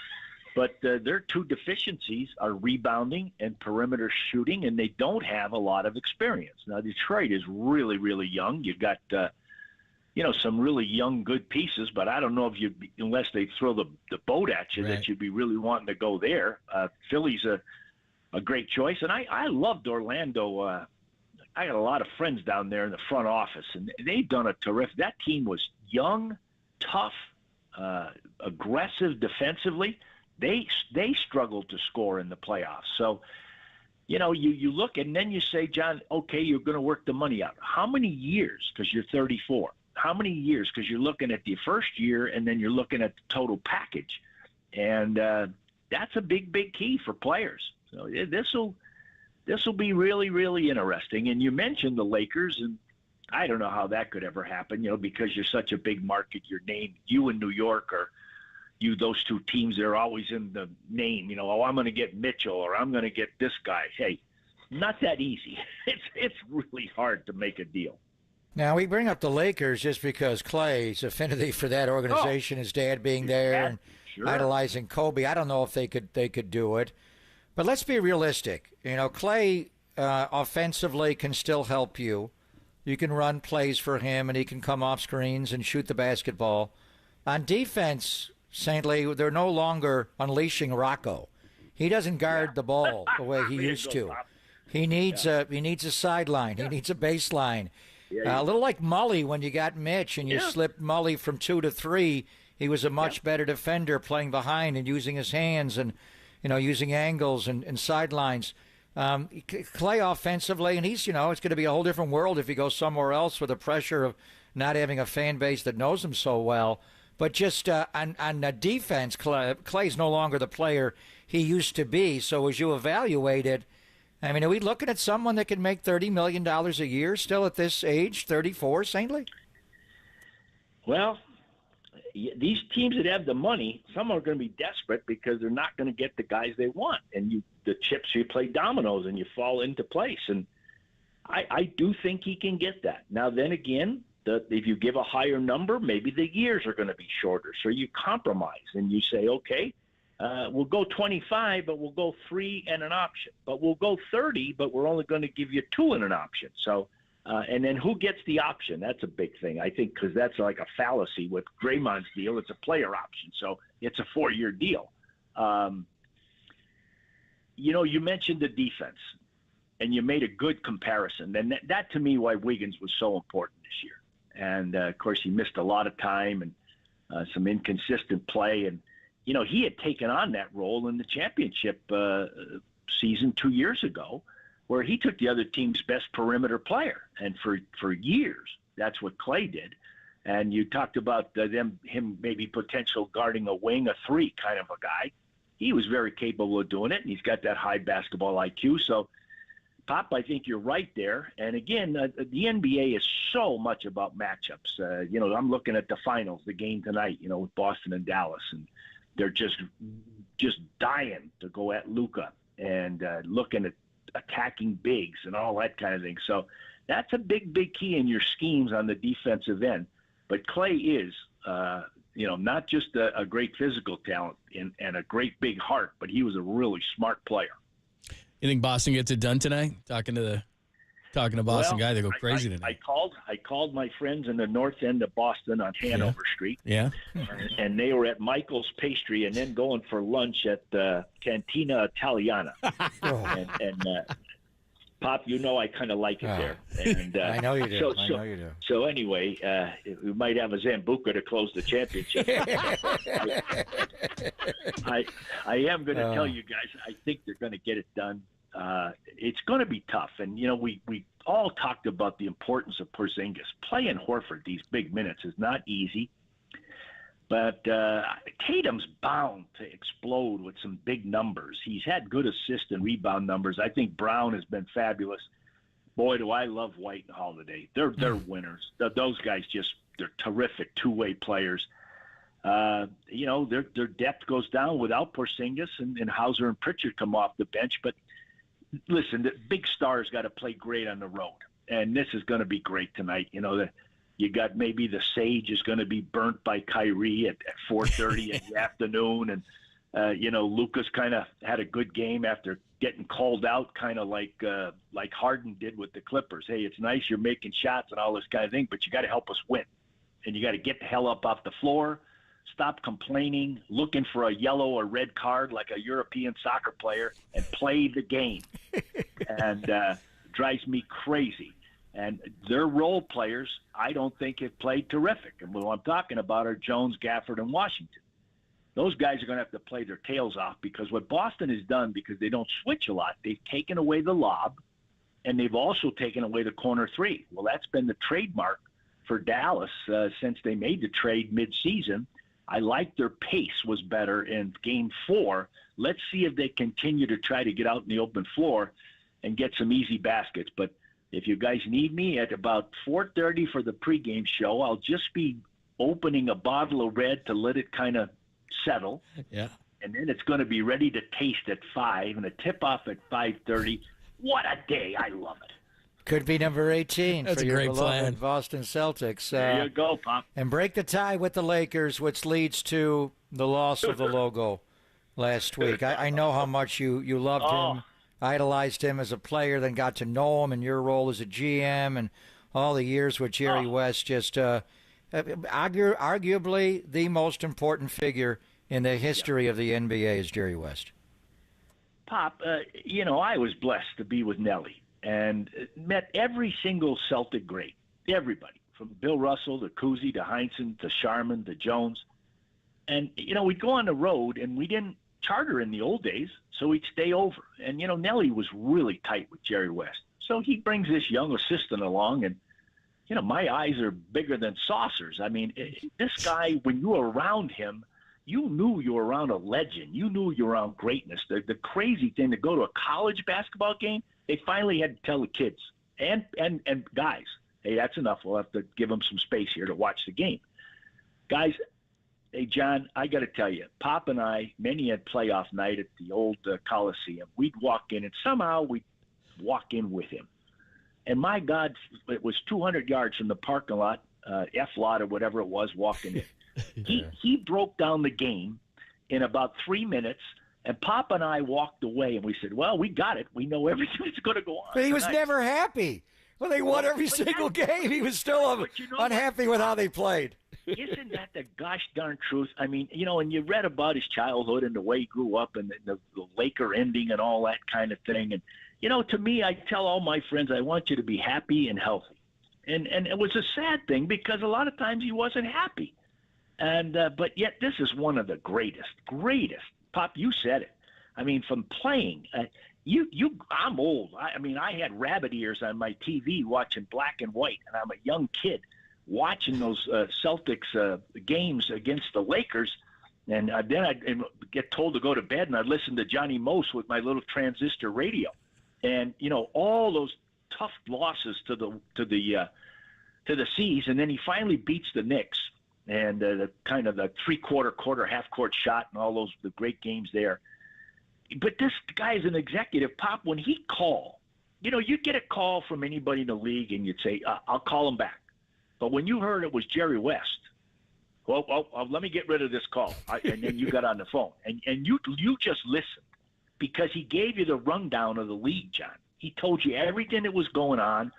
But their two deficiencies are rebounding and perimeter shooting, and they don't have a lot of experience. Now, Detroit is really, really young. You've got, some really young, good pieces, but I don't know if unless they throw the boat at you, that you'd be really wanting to go there. Philly's a great choice, and I loved Orlando. I got a lot of friends down there in the front office, and they've done a terrific. That team was young, tough, aggressive defensively. They struggled to score in the playoffs. So, you look and then you say, John, okay, you're going to work the money out. How many years? Because you're 34. How many years? Because you're looking at the first year and then you're looking at the total package. And that's a big, big key for players. So this will be really, really interesting. And you mentioned the Lakers, and I don't know how that could ever happen, because you're such a big market. Your name, you in New York are those two teams that are always in the name, I'm going to get Mitchell or I'm going to get this guy. Hey, not that easy. It's really hard to make a deal. Now, we bring up the Lakers just because Klay's affinity for that organization, his dad being there and idolizing Kobe. I don't know if they could do it. But let's be realistic. Klay offensively can still help you. You can run plays for him, and he can come off screens and shoot the basketball. On defense, Saintly, they're no longer unleashing Rocco. He doesn't guard the ball the way he used to. He needs a sideline. He needs a baseline. A little like Mully when you got Mitch and you slipped Mully from 2 to 3. He was a much better defender playing behind and using his hands and using angles and sidelines. Klay offensively, and he's it's going to be a whole different world if he goes somewhere else with the pressure of not having a fan base that knows him so well. But just on the defense, Klay's no longer the player he used to be. So as you evaluate it, I mean, are we looking at someone that can make $30 million a year still at this age, 34, Saintly? Well, these teams that have the money, some are going to be desperate because they're not going to get the guys they want. And the chips, you play dominoes and you fall into place. And I do think he can get that. Now, then again, if you give a higher number, maybe the years are going to be shorter. So you compromise and you say, okay, we'll go 25, but we'll go 3 and an option. But we'll go 30, but we're only going to give you 2 and an option. So, and then who gets the option? That's a big thing, I think, because that's like a fallacy with Draymond's deal. It's a player option, so it's a 4-year deal. You mentioned the defense, and you made a good comparison. And that to me, why Wiggins was so important this year. And, of course, he missed a lot of time and some inconsistent play. And, he had taken on that role in the championship season 2 years ago, where he took the other team's best perimeter player. And for years, that's what Klay did. And you talked about him maybe potential guarding a wing, a 3 kind of a guy. He was very capable of doing it, and he's got that high basketball IQ. So, Pop, I think you're right there. And again, the NBA is so much about matchups. I'm looking at the finals, the game tonight, with Boston and Dallas, and they're just dying to go at Luka and looking at attacking bigs and all that kind of thing. So that's a big, big key in your schemes on the defensive end. But Klay is, not just a great physical talent and a great big heart, but he was a really smart player. You think Boston gets it done tonight? Talking to Boston guy, they go crazy tonight. I called my friends in the north end of Boston on Hanover Street. Yeah. And they were at Michael's Pastry and then going for lunch at Cantina Italiana. and Pop, I kind of like it there. And I know you do. I know you do. So anyway, we might have a Zambuca to close the championship. I am going to tell you guys, I think they're going to get it done. It's going to be tough. And, we all talked about the importance of Porzingis. Playing Horford these big minutes is not easy. But Tatum's bound to explode with some big numbers. He's had good assist and rebound numbers. I think Brown has been fabulous. Boy, do I love White and Holiday. They're winners. Those guys they're terrific two-way players. Their depth goes down without Porzingis, and Hauser and Pritchard come off the bench. But listen, the big stars got to play great on the road, and this is going to be great tonight. You got maybe the Sage is going to be burnt by Kyrie at 4:30 in the afternoon. And, Luka's kind of had a good game after getting called out, kind of like Harden did with the Clippers. Hey, it's nice you're making shots and all this kind of thing, but you got to help us win. And you got to get the hell up off the floor, stop complaining, looking for a yellow or red card like a European soccer player, and play the game. And drives me crazy. And their role players, I don't think have played terrific. And what I'm talking about are Jones, Gafford, and Washington. Those guys are going to have to play their tails off because what Boston has done, because they don't switch a lot, they've taken away the lob, and they've also taken away the corner 3. Well, that's been the trademark for Dallas since they made the trade midseason. I like their pace was better in Game 4. Let's see if they continue to try to get out in the open floor and get some easy baskets. But if you guys need me at about 4:30 for the pregame show, I'll just be opening a bottle of red to let it kind of settle. Yeah. And then it's going to be ready to taste at 5 and a tip-off at 5:30. What a day. I love it. Could be number 18 That's for a your great beloved plan. Boston Celtics. There you go, Pop. And break the tie with the Lakers, which leads to the loss of the logo last week. I know how much you loved him, idolized him as a player, then got to know him in your role as a GM and all the years with Jerry West. Just arguably the most important figure in the history of the NBA is Jerry West. Pop, I was blessed to be with Nelly and met every single Celtic great, everybody, from Bill Russell to Cousy to Heinsohn to Sharman to Jones. And, we'd go on the road, and we didn't charter in the old days, so we'd stay over. And, Nelly was really tight with Jerry West. So he brings this young assistant along, and, my eyes are bigger than saucers. I mean, this guy, when you were around him, you knew you were around a legend. You knew you were around greatness. The crazy thing, to go to a college basketball game, they finally had to tell the kids and guys, hey, that's enough. We'll have to give them some space here to watch the game. Guys, hey, John, I got to tell you, Pop and I, many had playoff night at the old Coliseum. We'd walk in, and somehow we'd walk in with him. And my God, it was 200 yards from the parking lot, F lot or whatever it was, walking in. He broke down the game in about 3 minutes, and Pop and I walked away, and we said, well, we got it. We know everything that's going to go on. But he was tonight. Never happy. When they won every single game, he was still unhappy with how they played. Isn't that the gosh darn truth? I mean, and you read about his childhood and the way he grew up and the Laker ending and all that kind of thing. And, to me, I tell all my friends, I want you to be happy and healthy. And it was a sad thing because a lot of times he wasn't happy. And but yet this is one of the greatest. Pop, you said it. I mean, from playing, I'm old. I had rabbit ears on my TV watching black and white, and I'm a young kid watching those Celtics games against the Lakers. And then I'd get told to go to bed, and I'd listen to Johnny Most with my little transistor radio. And, all those tough losses to the C's, and then he finally beats the Knicks. And the kind of the three-quarter, half-court shot and all the great games there. But this guy is an executive, Pop. When he called, you'd get a call from anybody in the league and you'd say, I'll call him back. But when you heard it was Jerry West, well, let me get rid of this call. And then you got on the phone. And you just listened because he gave you the rundown of the league, John. He told you everything that was going on.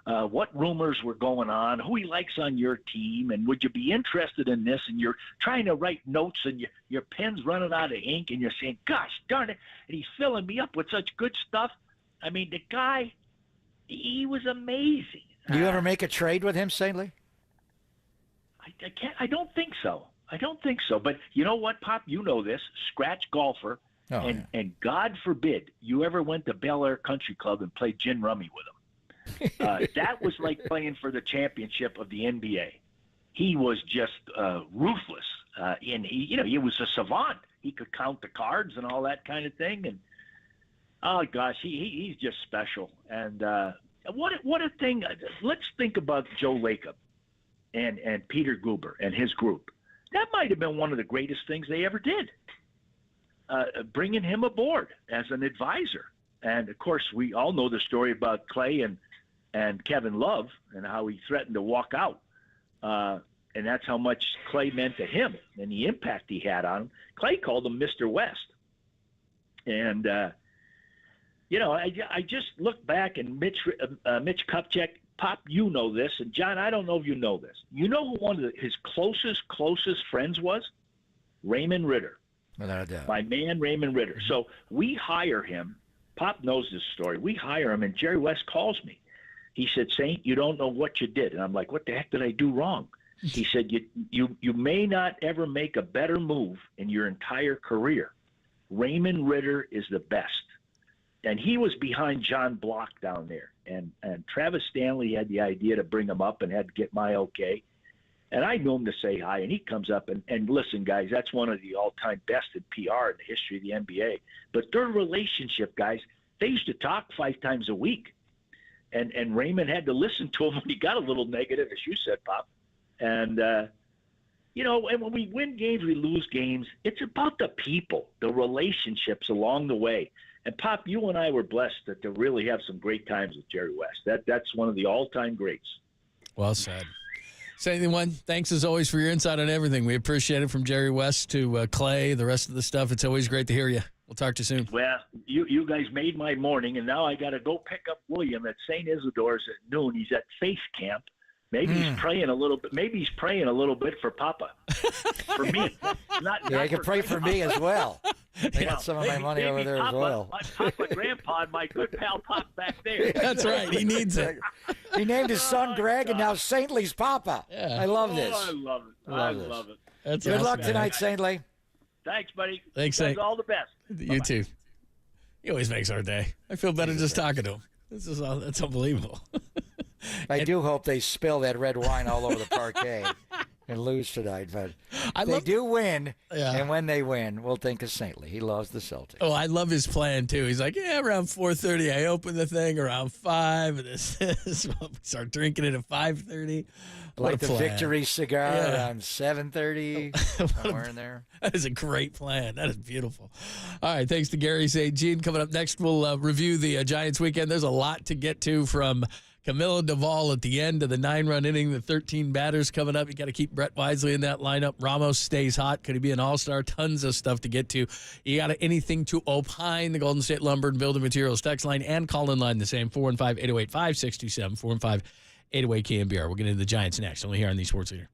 What rumors were going on, who he likes on your team, and would you be interested in this? And you're trying to write notes, and your pen's running out of ink, and you're saying, gosh, darn it, and he's filling me up with such good stuff. I mean, the guy, he was amazing. Do you ever make a trade with him, Saintly? I don't think so. But you know what, Pop? You know this. Scratch golfer, and God forbid you ever went to Bel Air Country Club and played gin rummy with him. That was like playing for the championship of the NBA. He was just ruthless, and he was a savant. He could count the cards and all that kind of thing. And oh gosh, he's just special. And what a thing! Let's think about Joe Lacob and Peter Guber and his group. That might have been one of the greatest things they ever did. Bringing him aboard as an advisor. And of course, we all know the story about Klay and Kevin Love and how he threatened to walk out. And that's how much Klay meant to him and the impact he had on him. Klay called him Mr. West. And, I just look back and Mitch Kupchak, Pop, you know this. And, John, I don't know if you know this. You know who one of his closest friends was? Raymond Ritter. Without a doubt. My man, Raymond Ritter. So we hire him. Pop knows this story. We hire him, and Jerry West calls me. He said, Saint, you don't know what you did. And I'm like, what the heck did I do wrong? He said, you may not ever make a better move in your entire career. Raymond Ritter is the best. And he was behind John Block down there. And Travis Stanley had the idea to bring him up and had to get my okay. And I knew him to say hi, and he comes up and listen, guys, that's one of the all-time best in PR in the history of the NBA. But their relationship, guys, they used to talk 5 times a week. And Raymond had to listen to him when he got a little negative, as you said, Pop. And, and when we win games, we lose games. It's about the people, the relationships along the way. And, Pop, you and I were blessed to really have some great times with Jerry West. That's one of the all-time greats. Well said. Saintly One, thanks as always for your insight on everything. We appreciate it, from Jerry West to Klay, the rest of the stuff. It's always great to hear you. We'll talk to you soon. Well, you guys made my morning, and now I got to go pick up William at St. Isidore's at noon. He's at Faith Camp. Maybe he's praying a little bit. Maybe he's praying a little bit for Papa, for me. I can pray for me as well. I got some of my money over there Papa, as well. My Papa, Grandpa, and my good pal Pop back there. That's right. He needs it. He named his son Greg, and now Saintly's Papa. Yeah. I love this. I love it. I love it. That's Good awesome, luck man. tonight, Saintly. Thanks, buddy. Thanks, You guys Saint. all the best. You Bye-bye. too. He always makes our day. I feel better just talking to him. That's unbelievable. I do hope they spill that red wine all over the parquet and lose tonight. But They do win, Yeah. and when they win, we'll think of Saintly. He loves the Celtics. Oh, I love his plan too. He's like, yeah, around 4:30, I open the thing. Around 5, and this we start drinking it at 5:30. Like the plan. victory cigar Yeah. around 7:30, somewhere in there. That is a great plan. That is beautiful. All right, thanks to Gary St. Jean. Coming up next, we'll review the Giants weekend. There's a lot to get to, from Camilo Duvall at the end of the 9-run inning, the 13 batters coming up. You got to keep Brett Wisely in that lineup. Ramos stays hot. Could he be an all-star? Tons of stuff to get to. You got anything to opine? The Golden State Lumber and Building Materials text line and call-in line the same, 415-808-5627, 415-808-KNBR. We'll get into the Giants next, only here on the Sports Leader.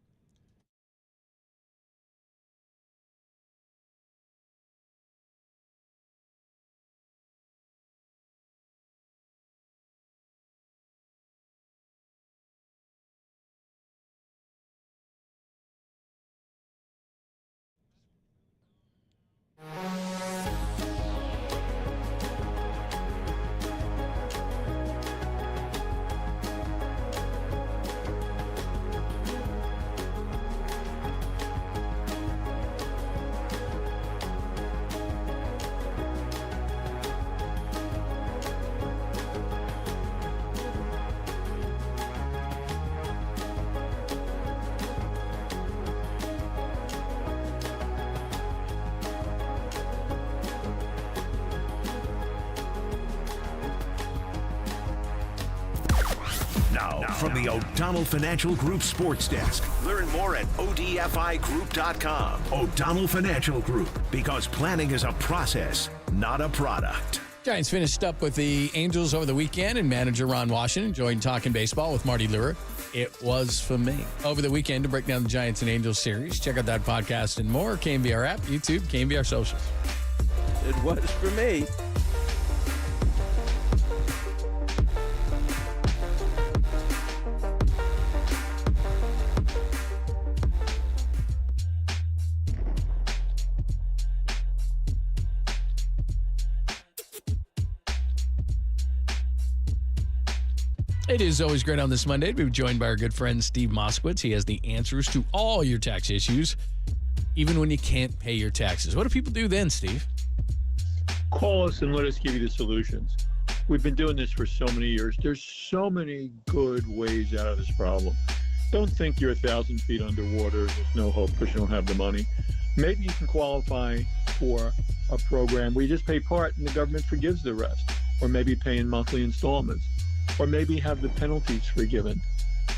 Now, from the O'Donnell Financial Group Sports Desk. Learn more at ODFIGroup.com. O'Donnell Financial Group, because planning is a process, not a product. Giants finished up with the Angels over the weekend, and manager Ron Washington joined Talking Baseball with Marty Luer. It was for me. Over the weekend, to break down the Giants and Angels series, check out that podcast and more. KNBR app, YouTube, KNBR socials. It was for me. It is always great on this Monday to be joined by our good friend Steve Moskowitz. He has the answers to all your tax issues, even when you can't pay your taxes. What do people do then, Steve? Call us and let us give you the solutions. We've been doing this for so many years. There's so many good ways out of this problem. Don't think you're 1,000 feet underwater. There's no hope because you don't have the money. Maybe you can qualify for a program where you just pay part and the government forgives the rest, or maybe pay in monthly installments, or maybe have the penalties forgiven.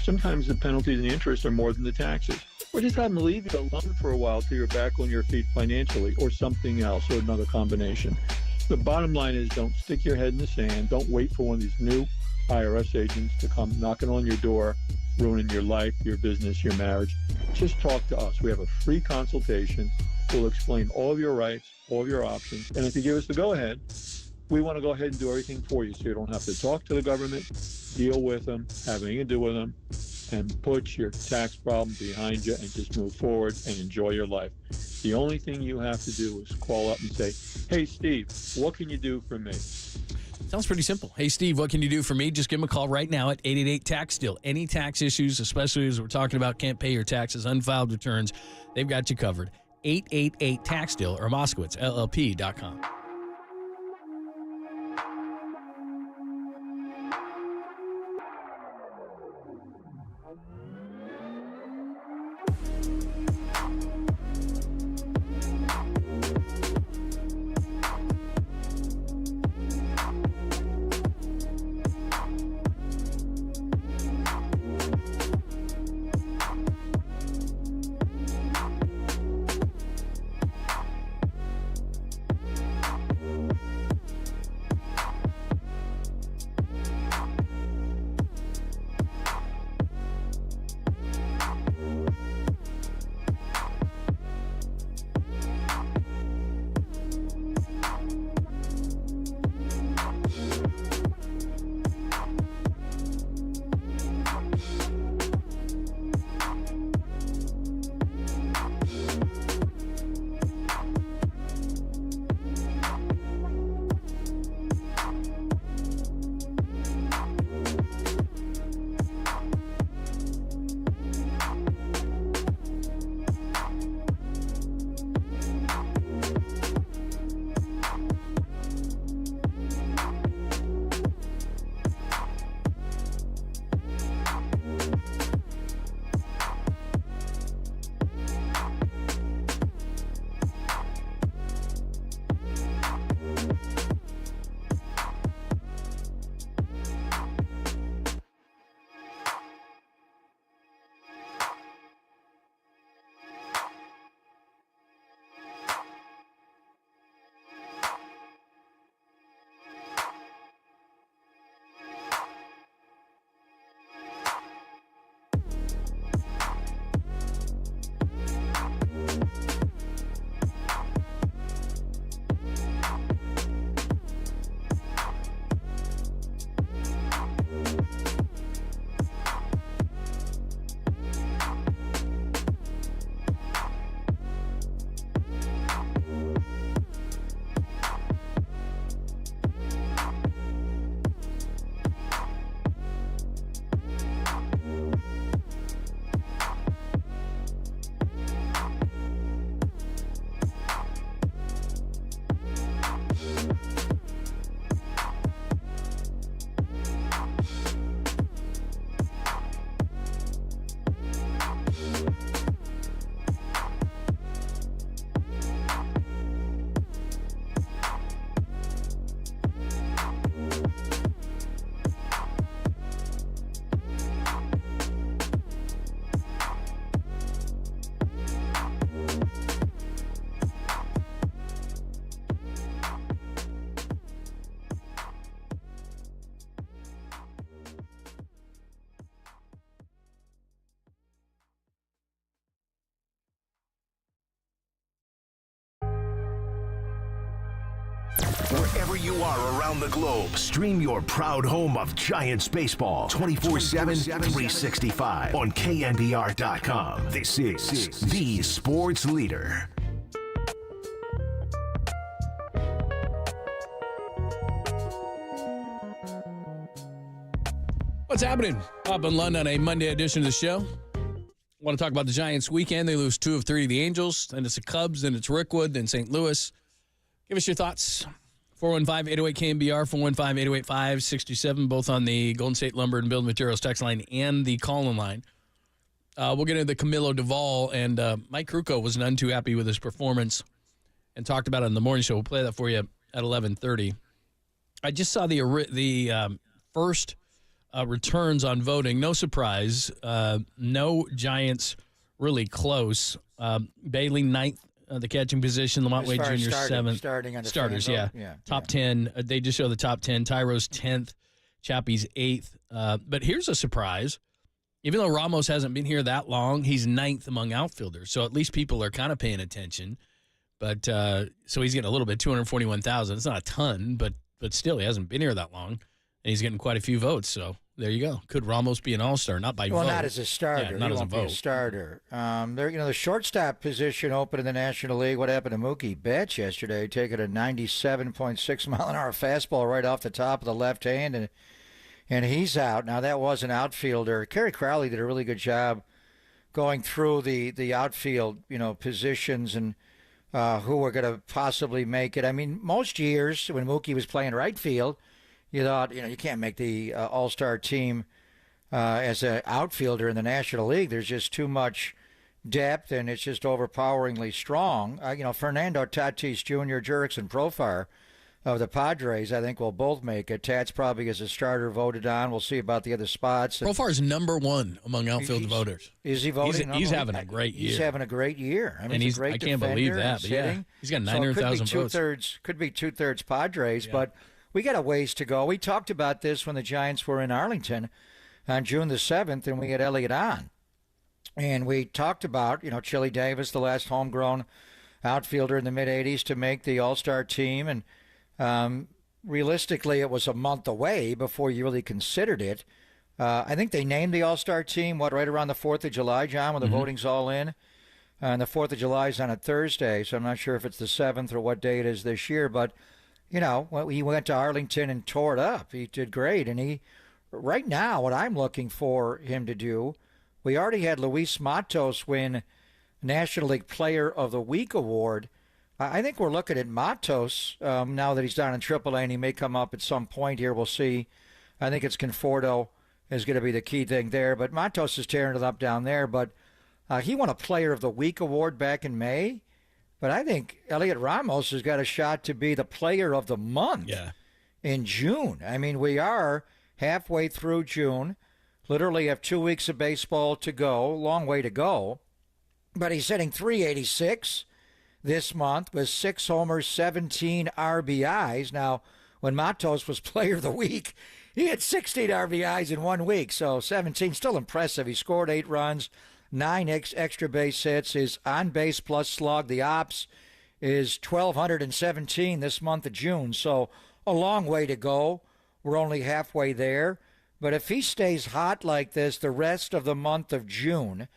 Sometimes the penalties and the interest are more than the taxes. Or just have them leave you alone for a while till you're back on your feet financially, or something else, or another combination. The bottom line is, don't stick your head in the sand. Don't wait for one of these new IRS agents to come knocking on your door, ruining your life, your business, your marriage. Just talk to us. We have a free consultation. We'll explain all of your rights, all of your options. And if you give us the go-ahead, we want to go ahead and do everything for you so you don't have to talk to the government, deal with them, have anything to do with them, and put your tax problem behind you and just move forward and enjoy your life. The only thing you have to do is call up and say, hey, Steve, what can you do for me? Sounds pretty simple. Hey, Steve, what can you do for me? Just give him a call right now at 888-TAX-STILL. Any tax issues, especially as we're talking about can't pay your taxes, unfiled returns, they've got you covered. 888-TAX-STILL or MoskowitzLLP.com. Wherever you are around the globe, stream your proud home of Giants baseball 24/7, 365 on KNBR.com. This is the sports leader. What's happening up in London, a Monday edition of the show? I want to talk about the Giants weekend. They lose 2 of 3 to the Angels. Then it's the Cubs, then it's Rickwood, then St. Louis. Give us your thoughts. 415-808-KNBR, 415-808-567, both on the Golden State Lumber and Building Materials text line and the call-in line. We'll get into the Camilo Duvall, and Mike Krukow was none too happy with his performance and talked about it in the morning show. We'll play that for you at 11:30. I just saw the first returns on voting. No surprise. No Giants really close. Bailey, 9th. The catching position, Lamont Wade Jr. 7th. Starters, yeah. Top 10. They just show the top 10. Tyro's 10th. Chappie's 8th. But here's a surprise. Even though Ramos hasn't been here that long, he's 9th among outfielders. So at least people are kind of paying attention. But so he's getting a little bit, 241,000. It's not a ton, but still, he hasn't been here that long. And he's getting quite a few votes. So there you go. Could Ramos be an all-star? Not by vote. Well, not as a starter. Yeah, not he as won't a vote. be a starter. The shortstop position open in the National League. What happened to Mookie Betts yesterday? Taking a 97.6 mile-an-hour fastball right off the top of the left hand, and he's out. Now, that was an outfielder. Kerry Crowley did a really good job going through the outfield, positions and who were going to possibly make it. I mean, most years when Mookie was playing right field, you thought, you can't make the all-star team as an outfielder in the National League. There's just too much depth, and it's just overpoweringly strong. Fernando Tatis Jr., Jurickson Profar of the Padres, I think will both make it. Tats probably as a starter voted on. We'll see about the other spots. Profar is number 1 among outfield voters. Is he voting? He's having a great year. He's having a great year. I mean, he's a great I can't defender believe that. But yeah, he's got 900,000 votes. Could be two-thirds Padres, but we got a ways to go. We talked about this when the Giants were in Arlington on June the 7th, and we had Elliott on. And we talked about, Chili Davis, the last homegrown outfielder in the mid-'80s to make the all-star team. And realistically, it was a month away before you really considered it. I think they named the all-star team, right around the 4th of July, John, when the voting's all in. And the 4th of July is on a Thursday, so I'm not sure if it's the 7th or what day it is this year, but he went to Arlington and tore it up. He did great. And right now, what I'm looking for him to do, we already had Luis Matos win National League Player of the Week award. I think we're looking at Matos now that he's down in AAA, and he may come up at some point here. We'll see. I think it's Conforto is going to be the key thing there. But Matos is tearing it up down there. But he won a Player of the Week award back in May. But I think Elliott Ramos has got a shot to be the player of the month in June. I mean, we are halfway through June, literally have 2 weeks of baseball to go, long way to go. But he's hitting .386 this month with 6 homers, 17 RBIs. Now, when Matos was player of the week, he had 16 RBIs in 1 week, so 17, still impressive. He scored 8 runs. 9 extra base hits. His on-base plus slug, the ops, is 1,217 this month of June. So a long way to go. We're only halfway there. But if he stays hot like this the rest of the month of June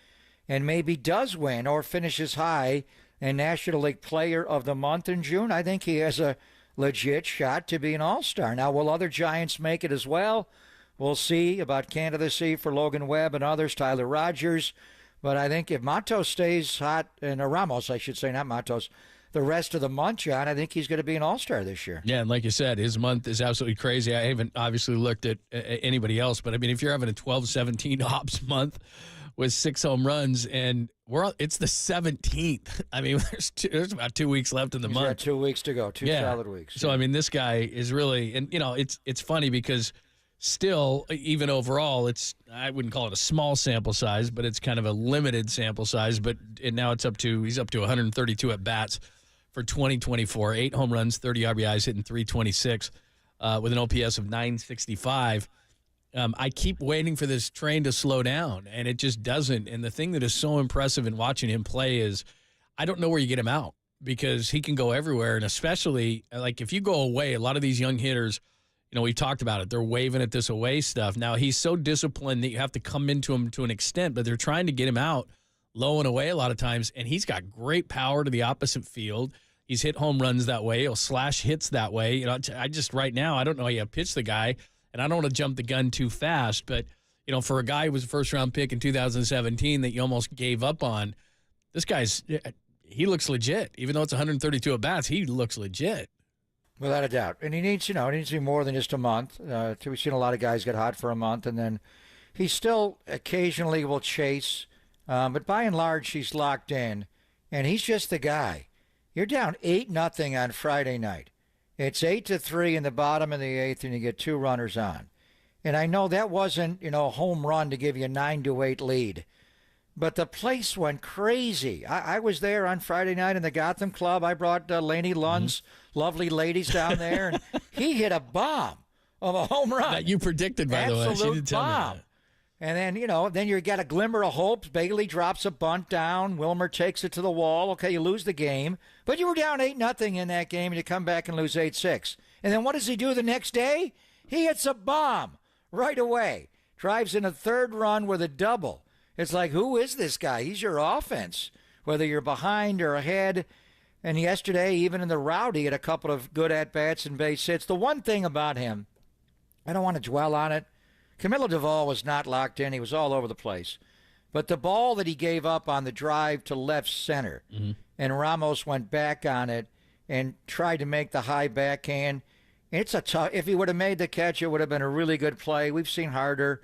and maybe does win or finishes high in National League Player of the Month in June, I think he has a legit shot to be an all-star. Now, will other Giants make it as well? We'll see about candidacy for Logan Webb and others, Tyler Rogers. But I think if Matos stays hot, and Ramos, I should say, not Matos, the rest of the month, John, I think he's going to be an all-star this year. Yeah, and like you said, his month is absolutely crazy. I haven't obviously looked at anybody else, but I mean, if you're having a 12-17 ops month with 6 home runs, and it's the 17th. I mean, there's about 2 weeks left in the month. Got 2 weeks to go, 2 solid weeks. So I mean, this guy is really, and it's funny because still, even overall, I wouldn't call it a small sample size, but it's kind of a limited sample size. But now he's up to 132 at bats for 2024, 8 home runs, 30 RBIs, hitting .326 with an OPS of 965. I keep waiting for this train to slow down, and it just doesn't. And the thing that is so impressive in watching him play is I don't know where you get him out, because he can go everywhere. And especially, like, if you go away, a lot of these young hitters, we've talked about it. They're waving at this away stuff. Now, he's so disciplined that you have to come into him to an extent, but they're trying to get him out low and away a lot of times, and he's got great power to the opposite field. He's hit home runs that way. He'll slash hits that way. I just right now, I don't know how you pitch the guy, and I don't want to jump the gun too fast, but, for a guy who was a first-round pick in 2017 that you almost gave up on, this he looks legit. Even though it's 132 at-bats, he looks legit. Without a doubt. And he needs to be more than just a month. We've seen a lot of guys get hot for a month, and then he still occasionally will chase. But by and large, he's locked in, and he's just the guy. You're down 8-0 on Friday night. It's 8-3 in the bottom of the eighth, and you get 2 runners on. And I know that wasn't, a home run to give you a 9-8 lead. But the place went crazy. I was there on Friday night in the Gotham Club. I brought Laney Lund's lovely ladies down there, and he hit a bomb of a home run. That you predicted, by the way. Absolute bomb. And then, then you get a glimmer of hope. Bailey drops a bunt down. Wilmer takes it to the wall. Okay, you lose the game. But you were down 8-0 in that game, and you come back and lose 8-6. And then what does he do the next day? He hits a bomb right away. Drives in a third run with a double. It's like, who is this guy? He's your offense, whether you're behind or ahead. And yesterday, even in the rout, he had a couple of good at-bats and base hits. The one thing about him, I don't want to dwell on it, Camilo Duvall was not locked in. He was all over the place. But the ball that he gave up on the drive to left center, and Ramos went back on it and tried to make the high backhand, it's a tough. If he would have made the catch, it would have been a really good play. We've seen harder.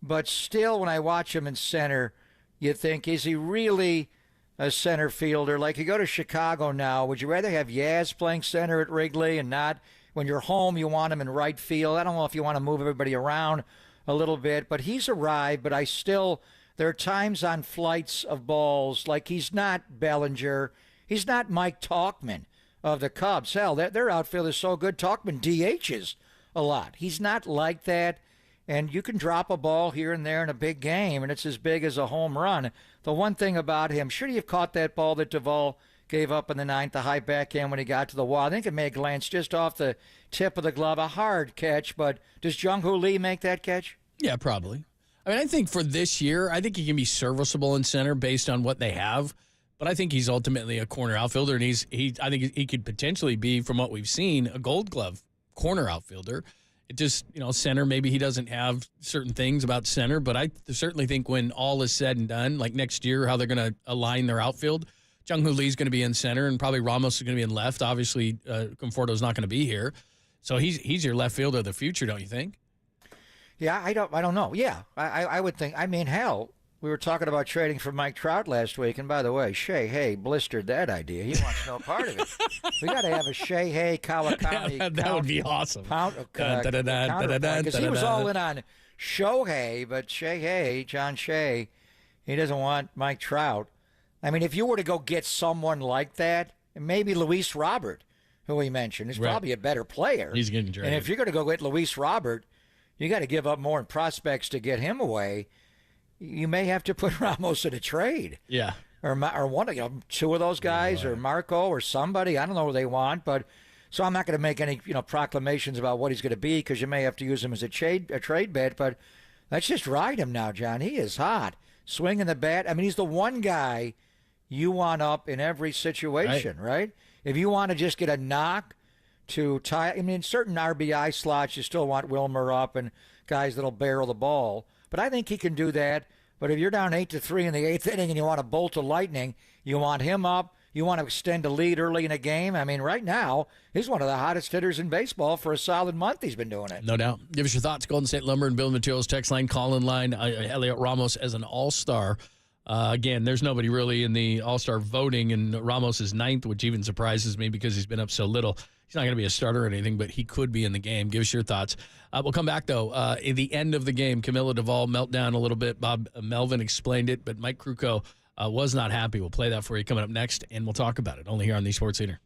But still, when I watch him in center, you think, is he really a center fielder? Like, you go to Chicago now, would you rather have Yaz playing center at Wrigley and not, when you're home, you want him in right field? I don't know if you want to move everybody around a little bit, but he's arrived. But there are times on flights of balls, like he's not Bellinger. He's not Mike Tauchman of the Cubs. Hell, their outfield is so good, Tauchman DHs a lot. He's not like that. And you can drop a ball here and there in a big game, and it's as big as a home run. The one thing about him, should he have caught that ball that Duvall gave up in the ninth, the high backhand when he got to the wall? I think it may have glanced just off the tip of the glove. A hard catch, but does Jung-Hoo Lee make that catch? Yeah, probably. I think for this year, I think he can be serviceable in center based on what they have. But I think he's ultimately a corner outfielder, and I think he could potentially be, from what we've seen, a Gold Glove corner outfielder. It just, center, maybe he doesn't have certain things about center, but I certainly think when all is said and done, like next year, how they're going to align their outfield, Jung-Hoo Lee's going to be in center, and probably Ramos is going to be in left. Obviously, Conforto's not going to be here. So he's your left fielder of the future, don't you think? Yeah, I don't know. Yeah, I would think. Hell, we were talking about trading for Mike Trout last week, and by the way, Shea Hay blistered that idea. He wants no part of it. We got to have a Shea Hay Kawakami. Yeah, that would be awesome. Because he was all in on Shohei, but Shea Hay, John Shea, he doesn't want Mike Trout. If you were to go get someone like that, maybe Luis Robert, who we mentioned, is probably a better player. He's getting traded. And if you're going to go get Luis Robert, you got to give up more in prospects to get him away. You may have to put Ramos in a trade. Yeah. Or one of two of those guys, or Marco, or somebody. I don't know who they want, but so I'm not going to make any proclamations about what he's going to be, because you may have to use him as a trade bet. But let's just ride him now, John. He is hot, swinging the bat. He's the one guy you want up in every situation, right? If you want to just get a knock to tie, in certain RBI slots, you still want Wilmer up and guys that'll barrel the ball. But I think he can do that. But if you're down 8-3 in the eighth inning and you want a bolt of lightning, you want him up. You want to extend a lead early in a game. Right now, he's one of the hottest hitters in baseball for a solid month. He's been doing it. No doubt. Give us your thoughts. Golden State Lumber and Building Materials text line, call-in line. Elliot Ramos as an all-star. Again, there's nobody really in the all-star voting, and Ramos is ninth, which even surprises me because he's been up so little. He's not going to be a starter or anything, but he could be in the game. Give us your thoughts. We'll come back, though. At the end of the game, Camilo Duvall meltdown a little bit. Bob Melvin explained it, but Mike Krukow was not happy. We'll play that for you coming up next, and we'll talk about it only here on the Sports Leader.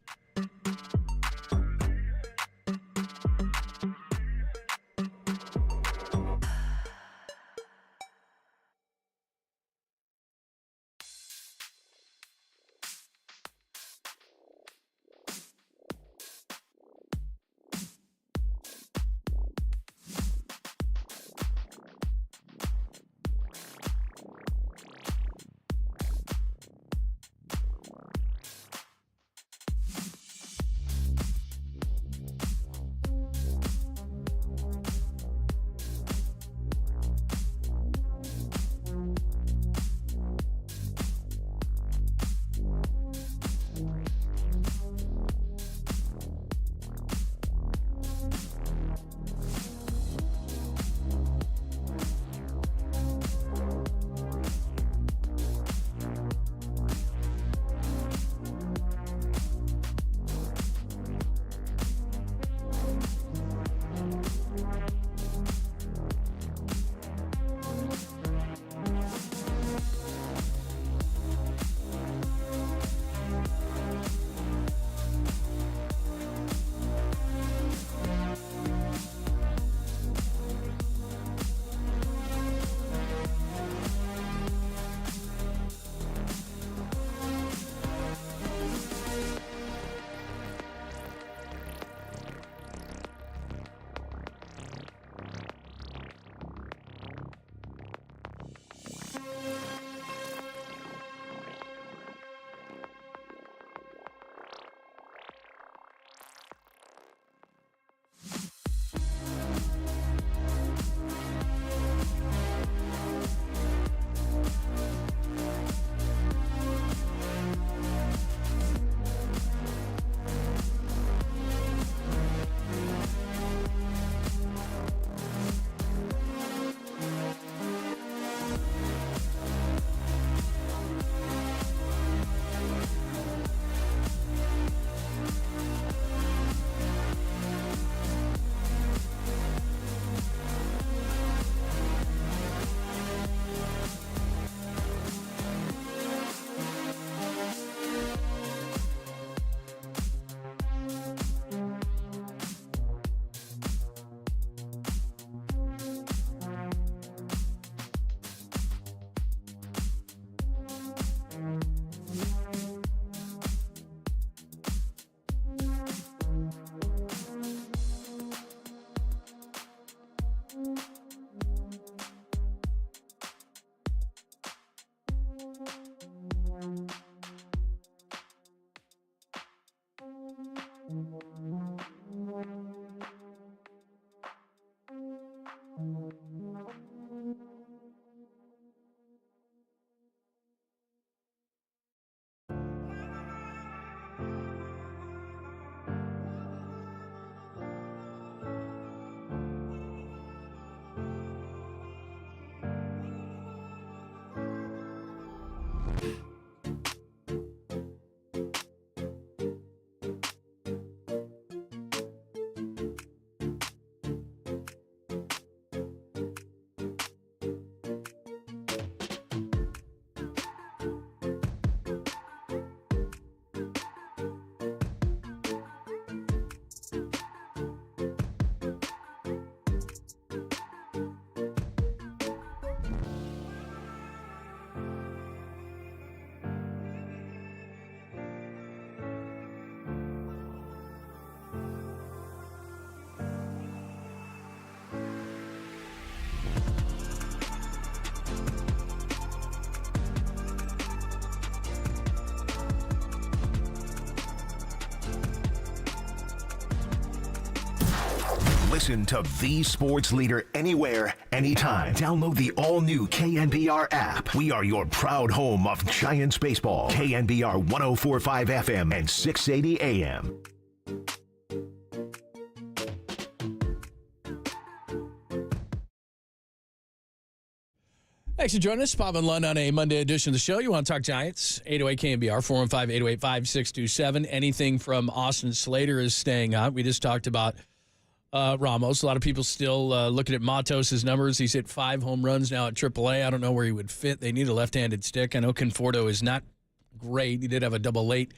Listen to the sports leader anywhere, anytime. Download the all-new KNBR app. We are your proud home of Giants baseball. KNBR 104.5 FM and 680 AM. Thanks for joining us. Bob and Lund on a Monday edition of the show. You want to talk Giants? 808 KNBR, 415-808-5627. Anything from Austin Slater is staying on. We just talked about Ramos. A lot of people still looking at Matos' numbers. He's hit 5 home runs now at AAA. I don't know where he would fit. They need a left-handed stick. I know Conforto is not great. He did have a double late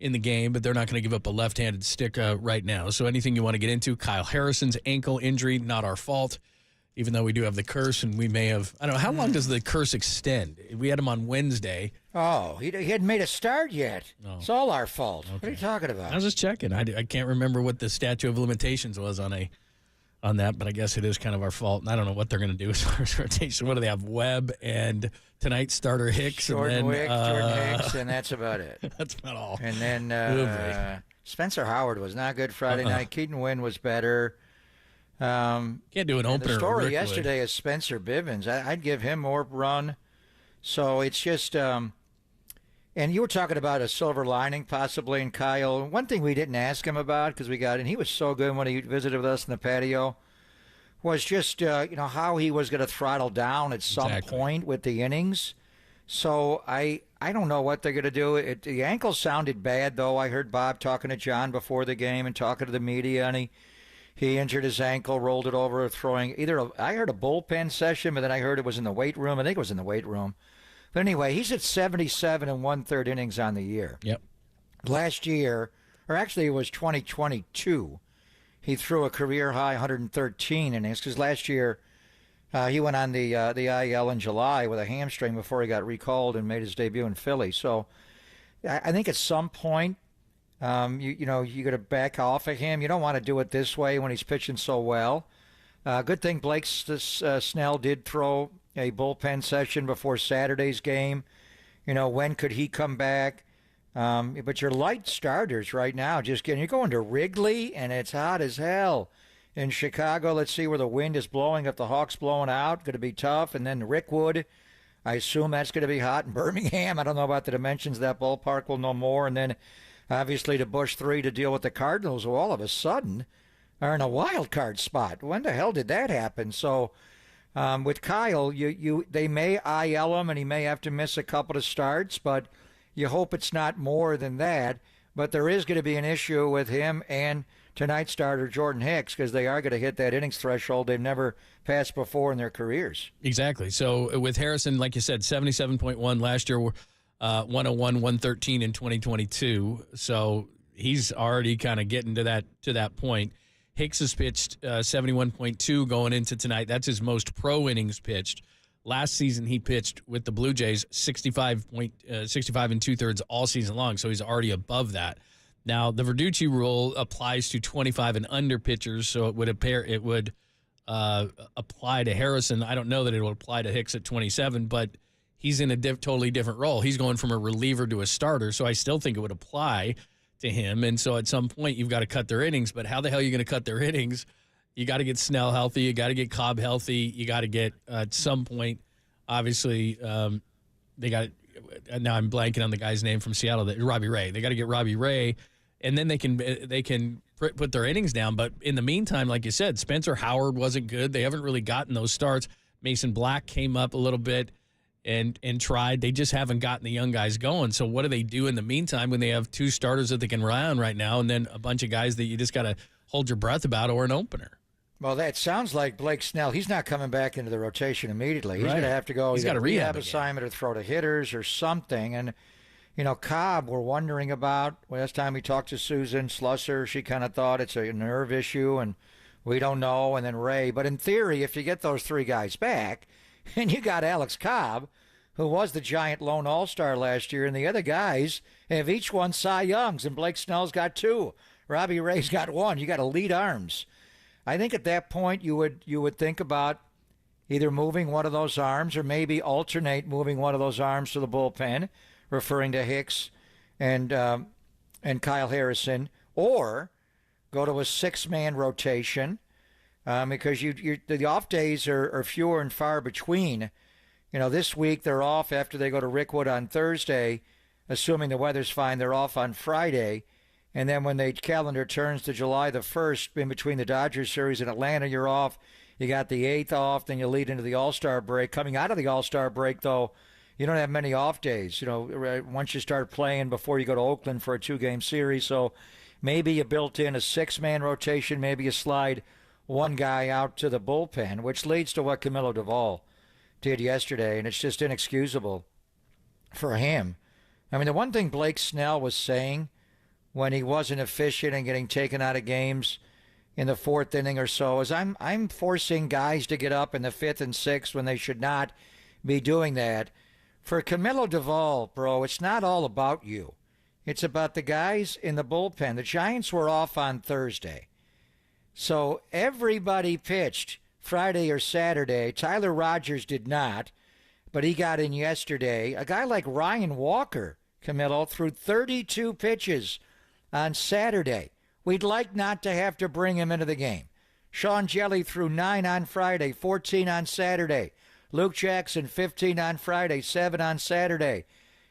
in the game, but they're not going to give up a left-handed stick right now. So anything you want to get into, Kyle Harrison's ankle injury, not our fault, even though we do have the curse, and we may have, I don't know, how long does the curse extend? We had him on Wednesday. Oh, he hadn't made a start yet. Oh. It's all our fault. Okay. What are you talking about? I was just checking. I can't remember what the statute of limitations was on that, but I guess it is kind of our fault. And I don't know what they're going to do as far as rotation. What do they have? Webb and tonight's starter Hicks. Jordan Hicks, and that's about it. That's about all. And then Spencer Howard was not good Friday night. Keaton Wynn was better. Can't do an opener. The story Rick yesterday is Spencer Bivens. I'd give him more run. So it's just, and you were talking about a silver lining possibly in Kyle. One thing we didn't ask him about because and he was so good when he visited with us in the patio, was just how he was going to throttle down at some point with the innings. So I don't know what they're going to do. The ankle sounded bad though. I heard Bob talking to John before the game and talking to the media, and he injured his ankle, rolled it over, throwing I heard a bullpen session, but then I heard it was in the weight room. I think it was in the weight room. But anyway, he's at 77 1/3 innings on the year. Yep. Last year, or actually it was 2022, he threw a career high 113 innings because last year he went on the IL in July with a hamstring before he got recalled and made his debut in Philly. So I think at some point, you got to back off of him. You don't want to do it this way when he's pitching so well. Good thing Blake Snell did throw a bullpen session before Saturday's game. When could he come back? But your light starters right now, you're going to Wrigley, and it's hot as hell. In Chicago, let's see where the wind is blowing. If the Hawks blowing out, going to be tough. And then Rickwood, I assume that's going to be hot. In Birmingham, I don't know about the dimensions of that ballpark. We'll know more. And then obviously to Busch 3 to deal with the Cardinals, who all of a sudden are in a wild card spot. When the hell did that happen? So with Kyle, they may IL him and he may have to miss a couple of starts, but you hope it's not more than that. But there is going to be an issue with him and tonight's starter Jordan Hicks because they are going to hit that innings threshold they've never passed before in their careers. Exactly. So with Harrison, like you said, 77.1 last year, 101, 113 in 2022. So he's already kind of getting to that point. Hicks has pitched 71.2 going into tonight. That's his most pro innings pitched. Last season, he pitched with the Blue Jays 65 and 2/3 all season long, so he's already above that. Now, the Verducci rule applies to 25 and under pitchers, so it would apply to Harrison. I don't know that it will apply to Hicks at 27, but he's in a totally different role. He's going from a reliever to a starter, so I still think it would apply to him. And so at some point, you've got to cut their innings. But how the hell are you going to cut their innings? You got to get Snell healthy. You got to get Cobb healthy. You got to get, at some point, obviously, they got – now I'm blanking on the guy's name from Seattle, Robbie Ray. They got to get Robbie Ray, and then they can put their innings down. But in the meantime, like you said, Spencer Howard wasn't good. They haven't really gotten those starts. Mason Black came up a little bit. and tried. They just haven't gotten the young guys going. So what do they do in the meantime when they have 2 starters that they can rely on right now and then a bunch of guys that you just got to hold your breath about or an opener? Well, that sounds like Blake Snell. He's not coming back into the rotation immediately. He's Right. going to have to go. He's either got a rehab assignment or throw to hitters or something. And, Cobb, we're wondering about. Last time we talked to Susan Slusser, she kind of thought it's a nerve issue, and we don't know. And then Ray. But in theory, if you get those 3 guys back, and you got Alex Cobb, who was the Giant lone all-star last year, and the other guys have each won Cy Youngs, and Blake Snell's got 2. Robbie Ray's got 1. You got elite arms. I think at that point you would think about either moving one of those arms or maybe alternate moving one of those arms to the bullpen, referring to Hicks and Kyle Harrison, or go to a 6-man rotation because the off days are fewer and far between. This week they're off after they go to Rickwood on Thursday, assuming the weather's fine. They're off on Friday. And then when the calendar turns to July the 1st, in between the Dodgers series in Atlanta, you're off. You got the 8th off, then you lead into the All-Star break. Coming out of the All-Star break, though, you don't have many off days. Once you start playing before you go to Oakland for a 2-game series. So maybe you built in a 6-man rotation. Maybe you slide one guy out to the bullpen, which leads to what Camilo Duvall did yesterday, and it's just inexcusable for him. I mean, the one thing Blake Snell was saying when he wasn't efficient and getting taken out of games in the 4th inning or so is I'm forcing guys to get up in the 5th and 6th when they should not be doing that. For Camilo Duvall, bro, it's not all about you. It's about the guys in the bullpen. The Giants were off on Thursday. So everybody pitched Friday or Saturday. Tyler Rogers did not, but he got in yesterday. A guy like Ryan Walker, Camilo, threw 32 pitches on Saturday. We'd like not to have to bring him into the game. Sean Jelly threw 9 on Friday, 14 on Saturday. Luke Jackson, 15 on Friday, 7 on Saturday.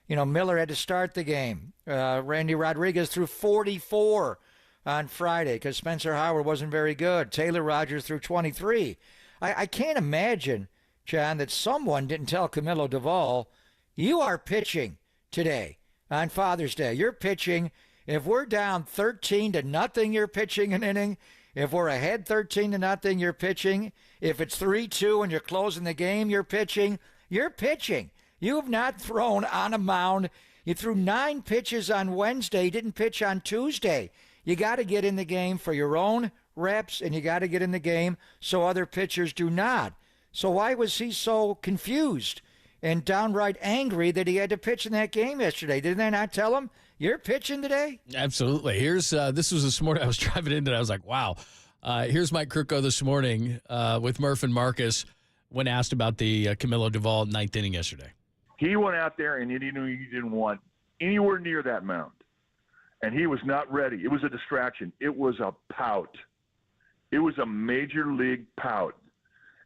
Miller had to start the game. Randy Rodriguez threw 44 on Friday because Spencer Howard wasn't very good. Taylor Rogers threw 23. I can't imagine, John, that someone didn't tell Camilo Duvall, you are pitching today on Father's Day. You're pitching. If we're down 13-0, you're pitching an inning. If we're ahead 13-0, you're pitching. If it's 3-2 and you're closing the game, you're pitching. You're pitching. You have not thrown on a mound. You threw 9 pitches on Wednesday, didn't pitch on Tuesday. You got to get in the game for your own reps, and you got to get in the game so other pitchers do not. So why was he so confused and downright angry that he had to pitch in that game yesterday? Didn't they not tell him? You're pitching today? Absolutely. This was this morning. I was driving in and I was like, wow. Here's Mike Krukow this morning with Murph and Marcus when asked about the Camilo Duvall 9th inning yesterday. He went out there and he knew he didn't want anywhere near that mound. And he was not ready. It was a distraction. It was a pout. It was a major league pout.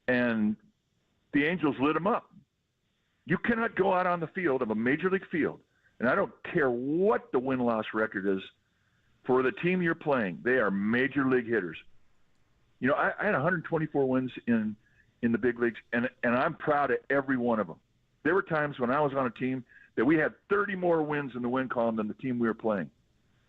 And the Angels lit him up. You cannot go out on the field of a major league field, and I don't care what the win-loss record is for the team you're playing. They are major league hitters. I had 124 wins in the big leagues, and I'm proud of every one of them. There were times when I was on a team that we had 30 more wins in the win column than the team we were playing.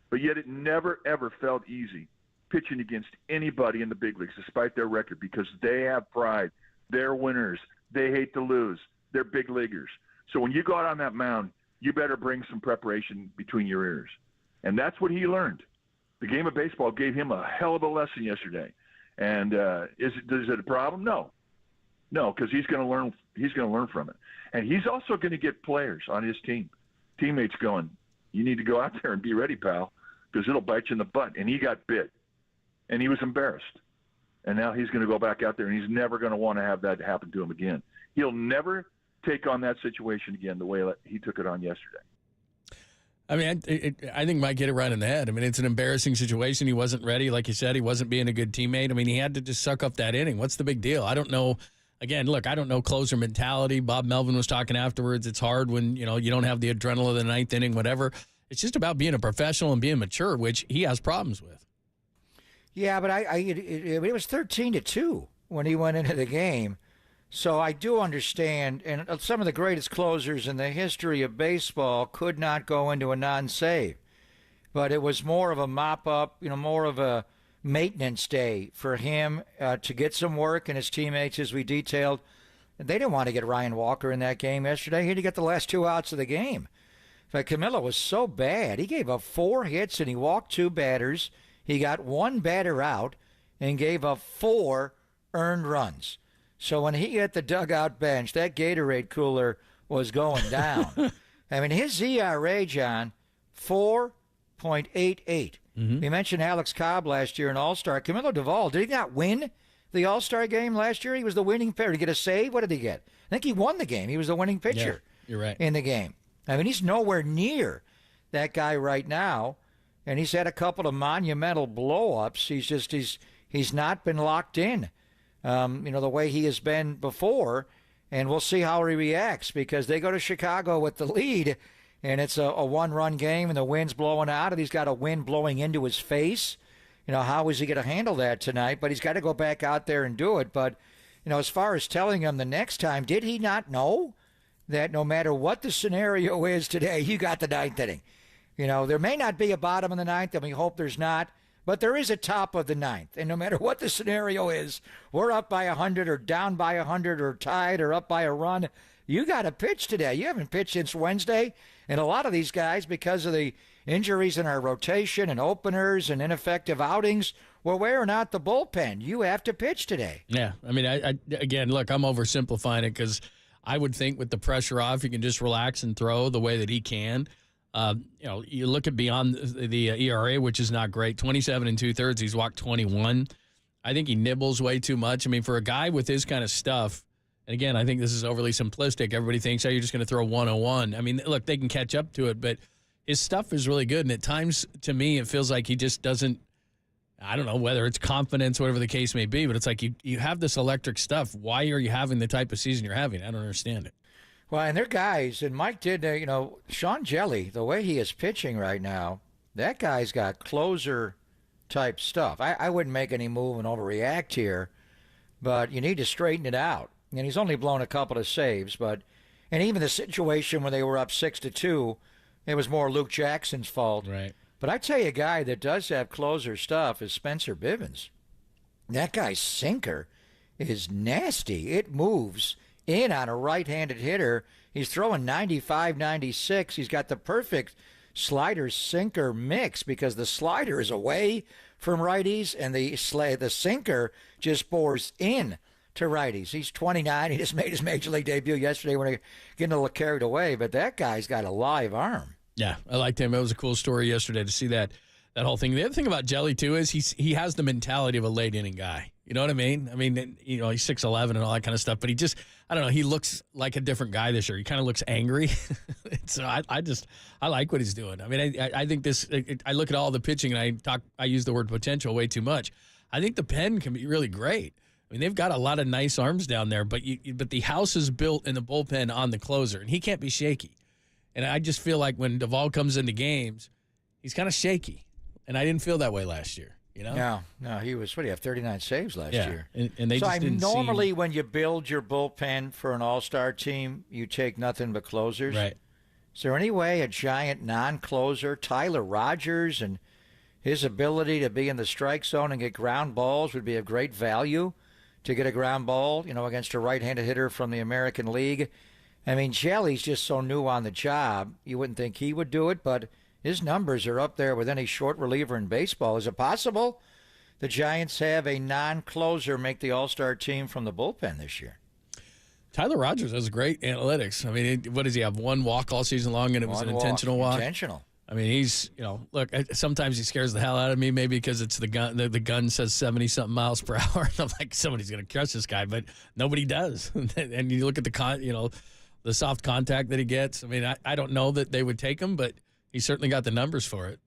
But yet it never, ever felt easy pitching against anybody in the big leagues, despite their record, because they have pride. They're winners. They hate to lose. They're big leaguers. So when you go out on that mound, you better bring some preparation between your ears. And that's what he learned. The game of baseball gave him a hell of a lesson yesterday. And is it a problem? No, because he's going to learn. He's going to learn from it. And he's also going to get players on his teammates going, you need to go out there and be ready, pal, because it'll bite you in the butt. And he got bit, and he was embarrassed. And now he's going to go back out there, and he's never going to want to have that happen to him again. He'll never take on that situation again the way he took it on yesterday. I mean, I think Mike hit it right in the head. I mean, it's an embarrassing situation. He wasn't ready. Like you said, he wasn't being a good teammate. I mean, he had to just suck up that inning. What's the big deal? I don't know. Again, look, I don't know closer mentality. Bob Melvin was talking afterwards. It's hard when, you don't have the adrenaline of the 9th inning, whatever. It's just about being a professional and being mature, which he has problems with. Yeah, but it was 13-2 when he went into the game. So I do understand, and some of the greatest closers in the history of baseball could not go into a non-save. But it was more of a mop-up, more of a maintenance day for him to get some work, and his teammates, as we detailed, they didn't want to get Ryan Walker in that game yesterday. He had to get the last 2 outs of the game. In fact, Camilo was so bad. He gave up 4 hits, and he walked 2 batters. He got 1 batter out and gave up 4 earned runs. So when he hit the dugout bench, that Gatorade cooler was going down. I mean, his ERA, John, 4.88. We mentioned Alex Cobb last year in All-Star. Camilo Duvall, did he not win the All-Star game last year? He was the winning pitcher. Did he get a save? What did he get? I think he won the game. He was the winning pitcher you're right. in the game. I mean, he's nowhere near that guy right now, and he's had a couple of monumental blow-ups. He's not been locked in, the way he has been before, and we'll see how he reacts because they go to Chicago with the lead, and it's a one-run game, and the wind's blowing out, and he's got a wind blowing into his face. How is he going to handle that tonight? But he's got to go back out there and do it. But, as far as telling him the next time, did he not know that no matter what the scenario is today, you got the 9th inning? There may not be a bottom of the 9th, and we hope there's not, but there is a top of the 9th. And no matter what the scenario is, we're up by 100 or down by 100 or tied or up by a run. You got to pitch today. You haven't pitched since Wednesday. And a lot of these guys, because of the injuries in our rotation and openers and ineffective outings, were wearing out the bullpen. You have to pitch today. Yeah. I mean, I again, look, I'm oversimplifying it because I would think with the pressure off, you can just relax and throw the way that he can. You look at beyond the ERA, which is not great, 27 2/3. He's walked 21. I think he nibbles way too much. I mean, for a guy with his kind of stuff, and again, I think this is overly simplistic. Everybody thinks, you're just going to throw 101. I mean, look, they can catch up to it, but his stuff is really good. And at times, to me, it feels like he just doesn't, I don't know whether it's confidence, whatever the case may be, but it's like you have this electric stuff. Why are you having the type of season you're having? I don't understand it. Well, and they're guys, and Mike did, Sean Jelly, the way he is pitching right now, that guy's got closer-type stuff. I wouldn't make any move and overreact here, but you need to straighten it out. And he's only blown a couple of saves, and even the situation when they were up 6-2, it was more Luke Jackson's fault. Right. But I tell you, a guy that does have closer stuff is Spencer Bivens. That guy's sinker is nasty. It moves in on a right-handed hitter. He's throwing 95, 96. He's got the perfect slider-sinker mix because the slider is away from righties and the sinker just bores in to righties. He's 29. He just made his major league debut yesterday when he getting a little carried away, but that guy's got a live arm. Yeah, I liked him. It was a cool story yesterday to see that whole thing. The other thing about Jelly, too, is he has the mentality of a late-inning guy. You know what I mean? I mean, he's 6'11" and all that kind of stuff, but he just, I don't know, he looks like a different guy this year. He kind of looks angry. So I like what he's doing. I mean, I think I look at all the pitching and I use the word potential way too much. I think the pen can be really great. I mean, they've got a lot of nice arms down there, but the house is built in the bullpen on the closer, and he can't be shaky. And I just feel like when Duvall comes into games, he's kind of shaky. And I didn't feel that way last year, No, he was, 39 saves last year. And they just didn't normally when you build your bullpen for an all-star team, you take nothing but closers. Right. Is there any way a giant non-closer, Tyler Rogers, and his ability to be in the strike zone and get ground balls would be of great value to get a ground ball, against a right-handed hitter from the American League? I mean, Jelly's just so new on the job, you wouldn't think he would do it, but his numbers are up there with any short reliever in baseball. Is it possible the Giants have a non-closer make the all-star team from the bullpen this year? Tyler Rogers has great analytics. I mean, what does he have? 1 walk all season long, and it was an intentional walk? Intentional. I mean, he's, look, sometimes he scares the hell out of me, maybe because it's the gun. The gun says 70-something miles per hour. I'm like, somebody's going to crush this guy, but nobody does. And you look at the soft contact that he gets. I mean, I don't know that they would take him, but he certainly got the numbers for it,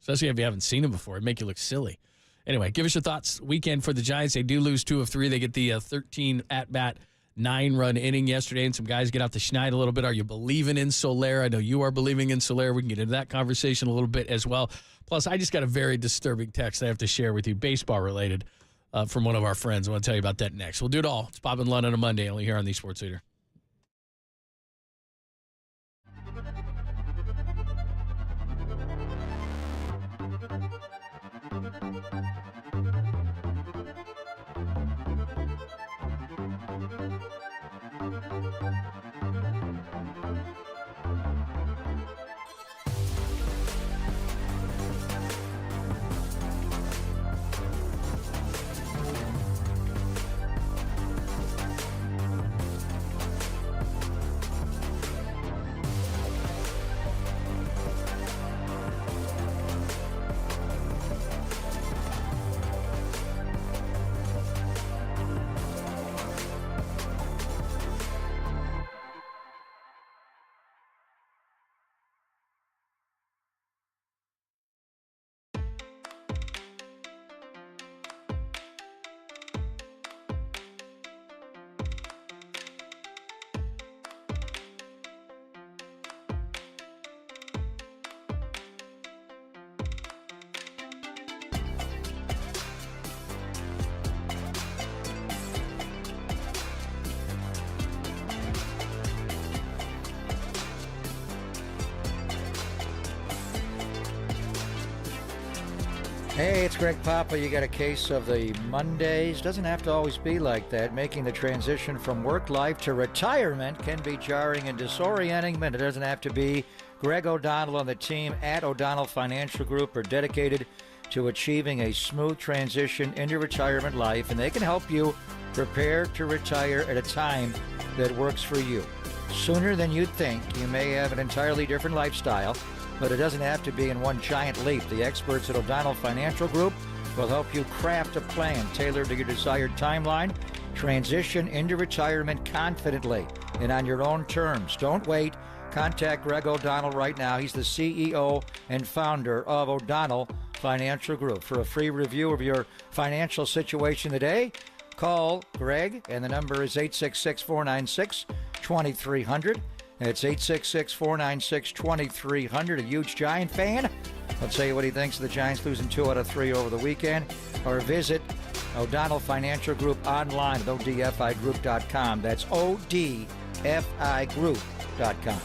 especially if you haven't seen him before. It'd make you look silly. Anyway, give us your thoughts. Weekend for the Giants. They do lose 2 of 3. They get the 13 at-bat 9-run inning yesterday, and some guys get off the schneid a little bit. Are you believing in Soler? I know you are believing in Soler. We can get into that conversation a little bit as well. Plus, I just got a very disturbing text I have to share with you, baseball related. from one of our friends. I want to tell you about that next. We'll do it all. It's Bob and Lund on a Monday, only here on the Sports Leader. Hey, it's Greg Papa. You got a case of the Mondays. Doesn't have to always be like that. Making the transition from work life to retirement can be jarring and disorienting, but it doesn't have to be. Greg O'Donnell and the team at O'Donnell Financial Group are dedicated to achieving a smooth transition into retirement life, and they can help you prepare to retire at a time that works for you. Sooner than you'd think, you may have an entirely different lifestyle, but it doesn't have to be in one giant leap. The experts at O'Donnell Financial Group will help you craft a plan tailored to your desired timeline. Transition into retirement confidently and on your own terms. Don't wait. Contact Greg O'Donnell right now. He's the CEO and founder of O'Donnell Financial Group. For a free review of your financial situation today, call Greg, and the number is 866-496-2300. It's 866-496-2300. A huge Giant fan? I'll tell you what he thinks of the Giants losing 2 out of 3 over the weekend. Or visit O'Donnell Financial Group online at odfigroup.com. That's odfigroup.com.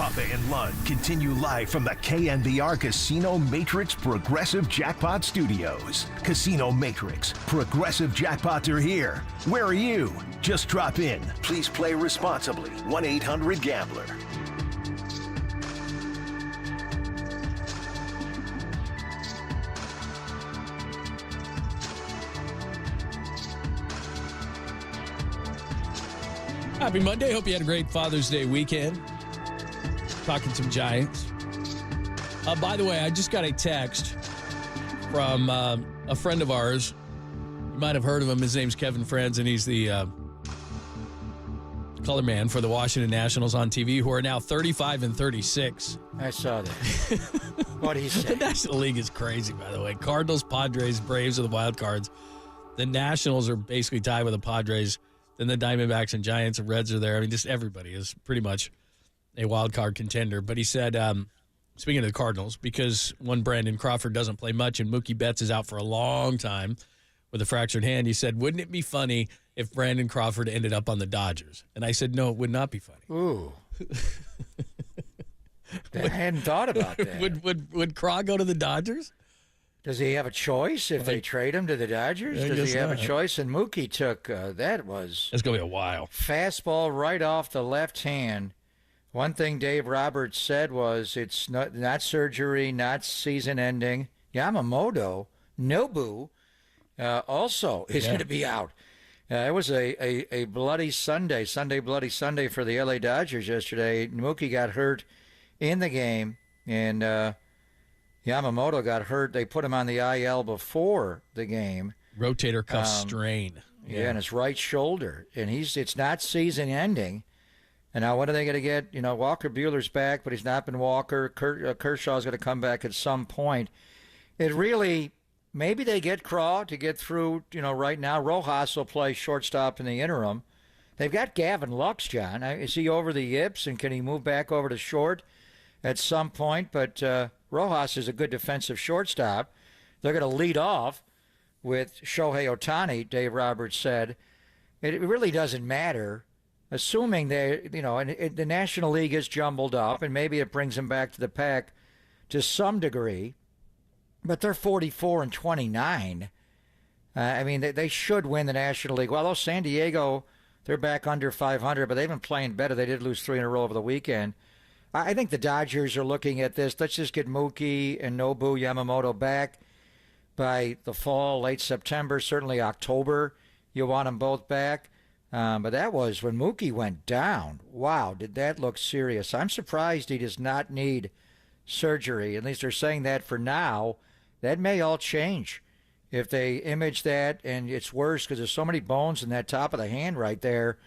Papa and Lund continue live from the KNBR Casino Matrix Progressive Jackpot Studios. Casino Matrix, Progressive Jackpots are here. Where are you? Just drop in. Please play responsibly. 1-800-GAMBLER. Happy Monday. Hope you had a great Father's Day weekend. Talking some Giants. By the way, I just got a text from a friend of ours. You might have heard of him. His name's Kevin Franz, and he's the color man for the Washington Nationals on TV, who are now 35-36. I saw that. What he said. The National League is crazy, by the way. Cardinals, Padres, Braves are the wild cards. The Nationals are basically tied with the Padres. Then the Diamondbacks and Giants and Reds are there. I mean, just everybody is pretty much a wild card contender. But he said, speaking of the Cardinals, because one Brandon Crawford doesn't play much and Mookie Betts is out for a long time with a fractured hand, he said, wouldn't it be funny if Brandon Crawford ended up on the Dodgers? And I said, no, it would not be funny. Ooh. I hadn't thought about that. Would Craw go to the Dodgers? Does he have a choice if they trade him to the Dodgers? Does he have a choice? And Mookie took, that was... It's going to be a while. Fastball right off the left hand. One thing Dave Roberts said was it's not surgery, not season ending. Yamamoto, Nobu, also is going to be out. It was a bloody Sunday Bloody Sunday for the LA Dodgers yesterday. Mookie got hurt in the game, and... Yamamoto got hurt. They put him on the IL before the game. Rotator cuff strain. Yeah, and his right shoulder. And it's not season ending. And now when are they going to get, Walker Buehler's back, but he's not been Walker. Kershaw's going to come back at some point. It really, maybe they get Craw to get through, right now. Rojas will play shortstop in the interim. They've got Gavin Lux, John. Is he over the yips, and can he move back over to short at some point? But Rojas is a good defensive shortstop. They're going to lead off with Shohei Ohtani, Dave Roberts said. It really doesn't matter, assuming they, and the National League is jumbled up, and maybe it brings them back to the pack to some degree. But they're 44-29. They should win the National League. Although San Diego, they're back under 500, but they've been playing better. They did lose 3 in a row over the weekend. I think the Dodgers are looking at this. Let's just get Mookie and Nobu Yamamoto back by the fall, late September, certainly October. You want them both back. But that was when Mookie went down. Wow, did that look serious. I'm surprised he does not need surgery. At least they're saying that for now. That may all change if they image that, and it's worse because there's so many bones in that top of the hand right there.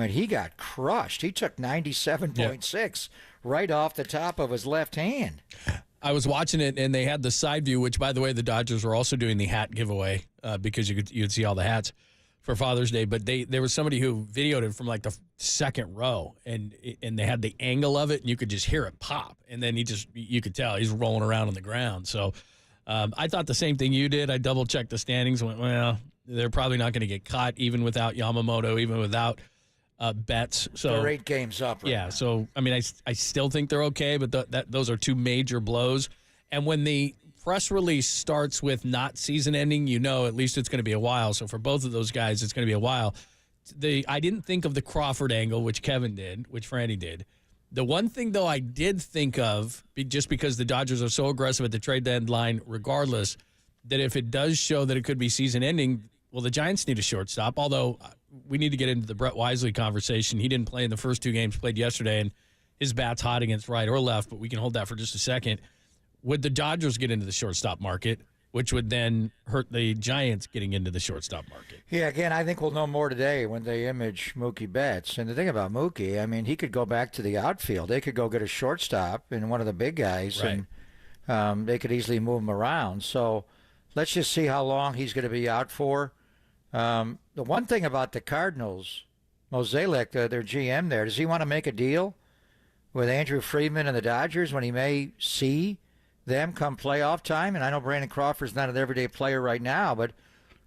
He got crushed. He took 97.6 right off the top of his left hand. I was watching it, and they had the side view, which, by the way, the Dodgers were also doing the hat giveaway because you'd see all the hats for Father's Day. But there was somebody who videoed it from like the second row, and they had the angle of it, and you could just hear it pop. And then you could tell he's rolling around on the ground. So I thought the same thing you did. I double-checked the standings and went, well, they're probably not going to get caught even without Yamamoto, even without Betts. So they're 8 games up. Right now. So I still think they're okay, but those are 2 major blows. And when the press release starts with not season ending, at least it's going to be a while. So for both of those guys, it's going to be a while. I didn't think of the Crawford angle, which Kevin did, which Franny did. The one thing, though, I did think of, just because the Dodgers are so aggressive at the trade deadline, regardless, that if it does show that it could be season ending, well, the Giants need a shortstop, although we need to get into the Brett Wisely conversation. He didn't play in the first 2 games played yesterday, and his bat's hot against right or left, but we can hold that for just a second. Would the Dodgers get into the shortstop market, which would then hurt the Giants getting into the shortstop market? Yeah, again, I think we'll know more today when they image Mookie Betts. And the thing about Mookie, he could go back to the outfield. They could go get a shortstop and one of the big guys, right, and they could easily move him around. So let's just see how long he's going to be out for. The one thing about the Cardinals, Mozeliak, their GM there, does he want to make a deal with Andrew Friedman and the Dodgers when he may see them come playoff time? And I know Brandon Crawford's not an everyday player right now, but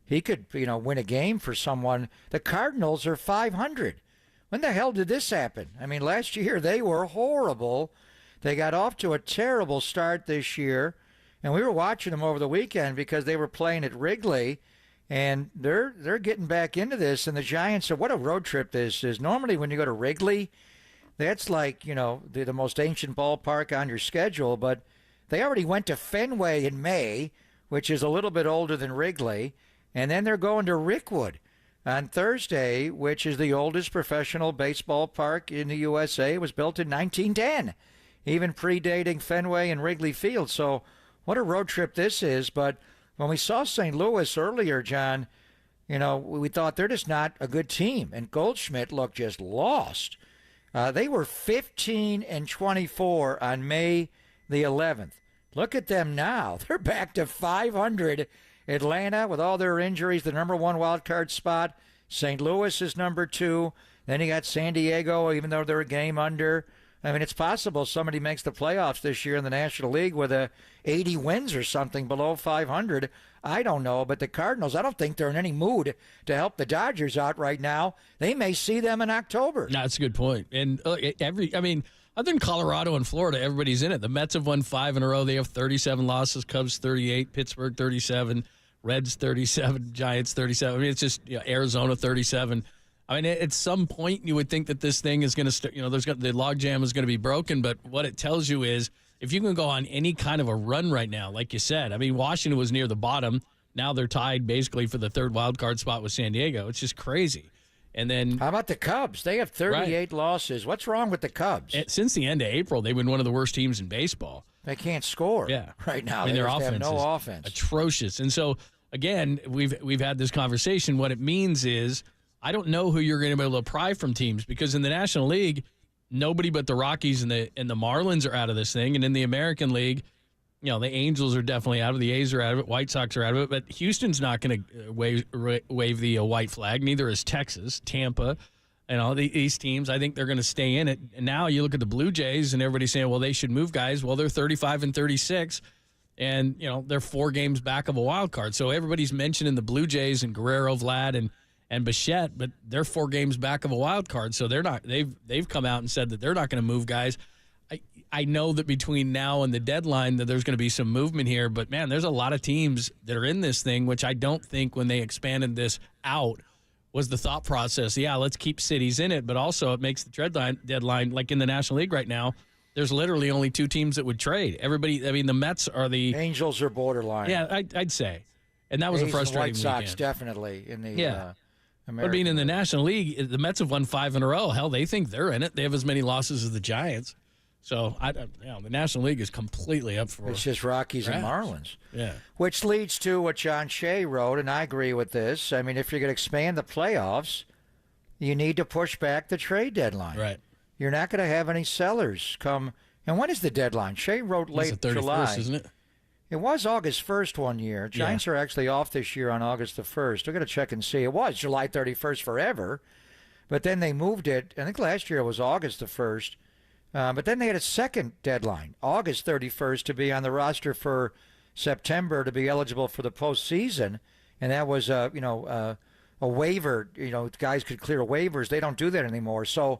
he could, win a game for someone. The Cardinals are 500. when the hell did this happen? I mean, last year they were horrible. They got off to a terrible start this year, and we were watching them over the weekend because they were playing at Wrigley, and they're getting back into this. And the Giants, what a road trip this is. Normally when you go to Wrigley, that's like, the most ancient ballpark on your schedule, but they already went to Fenway in May, which is a little bit older than Wrigley, and then they're going to Rickwood on Thursday, which is the oldest professional baseball park in the USA. It was built in 1910, even predating Fenway and Wrigley Field. So what a road trip this is. But when we saw St. Louis earlier, John, we thought they're just not a good team, and Goldschmidt looked just lost. They were 15-24 on May the 11th. Look at them now. They're back to 500. Atlanta, with all their injuries, the number one wild card spot. St. Louis is number 2. Then you got San Diego, even though they're a game under. I mean, it's possible somebody makes the playoffs this year in the National League with 80 wins or something below 500. I don't know, but the Cardinals, I don't think they're in any mood to help the Dodgers out right now. They may see them in October. No, that's a good point. And other than Colorado and Florida, everybody's in it. The Mets have won 5 in a row. They have 37 losses. Cubs 38, Pittsburgh 37, Reds 37, Giants 37. I mean, it's just Arizona 37. I mean, at some point you would think that this thing is going to start. The logjam is going to be broken. But what it tells you is, if you can go on any kind of a run right now, like you said, I mean, Washington was near the bottom. Now they're tied basically for the third wild card spot with San Diego. It's just crazy. And then how about the Cubs? They have 38 losses. What's wrong with the Cubs? Since the end of April, they've been one of the worst teams in baseball. They can't score. Right now. I mean, their offense have no offense. Atrocious. And so again, we've had this conversation. What it means is, I don't know who you're going to be able to pry from teams, because in the National League, nobody but the Rockies and the Marlins are out of this thing. And in the American League, the Angels are definitely out of it. The A's are out of it. White Sox are out of it. But Houston's not going to wave the white flag. Neither is Texas, Tampa, and all these teams. I think they're going to stay in it. And now you look at the Blue Jays, and everybody's saying, well, they should move guys. Well, they're 35-36, and they're 4 games back of a wild card. So everybody's mentioning the Blue Jays and Guerrero, Vlad, and Bichette, but they're 4 games back of a wild card, so they're not. They've come out and said that they're not going to move guys. I know that between now and the deadline that there's going to be some movement here, but man, there's a lot of teams that are in this thing, which I don't think when they expanded this out was the thought process. Yeah, let's keep cities in it, but also it makes the deadline like in the National League right now. There's literally only 2 teams that would trade. Everybody, I mean, the Mets are the Angels are borderline. Yeah, I'd say, and that was A's a frustrating and White Sox weekend. Definitely in the American But being in the National League, the Mets have won 5 in a row. Hell, they think they're in it. They have as many losses as the Giants. So, the National League is completely up for it. It's just Rockies and Marlins. Yeah. Which leads to what John Shea wrote, and I agree with this. I mean, if you're going to expand the playoffs, you need to push back the trade deadline. Right. You're not going to have any sellers come. And when is the deadline? Shea wrote late It's the 31st, July. isn't it? It was August 1st one year. Giants are actually off this year on August the 1st. We're going to check and see. It was July 31st forever, but then they moved it. I think last year it was August the 1st. But then they had a second deadline, August 31st, to be on the roster for September to be eligible for the postseason. And that was, a waiver. Guys could clear waivers. They don't do that anymore. So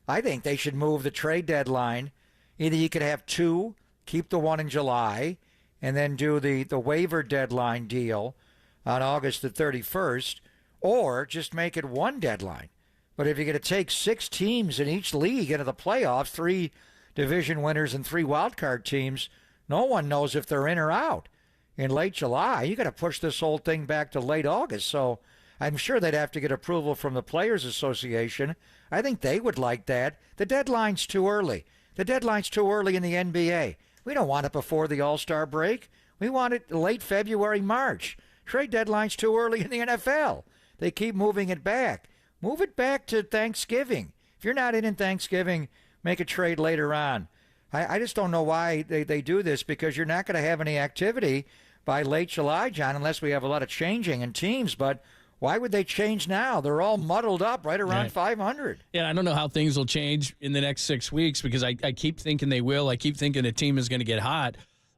I think they should move the trade deadline. Either you could have 2, keep the one in July, and then do the waiver deadline deal on August the 31st, or just make it 1 deadline. But if you're going to take 6 teams in each league into the playoffs, 3 division winners and 3 wildcard teams, no one knows if they're in or out. In late July, you got to push this whole thing back to late August. So I'm sure they'd have to get approval from the Players Association. I think they would like that. The deadline's too early. The deadline's too early in the NBA. We don't want it before the All-Star break. We want it late February, March. Trade deadline's too early in the NFL. They keep moving it back. Move it back to Thanksgiving. If you're not in Thanksgiving, make a trade later on. I just don't know why they do this, because you're not going to have any activity by late July, John, unless we have a lot of changing in teams. But why would they change now? They're all muddled up right around 500. Yeah, I don't know how things will change in the next 6 weeks, because I keep thinking they will. I keep thinking a team is going to get hot.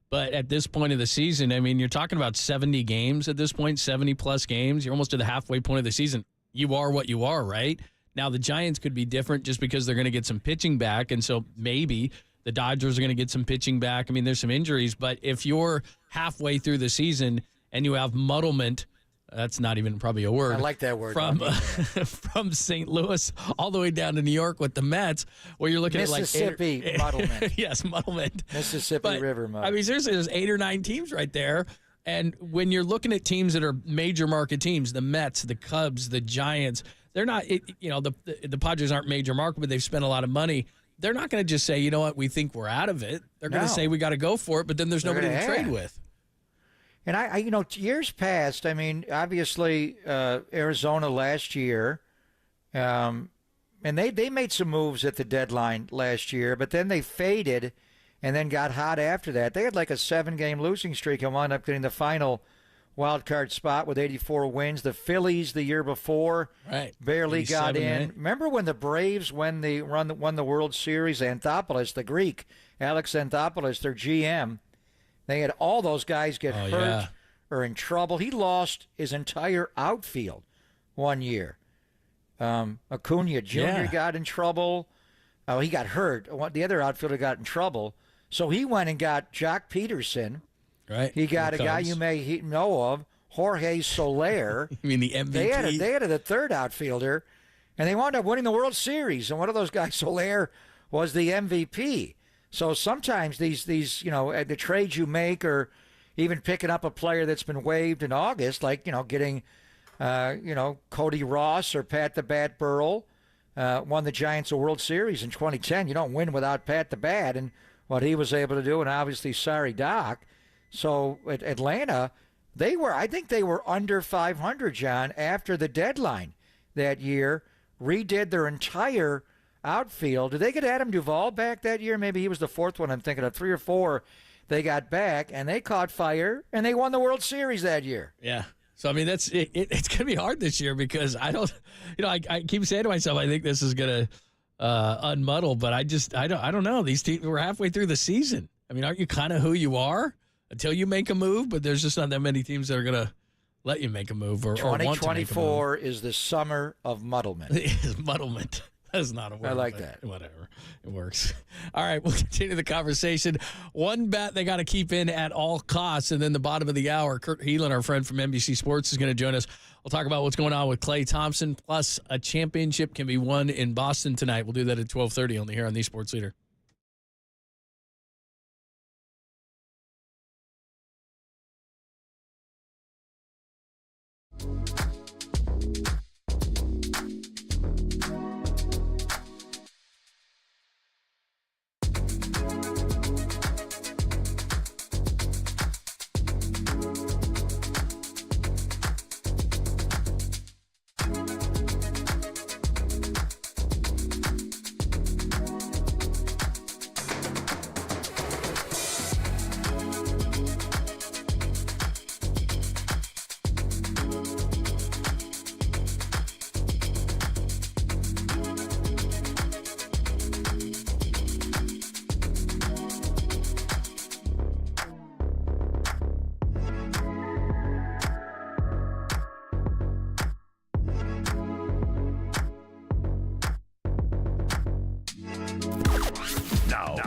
But at this point of the season, I mean, you're talking about 70 games at this point, 70-plus games. You're almost to the halfway point of the season. You are what you are, right? Now, the Giants could be different just because they're going to get some pitching back, and so maybe the Dodgers are going to get some pitching back. I mean, there's some injuries, but if you're halfway through the season and you have muddlement, that's not even probably a word. I like that word. From St. Louis all the way down to New York with the Mets, where you're looking Mississippi at muddlement. Yes, muddlement. Mississippi River muddlement. I mean, seriously, there's 8 or 9 teams right there. And when you're looking at teams that are major market teams, the Mets, the Cubs, the Giants, they're not, the Padres aren't major market, but they've spent a lot of money. They're not going to just say, you know what, we think we're out of it. They're going to say we got to go for it, but then there's nobody to trade with. And I years past, I mean, obviously Arizona last year, and they made some moves at the deadline last year, but then they faded and then got hot after that. They had like a 7-game losing streak and wound up getting the final wild card spot with 84 wins. The Phillies the year before barely got in. Right? Remember when the Braves won the World Series? Anthopoulos, the Greek, Alex Anthopoulos, their GM, they had all those guys get hurt or in trouble. He lost his entire outfield one year. Acuna Jr. got in trouble. Oh, he got hurt. The other outfielder got in trouble. So he went and got Jock Peterson. Right. He got a guy you may know of, Jorge Soler. You mean the MVP? They had a third outfielder, and they wound up winning the World Series. And one of those guys, Soler, was the MVP. So sometimes these the trades you make, or even picking up a player that's been waived in August, like getting Cody Ross or Pat the Bat Burrell, won the Giants a World Series in 2010. You don't win without Pat the Bat and what he was able to do, and obviously sorry Doc. So at Atlanta, I think they were under 500, John, after the deadline that year, redid their entire outfield. Did they get Adam Duvall back that year? Maybe he was the fourth one I'm thinking of. 3 or 4 they got back, and they caught fire, and they won the World Series that year. Yeah. So, I mean, it's going to be hard this year because I don't, I keep saying to myself, I think this is going to unmuddle, but I don't know. These teams, we're halfway through the season. I mean, aren't you kind of who you are until you make a move? But there's just not that many teams that are going to let you make a move or want to make a move. 2024 is the summer of muddlement. Muddlement. That's not a word. I like that. Whatever. It works. All right, we'll continue the conversation. One bet they got to keep in at all costs, and then the bottom of the hour, Kurt Heelan, our friend from NBC Sports, is going to join us. We'll talk about what's going on with Klay Thompson, plus a championship can be won in Boston tonight. We'll do that at 12:30 only here on the Sports Leader.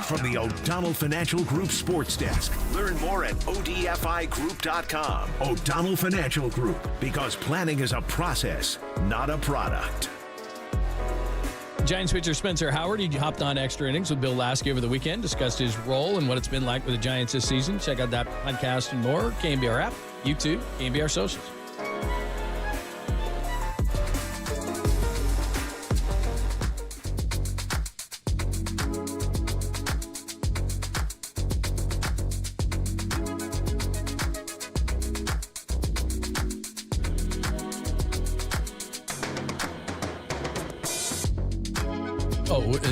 From the O'Donnell Financial Group Sports Desk. Learn more at odfigroup.com. O'Donnell Financial Group, because planning is a process, not a product. Giants pitcher Spencer Howard, he hopped on Extra Innings with Bill Lasky over the weekend, discussed his role and what it's been like with the Giants this season. Check out that podcast and more. KNBR app, YouTube, KNBR socials.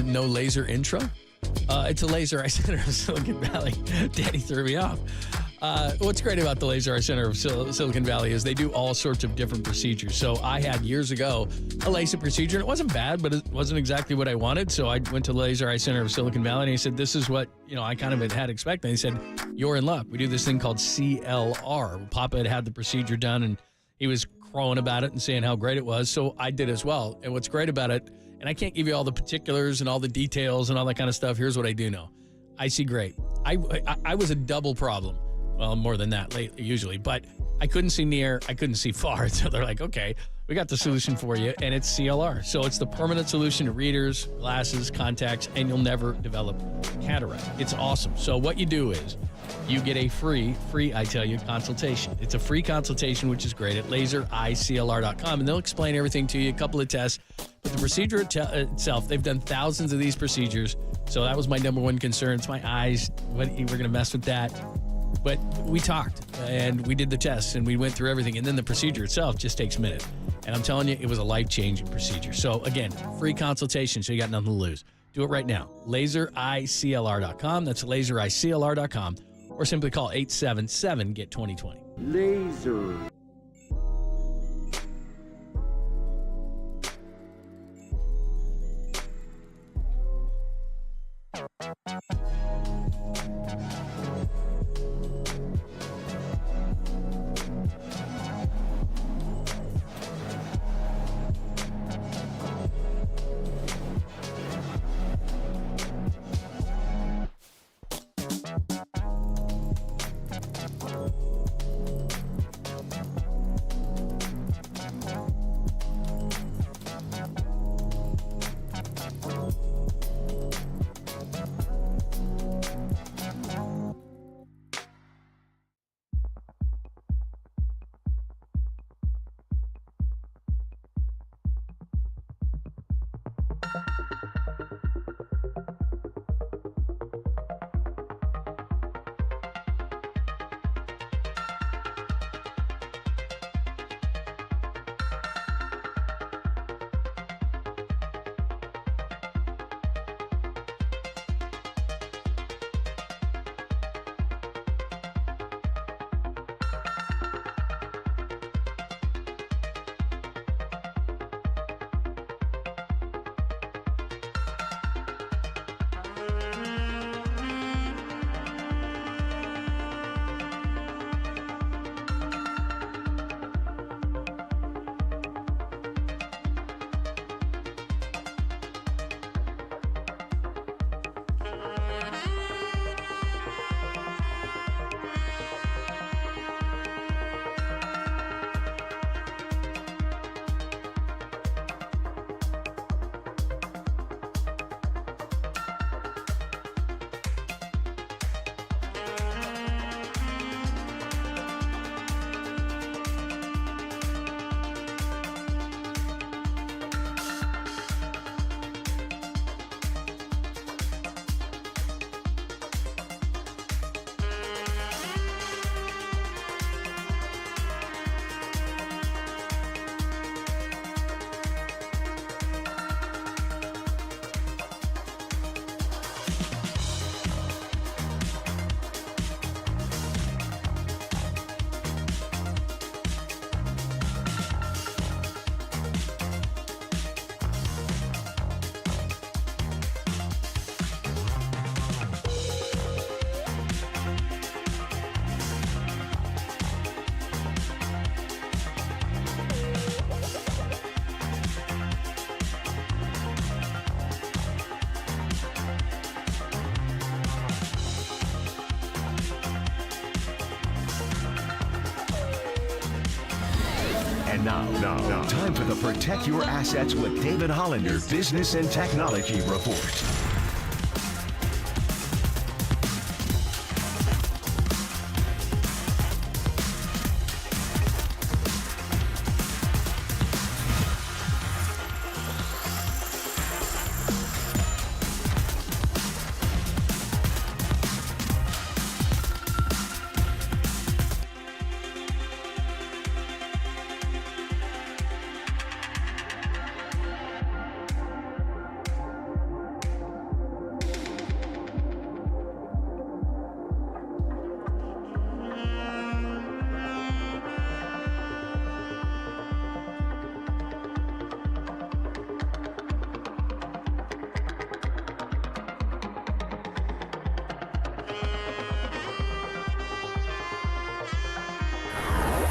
No laser intro? It's a Laser Eye Center of Silicon Valley. Danny threw me off. What's great about the Laser Eye Center of Silicon Valley is they do all sorts of different procedures. So I had years ago a LASIK procedure, and it wasn't bad, but it wasn't exactly what I wanted. So I went to Laser Eye Center of Silicon Valley, and he said, this is what I kind of had expected. And he said, you're in luck. We do this thing called CLR. Papa had the procedure done, and he was crowing about it and saying how great it was. So I did as well. And what's great about it, and I can't give you all the particulars and all the details and all that kind of stuff. Here's what I do know. I see great. I was a double problem. Well, more than that usually, but I couldn't see near, I couldn't see far. So they're like, okay, we got the solution for you, and it's CLR. So it's the permanent solution to readers, glasses, contacts, and you'll never develop cataract. It's awesome. So what you do is you get a free, I tell you, consultation. It's a free consultation, which is great, at lasereyeclr.com, and they'll explain everything to you, a couple of tests. But the procedure itself, they've done thousands of these procedures, so that was my number one concern. It's my eyes. We're going to mess with that. But we talked, and we did the tests, and we went through everything, and then the procedure itself just takes a minute. And I'm telling you, it was a life-changing procedure. So, again, free consultation, so you got nothing to lose. Do it right now. lasereyeclr.com. That's lasereyeclr.com. Or simply call 877-GET-2020. Laser. And now, time for the Protect Your Assets with David Hollander Business and Technology Report.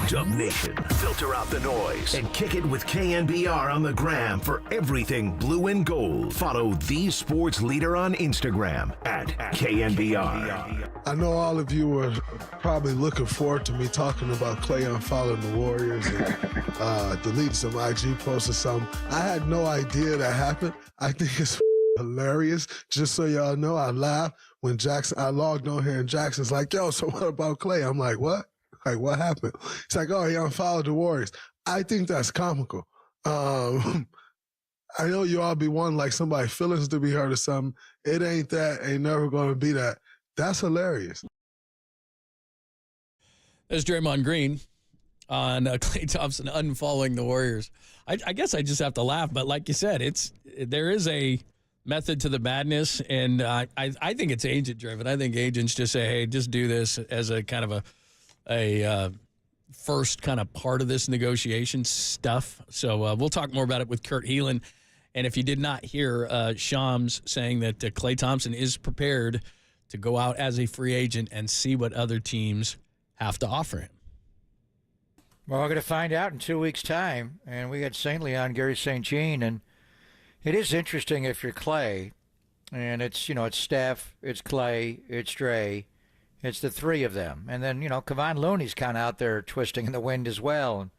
Dub Nation. Filter out the noise and kick it with KNBR on the gram for everything blue and gold. Follow the sports leader on Instagram at KNBR. I know all of you were probably looking forward to me talking about Klay unfollowing the Warriors and deleting some IG posts or something. I had no idea that happened. I think it's hilarious. Just so y'all know, I laughed when I logged on here and Jackson's like, yo, so what about Klay? I'm like, what? Like, what happened? It's like, oh, he unfollowed the Warriors. I think that's comical. I know you all be wanting like somebody's feelings to be hurt or something. It ain't that. Ain't never going to be that. That's hilarious. There's Draymond Green on Klay Thompson unfollowing the Warriors. I guess I just have to laugh, but like you said, there is a method to the madness, and I think it's agent-driven. I think agents just say, hey, just do this as a kind of a first kind of part of this negotiation stuff. So we'll talk more about it with Kurt Heelan. And if you did not hear Shams saying that Klay Thompson is prepared to go out as a free agent and see what other teams have to offer him. Well, we're going to find out in 2 weeks' time. And we had St. Leon, Gary St. Jean. And it is interesting if you're Klay, and it's Steph, it's Klay, it's Dre, it's the three of them. And then, Kevon Looney's kind of out there twisting in the wind as well.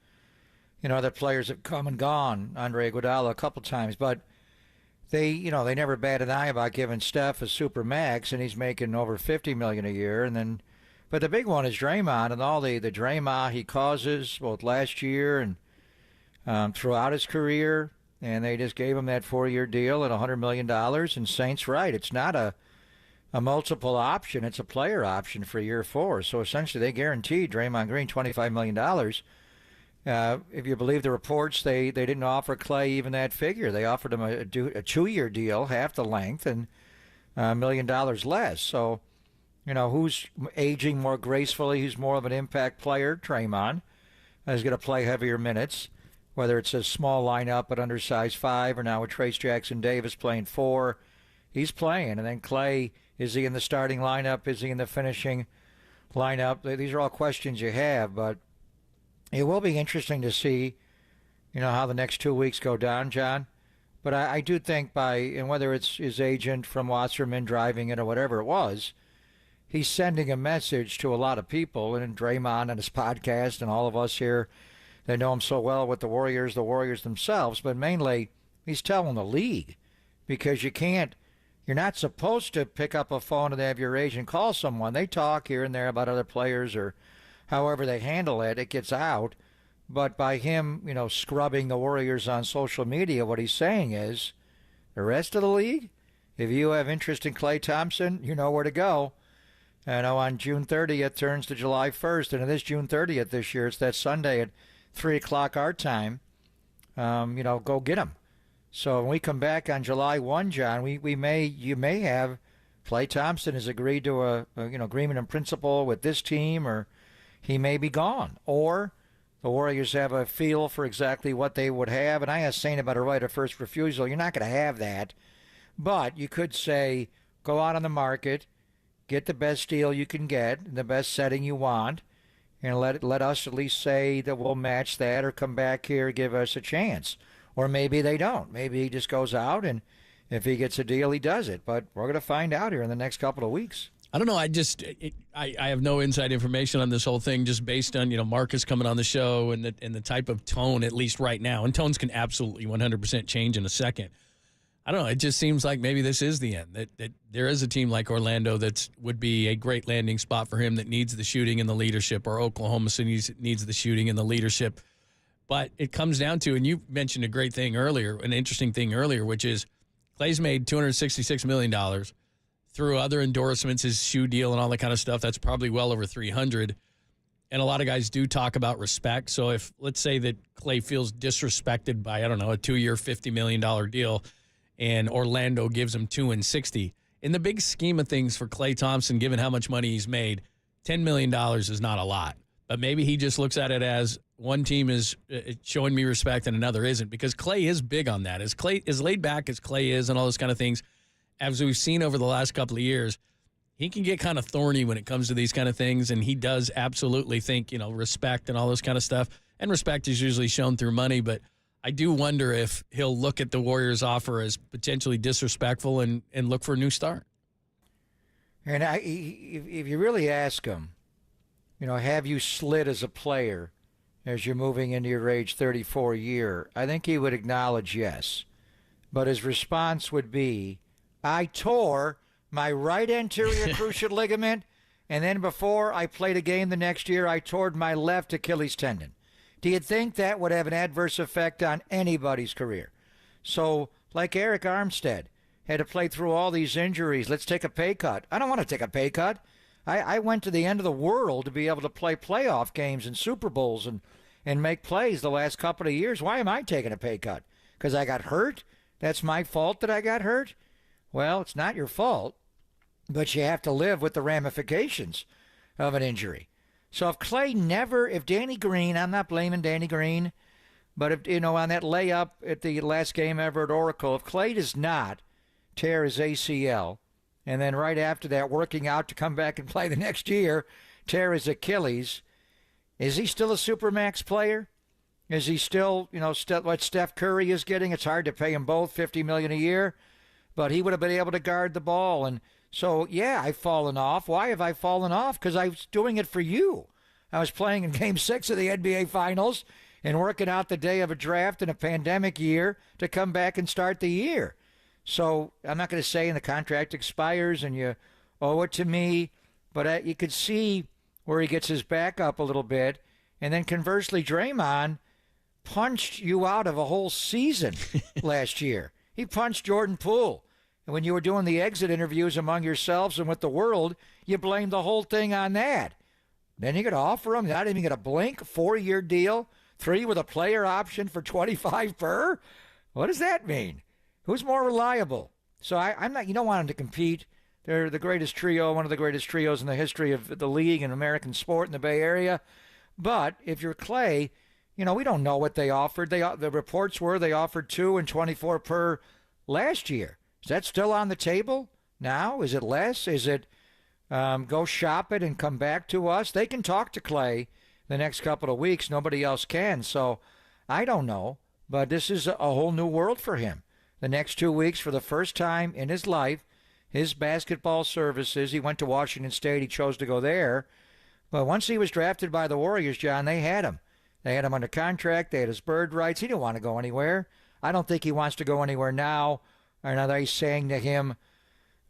And, other players have come and gone, Andre Iguodala a couple times. But they never bat an eye about giving Steph a super max, and he's making over $50 million a year. But the big one is Draymond and all the Draymond he causes, both last year and throughout his career. And they just gave him that 4-year deal at $100 million. And Saint's right. It's not a multiple option. It's a player option for year 4. So essentially they guaranteed Draymond Green $25 million. If you believe the reports, they didn't offer Klay even that figure. They offered him a 2-year deal, half the length, and $1 million less. So, who's aging more gracefully? Who's more of an impact player? Draymond is going to play heavier minutes. Whether it's a small lineup at undersized 5 or now with Trace Jackson Davis playing 4, he's playing. And then Klay, is he in the starting lineup? Is he in the finishing lineup? These are all questions you have, but it will be interesting to see, how the next 2 weeks go down, John. But I do think and whether it's his agent from Wasserman driving it or whatever it was, he's sending a message to a lot of people, and Draymond and his podcast and all of us here, they know him so well with the Warriors themselves, but mainly he's telling the league, because you're not supposed to pick up a phone and have your agent call someone. They talk here and there about other players or however they handle it, it gets out. But by him, scrubbing the Warriors on social media, what he's saying is, the rest of the league, if you have interest in Klay Thompson, you know where to go. And on June 30th turns to July 1st, and it is June 30th this year. It's that Sunday at 3 o'clock our time. Go get him. So when we come back on July 1, John, you may have Klay Thompson has agreed to a agreement in principle with this team, or he may be gone, or the Warriors have a feel for exactly what they would have. And I asked Saint about a right of first refusal. You're not going to have that, but you could say go out on the market, get the best deal you can get, the best setting you want. And let us at least say that we'll match that, or come back here, give us a chance. Or maybe they don't. Maybe he just goes out, and if he gets a deal, he does it. But we're going to find out here in the next couple of weeks. I don't know. I have no inside information on this whole thing, just based on Marcus coming on the show and the type of tone, at least right now. And tones can absolutely 100% change in a second. I don't know. It just seems like maybe this is the end. That there is a team like Orlando that would be a great landing spot for him, that needs the shooting and the leadership, or Oklahoma City needs the shooting and the leadership. But it comes down to, and you mentioned a great thing earlier, an interesting thing earlier, which is Klay's made $266 million through other endorsements, his shoe deal and all that kind of stuff. That's probably well over $300. And a lot of guys do talk about respect. So if, let's say that Klay feels disrespected by, a 2-year, $50 million deal, and Orlando gives him $260. In the big scheme of things for Klay Thompson, given how much money he's made, $10 million is not a lot. But maybe he just looks at it as one team is showing me respect and another isn't, because Klay is big on that. As laid back as Klay is and all those kind of things, as we've seen over the last couple of years, he can get kind of thorny when it comes to these kind of things, and he does absolutely think, respect and all this kind of stuff. And respect is usually shown through money, but I do wonder if he'll look at the Warriors' offer as potentially disrespectful and look for a new start. And if you really ask him, have you slid as a player as you're moving into your age 34 year, I think he would acknowledge yes. But his response would be, I tore my right anterior cruciate ligament, and then before I played a game the next year, I tore my left Achilles tendon. Do you think that would have an adverse effect on anybody's career? So, like Eric Armstead, had to play through all these injuries. Let's take a pay cut. I don't want to take a pay cut. I went to the end of the world to be able to play playoff games and Super Bowls and make plays the last couple of years. Why am I taking a pay cut? Because I got hurt? That's my fault that I got hurt? Well, it's not your fault, but you have to live with the ramifications of an injury. So if Danny Green, I'm not blaming Danny Green, but if, on that layup at the last game ever at Oracle, if Klay does not tear his ACL, and then right after that, working out to come back and play the next year, tear his Achilles, is he still a Supermax player? Is he still, what Steph Curry is getting? It's hard to pay them both $50 million a year, but he would have been able to guard the ball. And so, yeah, I've fallen off. Why have I fallen off? Because I was doing it for you. I was playing in Game 6 of the NBA Finals and working out the day of a draft in a pandemic year to come back and start the year. So I'm not going to say the contract expires and you owe it to me, but you could see where he gets his back up a little bit. And then conversely, Draymond punched you out of a whole season last year. He punched Jordan Poole. And when you were doing the exit interviews among yourselves and with the world, you blamed the whole thing on that. Then you could offer him, not even get a blink, 4-year deal, 3 with a player option for $25 per. What does that mean? Who's more reliable? So I'm not. You don't want them to compete. They're the greatest trio, one of the greatest trios in the history of the league and American sport in the Bay Area. But if you're Klay, we don't know what they offered. The reports were they offered 2 and 24 per last year. Is that still on the table now? Is it less? Is it go shop it and come back to us? They can talk to Klay the next couple of weeks. Nobody else can. So I don't know. But this is a whole new world for him. The next 2 weeks, for the first time in his life, his basketball services, he went to Washington State. He chose to go there. But once he was drafted by the Warriors, John, they had him. They had him under contract. They had his bird rights. He didn't want to go anywhere. I don't think he wants to go anywhere now. Or are they saying to him,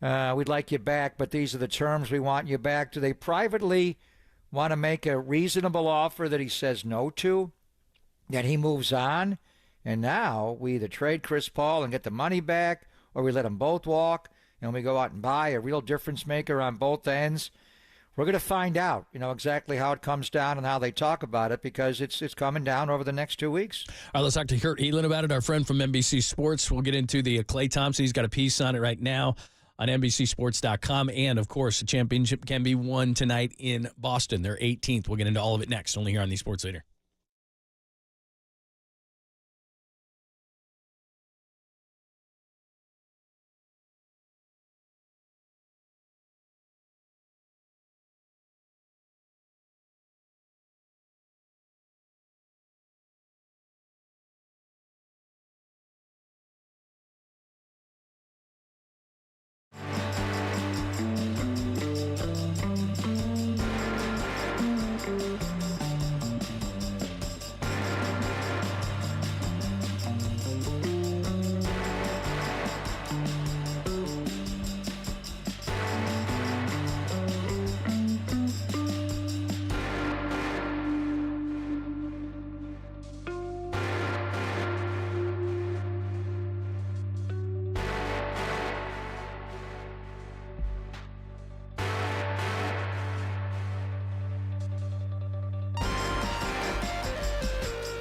we'd like you back, but these are the terms we want you back? Do they privately want to make a reasonable offer that he says no to, that he moves on? And now we either trade Chris Paul and get the money back, or we let them both walk, and we go out and buy a real difference maker on both ends. We're going to find out, exactly how it comes down and how they talk about it, because it's coming down over the next 2 weeks. All right, let's talk to Kurt Elin about it, our friend from NBC Sports. We'll get into the Klay Thompson. He's got a piece on it right now on NBCSports.com. And, of course, the championship can be won tonight in Boston. They're 18th. We'll get into all of it next, only here on the Sports Leader.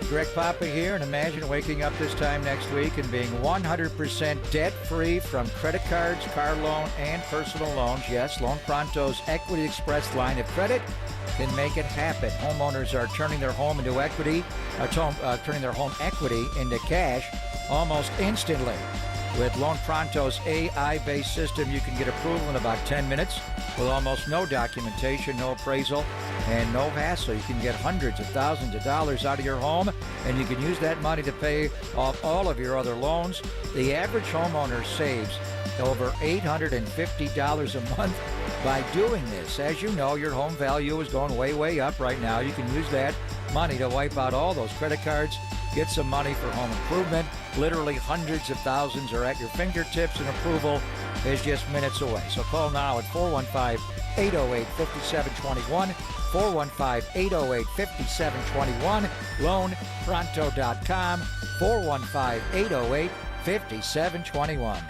Greg Papa here, and imagine waking up this time next week and being 100% debt-free from credit cards, car loan, and personal loans. Yes, Loan Pronto's Equity Express line of credit can make it happen. Homeowners are turning their home into equity, turning their home equity into cash almost instantly. With Loan Pronto's AI-based system, you can get approval in about 10 minutes with almost no documentation, no appraisal, and no hassle. You can get hundreds of thousands of dollars out of your home, and you can use that money to pay off all of your other loans. The average homeowner saves over $850 a month by doing this. As you know, your home value is going way, way up right now. You can use that money to wipe out all those credit cards, get some money for home improvement. Literally hundreds of thousands are at your fingertips, and approval is just minutes away. So call now at 415-808-5721, 415-808-5721, loanpronto.com, 415-808-5721.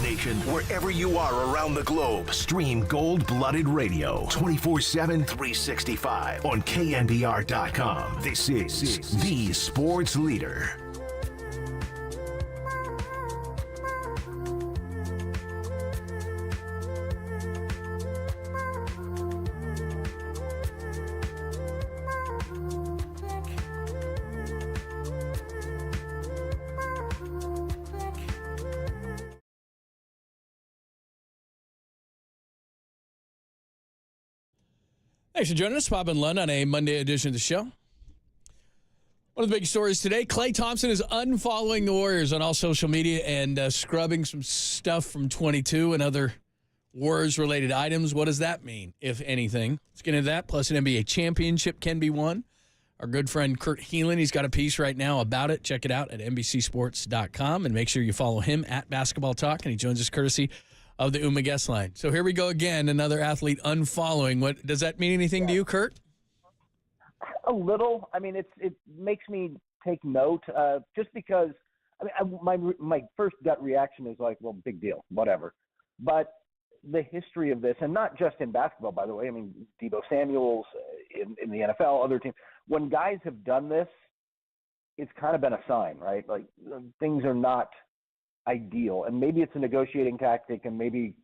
Nation, wherever you are around the globe. Stream Gold-Blooded Radio 24/7, 365 on KNBR.com. This is the sports leader. Thanks for joining us, Bob and Lund, on a Monday edition of the show. One of the big stories today, Klay Thompson is unfollowing the Warriors on all social media and scrubbing some stuff from 22 and other Warriors-related items. What does that mean, if anything? Let's get into that, plus an NBA championship can be won. Our good friend Kurt Heelan, he's got a piece right now about it. Check it out at NBCSports.com, and make sure you follow him at Basketball Talk, and he joins us courtesy of the Uma guest line. So here we go again, another athlete unfollowing. What does that mean anything to you, Kurt? A little. I mean, it makes me take note, just because. I mean, my first gut reaction is like, well, big deal, whatever. But the history of this, and not just in basketball, by the way. I mean, Deebo Samuel's in the NFL, other teams. When guys have done this, it's kind of been a sign, right? Like things are not ideal, and maybe it's a negotiating tactic, and maybe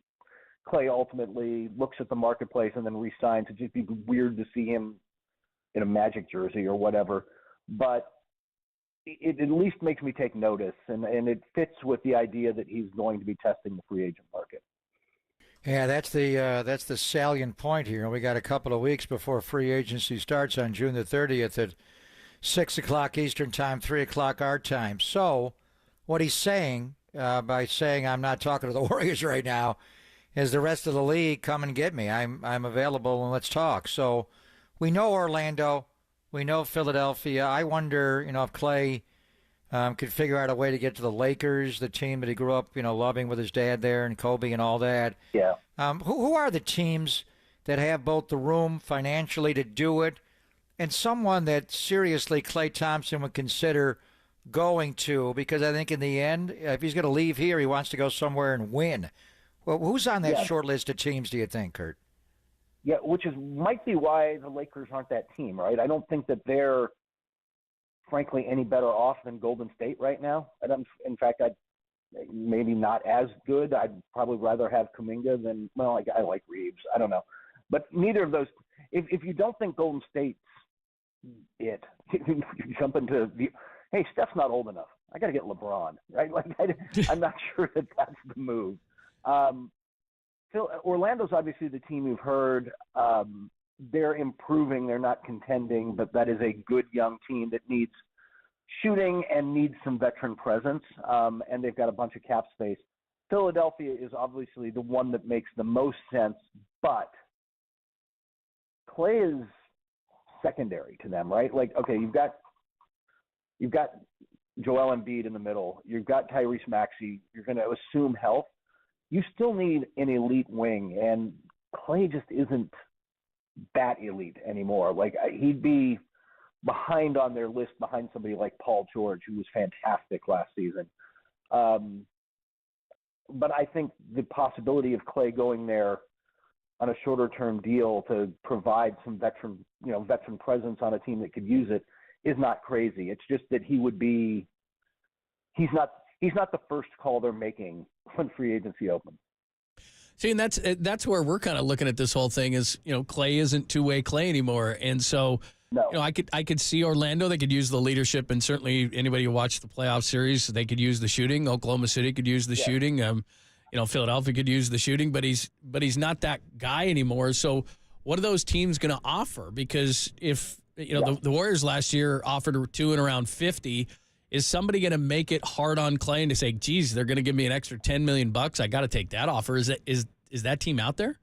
Klay ultimately looks at the marketplace and then re-signs. It'd just be weird to see him in a Magic jersey or whatever, but it at least makes me take notice, and it fits with the idea that he's going to be testing the free agent market. Yeah, that's the salient point here. We got a couple of weeks before free agency starts on June the 30th at 6 o'clock Eastern time, 3 o'clock our time. So what he's saying, by saying I'm not talking to the Warriors right now, is the rest of the league, come and get me. I'm available and let's talk. So we know Orlando, we know Philadelphia. I wonder, if Klay could figure out a way to get to the Lakers, the team that he grew up, loving with his dad there and Kobe and all that. Yeah. Who are the teams that have both the room financially to do it and someone that seriously Klay Thompson would consider going to, because I think in the end, if he's going to leave here, he wants to go somewhere and win. Well, who's on that short list of teams, do you think, Kurt? Yeah, which might be why the Lakers aren't that team, right? I don't think that they're, frankly, any better off than Golden State right now. In fact, I'd maybe not as good. I'd probably rather have Kuminga than, well, I like Reeves. I don't know. But neither of those, if you don't think Golden State's it, you jump into hey, Steph's not old enough. I got to get LeBron, right? Like, I'm not sure that that's the move. Orlando's obviously the team you've heard. They're improving. They're not contending, but that is a good young team that needs shooting and needs some veteran presence, and they've got a bunch of cap space. Philadelphia is obviously the one that makes the most sense, but Klay is secondary to them, right? Like, okay, you've got Joel Embiid in the middle. You've got Tyrese Maxey. You're going to assume health. You still need an elite wing, and Klay just isn't that elite anymore. Like, he'd be behind on their list behind somebody like Paul George, who was fantastic last season. But I think the possibility of Klay going there on a shorter-term deal to provide some veteran presence on a team that could use it is not crazy. It's just that he's not the first call they're making when free agency opens. See, and that's where we're kind of looking at this whole thing is, Klay isn't two-way Klay anymore. And so, I could see Orlando. They could use the leadership, and certainly anybody who watched the playoff series, they could use the shooting. Oklahoma City could use the shooting. Philadelphia could use the shooting, but he's not that guy anymore. So what are those teams going to offer? Because if, the Warriors last year offered 2 and around 50, is somebody going to make it hard on Klay and to say, geez, they're going to give me an extra $10 million? I got to take that offer. Is that team out there?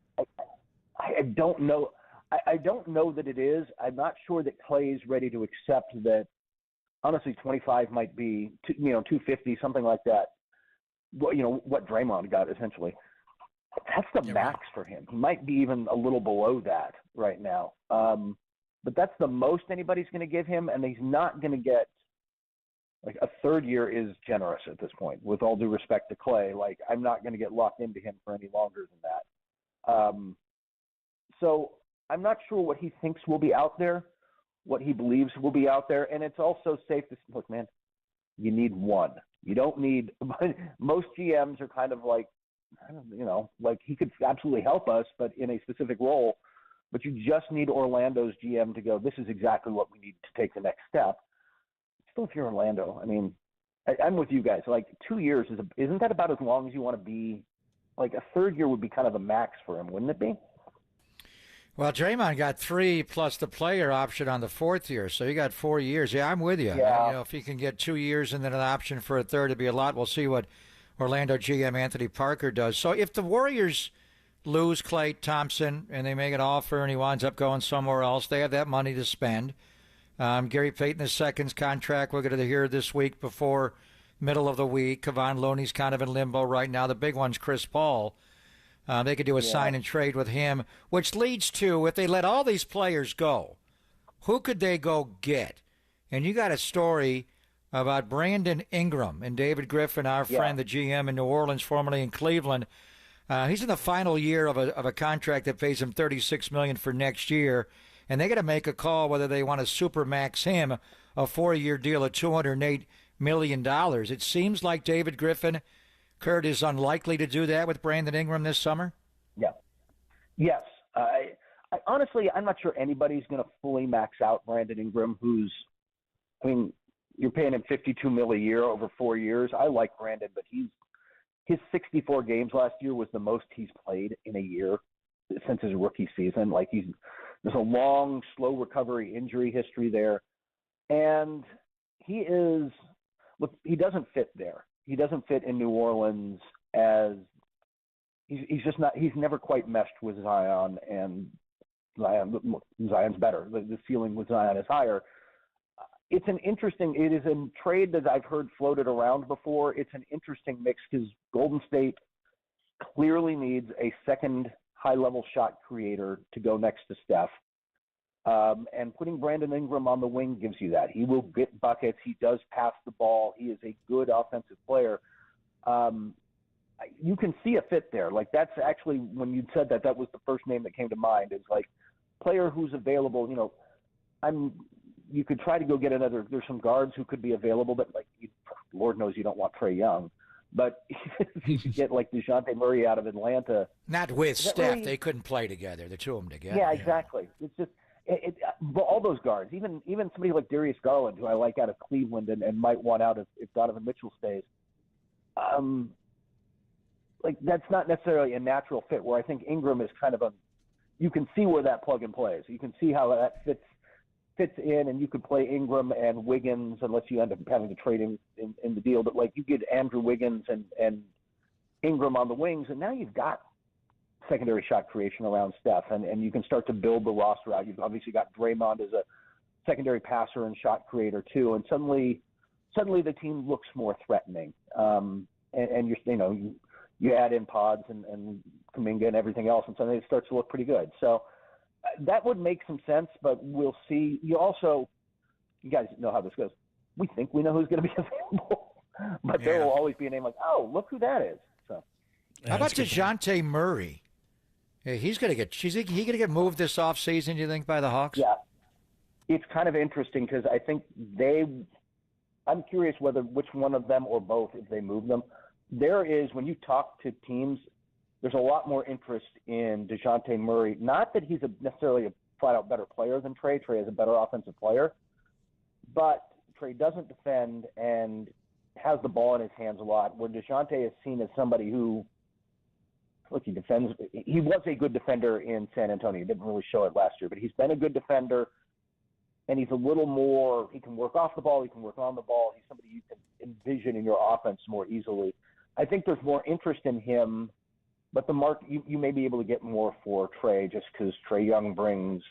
I don't know. I don't know that it is. I'm not sure that Klay is ready to accept that. Honestly, 25 might be, 250, something like that. What Draymond got essentially. That's the max for him. He might be even a little below that right now. But that's the most anybody's going to give him, and he's not going to get. Like, a third year is generous at this point, with all due respect to Klay. Like, I'm not going to get locked into him for any longer than that. So I'm not sure what he thinks will be out there, what he believes will be out there. And it's also safe to look, man, you need one. You don't need – most GMs are kind of like, like he could absolutely help us, but in a specific role. But you just need Orlando's GM to go, this is exactly what we need to take the next step. Still, if you're Orlando, I mean, I'm with you guys. Like, 2 years isn't that about as long as you want to be? Like, a third year would be kind of the max for him, wouldn't it be? Well, Draymond got 3 plus the player option on the 4th year, so you got 4 years. Yeah, I'm with you. Yeah. If he can get 2 years and then an option for a third, it'd be a lot. We'll see what Orlando GM Anthony Parker does. So if the Warriors lose Klay Thompson and they make an offer and he winds up going somewhere else, they have that money to spend. Gary Payton II's contract, we're going to hear this week before middle of the week. Kevon Looney's kind of in limbo right now. The big one's Chris Paul. They could do a sign and trade with him, which leads to, if they let all these players go, who could they go get? And you got a story about Brandon Ingram and David Griffin, our friend, the GM in New Orleans, formerly in Cleveland. He's in the final year of a contract that pays him $36 million for next year. And they got to make a call whether they want to supermax him, a 4-year deal of $208 million. It seems like David Griffin, Kurt, is unlikely to do that with Brandon Ingram this summer. Yeah. Yes. I honestly, I'm not sure anybody's going to fully max out Brandon Ingram, you're paying him $52 million a year over 4 years. I like Brandon, but his 64 games last year was the most he's played in a year since his rookie season. Like, there's a long, slow recovery injury history there. And he doesn't fit there. He doesn't fit in New Orleans as he's never quite meshed with Zion, and Zion's better. The ceiling with Zion is higher. It is a trade that I've heard floated around before. It's an interesting mix because Golden State clearly needs a second high-level shot creator to go next to Steph. And putting Brandon Ingram on the wing gives you that. He will get buckets. He does pass the ball. He is a good offensive player. You can see a fit there. Like, that's actually, when you said that, that was the first name that came to mind. Is like, player who's available. You know, you could try to go get another. There's some guards who could be available, but like, Lord knows you don't want Trae Young. But if you could get like DeJounte Murray out of Atlanta. Not with Steph. Really, they couldn't play together, the two of them together. Yeah, exactly. It's just all those guards, even somebody like Darius Garland, who I like out of Cleveland and might want out if Donovan Mitchell stays. Like, that's not necessarily a natural fit, where I think Ingram is kind of you can see where that plug and plays. You can see how that fits in, and you could play Ingram and Wiggins unless you end up having to trade in the deal. But like, you get Andrew Wiggins and Ingram on the wings, and now you've got secondary shot creation around Steph, and you can start to build the roster out. You've obviously got Draymond as a secondary passer and shot creator too, and suddenly the team looks more threatening. And you add in Pods and Kuminga and everything else, and suddenly it starts to look pretty good. So that would make some sense, but we'll see. You guys know how this goes. We think we know who's going to be available, but there will always be a name like, oh, look who that is. So, how about DeJounte Murray? Yeah, he's going to get. Is he going to get moved this offseason, do you think, by the Hawks? Yeah, it's kind of interesting because I think I'm curious which one of them or both, if they move them. There is, when you talk to teams, there's a lot more interest in DeJounte Murray. Not that he's necessarily a flat-out better player than Trae. Trae is a better offensive player. But Trae doesn't defend and has the ball in his hands a lot, where DeJounte is seen as somebody who, look, he defends. He was a good defender in San Antonio. He didn't really show it last year, but he's been a good defender, and he's a little more – he can work off the ball. He can work on the ball. He's somebody you can envision in your offense more easily. I think there's more interest in him, but you may be able to get more for Trae just because Trae Young brings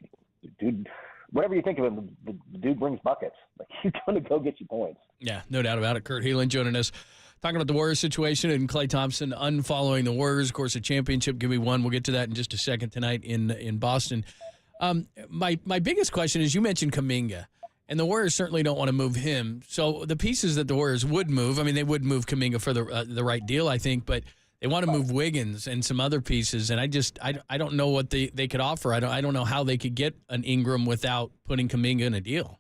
– dude, whatever you think of him, the dude brings buckets. Like, he's going to go get you points. Yeah, no doubt about it. Kurt Helin joining us, talking about the Warriors situation and Klay Thompson unfollowing the Warriors. Of course, a championship could be won. We'll get to that in just a second tonight in Boston. My biggest question is, you mentioned Kuminga, and the Warriors certainly don't want to move him. So the pieces that the Warriors would move, I mean, they would move Kuminga for the right deal, I think, but they want to move Wiggins and some other pieces, and I don't know what they could offer. I don't know how they could get an Ingram without putting Kuminga in a deal.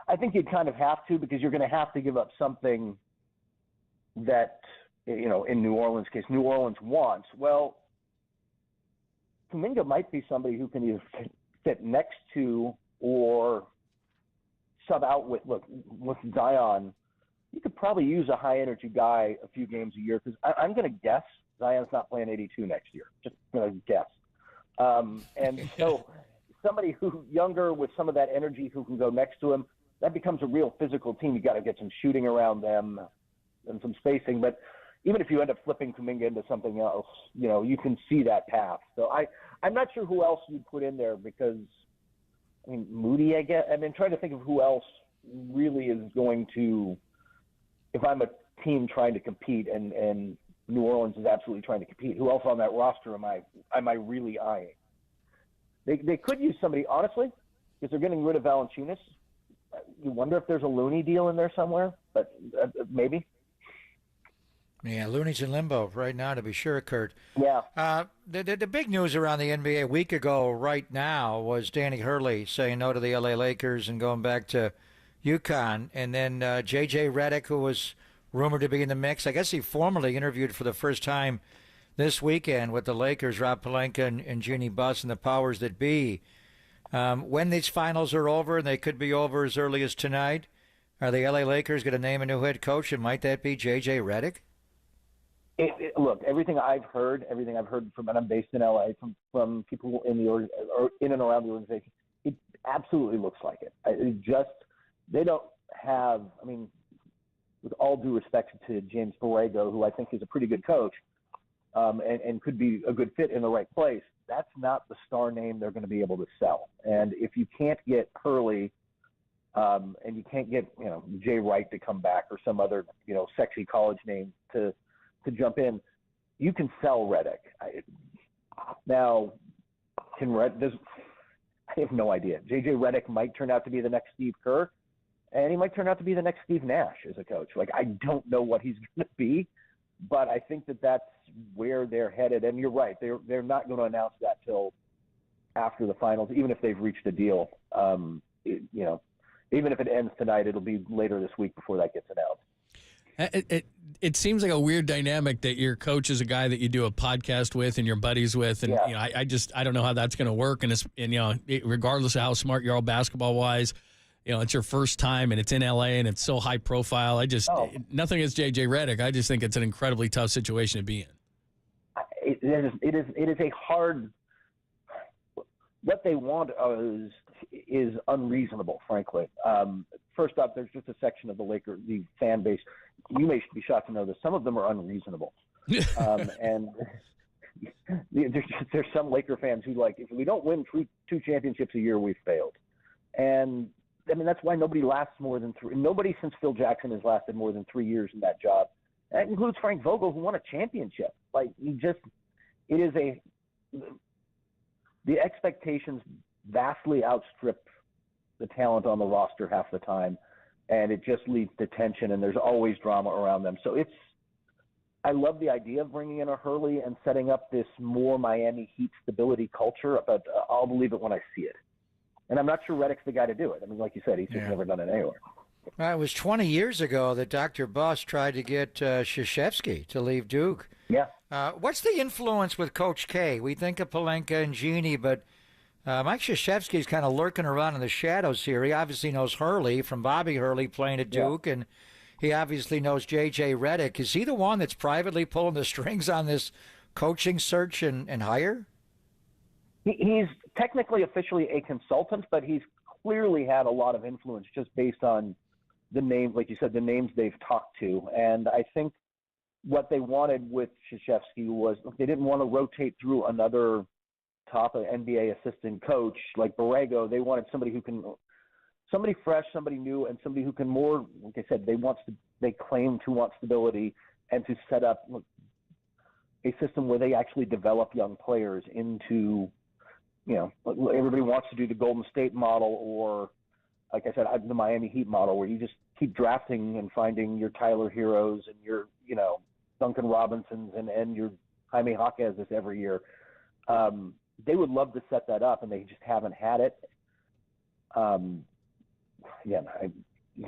I think you'd kind of have to, because you're going to have to give up something that, in New Orleans' case, New Orleans wants. Well, Kuminga might be somebody who can either fit next to or sub out with Zion. You could probably use a high-energy guy a few games a year, because I'm going to guess Zion's not playing 82 next year. Just going to guess. And so somebody who younger with some of that energy who can go next to him, that becomes a real physical team. You got to get some shooting around them and some spacing. But even if you end up flipping Kuminga into something else, you can see that path. So I'm not sure who else you'd put in there, because, I mean, Moody, I guess. I mean, trying to think of who else really is going to, if I'm a team trying to compete and New Orleans is absolutely trying to compete, who else on that roster am I really eyeing? They could use somebody, honestly, because they're getting rid of Valanciunas. You wonder if there's a Looney deal in there somewhere, but maybe. Yeah, Looney's in limbo right now, to be sure, Kurt. Yeah. The big news around the NBA a week ago right now was Danny Hurley saying no to the LA Lakers and going back to UConn. And then J.J. Redick, who was rumored to be in the mix. I guess he formally interviewed for the first time this weekend with the Lakers, Rob Pelinka and Jeannie Buss and the powers that be. When these finals are over, and they could be over as early as tonight, are the LA Lakers going to name a new head coach, and might that be J.J. Redick? Look, everything I've heard from, and I'm based in LA, from people in and around the organization, it absolutely looks like it. They don't have, I mean, with all due respect to James Borrego, who I think is a pretty good coach, and could be a good fit in the right place, that's not the star name they're going to be able to sell. And if you can't get Hurley, and you can't get, Jay Wright to come back or some other, sexy college name to jump in, you can sell Redick. Now, I have no idea. J.J. Redick might turn out to be the next Steve Kerr, and he might turn out to be the next Steve Nash as a coach. Like, I don't know what he's going to be, but I think that that's where they're headed. And you're right. They're not going to announce that till after the finals, even if they've reached a deal. Even if it ends tonight, it'll be later this week before that gets announced. It seems like a weird dynamic that your coach is a guy that you do a podcast with and you're buddies with, and I don't know how that's going to work. And regardless of how smart you are basketball wise, it's your first time and it's in LA and it's so high profile. Nothing against JJ Redick. I just think it's an incredibly tough situation to be in. It is a hard. What they want is unreasonable, frankly. First off, there's just a section of the fan base. You may be shocked to know that some of them are unreasonable. And there's some Laker fans who, like, if we don't win two championships a year, we've failed. And, I mean, that's why nobody lasts more than three. Nobody since Phil Jackson has lasted more than 3 years in that job. That includes Frank Vogel, who won a championship. Like, the expectations vastly outstrip the talent on the roster half the time, and it just leads to tension, and there's always drama around them. So I love the idea of bringing in a Hurley and setting up this more Miami Heat stability culture, but I'll believe it when I see it. And I'm not sure Redick's the guy to do it. I mean, like you said, he's just never done it anywhere. Well, it was 20 years ago that Dr. Buss tried to get Krzyzewski to leave Duke. Yeah. What's the influence with Coach K? We think of Pelinka and Genie, but Mike Krzyzewski's kind of lurking around in the shadows here. He obviously knows Hurley from Bobby Hurley playing at Duke, and he obviously knows J.J. Redick. Is he the one that's privately pulling the strings on this coaching search and hire? He's technically officially a consultant, but he's clearly had a lot of influence just based on the names, like you said, the names they've talked to. And I think what they wanted with Krzyzewski was they didn't want to rotate through another top NBA assistant coach like Borrego. They wanted somebody fresh, somebody new, and somebody who can more, like I said, they claim to want stability and to set up a system where they actually develop young players into, everybody wants to do the Golden State model, or like I said, the Miami Heat model, where you just keep drafting and finding your Tyler Heroes and your, Duncan Robinsons and your Jaime Jaquez's every year. They would love to set that up, and they just haven't had it. Is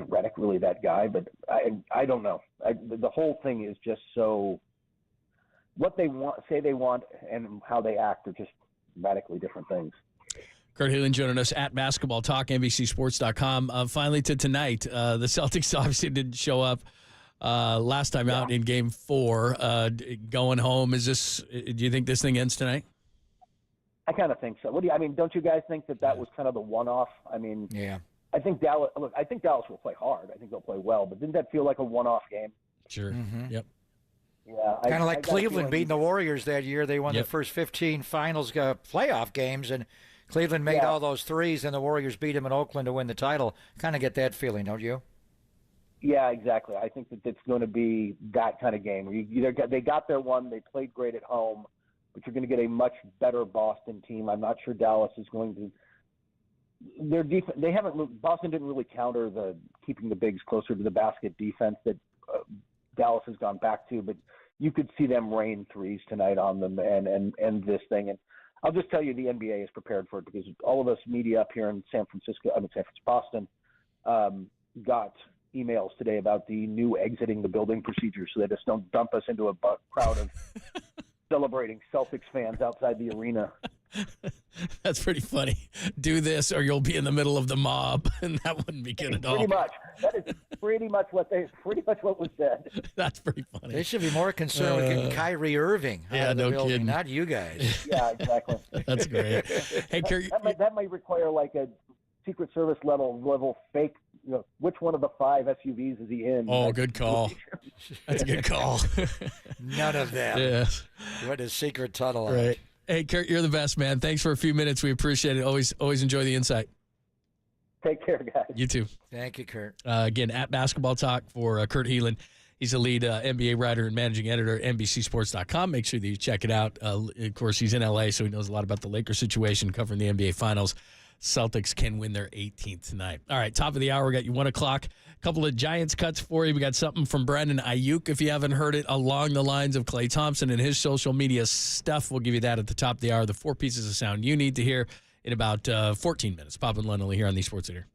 Redick really that guy? But I don't know. The whole thing is just so – what they say they want and how they act are just radically different things. Kurt Helin joining us at Basketball Talk, NBCSports.com. Finally to tonight, the Celtics obviously didn't show up last time out in Game 4. Going home, do you think this thing ends tonight? I kind of think so. Don't you guys think that was kind of the one-off? I mean, yeah. I think Dallas will play hard. I think they'll play well, but didn't that feel like a one-off game? Sure. Mm-hmm. Yep. Yeah. Kind of like Cleveland beating the Warriors that year. They won the first 15 finals playoff games, and Cleveland made all those threes, and the Warriors beat them in Oakland to win the title. Kind of get that feeling, don't you? Yeah, exactly. I think that it's going to be that kind of game. They got their one, they played great at home, but you're going to get a much better Boston team. I'm not sure Dallas is going to. Their defense, Boston didn't really counter the keeping the bigs closer to the basket defense that Dallas has gone back to, but you could see them rain threes tonight on them and end this thing. And I'll just tell you, the NBA is prepared for it, because all of us media up here in Boston, got emails today about the new exiting the building procedure, so they just don't dump us into a crowd of celebrating Celtics fans outside the arena. That's pretty funny. Do this or you'll be in the middle of the mob, and that wouldn't be good at all. Pretty much. That is pretty much what was said. That's pretty funny. They should be more concerned with getting Kyrie Irving out of the building, kidding. not you guys. Yeah, exactly. That's great. Hey, Kurt, that might require like a Secret Service level fake. Which one of the 5 SUVs is he in? Oh, good call. That's a good call. None of them. Yes. What is secret tunnel? Right. Hey, Kurt, you're the best, man. Thanks for a few minutes. We appreciate it. Always enjoy the insight. Take care, guys. You too. Thank you, Kurt. Again, at Basketball Talk for Kurt Helin. He's a lead NBA writer and managing editor at NBCSports.com. Make sure that you check it out. Of course, he's in L.A., so he knows a lot about the Lakers situation, covering the NBA Finals Celtics can win their 18th tonight. All right, top of the hour, we got you 1 o'clock. A couple of Giants cuts for you. We got something from Brandon Ayuk, if you haven't heard it, along the lines of Klay Thompson and his social media stuff. We'll give you that at the top of the hour. The 4 pieces of sound you need to hear in about 14 minutes. Pop and Lundley here on the Sports Leader.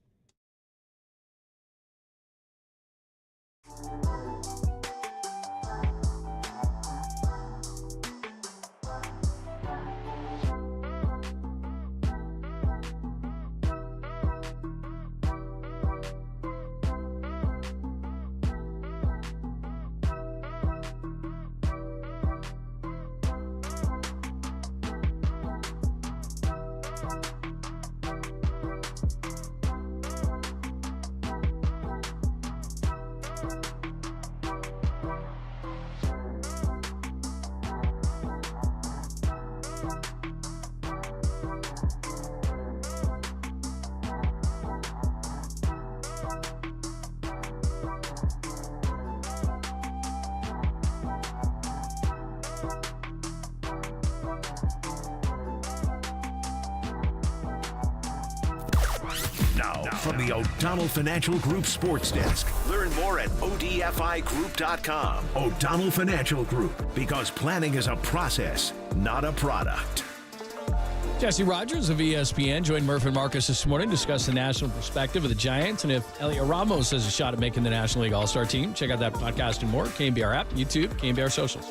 Now, from the O'Donnell Financial Group Sports Desk. Learn more at odfigroup.com. O'Donnell Financial Group, because planning is a process, not a product. Jesse Rogers of ESPN joined Murph and Marcus this morning to discuss the national perspective of the Giants and if Elliot Ramos has a shot at making the National League All-Star team. Check out that podcast and more. KNBR app, YouTube, KNBR socials.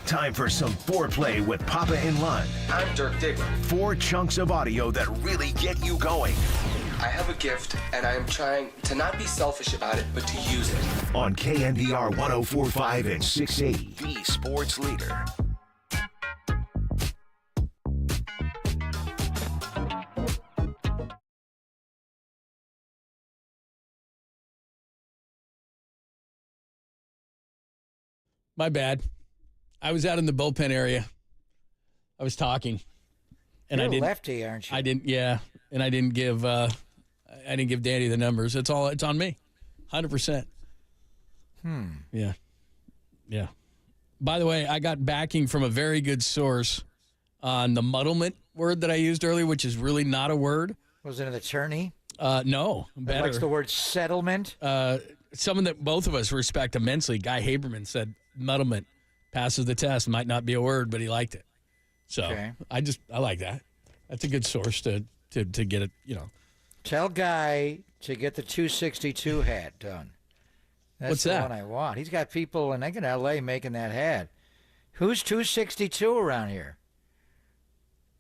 Time for some foreplay with Papa and Lund. I'm Dirk Diggler. 4 chunks of audio that really get you going. I have a gift, and I am trying to not be selfish about it, but to use it. On KNBR 104.5 and 680, the sports leader. My bad. I was out in the bullpen area. I was talking, and You're I didn't. lefty, aren't you? I didn't. Yeah, and I didn't give. I didn't give Danny the numbers. It's on me, 100%. Yeah. Yeah. By the way, I got backing from a very good source on the muddlement word that I used earlier, which is really not a word. Was it an attorney? No, That better. likes the word settlement. Someone that both of us respect immensely, Guy Haberman, said muddlement passes the test. Might not be a word, but he liked it. So Okay. I like that. That's a good source to get it. Tell Guy to get the 262 hat done. That's What's the that? one I want. He's got people in L.A. making that hat. Who's 262 around here?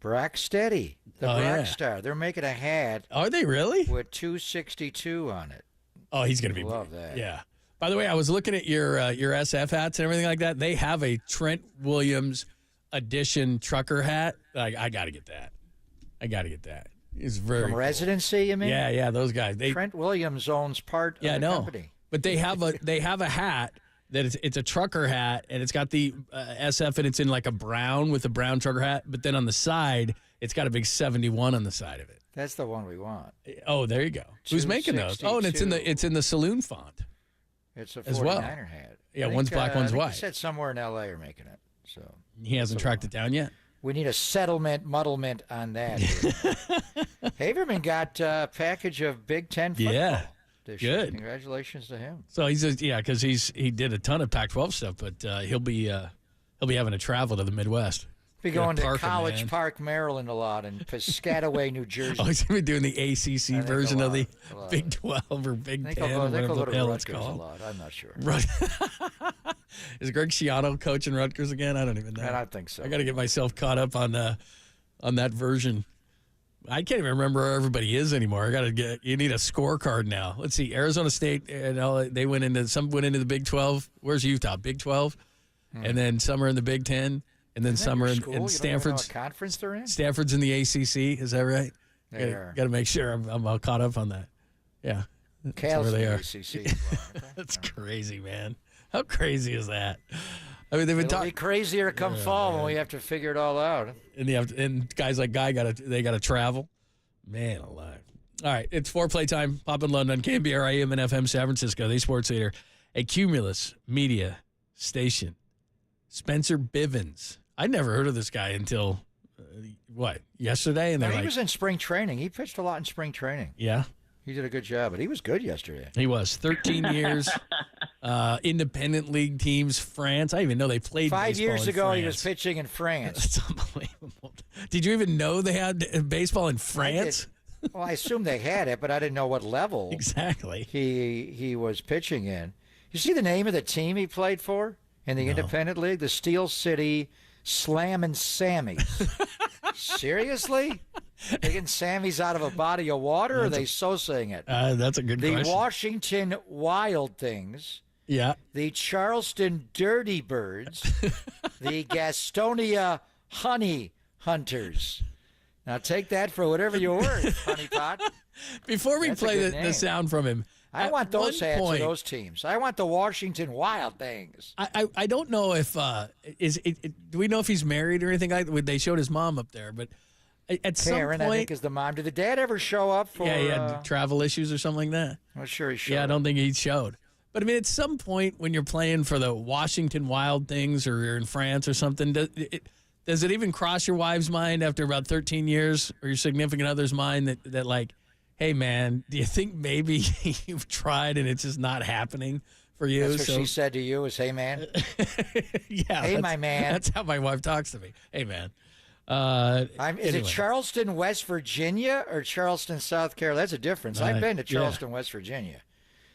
Brock Steady, the Oh, rock yeah. star. They're making a hat. Are they really? With 262 on it. Oh, he's gonna be. Love that. Yeah. By the way, I was looking at your SF hats and everything like that. They have a Trent Williams edition trucker hat. I got to get that. It's very From cool. Residency, you mean? Yeah, those guys. Trent Williams owns part Yeah, I of the know. company. But they have a hat that it's a trucker hat, and it's got the SF, and it's in like a brown with a brown trucker hat. But then on the side, it's got a big 71 on the side of it. That's the one we want. Oh, there you go. Who's making those? Oh, and it's in the saloon font. It's a 49er as well. hat. Yeah, I think, one's black, one's I think white. He said somewhere in L.A. are making it. So He hasn't tracked it down yet. we need a muddlement on that. Haverman got a package of Big Ten football. Yeah, this year. good. Congratulations to him. So because he did a ton of Pac-12 stuff, but he'll be having to travel to the Midwest. Be Gonna going to park him, College man. Park, Maryland a lot, and Piscataway, New Jersey. Oh, he's gonna be doing the ACC version of the a lot. Big 12 or Big I think 10, I'll or go whatever to the hell it's Rutgers a called. lot. I'm not sure. Is Greg Schiano coaching Rutgers again? I don't even know. I don't think so. I got to get myself caught up on that version. I can't even remember where everybody is anymore. You need a scorecard now. Let's see. Arizona State, they went into the Big 12. Where's Utah? Big 12, and then some are in the Big 10, and then some are in Stanford's. What conference they're in? Stanford's in the ACC. Is that right? They are. Got to make sure I'm all caught up on that. Yeah, that's Cal's where they in the are. ACC as well, aren't they? That's crazy, man. How crazy is that? I mean, they've been It'll talking. be crazier come fall when we have to figure it all out. And guys like Guy gotta travel. Man alive. All right, it's foreplay time. Pop in London, KNBR AM and FM San Francisco, the sports leader, a Cumulus Media station. Spencer Bivens. I'd never heard of this guy until yesterday, and they're he like, was in spring training. He pitched a lot in spring training. yeah, He did a good job, but he was good yesterday. he was 13 years. Independent league teams, France. I didn't even know they played 5 baseball years in ago, he France. was pitching in France. That's unbelievable. Did you even know they had baseball in France? Well, I assumed they had it, but I didn't know what level Exactly. he was pitching in. You see the name of the team he played for in the independent league? The Steel City Slammin' Sammies. Seriously? They getting Sammies out of a body of water, or are they so-saying it? That's a good the question. Washington Wild Things. Yeah. The Charleston Dirty Birds. The Gastonia Honey Hunters. Now take that for whatever you're worth, honeypot. Before we That's a play good the name. sound from him, I want those one hats point- of those teams. I want the Washington Wild Things. I don't know if do we know if he's married or anything like that? They showed his mom up there, but at Karen, some I point, think, is the mom. Did the dad ever show up for? yeah, he had travel issues or something like that. I'm sure he showed. Yeah, I don't think he showed. But I mean, at some point when you're playing for the Washington Wild Things or you're in France or something, does it even cross your wife's mind after about 13 years or your significant other's mind that like, hey man, do you think maybe you've tried and it's just not happening for you? That's what she said to you is, hey, man. Yeah. Hey, my man. That's how my wife talks to me. Hey, man. Is Anyway. it Charleston, West Virginia, or Charleston, South Carolina? That's a difference. I've been to yeah. Charleston, West Virginia.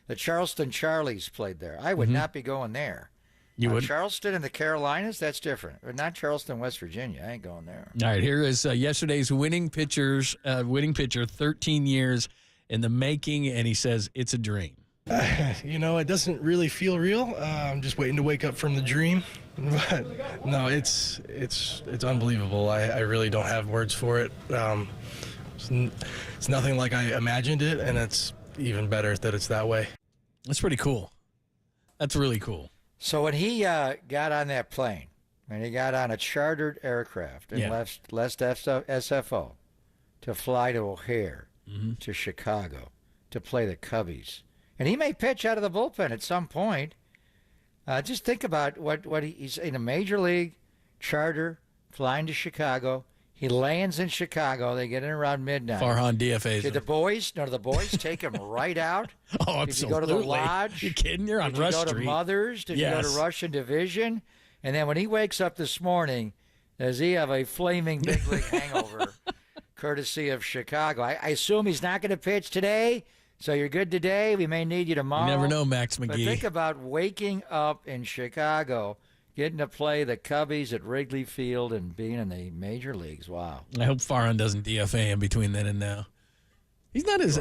The Charleston Charlies played there. I would not be going there. You would? Charleston and the Carolinas, that's different. Or not Charleston, West Virginia. I ain't going there. All right, here is yesterday's winning pitcher, 13 years in the making, and he says it's a dream. It doesn't really feel real. I'm just waiting to wake up from the dream. But no, it's unbelievable. I really don't have words for it. It's nothing like I imagined it, and it's even better that it's that way. That's pretty cool. That's really cool. So when he got on that plane, when he got on a chartered aircraft and left SFO to fly to O'Hare, to Chicago, to play the Cubbies, and he may pitch out of the bullpen at some point. Just think about what he's in a major league charter, flying to Chicago. He lands in Chicago. They get in around midnight. Farhan DFA's. Did the boys take him right out? Oh, absolutely. Did you go to the Lodge? You kidding? You're on Rush Street. Did you go to Mother's? Did you go to Russian Division? And then when he wakes up this morning, does he have a flaming big league hangover, courtesy of Chicago? I assume he's not going to pitch today, so you're good today. We may need you tomorrow. You never know, Max McGee. But think about waking up in Chicago, getting to play the Cubbies at Wrigley Field and being in the major leagues. Wow. I hope Farhan doesn't DFA him between then and now. He's not as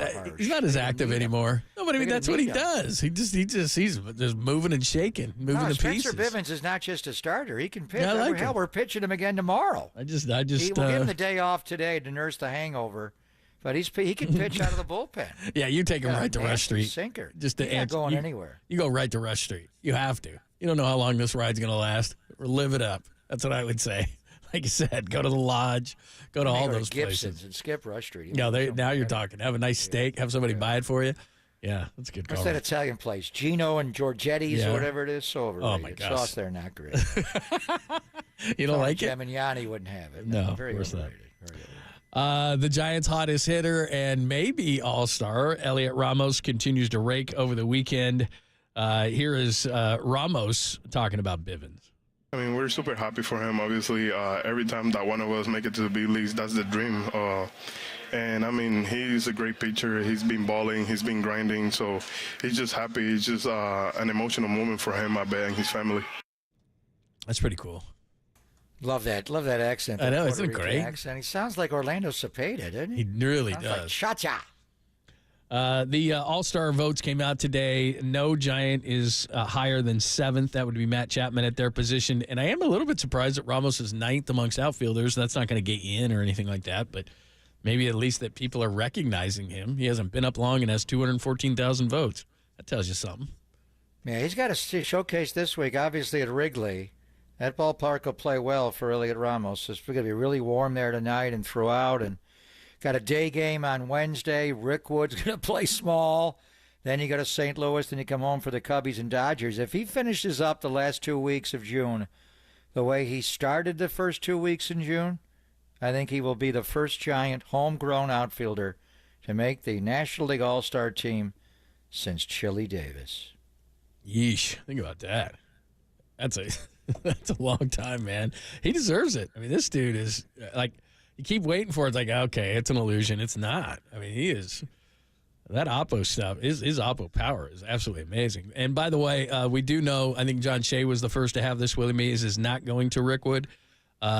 active anymore. No, but I mean that's what he does. He's just moving and shaking, moving the pieces. Spencer Bivens is not just a starter. He can pitch. Yeah, I like him. We're pitching him again tomorrow. I just We'll give him the day off today to nurse the hangover. But he can pitch out of the bullpen. Yeah, you take him right to Rush Street. Sinker. Just to He's not going anywhere. You go right to Rush Street. You have to. You don't know how long this ride's going to last. Live it up. That's what I would say. Like you said, go to the Lodge, go to all those places. And skip Rush Street. No, now you're talking. Have a nice steak. Have somebody buy it for you. Yeah, that's a good call. What's that Italian place? Gino and Giorgetti's or whatever it is. So overrated. Oh, my gosh. Sauce there, not great. You don't like it? Gemignani wouldn't have it. No, very of course overrated. not. The Giants' hottest hitter and maybe all-star, Elliot Ramos, continues to rake over the weekend. Here is Ramos talking about Bivens. I mean, we're super happy for him. Obviously, every time that one of us make it to the big leagues, that's the dream. And, I mean, he's a great pitcher. He's been balling. He's been grinding. So he's just happy. It's just an emotional moment for him, I bet, and his family. That's pretty cool. Love that accent. I know, Puerto isn't it Rican great? Accent. He sounds like Orlando Cepeda, doesn't he? He really Sounds does. Like Cha-cha. The All-Star votes came out today. No Giant is higher than 7th. That would be Matt Chapman at their position. And I am a little bit surprised that Ramos is 9th amongst outfielders. That's not going to get you in or anything like that, but maybe at least that people are recognizing him. He hasn't been up long and has 214,000 votes. That tells you something. Yeah, he's got a showcase this week, obviously, at Wrigley. That ballpark will play well for Elliot Ramos. It's going to be really warm there tonight and throughout. And got a day game on Wednesday. Rick Wood's going to play small. Then you go to St. Louis. Then you come home for the Cubbies and Dodgers. If he finishes up the last 2 weeks of June the way he started the first 2 weeks in June, I think he will be the first Giant homegrown outfielder to make the National League All-Star team since Chili Davis. Yeesh. Think about that. That's a long time, man. He deserves it. I mean, this dude is like, you keep waiting for it. It's like, okay, it's an illusion. It's not. I mean, he is. That Oppo stuff, his Oppo power is absolutely amazing. And by the way, we do know, I think John Shea was the first to have this. Willie Mays is not going to Rickwood.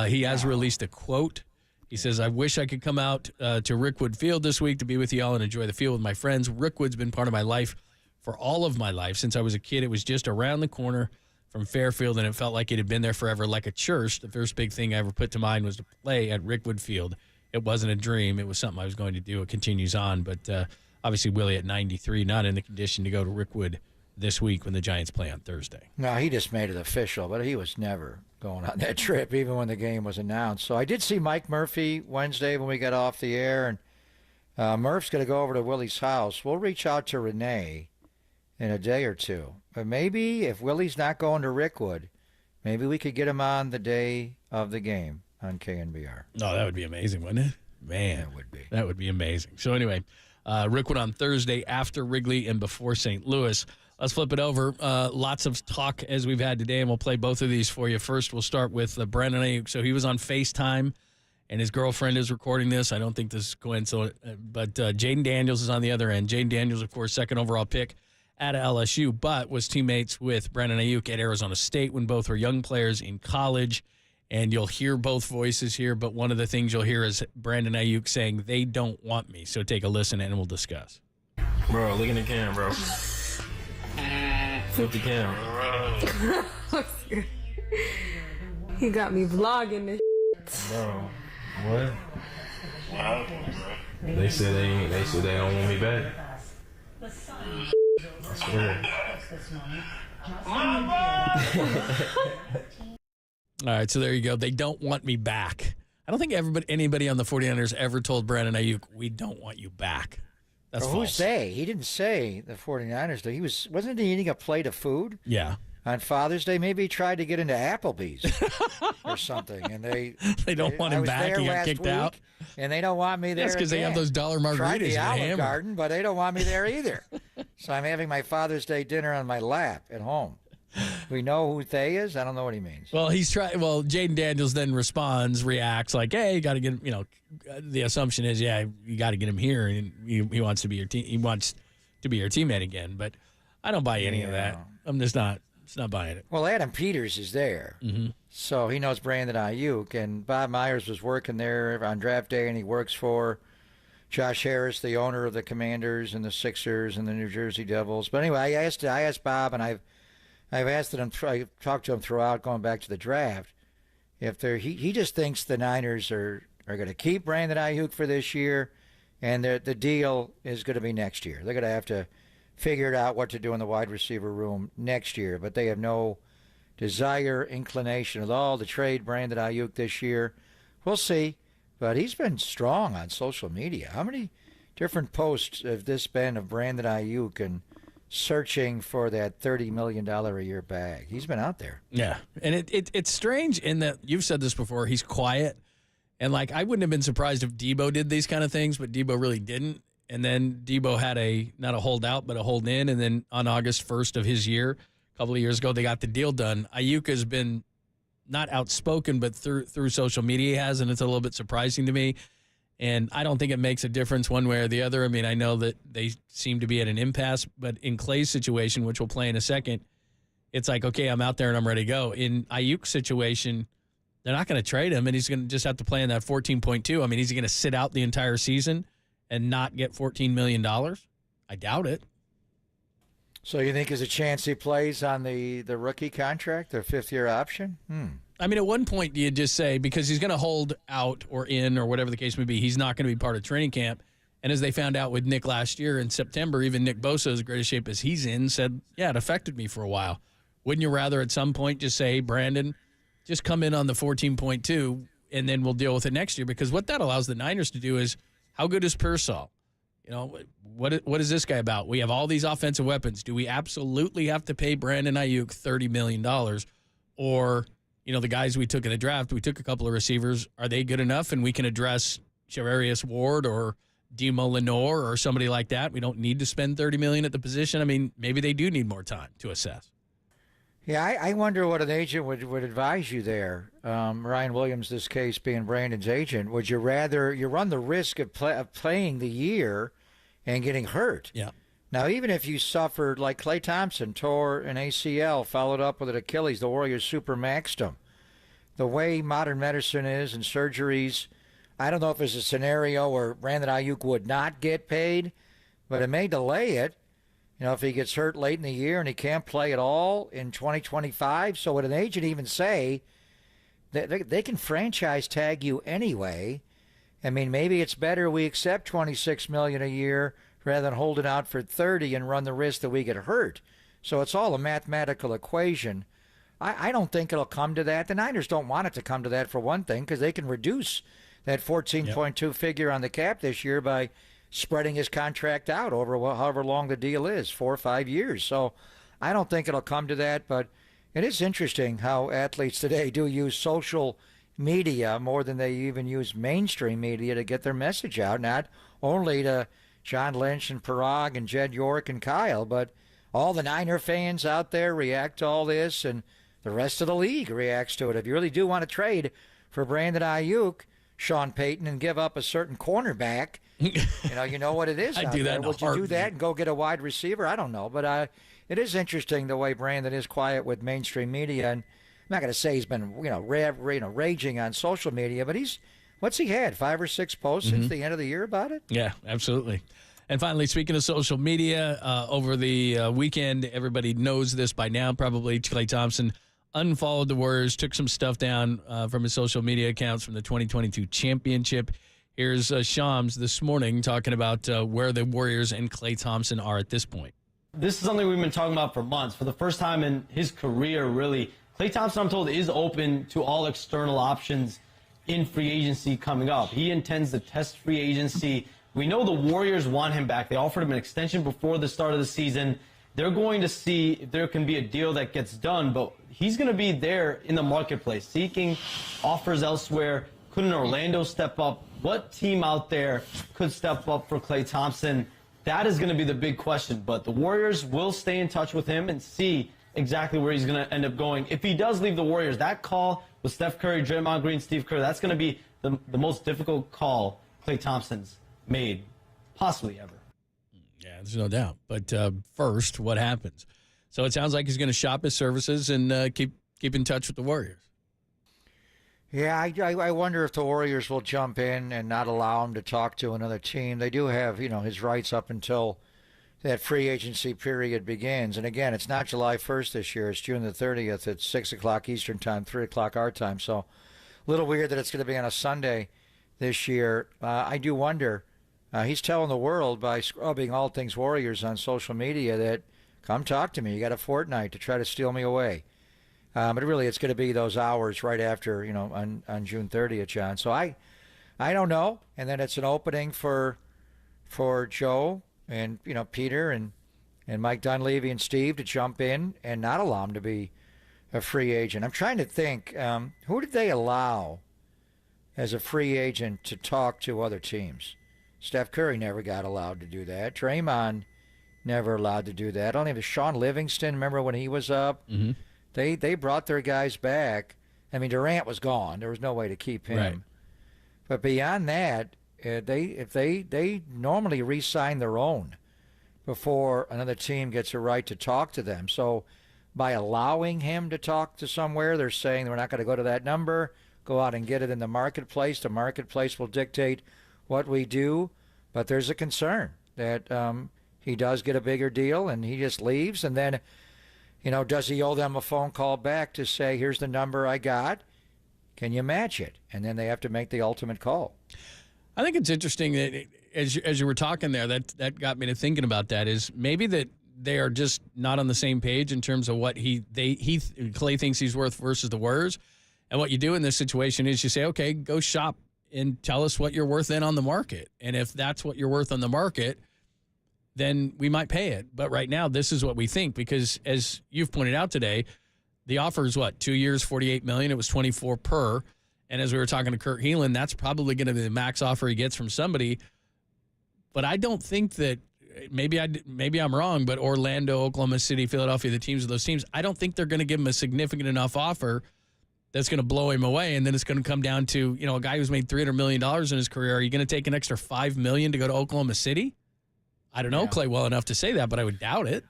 He has released a quote. He says, I wish I could come out to Rickwood Field this week to be with you all and enjoy the field with my friends. Rickwood's been part of my life for all of my life. Since I was a kid, it was just around the corner from Fairfield, and it felt like it had been there forever, like a church. The first big thing I ever put to mind was to play at Rickwood Field. It wasn't a dream. It was something I was going to do. It continues on. But obviously, Willie at 93, not in the condition to go to Rickwood this week when the Giants play on Thursday. No, he just made it official, but he was never going on that trip, even when the game was announced. So I did see Mike Murphy Wednesday when we got off the air, and Murph's going to go over to Willie's house. We'll reach out to Renee in a day or two. But maybe if Willie's not going to Rickwood, maybe we could get him on the day of the game on KNBR. No, that would be amazing, wouldn't it? Man, that would be. That would be amazing. So anyway, Rickwood on Thursday after Wrigley and before St. Louis. Let's flip it over. Lots of talk as we've had today, and we'll play both of these for you. First, we'll start with Brandon Ayuk. So he was on FaceTime, and his girlfriend is recording this. I don't think this is coincidental, but Jaden Daniels is on the other end. Jaden Daniels, of course, second overall pick at LSU, but was teammates with Brandon Ayuk at Arizona State when both were young players in college. And you'll hear both voices here, but one of the things you'll hear is Brandon Ayuk saying, they don't want me. So take a listen and we'll discuss. Bro, look in the cam, bro. Flip the cam. He got me vlogging this Bro, what? They said they don't want me back. I swear. All right, so there you go. They don't want me back. I don't think anybody on the 49ers ever told Brandon Ayuk, we don't want you back. That's false. Who's they? He didn't say the 49ers. Wasn't he eating a plate of food? Yeah. On Father's Day, maybe he tried to get into Applebee's or something, and they don't want him back. He got kicked out, and they don't want me there. That's because they have those dollar margaritas. Tried the in Olive Garden, but they don't want me there either. So I'm having my Father's Day dinner on my lap at home. We know who they is. I don't know what he means. Well, Jaden Daniels then reacts like, "Hey, you got to get him." The assumption is, yeah, you got to get him here, and he wants to be your team. He wants to be your teammate again. But I don't buy any of that. I'm just not. It's not buying it. Well, Adam Peters is there, so he knows Brandon Ayuk, and Bob Myers was working there on draft day, and he works for Josh Harris, the owner of the Commanders and the Sixers and the New Jersey Devils. But anyway, I asked Bob, and I've asked him. I talked to him throughout, going back to the draft. If he just thinks the Niners are going to keep Brandon Ayuk for this year, and the deal is going to be next year. They're going to have to figure out what to do in the wide receiver room next year, but they have no desire, inclination at all to trade Brandon Ayuk this year. We'll see, but he's been strong on social media. How many different posts have this been of Brandon Ayuk and searching for that $30 million a year bag? He's been out there. Yeah, and it's strange in that you've said this before. He's quiet, and I wouldn't have been surprised if Debo did these kind of things, but Debo really didn't. And then Debo had not a holdout, but a hold in. And then on August 1st of his year, a couple of years ago, they got the deal done. Ayuk has been not outspoken, but through social media he has, and it's a little bit surprising to me. And I don't think it makes a difference one way or the other. I mean, I know that they seem to be at an impasse, but in Clay's situation, which we'll play in a second, it's like, okay, I'm out there and I'm ready to go. In Ayuk's situation, they're not going to trade him, and he's going to just have to play in that 14.2. I mean, he's going to sit out the entire season and not get $14 million? I doubt it. So you think there's a chance he plays on the rookie contract, their fifth-year option? I mean, at one point, do you just say, because he's going to hold out or in or whatever the case may be, he's not going to be part of training camp. And as they found out with Nick last year in September, even Nick Bosa, as great a shape as he's in, said, yeah, it affected me for a while. Wouldn't you rather at some point just say, hey, Brandon, just come in on the 14.2 and then we'll deal with it next year? Because what that allows the Niners to do is, how good is Pearsall? What is this guy about? We have all these offensive weapons. Do we absolutely have to pay Brandon Ayuk $30 million? Or, the guys we took in the draft, we took a couple of receivers. Are they good enough? And we can address Charvarius Ward or Demo Lenore or somebody like that. We don't need to spend $30 million at the position. I mean, maybe they do need more time to assess. Yeah, I wonder what an agent would advise you there. Ryan Williams, this case being Brandon's agent, would you rather you run the risk of playing the year and getting hurt? Yeah. Now, even if you suffered, like Klay Thompson, tore an ACL, followed up with an Achilles, the Warriors super maxed him. The way modern medicine is and surgeries, I don't know if there's a scenario where Brandon Ayuk would not get paid, but it may delay it. If he gets hurt late in the year and he can't play at all in 2025, so would an agent even say that they can franchise tag you anyway? I mean, maybe it's better we accept $26 million a year rather than hold it out for $30 and run the risk that we get hurt. So it's all a mathematical equation. I don't think it'll come to that. The Niners don't want it to come to that, for one thing, because they can reduce that 14.2 figure on the cap this year by spreading his contract out over however long the deal is, 4 or 5 years. So I don't think it'll come to that, but it is interesting how athletes today do use social media more than they even use mainstream media to get their message out, not only to John Lynch and Parag and Jed York and Kyle, but all the Niner fans out there react to all this, and the rest of the league reacts to it. If you really do want to trade for Brandon Ayuk, Sean Payton, and give up a certain cornerback You know what it is. I'd out do that there. in a Would you do heartbeat. that and go get a wide receiver? I don't know, but it is interesting the way Brandon is quiet with mainstream media. And I'm not going to say he's been raging on social media, but what's he had 5 or 6 posts since the end of the year about it? Yeah, absolutely. And finally, speaking of social media, over the weekend, everybody knows this by now, probably Klay Thompson unfollowed the Warriors, took some stuff down from his social media accounts from the 2022 championship. Here's Shams this morning talking about where the Warriors and Klay Thompson are at this point. This is something we've been talking about for months. For the first time in his career, really, Klay Thompson, I'm told, is open to all external options in free agency coming up. He intends to test free agency. We know the Warriors want him back. They offered him an extension before the start of the season. They're going to see if there can be a deal that gets done, but he's going to be there in the marketplace, seeking offers elsewhere. Could an Orlando step up? What team out there could step up for Klay Thompson? That is going to be the big question, but the Warriors will stay in touch with him and see exactly where he's going to end up going. If he does leave the Warriors, that call with Steph Curry, Draymond Green, Steve Kerr, that's going to be the most difficult call Klay Thompson's made, possibly ever. Yeah, there's no doubt. But first, what happens? So it sounds like he's going to shop his services and keep in touch with the Warriors. Yeah, I wonder if the Warriors will jump in and not allow him to talk to another team. They do have, his rights up until that free agency period begins. And again, it's not July 1st this year. It's June the 30th. It's 6 o'clock Eastern time, 3 o'clock our time. So a little weird that it's going to be on a Sunday this year. I do wonder. He's telling the world by scrubbing all things Warriors on social media that, come talk to me. You got a fortnight to try to steal me away. But really, it's going to be those hours right after, on June 30th, John. So I don't know. And then it's an opening for Joe and, Peter and Mike Dunleavy and Steve to jump in and not allow him to be a free agent. I'm trying to think, who did they allow as a free agent to talk to other teams? Steph Curry never got allowed to do that. Draymond never allowed to do that. I don't even Sean Livingston, remember when he was up? Mm-hmm. They brought their guys back. I mean, Durant was gone. There was no way to keep him. Right. But beyond that, they normally re-sign their own before another team gets a right to talk to them. So by allowing him to talk to somewhere, they're saying we're not going to go to that number, go out and get it in the marketplace. The marketplace will dictate what we do. But there's a concern that he does get a bigger deal and he just leaves. And then, does he owe them a phone call back to say, here's the number I got? Can you match it? And then they have to make the ultimate call. I think it's interesting that as you were talking there, that got me to thinking about that, is maybe that they are just not on the same page in terms of what Klay thinks he's worth versus the Warriors. And what you do in this situation is you say, okay, go shop and tell us what you're worth in on the market. And if that's what you're worth on the market, then we might pay it. But right now, this is what we think, because as you've pointed out today, the offer is 2 years, $48 million. It was $24 per. And as we were talking to Kurt Heelan, that's probably going to be the max offer he gets from somebody. But I don't think that, maybe I'm wrong, but Orlando, Oklahoma City, Philadelphia, the teams of those teams, I don't think they're going to give him a significant enough offer that's going to blow him away. And then it's going to come down to, a guy who's made $300 million in his career. Are you going to take an extra $5 million to go to Oklahoma City? I don't know Klay well enough to say that, but I would doubt it.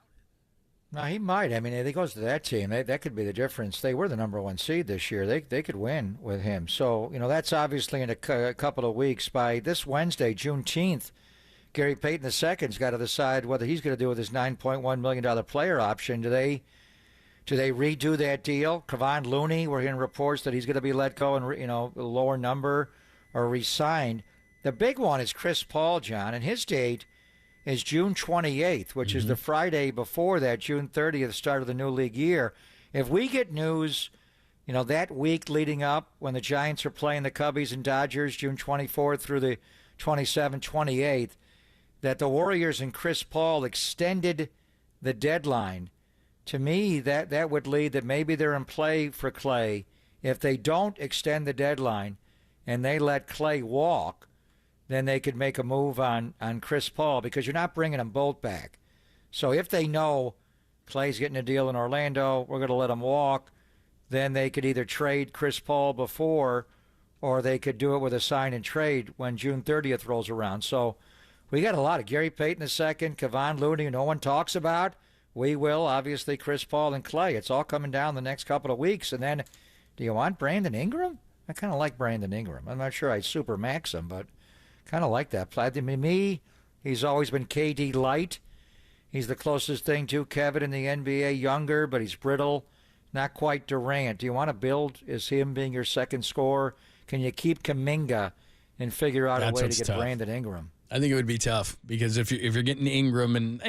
No, he might. I mean, if he goes to that team, that could be the difference. They were the number 1 seed this year. They could win with him. So, that's obviously in a couple of weeks. By this Wednesday, Juneteenth, Gary Payton II's got to decide whether he's going to do with his $9.1 million player option. Do they redo that deal? Kevon Looney, we're hearing reports that he's going to be let go and, a lower number or re-signed. The big one is Chris Paul, John, and his date is June 28th, which is the Friday before that, June 30th, start of the new league year. If we get news, that week leading up when the Giants are playing the Cubbies and Dodgers, June 24th through the 27th, 28th, that the Warriors and Chris Paul extended the deadline, to me, that would lead that maybe they're in play for Klay. If they don't extend the deadline and they let Klay walk, then they could make a move on Chris Paul, because you're not bringing them both back. So if they know Klay's getting a deal in Orlando, we're going to let him walk, then they could either trade Chris Paul before or they could do it with a sign and trade when June 30th rolls around. So we got a lot of Gary Payton II, Kevon Looney, no one talks about. We will, obviously, Chris Paul and Klay. It's all coming down the next couple of weeks. And then, do you want Brandon Ingram? I kind of like Brandon Ingram. I'm not sure I'd super max him, but kind of like that. I mean, me, he's always been KD light. He's the closest thing to Kevin in the NBA, younger, but he's brittle. Not quite Durant. Do you want to build as him being your second scorer? Can you keep Kuminga and figure out a way to get tough. Brandon Ingram? I think it would be tough because if you're getting Ingram and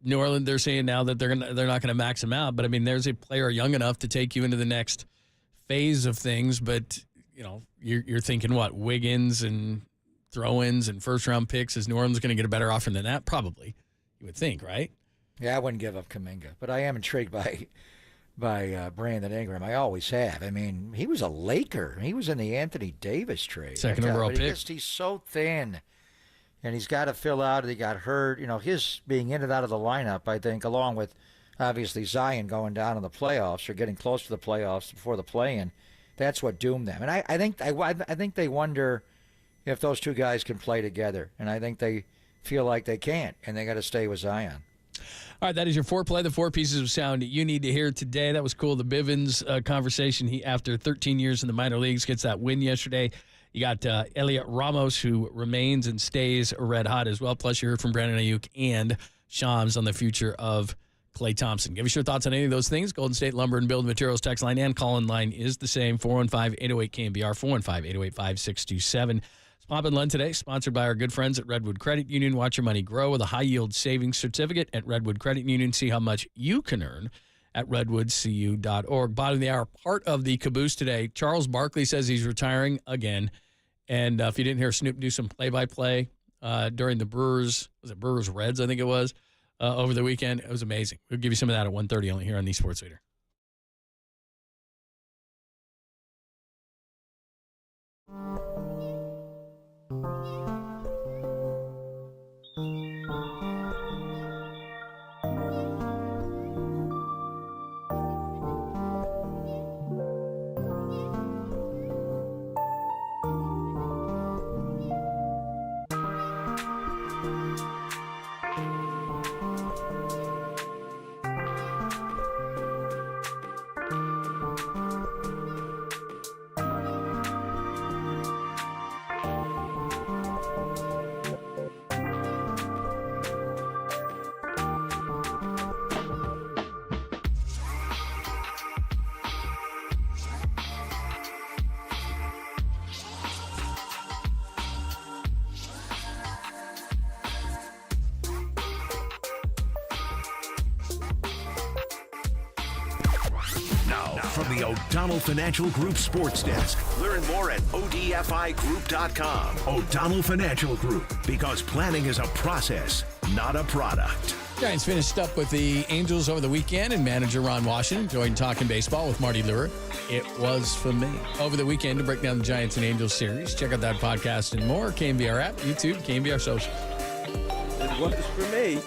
New Orleans, they're saying now that they're not gonna max him out, but I mean there's a player young enough to take you into the next phase of things. But you're thinking what, Wiggins and throw-ins and first-round picks? Is New Orleans going to get a better offer than that? Probably, you would think, right? Yeah, I wouldn't give up Kuminga, but I am intrigued by Brandon Ingram. I always have. I mean, he was a Laker. He was in the Anthony Davis trade. Second overall pick. He's so thin, and he's got to fill out. He got hurt. His being in and out of the lineup, I think, along with obviously Zion going down in the playoffs or getting close to the playoffs before the play-in, that's what doomed them. And I think they wonder if those two guys can play together, and I think they feel like they can't, and they got to stay with Zion. All right, that is your foreplay, the 4 pieces of sound you need to hear today. That was cool. The Bivens conversation. He, after 13 years in the minor leagues, gets that win yesterday. You got Elliot Ramos, who remains and stays red hot as well. Plus, you heard from Brandon Ayuk and Shams on the future of Klay Thompson. Give us your thoughts on any of those things. Golden State Lumber and Building Materials text line and call-in line is the same, 415-808-KNBR, 415-808-5627. Pop and Lund today, sponsored by our good friends at Redwood Credit Union. Watch your money grow with a high-yield savings certificate at Redwood Credit Union. See how much you can earn at redwoodcu.org. Bottom of the hour, part of the caboose today. Charles Barkley says he's retiring again. And if you didn't hear Snoop do some play-by-play during the Brewers-Reds, I think it was, over the weekend, it was amazing. We'll give you some of that at 1:30 only here on the Sports Leader. From the O'Donnell Financial Group Sports Desk. Learn more at odfigroup.com. O'Donnell Financial Group, because planning is a process, not a product. Giants finished up with the Angels over the weekend, and manager Ron Washington joined Talking Baseball with Marty Lure. It was for me. Over the weekend to break down the Giants and Angels series. Check out that podcast and more. KNBR app, YouTube, KNBR Social. It was for me.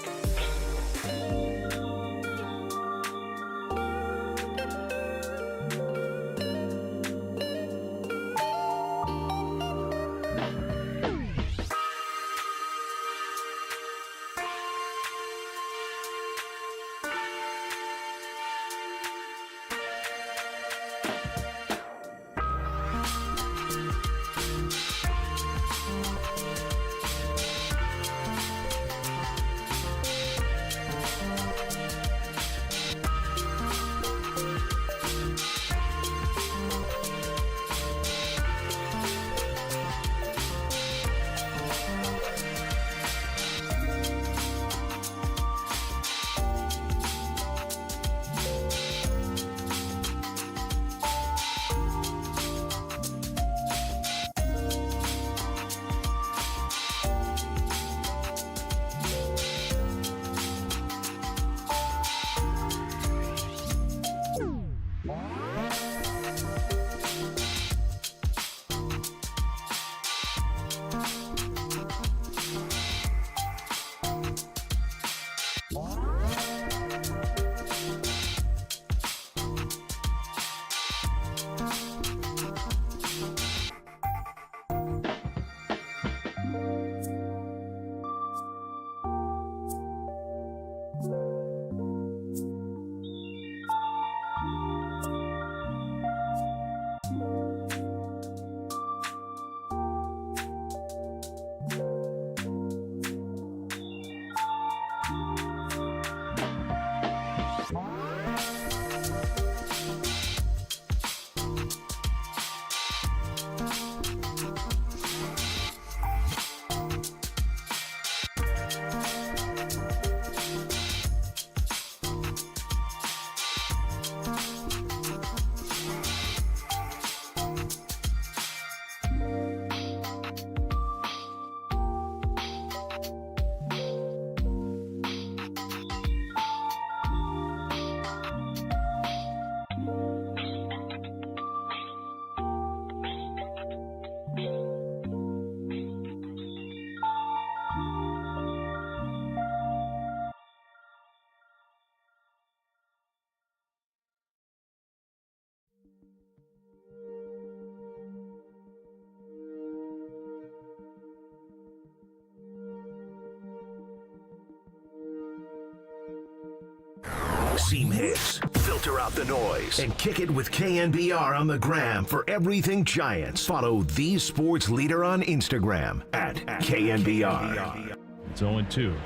Seam hits, filter out the noise, and kick it with KNBR on the gram for everything Giants. Follow the sports leader on Instagram at KNBR. It's 0-2.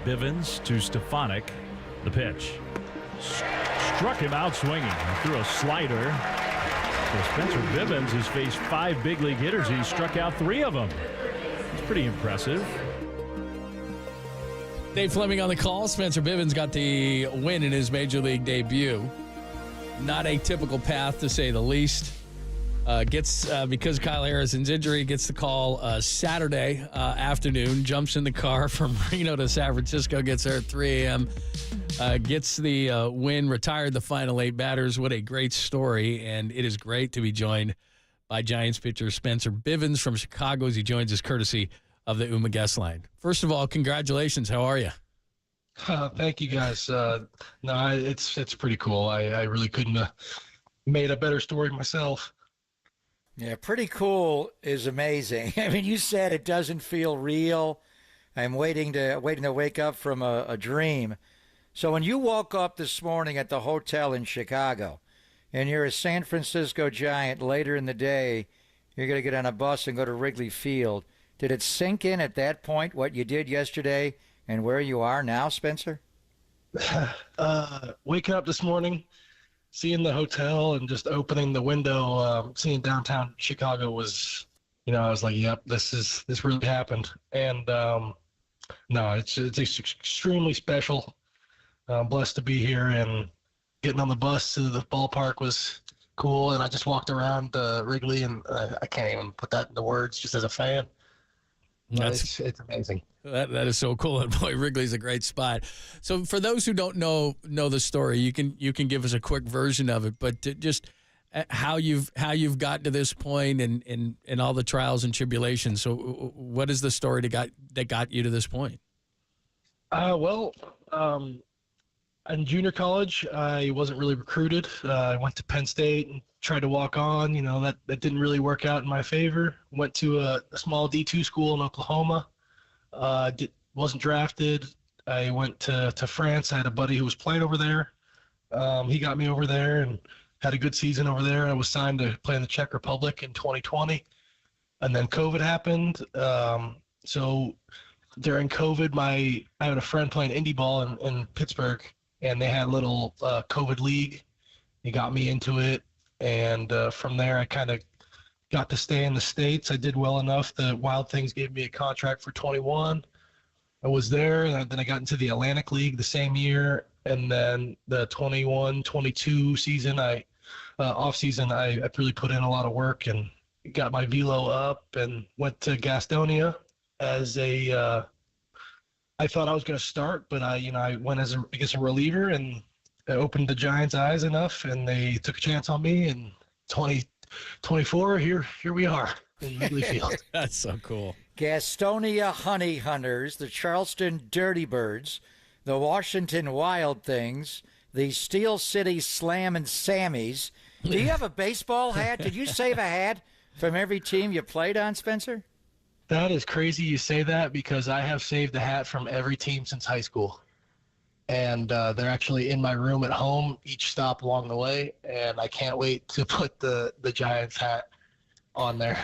Bivens to Stefanik. The pitch. Struck him out swinging. Threw a slider. So Spencer Bivens has faced 5 big league hitters. He struck out 3 of them. It's pretty impressive. Dave Fleming on the call. Spencer Bivens got the win in his major league debut. Not a typical path, to say the least. Because Kyle Harrison's injury, gets the call Saturday afternoon, jumps in the car from Reno to San Francisco, gets there at 3 a.m., gets the win, retired the final 8 batters. What a great story, and it is great to be joined by Giants pitcher Spencer Bivens from Chicago as he joins us courtesy of the UMA guest line. First of all, congratulations. How are you? Thank you, guys. It's pretty cool. I really couldn't have made a better story myself. Yeah, pretty cool is amazing. I mean, you said it doesn't feel real. I'm waiting to wake up from a dream. So when you woke up this morning at the hotel in Chicago and you're a San Francisco Giant later in the day, you're going to get on a bus and go to Wrigley Field. Did it sink in at that point what you did yesterday and where you are now, Spencer? Waking up this morning, seeing the hotel and just opening the window, seeing downtown Chicago was, I was like, yep, this really happened. And it's extremely special. I'm blessed to be here, and getting on the bus to the ballpark was cool. And I just walked around Wrigley, and I can't even put that into words just as a fan. It's amazing. That is so cool. And boy, Wrigley's a great spot. So for those who don't know the story, you can give us a quick version of it, but just how you've gotten to this point and all the trials and tribulations. So what is the story that got you to this point? In junior college, I wasn't really recruited. I went to Penn State and tried to walk on. That didn't really work out in my favor. Went to a small D2 school in Oklahoma. Wasn't drafted. I went to France. I had a buddy who was playing over there. He got me over there and had a good season over there. I was signed to play in the Czech Republic in 2020. And then COVID happened. So during COVID, I had a friend playing indie ball in Pittsburgh, and they had a little COVID league. He got me into it. And from there, I kind of got to stay in the States. I did well enough that Wild Things gave me a contract for 21. I was there, and then I got into the Atlantic League the same year. And then the 21-22 season, off-season, I really put in a lot of work and got my velo up and went to Gastonia as I thought I was going to start, but I went as a reliever, and I opened the Giants' eyes enough, and they took a chance on me. And 2024, here we are in Wrigley Field. That's so cool. Gastonia Honey Hunters, the Charleston Dirty Birds, the Washington Wild Things, the Steel City Slam and Sammies. Do you have a baseball hat? Did you save a hat from every team you played on, Spencer? That is crazy you say that, because I have saved a hat from every team since high school. And they're actually in my room at home each stop along the way, and I can't wait to put the Giants hat on there.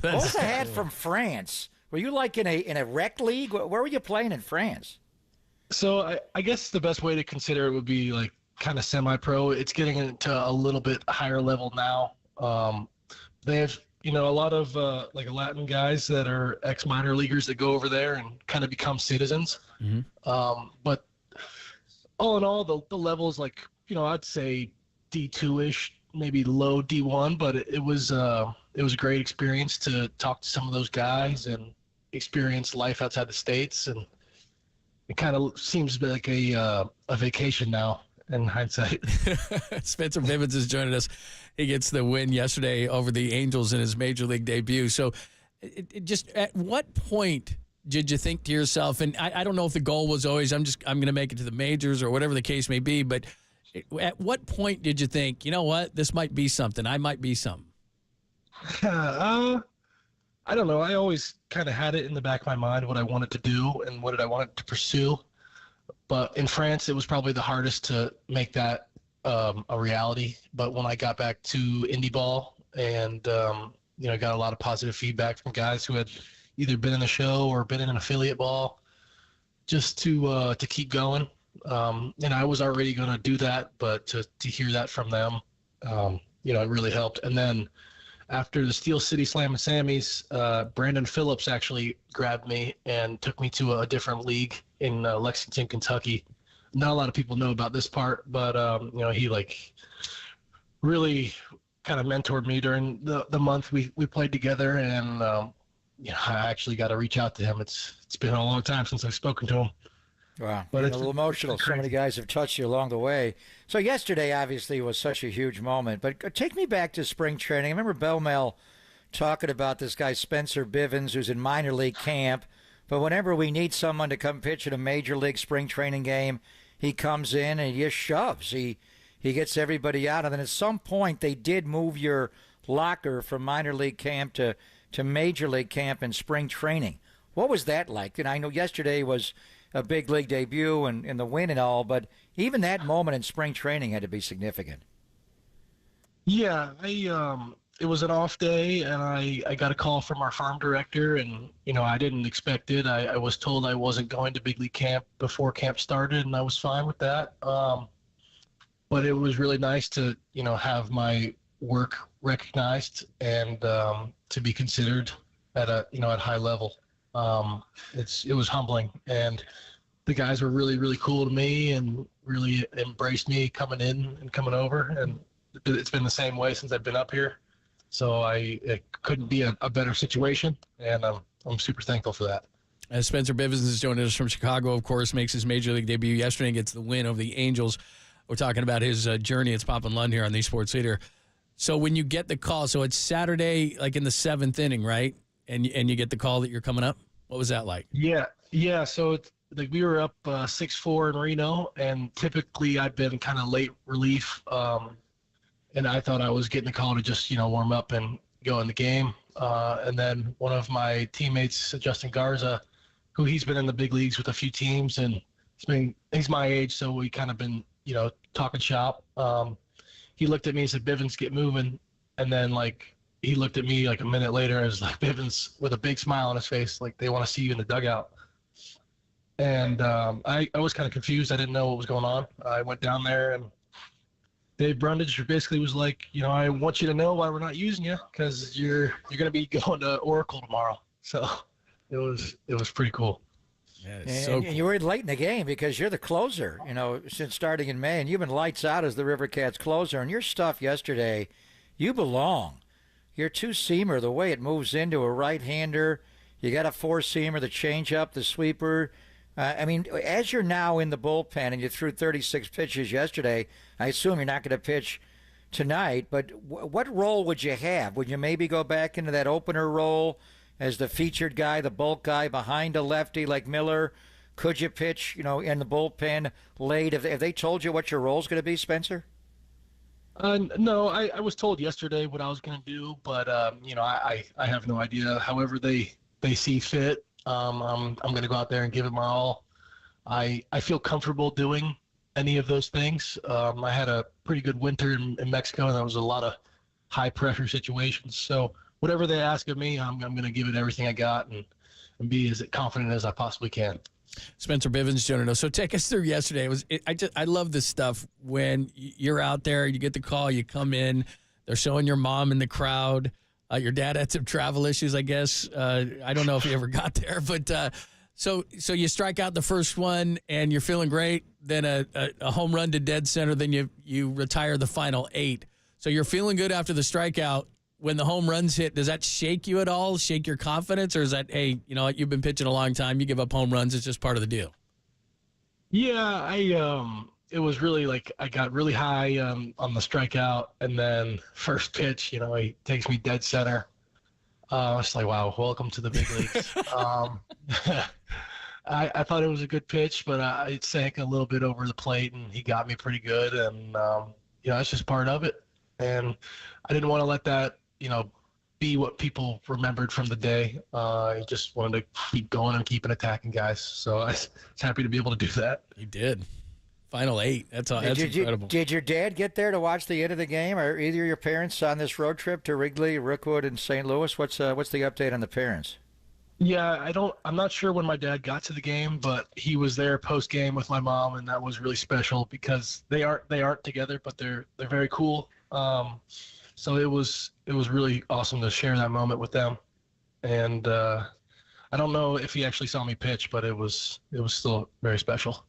What was the hat from France? Were you like in a rec league? Where were you playing in France? So I guess the best way to consider it would be like kind of semi-pro. It's getting into a little bit higher level now. They have a lot of like Latin guys that are ex-minor leaguers that go over there and kind of become citizens. Mm-hmm. But all in all, the level is like, I'd say D2-ish, maybe low D1, but it was a great experience to talk to some of those guys and experience life outside the States. And it kind of seems like a vacation now in hindsight. Spencer Bivens is joining us. He gets the win yesterday over the Angels in his major league debut. So just at what point did you think to yourself, and I don't know if the goal was always, I'm going to make it to the majors or whatever the case may be, but at what point did you think, you know what, this might be something, I might be something? I don't know. I always kind of had it in the back of my mind what I wanted to do and what I wanted to pursue. But in France, it was probably the hardest to make that a reality. But when I got back to indie ball and, got a lot of positive feedback from guys who had either been in the show or been in an affiliate ball, just to keep going. And I was already going to do that, but to hear that from them, it really helped. And then after the Steel City Slam and Sammys, Brandon Phillips actually grabbed me and took me to a different league in Lexington, Kentucky. Not a lot of people know about this part, but he really kind of mentored me during the month we played together, and I actually got to reach out to him. It's been a long time since I've spoken to him. Wow, but it's a little emotional. So many guys have touched you along the way. So yesterday, obviously, was such a huge moment. But take me back to spring training. I remember Belmel talking about this guy Spencer Bivens, who's in minor league camp. But whenever we need someone to come pitch in a major league spring training game, he comes in and he just shoves. He gets everybody out. And then at some point, they did move your locker from minor league camp to major league camp and spring training. What was that like? And I know yesterday was a big league debut and the win and all, but even that moment in spring training had to be significant. Yeah, it was an off day, and I got a call from our farm director, and, I didn't expect it. I was told I wasn't going to big league camp before camp started, and I was fine with that. But it was really nice to, have my work recognized and to be considered at at high level. It was humbling, and the guys were really, really cool to me and really embraced me coming in and coming over. And it's been the same way since I've been up here. So it couldn't be a better situation, and I'm super thankful for that. As Spencer Bivens is joining us from Chicago, of course, makes his major league debut yesterday and gets the win over the Angels. We're talking about his journey. It's Pop and Lund here on the Sports Leader. So when you get the call, so it's Saturday, like in the 7th inning, right? And you get the call that you're coming up. What was that like? Yeah. So it's like we were up 6-4 in Reno, and typically I've been kind of late relief. And I thought I was getting the call to just, warm up and go in the game. And then one of my teammates, Justin Garza, who he's been in the big leagues with a few teams, and he's my age, so we kind of been, talking shop. He looked at me and said, "Bivens, get moving." And then he looked at me a minute later and was like, "Bivens," with a big smile on his face, like they want to see you in the dugout. And I was kind of confused. I didn't know what was going on. I went down there, and Dave Brundage basically was like, "I want you to know why we're not using you, because you're going to be going to Oracle tomorrow." So it was pretty cool. Yeah, and you were late in the game because you're the closer, since starting in May, and you've been lights out as the River Cats closer. And your stuff yesterday, you belong. Your two-seamer, the way it moves into a right-hander, you got a four-seamer, the changeup, the sweeper. As you're now in the bullpen and you threw 36 pitches yesterday, I assume you're not going to pitch tonight, but what role would you have? Would you maybe go back into that opener role as the featured guy, the bulk guy behind a lefty like Miller? Could you pitch, in the bullpen late? Have they told you what your role's going to be, Spencer? No, I was told yesterday what I was going to do, but, I have no idea. However they see fit. I'm going to go out there and give it my all. I feel comfortable doing any of those things. I had a pretty good winter in Mexico, and there was a lot of high-pressure situations. So whatever they ask of me, I'm going to give it everything I got and be as confident as I possibly can. Spencer Bivens joining us. So take us through yesterday. I love this stuff when you're out there, you get the call, you come in, they're showing your mom in the crowd. Your dad had some travel issues, I guess. I don't know if he ever got there, but so you strike out the first one and you're feeling great. Then a home run to dead center. Then you retire the final 8. So you're feeling good after the strikeout. When the home runs hit, does that shake you at all? Shake your confidence, or is that, hey, you've been pitching a long time, you give up home runs, it's just part of the deal? Yeah, it was really I got really high on the strikeout, and then first pitch, he takes me dead center. I was like, wow, welcome to the big leagues. I thought it was a good pitch, but it sank a little bit over the plate, and he got me pretty good, and it's just part of it. And I didn't want to let that, be what people remembered from the day. I just wanted to keep going and keep attacking guys. So I was happy to be able to do that. He did. Final 8. That's incredible. Did your dad get there to watch the end of the game? Or either of your parents on this road trip to Wrigley, Rookwood, and St. Louis? What's the update on the parents? Yeah, I'm not sure when my dad got to the game, but he was there post game with my mom, and that was really special because they aren't together, but they're very cool. So it was really awesome to share that moment with them. And I don't know if he actually saw me pitch, but it was still very special.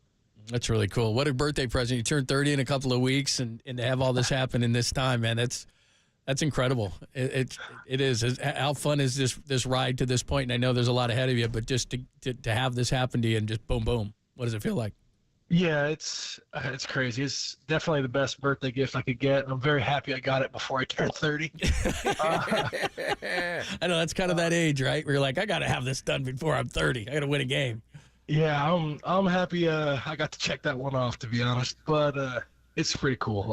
That's really cool. What a birthday present. You turned 30 in a couple of weeks, and to have all this happen in this time, man, that's incredible. It is. How fun is this ride to this point? And I know there's a lot ahead of you, but just to have this happen to you and just boom, boom, what does it feel like? Yeah, it's crazy. It's definitely the best birthday gift I could get. I'm very happy I got it before I turned 30. I know that's kind of that age, right? Where you're like, I got to have this done before I'm 30. I got to win a game. Yeah, I'm happy I got to check that one off, to be honest. But it's pretty cool.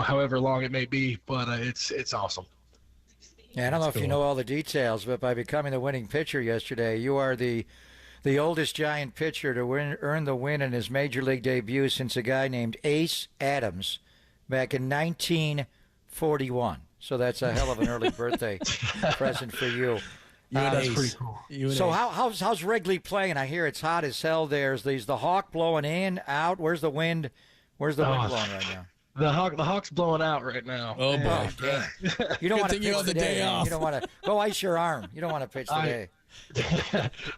However long it may be, but it's awesome. Yeah, I don't know if you know all the details, but by becoming the winning pitcher yesterday, you are the oldest Giant pitcher to earn the win in his major league debut since a guy named Ace Adams back in 1941. So that's a hell of an early birthday present for you. That's pretty cool. So how's Wrigley playing? I hear it's hot as hell there. Is the Hawk blowing in, out? Where's the wind? Where's the wind blowing right now? The Hawk's blowing out right now. Oh, boy. You don't want to pitch the day off. You don't want to go ice your arm. You don't want to pitch today.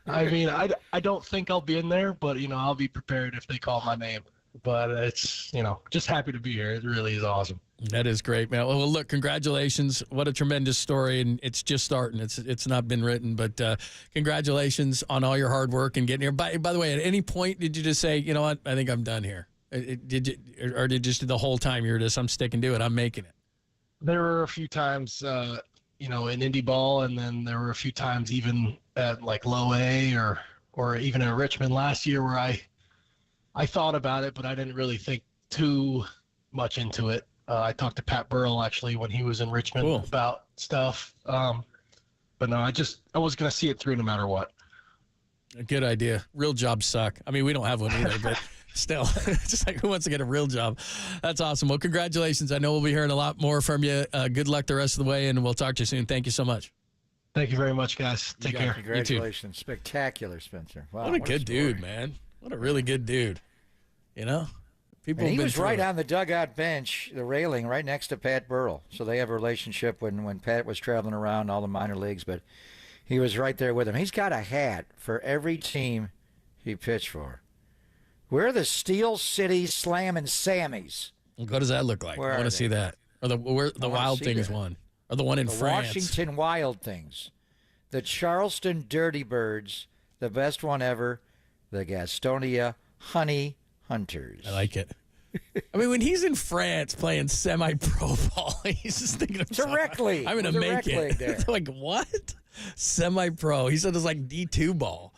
I mean, I don't think I'll be in there, but I'll be prepared if they call my name. But it's just happy to be here. It really is awesome. That is great, man. Well, look, congratulations. What a tremendous story, and it's just starting. It's not been written, but congratulations on all your hard work and getting here. By the way, at any point did you just say, you know what, I think I'm done here? Did you, or did you just the whole time you're just, I'm sticking to it, I'm making it? There were a few times, in indie ball, and then there were a few times even at like low A or even in Richmond last year where I thought about it, but I didn't really think too much into it. I talked to Pat Burrell actually when he was in Richmond about stuff. But no, I was going to see it through no matter what. A good idea. Real jobs suck. I mean, we don't have one either, but still, just like who wants to get a real job? That's awesome. Well, congratulations. I know we'll be hearing a lot more from you. Good luck the rest of the way, and we'll talk to you soon. Thank you so much. Thank you very much, guys. Take care. Congratulations. Spectacular, Spencer. Wow, what a good dude, man. What a really good dude. People. And he was right on the dugout bench, the railing, right next to Pat Burrell. So they have a relationship when Pat was traveling around all the minor leagues, but he was right there with him. He's got a hat for every team he pitched for. We're the Steel City Slammin' Sammies. What does that look like? I want to see that. Or the Wild Things one. Or the one in France. Washington Wild Things. The Charleston Dirty Birds. The best one ever. The Gastonia Honey Hunters. I like it. I mean, when he's in France playing semi-pro ball, he's just thinking of directly. I'm going to make it. It's like, what? Semi-pro. He said it's like D2 ball.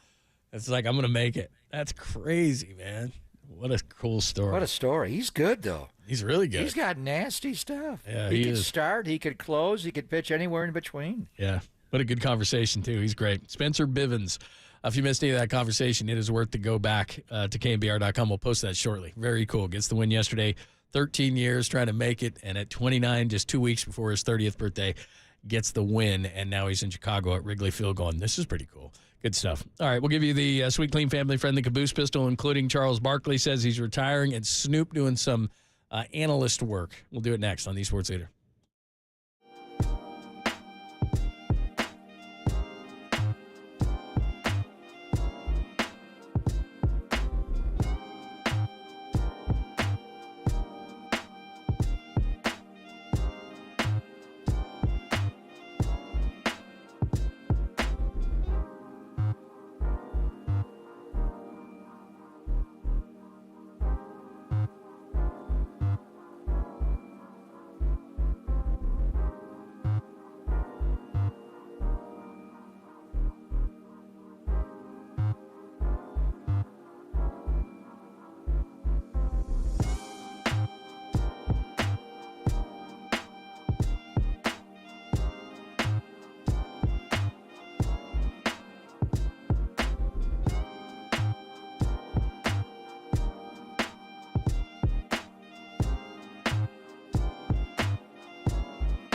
It's like, I'm going to make it. That's crazy, man. What a cool story. What a story. He's good, though. He's really good. He's got nasty stuff. Yeah, he could start, he could close, he could pitch anywhere in between. Yeah. What a good conversation, too. He's great. Spencer Bivens. If you missed any of that conversation, it is worth to go back to KNBR.com. We'll post that shortly. Very cool. Gets the win yesterday. 13 years trying to make it, and at 29, just 2 weeks before his 30th birthday, gets the win, and now he's in Chicago at Wrigley Field going, this is pretty cool. Good stuff. All right, we'll give you the Sweet Clean Family Friendly Caboose Pistol, including Charles Barkley says he's retiring, and Snoop doing some analyst work. We'll do it next on the Sports Leader.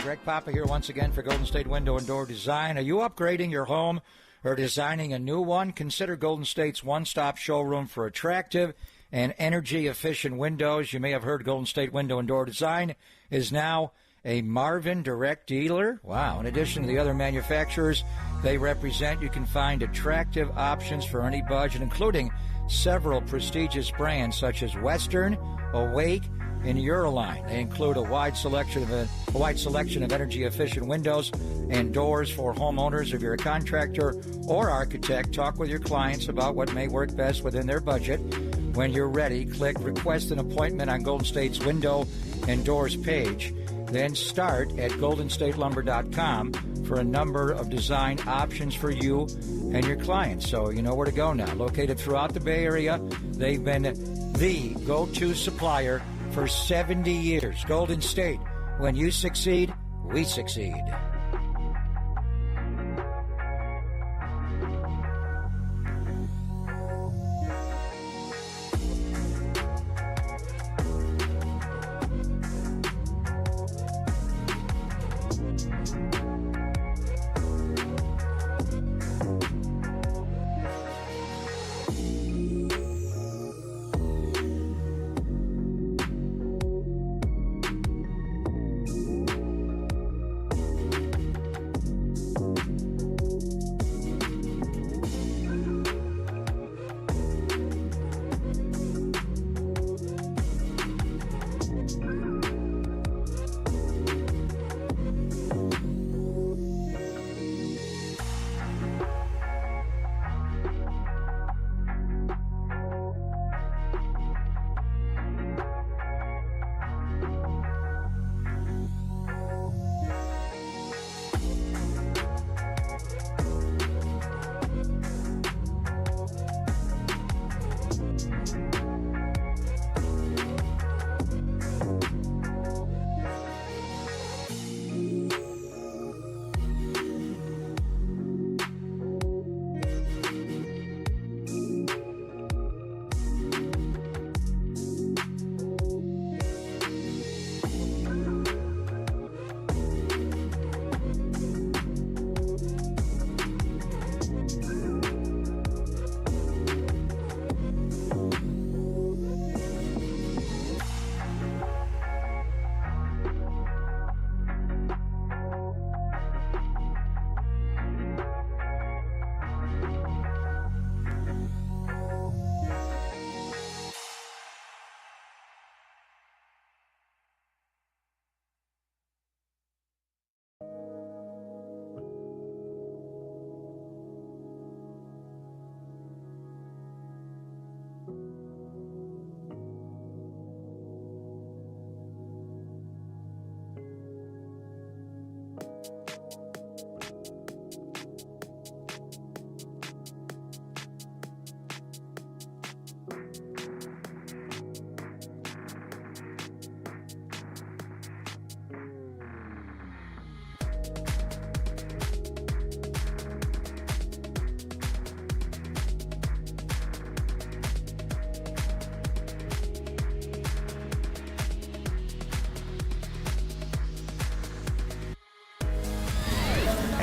Greg Papa here once again for Golden State Window and Door Design. Are you upgrading your home or designing a new one? Consider Golden State's one-stop showroom for attractive and energy-efficient windows. You may have heard Golden State Window and Door Design is now a Marvin direct dealer. Wow. In addition to the other manufacturers they represent, you can find attractive options for any budget, including several prestigious brands such as Western, Awake, and Euroline. They include a wide selection of energy-efficient windows and doors for homeowners. If you're a contractor or architect, talk with your clients about what may work best within their budget. When you're ready, click Request an Appointment on Golden State's Window and Doors page. Then start at goldenstatelumber.com for a number of design options for you and your clients. So you know where to go now. Located throughout the Bay Area, they've been the go-to supplier for 70 years. Golden State, when you succeed, we succeed.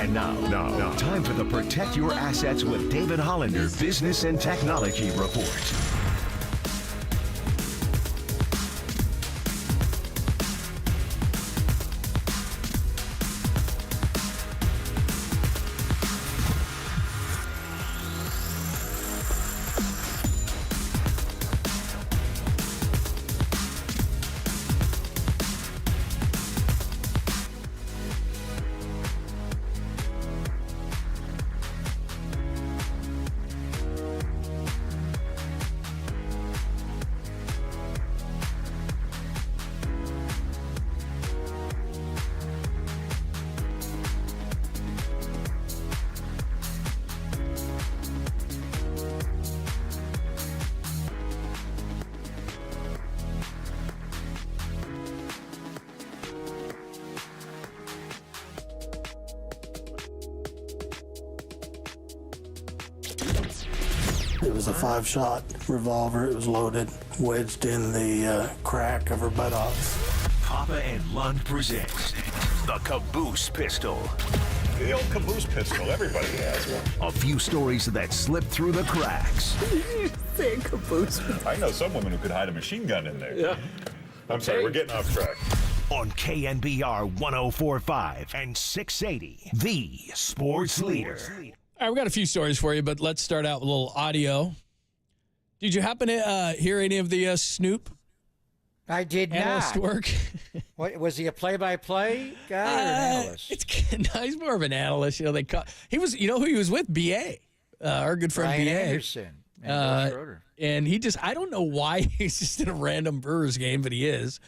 And now, time for the Protect Your Assets with David Hollander Business and Technology Report. It was a 5-shot revolver. It was loaded, wedged in the crack of her buttocks. Papa and Lund presents the caboose pistol. The old caboose pistol, everybody has one. A few stories that slip through the cracks. Say caboose. I know some women who could hide a machine gun in there. Yeah. I'm sorry, we're getting off track. On KNBR 104.5 and 680, the sports leader. All right, we got a few stories for you, but let's start out with a little audio. Did you happen to hear any of the Snoop? I did analyst not. work? What was he, a play-by-play guy or an analyst? No, he's more of an analyst. He was. You know who he was with? BA, our good friend Brian BA Anderson. And Schroeder. And he just, I don't know why he's just in a random Brewers game, but he is.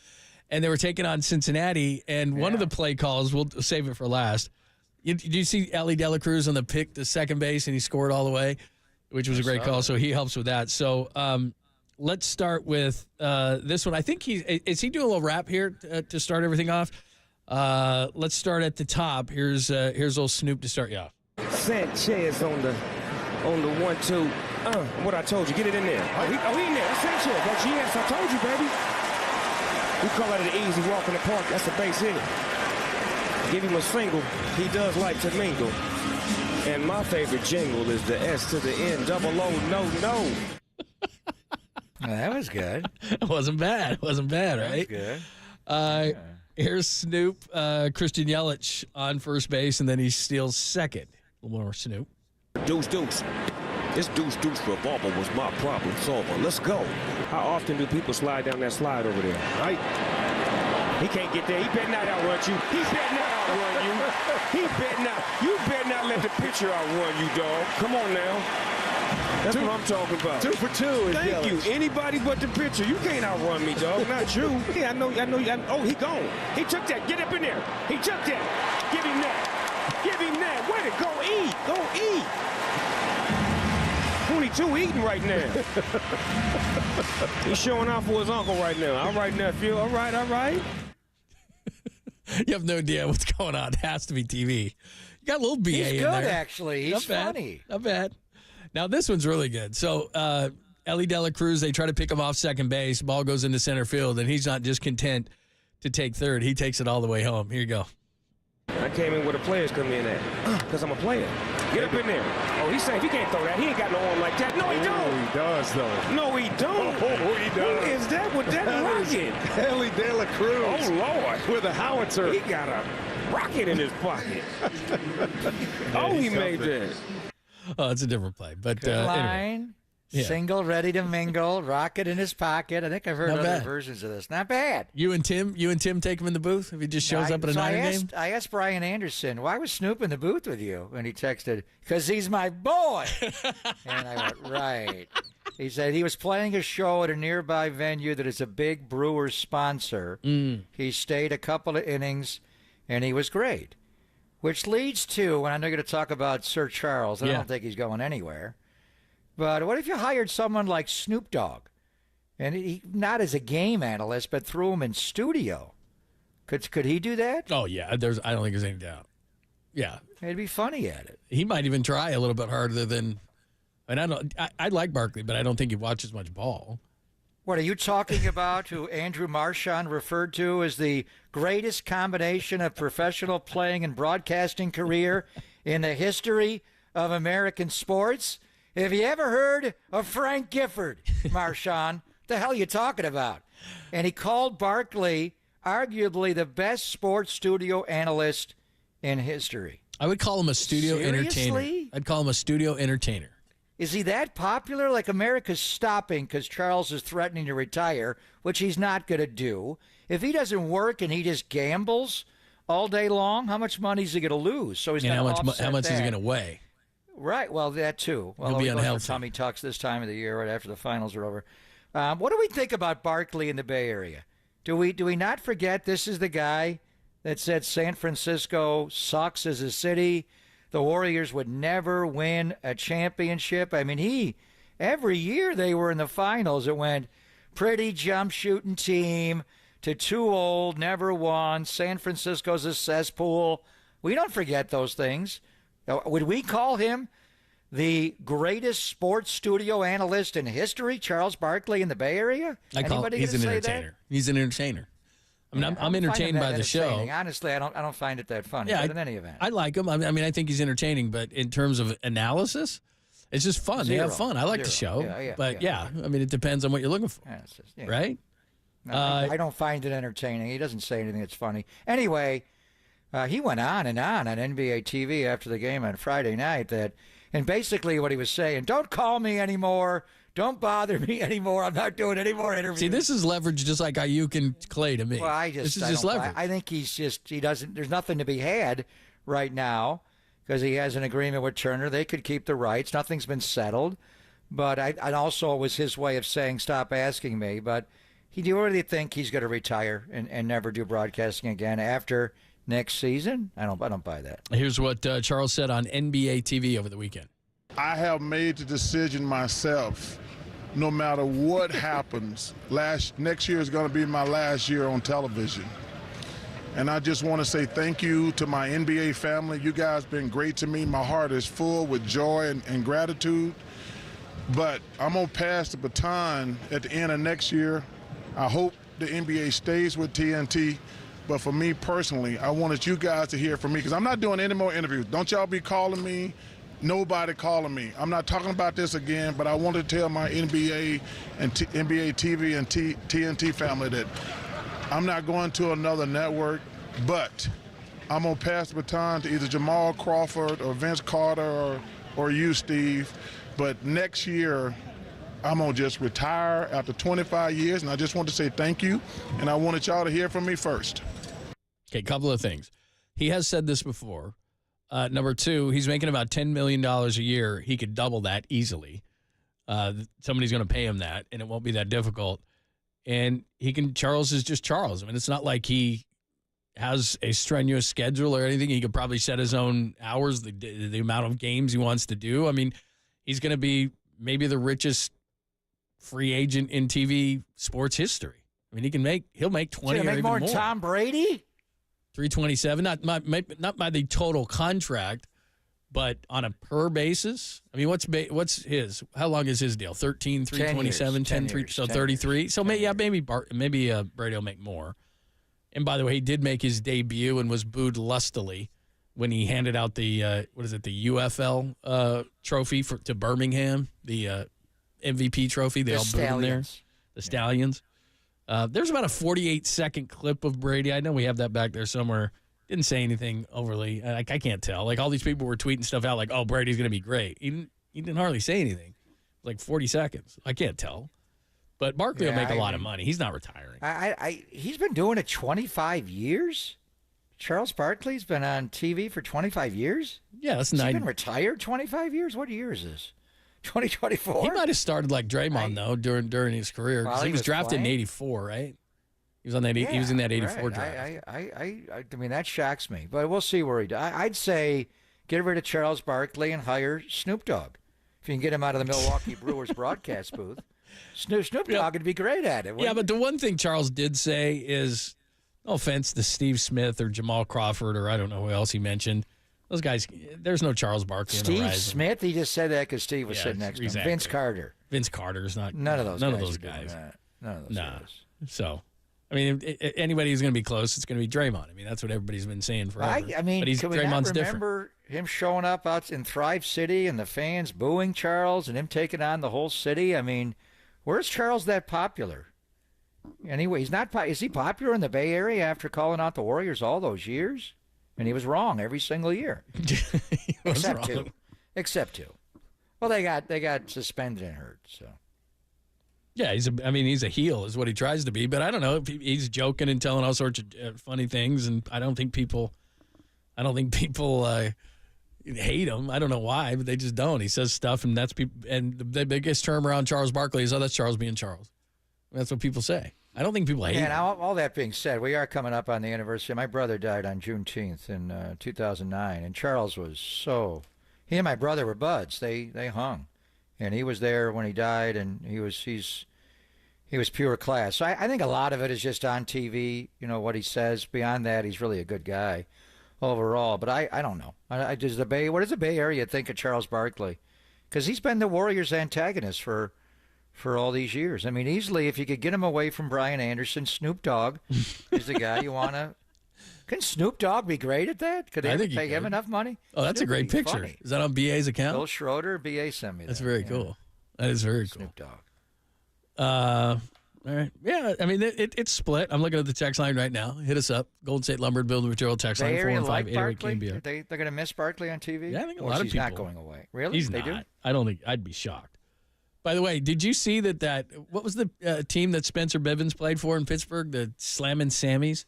And they were taking on Cincinnati, and one of the play calls, we'll save it for last. Did you see Ellie De La Cruz on the pick to second base, and he scored all the way, which was a great call. So he helps with that. So let's start with this one. I think is he doing a little rap here to start everything off? Let's start at the top. Here's old Snoop to start you off. Sanchez on the 1-2. What I told you, get it in there. He in there. That's Sanchez. That's yes, I told you, baby. We call it an easy walk in the park. That's a base hit. Give him a single. He does like to mingle. And my favorite jingle is the S to the N, double O, no. That was good. It wasn't bad. It wasn't bad, right? That was good. Here's Snoop, Christian Yelich on first base, and then he steals second. A little more Snoop. Deuce. This deuce revolver was my problem solver. Let's go. How often do people slide down that slide over there, right? He can't get there. He better not outrun you. He better not outrun you. He better not. You better not let the pitcher outrun you, dog. Come on now. That's what I'm talking about. 2 for 2 is Thank you. Anybody but the pitcher. You can't outrun me, dog. Not you. Yeah, I know. Oh, he gone. He took that. Get up in there. He took that. Give him that. Give him that. Way to go eat. Go eat. 22 eating right now. He's showing off for his uncle right now. All right, nephew. All right. You have no idea what's going on. It has to be TV. You got a little BA in there. He's good, actually. He's Not funny. Bad. Not bad. Now, this one's really good. So, Ellie De La Cruz, they try to pick him off second base. Ball goes into center field, and he's not just content to take third. He takes it all the way home. Here you go. I came in where the players come in at, because I'm a player. Get up in there. Oh, he's safe. He can't throw that. He ain't got no arm like that. No, he don't. He does, though. No, he don't. Oh, he does. Who is that with that rocket? Ellie De La Cruz. Oh, Lord. With a howitzer. He got a rocket in his pocket. He made that. Oh, it's a different play. But Good line. Anyway. Yeah. Single, ready to mingle, rocket in his pocket. I think I've heard Not other bad. versions of this. Not bad. You and Tim take him in the booth if he just shows up at a Niner game? I asked Brian Anderson, why was Snoop in the booth with you? And he texted, because he's my boy. And I went, right. He said he was playing a show at a nearby venue that is a big Brewers sponsor. He stayed a couple of innings, and he was great. Which leads to, and I know you're going to talk about Sir Charles. I don't think he's going anywhere. But what if you hired someone like Snoop Dogg, and he not as a game analyst, but threw him in studio? Could he do that? Oh yeah, I don't think there's any doubt. Yeah, he'd be funny at it. He might even try a little bit harder than. And I like Barkley, but I don't think he watches much ball. What are you talking about? Who Andrew Marchand referred to as the greatest combination of professional playing and broadcasting career in the history of American sports? Have you ever heard of Frank Gifford, Marchand? The hell are you talking about? And he called Barkley arguably the best sports studio analyst in history. I would call him a studio entertainer. I'd call him a studio entertainer. Is he that popular? Like America's stopping because Charles is threatening to retire, which he's not going to do. If he doesn't work and he just gambles all day long, how much money is he going to lose? So he's how much is he going to weigh? Right. Well, that too. Well, he'll be unhealthy. Tommy talks this time of the year, right after the finals are over. What do we think about Barkley in the Bay Area? Do we not forget this is the guy that said San Francisco sucks as a city? The Warriors would never win a championship. I mean, every year they were in the finals. It went pretty jump shooting team to too old, never won. San Francisco's a cesspool. We don't forget those things. Would we call him the greatest sports studio analyst in history, Charles Barkley in the Bay Area? He's an entertainer. He's an entertainer. I mean, I'm entertained by the show. Honestly, I don't find it that funny. Yeah, but in any event, I like him. I mean, I think he's entertaining. But in terms of analysis, it's just fun. They have fun. I like the show. But I mean, it depends on what you're looking for, right? No, I don't find it entertaining. He doesn't say anything that's funny. Anyway, he went on and on NBA TV after the game on Friday night and basically what he was saying, don't call me anymore. Don't bother me anymore. I'm not doing any more interviews. See, this is leverage just like Ayuk and Klay to me. Well, this is just leverage. I think there's nothing to be had right now because he has an agreement with Turner. They could keep the rights. Nothing's been settled. But I also it was his way of saying, stop asking me. But do you really think he's going to retire and never do broadcasting again after next season? I don't buy that. Here's what Charles said on NBA TV over the weekend. I have made the decision myself. No matter what happens, next year is going to be my last year on television. And I just want to say thank you to my NBA family. You guys been great to me. My heart is full with joy and gratitude. But I'm going to pass the baton at the end of next year. I hope the NBA stays with TNT. But for me personally, I wanted you guys to hear from me because I'm not doing any more interviews. Don't y'all be calling me. Nobody calling me. I'm not talking about this again, but I want to tell my NBA and NBA TV and TNT family that I'm not going to another network, but I'm going to pass the baton to either Jamal Crawford or Vince Carter or you, Steve. But next year, I'm going to just retire after 25 years, and I just want to say thank you, and I wanted y'all to hear from me first. Okay, couple of things. He has said this before. Number two, he's making about $10 million a year. He could double that easily. Somebody's going to pay him that, and it won't be that difficult. And Charles is just Charles. I mean, it's not like he has a strenuous schedule or anything. He could probably set his own hours, the amount of games he wants to do. I mean, he's going to be maybe the richest free agent in TV sports history. I mean, he'll make 20 or even more. More than Tom Brady? 327, not by the total contract, but on a per basis. I mean, what's his? How long is his deal? 13, 327, 10, 3, so 33. So maybe Brady will make more. And by the way, he did make his debut and was booed lustily when he handed out the the UFL trophy to Birmingham, the MVP trophy. They all booed him there. The Stallions. There's about a 48-second clip of Brady. I know we have that back there somewhere. Didn't say anything overly. I can't tell. Like, all these people were tweeting stuff out like, oh, Brady's going to be great. He didn't hardly say anything. Like 40 seconds. I can't tell. But Barkley will make a lot of money. He's not retiring. He's been doing it 25 years? Charles Barkley's been on TV for 25 years? Yeah, that's He's been retired 25 years? What year is this? 2024? He might have started like Draymond though during his career because he was drafted in '84, right? He was on that. He was in that '84 draft. I mean, that shocks me, but we'll see where he does. I'd say get rid of Charles Barkley and hire Snoop Dogg if you can get him out of the Milwaukee Brewers broadcast booth. Snoop Dogg would be great at it. Yeah, but the one thing Charles did say is, no offense to Steve Smith or Jamal Crawford or I don't know who else he mentioned. Those guys, there's no Charles Barkley in the horizon. Steve Smith, he just said that because Steve was sitting next to him. Vince Carter. Vince Carter's not. None of those guys. None of those guys. So, I mean, anybody who's going to be close, it's going to be Draymond. I mean, that's what everybody's been saying forever. I mean, but Draymond's can we not remember him showing up out in Thrive City and the fans booing Charles and him taking on the whole city? I mean, where's Charles that popular? Anyway, he's not. Is he popular in the Bay Area after calling out the Warriors all those years? And he was wrong every single year, except two. Well, they got suspended and hurt. So, yeah, he's a heel is what he tries to be. But I don't know. He's joking and telling all sorts of funny things, and I don't think people hate him. I don't know why, but they just don't. He says stuff, and that's people. And the biggest term around Charles Barkley is, "Oh, that's Charles being Charles." That's what people say. I don't think people hate him. And all that being said, we are coming up on the anniversary. My brother died on Juneteenth in 2009, and Charles was he and my brother were buds. They hung, and he was there when he died, and he was pure class. So I think a lot of it is just on TV, what he says. Beyond that, he's really a good guy overall. But I don't know. What does the Bay Area think of Charles Barkley? Because he's been the Warriors' antagonist for for all these years. I mean, easily, if you could get him away from Brian Anderson, Snoop Dogg is the guy you want to. Can Snoop Dogg be great at that? Could they ever pay him enough money? Oh, that's a great picture. Funny. Is that on BA's account? Bill Schroeder, BA sent me that. That's very cool. That is very cool. Snoop Dogg. All right. Yeah, I mean, it's split. I'm looking at the text line right now. Hit us up. Golden State Lumber Building Material text line 415-808 KNBR. They're going to miss Barkley on TV? Yeah, I think a or lot of he's people. Not going away. Really? He's they not. Do? I don't think I'd be shocked. By the way, did you see that what was the team that Spencer Bivens played for in Pittsburgh? The Slammin' Sammies?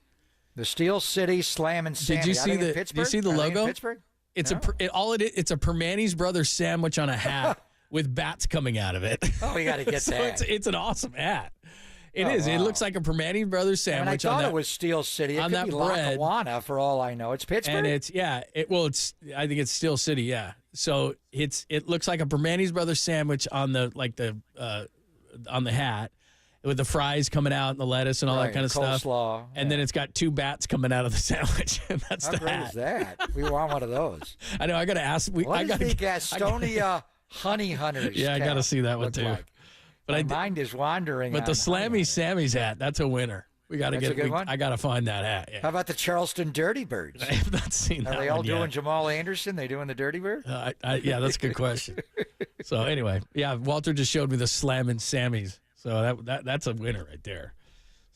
The Steel City Slammin' Sammies. Did you see the? Did you see the logo? Pittsburgh? It's it's a Permanis Brothers sandwich on a hat with bats coming out of it. Oh, we got to get so that. It's an awesome hat. It is. Wow. It looks like a Permanis Brothers sandwich. I thought it was Steel City. It on could that be bread. Lackawanna for all I know. It's Pittsburgh. And it's I think it's Steel City. Yeah. So it looks like a Permanis Brothers sandwich on the on the hat, with the fries coming out and the lettuce and all that kind of stuff. Coleslaw. And then it's got two bats coming out of the sandwich. And that's How the great hat. is that? We want one of those. I know. I got to ask. What is the Gastonia Honey Hunters? Yeah, I got to see that one too. Like? But my mind is wandering. But the Slammy Sammy's hat, that's a winner. We got to get. A good one? I got to find that hat. Yeah. How about the Charleston Dirty Birds? I have not seen that. Are they all one doing yet. Jamal Anderson? They doing the Dirty Bird? Yeah, that's a good question. So anyway, yeah, Walter just showed me the Slammin' Sammys. So that's a winner right there.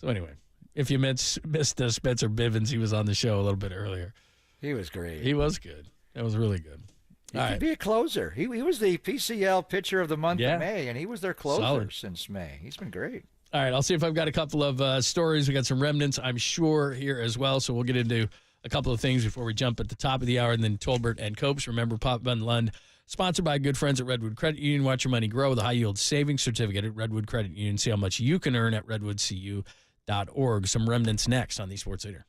So anyway, if you missed Spencer Bivens, he was on the show a little bit earlier. He was great. He was good. That was really good. He could be a closer. He was the PCL pitcher of the month of May, and he was their closer since May. He's been great. All right, I'll see if I've got a couple of stories. We got some remnants, I'm sure, here as well. So we'll get into a couple of things before we jump at the top of the hour, and then Tolbert and Copes. Remember, Pop Bun Lund, sponsored by good friends at Redwood Credit Union. Watch your money grow with a high-yield savings certificate at Redwood Credit Union. See how much you can earn at redwoodcu.org. Some remnants next on the Sports Leader.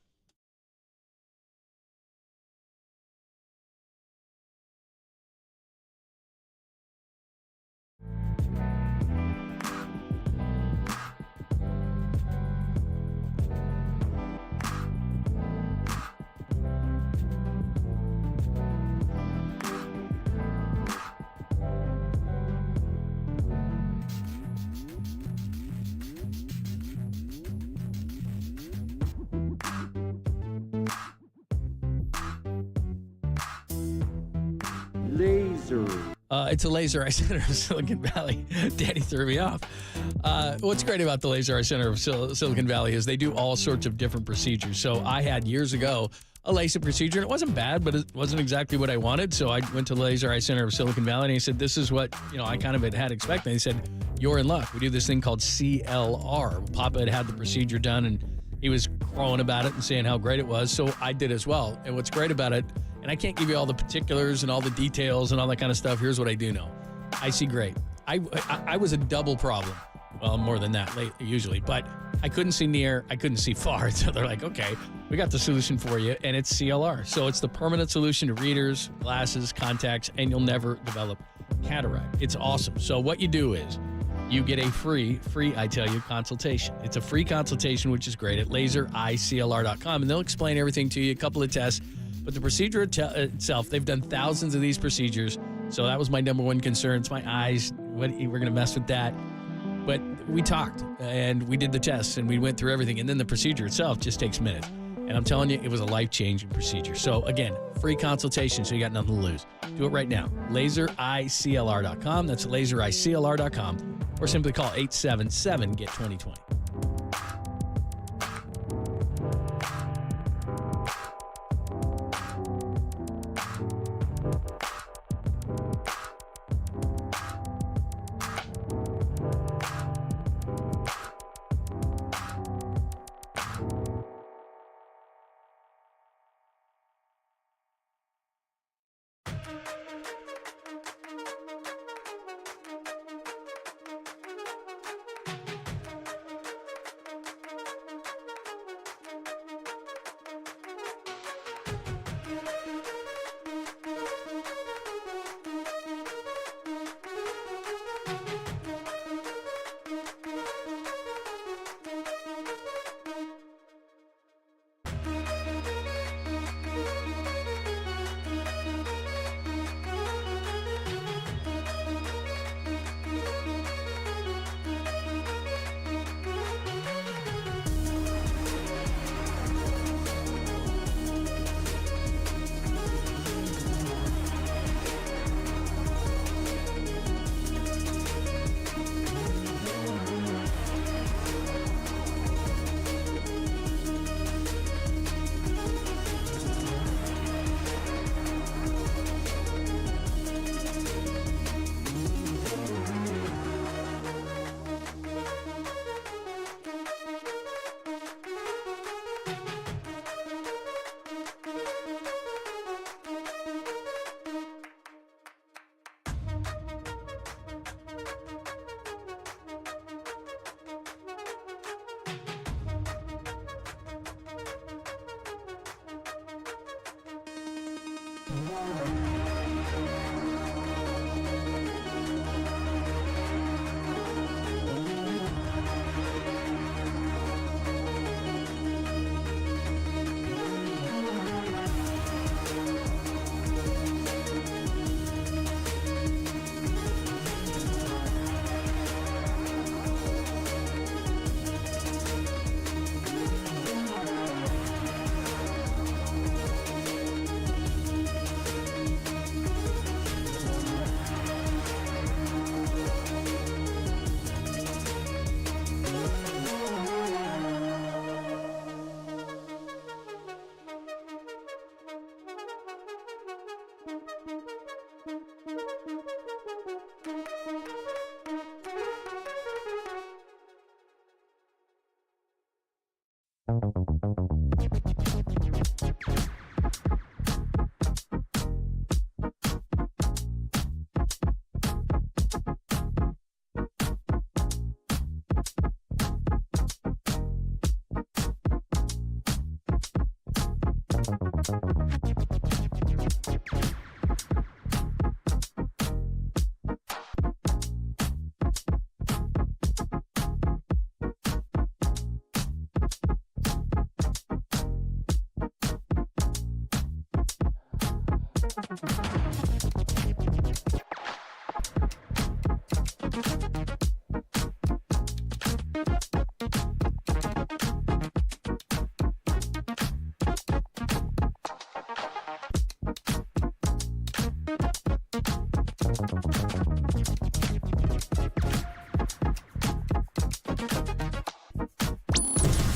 Laser. It's a Laser Eye Center of Silicon Valley. Danny threw me off. What's great about the Laser Eye Center of Silicon Valley is they do all sorts of different procedures. So I had years ago a LASIK procedure, and it wasn't bad, but it wasn't exactly what I wanted. So I went to the Laser Eye Center of Silicon Valley, and he said, this is what I kind of had expected. He said, you're in luck. We do this thing called CLR. Papa had the procedure done, and he was crowing about it and saying how great it was. So I did as well. And what's great about it, and I can't give you all the particulars and all the details and all that kind of stuff. Here's what I do know. I see great. I was a double problem. Well, more than that usually, but I couldn't see near, I couldn't see far. So they're like, okay, we got the solution for you, and it's CLR. So it's the permanent solution to readers, glasses, contacts, and you'll never develop cataract. It's awesome. So what you do is you get a free, I tell you, consultation. It's a free consultation, which is great, at lasereyeclr.com, and they'll explain everything to you, a couple of tests. But the procedure itself, they've done thousands of these procedures. So that was my number one concern. It's my eyes. We're going to mess with that. But we talked, and we did the tests, and we went through everything. And then the procedure itself just takes minutes. And I'm telling you, it was a life-changing procedure. So again, free consultation, so you got nothing to lose. Do it right now. lasereyeclr.com. That's lasereyeclr.com. Or simply call 877-GET-2020.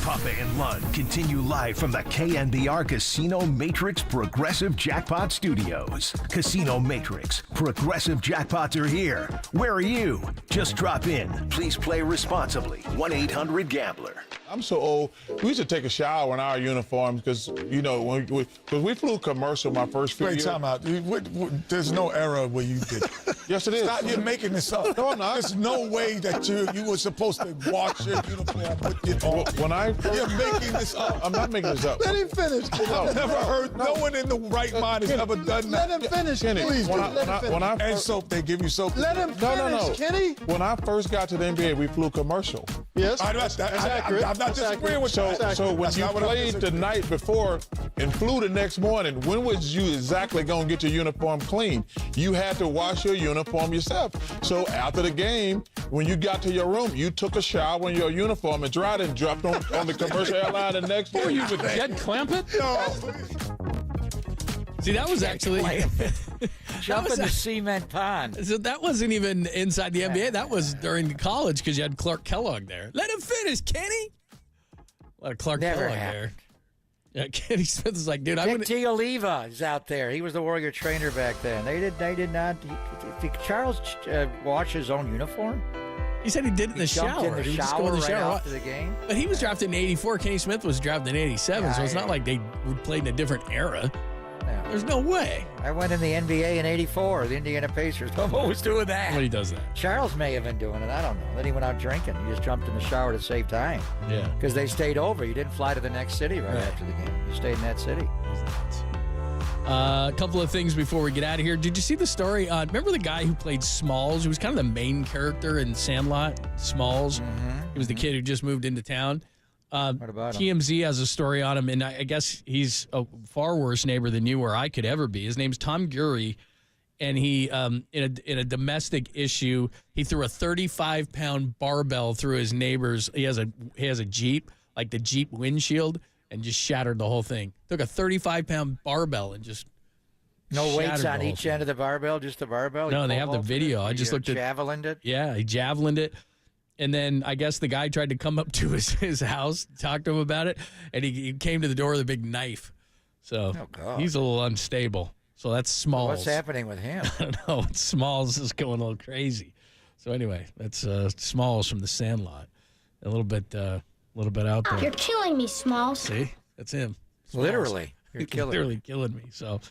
Papa and Lund continue live from the KNBR Casino Matrix Progressive Jackpot Studios. Casino Matrix, Progressive Jackpots are here. Where are you? Just drop in. Please play responsibly. 1-800-GAMBLER. I'm so old. We used to take a shower in our uniforms because, you know, because we flew commercial my first few years. Wait, time out. There's no era where you did. Yes, it is. Stop, you're making this up. No, I'm not. There's no way that you were supposed to wash your uniform, put it on. You're making this up. I'm not making this up. Let him finish. I've never heard. No one in the right mind has ever done that. Let him finish, please. Let him finish. And soap, they give you soap. Let him finish, Kenny. When I first got to the NBA, we flew commercial. Yes, that's accurate. I'm not disagreeing with you. So when you played the night before and flew the next morning, when was you exactly going to get your uniform clean? You had to wash your uniform yourself. So after the game, when you got to your room, you took a shower in your uniform and dried it and dropped on the commercial airline the next day. Were you with Jed Clampett? See, that was actually... Jump in the cement pond. So that wasn't even inside the NBA. That was during college because you had Clark Kellogg there. Let him finish, Kenny. A lot of Clark Never Kellogg happened. there. Yeah, Kenny Smith is like, dude, I Dick wouldn't... Tioliva is out there. He was the Warrior trainer back then. They did not. Did Charles wash his own uniform? He said he did it in the shower. In the He would just shower go in the right shower after the game. But he was drafted in '84. Kenny Smith was drafted in '87, so it's not like they played in a different era. Yeah. There's no way. I went in the NBA in '84. The Indiana Pacers. I'm always doing that. Well, he does that. Charles may have been doing it. I don't know. Then he went out drinking. He just jumped in the shower to save time. Yeah. Because they stayed over. You didn't fly to the next city right after the game. You stayed in that city. A couple of things before we get out of here. Did you see the story? Remember the guy who played Smalls? He was kind of the main character in Sandlot, Smalls. He was the kid who just moved into town. What about him? TMZ has a story on him, and I guess he's a far worse neighbor than you or I could ever be. His name's Tom Gurry, and he, in a domestic issue, he threw a 35-pound barbell through his neighbor's. He has a Jeep, like the Jeep windshield, and just shattered the whole thing. Took a 35-pound barbell and just no weights shattered on the whole each thing. end of the barbell, just the barbell. No, they have the video. I just looked at javelined it. Yeah, he javelined it. And then I guess the guy tried to come up to his house, talk to him about it, and he came to the door with a big knife. So he's a little unstable. So that's Smalls. What's happening with him? I don't know. Smalls is going a little crazy. So anyway, that's Smalls from the Sandlot. A little bit out there. You're killing me, Smalls. See? That's him. Literally. You're killing me. So,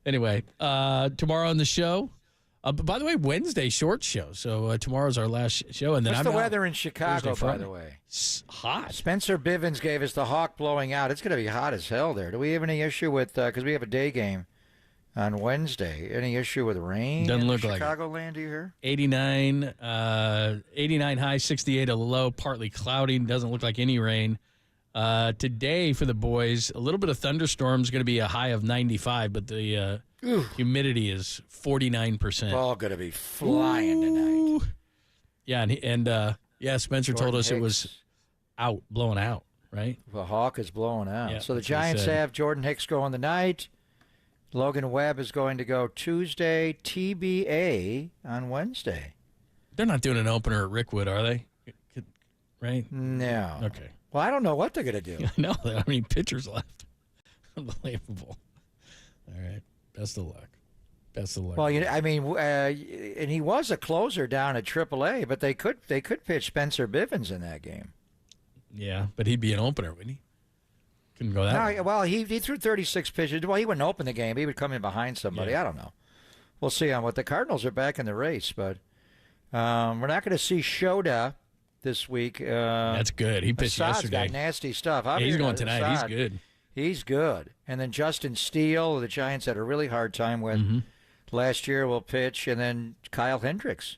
anyway, tomorrow on the show. But by the way, Wednesday short show. So tomorrow's our last show, and then what's the weather in Chicago, by the way? It's hot. Spencer Bivens gave us the hawk blowing out. It's going to be hot as hell there. Do we have any issue with because we have a day game on Wednesday? Any issue with rain? Doesn't look like Chicagoland. Do you hear? 89 high, 68 a low, partly cloudy. Doesn't look like any rain. Today for the boys, a little bit of thunderstorms. Going to be a high of 95, but the humidity is 49%. All going to be flying tonight. Yeah, and Spencer told us it was blowing out, right? The hawk is blowing out. Yeah, so the Giants have Jordan Hicks going tonight. Logan Webb is going to go Tuesday. TBA on Wednesday. They're not doing an opener at Rickwood, are they? Right? No. Okay. Well, I don't know what they're going to do. I know. There aren't any pitchers left. Unbelievable. All right. Best of luck. Well, and he was a closer down at AAA, but they could pitch Spencer Bivens in that game. Yeah, but he'd be an opener, wouldn't he? Couldn't go that way. Well, he threw 36 pitches. Well, he wouldn't open the game. He would come in behind somebody. Yeah. I don't know. We'll see on what the Cardinals are back in the race, but we're not going to see Shota this week. That's good. He pitched Assad's yesterday. got nasty stuff. Yeah, he's going tonight. Assad, he's good. He's good. And then Justin Steele, the Giants had a really hard time with last year, will pitch. And then Kyle Hendricks,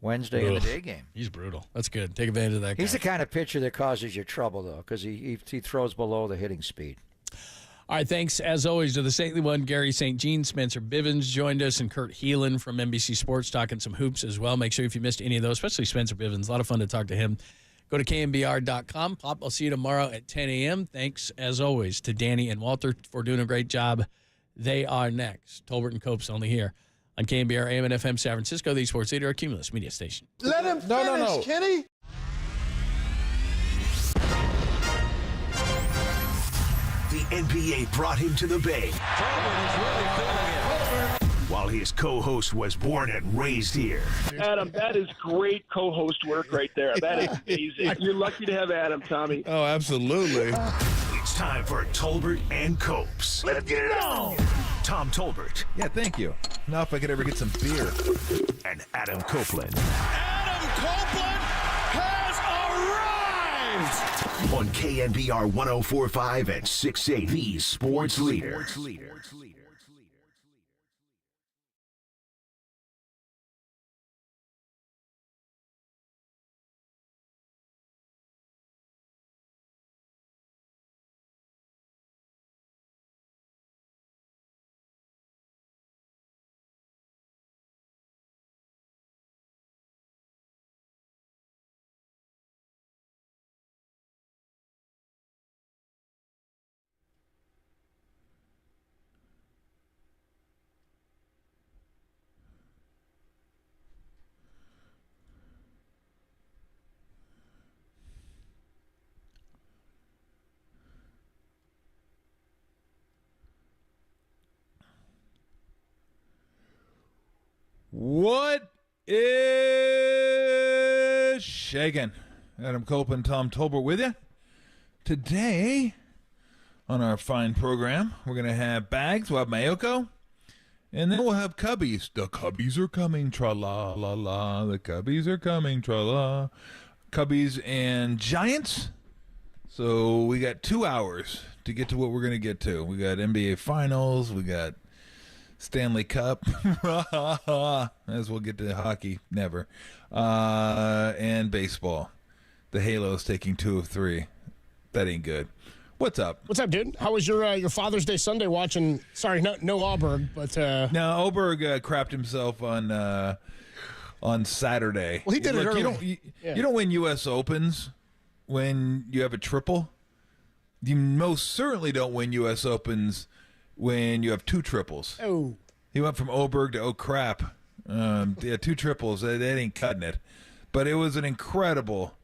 Wednesday in the day game. He's brutal. That's good. Take advantage of that guy. He's the kind of pitcher that causes you trouble, though, because he throws below the hitting speed. All right, thanks, as always, to the Saintly One, Gary St. Jean. Spencer Bivens joined us, and Kurt Heelan from NBC Sports talking some hoops as well. Make sure if you missed any of those, especially Spencer Bivens, a lot of fun to talk to him. Go to KNBR.com. Pop, I'll see you tomorrow at 10 a.m. Thanks, as always, to Danny and Walter for doing a great job. They are next. Tolbert and Copes only here on KNBR AM and FM San Francisco, the sports leader, Cumulus Media Station. Let him finish, Kenny. The NBA brought him to the Bay. While his co-host was born and raised here. Adam, that is great co-host work right there. That is amazing. You're lucky to have Adam, Tommy. Oh, absolutely. It's time for Tolbert and Copes. Let's get it on! Tom Tolbert. Yeah, thank you. Now if I could ever get some beer. And Adam Copeland. Adam Copeland has arrived! On KNBR 104.5 and 680, the sports leader. What is shaking? Adam Copeland, Tom Tolbert with you. Today, on our fine program, we're going to have Bags, we'll have Mayoko, and then we'll have Cubbies. The Cubbies are coming, tra-la-la-la. The Cubbies are coming, tra-la. Cubbies and Giants. So we got 2 hours to get to what we're going to get to. We got NBA Finals, we got Stanley Cup, as we'll get to hockey, never, and baseball. The Halos taking 2 of 3. That ain't good. What's up? What's up, dude? How was your Father's Day Sunday watching? Sorry, no Auburn, but no, Oberg crapped himself on Saturday. Well, he did it early. You don't win U.S. Opens when you have a triple. You most certainly don't win U.S. Opens when you have 2 triples. Oh. He went from Oberg to crap. 2 triples. That ain't cutting it. But it was an incredible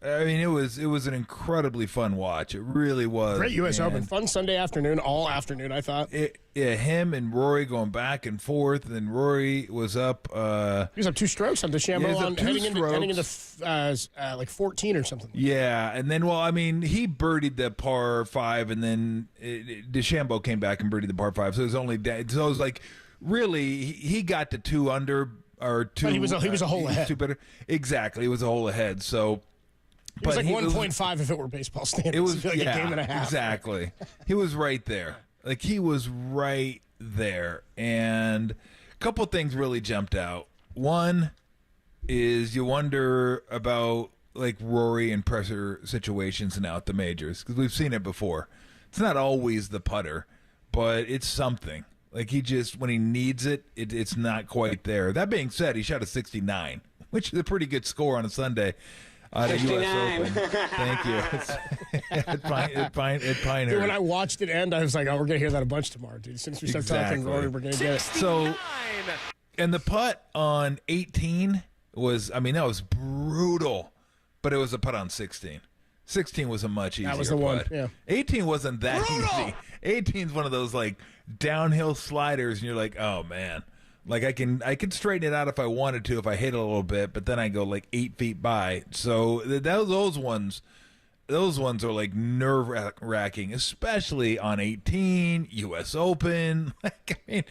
I mean, it was an incredibly fun watch. It really was. Great U.S. Open. Fun Sunday afternoon, all afternoon, I thought. Him and Rory going back and forth, and then Rory was up. He was up 2 strokes on DeChambeau heading into like 14 or something. Yeah, and then, well, I mean, he birdied the par 5, and then DeChambeau came back and birdied the par 5. So it was only so it was like really he got to 2 under or 2. But he was a hole ahead. 2 better. Exactly, he was a hole ahead. So. It was like 1.5 if it were baseball standards. It was like a game and a half. Exactly. He was right there. Like, he was right there. And a couple things really jumped out. One is you wonder about, like, Rory and pressure situations now at the majors, because we've seen it before. It's not always the putter, but it's something. Like, he just, when he needs it, it's not quite there. That being said, he shot a 69, which is a pretty good score on a Sunday. The US Open. Thank you. At Pinehurst. Dude, when I watched it end, I was like, oh, we're going to hear that a bunch tomorrow, dude. As soon as we start talking Rory, we're going to get it. So, and the putt on 18 was, I mean, that was brutal, but it was a putt on 16. 16 was a much easier That was the one, yeah. 18 wasn't that easy. 18 is one of those, like, downhill sliders, and you're like, oh, man. Like, I can straighten it out if I wanted to, if I hit it a little bit, but then I go like 8 feet by. So those ones are like nerve-wracking, especially on 18, U.S. Open. Like, I mean,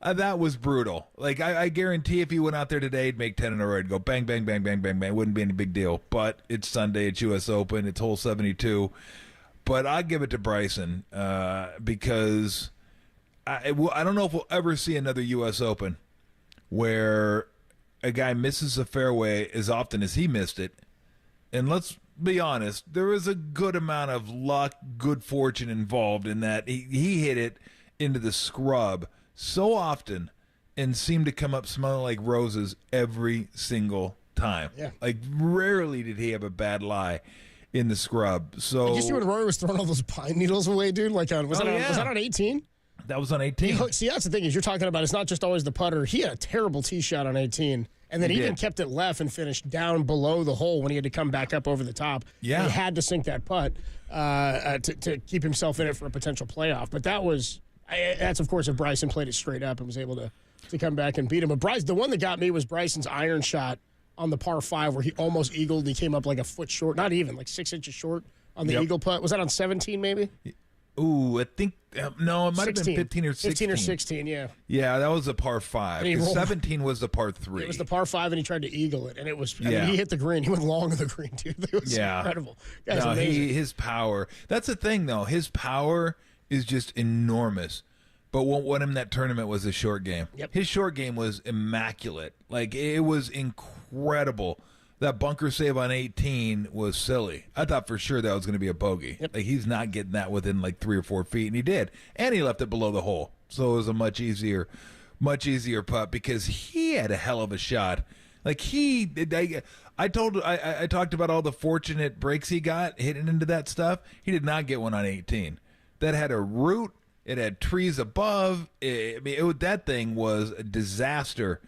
that was brutal. Like, I guarantee if he went out there today, he'd make 10 in a row. He'd go bang, bang, bang, bang, bang, bang. It wouldn't be any big deal. But it's Sunday, it's U.S. Open, it's hole 72. But I'd give it to Bryson because I don't know if we'll ever see another U.S. Open where a guy misses a fairway as often as he missed it. And let's be honest, there is a good amount of luck, good fortune involved in that. He hit it into the scrub so often and seemed to come up smelling like roses every single time. Yeah. Like, rarely did he have a bad lie in the scrub. So Did you see when Rory was throwing all those pine needles away, dude? Like, was that on 18? That was on 18. See, that's the thing is you're talking about it's not just always the putter. He had a terrible tee shot on 18, and then he even kept it left and finished down below the hole when he had to come back up over the top. Yeah. He had to sink that putt to keep himself in it for a potential playoff. But that's, of course, if Bryson played it straight up and was able to come back and beat him. But the one that got me was Bryson's iron shot on the par 5 where he almost eagled. He came up like a foot short, not even, like 6 inches short on the eagle putt. Was that on 17 maybe? Ooh, I think no, it might have been 15 or 16. 15 or 16, yeah. Yeah, that was a par 5. 17 was the par 3. It was the par 5, and he tried to eagle it, and it was. I Yeah. mean, he hit the green. He went long of the green, dude. It was incredible. Guy's No, amazing. his power. That's the thing, though. His power is just enormous. But what won him that tournament was his short game. Yep. His short game was immaculate. Like, it was incredible. That bunker save on 18 was silly. I thought for sure that was going to be a bogey. Yep. Like, he's not getting that within like 3 or 4 feet, and he did. And he left it below the hole. So it was a much easier putt because he had a hell of a shot. Like, I talked about all the fortunate breaks he got hitting into that stuff. He did not get one on 18. That had a root. It had trees above. That thing was a disaster.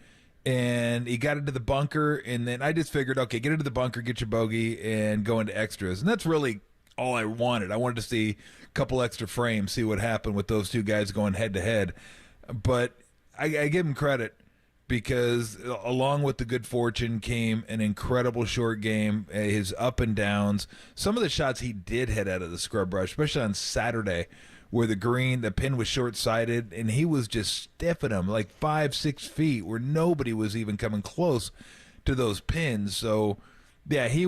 And he got into the bunker, and then I just figured, okay, get into the bunker, get your bogey, and go into extras. And that's really all I wanted. I wanted to see a couple extra frames, see what happened with those two guys going head-to-head. But I give him credit because along with the good fortune came an incredible short game, his up and downs. Some of the shots he did hit out of the scrub brush, especially on Saturday, where the pin was short-sighted, and he was just stiffing them like 5-6 feet where nobody was even coming close to those pins. So, yeah, he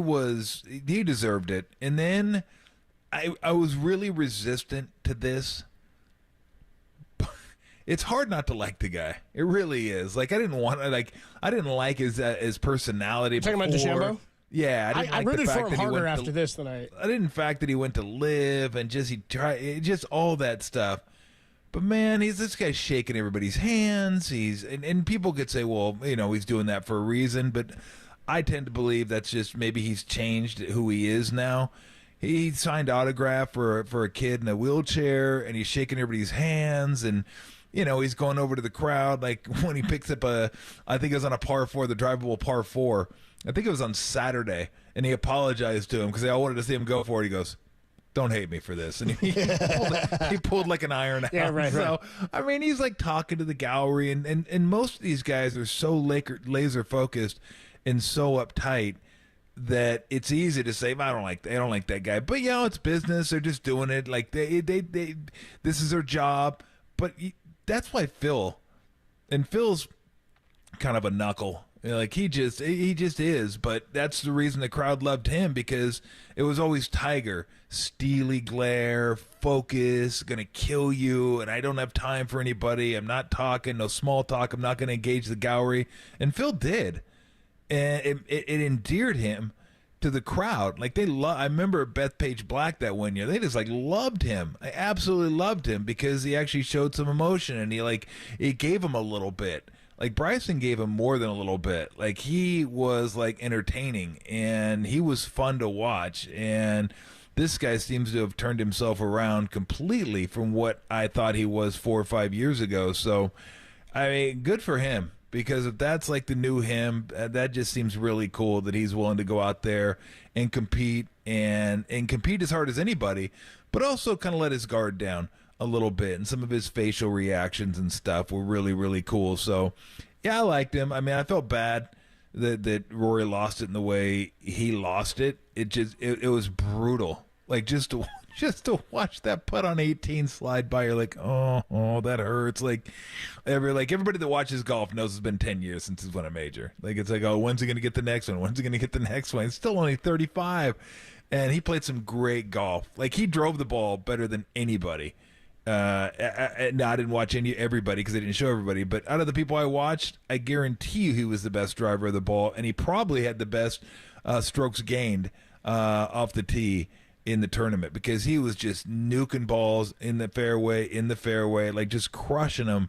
deserved it. And then I was really resistant to this. It's hard not to like the guy. It really is. Like, I didn't like his personality before. Talking about DeChambeau? Yeah, I rooted for him harder after this than I didn't. The fact that he went to live and just all that stuff. But man, this guy's shaking everybody's hands. And people could say, well, he's doing that for a reason. But I tend to believe that's just maybe he's changed who he is now. He signed autograph for a kid in a wheelchair, and he's shaking everybody's hands, and he's going over to the crowd like when he picks up I think it was on a par 4, the drivable par 4. I think it was on Saturday, and he apologized to him because they all wanted to see him go for it. He goes, "Don't hate me for this," and he pulled like an iron out. Yeah, right. So I mean, he's like talking to the gallery, and most of these guys are so laser focused and so uptight that it's easy to say, I don't like that guy. But it's business. They're just doing it. Like they this is their job. But that's why Phil's kind of a knuckle. Like he just is. But that's the reason the crowd loved him, because it was always Tiger, steely glare, focus, gonna kill you, and I don't have time for anybody. I'm not talking, no small talk. I'm not gonna engage the gallery. And Phil did. And it endeared him to the crowd. Like I remember Bethpage Black that one year. They just like loved him. I absolutely loved him because he actually showed some emotion, and he gave him a little bit. Like Bryson gave him more than a little bit. Like he was like entertaining, and he was fun to watch. And this guy seems to have turned himself around completely from what I thought he was 4 or 5 years ago. So I mean, good for him. Because if that's like the new him, that just seems really cool that he's willing to go out there and compete and compete as hard as anybody, but also kind of let his guard down a little bit. And some of his facial reactions and stuff were really, really cool. So, yeah, I liked him. I mean, I felt bad that Rory lost it in the way he lost it. It was brutal. Like just to watch that putt on 18 slide by, you're like, oh, that hurts. Like everybody that watches golf knows it's been 10 years since he's won a major. Like it's like, oh, when's he going to get the next one? When's he going to get the next one? He's still only 35, and he played some great golf. Like he drove the ball better than anybody. Now I didn't watch everybody because they didn't show everybody, but out of the people I watched, I guarantee you he was the best driver of the ball, and he probably had the best strokes gained off the tee in the tournament, because he was just nuking balls in the fairway, like just crushing them.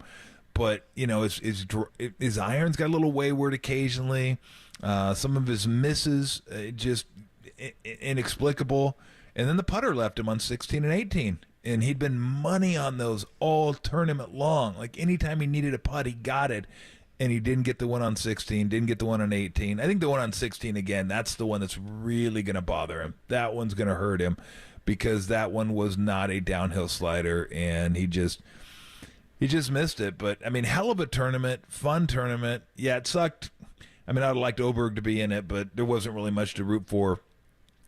But his irons got a little wayward occasionally. Some of his misses just inexplicable, and then the putter left him on 16 and 18, and he'd been money on those all tournament long. Like anytime he needed a putt, he got it. And he didn't get the one on 16, didn't get the one on 18. I think the one on 16, again, that's the one that's really going to bother him. That one's going to hurt him, because that one was not a downhill slider, and he just missed it. But, I mean, hell of a tournament, fun tournament. Yeah, it sucked. I mean, I'd have liked Oberg to be in it, but there wasn't really much to root for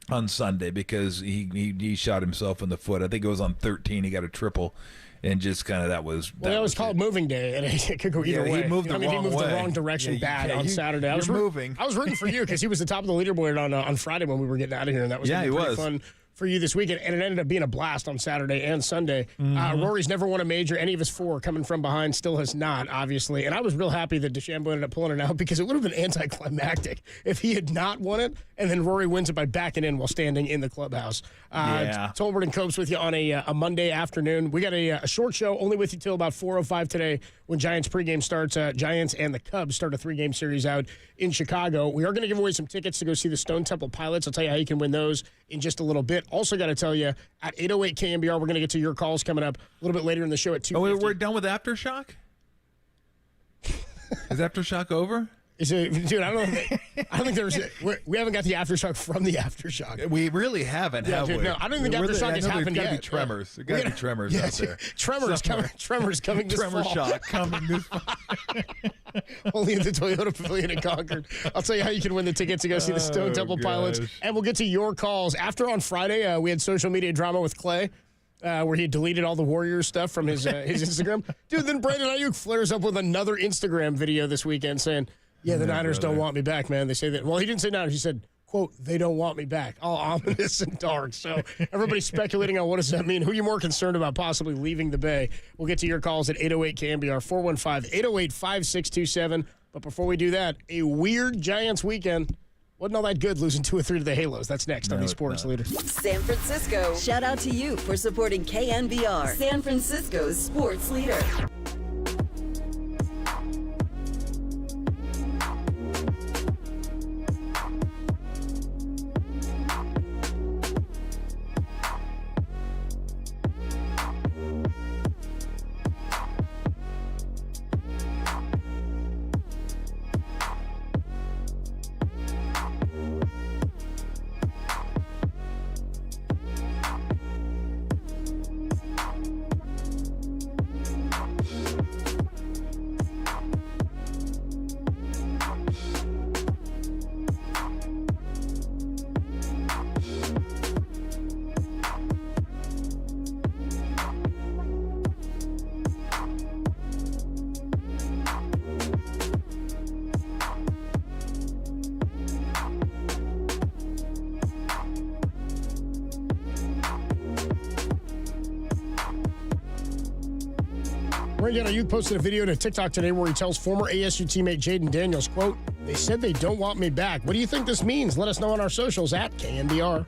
on Sunday because he shot himself in the foot. I think it was on 13. He got a triple. And just kind of that was called moving day, and it could go either way. He moved the wrong direction on Saturday. I was rooting for you because he was the top of the leaderboard on Friday when we were getting out of here, and that was pretty fun for you this weekend, and it ended up being a blast on Saturday and Sunday. Rory's never won a major. Any of his 4 coming from behind, still has not, obviously. And I was real happy that DeChambeau ended up pulling it out, because it would have been anticlimactic if he had not won it, and then Rory wins it by backing in while standing in the clubhouse. Tolbert and Copes with you on a Monday afternoon. We got a short show, only with you till about 4:05 today when Giants pregame starts. Giants and the Cubs start a 3-game series out in Chicago. We are going to give away some tickets to go see the Stone Temple Pilots. I'll tell you how you can win those in just a little bit. Also got to tell you, at 8:08 KNBR, we're going to get to your calls coming up a little bit later in the show at 2:50. Oh, we're done with Aftershock? Is Aftershock over? Dude, I don't think there's. We haven't got the Aftershock from the Aftershock. We really haven't, have we? No, I don't think Aftershock has happened yet. There's got to be Tremors. There's got to be Tremors out there. Tremors coming this fall. Tremor Shock coming this fall. Only in the Toyota Pavilion in Concord. I'll tell you how you can win the tickets to go see the Stone Temple Pilots. And we'll get to your calls. After on Friday, we had social media drama with Klay. Where he deleted all the Warriors stuff from his Instagram. Dude, then Brandon Ayuk flares up with another Instagram video this weekend saying, the Niners don't want me back, man. They say that. Well, he didn't say Niners. He said, quote, they don't want me back. All ominous and dark. So everybody's speculating on what does that mean. Who are you more concerned about possibly leaving the Bay? We'll get to your calls at 808 KNBR, 415-808-5627. But before we do that, a weird Giants weekend. Wasn't all that good losing 2 or 3 to the Halos. That's next on the Sports Leader. San Francisco, shout out to you for supporting KNBR, San Francisco's sports leader. Brandon Ayuk posted a video to TikTok today where he tells former ASU teammate Jaden Daniels, quote, "They said they don't want me back. What do you think this means? Let us know on our socials at KNBR."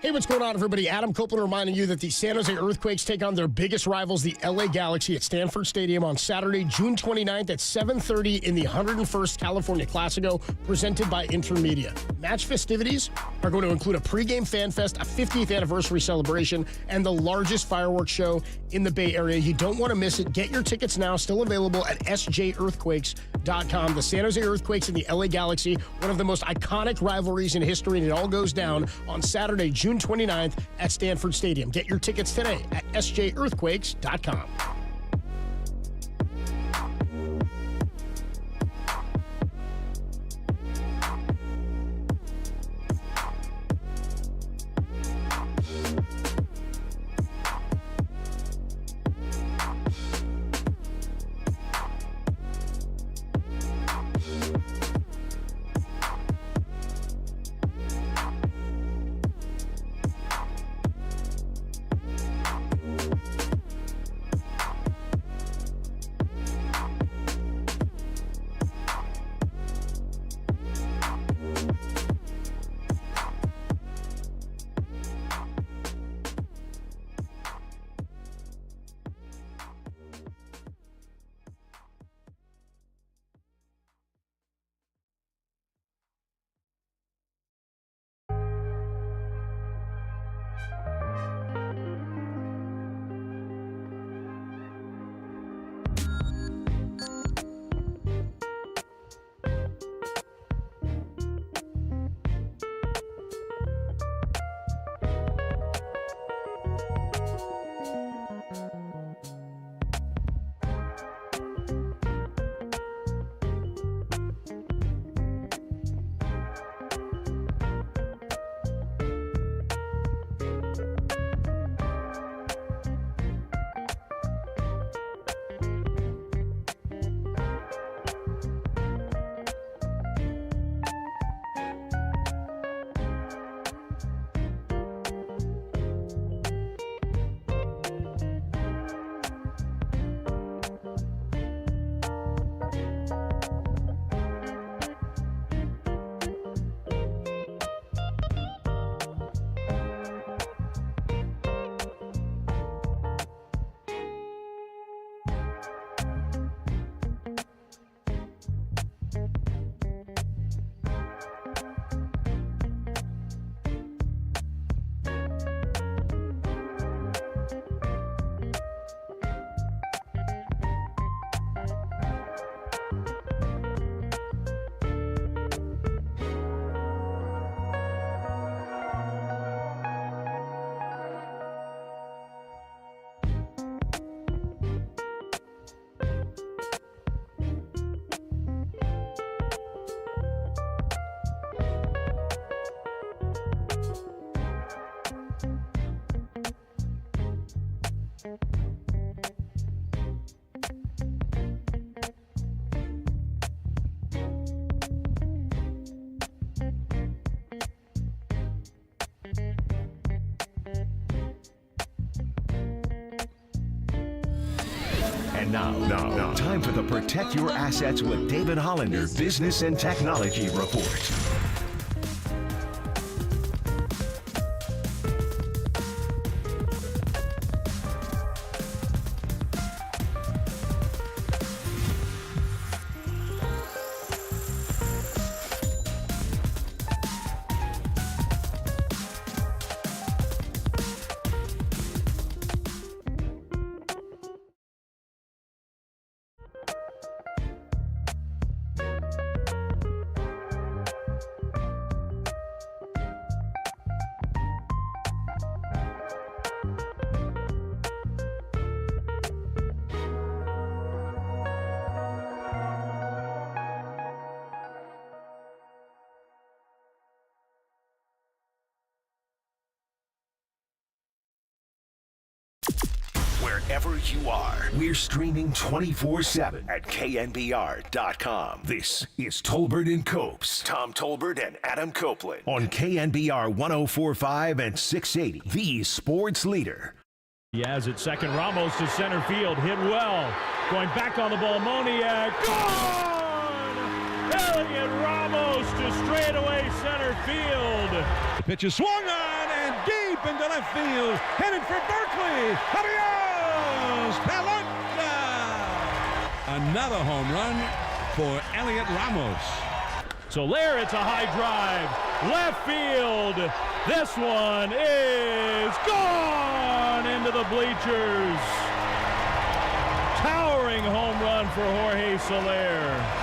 Hey, what's going on, everybody? Adam Copeland reminding you that the San Jose Earthquakes take on their biggest rivals, the LA Galaxy, at Stanford Stadium on Saturday, June 29th at 7:30 in the 101st California Classico, presented by Intermedia. Match festivities are going to include a pregame fan fest, a 50th anniversary celebration, and the largest fireworks show in the Bay Area. You don't want to miss it. Get your tickets now, still available at sjearthquakes.com. The San Jose Earthquakes and the LA Galaxy, one of the most iconic rivalries in history, and it all goes down on Saturday, June 29th at Stanford Stadium. Get your tickets today at sjearthquakes.com. And now, time for the Protect Your Assets with David Hollander Business and Technology Report. wherever you are. We're streaming 24/7 at KNBR.com. This is Tolbert and Copes. Tom Tolbert and Adam Copeland on KNBR 104.5 and 680, the sports leader. He has it second. Ramos to center field. Hit well. Going back on the ball. Moniak. Gone! Elliot Ramos to straightaway center field. The pitch is swung on and deep into left field. Headed for Berkeley. Adios! Palanta! Another home run for Elliot Ramos. Soler, it's a high drive. Left field. This one is gone into the bleachers. Towering home run for Jorge Soler.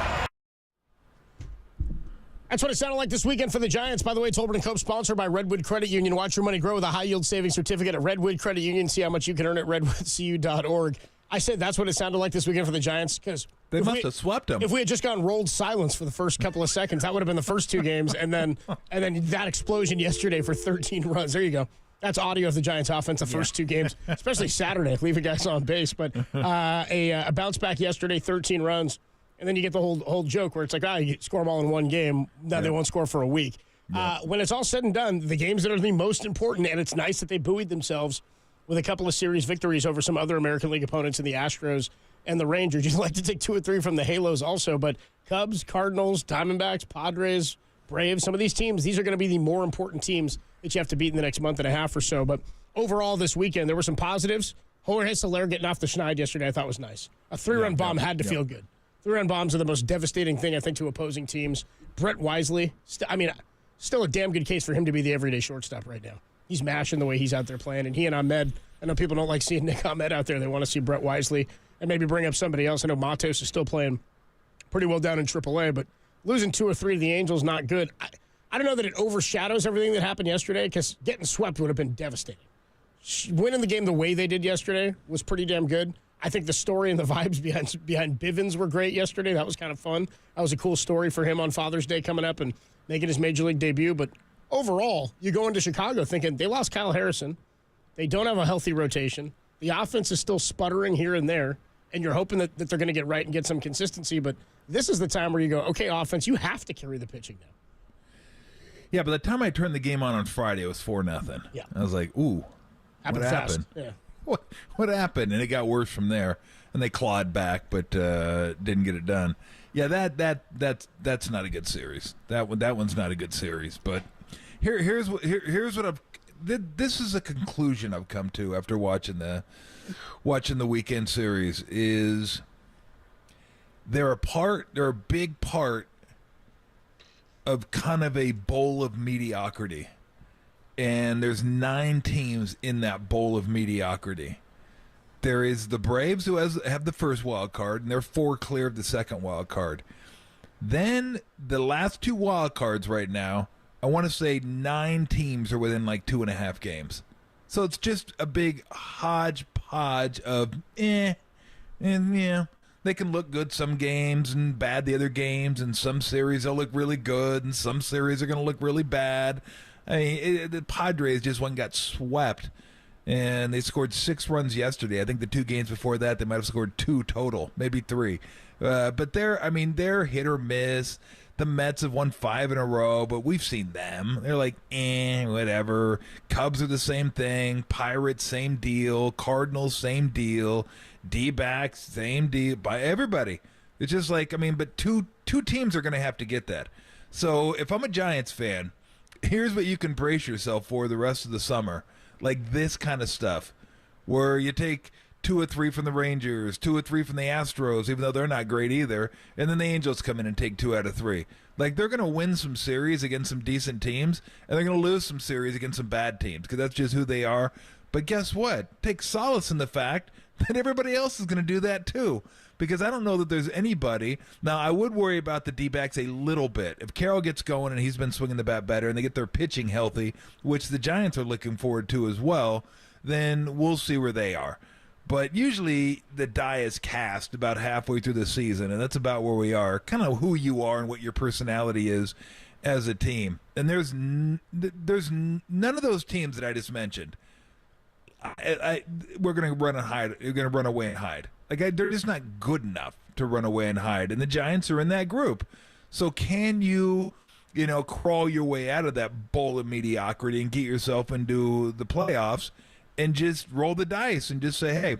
That's what it sounded like this weekend for the Giants. By the way, Tolbert & Cope, sponsored by Redwood Credit Union. Watch your money grow with a high-yield savings certificate at Redwood Credit Union. See how much you can earn at redwoodcu.org. I said that's what it sounded like this weekend for the Giants because they must have swept them. If we had just gone rolled silence for the first couple of seconds, that would have been the first two games, and then that explosion yesterday for 13 runs. There you go. That's audio of the Giants' offense the first two games, especially Saturday, leaving guys on base. But a bounce back yesterday, 13 runs. And then you get the whole joke where it's like, you score them all in one game. Now they won't score for a week. When it's all said and done, the games that are the most important, and it's nice that they buoyed themselves with a couple of series victories over some other American League opponents in the Astros and the Rangers. You'd like to take 2 or 3 from the Halos also, but Cubs, Cardinals, Diamondbacks, Padres, Braves, some of these teams, these are going to be the more important teams that you have to beat in the next month and a half or so. But overall this weekend, there were some positives. Jorge Soler getting off the schneid yesterday I thought was nice. A 3-run bomb had to feel good. 3-run bombs are the most devastating thing, I think, to opposing teams. Brett Wisely, still a damn good case for him to be the everyday shortstop right now. He's mashing the way he's out there playing. And he and Ahmed, I know people don't like seeing Nick Ahmed out there. They want to see Brett Wisely and maybe bring up somebody else. I know Matos is still playing pretty well down in AAA, but losing 2 or 3 to the Angels, not good. I don't know that it overshadows everything that happened yesterday because getting swept would have been devastating. Winning the game the way they did yesterday was pretty damn good. I think the story and the vibes behind Bivens were great yesterday. That was kind of fun. That was a cool story for him on Father's Day coming up and making his Major League debut. But overall, you go into Chicago thinking they lost Kyle Harrison. They don't have a healthy rotation. The offense is still sputtering here and there, and you're hoping that they're going to get right and get some consistency. But this is the time where you go, okay, offense, you have to carry the pitching now. Yeah, by the time I turned the game on Friday, it was 4-0. Yeah. I was like, ooh, what happened? Yeah. What happened? And it got worse from there. And they clawed back, but didn't get it done. Yeah, that's not a good series. That one's not a good series. But here's what I've. This is a conclusion I've come to after watching the weekend series. Is they're a big part of kind of a bowl of mediocrity. And there's 9 teams in that bowl of mediocrity. There is the Braves, who have the first wild card, and they're 4 clear of the second wild card. Then the last 2 wild cards right now, I want to say 9 teams are within like 2.5 games. So it's just a big hodgepodge of and yeah. They can look good some games and bad the other games, and some series they'll look really good, and some series are going to look really bad. I mean, the Padres just got swept, and they scored 6 runs yesterday. I think the 2 games before that, they might have scored 2 total, maybe 3. But they're hit or miss. The Mets have won 5 in a row, but we've seen them. They're like, whatever. Cubs are the same thing. Pirates, same deal. Cardinals, same deal. D-backs, same deal. By everybody. It's just like, but two teams are going to have to get that. So if I'm a Giants fan, here's what you can brace yourself for the rest of the summer. Like this kind of stuff, where you take 2 or 3 from the Rangers, 2 or 3 from the Astros, even though they're not great either, and then the Angels come in and take 2 out of 3. Like, they're going to win some series against some decent teams, and they're going to lose some series against some bad teams, because that's just who they are. But guess what? Take solace in the fact that everybody else is going to do that too. Because I don't know that there's anybody. Now, I would worry about the D-backs a little bit. If Carroll gets going and he's been swinging the bat better and they get their pitching healthy, which the Giants are looking forward to as well, then we'll see where they are. But usually the die is cast about halfway through the season, and that's about where we are, kind of who you are and what your personality is as a team. And there's none of those teams that I just mentioned we're going to run and hide. You're going to run away and hide. Like they're just not good enough to run away and hide, and the Giants are in that group. So can you crawl your way out of that bowl of mediocrity and get yourself into the playoffs, and just roll the dice and just say, hey,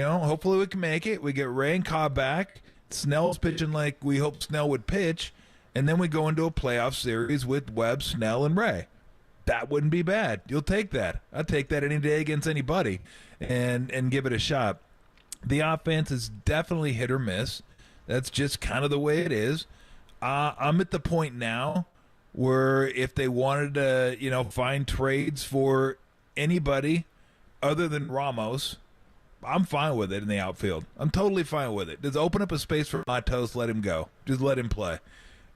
hopefully we can make it. We get Ray and Cobb back. Snell's pitching like we hope Snell would pitch, and then we go into a playoff series with Webb, Snell, and Ray. That wouldn't be bad. You'll take that. I'd take that any day against anybody and give it a shot. The offense is definitely hit or miss. That's just kind of the way it is. I'm at the point now where if they wanted to, find trades for anybody other than Ramos, I'm fine with it in the outfield. I'm totally fine with it. Just open up a space for Matos, let him go. Just let him play.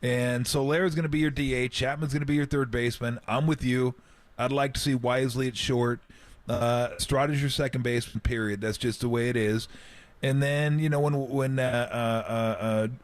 And Solaire's going to be your DH. Chapman's going to be your third baseman. I'm with you. I'd like to see Wisely at short. Strada's your second baseman, period. That's just the way it is. And then, when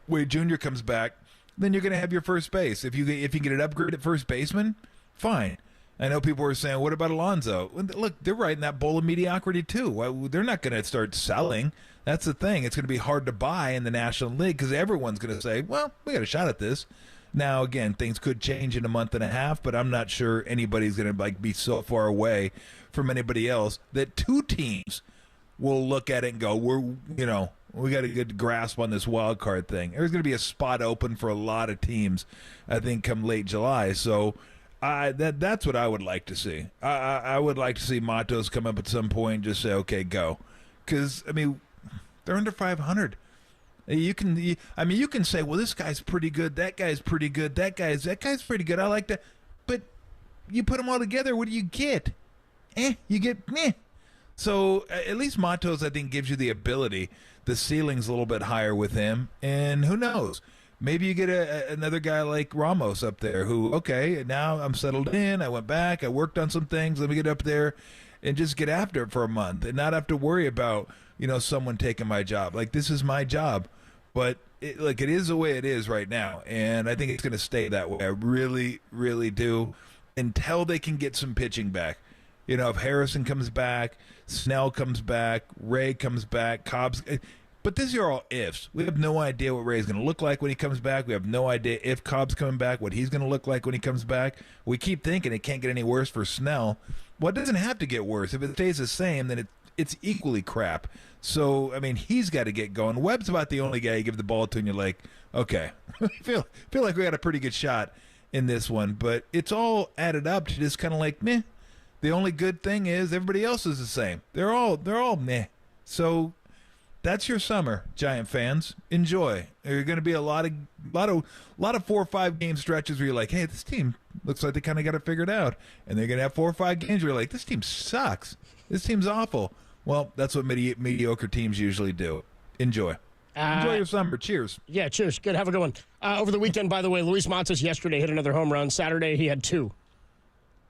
Wade Jr. comes back, then you're going to have your first base. If you get an upgrade at first baseman, fine. I know people were saying, what about Alonso? Look, they're right in that bowl of mediocrity, too. They're not going to start selling. That's the thing. It's going to be hard to buy in the National League because everyone's going to say, well, we got a shot at this. Now, again, things could change in a month and a half, but I'm not sure anybody's going to be so far away from anybody else that two teams will look at it and go, we got a good grasp on this wild card thing. There's going to be a spot open for a lot of teams, I think, come late July. So that's what I would like to see. I would like to see Matos come up at some point and just say, okay, go. Because, they're under 500. You can say, well, this guy's pretty good, that guy's pretty good, that guy's pretty good. I like that. But you put them all together, what do you get? You get meh. So at least Matos, I think, gives you the ability. The ceiling's a little bit higher with him, and who knows? Maybe you get another guy like Ramos up there who, okay, now I'm settled in. I went back. I worked on some things. Let me get up there and just get after it for a month and not have to worry about, someone taking my job. Like, this is my job. But, it is the way it is right now, and I think it's going to stay that way. I really, really do, until they can get some pitching back. If Harrison comes back, Snell comes back, Ray comes back, Cobb's. But these are all ifs. We have no idea what Ray's going to look like when he comes back. We have no idea if Cobb's coming back, what he's going to look like when he comes back. We keep thinking it can't get any worse for Snell. Well, it doesn't have to get worse. If it stays the same, then it's equally crap. So, he's got to get going. Webb's about the only guy you give the ball to and you're like, okay, feel like we got a pretty good shot in this one. But it's all added up to just kind of like, meh. The only good thing is everybody else is the same. They're all meh. So that's your summer, Giant fans. Enjoy. There are going to be a lot of 4 or 5 game stretches where you're like, hey, this team looks like they kind of got it figured out. And they're going to have 4 or 5 games where you're like, this team sucks. This team's awful. Well, that's what mediocre teams usually do. Enjoy. Enjoy your summer. Cheers. Yeah, cheers. Good. Have a good one. Over the weekend, by the way, Luis Matos yesterday hit another home run. Saturday, he had 2.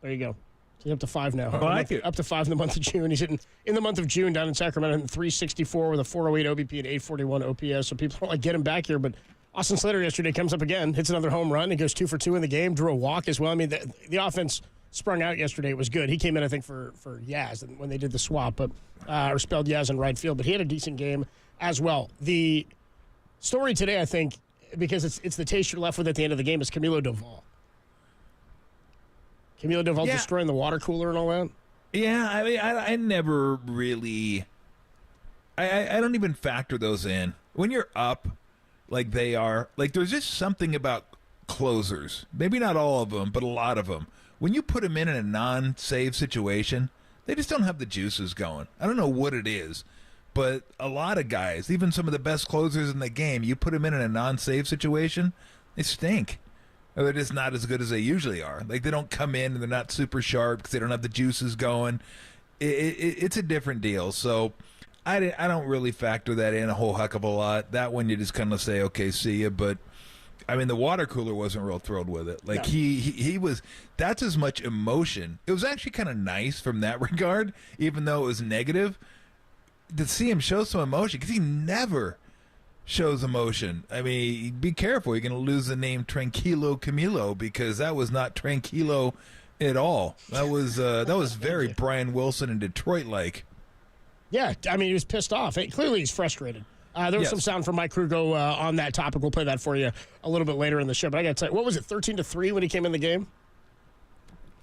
There you go. He's up to 5 now. Up to 5 in the month of June. He's hitting in the month of June down in Sacramento, hitting 364 with a 408 OBP and 841 OPS. So people don't get him back here. But Austin Slater yesterday comes up again, hits another home run. He goes 2 for 2 in the game, drew a walk as well. The offense sprung out yesterday. It was good. He came in, I think, for Yaz when they did the swap, or spelled Yaz in right field. But he had a decent game as well. The story today, I think, because it's the taste you're left with at the end of the game, is Camilo Doval. Camilo Doval destroying the water cooler and all that? Yeah, I never really... I don't even factor those in. When you're up like they are, there's just something about closers. Maybe not all of them, but a lot of them. When you put them in a non-save situation, they just don't have the juices going. I don't know what it is, but a lot of guys, even some of the best closers in the game, you put them in a non-save situation, they stink. Or they're just not as good as they usually are. They don't come in and they're not super sharp because they don't have the juices going. It's a different deal. So I don't really factor that in a whole heck of a lot. That one you just kind of say, okay, see ya. But, the water cooler wasn't real thrilled with it. No. He was, that's as much emotion. It was actually kind of nice from that regard, even though it was negative, to see him show some emotion because he never shows emotion. Be careful. You're going to lose the name Tranquilo Camilo because that was not Tranquilo at all. That was very Brian Wilson and Detroit-like. Yeah, I mean, he was pissed off. Clearly, he's frustrated. There was some sound from Mike Krugo on that topic. We'll play that for you a little bit later in the show. But I got to tell you, what was it, 13-3 when he came in the game?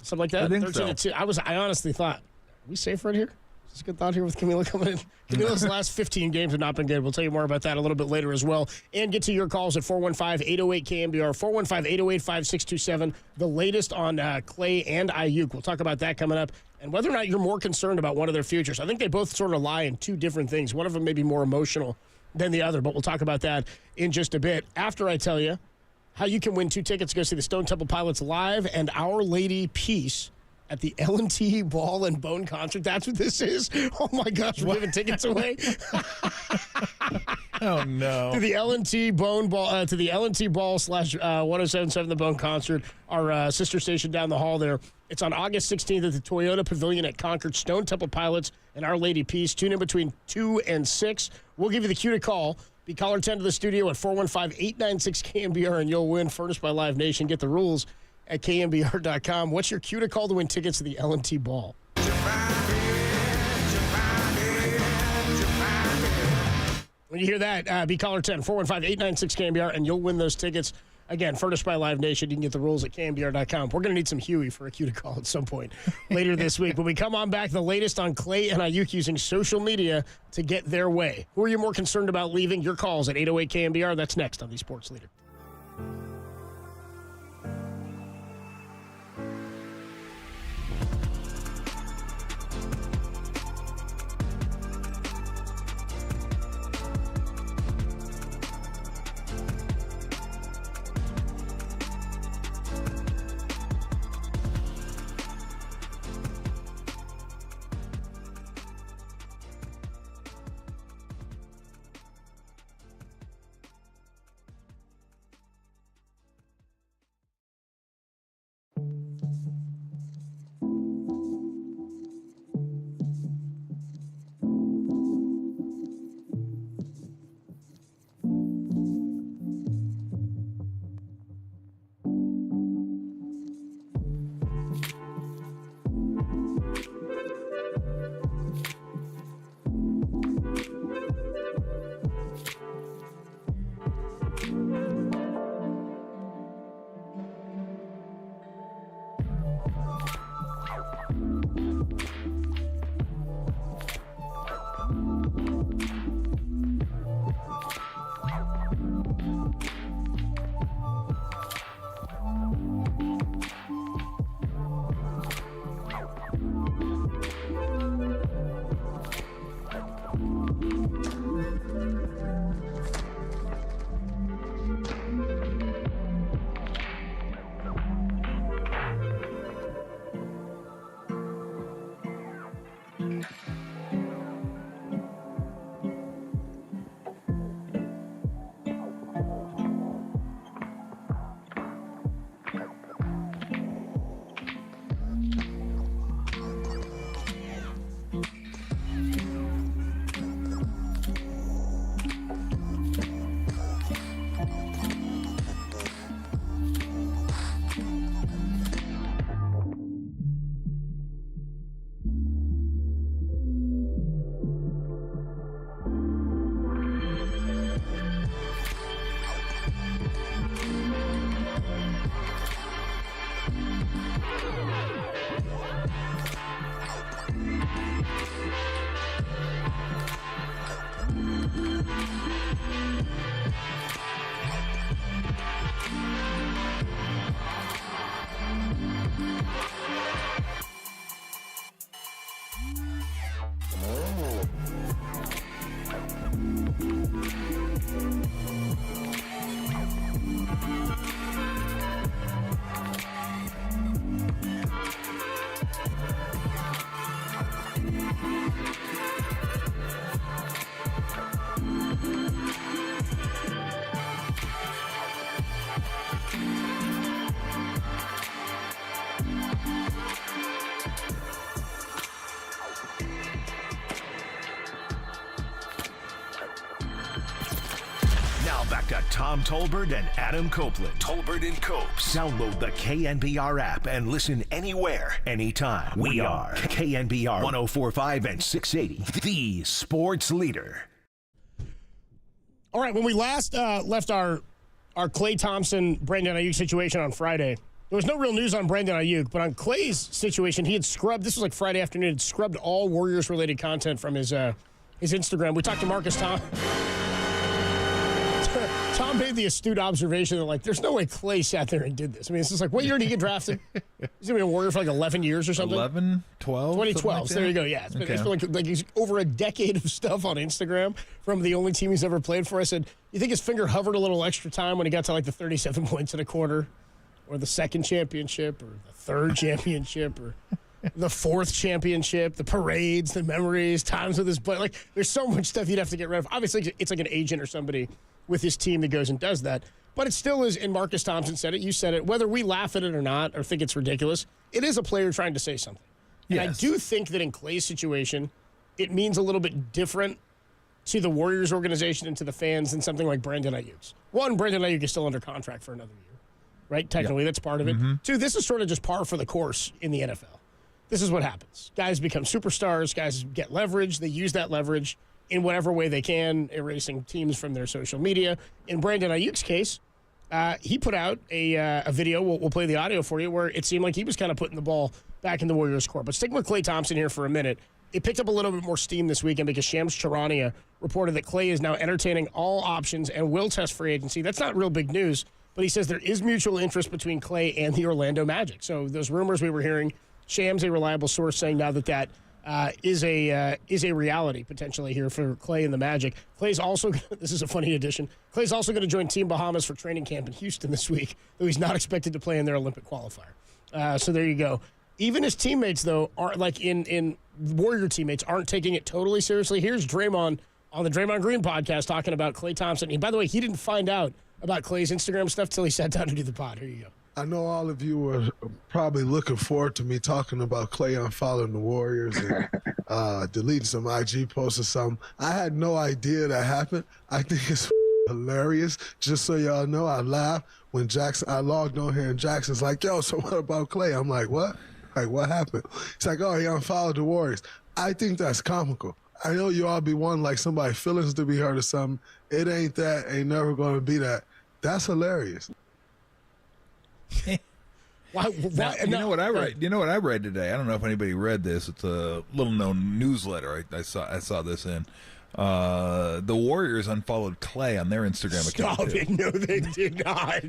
Something like that? I think 13-2. so. I honestly thought, are we safe right here? Is this a good thought here with Camilo coming in? Camilo's last 15 games have not been good. We'll tell you more about that a little bit later as well. And get to your calls at 415-808-KNBR, 415-808-5627. The latest on Klay and Ayuk. We'll talk about that coming up. And whether or not you're more concerned about one of their futures. I think they both sort of lie in two different things. One of them may be more emotional than the other, but we'll talk about that in just a bit after I tell you how you can win 2 tickets to go see the Stone Temple Pilots live and Our Lady Peace at the L&T Ball and Bone concert. That's what this is. Oh my gosh, we're giving tickets away. Oh no! To the L&T Bone Ball, to the L&T Ball / 1077 The Bone concert, our sister station down the hall there. It's on August 16th at the Toyota Pavilion at Concord. Stone Temple Pilots and Our Lady Peace. Tune in between 2 and 6. We'll give you the cue to call. Be caller 10 to the studio at 415-896-KNBR, and you'll win. Furnished by Live Nation. Get the rules at KNBR.com. What's your cue to call to win tickets to the L&T Ball? When you hear that, be caller 10, 415-896-KNBR, and you'll win those tickets. Again, furnished by Live Nation. You can get the rules at KNBR.com. We're going to need some Huey for a cue to call at some point later this week. When we come on back, the latest on Klay and Ayuk using social media to get their way. Who are you more concerned about leaving? Your calls at 808-KNBR. That's next on the Sports Leader. back to Tom Tolbert and Adam Copeland. Tolbert and Copes. Download the KNBR app and listen anywhere, anytime. We are KNBR 104.5 and 680, the sports leader. All right, when we last left our Klay Thompson, Brandon Ayuk situation on Friday, there was no real news on Brandon Ayuk, but on Klay's situation, he had scrubbed, this was like Friday afternoon, had scrubbed all Warriors-related content from his Instagram. We talked to Marcus Tom. Tom made the astute observation that, like, there's no way Klay sat there and did this. I mean, it's just like, what year did he get drafted? He's going to be a Warrior for like 11 years or something? 11, 12? 2012. Like So there you go. Yeah. It's been like he's over a decade of stuff on Instagram from the only team he's ever played for. I said, you think his finger hovered a little extra time when he got to like the 37 points in a quarter, or the second championship, or the third championship, or the fourth championship, the parades, the memories, times with his butt? Like, there's so much stuff you'd have to get rid of. Obviously, it's like an agent or somebody with his team that goes and does that. But it still is, and Marcus Thompson said it, you said it, whether we laugh at it or not or think it's ridiculous, it is a player trying to say something. Yes. And I do think that in Klay's situation, it means a little bit different to the Warriors organization and to the fans than something like Brandon Ayuk's. One, Brandon Ayuk is still under contract for another year, right? Technically, that's part of it. Mm-hmm. Two, this is sort of just par for the course in the NFL. This is what happens. Guys become superstars. Guys get leverage. They use that leverage in whatever way they can, erasing teams from their social media. In Brandon Ayuk's case, he put out a video, we'll play the audio for you, where it seemed like he was kind of putting the ball back in the Warriors' court. But sticking with Klay Thompson here for a minute, it picked up a little bit more steam this weekend because Shams Charania reported that Klay is now entertaining all options and will test free agency. That's not real big news, but he says there is mutual interest between Klay and the Orlando Magic. So those rumors we were hearing, Shams, a reliable source, saying now that is a reality potentially here for Klay and the Magic. Klay's also, this is a funny addition, Klay's also going to join Team Bahamas for training camp in Houston this week, though he's not expected to play in their Olympic qualifier. So there you go. Even his teammates, though, are like in Warrior teammates, aren't taking it totally seriously. Here's Draymond on the Draymond Green podcast talking about Klay Thompson. And by the way, he didn't find out about Klay's Instagram stuff till he sat down to do the pod. Here you go. I know all of you were probably looking forward to me talking about Klay unfollowing the Warriors and deleting some IG posts or something. I had no idea that happened. I think it's hilarious. Just so y'all know, I laughed when I logged on here and Jackson's like, yo, so what about Klay? I'm like, what? Like, what happened? It's like, oh, he unfollowed the Warriors. I think that's comical. I know you all be wanting like somebody's feelings to be hurt or something. It ain't that. Ain't never going to be that. That's hilarious. Why, you know what I read? You know what I read today? I don't know if anybody read this. It's a little-known newsletter. I saw this in. The Warriors unfollowed Klay on their Instagram account. Stop it. No, they did not.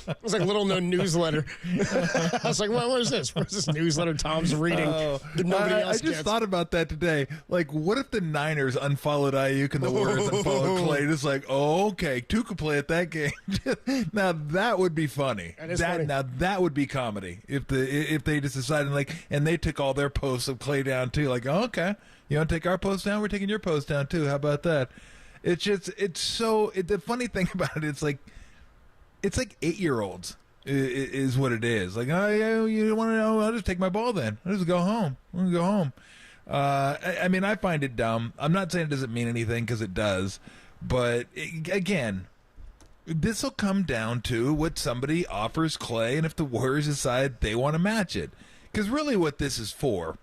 It was like a little-known newsletter. I was like, what is this? What's this newsletter Tom's reading that nobody else I just thought about that today. Like, what if the Niners unfollowed Ayuk and the Warriors unfollowed Klay? It's like, oh, okay, two could play at that game. Now, that would be funny. That is funny. Now, that would be comedy if they just decided, like, and they took all their posts of Klay down, too. Like, oh, okay. You want to take our post down? We're taking your post down too. How about that? The funny thing about it, it's like 8-year-olds is what it is. Like, oh, yeah, you want to know? I'll just take my ball then. I'll just go home. I'm going to go home. I mean, I find it dumb. I'm not saying it doesn't mean anything because it does. But again, this will come down to what somebody offers Klay and if the Warriors decide they want to match it. Because really what this is for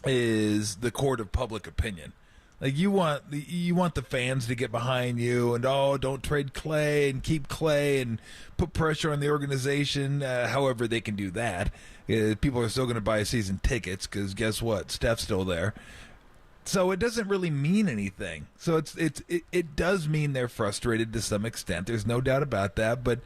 is the court of public opinion. Like, you want the fans to get behind you and, oh, don't trade Klay and keep Klay and put pressure on the organization. However they can do that. People are still going to buy season tickets because guess what? Steph's still there. So it doesn't really mean anything. So it does mean they're frustrated to some extent. There's no doubt about that. But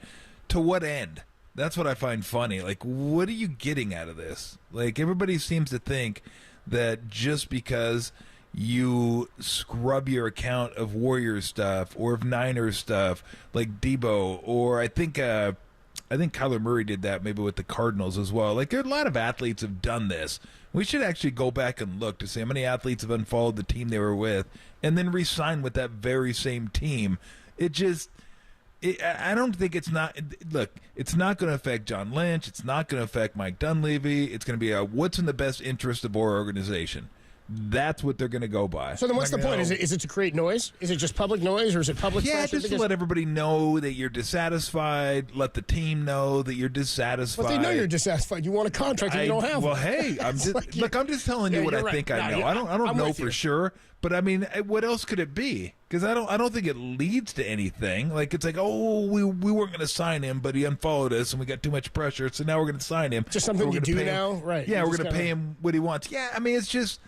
to what end? That's what I find funny. Like, what are you getting out of this? Like, everybody seems to think that just because you scrub your account of Warriors stuff or of Niners stuff, like Debo, or I think Kyler Murray did that maybe with the Cardinals as well. Like, there are a lot of athletes have done this. We should actually go back and look to see how many athletes have unfollowed the team they were with and then re-sign with that very same team. I don't think it's not. Look, it's not going to affect John Lynch. It's not going to affect Mike Dunleavy. It's going to be what's in the best interest of our organization. That's what they're going to go by. So then what's the point? Is it to create noise? Is it just public noise, or is it public pressure? Yeah, just to let everybody know that you're dissatisfied. Let the team know that you're dissatisfied. But they know you're dissatisfied. You want a contract and you don't have one. Well, hey, I'm just telling you what I think I know. I don't know for sure, but I mean, what else could it be? Because I don't think it leads to anything. Like, it's like, oh, we weren't going to sign him, but he unfollowed us, and we got too much pressure, so now we're going to sign him. Just something you do now, right? Yeah, we're going to pay him what he wants. Yeah, I mean, it's just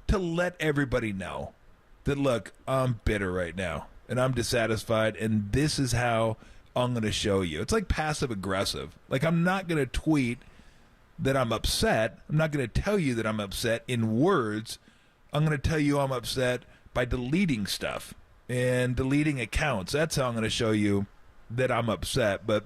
to let everybody know that, look, I'm bitter right now, and I'm dissatisfied, and this is how I'm going to show you. It's like passive-aggressive. Like, I'm not going to tweet that I'm upset. I'm not going to tell you that I'm upset in words. I'm going to tell you I'm upset by deleting stuff and deleting accounts. That's how I'm going to show you that I'm upset. But,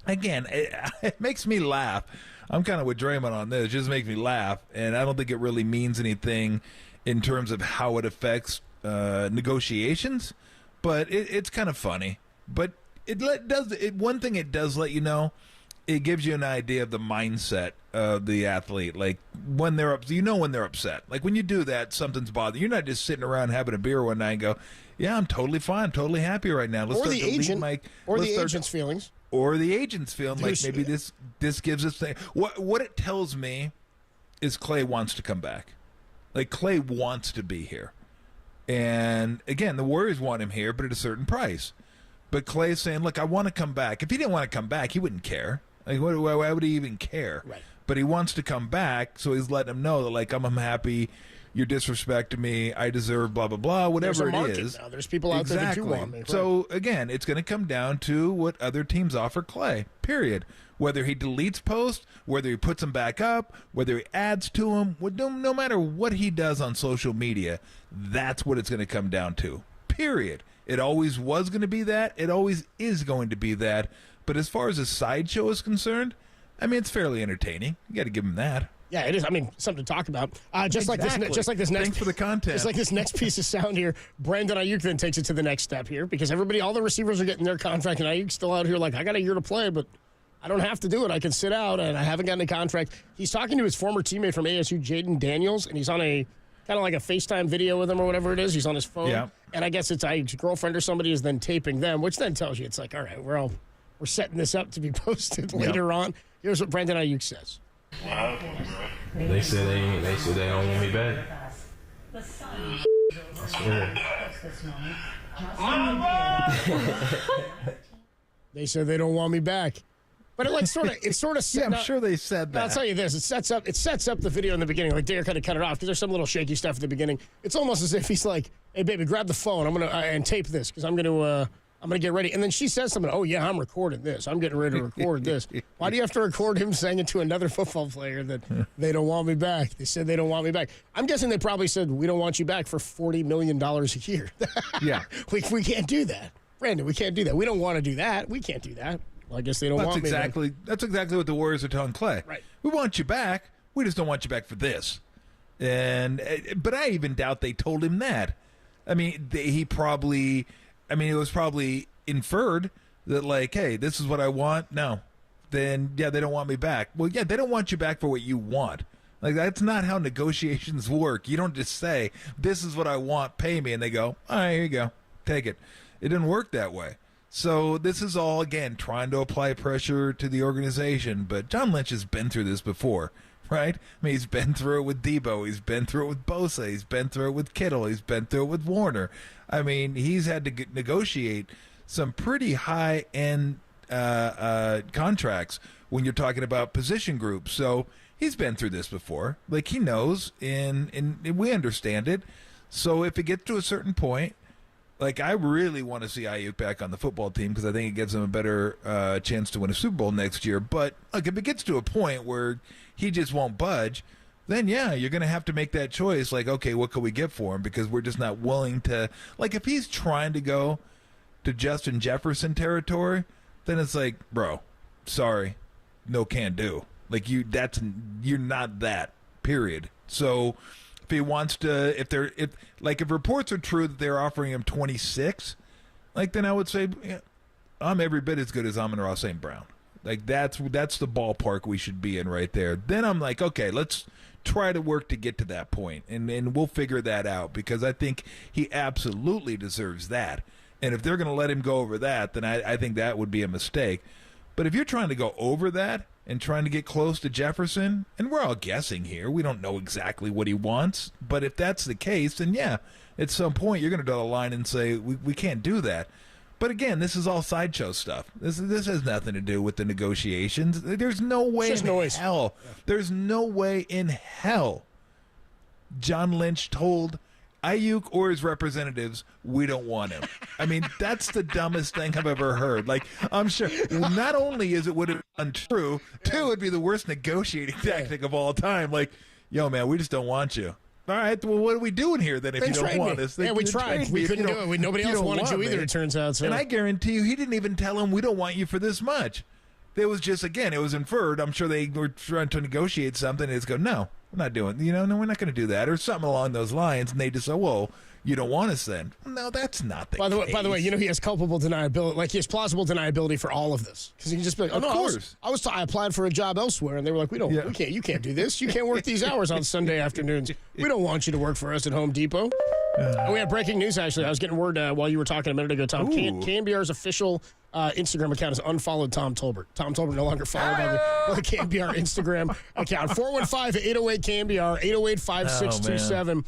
again, it makes me laugh. I'm kind of with Draymond on this. It just makes me laugh, and I don't think it really means anything in terms of how it affects negotiations, but it's kind of funny. But one thing it does let you know, it gives you an idea of the mindset of the athlete. Like, when they're up, when they're upset. Like, when you do that, something's bothering you. You're not just sitting around having a beer one night and go, yeah, I'm totally fine, totally happy right now. Or the agent's feelings. Or the agent's feeling like maybe this gives us thing. What it tells me is Klay wants to come back. Like, Klay wants to be here. And, again, the Warriors want him here, but at a certain price. But Klay's saying, look, I want to come back. If he didn't want to come back, he wouldn't care. Like, why would he even care? Right. But he wants to come back, so he's letting him know that, like, I'm happy. You're disrespecting me. I deserve blah, blah, blah, whatever it is. Now. There's people out there that do want me. Right. So, again, it's going to come down to what other teams offer Klay, period. Whether he deletes posts, whether he puts them back up, whether he adds to them, no matter what he does on social media, that's what it's going to come down to, period. It always was going to be that. It always is going to be that. But as far as a sideshow is concerned, I mean, it's fairly entertaining. You got to give him that. Yeah, it is. I mean, something to talk about. Just like this next. Thanks for the content. Just like this next piece of sound here, Brandon Ayuk then takes it to the next step here because all the receivers are getting their contract, and Ayuk's still out here like, I got a year to play, but I don't have to do it. I can sit out, and I haven't gotten a contract. He's talking to his former teammate from ASU, Jaden Daniels, and he's on a kind of like a FaceTime video with him or whatever it is. He's on his phone, yeah. And I guess it's Ayuk's girlfriend or somebody is then taping them, which then tells you it's like, all right, we're setting this up to be posted later on. Here's what Brandon Ayuk says. They said they don't want me back. I swear. They said they don't want me back. But it's sort of yeah, I'm sure they said that. I'll tell you this: it sets up the video in the beginning. Like, Dare kind of cut it off because there's some little shaky stuff at the beginning. It's almost as if he's like, "Hey, baby, grab the phone. I'm gonna and tape this because I'm gonna get ready." And then she says something. Oh yeah, I'm recording this. I'm getting ready to record this. Why do you have to record him saying it to another football player that they don't want me back? They said they don't want me back. I'm guessing they probably said we don't want you back for $40 million a year. Yeah, we can't do that, Brandon. We can't do that. We don't want to do that. We can't do that. Well, I guess they don't want me back. That's exactly what the Warriors are telling Klay. Right. We want you back. We just don't want you back for this. But I even doubt they told him that. I mean, it was probably inferred that, like, hey, this is what I want. No. Then, yeah, they don't want me back. Well, yeah, they don't want you back for what you want. Like, that's not how negotiations work. You don't just say, this is what I want, pay me, and they go, all right, here you go, take it. It didn't work that way. So this is all, again, trying to apply pressure to the organization. But John Lynch has been through this before, right? I mean, he's been through it with Debo. He's been through it with Bosa. He's been through it with Kittle. He's been through it with Warner. I mean, he's had to negotiate some pretty high-end contracts when you're talking about position groups. So he's been through this before. Like, he knows, and we understand it. So if it gets to a certain point, like, I really want to see Ayuk back on the football team because I think it gives him a better chance to win a Super Bowl next year. But, look, if it gets to a point where he just won't budge, then, yeah, you're going to have to make that choice. Like, okay, what can we get for him? Because we're just not willing to – like, if he's trying to go to Justin Jefferson territory, then it's like, bro, sorry, no can do. Like, you're not that, period. So – if he wants to, if reports are true that they're offering him 26, like, then I would say, yeah, I'm every bit as good as Amon-Ra St. Brown. Like, that's the ballpark we should be in right there. Then I'm like, okay, let's try to work to get to that point, and we'll figure that out, because I think he absolutely deserves that. And if they're going to let him go over that, then I think that would be a mistake. But if you're trying to go over that and trying to get close to Jefferson, and we're all guessing here, we don't know exactly what he wants, but if that's the case, then yeah, at some point you're going to draw the line and say, we can't do that. But again, this is all sideshow stuff. This has nothing to do with the negotiations. There's no way in hell. There's no way in hell John Lynch told Ayuk or his representatives, we don't want him. I mean, that's the dumbest thing I've ever heard. Like, I'm sure, not only is it would have been untrue, two, it'd be the worst negotiating tactic of all time. Like, yo, man, we just don't want you. All right, well, what are we doing here then if you don't want us? Yeah, we tried. We couldn't do it. Nobody else wanted you either, it turns out. So. And I guarantee you, he didn't even tell him, we don't want you for this much. It was just, again, it was inferred. I'm sure they were trying to negotiate something, and it's go, no, we're not doing, no, we're not going to do that, or something along those lines, and they just say, well, you don't want us then. No, that's not the case. By the way, he has culpable deniability, like he has plausible deniability for all of this, because he can just be like, of course. I applied for a job elsewhere, and they were like, you can't do this. You can't work these hours on Sunday afternoons. We don't want you to work for us at Home Depot. We have breaking news, actually. I was getting word while you were talking a minute ago, Tom. KNBR's official Instagram account is unfollowed Tom Tolbert. Tom Tolbert no longer followed by the KNBR Instagram account. 415-808-KNBR, 808-5627.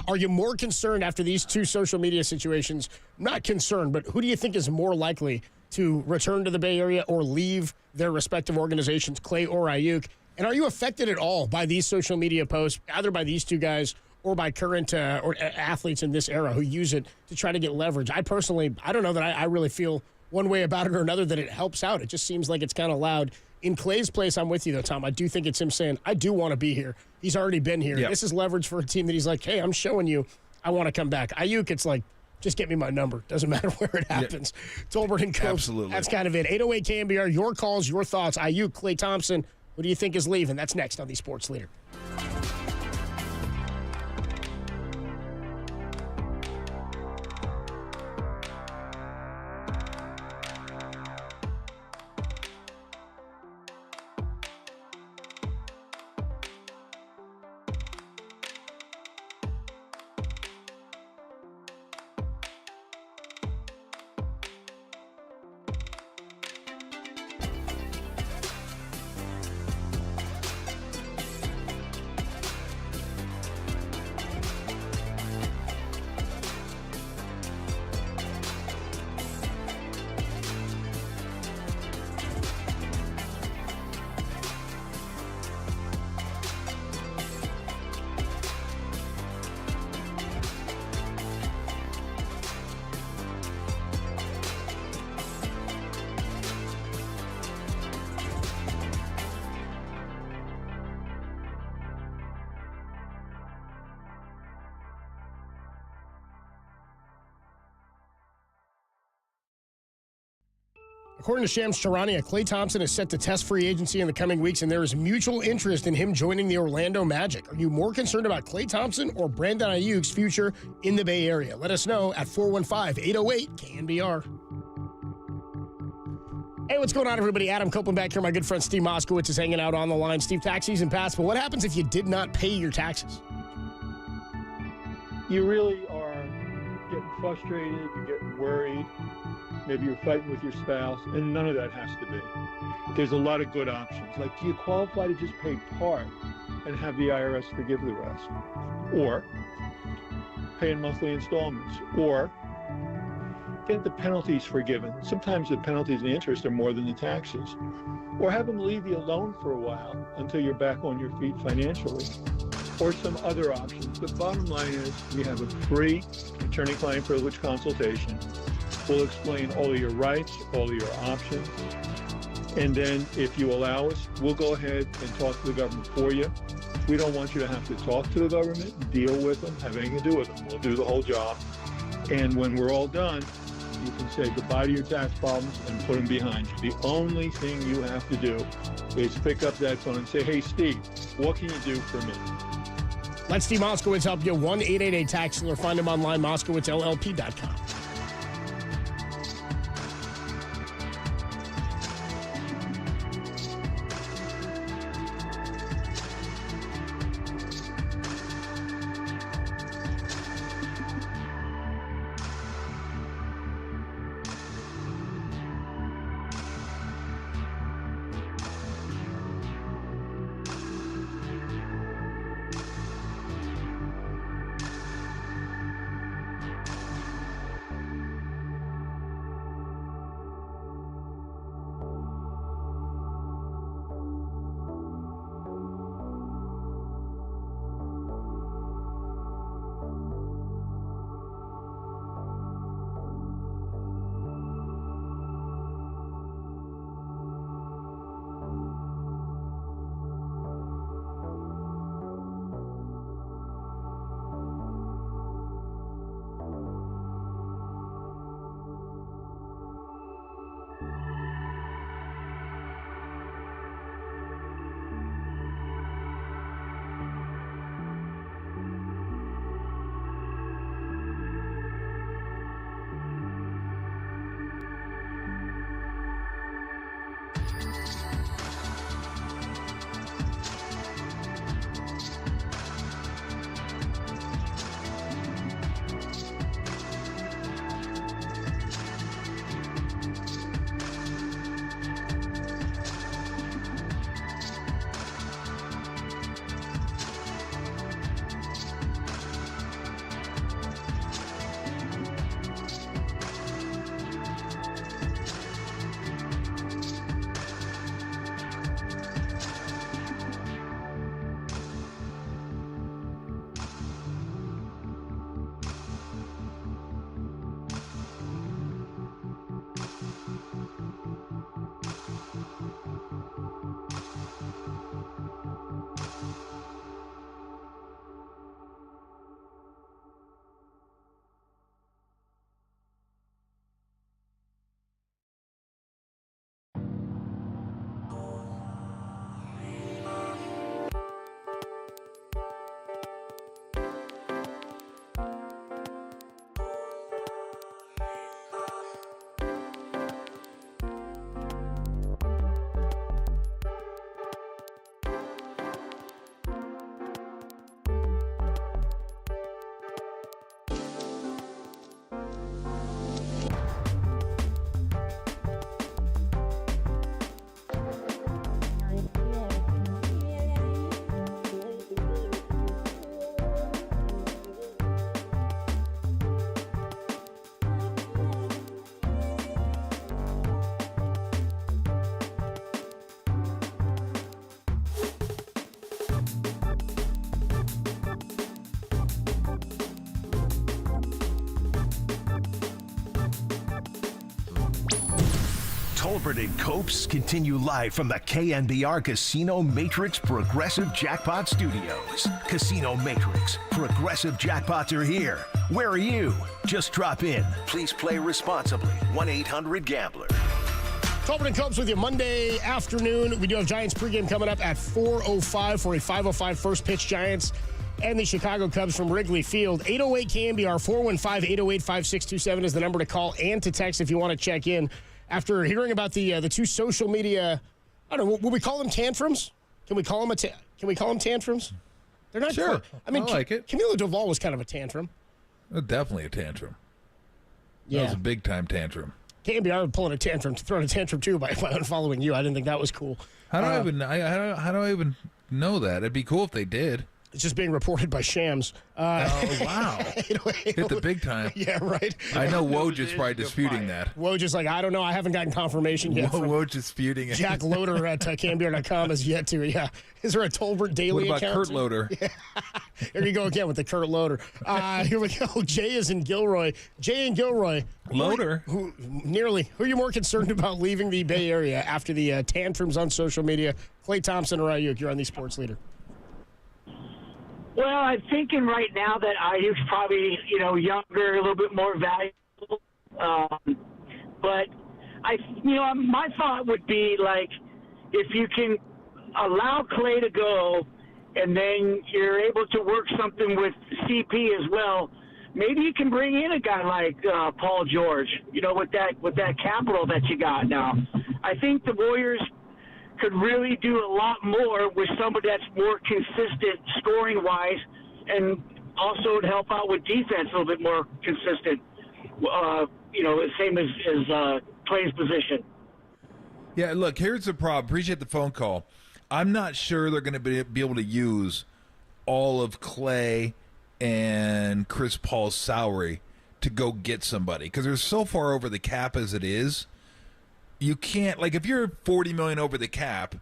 Are you more concerned after these two social media situations? Not concerned, but who do you think is more likely to return to the Bay Area or leave their respective organizations, Klay or Ayuk? And are you affected at all by these social media posts, either by these two guys or by current athletes in this era who use it to try to get leverage? I personally, I don't know that I really feel one way about it or another that it helps out. It just seems like it's kind of loud. In Klay's place, I'm with you, though, Tom. I do think it's him saying, I do want to be here. He's already been here. Yep. This is leverage for a team that he's like, hey, I'm showing you I want to come back. Ayuk, it's like, just get me my number. Doesn't matter where it happens. Yep. Tolbert and Cope. Absolutely. That's kind of it. 808 KNBR, your calls, your thoughts. Ayuk, Klay Thompson, who do you think is leaving? That's next on the Sports Leader. According to Shams Charania, Klay Thompson is set to test free agency in the coming weeks, and there is mutual interest in him joining the Orlando Magic. Are you more concerned about Klay Thompson or Brandon Ayuk's future in the Bay Area? Let us know at 415-808-KNBR. Hey, what's going on, everybody? Adam Copeland back here. My good friend Steve Moskowitz is hanging out on the line. Steve, tax season passed, but what happens if you did not pay your taxes? You really are getting frustrated, you're getting worried. Maybe you're fighting with your spouse, and none of that has to be. There's a lot of good options. Like, do you qualify to just pay part and have the IRS forgive the rest? Or pay in monthly installments? Or get the penalties forgiven. Sometimes the penalties and the interest are more than the taxes. Or have them leave you alone for a while until you're back on your feet financially. Or some other options. The bottom line is we have a free attorney-client privilege consultation. We'll explain all of your rights, all of your options. And then if you allow us, we'll go ahead and talk to the government for you. We don't want you to have to talk to the government, deal with them, have anything to do with them. We'll do the whole job. And when we're all done, you can say goodbye to your tax problems and put them behind you. The only thing you have to do is pick up that phone and say, hey, Steve, what can you do for me? Let Steve Moskowitz help you. 1-888-TAX-STEALER. Find him online, MoskowitzLLP.com. Tolbert and Copes continue live from the KNBR Casino Matrix Progressive Jackpot Studios. Casino Matrix. Progressive jackpots are here. Where are you? Just drop in. Please play responsibly. 1-800-GAMBLER. Tolbert and Copes with you Monday afternoon. We do have Giants pregame coming up at 4:05 for a 5:05 first pitch. Giants and the Chicago Cubs from Wrigley Field. 808 KNBR, 415-808-5627 is the number to call and to text if you want to check in. After hearing about the two social media, I don't know, will we call them tantrums? Can we call them tantrums? They're not sure. I mean, I like it. Camilo Duvall was kind of a tantrum. Definitely a tantrum. Yeah. That was a big-time tantrum. KNBR pulling a tantrum, throwing a tantrum too by unfollowing you. I didn't think that was cool. How do I even know that? It'd be cool if they did. It's just being reported by Shams. Oh, wow. Hit the big time. Yeah, right. I know Woj is probably disputing that. Woj is like, I don't know. I haven't gotten confirmation yet. Woj is disputing it. Jack Loader at KNBR.com has yet to. Yeah. Is there a Tolbert Daily account? What about Kurt Loader? Yeah. Here you go again with the Kurt Loader. Here we go. Jay is in Gilroy. Jay and Gilroy. Loader? Who are you more concerned about leaving the Bay Area after the tantrums on social media? Klay Thompson or Ayuk? You're on the Sports Leader. Well, I'm thinking right now that Ayuk's probably, younger, a little bit more valuable. But my thought would be like, if you can allow Klay to go, and then you're able to work something with CP as well, maybe you can bring in a guy like Paul George. With that capital that you got now, I think the Warriors could really do a lot more with somebody that's more consistent scoring-wise, and also would help out with defense a little bit more consistent, same as Klay's position. Yeah, look, here's the problem. Appreciate the phone call. I'm not sure they're going to be able to use all of Klay and Chris Paul's salary to go get somebody, because they're so far over the cap as it is. You can't, if you're $40 million over the cap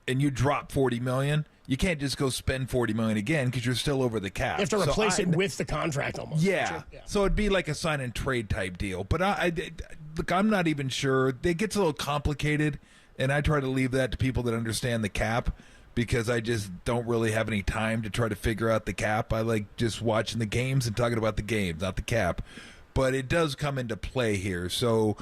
and you drop $40 million, you can't just go spend $40 million again because you're still over the cap. You have to replace it with the contract almost. Yeah. So it'd be like a sign and trade type deal. But I'm not even sure. It gets a little complicated, and I try to leave that to people that understand the cap, because I just don't really have any time to try to figure out the cap. I like just watching the games and talking about the games, not the cap. But it does come into play here. So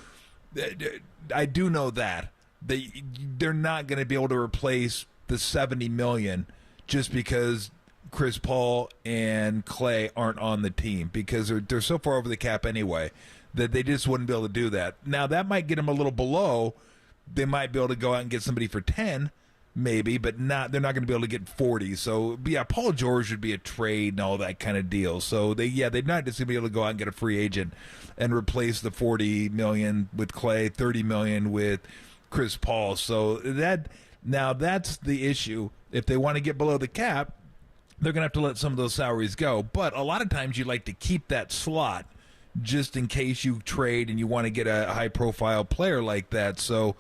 I do know that they're not going to be able to replace the $70 million just because Chris Paul and Klay aren't on the team, because they're so far over the cap anyway that they just wouldn't be able to do that. Now, that might get them a little below. They might be able to go out and get somebody for 10, maybe, but they're not going to be able to get 40. So, yeah, Paul George would be a trade and all that kind of deal. So, they're not just going to be able to go out and get a free agent and replace the $40 million with Klay, $30 million with Chris Paul. So, that's the issue. If they want to get below the cap, they're going to have to let some of those salaries go. But a lot of times you like to keep that slot just in case you trade and you want to get a high-profile player like that. So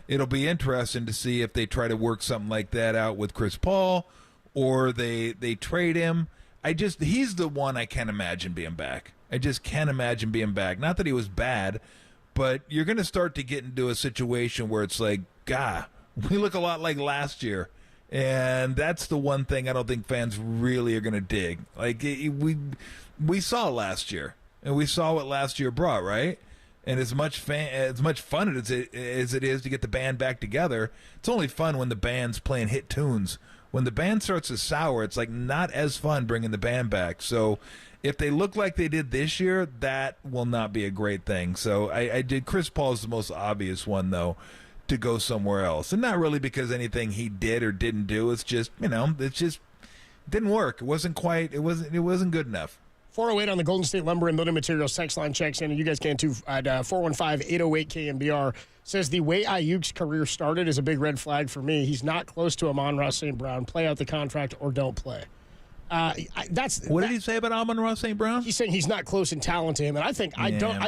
it'll be interesting to see if they try to work something like that out with Chris Paul, or they trade him. He's the one I can't imagine being back. I just can't imagine being back. Not that he was bad, but you're going to start to get into a situation where it's like, God, we look a lot like last year. And that's the one thing I don't think fans really are going to dig. Like, we saw last year, and we saw what last year brought, right? And as much fun as it is to get the band back together, it's only fun when the band's playing hit tunes. When the band starts to sour, it's like not as fun bringing the band back. So if they look like they did this year, that will not be a great thing. So I did. Chris Paul is the most obvious one, though, to go somewhere else. And not really because anything he did or didn't do. It's just, it just didn't work. It wasn't good enough. 408 on the Golden State Lumber and Building Materials text line checks in, and you guys can too at 415-808-KNBR. Says the way Ayuk's career started is a big red flag for me. He's not close to Amon-Ra St. Brown. Play out the contract or don't play. What did he say about Amon-Ra St. Brown? He's saying he's not close in talent to him, and I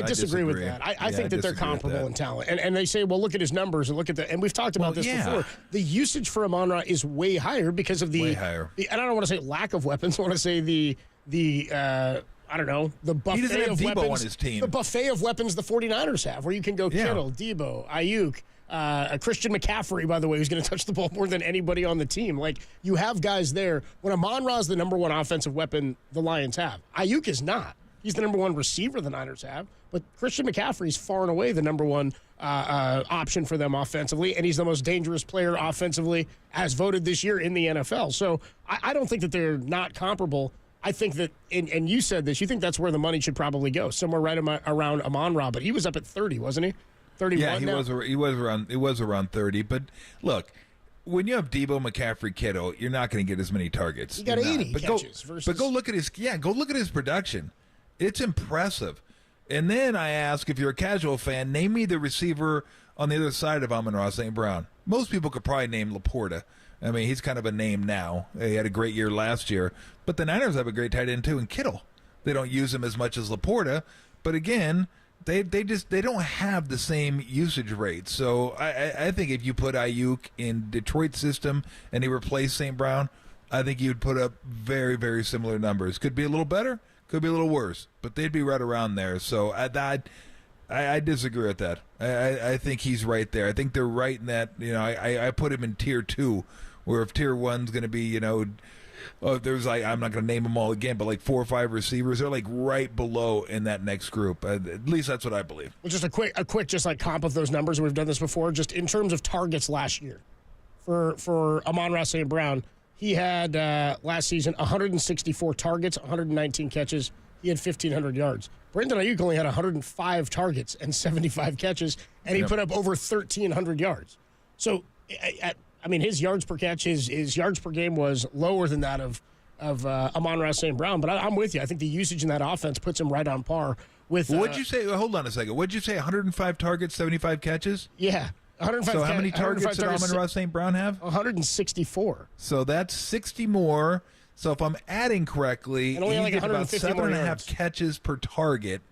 disagree with that. I think that they're comparable in talent. And they say, well, look at his numbers and look at and we've talked about this before. The usage for Amon-Ra is way higher because of the and I don't want to say lack of weapons. I want to say the I don't know, the buffet he doesn't have of Debo weapons. On his team. The buffet of weapons the 49ers have, where you can go Kittle, Debo, Ayuk, Christian McCaffrey, by the way, who's going to touch the ball more than anybody on the team. Like, you have guys there. When Amon-Ra's the number one offensive weapon the Lions have, Ayuk is not. He's the number one receiver the Niners have, but Christian McCaffrey is far and away the number one option for them offensively, and he's the most dangerous player offensively as voted this year in the NFL. So I don't think that they're not comparable. I think that, and you said this, you think that's where the money should probably go, somewhere right around Amon-Ra, but he was up at 30, wasn't he? 31 Yeah, he was around 30. But look, when you have Debo, McCaffrey, Kittle, you're not going to get as many targets. He got 80 catches. But go look at his production. It's impressive. And then I ask, if you're a casual fan, name me the receiver on the other side of Amon-Ra St. Brown. Most people could probably name Laporta. I mean, he's kind of a name now. He had a great year last year. But the Niners have a great tight end, too, in Kittle. They don't use him as much as Laporta. But again, they don't have the same usage rate. So I think if you put Ayuk in Detroit's system and he replaced St. Brown, I think you'd put up very, very similar numbers. Could be a little better, could be a little worse, but they'd be right around there. So I disagree with that. I think he's right there. I think they're right in that, I put him in tier 2, where if tier 1's going to be, there's I'm not going to name them all again, but like 4 or 5 receivers, they're like right below in that next group. At least that's what I believe. Well, just a quick just like comp of those numbers. We've done this before. Just in terms of targets last year for Amon-Ra St. Brown, he had last season 164 targets, 119 catches. He had 1,500 yards. Brandon Ayuk only had 105 targets and 75 catches, and he put up over 1,300 yards. So, his yards per catch, his yards per game was lower than that of Amon-Ra St. Brown. But I'm with you. I think the usage in that offense puts him right on par with. What'd you say? Hold on a second. What'd you say? 105 targets, 75 catches? Yeah. 105. So how many targets did Amon-Ra St. Brown have? 164. So that's 60 more. So if I'm adding correctly, he gets about 7.5 catches per target.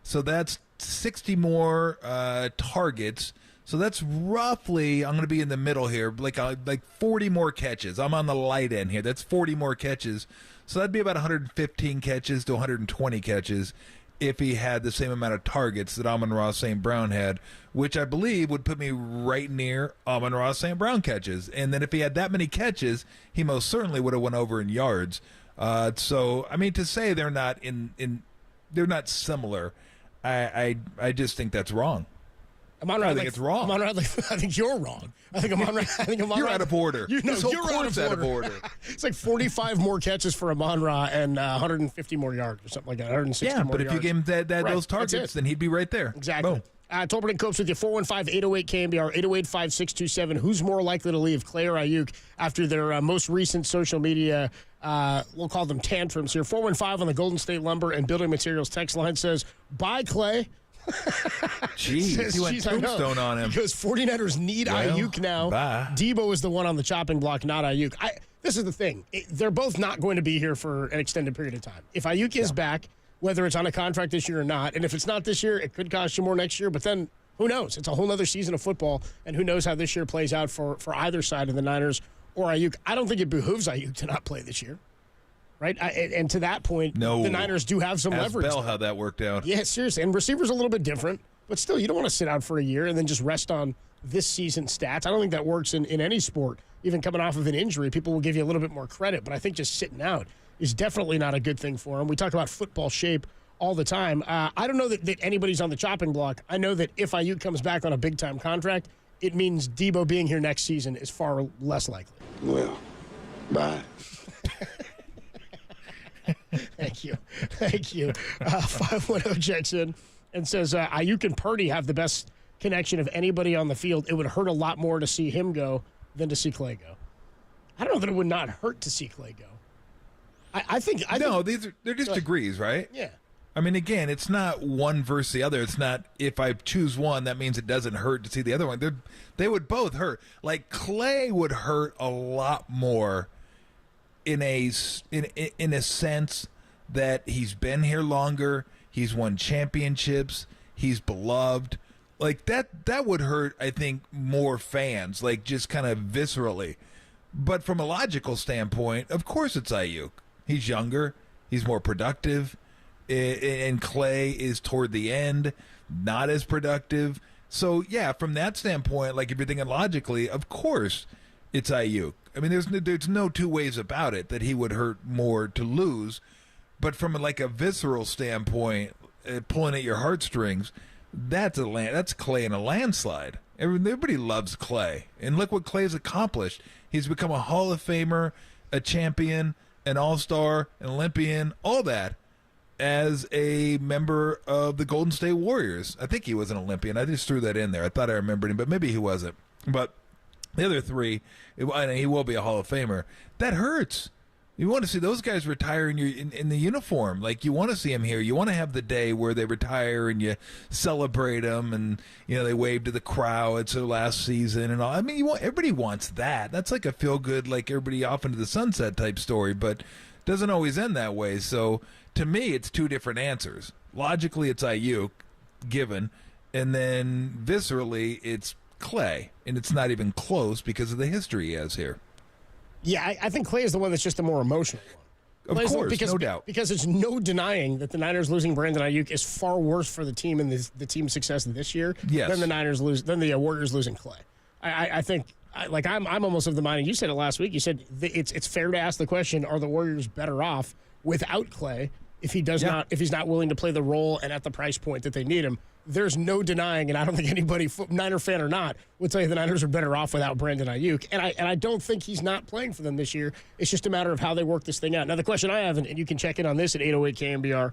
So that's 60 more targets. So that's roughly, I'm going to be in the middle here, like 40 more catches. I'm on the light end here. That's 40 more catches. So that'd be about 115 catches to 120 catches if he had the same amount of targets that Amon-Ra St. Brown had, which I believe would put me right near Amon-Ra St. Brown catches. And then if he had that many catches, he most certainly would have went over in yards. So, to say they're not they're not similar, I just think that's wrong. I think it's wrong. I think you're wrong. I think Amon-Ra. You're out of order. You're out of order. It's like 45 more catches for Amon-Ra and 150 more yards or something like that. 160 more yards. Yeah, but if you gave him those targets, then he'd be right there. Exactly. Boom. Tolbert and Copes with you, 415-808-KNBR, 808-5627. Who's more likely to leave, Klay or Ayuk, after their most recent social media, we'll call them tantrums here? 415 on the Golden State Lumber and Building Materials text line says, bye, Klay. Jeez, you went tombstone on him. Because 49ers need Ayuk now. Bye. Debo is the one on the chopping block, not Ayuk. This is the thing. They're both not going to be here for an extended period of time. If Ayuk is back, whether it's on a contract this year or not, and if it's not this year, it could cost you more next year, but then who knows? It's a whole other season of football, and who knows how this year plays out for either side of the Niners or Ayuk. I don't think it behooves Ayuk to not play this year. Right? And to that point, the Niners do have some leverage. Ask Bell how that worked out. Yeah, seriously. And receivers a little bit different, but still, you don't want to sit out for a year and then just rest on this season's stats. I don't think that works in any sport. Even coming off of an injury, people will give you a little bit more credit, but I think just sitting out is definitely not a good thing for him. We talk about football shape all the time. I don't know that anybody's on the chopping block. I know that if Ayuk comes back on a big-time contract, it means Debo being here next season is far less likely. Well, bye. Thank you. 510 checks in and says, Ayuk and Purdy have the best connection of anybody on the field. It would hurt a lot more to see him go than to see Klay go. I don't know that it would not hurt to see Klay go. I think they're just degrees, right? Yeah. Again, it's not one versus the other. It's not if I choose one, that means it doesn't hurt to see the other one. They would both hurt. Like Klay would hurt a lot more in a sense that he's been here longer, he's won championships, he's beloved. Like that would hurt, I think, more fans, like just kind of viscerally. But from a logical standpoint, of course it's Ayuk. He's younger, he's more productive, and Klay is toward the end, not as productive. So, yeah, from that standpoint, like if you're thinking logically, of course it's Ayuk. I mean, there's no two ways about it that he would hurt more to lose. But from like a visceral standpoint, pulling at your heartstrings, that's Klay in a landslide. Everybody loves Klay. And look what Klay's accomplished. He's become a Hall of Famer, a champion, an all-star, an Olympian, all that, as a member of the Golden State Warriors. I think he was an Olympian. I just threw that in there. I thought I remembered him, but maybe he wasn't. But the other three, and he will be a Hall of Famer. That hurts. You want to see those guys retire in the uniform. Like, you want to see them here. You want to have the day where they retire and you celebrate them and, they wave to the crowd. It's their last season and all. I mean, everybody wants that. That's like a feel-good, like everybody off into the sunset type story, but it doesn't always end that way. So, to me, it's two different answers. Logically, it's Ayuk, given, and then viscerally, it's Klay. And it's not even close because of the history he has here. Yeah, I think Klay is the one that's just the more emotional one. Of course, no doubt. Because there's no denying that the Niners losing Brandon Ayuk is far worse for the team and the team's success this year than the Warriors losing Klay. I think, I'm almost of the mind, and you said it last week, you said it's fair to ask the question, are the Warriors better off without Klay if he's not willing to play the role and at the price point that they need him? There's no denying, and I don't think anybody, Niner fan or not, would tell you the Niners are better off without Brandon Ayuk. And I don't think he's not playing for them this year. It's just a matter of how they work this thing out. Now, the question I have, and you can check in on this at 808 KNBR,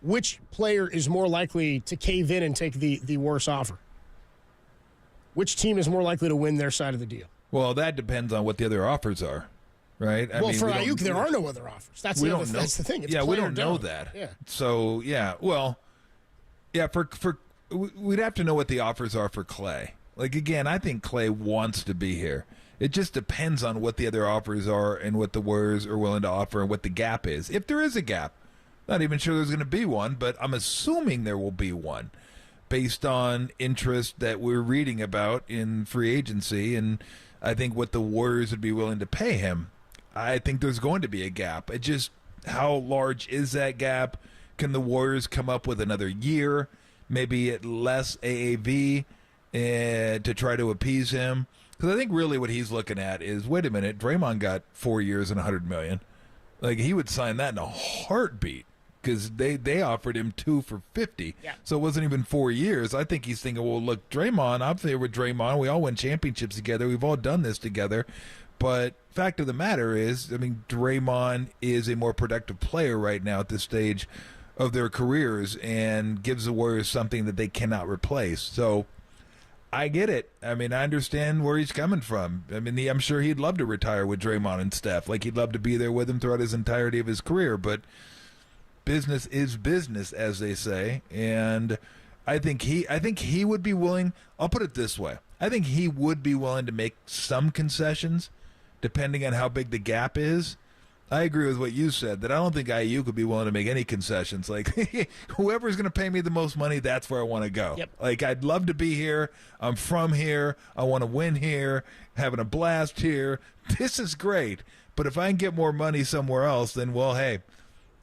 which player is more likely to cave in and take the worse offer? Which team is more likely to win their side of the deal? Well, that depends on what the other offers are, right? For Ayuk, there are no other offers. That's the thing. It's we don't know that. Yeah. So, we'd have to know what the offers are for Klay. Like, again, I think Klay wants to be here. It just depends on what the other offers are and what the Warriors are willing to offer and what the gap is. If there is a gap, not even sure there's going to be one, but I'm assuming there will be one based on interest that we're reading about in free agency, and I think what the Warriors would be willing to pay him. I think there's going to be a gap. It just, how large is that gap? Can the Warriors come up with another year, maybe at less AAV, to try to appease him? Because I think really what he's looking at is, wait a minute, Draymond got 4 years and $100 million. Like, he would sign that in a heartbeat because they offered him 2 for $50. Yeah. So it wasn't even 4 years. I think he's thinking, well, look, Draymond, I'm there with Draymond. We all win championships together. We've all done this together. But fact of the matter is, I mean, Draymond is a more productive player right now at this stage of their careers and gives the Warriors something that they cannot replace. So I get it. I mean, I understand where he's coming from. I mean, I'm sure he'd love to retire with Draymond and Steph. Like, he'd love to be there with him throughout his entirety of his career. But business is business, as they say. And I think he would be willing. I'll put it this way. I think he would be willing to make some concessions depending on how big the gap is. I agree with what you said, that I don't think Ayuk would be willing to make any concessions. Like, whoever's going to pay me the most money, that's where I want to go. Yep. Like, I'd love to be here. I'm from here. I want to win here, having a blast here. This is great. But if I can get more money somewhere else, then, well, hey,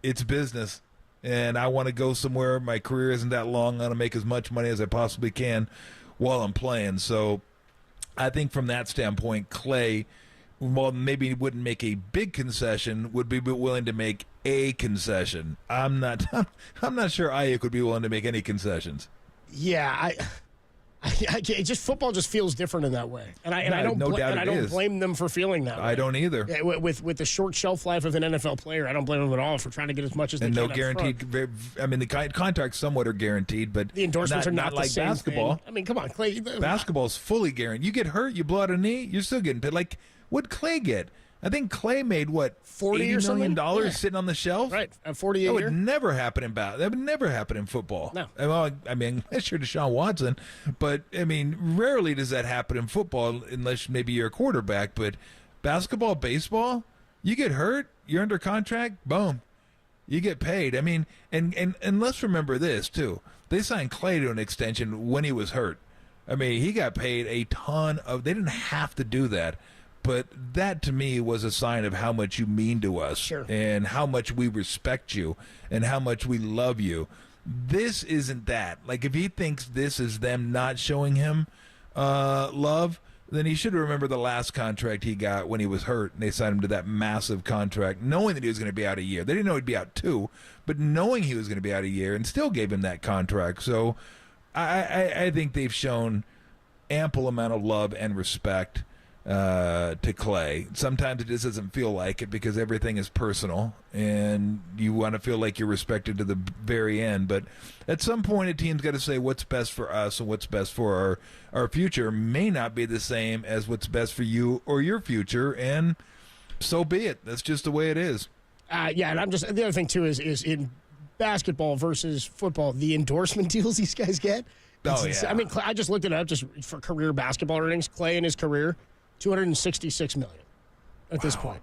it's business. And I want to go somewhere. My career isn't that long. I want to make as much money as I possibly can while I'm playing. So I think from that standpoint, Klay, well, maybe wouldn't make a big concession, would be willing to make a concession. I'm not sure Ayuk would be willing to make any concessions. Yeah, football just feels different in that way, and I don't blame them for feeling that way. I don't either. Yeah, with the short shelf life of an NFL player, I don't blame them at all for trying to get as much as they can. And no guaranteed. I mean, the contracts somewhat are guaranteed, but the endorsements are not like the same basketball. Thing. I mean, come on, Klay. Basketball's fully guaranteed. You get hurt, you blow out a knee, you're still getting paid. Like, what'd Klay get? I think Klay made what, $40 million sitting on the shelf, right? At 40 a year. That would never happen in That would never happen in football. No. Well, I mean, unless you're Deshaun Watson, but I mean, rarely does that happen in football, unless maybe you're a quarterback. But basketball, baseball, you get hurt, you're under contract, boom, you get paid. I mean, and let's remember this too: they signed Klay to an extension when he was hurt. I mean, he got paid a ton of. They didn't have to do that. But that, to me, was a sign of how much you mean to us, sure, and how much we respect you and how much we love you. This isn't that. Like, if he thinks this is them not showing him love, then he should remember the last contract he got when he was hurt, and they signed him to that massive contract, knowing that he was going to be out a year. They didn't know he'd be out 2, but knowing he was going to be out a year, and still gave him that contract. So I think they've shown ample amount of love and respect to Klay. Sometimes it just doesn't feel like it because everything is personal, and you want to feel like you're respected to the very end. But at some point, a team's got to say what's best for us and what's best for our future may not be the same as what's best for you or your future, and so be it. That's just the way it is. Yeah, and the other thing too is in basketball versus football, the endorsement deals these guys get. Oh yeah. I mean, I just looked it up just for career basketball earnings. Klay in his career, $266 million at this point.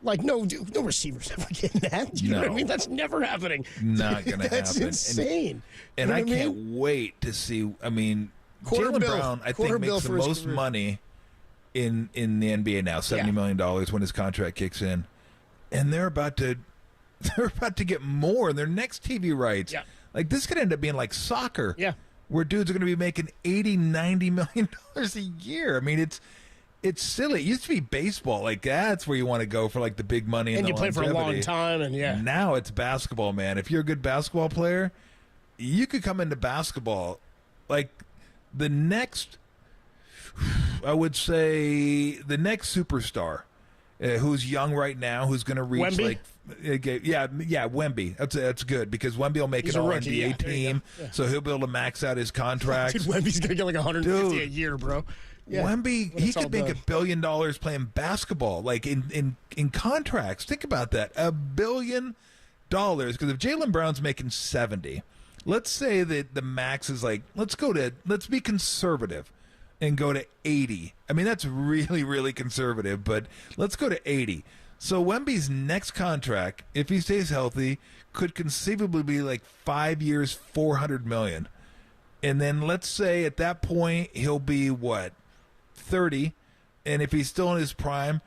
Like, no receivers ever getting that. You know what I mean? That's never happening. Not going to happen. That's insane. And I can't wait to see. I mean, Jaylen Brown, I think, makes the most money in the NBA now, $70 million when his contract kicks in, and they're about to get more in their next TV rights. Yeah. Like, this could end up being like soccer. Yeah. Where dudes are going to be making $80-90 million a year. I mean, it's silly. It used to be baseball. Like, that's where you want to go for, like, the big money and you play for a long time. And now it's basketball, man. If you're a good basketball player, you could come into basketball. Like, the next, I would say, the next superstar who's young right now, who's going to reach, Wemby? like, Wemby. That's good because Wemby will make an All-NBA team, so he'll be able to max out his contract. Dude, Wemby's going to get like $150 a year, bro. Yeah. Wemby, he could make $1 billion playing basketball, like in contracts. Think about that, $1 billion. Because if Jaylen Brown's making 70, let's say that the max is like, let's be conservative and go to 80. I mean, that's really, really conservative, but let's go to 80. So Wemby's next contract, if he stays healthy, could conceivably be like 5 years, $400 million. And then let's say at that point he'll be 30, and if he's still in his prime,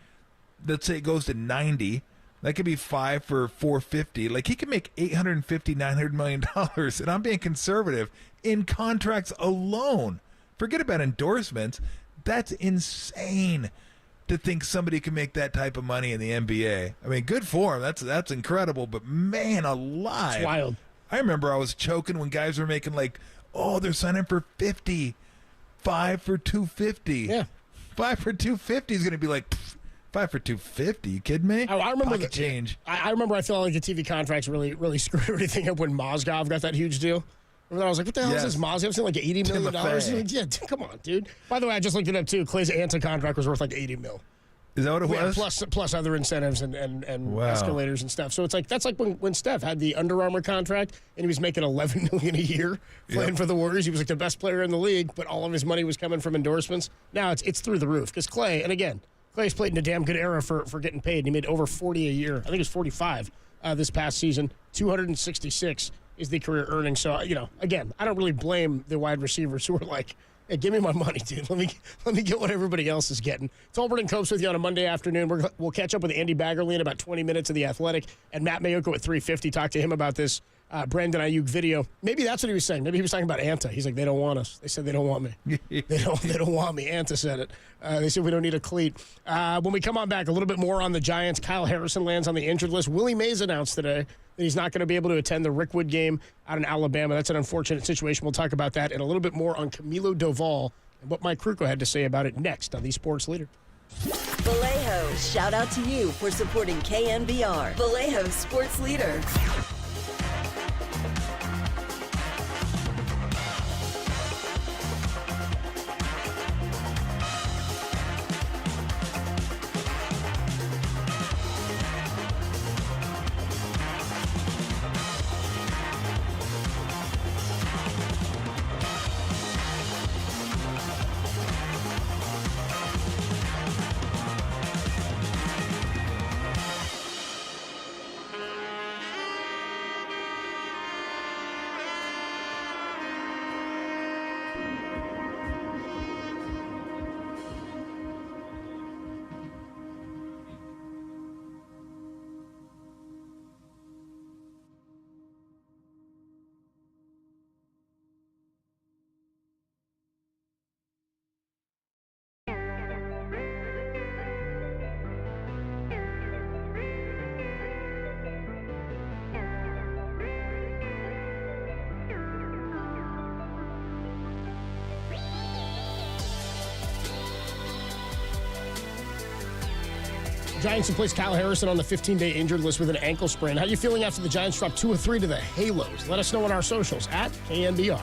let's say it goes to 90, that could be 5 for $450. Like, he could make $850-900 million, and I'm being conservative in contracts alone. Forget about endorsements. That's insane to think somebody can make that type of money in the NBA. I mean, good for him. That's incredible. But man, alive, it's wild. I remember I was choking when guys were making like, they're signing for 50, 5 for $250. Yeah, 5 for $250 is going to be like 5 for $250. You kidding me? I remember the change. I remember I felt like the TV contracts really, really screwed everything up when Mozgov got that huge deal. And I was like, what the hell is this Mozgov? I've seen like $80 million. Like, yeah, come on, dude. By the way, I just looked it up too. Clay's Anta contract was worth like $80 million. Is that what it was? Plus other incentives and escalators and stuff. So it's like that's like when Steph had the Under Armour contract and he was making $11 million a year playing for the Warriors. He was like the best player in the league, but all of his money was coming from endorsements. Now it's through the roof because Klay, and again, Clay's played in a damn good era for getting paid. He made over 40 a year. I think it was 45 this past season. 266 is the career earnings. So again, I don't really blame the wide receivers who are like, hey, give me my money, dude. Let me get what everybody else is getting. Tolbert and Copes with you on a Monday afternoon. We'll catch up with Andy Baggerly in about 20 minutes of The Athletic, and Matt Mayoko at 3:50. Talk to him about this Brandon Ayuk video. Maybe that's what he was saying. Maybe he was talking about Anta. He's like, they don't want us. They said they don't want me. They don't want me. Anta said it. They said we don't need a cleat. When we come on back, a little bit more on the Giants. Kyle Harrison lands on the injured list. Willie Mays announced today that he's not going to be able to attend the Rickwood game out in Alabama. That's an unfortunate situation. We'll talk about that and a little bit more on Camilo Doval and what Mike Krukow had to say about it next on the Sports Leader. Vallejo, shout out to you for supporting KNBR. Vallejo Sports Leader. Giants have placed Kyle Harrison on the 15-day injured list with an ankle sprain. How are you feeling after the Giants dropped 2 of 3 to the Halos? Let us know on our socials at KNBR.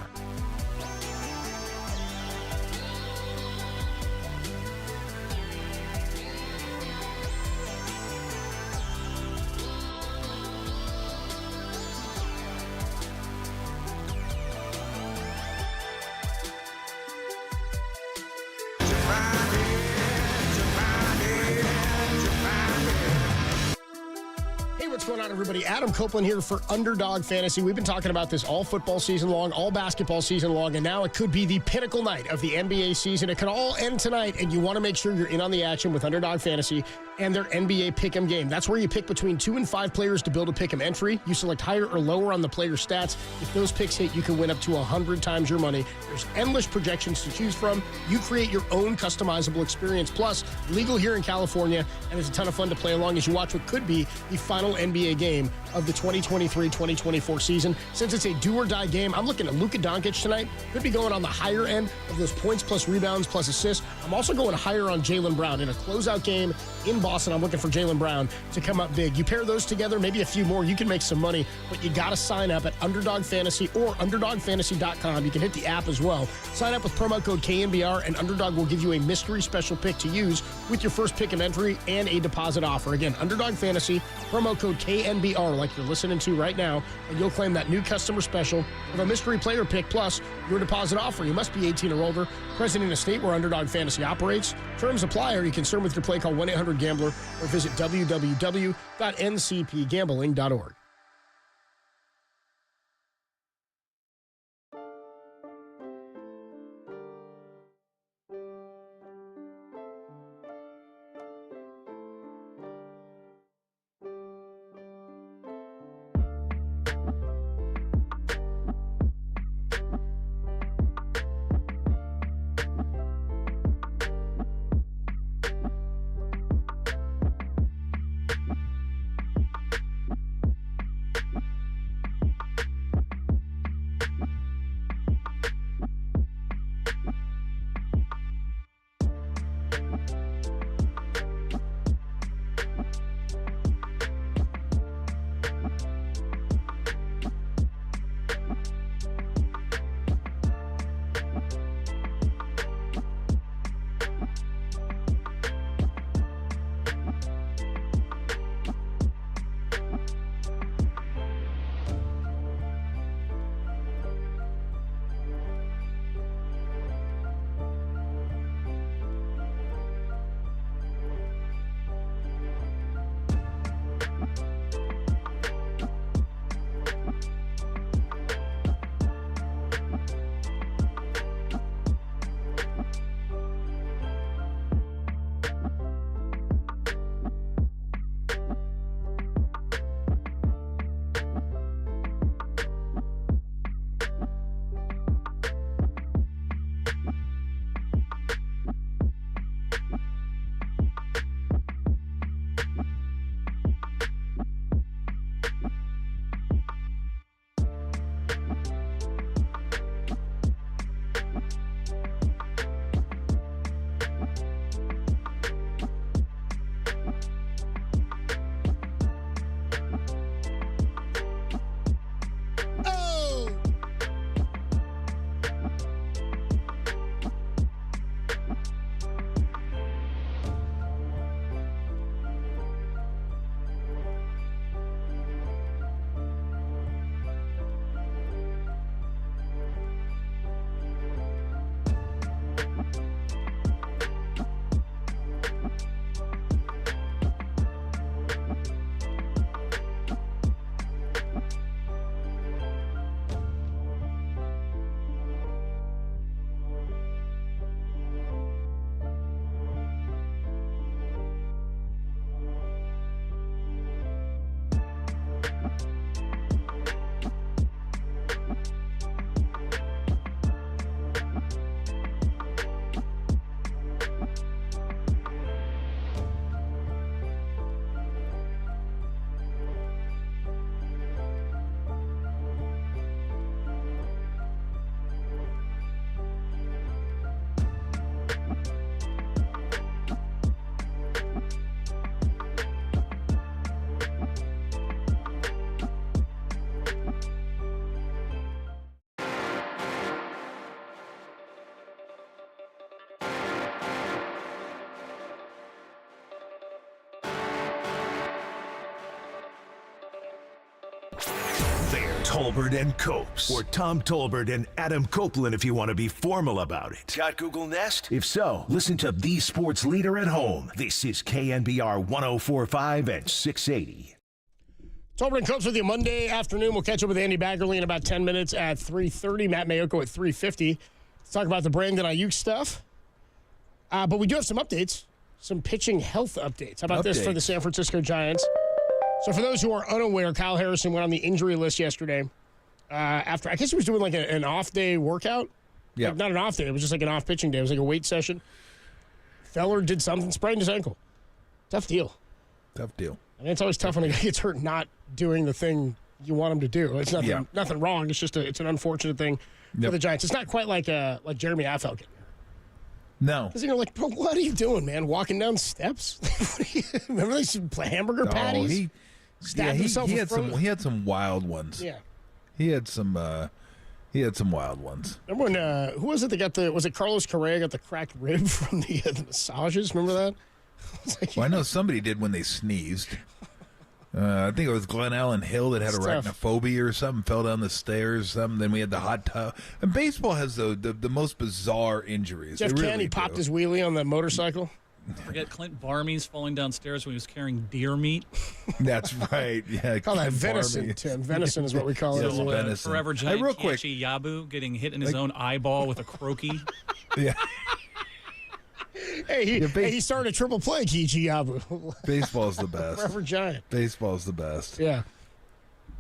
What's going on, everybody? Adam Copeland here for Underdog Fantasy. We've been talking about this all football season long, all basketball season long, and now it could be the pinnacle night of the NBA season. It could all end tonight, and you want to make sure you're in on the action with Underdog Fantasy and their NBA Pick'em game. That's where you pick between 2 and 5 players to build a Pick'em entry. You select higher or lower on the player's stats. If those picks hit, you can win up to 100 times your money. There's endless projections to choose from. You create your own customizable experience. Plus, legal here in California, and it's a ton of fun to play along as you watch what could be the final NBA game of the 2023-2024 season. Since it's a do-or-die game, I'm looking at Luka Doncic tonight. Could be going on the higher end of those points plus rebounds plus assists. I'm also going higher on Jaylen Brown. In a closeout game in Boston, I'm looking for Jaylen Brown to come up big. You pair those together, maybe a few more, you can make some money, but you got to sign up at Underdog Fantasy or UnderdogFantasy.com. You can hit the app as well. Sign up with promo code KNBR, and Underdog will give you a mystery special pick to use with your first pick of entry and a deposit offer. Again, Underdog Fantasy, promo code KNBR, like you're listening to right now, and you'll claim that new customer special of a mystery player pick plus your deposit offer. You must be 18 or older, present in a state where Underdog Fantasy operates. Terms apply. Are you concerned with your play? Call 1-800-GAMBLER or visit www.ncpgambling.org. Tolbert and Copes, or Tom Tolbert and Adam Copeland if you want to be formal about it. Got Google Nest? If so, listen to the sports leader at home. This is KNBR 104.5 and 680. Tolbert and Copes with you Monday afternoon. We'll catch up with Andy Baggerly in about 10 minutes at 3:30. Matt Mayoko at 3:50. Let's talk about the Brandon Ayuk stuff. But we do have some updates, some pitching health updates. How about this for the San Francisco Giants? So for those who are unaware, Kyle Harrison went on the injury list yesterday after, I guess he was doing like an off-day workout. Yeah. Like, not an off day. It was just like an off-pitching day. It was like a weight session. Feller did something, sprained his ankle. Tough deal. Tough deal. I mean, it's always tough when a guy gets hurt not doing the thing you want him to do. It's nothing wrong. It's just it's an unfortunate thing for the Giants. It's not quite like Jeremy Affeldt getting hurt. No. Because you're like, bro, what are you doing, man? Walking down steps? Remember they used to play hamburger patties? He had some wild ones. Yeah. He had some wild ones. Remember when who was it that got was it Carlos Correa got the cracked rib from the massages? Remember that? Well, I know somebody did when they sneezed. I think it was Glenn Allen Hill that had arachnophobia or something, fell down the stairs or something. Then we had the hot tub. And baseball has the most bizarre injuries. Jeff Canny popped his wheelie on the motorcycle. Forget Clint Barmy's falling downstairs when he was carrying deer meat. That's right. Yeah, call that venison, Tim. Venison is what we call it. Venison. Forever giant Kiichi Yabu getting hit in his own eyeball with a croaky. Yeah. Hey, he started a triple play, Kiichi Yabu. Baseball's the best. Forever giant. Baseball's the best. Yeah.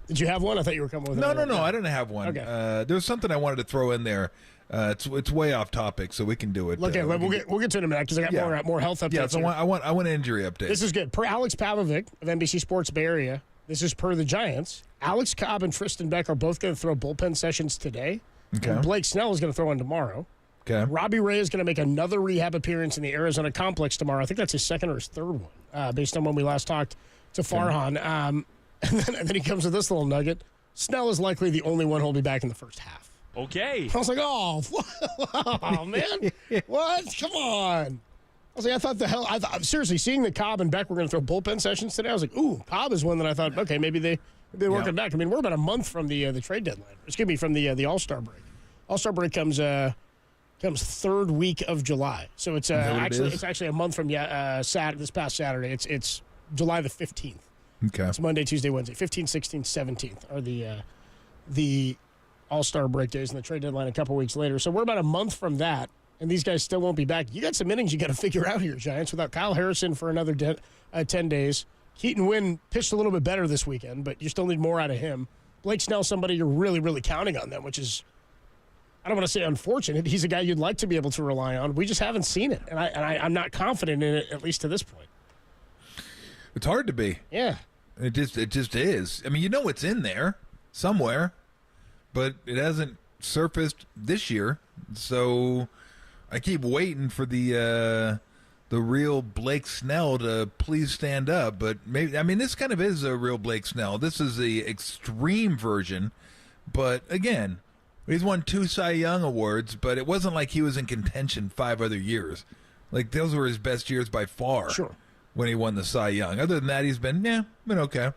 Did you have one? I thought you were coming with No, I didn't have one. Okay. There's something I wanted to throw in there. It's way off topic, so we can do it. Okay, we'll get to it in a minute because I got more health updates. Yeah, so I want an injury update. This is good. Per Alex Pavlovic of NBC Sports Bay Area, this is per the Giants. Alex Cobb and Tristan Beck are both going to throw bullpen sessions today. Okay. And Blake Snell is going to throw one tomorrow. Okay. Robbie Ray is going to make another rehab appearance in the Arizona complex tomorrow. I think that's his second or his third one, based on when we last talked to Farhan. And then he comes with this little nugget. Snell is likely the only one who'll be back in the first half. Okay. I was like, oh man, what? Come on. I was like, I thought seriously, seeing that Cobb and Beck were going to throw bullpen sessions today, I was like, ooh, Cobb is one that I thought, okay, maybe they work it back. I mean, we're about a month from the trade deadline. Excuse me, from the All-Star break. All-Star break comes third week of July, so it's actually a month from this past Saturday. It's July the 15th. Okay. It's Monday, Tuesday, Wednesday. 15th, 16th, 17th are the All-Star break days, and the trade deadline a couple weeks later. So we're about a month from that, and these guys still won't be back. You got some innings you got to figure out here, Giants, without Kyle Harrison for another 10 days. Keaton Wynn pitched a little bit better this weekend, but you still need more out of him. Blake Snell, somebody you're really, really counting on them, which is, I don't want to say unfortunate. He's a guy you'd like to be able to rely on. We just haven't seen it, and I'm not confident in it, at least to this point. It's hard to be. Yeah. It just is. I mean, you know it's in there somewhere, but it hasn't surfaced this year. So I keep waiting for the real Blake Snell to please stand up. But maybe, I mean, this kind of is a real Blake Snell. This is the extreme version. But again, he's won 2 Cy Young awards, but it wasn't like he was in contention 5 other years. Like, those were his best years by far. Sure. When he won the Cy Young. Other than that, he's been okay.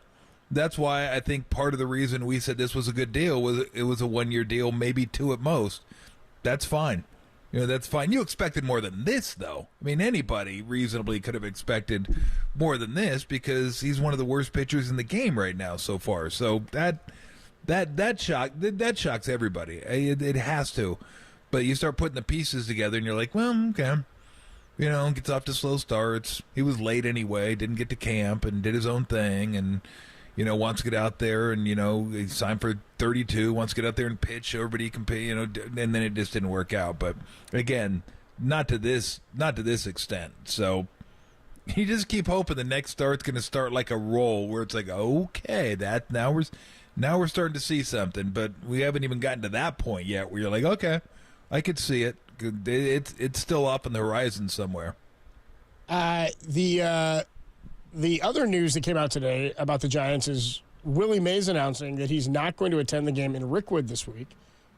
That's why I think part of the reason we said this was a good deal was it was a 1-year deal, maybe 2 at most. That's fine. That's fine. You expected more than this, though. I mean, anybody reasonably could have expected more than this because he's one of the worst pitchers in the game right now so far. So that shocks everybody. It has to. But you start putting the pieces together, and you're like, well, okay. Gets off to slow starts. He was late anyway, didn't get to camp and did his own thing and, wants to get out there and, he signed for 32, wants to get out there and pitch. Everybody can pay, and then it just didn't work out. But, again, not to this extent. So you just keep hoping the next start's going to start like a roll where it's like, okay, now we're starting to see something. But we haven't even gotten to that point yet where you're like, okay, I could see it. It's still up on the horizon somewhere. The other news that came out today about the Giants is Willie Mays announcing that he's not going to attend the game in Rickwood this week.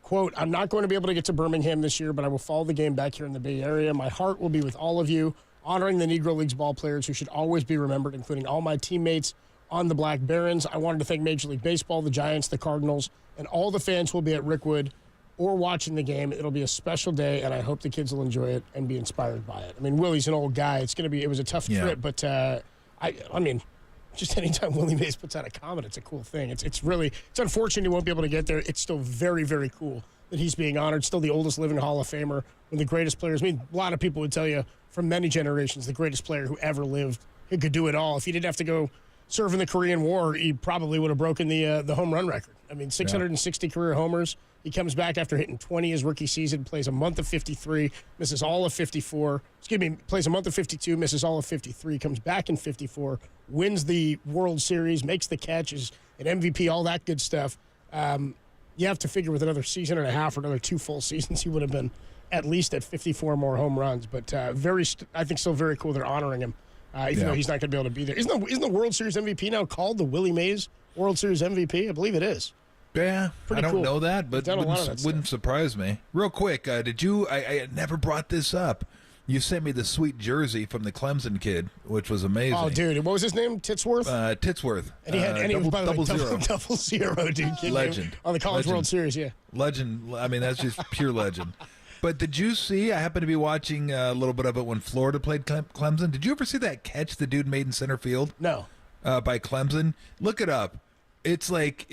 Quote, I'm not going to be able to get to Birmingham this year, but I will follow the game back here in the Bay Area. My heart will be with all of you, honoring the Negro Leagues ball players who should always be remembered, including all my teammates on the Black Barons. I wanted to thank Major League Baseball, the Giants, the Cardinals, and all the fans who will be at Rickwood or watching the game. It'll be a special day, and I hope the kids will enjoy it and be inspired by it. I mean, Willie's an old guy. It was a tough trip, but I mean, just anytime Willie Mays puts out a comment, it's a cool thing. It's unfortunate he won't be able to get there. It's still very, very cool that he's being honored. Still the oldest living Hall of Famer, one of the greatest players. I mean, a lot of people would tell you from many generations, the greatest player who ever lived. He could do it all. If he didn't have to go serve in the Korean War, he probably would have broken the home run record. I mean, 660 career homers. He comes back after hitting 20 his rookie season, plays a month of 53, misses all of 54. Plays a month of 52, misses all of 53, comes back in 54, wins the World Series, makes the catch, is an MVP, all that good stuff. You have to figure with another season and a half or another 2 full seasons, he would have been at least at 54 more home runs. But I think still very cool they're honoring him, even though he's not going to be able to be there. Isn't the World Series MVP now called the Willie Mays World Series MVP? I believe it is. Yeah, Pretty I don't cool. know that, but wouldn't surprise me. Real quick, did you? I never brought this up. You sent me the sweet jersey from the Clemson kid, which was amazing. Oh, dude, what was his name? Titsworth? Titsworth. And he was, by the way, zero. double zero, dude. Kid Legend. On the College World Series, yeah. Legend. I mean, that's just pure legend. But did you see, I happened to be watching a little bit of it when Florida played Clemson. Did you ever see that catch the dude made in center field? No. By Clemson? Look it up. It's like...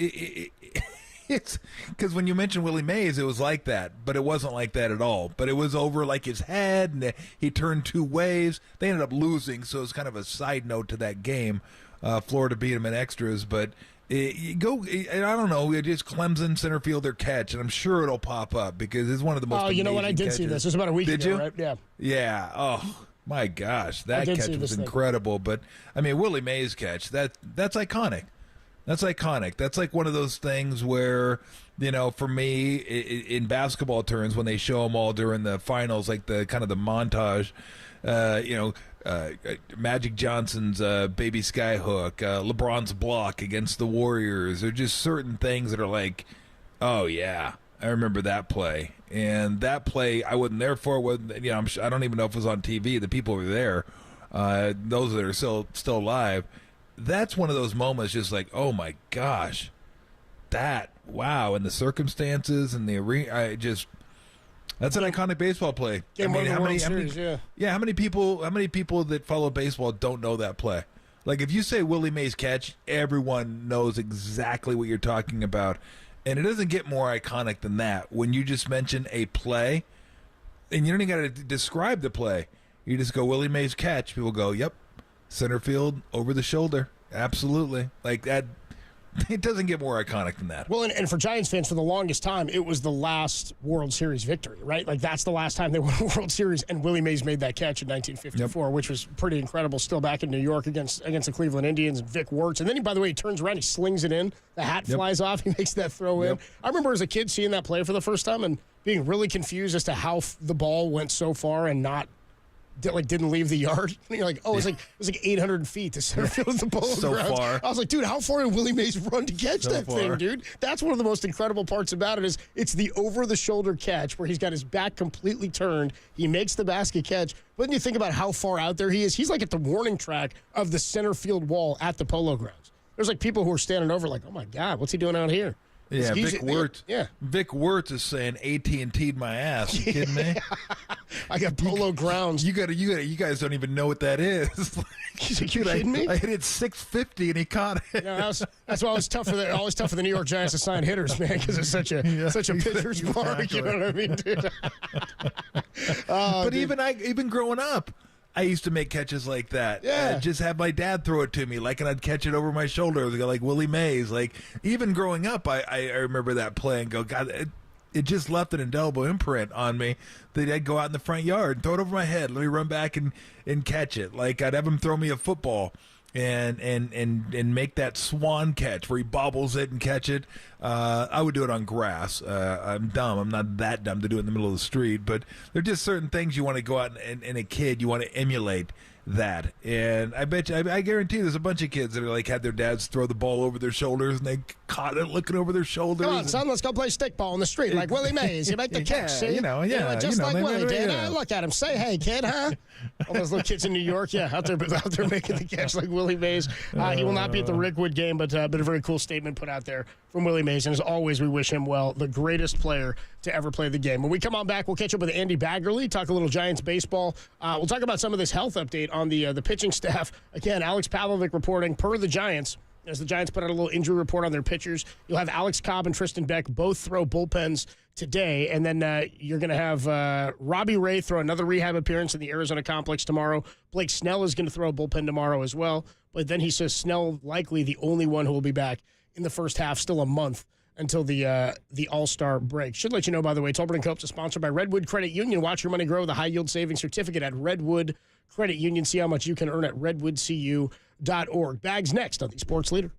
It's because when you mentioned Willie Mays, it was like that, but it wasn't like that at all. But it was over like his head, and he turned 2 ways. They ended up losing, so it's kind of a side note to that game. Florida beat him in extras, but I don't know, it just Clemson center fielder catch, and I'm sure it'll pop up because it's one of the most. Oh, you know what? I did see this. It was about a week ago, right? Yeah. Yeah. Oh my gosh, that catch was incredible. But I mean, Willie Mays catch that's iconic. That's iconic. That's like one of those things where, for me, in basketball terms, when they show them all during the finals, like the kind of the montage, Magic Johnson's baby skyhook, LeBron's block against the Warriors. There are just certain things that are like, oh yeah, I remember that play. And that play, I wasn't there for. I don't even know if it was on TV. The people were there. Those that are still alive. That's one of those moments just like, oh my gosh, wow, and the circumstances and the arena, that's an iconic baseball play. How many people that follow baseball don't know that play? Like if you say Willie Mays catch, everyone knows exactly what you're talking about. And it doesn't get more iconic than that. When you just mention a play, and you don't even got to describe the play. You just go Willie Mays catch, people go, yep. Center field, over the shoulder. Absolutely. Like that, it doesn't get more iconic than that. Well, and for Giants fans, for the longest time, it was the last World Series victory, right? Like that's the last time they won a World Series, and Willie Mays made that catch in 1954, which was pretty incredible. Still back in New York against the Cleveland Indians, and Vic Wirtz. And then by the way, he turns around, he slings it in. The hat flies off. He makes that throw in. I remember as a kid seeing that play for the first time and being really confused as to how the ball went so far and didn't leave the yard. And you're like, it was like 800 feet to center field of the Polo Grounds. Far. I was like, dude, how far did Willie Mays run to catch that thing, dude? That's one of the most incredible parts about it is it's the over-the-shoulder catch where he's got his back completely turned. He makes the basket catch. But then you think about how far out there he is. He's like at the warning track of the center field wall at the Polo Grounds. There's like people who are standing over like, oh, my God, what's he doing out here? Yeah, Vic Wirtz. Yeah, Vic Wirtz is saying AT&T'd my ass. You kidding me? I got Polo Grounds. You guys don't even know what that is. You kidding me? I hit it 650 and he caught it. That's why it's tough for the New York Giants to sign hitters, man, because it's such a pitcher's park. You know what I mean, dude? But dude. Even growing up, I used to make catches like that. Yeah. Just have my dad throw it to me, and I'd catch it over my shoulder, like Willie Mays. Like even growing up, I remember that play and go, God, it just left an indelible imprint on me that I'd go out in the front yard and throw it over my head. Let me run back and catch it. Like I'd have him throw me a football and make that swan catch where he bobbles it and catch it. I would do it on grass. I'm dumb. I'm not that dumb to do it in the middle of the street, but there are just certain things you want to go out and a kid, you want to emulate that. And I bet you, I guarantee there's a bunch of kids that are like had their dads throw the ball over their shoulders and they caught it, looking over their shoulders. Come on, son, let's go play stickball in the street like Willie Mays. You make the catch, see? Just like Willie did. Look at him. Say hey, kid, huh? All those little kids in New York, out there making the catch like Willie Mays. He will not be at the Rickwood game, but a very cool statement put out there from Willie Mays. And as always, we wish him well, the greatest player to ever play the game. When we come on back, we'll catch up with Andy Baggerly, talk a little Giants baseball. We'll talk about some of this health update on the pitching staff. Again, Alex Pavlovic reporting per the Giants. As the Giants put out a little injury report on their pitchers, you'll have Alex Cobb and Tristan Beck both throw bullpens today, and then you're going to have Robbie Ray throw another rehab appearance in the Arizona complex tomorrow. Blake Snell is going to throw a bullpen tomorrow as well, but then he says Snell likely the only one who will be back in the first half, still a month until the All-Star break. Should let you know, by the way, Tolbert & Cope is sponsored by Redwood Credit Union. Watch your money grow with a high-yield savings certificate at Redwood Credit Union. See how much you can earn at redwoodcu.org. Bags next on the Sports Leader.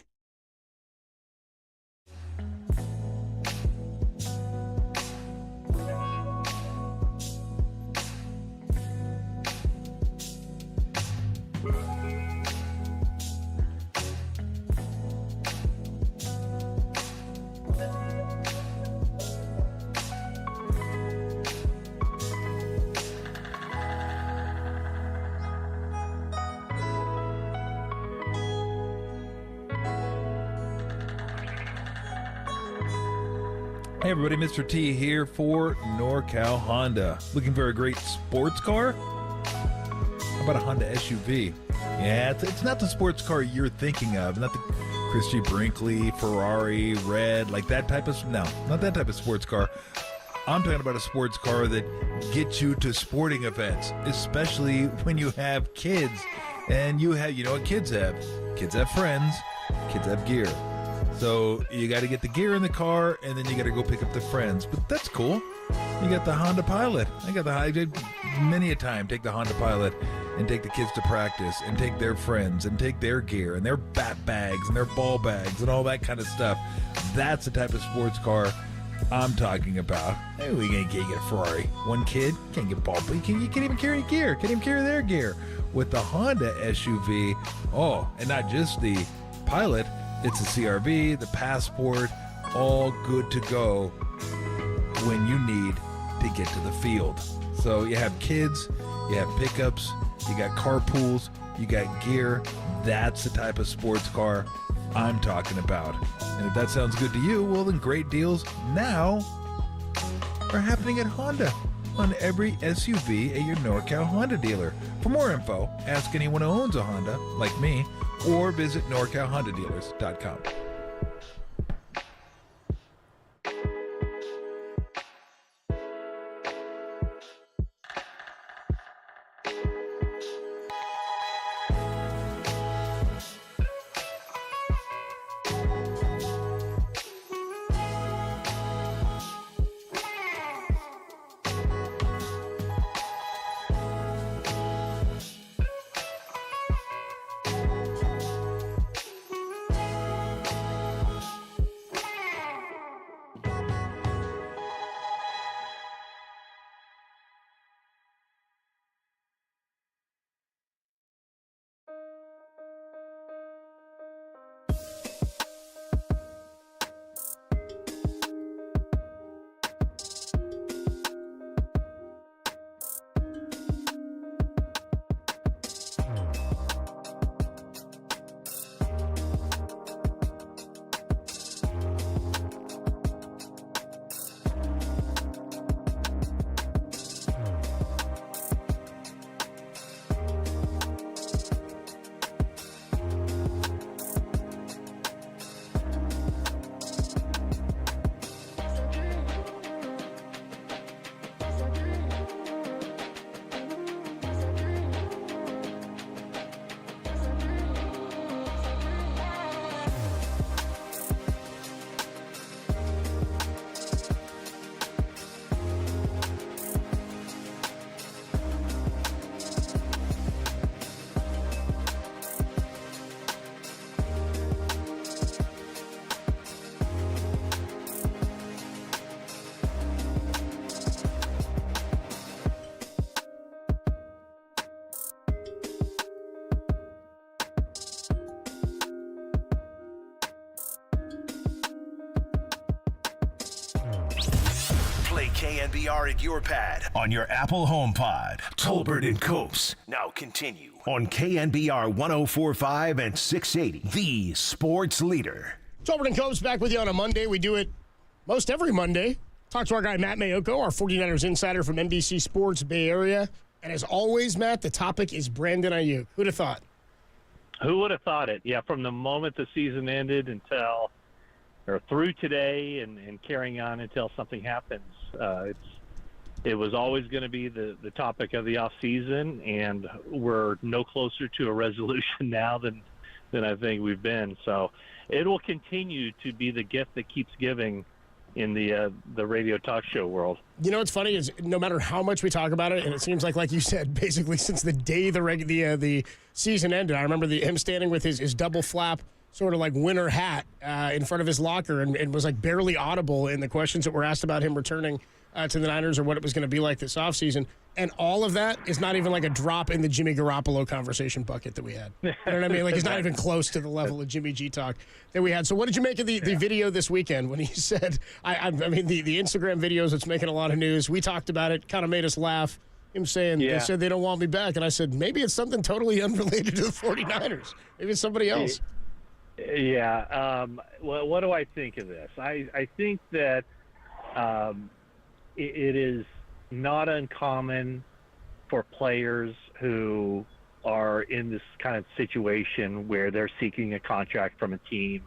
Hey everybody, Mr. T here for NorCal Honda. Looking for a great sports car? How about a Honda SUV? Yeah, it's not the sports car you're thinking of. Not the Christie Brinkley, Ferrari, Red, like that type of... No, not that type of sports car. I'm talking about a sports car that gets you to sporting events, especially when you have kids. And you know what kids have. Kids have friends. Kids have gear. So you got to get the gear in the car, and then you got to go pick up the friends. But that's cool. You got the Honda Pilot. I did many a time take the Honda Pilot and take the kids to practice and take their friends and take their gear and their bat bags and their ball bags and all that kind of stuff. That's the type of sports car I'm talking about. Hey, we can't get a Ferrari. One kid can't get ball, but you can't even carry gear. Can't even carry their gear. With the Honda SUV, and not just the Pilot, it's a CRV, the Passport, all good to go when you need to get to the field. So you have kids, you have pickups, you got carpools, you got gear. That's the type of sports car I'm talking about. And if that sounds good to you, well then great deals now are happening at Honda on every SUV at your NorCal Honda dealer. For more info, ask anyone who owns a Honda, like me, or visit NorCalHondaDealers.com. Play KNBR at your pad on your Apple HomePod. Tolbert and Copes now continue on KNBR 104.5 and 680, the sports leader. Tolbert and Copes back with you on a Monday. We do it most every Monday. Talk to our guy Matt Mayoko, our 49ers insider from NBC Sports Bay Area. And as always, Matt, the topic is Brandon Ayuk. Who'd have thought? Who would have thought it? Yeah, from the moment the season ended until or through today and carrying on until something happens. It was always going to be the topic of the offseason, and we're no closer to a resolution now than I think we've been. So it will continue to be the gift that keeps giving in the radio talk show world. You know what's funny is no matter how much we talk about it, and it seems like you said, basically since the day the season ended, I remember him standing with his double flap sort of like winter hat in front of his locker and was like barely audible in the questions that were asked about him returning to the Niners or what it was going to be like this offseason. And all of that is not even like a drop in the Jimmy Garoppolo conversation bucket that we had. You know what I mean? Like it's not even close to the level of Jimmy G talk that we had. So what did you make of the video this weekend when he said, I mean, the Instagram videos, it's making a lot of news. We talked about it, kind of made us laugh. Him saying, They said they don't want me back. And I said, maybe it's something totally unrelated to the 49ers. Maybe it's somebody else. Yeah. Well, what do I think of this? I think that it is not uncommon for players who are in this kind of situation where they're seeking a contract from a team.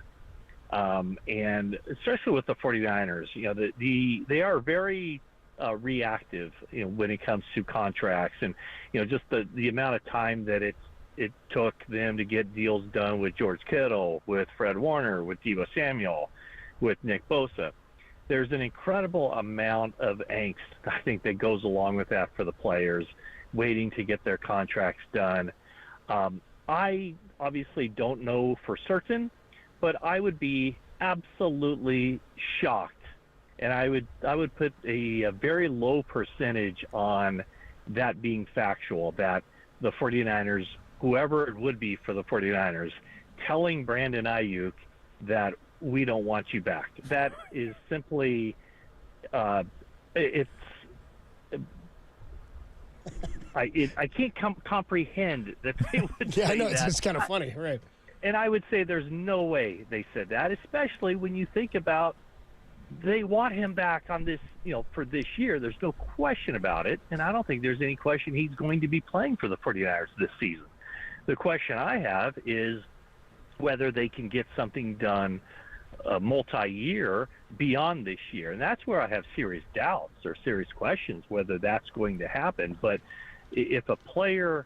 And especially with the 49ers, you know, they are very reactive, you know, when it comes to contracts and, you know, just the amount of time that it took them to get deals done with George Kittle, with Fred Warner, with Deebo Samuel, with Nick Bosa. There's an incredible amount of angst, I think, that goes along with that for the players, waiting to get their contracts done. I obviously don't know for certain, but I would be absolutely shocked, and I would put a very low percentage on that being factual, that the 49ers, whoever it would be for the 49ers, telling Brandon Ayuk that we don't want you back. That is simply, I can't comprehend that they would say I know, that. it's kind of funny, right? And I would say there's no way they said that, especially when you think about they want him back on this, you know, for this year. There's no question about it, and I don't think there's any question he's going to be playing for the 49ers this season. The question I have is whether they can get something done multi-year beyond this year. And that's where I have serious doubts or serious questions whether that's going to happen. But if a player,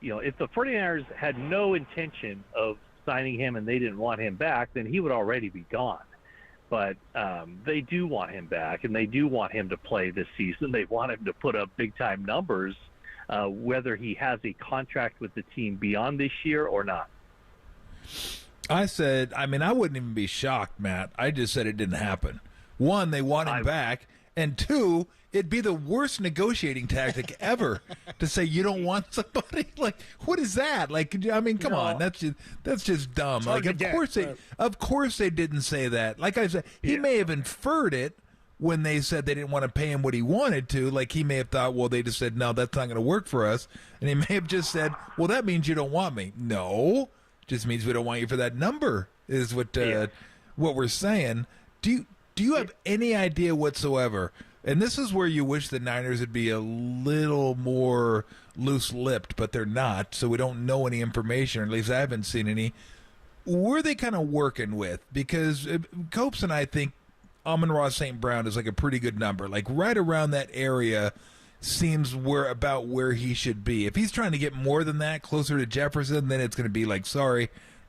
you know, if the 49ers had no intention of signing him and they didn't want him back, then he would already be gone. But they do want him back, and they do want him to play this season. They want him to put up big-time numbers, whether he has a contract with the team beyond this year or not. I said, I mean, I wouldn't even be shocked, Matt. I just said it didn't happen. One, they want him back. And two, it'd be the worst negotiating tactic ever to say you don't want somebody. Like, what is that? Like, I mean, come on. That's just dumb. Like, of course they didn't say that. Like I said, he may have inferred it when they said they didn't want to pay him what he wanted to. Like, he may have thought, well, they just said, no, that's not going to work for us. And he may have just said, well, that means you don't want me. No. Just means we don't want you for that number is what we're saying. Do you have any idea whatsoever? And this is where you wish the Niners would be a little more loose-lipped, but they're not, so we don't know any information, or at least I haven't seen any. Where are they kind of working with? Because Copes and I think Amon-Ra St. Brown is like a pretty good number. Like right around that area seems about where he should be. If he's trying to get more than that, closer to Jefferson, then it's going to be like, sorry,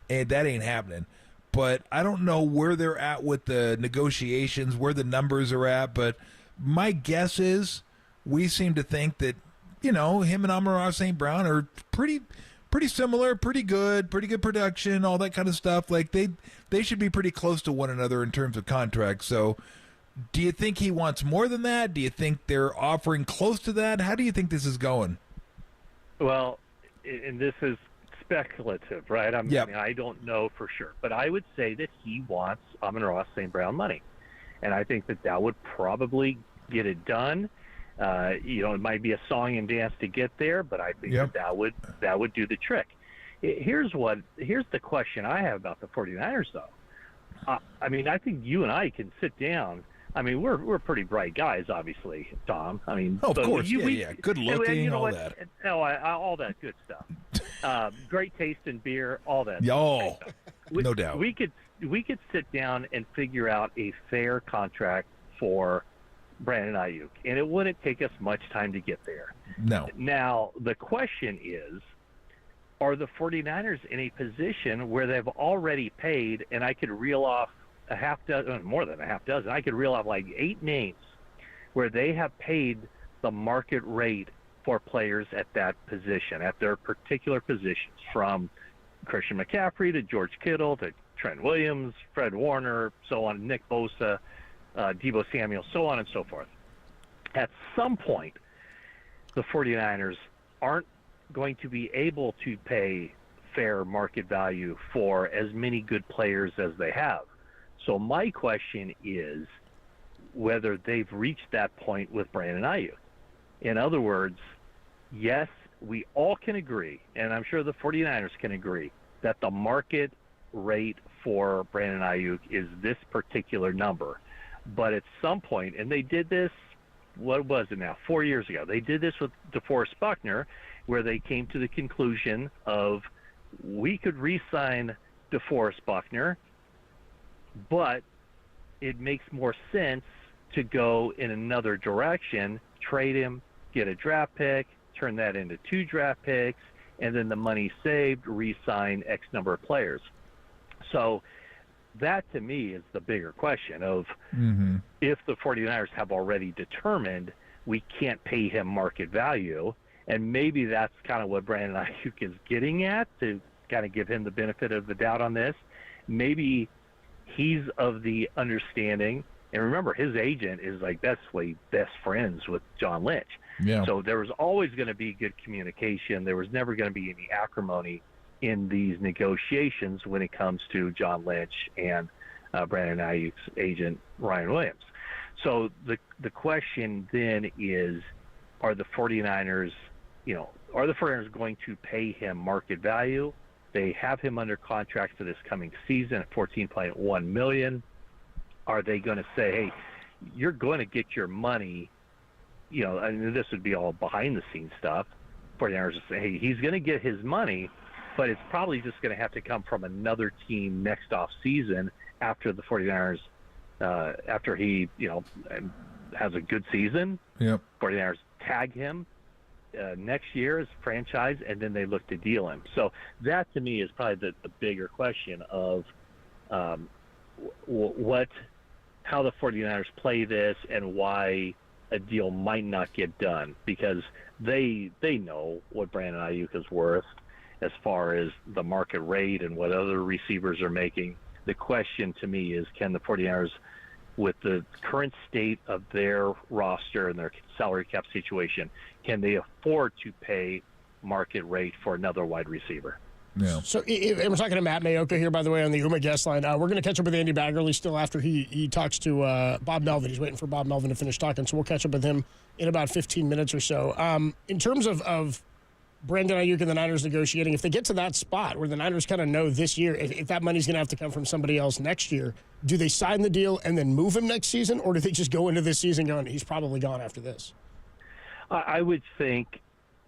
and that ain't happening. But I don't know where they're at with the negotiations, where the numbers are at, but my guess is we seem to think that, you know, him and Amon-Ra St. Brown are pretty similar, pretty good production, all that kind of stuff. Like they should be pretty close to one another in terms of contracts. So do you think he wants more than that? Do you think they're offering close to that? How do you think this is going? Well, and this is speculative, right? I mean, I don't know for sure, but I would say that he wants Amon-Ra St. Brown money, and I think that would probably get it done. It might be a song and dance to get there, but I think that would do the trick. Here's the question I have about the 49ers, though. I think you and I can sit down. We're pretty bright guys, obviously, Tom. Of course, good looking, all that. All that good stuff. Great taste in beer, all that. No doubt. We could sit down and figure out a fair contract for Brandon Ayuk, and it wouldn't take us much time to get there. No. Now, the question is, are the 49ers in a position where they've already paid, and I could reel off more than a half dozen, I could reel off like 8 names where they have paid the market rate for players at that position, at their particular positions, from Christian McCaffrey to George Kittle to Trent Williams, Fred Warner, so on, Nick Bosa, Deebo Samuel, so on and so forth. At some point, the 49ers aren't going to be able to pay fair market value for as many good players as they have. So my question is whether they've reached that point with Brandon Ayuk. In other words, yes, we all can agree, and I'm sure the 49ers can agree, that the market rate for Brandon Ayuk is this particular number. But at some point, and they did this, what was it now, 4 years ago, they did this with DeForest Buckner, where they came to the conclusion of, we could re-sign DeForest Buckner, but it makes more sense to go in another direction, trade him, get a draft pick, turn that into 2 draft picks, and then the money saved, re-sign X number of players. So that, to me, is the bigger question of if the 49ers have already determined we can't pay him market value, and maybe that's kind of what Brandon Ayuk is getting at, to kind of give him the benefit of the doubt on this. Maybe he's of the understanding, and remember, his agent is like best friends with John Lynch. Yeah. So there was always going to be good communication. There was never going to be any acrimony in these negotiations when it comes to John Lynch and Brandon Ayuk's agent, Ryan Williams. So the question then is, are the 49ers going to pay him market value? They have him under contract for this coming season at $14.1 million. Are they going to say, hey, you're going to get your money, and this would be all behind the scenes stuff. 49ers will say, hey, he's going to get his money, but it's probably just going to have to come from another team next off season after the 49ers, after he, has a good season. Yep. 49ers tag him next year as franchise, and then they look to deal him. So that, to me, is probably the bigger question of how the 49ers play this and why a deal might not get done, because they know what Brandon Ayuk is worth as far as the market rate and what other receivers are making. The question to me is, can the 49ers, with the current state of their roster and their salary cap situation, can they afford to pay market rate for another wide receiver? Yeah. So we're talking to Matt Mayoka here, by the way, on the UMA guest line. We're going to catch up with Andy Baggerly still after he talks to Bob Melvin. He's waiting for Bob Melvin to finish talking, so we'll catch up with him in about 15 minutes or so. In terms of Brandon Ayuk and the Niners negotiating, if they get to that spot where the Niners kind of know this year if that money's going to have to come from somebody else next year, do they sign the deal and then move him next season, or do they just go into this season going, he's probably gone after this? I would think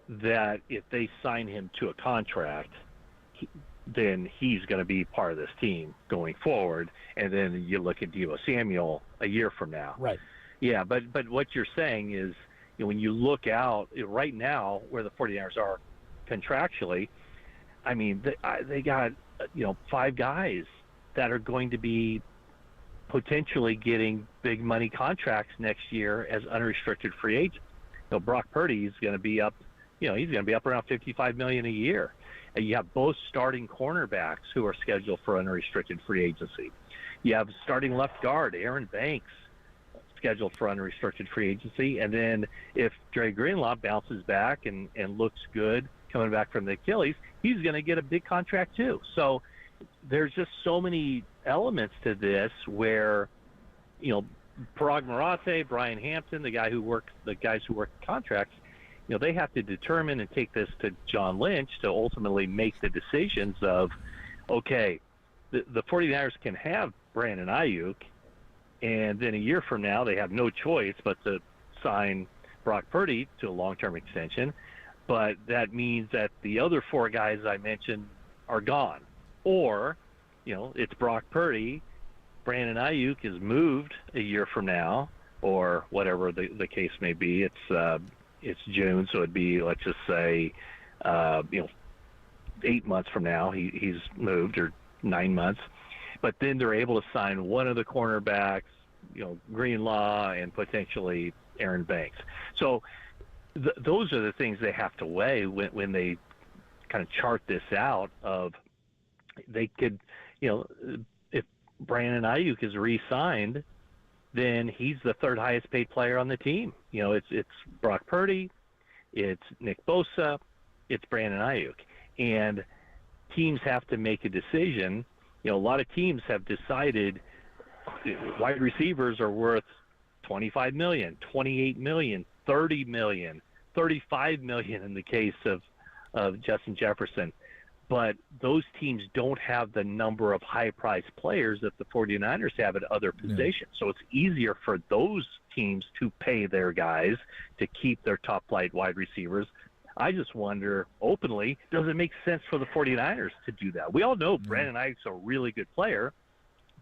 that if they sign him to a contract, then he's going to be part of this team going forward, and then you look at Deebo Samuel a year from now. Right. Yeah, but what you're saying is, when you look out right now where the 49ers are contractually, I mean, they got 5 guys that are going to be potentially getting big money contracts next year as unrestricted free agents. Brock Purdy is going to be up, he's going to be up around $55 million a year. And you have both starting cornerbacks who are scheduled for unrestricted free agency. You have starting left guard Aaron Banks scheduled for unrestricted free agency, and then if Dre Greenlaw bounces back and looks good coming back from the Achilles, he's going to get a big contract too. So there's just so many elements to this where the Parag Marate, Brian Hampton, the guys who work contracts, they have to determine and take this to John Lynch to ultimately make the decisions of, okay, the 49ers can have Brandon Ayuk, and then a year from now they have no choice but to sign Brock Purdy to a long-term extension, but that means that the other 4 guys I mentioned are gone. Or, it's Brock Purdy, Brandon Ayuk is moved a year from now, or whatever the case may be. It's June, so it'd be, let's just say, 8 months from now he's moved, or 9 months. But then they're able to sign one of the cornerbacks, Greenlaw, and potentially Aaron Banks. So those are the things they have to weigh when they kind of chart this out. Of they could, if Brandon Ayuk is re-signed, then he's the 3rd highest paid player on the team. It's Brock Purdy, it's Nick Bosa, it's Brandon Ayuk, and teams have to make a decision. A lot of teams have decided wide receivers are worth $25 million, $28 million, $30 million, $35 million in the case of Justin Jefferson. But those teams don't have the number of high-priced players that the 49ers have at other positions. So it's easier for those teams to pay their guys to keep their top-flight wide receivers. I just wonder, openly, does it make sense for the 49ers to do that? We all know Brandon Ayuk's a really good player.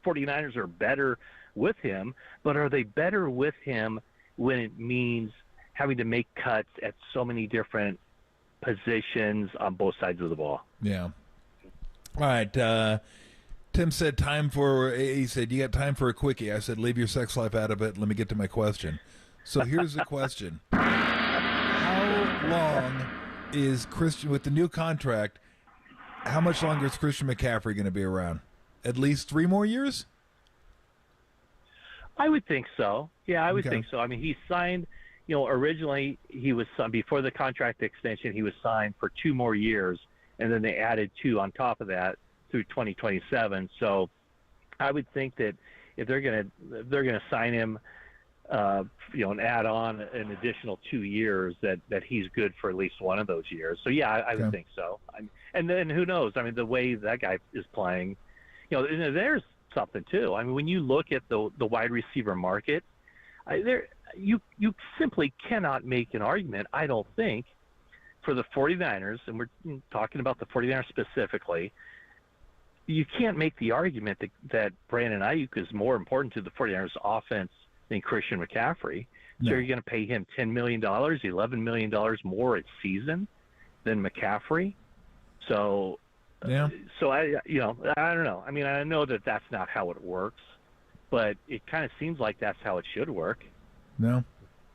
49ers are better with him, but are they better with him when it means having to make cuts at so many different positions on both sides of the ball? Yeah. All right. Tim said he said, you got time for a quickie. I said, leave your sex life out of it. Let me get to my question. So here's the question. How long is Christian, with the new contract, how much longer is Christian McCaffrey going to be around? At least 3 more years? I would think so. Yeah, I would think so. I mean, he signed, originally he was before the contract extension, he was signed for 2 more years, and then they added 2 on top of that through 2027. So I would think that if they're going to sign him, and add on an additional 2 years, that he's good for at least one of those years. So yeah, I would think so. And then who knows? I mean, the way that guy is playing, there's something too. I mean, when you look at the wide receiver market, you simply cannot make an argument, I don't think, for the 49ers, and we're talking about the 49ers specifically. You can't make the argument that Brandon Ayuk is more important to the 49ers offense than Christian McCaffrey. So you're going to pay him $10 million, $11 million more a season than McCaffrey. So, So I don't know. I mean, I know that that's not how it works, but it kind of seems like that's how it should work. No.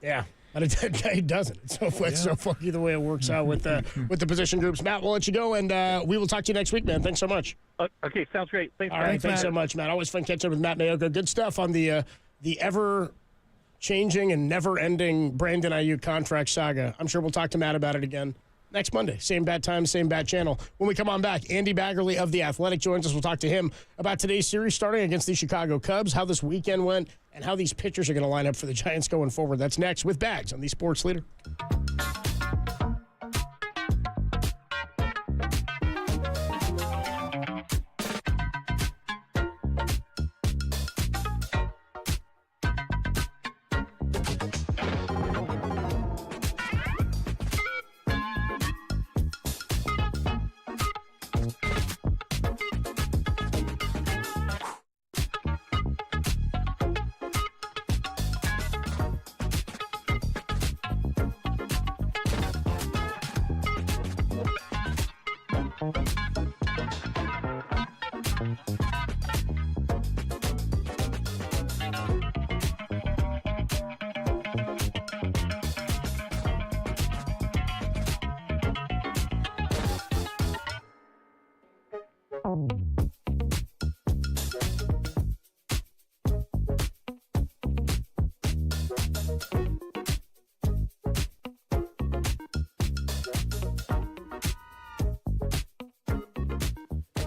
Yeah. But it doesn't. It's so funky the way it works out with the position groups. Matt, we'll let you go, and we will talk to you next week, man. Thanks so much. Okay, sounds great. Thanks. All right, thanks so much, Matt. Always fun catching up with Matt Mayoko. Good stuff on the ever-changing and never-ending Brandon Ayuk contract saga. I'm sure we'll talk to Matt about it again next Monday. Same bad time, same bad channel. When we come on back, Andy Baggerly of The Athletic joins us. We'll talk to him about today's series starting against the Chicago Cubs, how this weekend went, and how these pitchers are going to line up for the Giants going forward. That's next with Bags on the Sports Leader.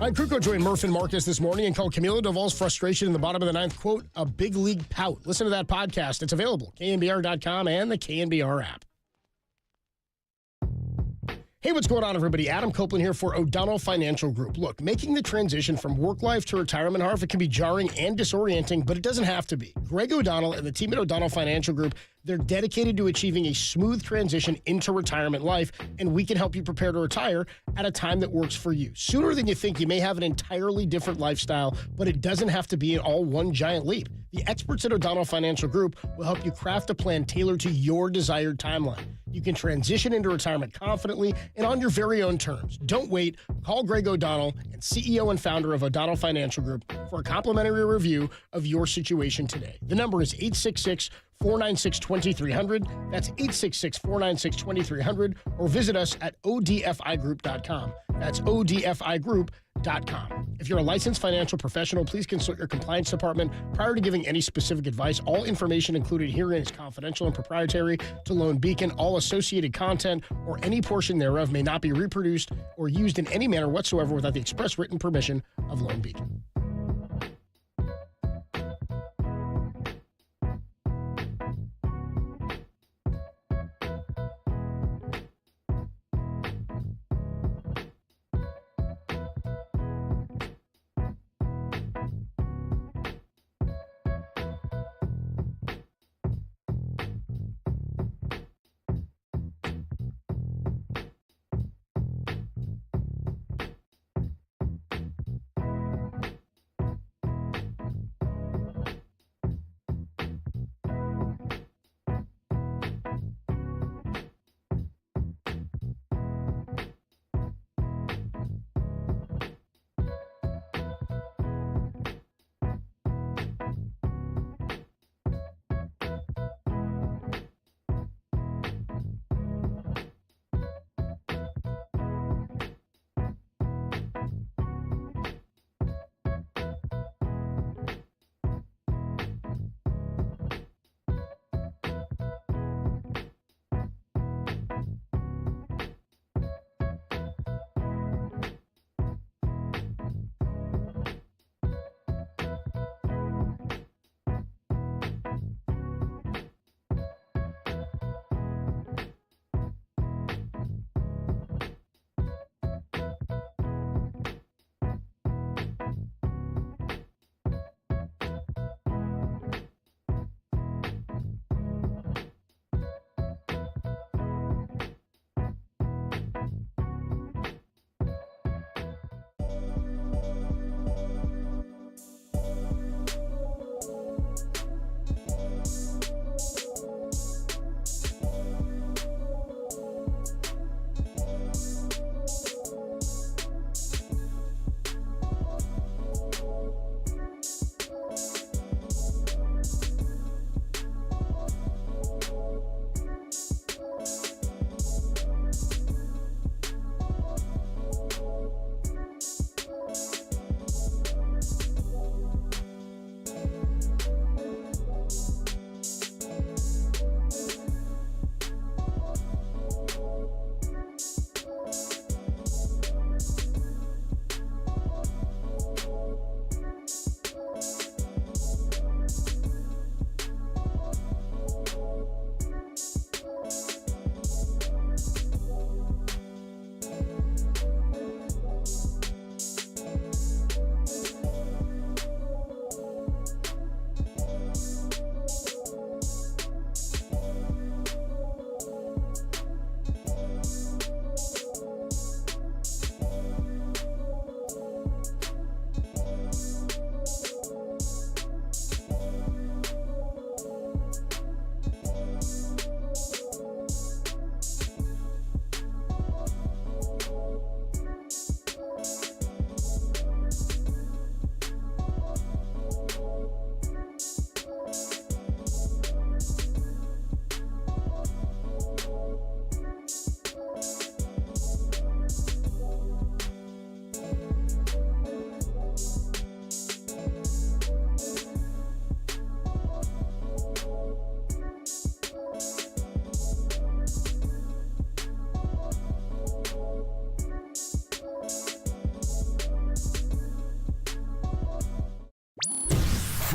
Mike Krukow joined Murph and Marcus this morning and called Camilo Doval's frustration in the bottom of the ninth, quote, a big league pout. Listen to that podcast. It's available, KNBR.com and the KNBR app. Hey, what's going on, everybody? Adam Copeland here for O'Donnell Financial Group. Look, making the transition from work life to retirement, Harv, can be jarring and disorienting, but it doesn't have to be. Greg O'Donnell and the team at O'Donnell Financial Group, they're dedicated to achieving a smooth transition into retirement life, and we can help you prepare to retire at a time that works for you. Sooner than you think, you may have an entirely different lifestyle, but it doesn't have to be an all one giant leap. The experts at O'Donnell Financial Group will help you craft a plan tailored to your desired timeline. You can transition into retirement confidently and on your very own terms. Don't wait. Call Greg O'Donnell, and CEO and founder of O'Donnell Financial Group, for a complimentary review of your situation today. The number is 866-496-2300. That's 866-496-2300. Or visit us at odfigroup.com. That's odfigroup.com. If you're a licensed financial professional, please consult your compliance department prior to giving any specific advice. All information included herein is confidential and proprietary to Lone Beacon. All associated content or any portion thereof may not be reproduced or used in any manner whatsoever without the express written permission of Lone Beacon.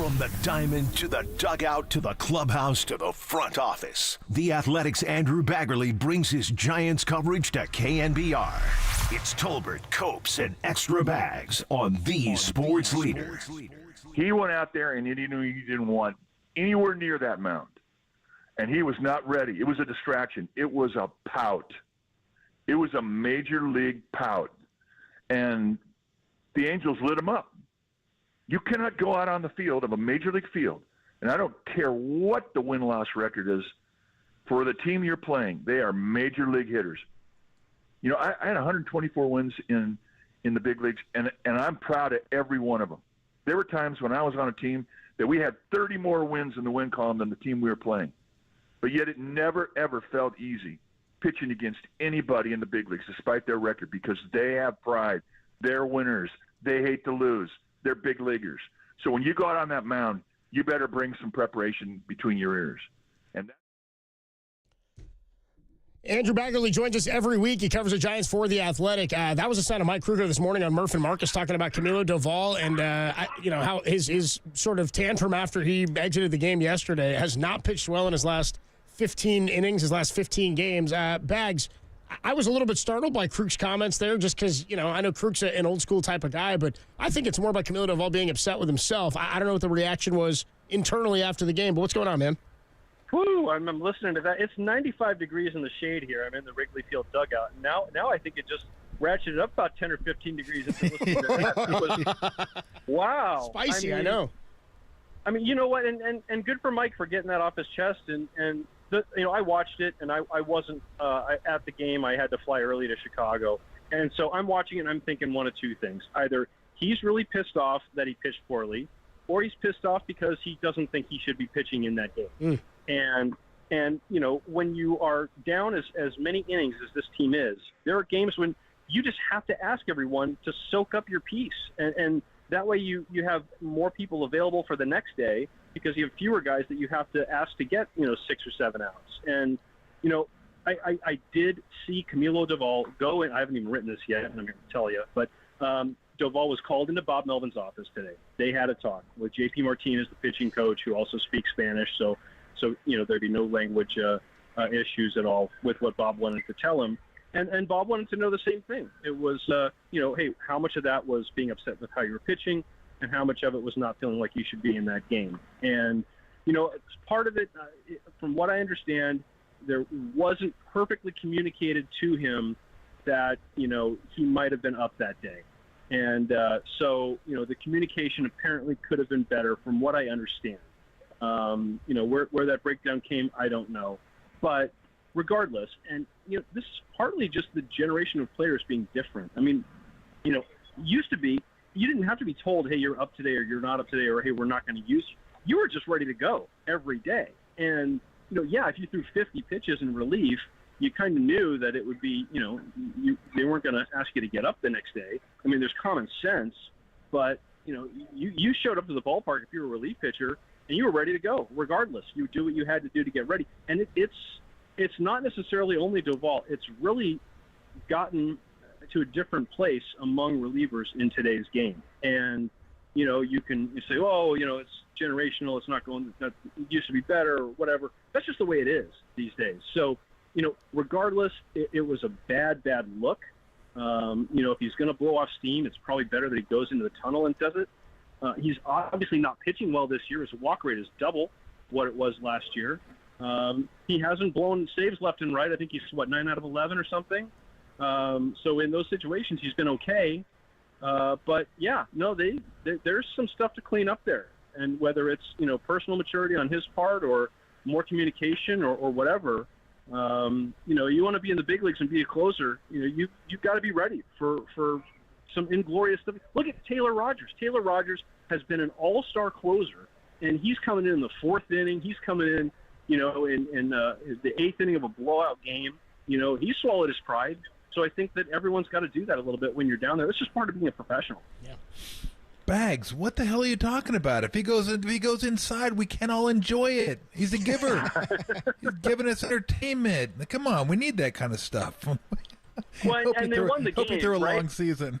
From the diamond to the dugout to the clubhouse to the front office, The Athletic's Andrew Baggerly brings his Giants coverage to KNBR. It's Tolbert, Copes, and Extra Bags on the Sports Leader. He went out there and he knew he didn't want anywhere near that mound. And he was not ready. It was a distraction. It was a pout. It was a major league pout. And the Angels lit him up. You cannot go out on the field of a major league field, and I don't care what the win-loss record is for the team you're playing. They are major league hitters. You know, I had 124 wins in the big leagues, and I'm proud of every one of them. There were times when I was on a team that we had 30 more wins in the win column than the team we were playing. But yet it never, ever felt easy pitching against anybody in the big leagues, despite their record, because they have pride. They're winners. They hate to lose. They're big leaguers. So when you go out on that mound, you better bring some preparation between your ears. And Andrew Baggerly joins us every week. He covers the Giants for The Athletic. That was a sign of Mike Kruger this morning on Murph and Marcus talking about Camilo Doval and how his sort of tantrum after he exited the game yesterday has not pitched well in his last 15 innings, his last 15 games. Bags, I was a little bit startled by Krug's comments there just because, I know Krug's an old-school type of guy, but I think it's more about Camilo Doval being upset with himself. I don't know what the reaction was internally after the game, but what's going on, man? Woo, I'm listening to that. It's 95 degrees in the shade here. I'm in the Wrigley Field dugout. Now I think it just ratcheted up about 10 or 15 degrees after listening to that. Wow. Spicy, I know. I mean, you know what, and good for Mike for getting that off his chest, and I watched it, and I wasn't at the game. I had to fly early to Chicago. And so I'm watching it, and I'm thinking one of two things. Either he's really pissed off that he pitched poorly, or he's pissed off because he doesn't think he should be pitching in that game. And when you are down as many innings as this team is, there are games when you just have to ask everyone to soak up your piece. And that way you have more people available for the next day, because you have fewer guys that you have to ask to get, 6 or 7 outs. And, I did see Camilo Doval go in. I haven't even written this yet, and I'm here to tell you. But Doval was called into Bob Melvin's office today. They had a talk with J.P. Martinez, the pitching coach, who also speaks Spanish. So there'd be no language issues at all with what Bob wanted to tell him. And Bob wanted to know the same thing. It was, hey, how much of that was being upset with how you were pitching, and how much of it was not feeling like you should be in that game. And, part of it, from what I understand, there wasn't perfectly communicated to him that, he might have been up that day. And so, the communication apparently could have been better from what I understand. Where that breakdown came, I don't know. But regardless, and, this is partly just the generation of players being different. I mean, used to be, you didn't have to be told, hey, you're up today or you're not up today, or hey, we're not going to use you. You were just ready to go every day. And, if you threw 50 pitches in relief, you kind of knew that it would be, they weren't going to ask you to get up the next day. I mean, there's common sense, but, you showed up to the ballpark if you're a relief pitcher and you were ready to go regardless. You do what you had to do to get ready. And it's not necessarily only Doval. It's really gotten to a different place among relievers in today's game. And, you say, oh, it's generational. It's not going, it used to be better or whatever. That's just the way it is these days. So, regardless, it was a bad look. If he's going to blow off steam, it's probably better that he goes into the tunnel and does it. He's obviously not pitching well this year. His walk rate is double what it was last year. He hasn't blown saves left and right. I think he's, 9 out of 11 or something. So in those situations, he's been okay. But, yeah, no, there's some stuff to clean up there. And whether it's, personal maturity on his part or more communication or whatever, you want to be in the big leagues and be a closer. You've got to be ready for some inglorious stuff. Look at Taylor Rogers. Taylor Rogers has been an all-star closer, and he's coming in the 4th inning. He's coming in, in the 8th inning of a blowout game. He swallowed his pride. So I think that everyone's got to do that a little bit when you're down there. It's just part of being a professional. Yeah. Bags, what the hell are you talking about? If he goes inside, we can all enjoy it. He's a giver. He's giving us entertainment. Come on, we need that kind of stuff. Well, and they won the game, through a right? long season.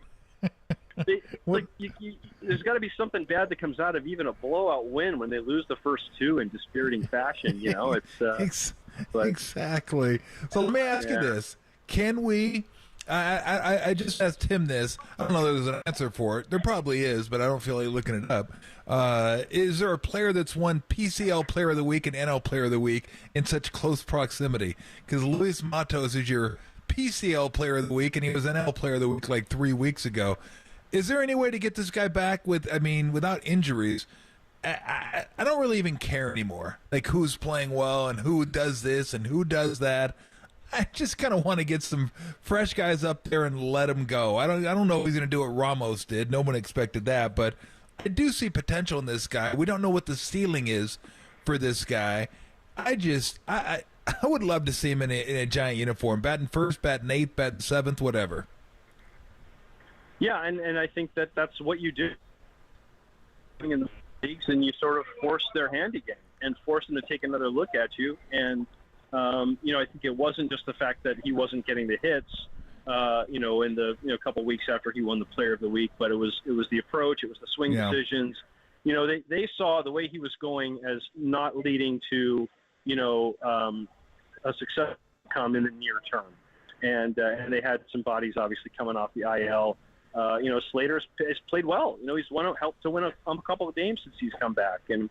there's got to be something bad that comes out of even a blowout win when they lose the first two in dispiriting fashion. You know, it's exactly. So let me ask you this: can we? I just asked him this. I don't know if there's an answer for it. There probably is, but I don't feel like looking it up. Is there a player that's won PCL Player of the Week and NL Player of the Week in such close proximity? Because Luis Matos is your PCL Player of the Week, and he was NL Player of the Week like 3 weeks ago. Is there any way to get this guy back without injuries? I don't really even care anymore. Like who's playing well and who does this and who does that. I just kind of want to get some fresh guys up there and let them go. I don't know if he's going to do what Ramos did. No one expected that, but I do see potential in this guy. We don't know what the ceiling is for this guy. I would love to see him in a Giant uniform, batting first, batting eighth, batting seventh, whatever. Yeah, and I think that's what you do in the leagues, and you sort of force their hand again and force them to take another look at you. And I think it wasn't just the fact that he wasn't getting the hits, in the couple weeks after he won the Player of the Week, but it was the approach, it was the swing decisions. You know, they saw the way he was going as not leading to, a success outcome in the near term, and they had some bodies obviously coming off the IL. Slater has played well. He's helped to win a couple of games since he's come back, and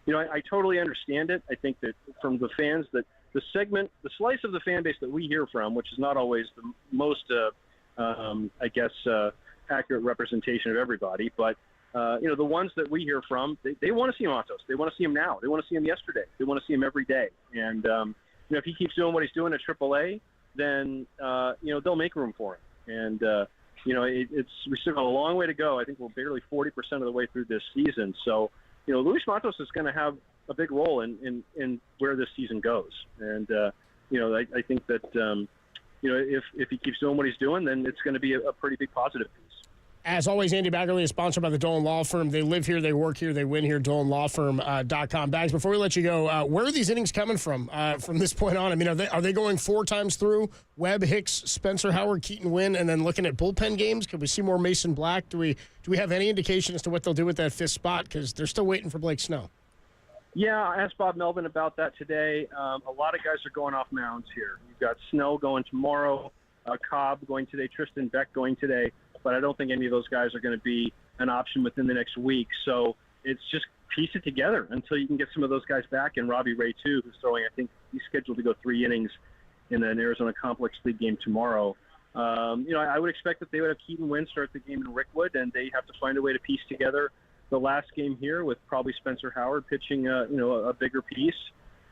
I totally understand it. I think that from the fans that. The slice of the fan base that we hear from, which is not always the most, accurate representation of everybody, but, the ones that we hear from, they want to see Matos. They want to see him now. They want to see him yesterday. They want to see him every day. And, if he keeps doing what he's doing at AAA, then, they'll make room for him. And, we still got a long way to go. I think we're barely 40% of the way through this season. So, Luis Matos is going to have a big role in where this season goes. And, I think that, if he keeps doing what he's doing, then it's going to be a pretty big positive piece. As always, Andy Baggerly is sponsored by the Dolan Law Firm. They live here, they work here, they win here, DolanLawFirm.com. Bags, before we let you go, where are these innings coming from this point on? I mean, are they going 4 times through? Webb, Hicks, Spencer Howard, Keaton Wynn, and then looking at bullpen games? Could we see more Mason Black? Do we have any indication as to what they'll do with that 5th spot? Because they're still waiting for Blake Snow. Yeah, I asked Bob Melvin about that today. A lot of guys are going off mounds here. You've got Snow going tomorrow, Cobb going today, Tristan Beck going today, but I don't think any of those guys are going to be an option within the next week. So it's just piece it together until you can get some of those guys back, and Robbie Ray, too, who's throwing, I think he's scheduled to go 3 innings in an Arizona Complex League game tomorrow. I would expect that they would have Keaton Wynn start the game in Rickwood, and they have to find a way to piece together the last game here with probably Spencer Howard pitching, a bigger piece.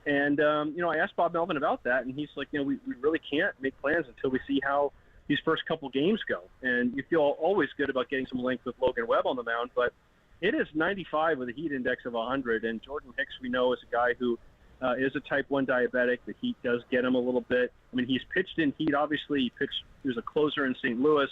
And, I asked Bob Melvin about that, and he's like, we really can't make plans until we see how these first couple games go. And you feel always good about getting some length with Logan Webb on the mound, but it is 95 with a heat index of 100. And Jordan Hicks, we know, is a guy who is a type 1 diabetic. The heat does get him a little bit. I mean, he's pitched in heat. Obviously, he was a closer in St. Louis,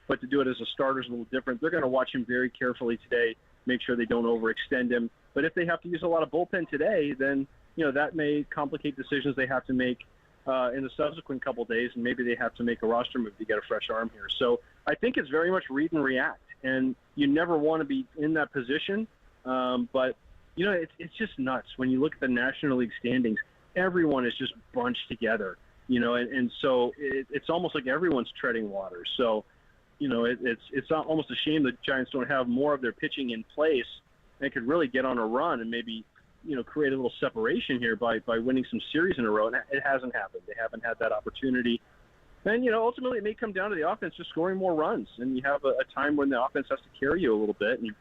but to do it as a starter is a little different. They're going to watch him very carefully today, make sure they don't overextend him. But if they have to use a lot of bullpen today, then, that may complicate decisions they have to make in the subsequent couple days, and maybe they have to make a roster move to get a fresh arm here. So I think it's very much read and react, and you never want to be in that position. But, it's just nuts. When you look at the National League standings, everyone is just bunched together, and so it's almost like everyone's treading water. So, it's almost a shame the Giants don't have more of their pitching in place. They could really get on a run and maybe, create a little separation here by winning some series in a row. And it hasn't happened. They haven't had that opportunity. And, ultimately it may come down to the offense just scoring more runs. And you have a time when the offense has to carry you a little bit. And,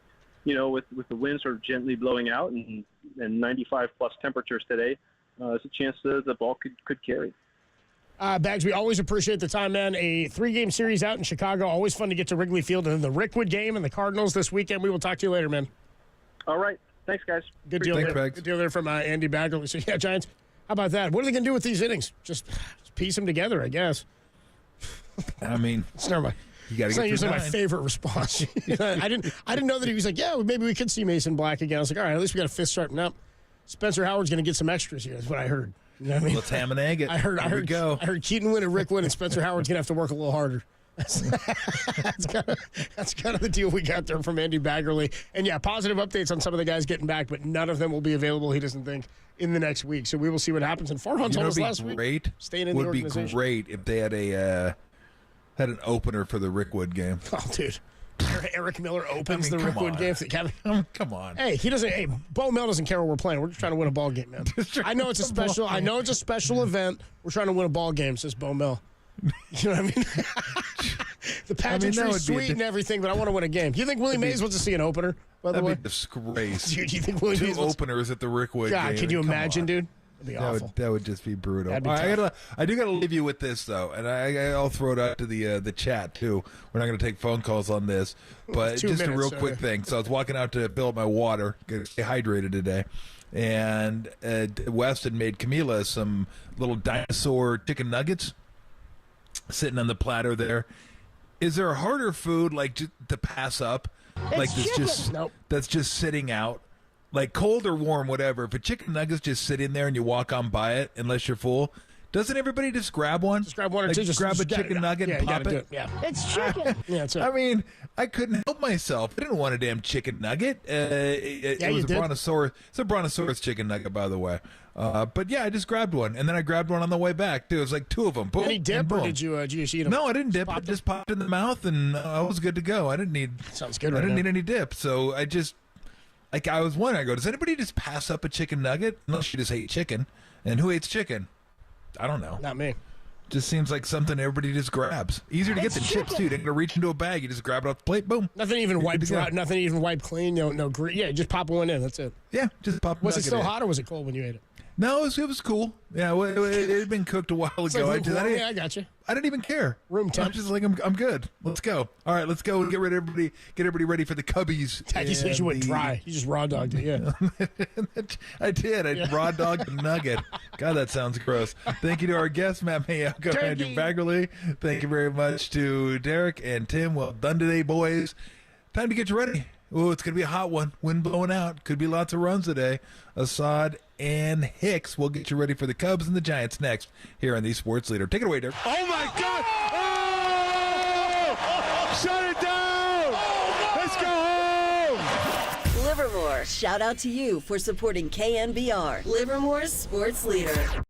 with the wind sort of gently blowing out and 95-plus temperatures today, there's a chance the ball could carry. Bags, we always appreciate the time, man. A 3-game series out in Chicago. Always fun to get to Wrigley Field. And then the Rickwood game and the Cardinals this weekend. We will talk to you later, man. All right. Thanks, guys. Good deal there. Good deal there from Andy Baggerly. So, yeah, Giants, how about that? What are they going to do with these innings? Just piece them together, I guess. I mean, it's not not usually my favorite response. I didn't know that he was like, yeah, maybe we could see Mason Black again. I was like, all right, at least we got a 5th starting up. Spencer Howard's going to get some extras here. That's what I heard. You know what I mean? Let's ham and egg it. I heard Keaton Wynn and Rick Wynn, and Spencer Howard's going to have to work a little harder. That's kind of the deal we got there from Andy Baggerly. And yeah, positive updates on some of the guys getting back, but none of them will be available, he doesn't think, in the next week. So we will see what happens. And Farhan told us last week, staying in the organization. Would be great if they had an opener for the Rickwood game. Oh, dude. Eric Miller opens the Rickwood game. Come on. Hey, he doesn't. Hey, Bo Mel doesn't care what we're playing. We're just trying to win a ball game, man. I know it's a special. I know it's a special event. We're trying to win a ball game, says Bo Mel. You know what I mean? The pageantry's sweet and everything, but I want to win a game. Do you think Willie Mays wants to see an opener? By the way, that'd be a disgrace. Dude, do you think Willie Mays openers at the Rickwood game? God, can you imagine, dude? That'd be awful. That would just be brutal. That'd be I do got to leave you with this though, and I'll throw it out to the chat too. We're not going to take phone calls on this, but just a real quick thing. So I was walking out to fill up my water, get hydrated today, and Weston made Camila some little dinosaur chicken nuggets sitting on the platter there. Is there a harder food like to pass up, that's just sitting out? Like cold or warm, whatever. If a chicken nugget's just sitting there and you walk on by it unless you're full, doesn't everybody just grab one? Just grab one or two. Just grab a chicken nugget and pop it? Yeah. It's chicken. I mean, I couldn't help myself. I didn't want a damn chicken nugget. It was a brontosaurus. It's a brontosaurus chicken nugget, by the way. But yeah, I just grabbed one, and then I grabbed one on the way back. Dude, it was like two of them. Boom, any dip, boom. or did you just eat them? No, I didn't dip. It just popped in the mouth, and I was good to go. I didn't need. Sounds good. I didn't need any dip, so I just. Like, I was wondering, I go, does anybody just pass up a chicken nugget? Unless you just hate chicken. And who hates chicken? I don't know. Not me. Just seems like something everybody just grabs. Easier to get than chips, too. They're going to reach into a bag. You just grab it off the plate, boom. Nothing even wiped clean. No grease. Yeah, just pop one in. That's it. Yeah, just pop Was it still hot or was it cold when you ate it? No, it was cool. Yeah, it had been cooked a while ago. I got you. I didn't even care. Room temp. I'm just like, I'm good. Let's go. All right, let's go and get everybody ready for the Cubbies. You said you went dry. You just raw dogged it, yeah. I did. I raw dogged the nugget. God, that sounds gross. Thank you to our guest, Matt Mayako, Andrew Baggerly. Thank you very much to Derek and Tim. Well done today, boys. Time to get you ready. Oh, it's going to be a hot one. Wind blowing out. Could be lots of runs today. Assad and Hicks will get you ready for the Cubs and the Giants next here on the Sports Leader. Take it away, Derek. Oh, my God. Oh! Shut it down. Let's go home. Livermore, shout out to you for supporting KNBR, Livermore's Sports Leader.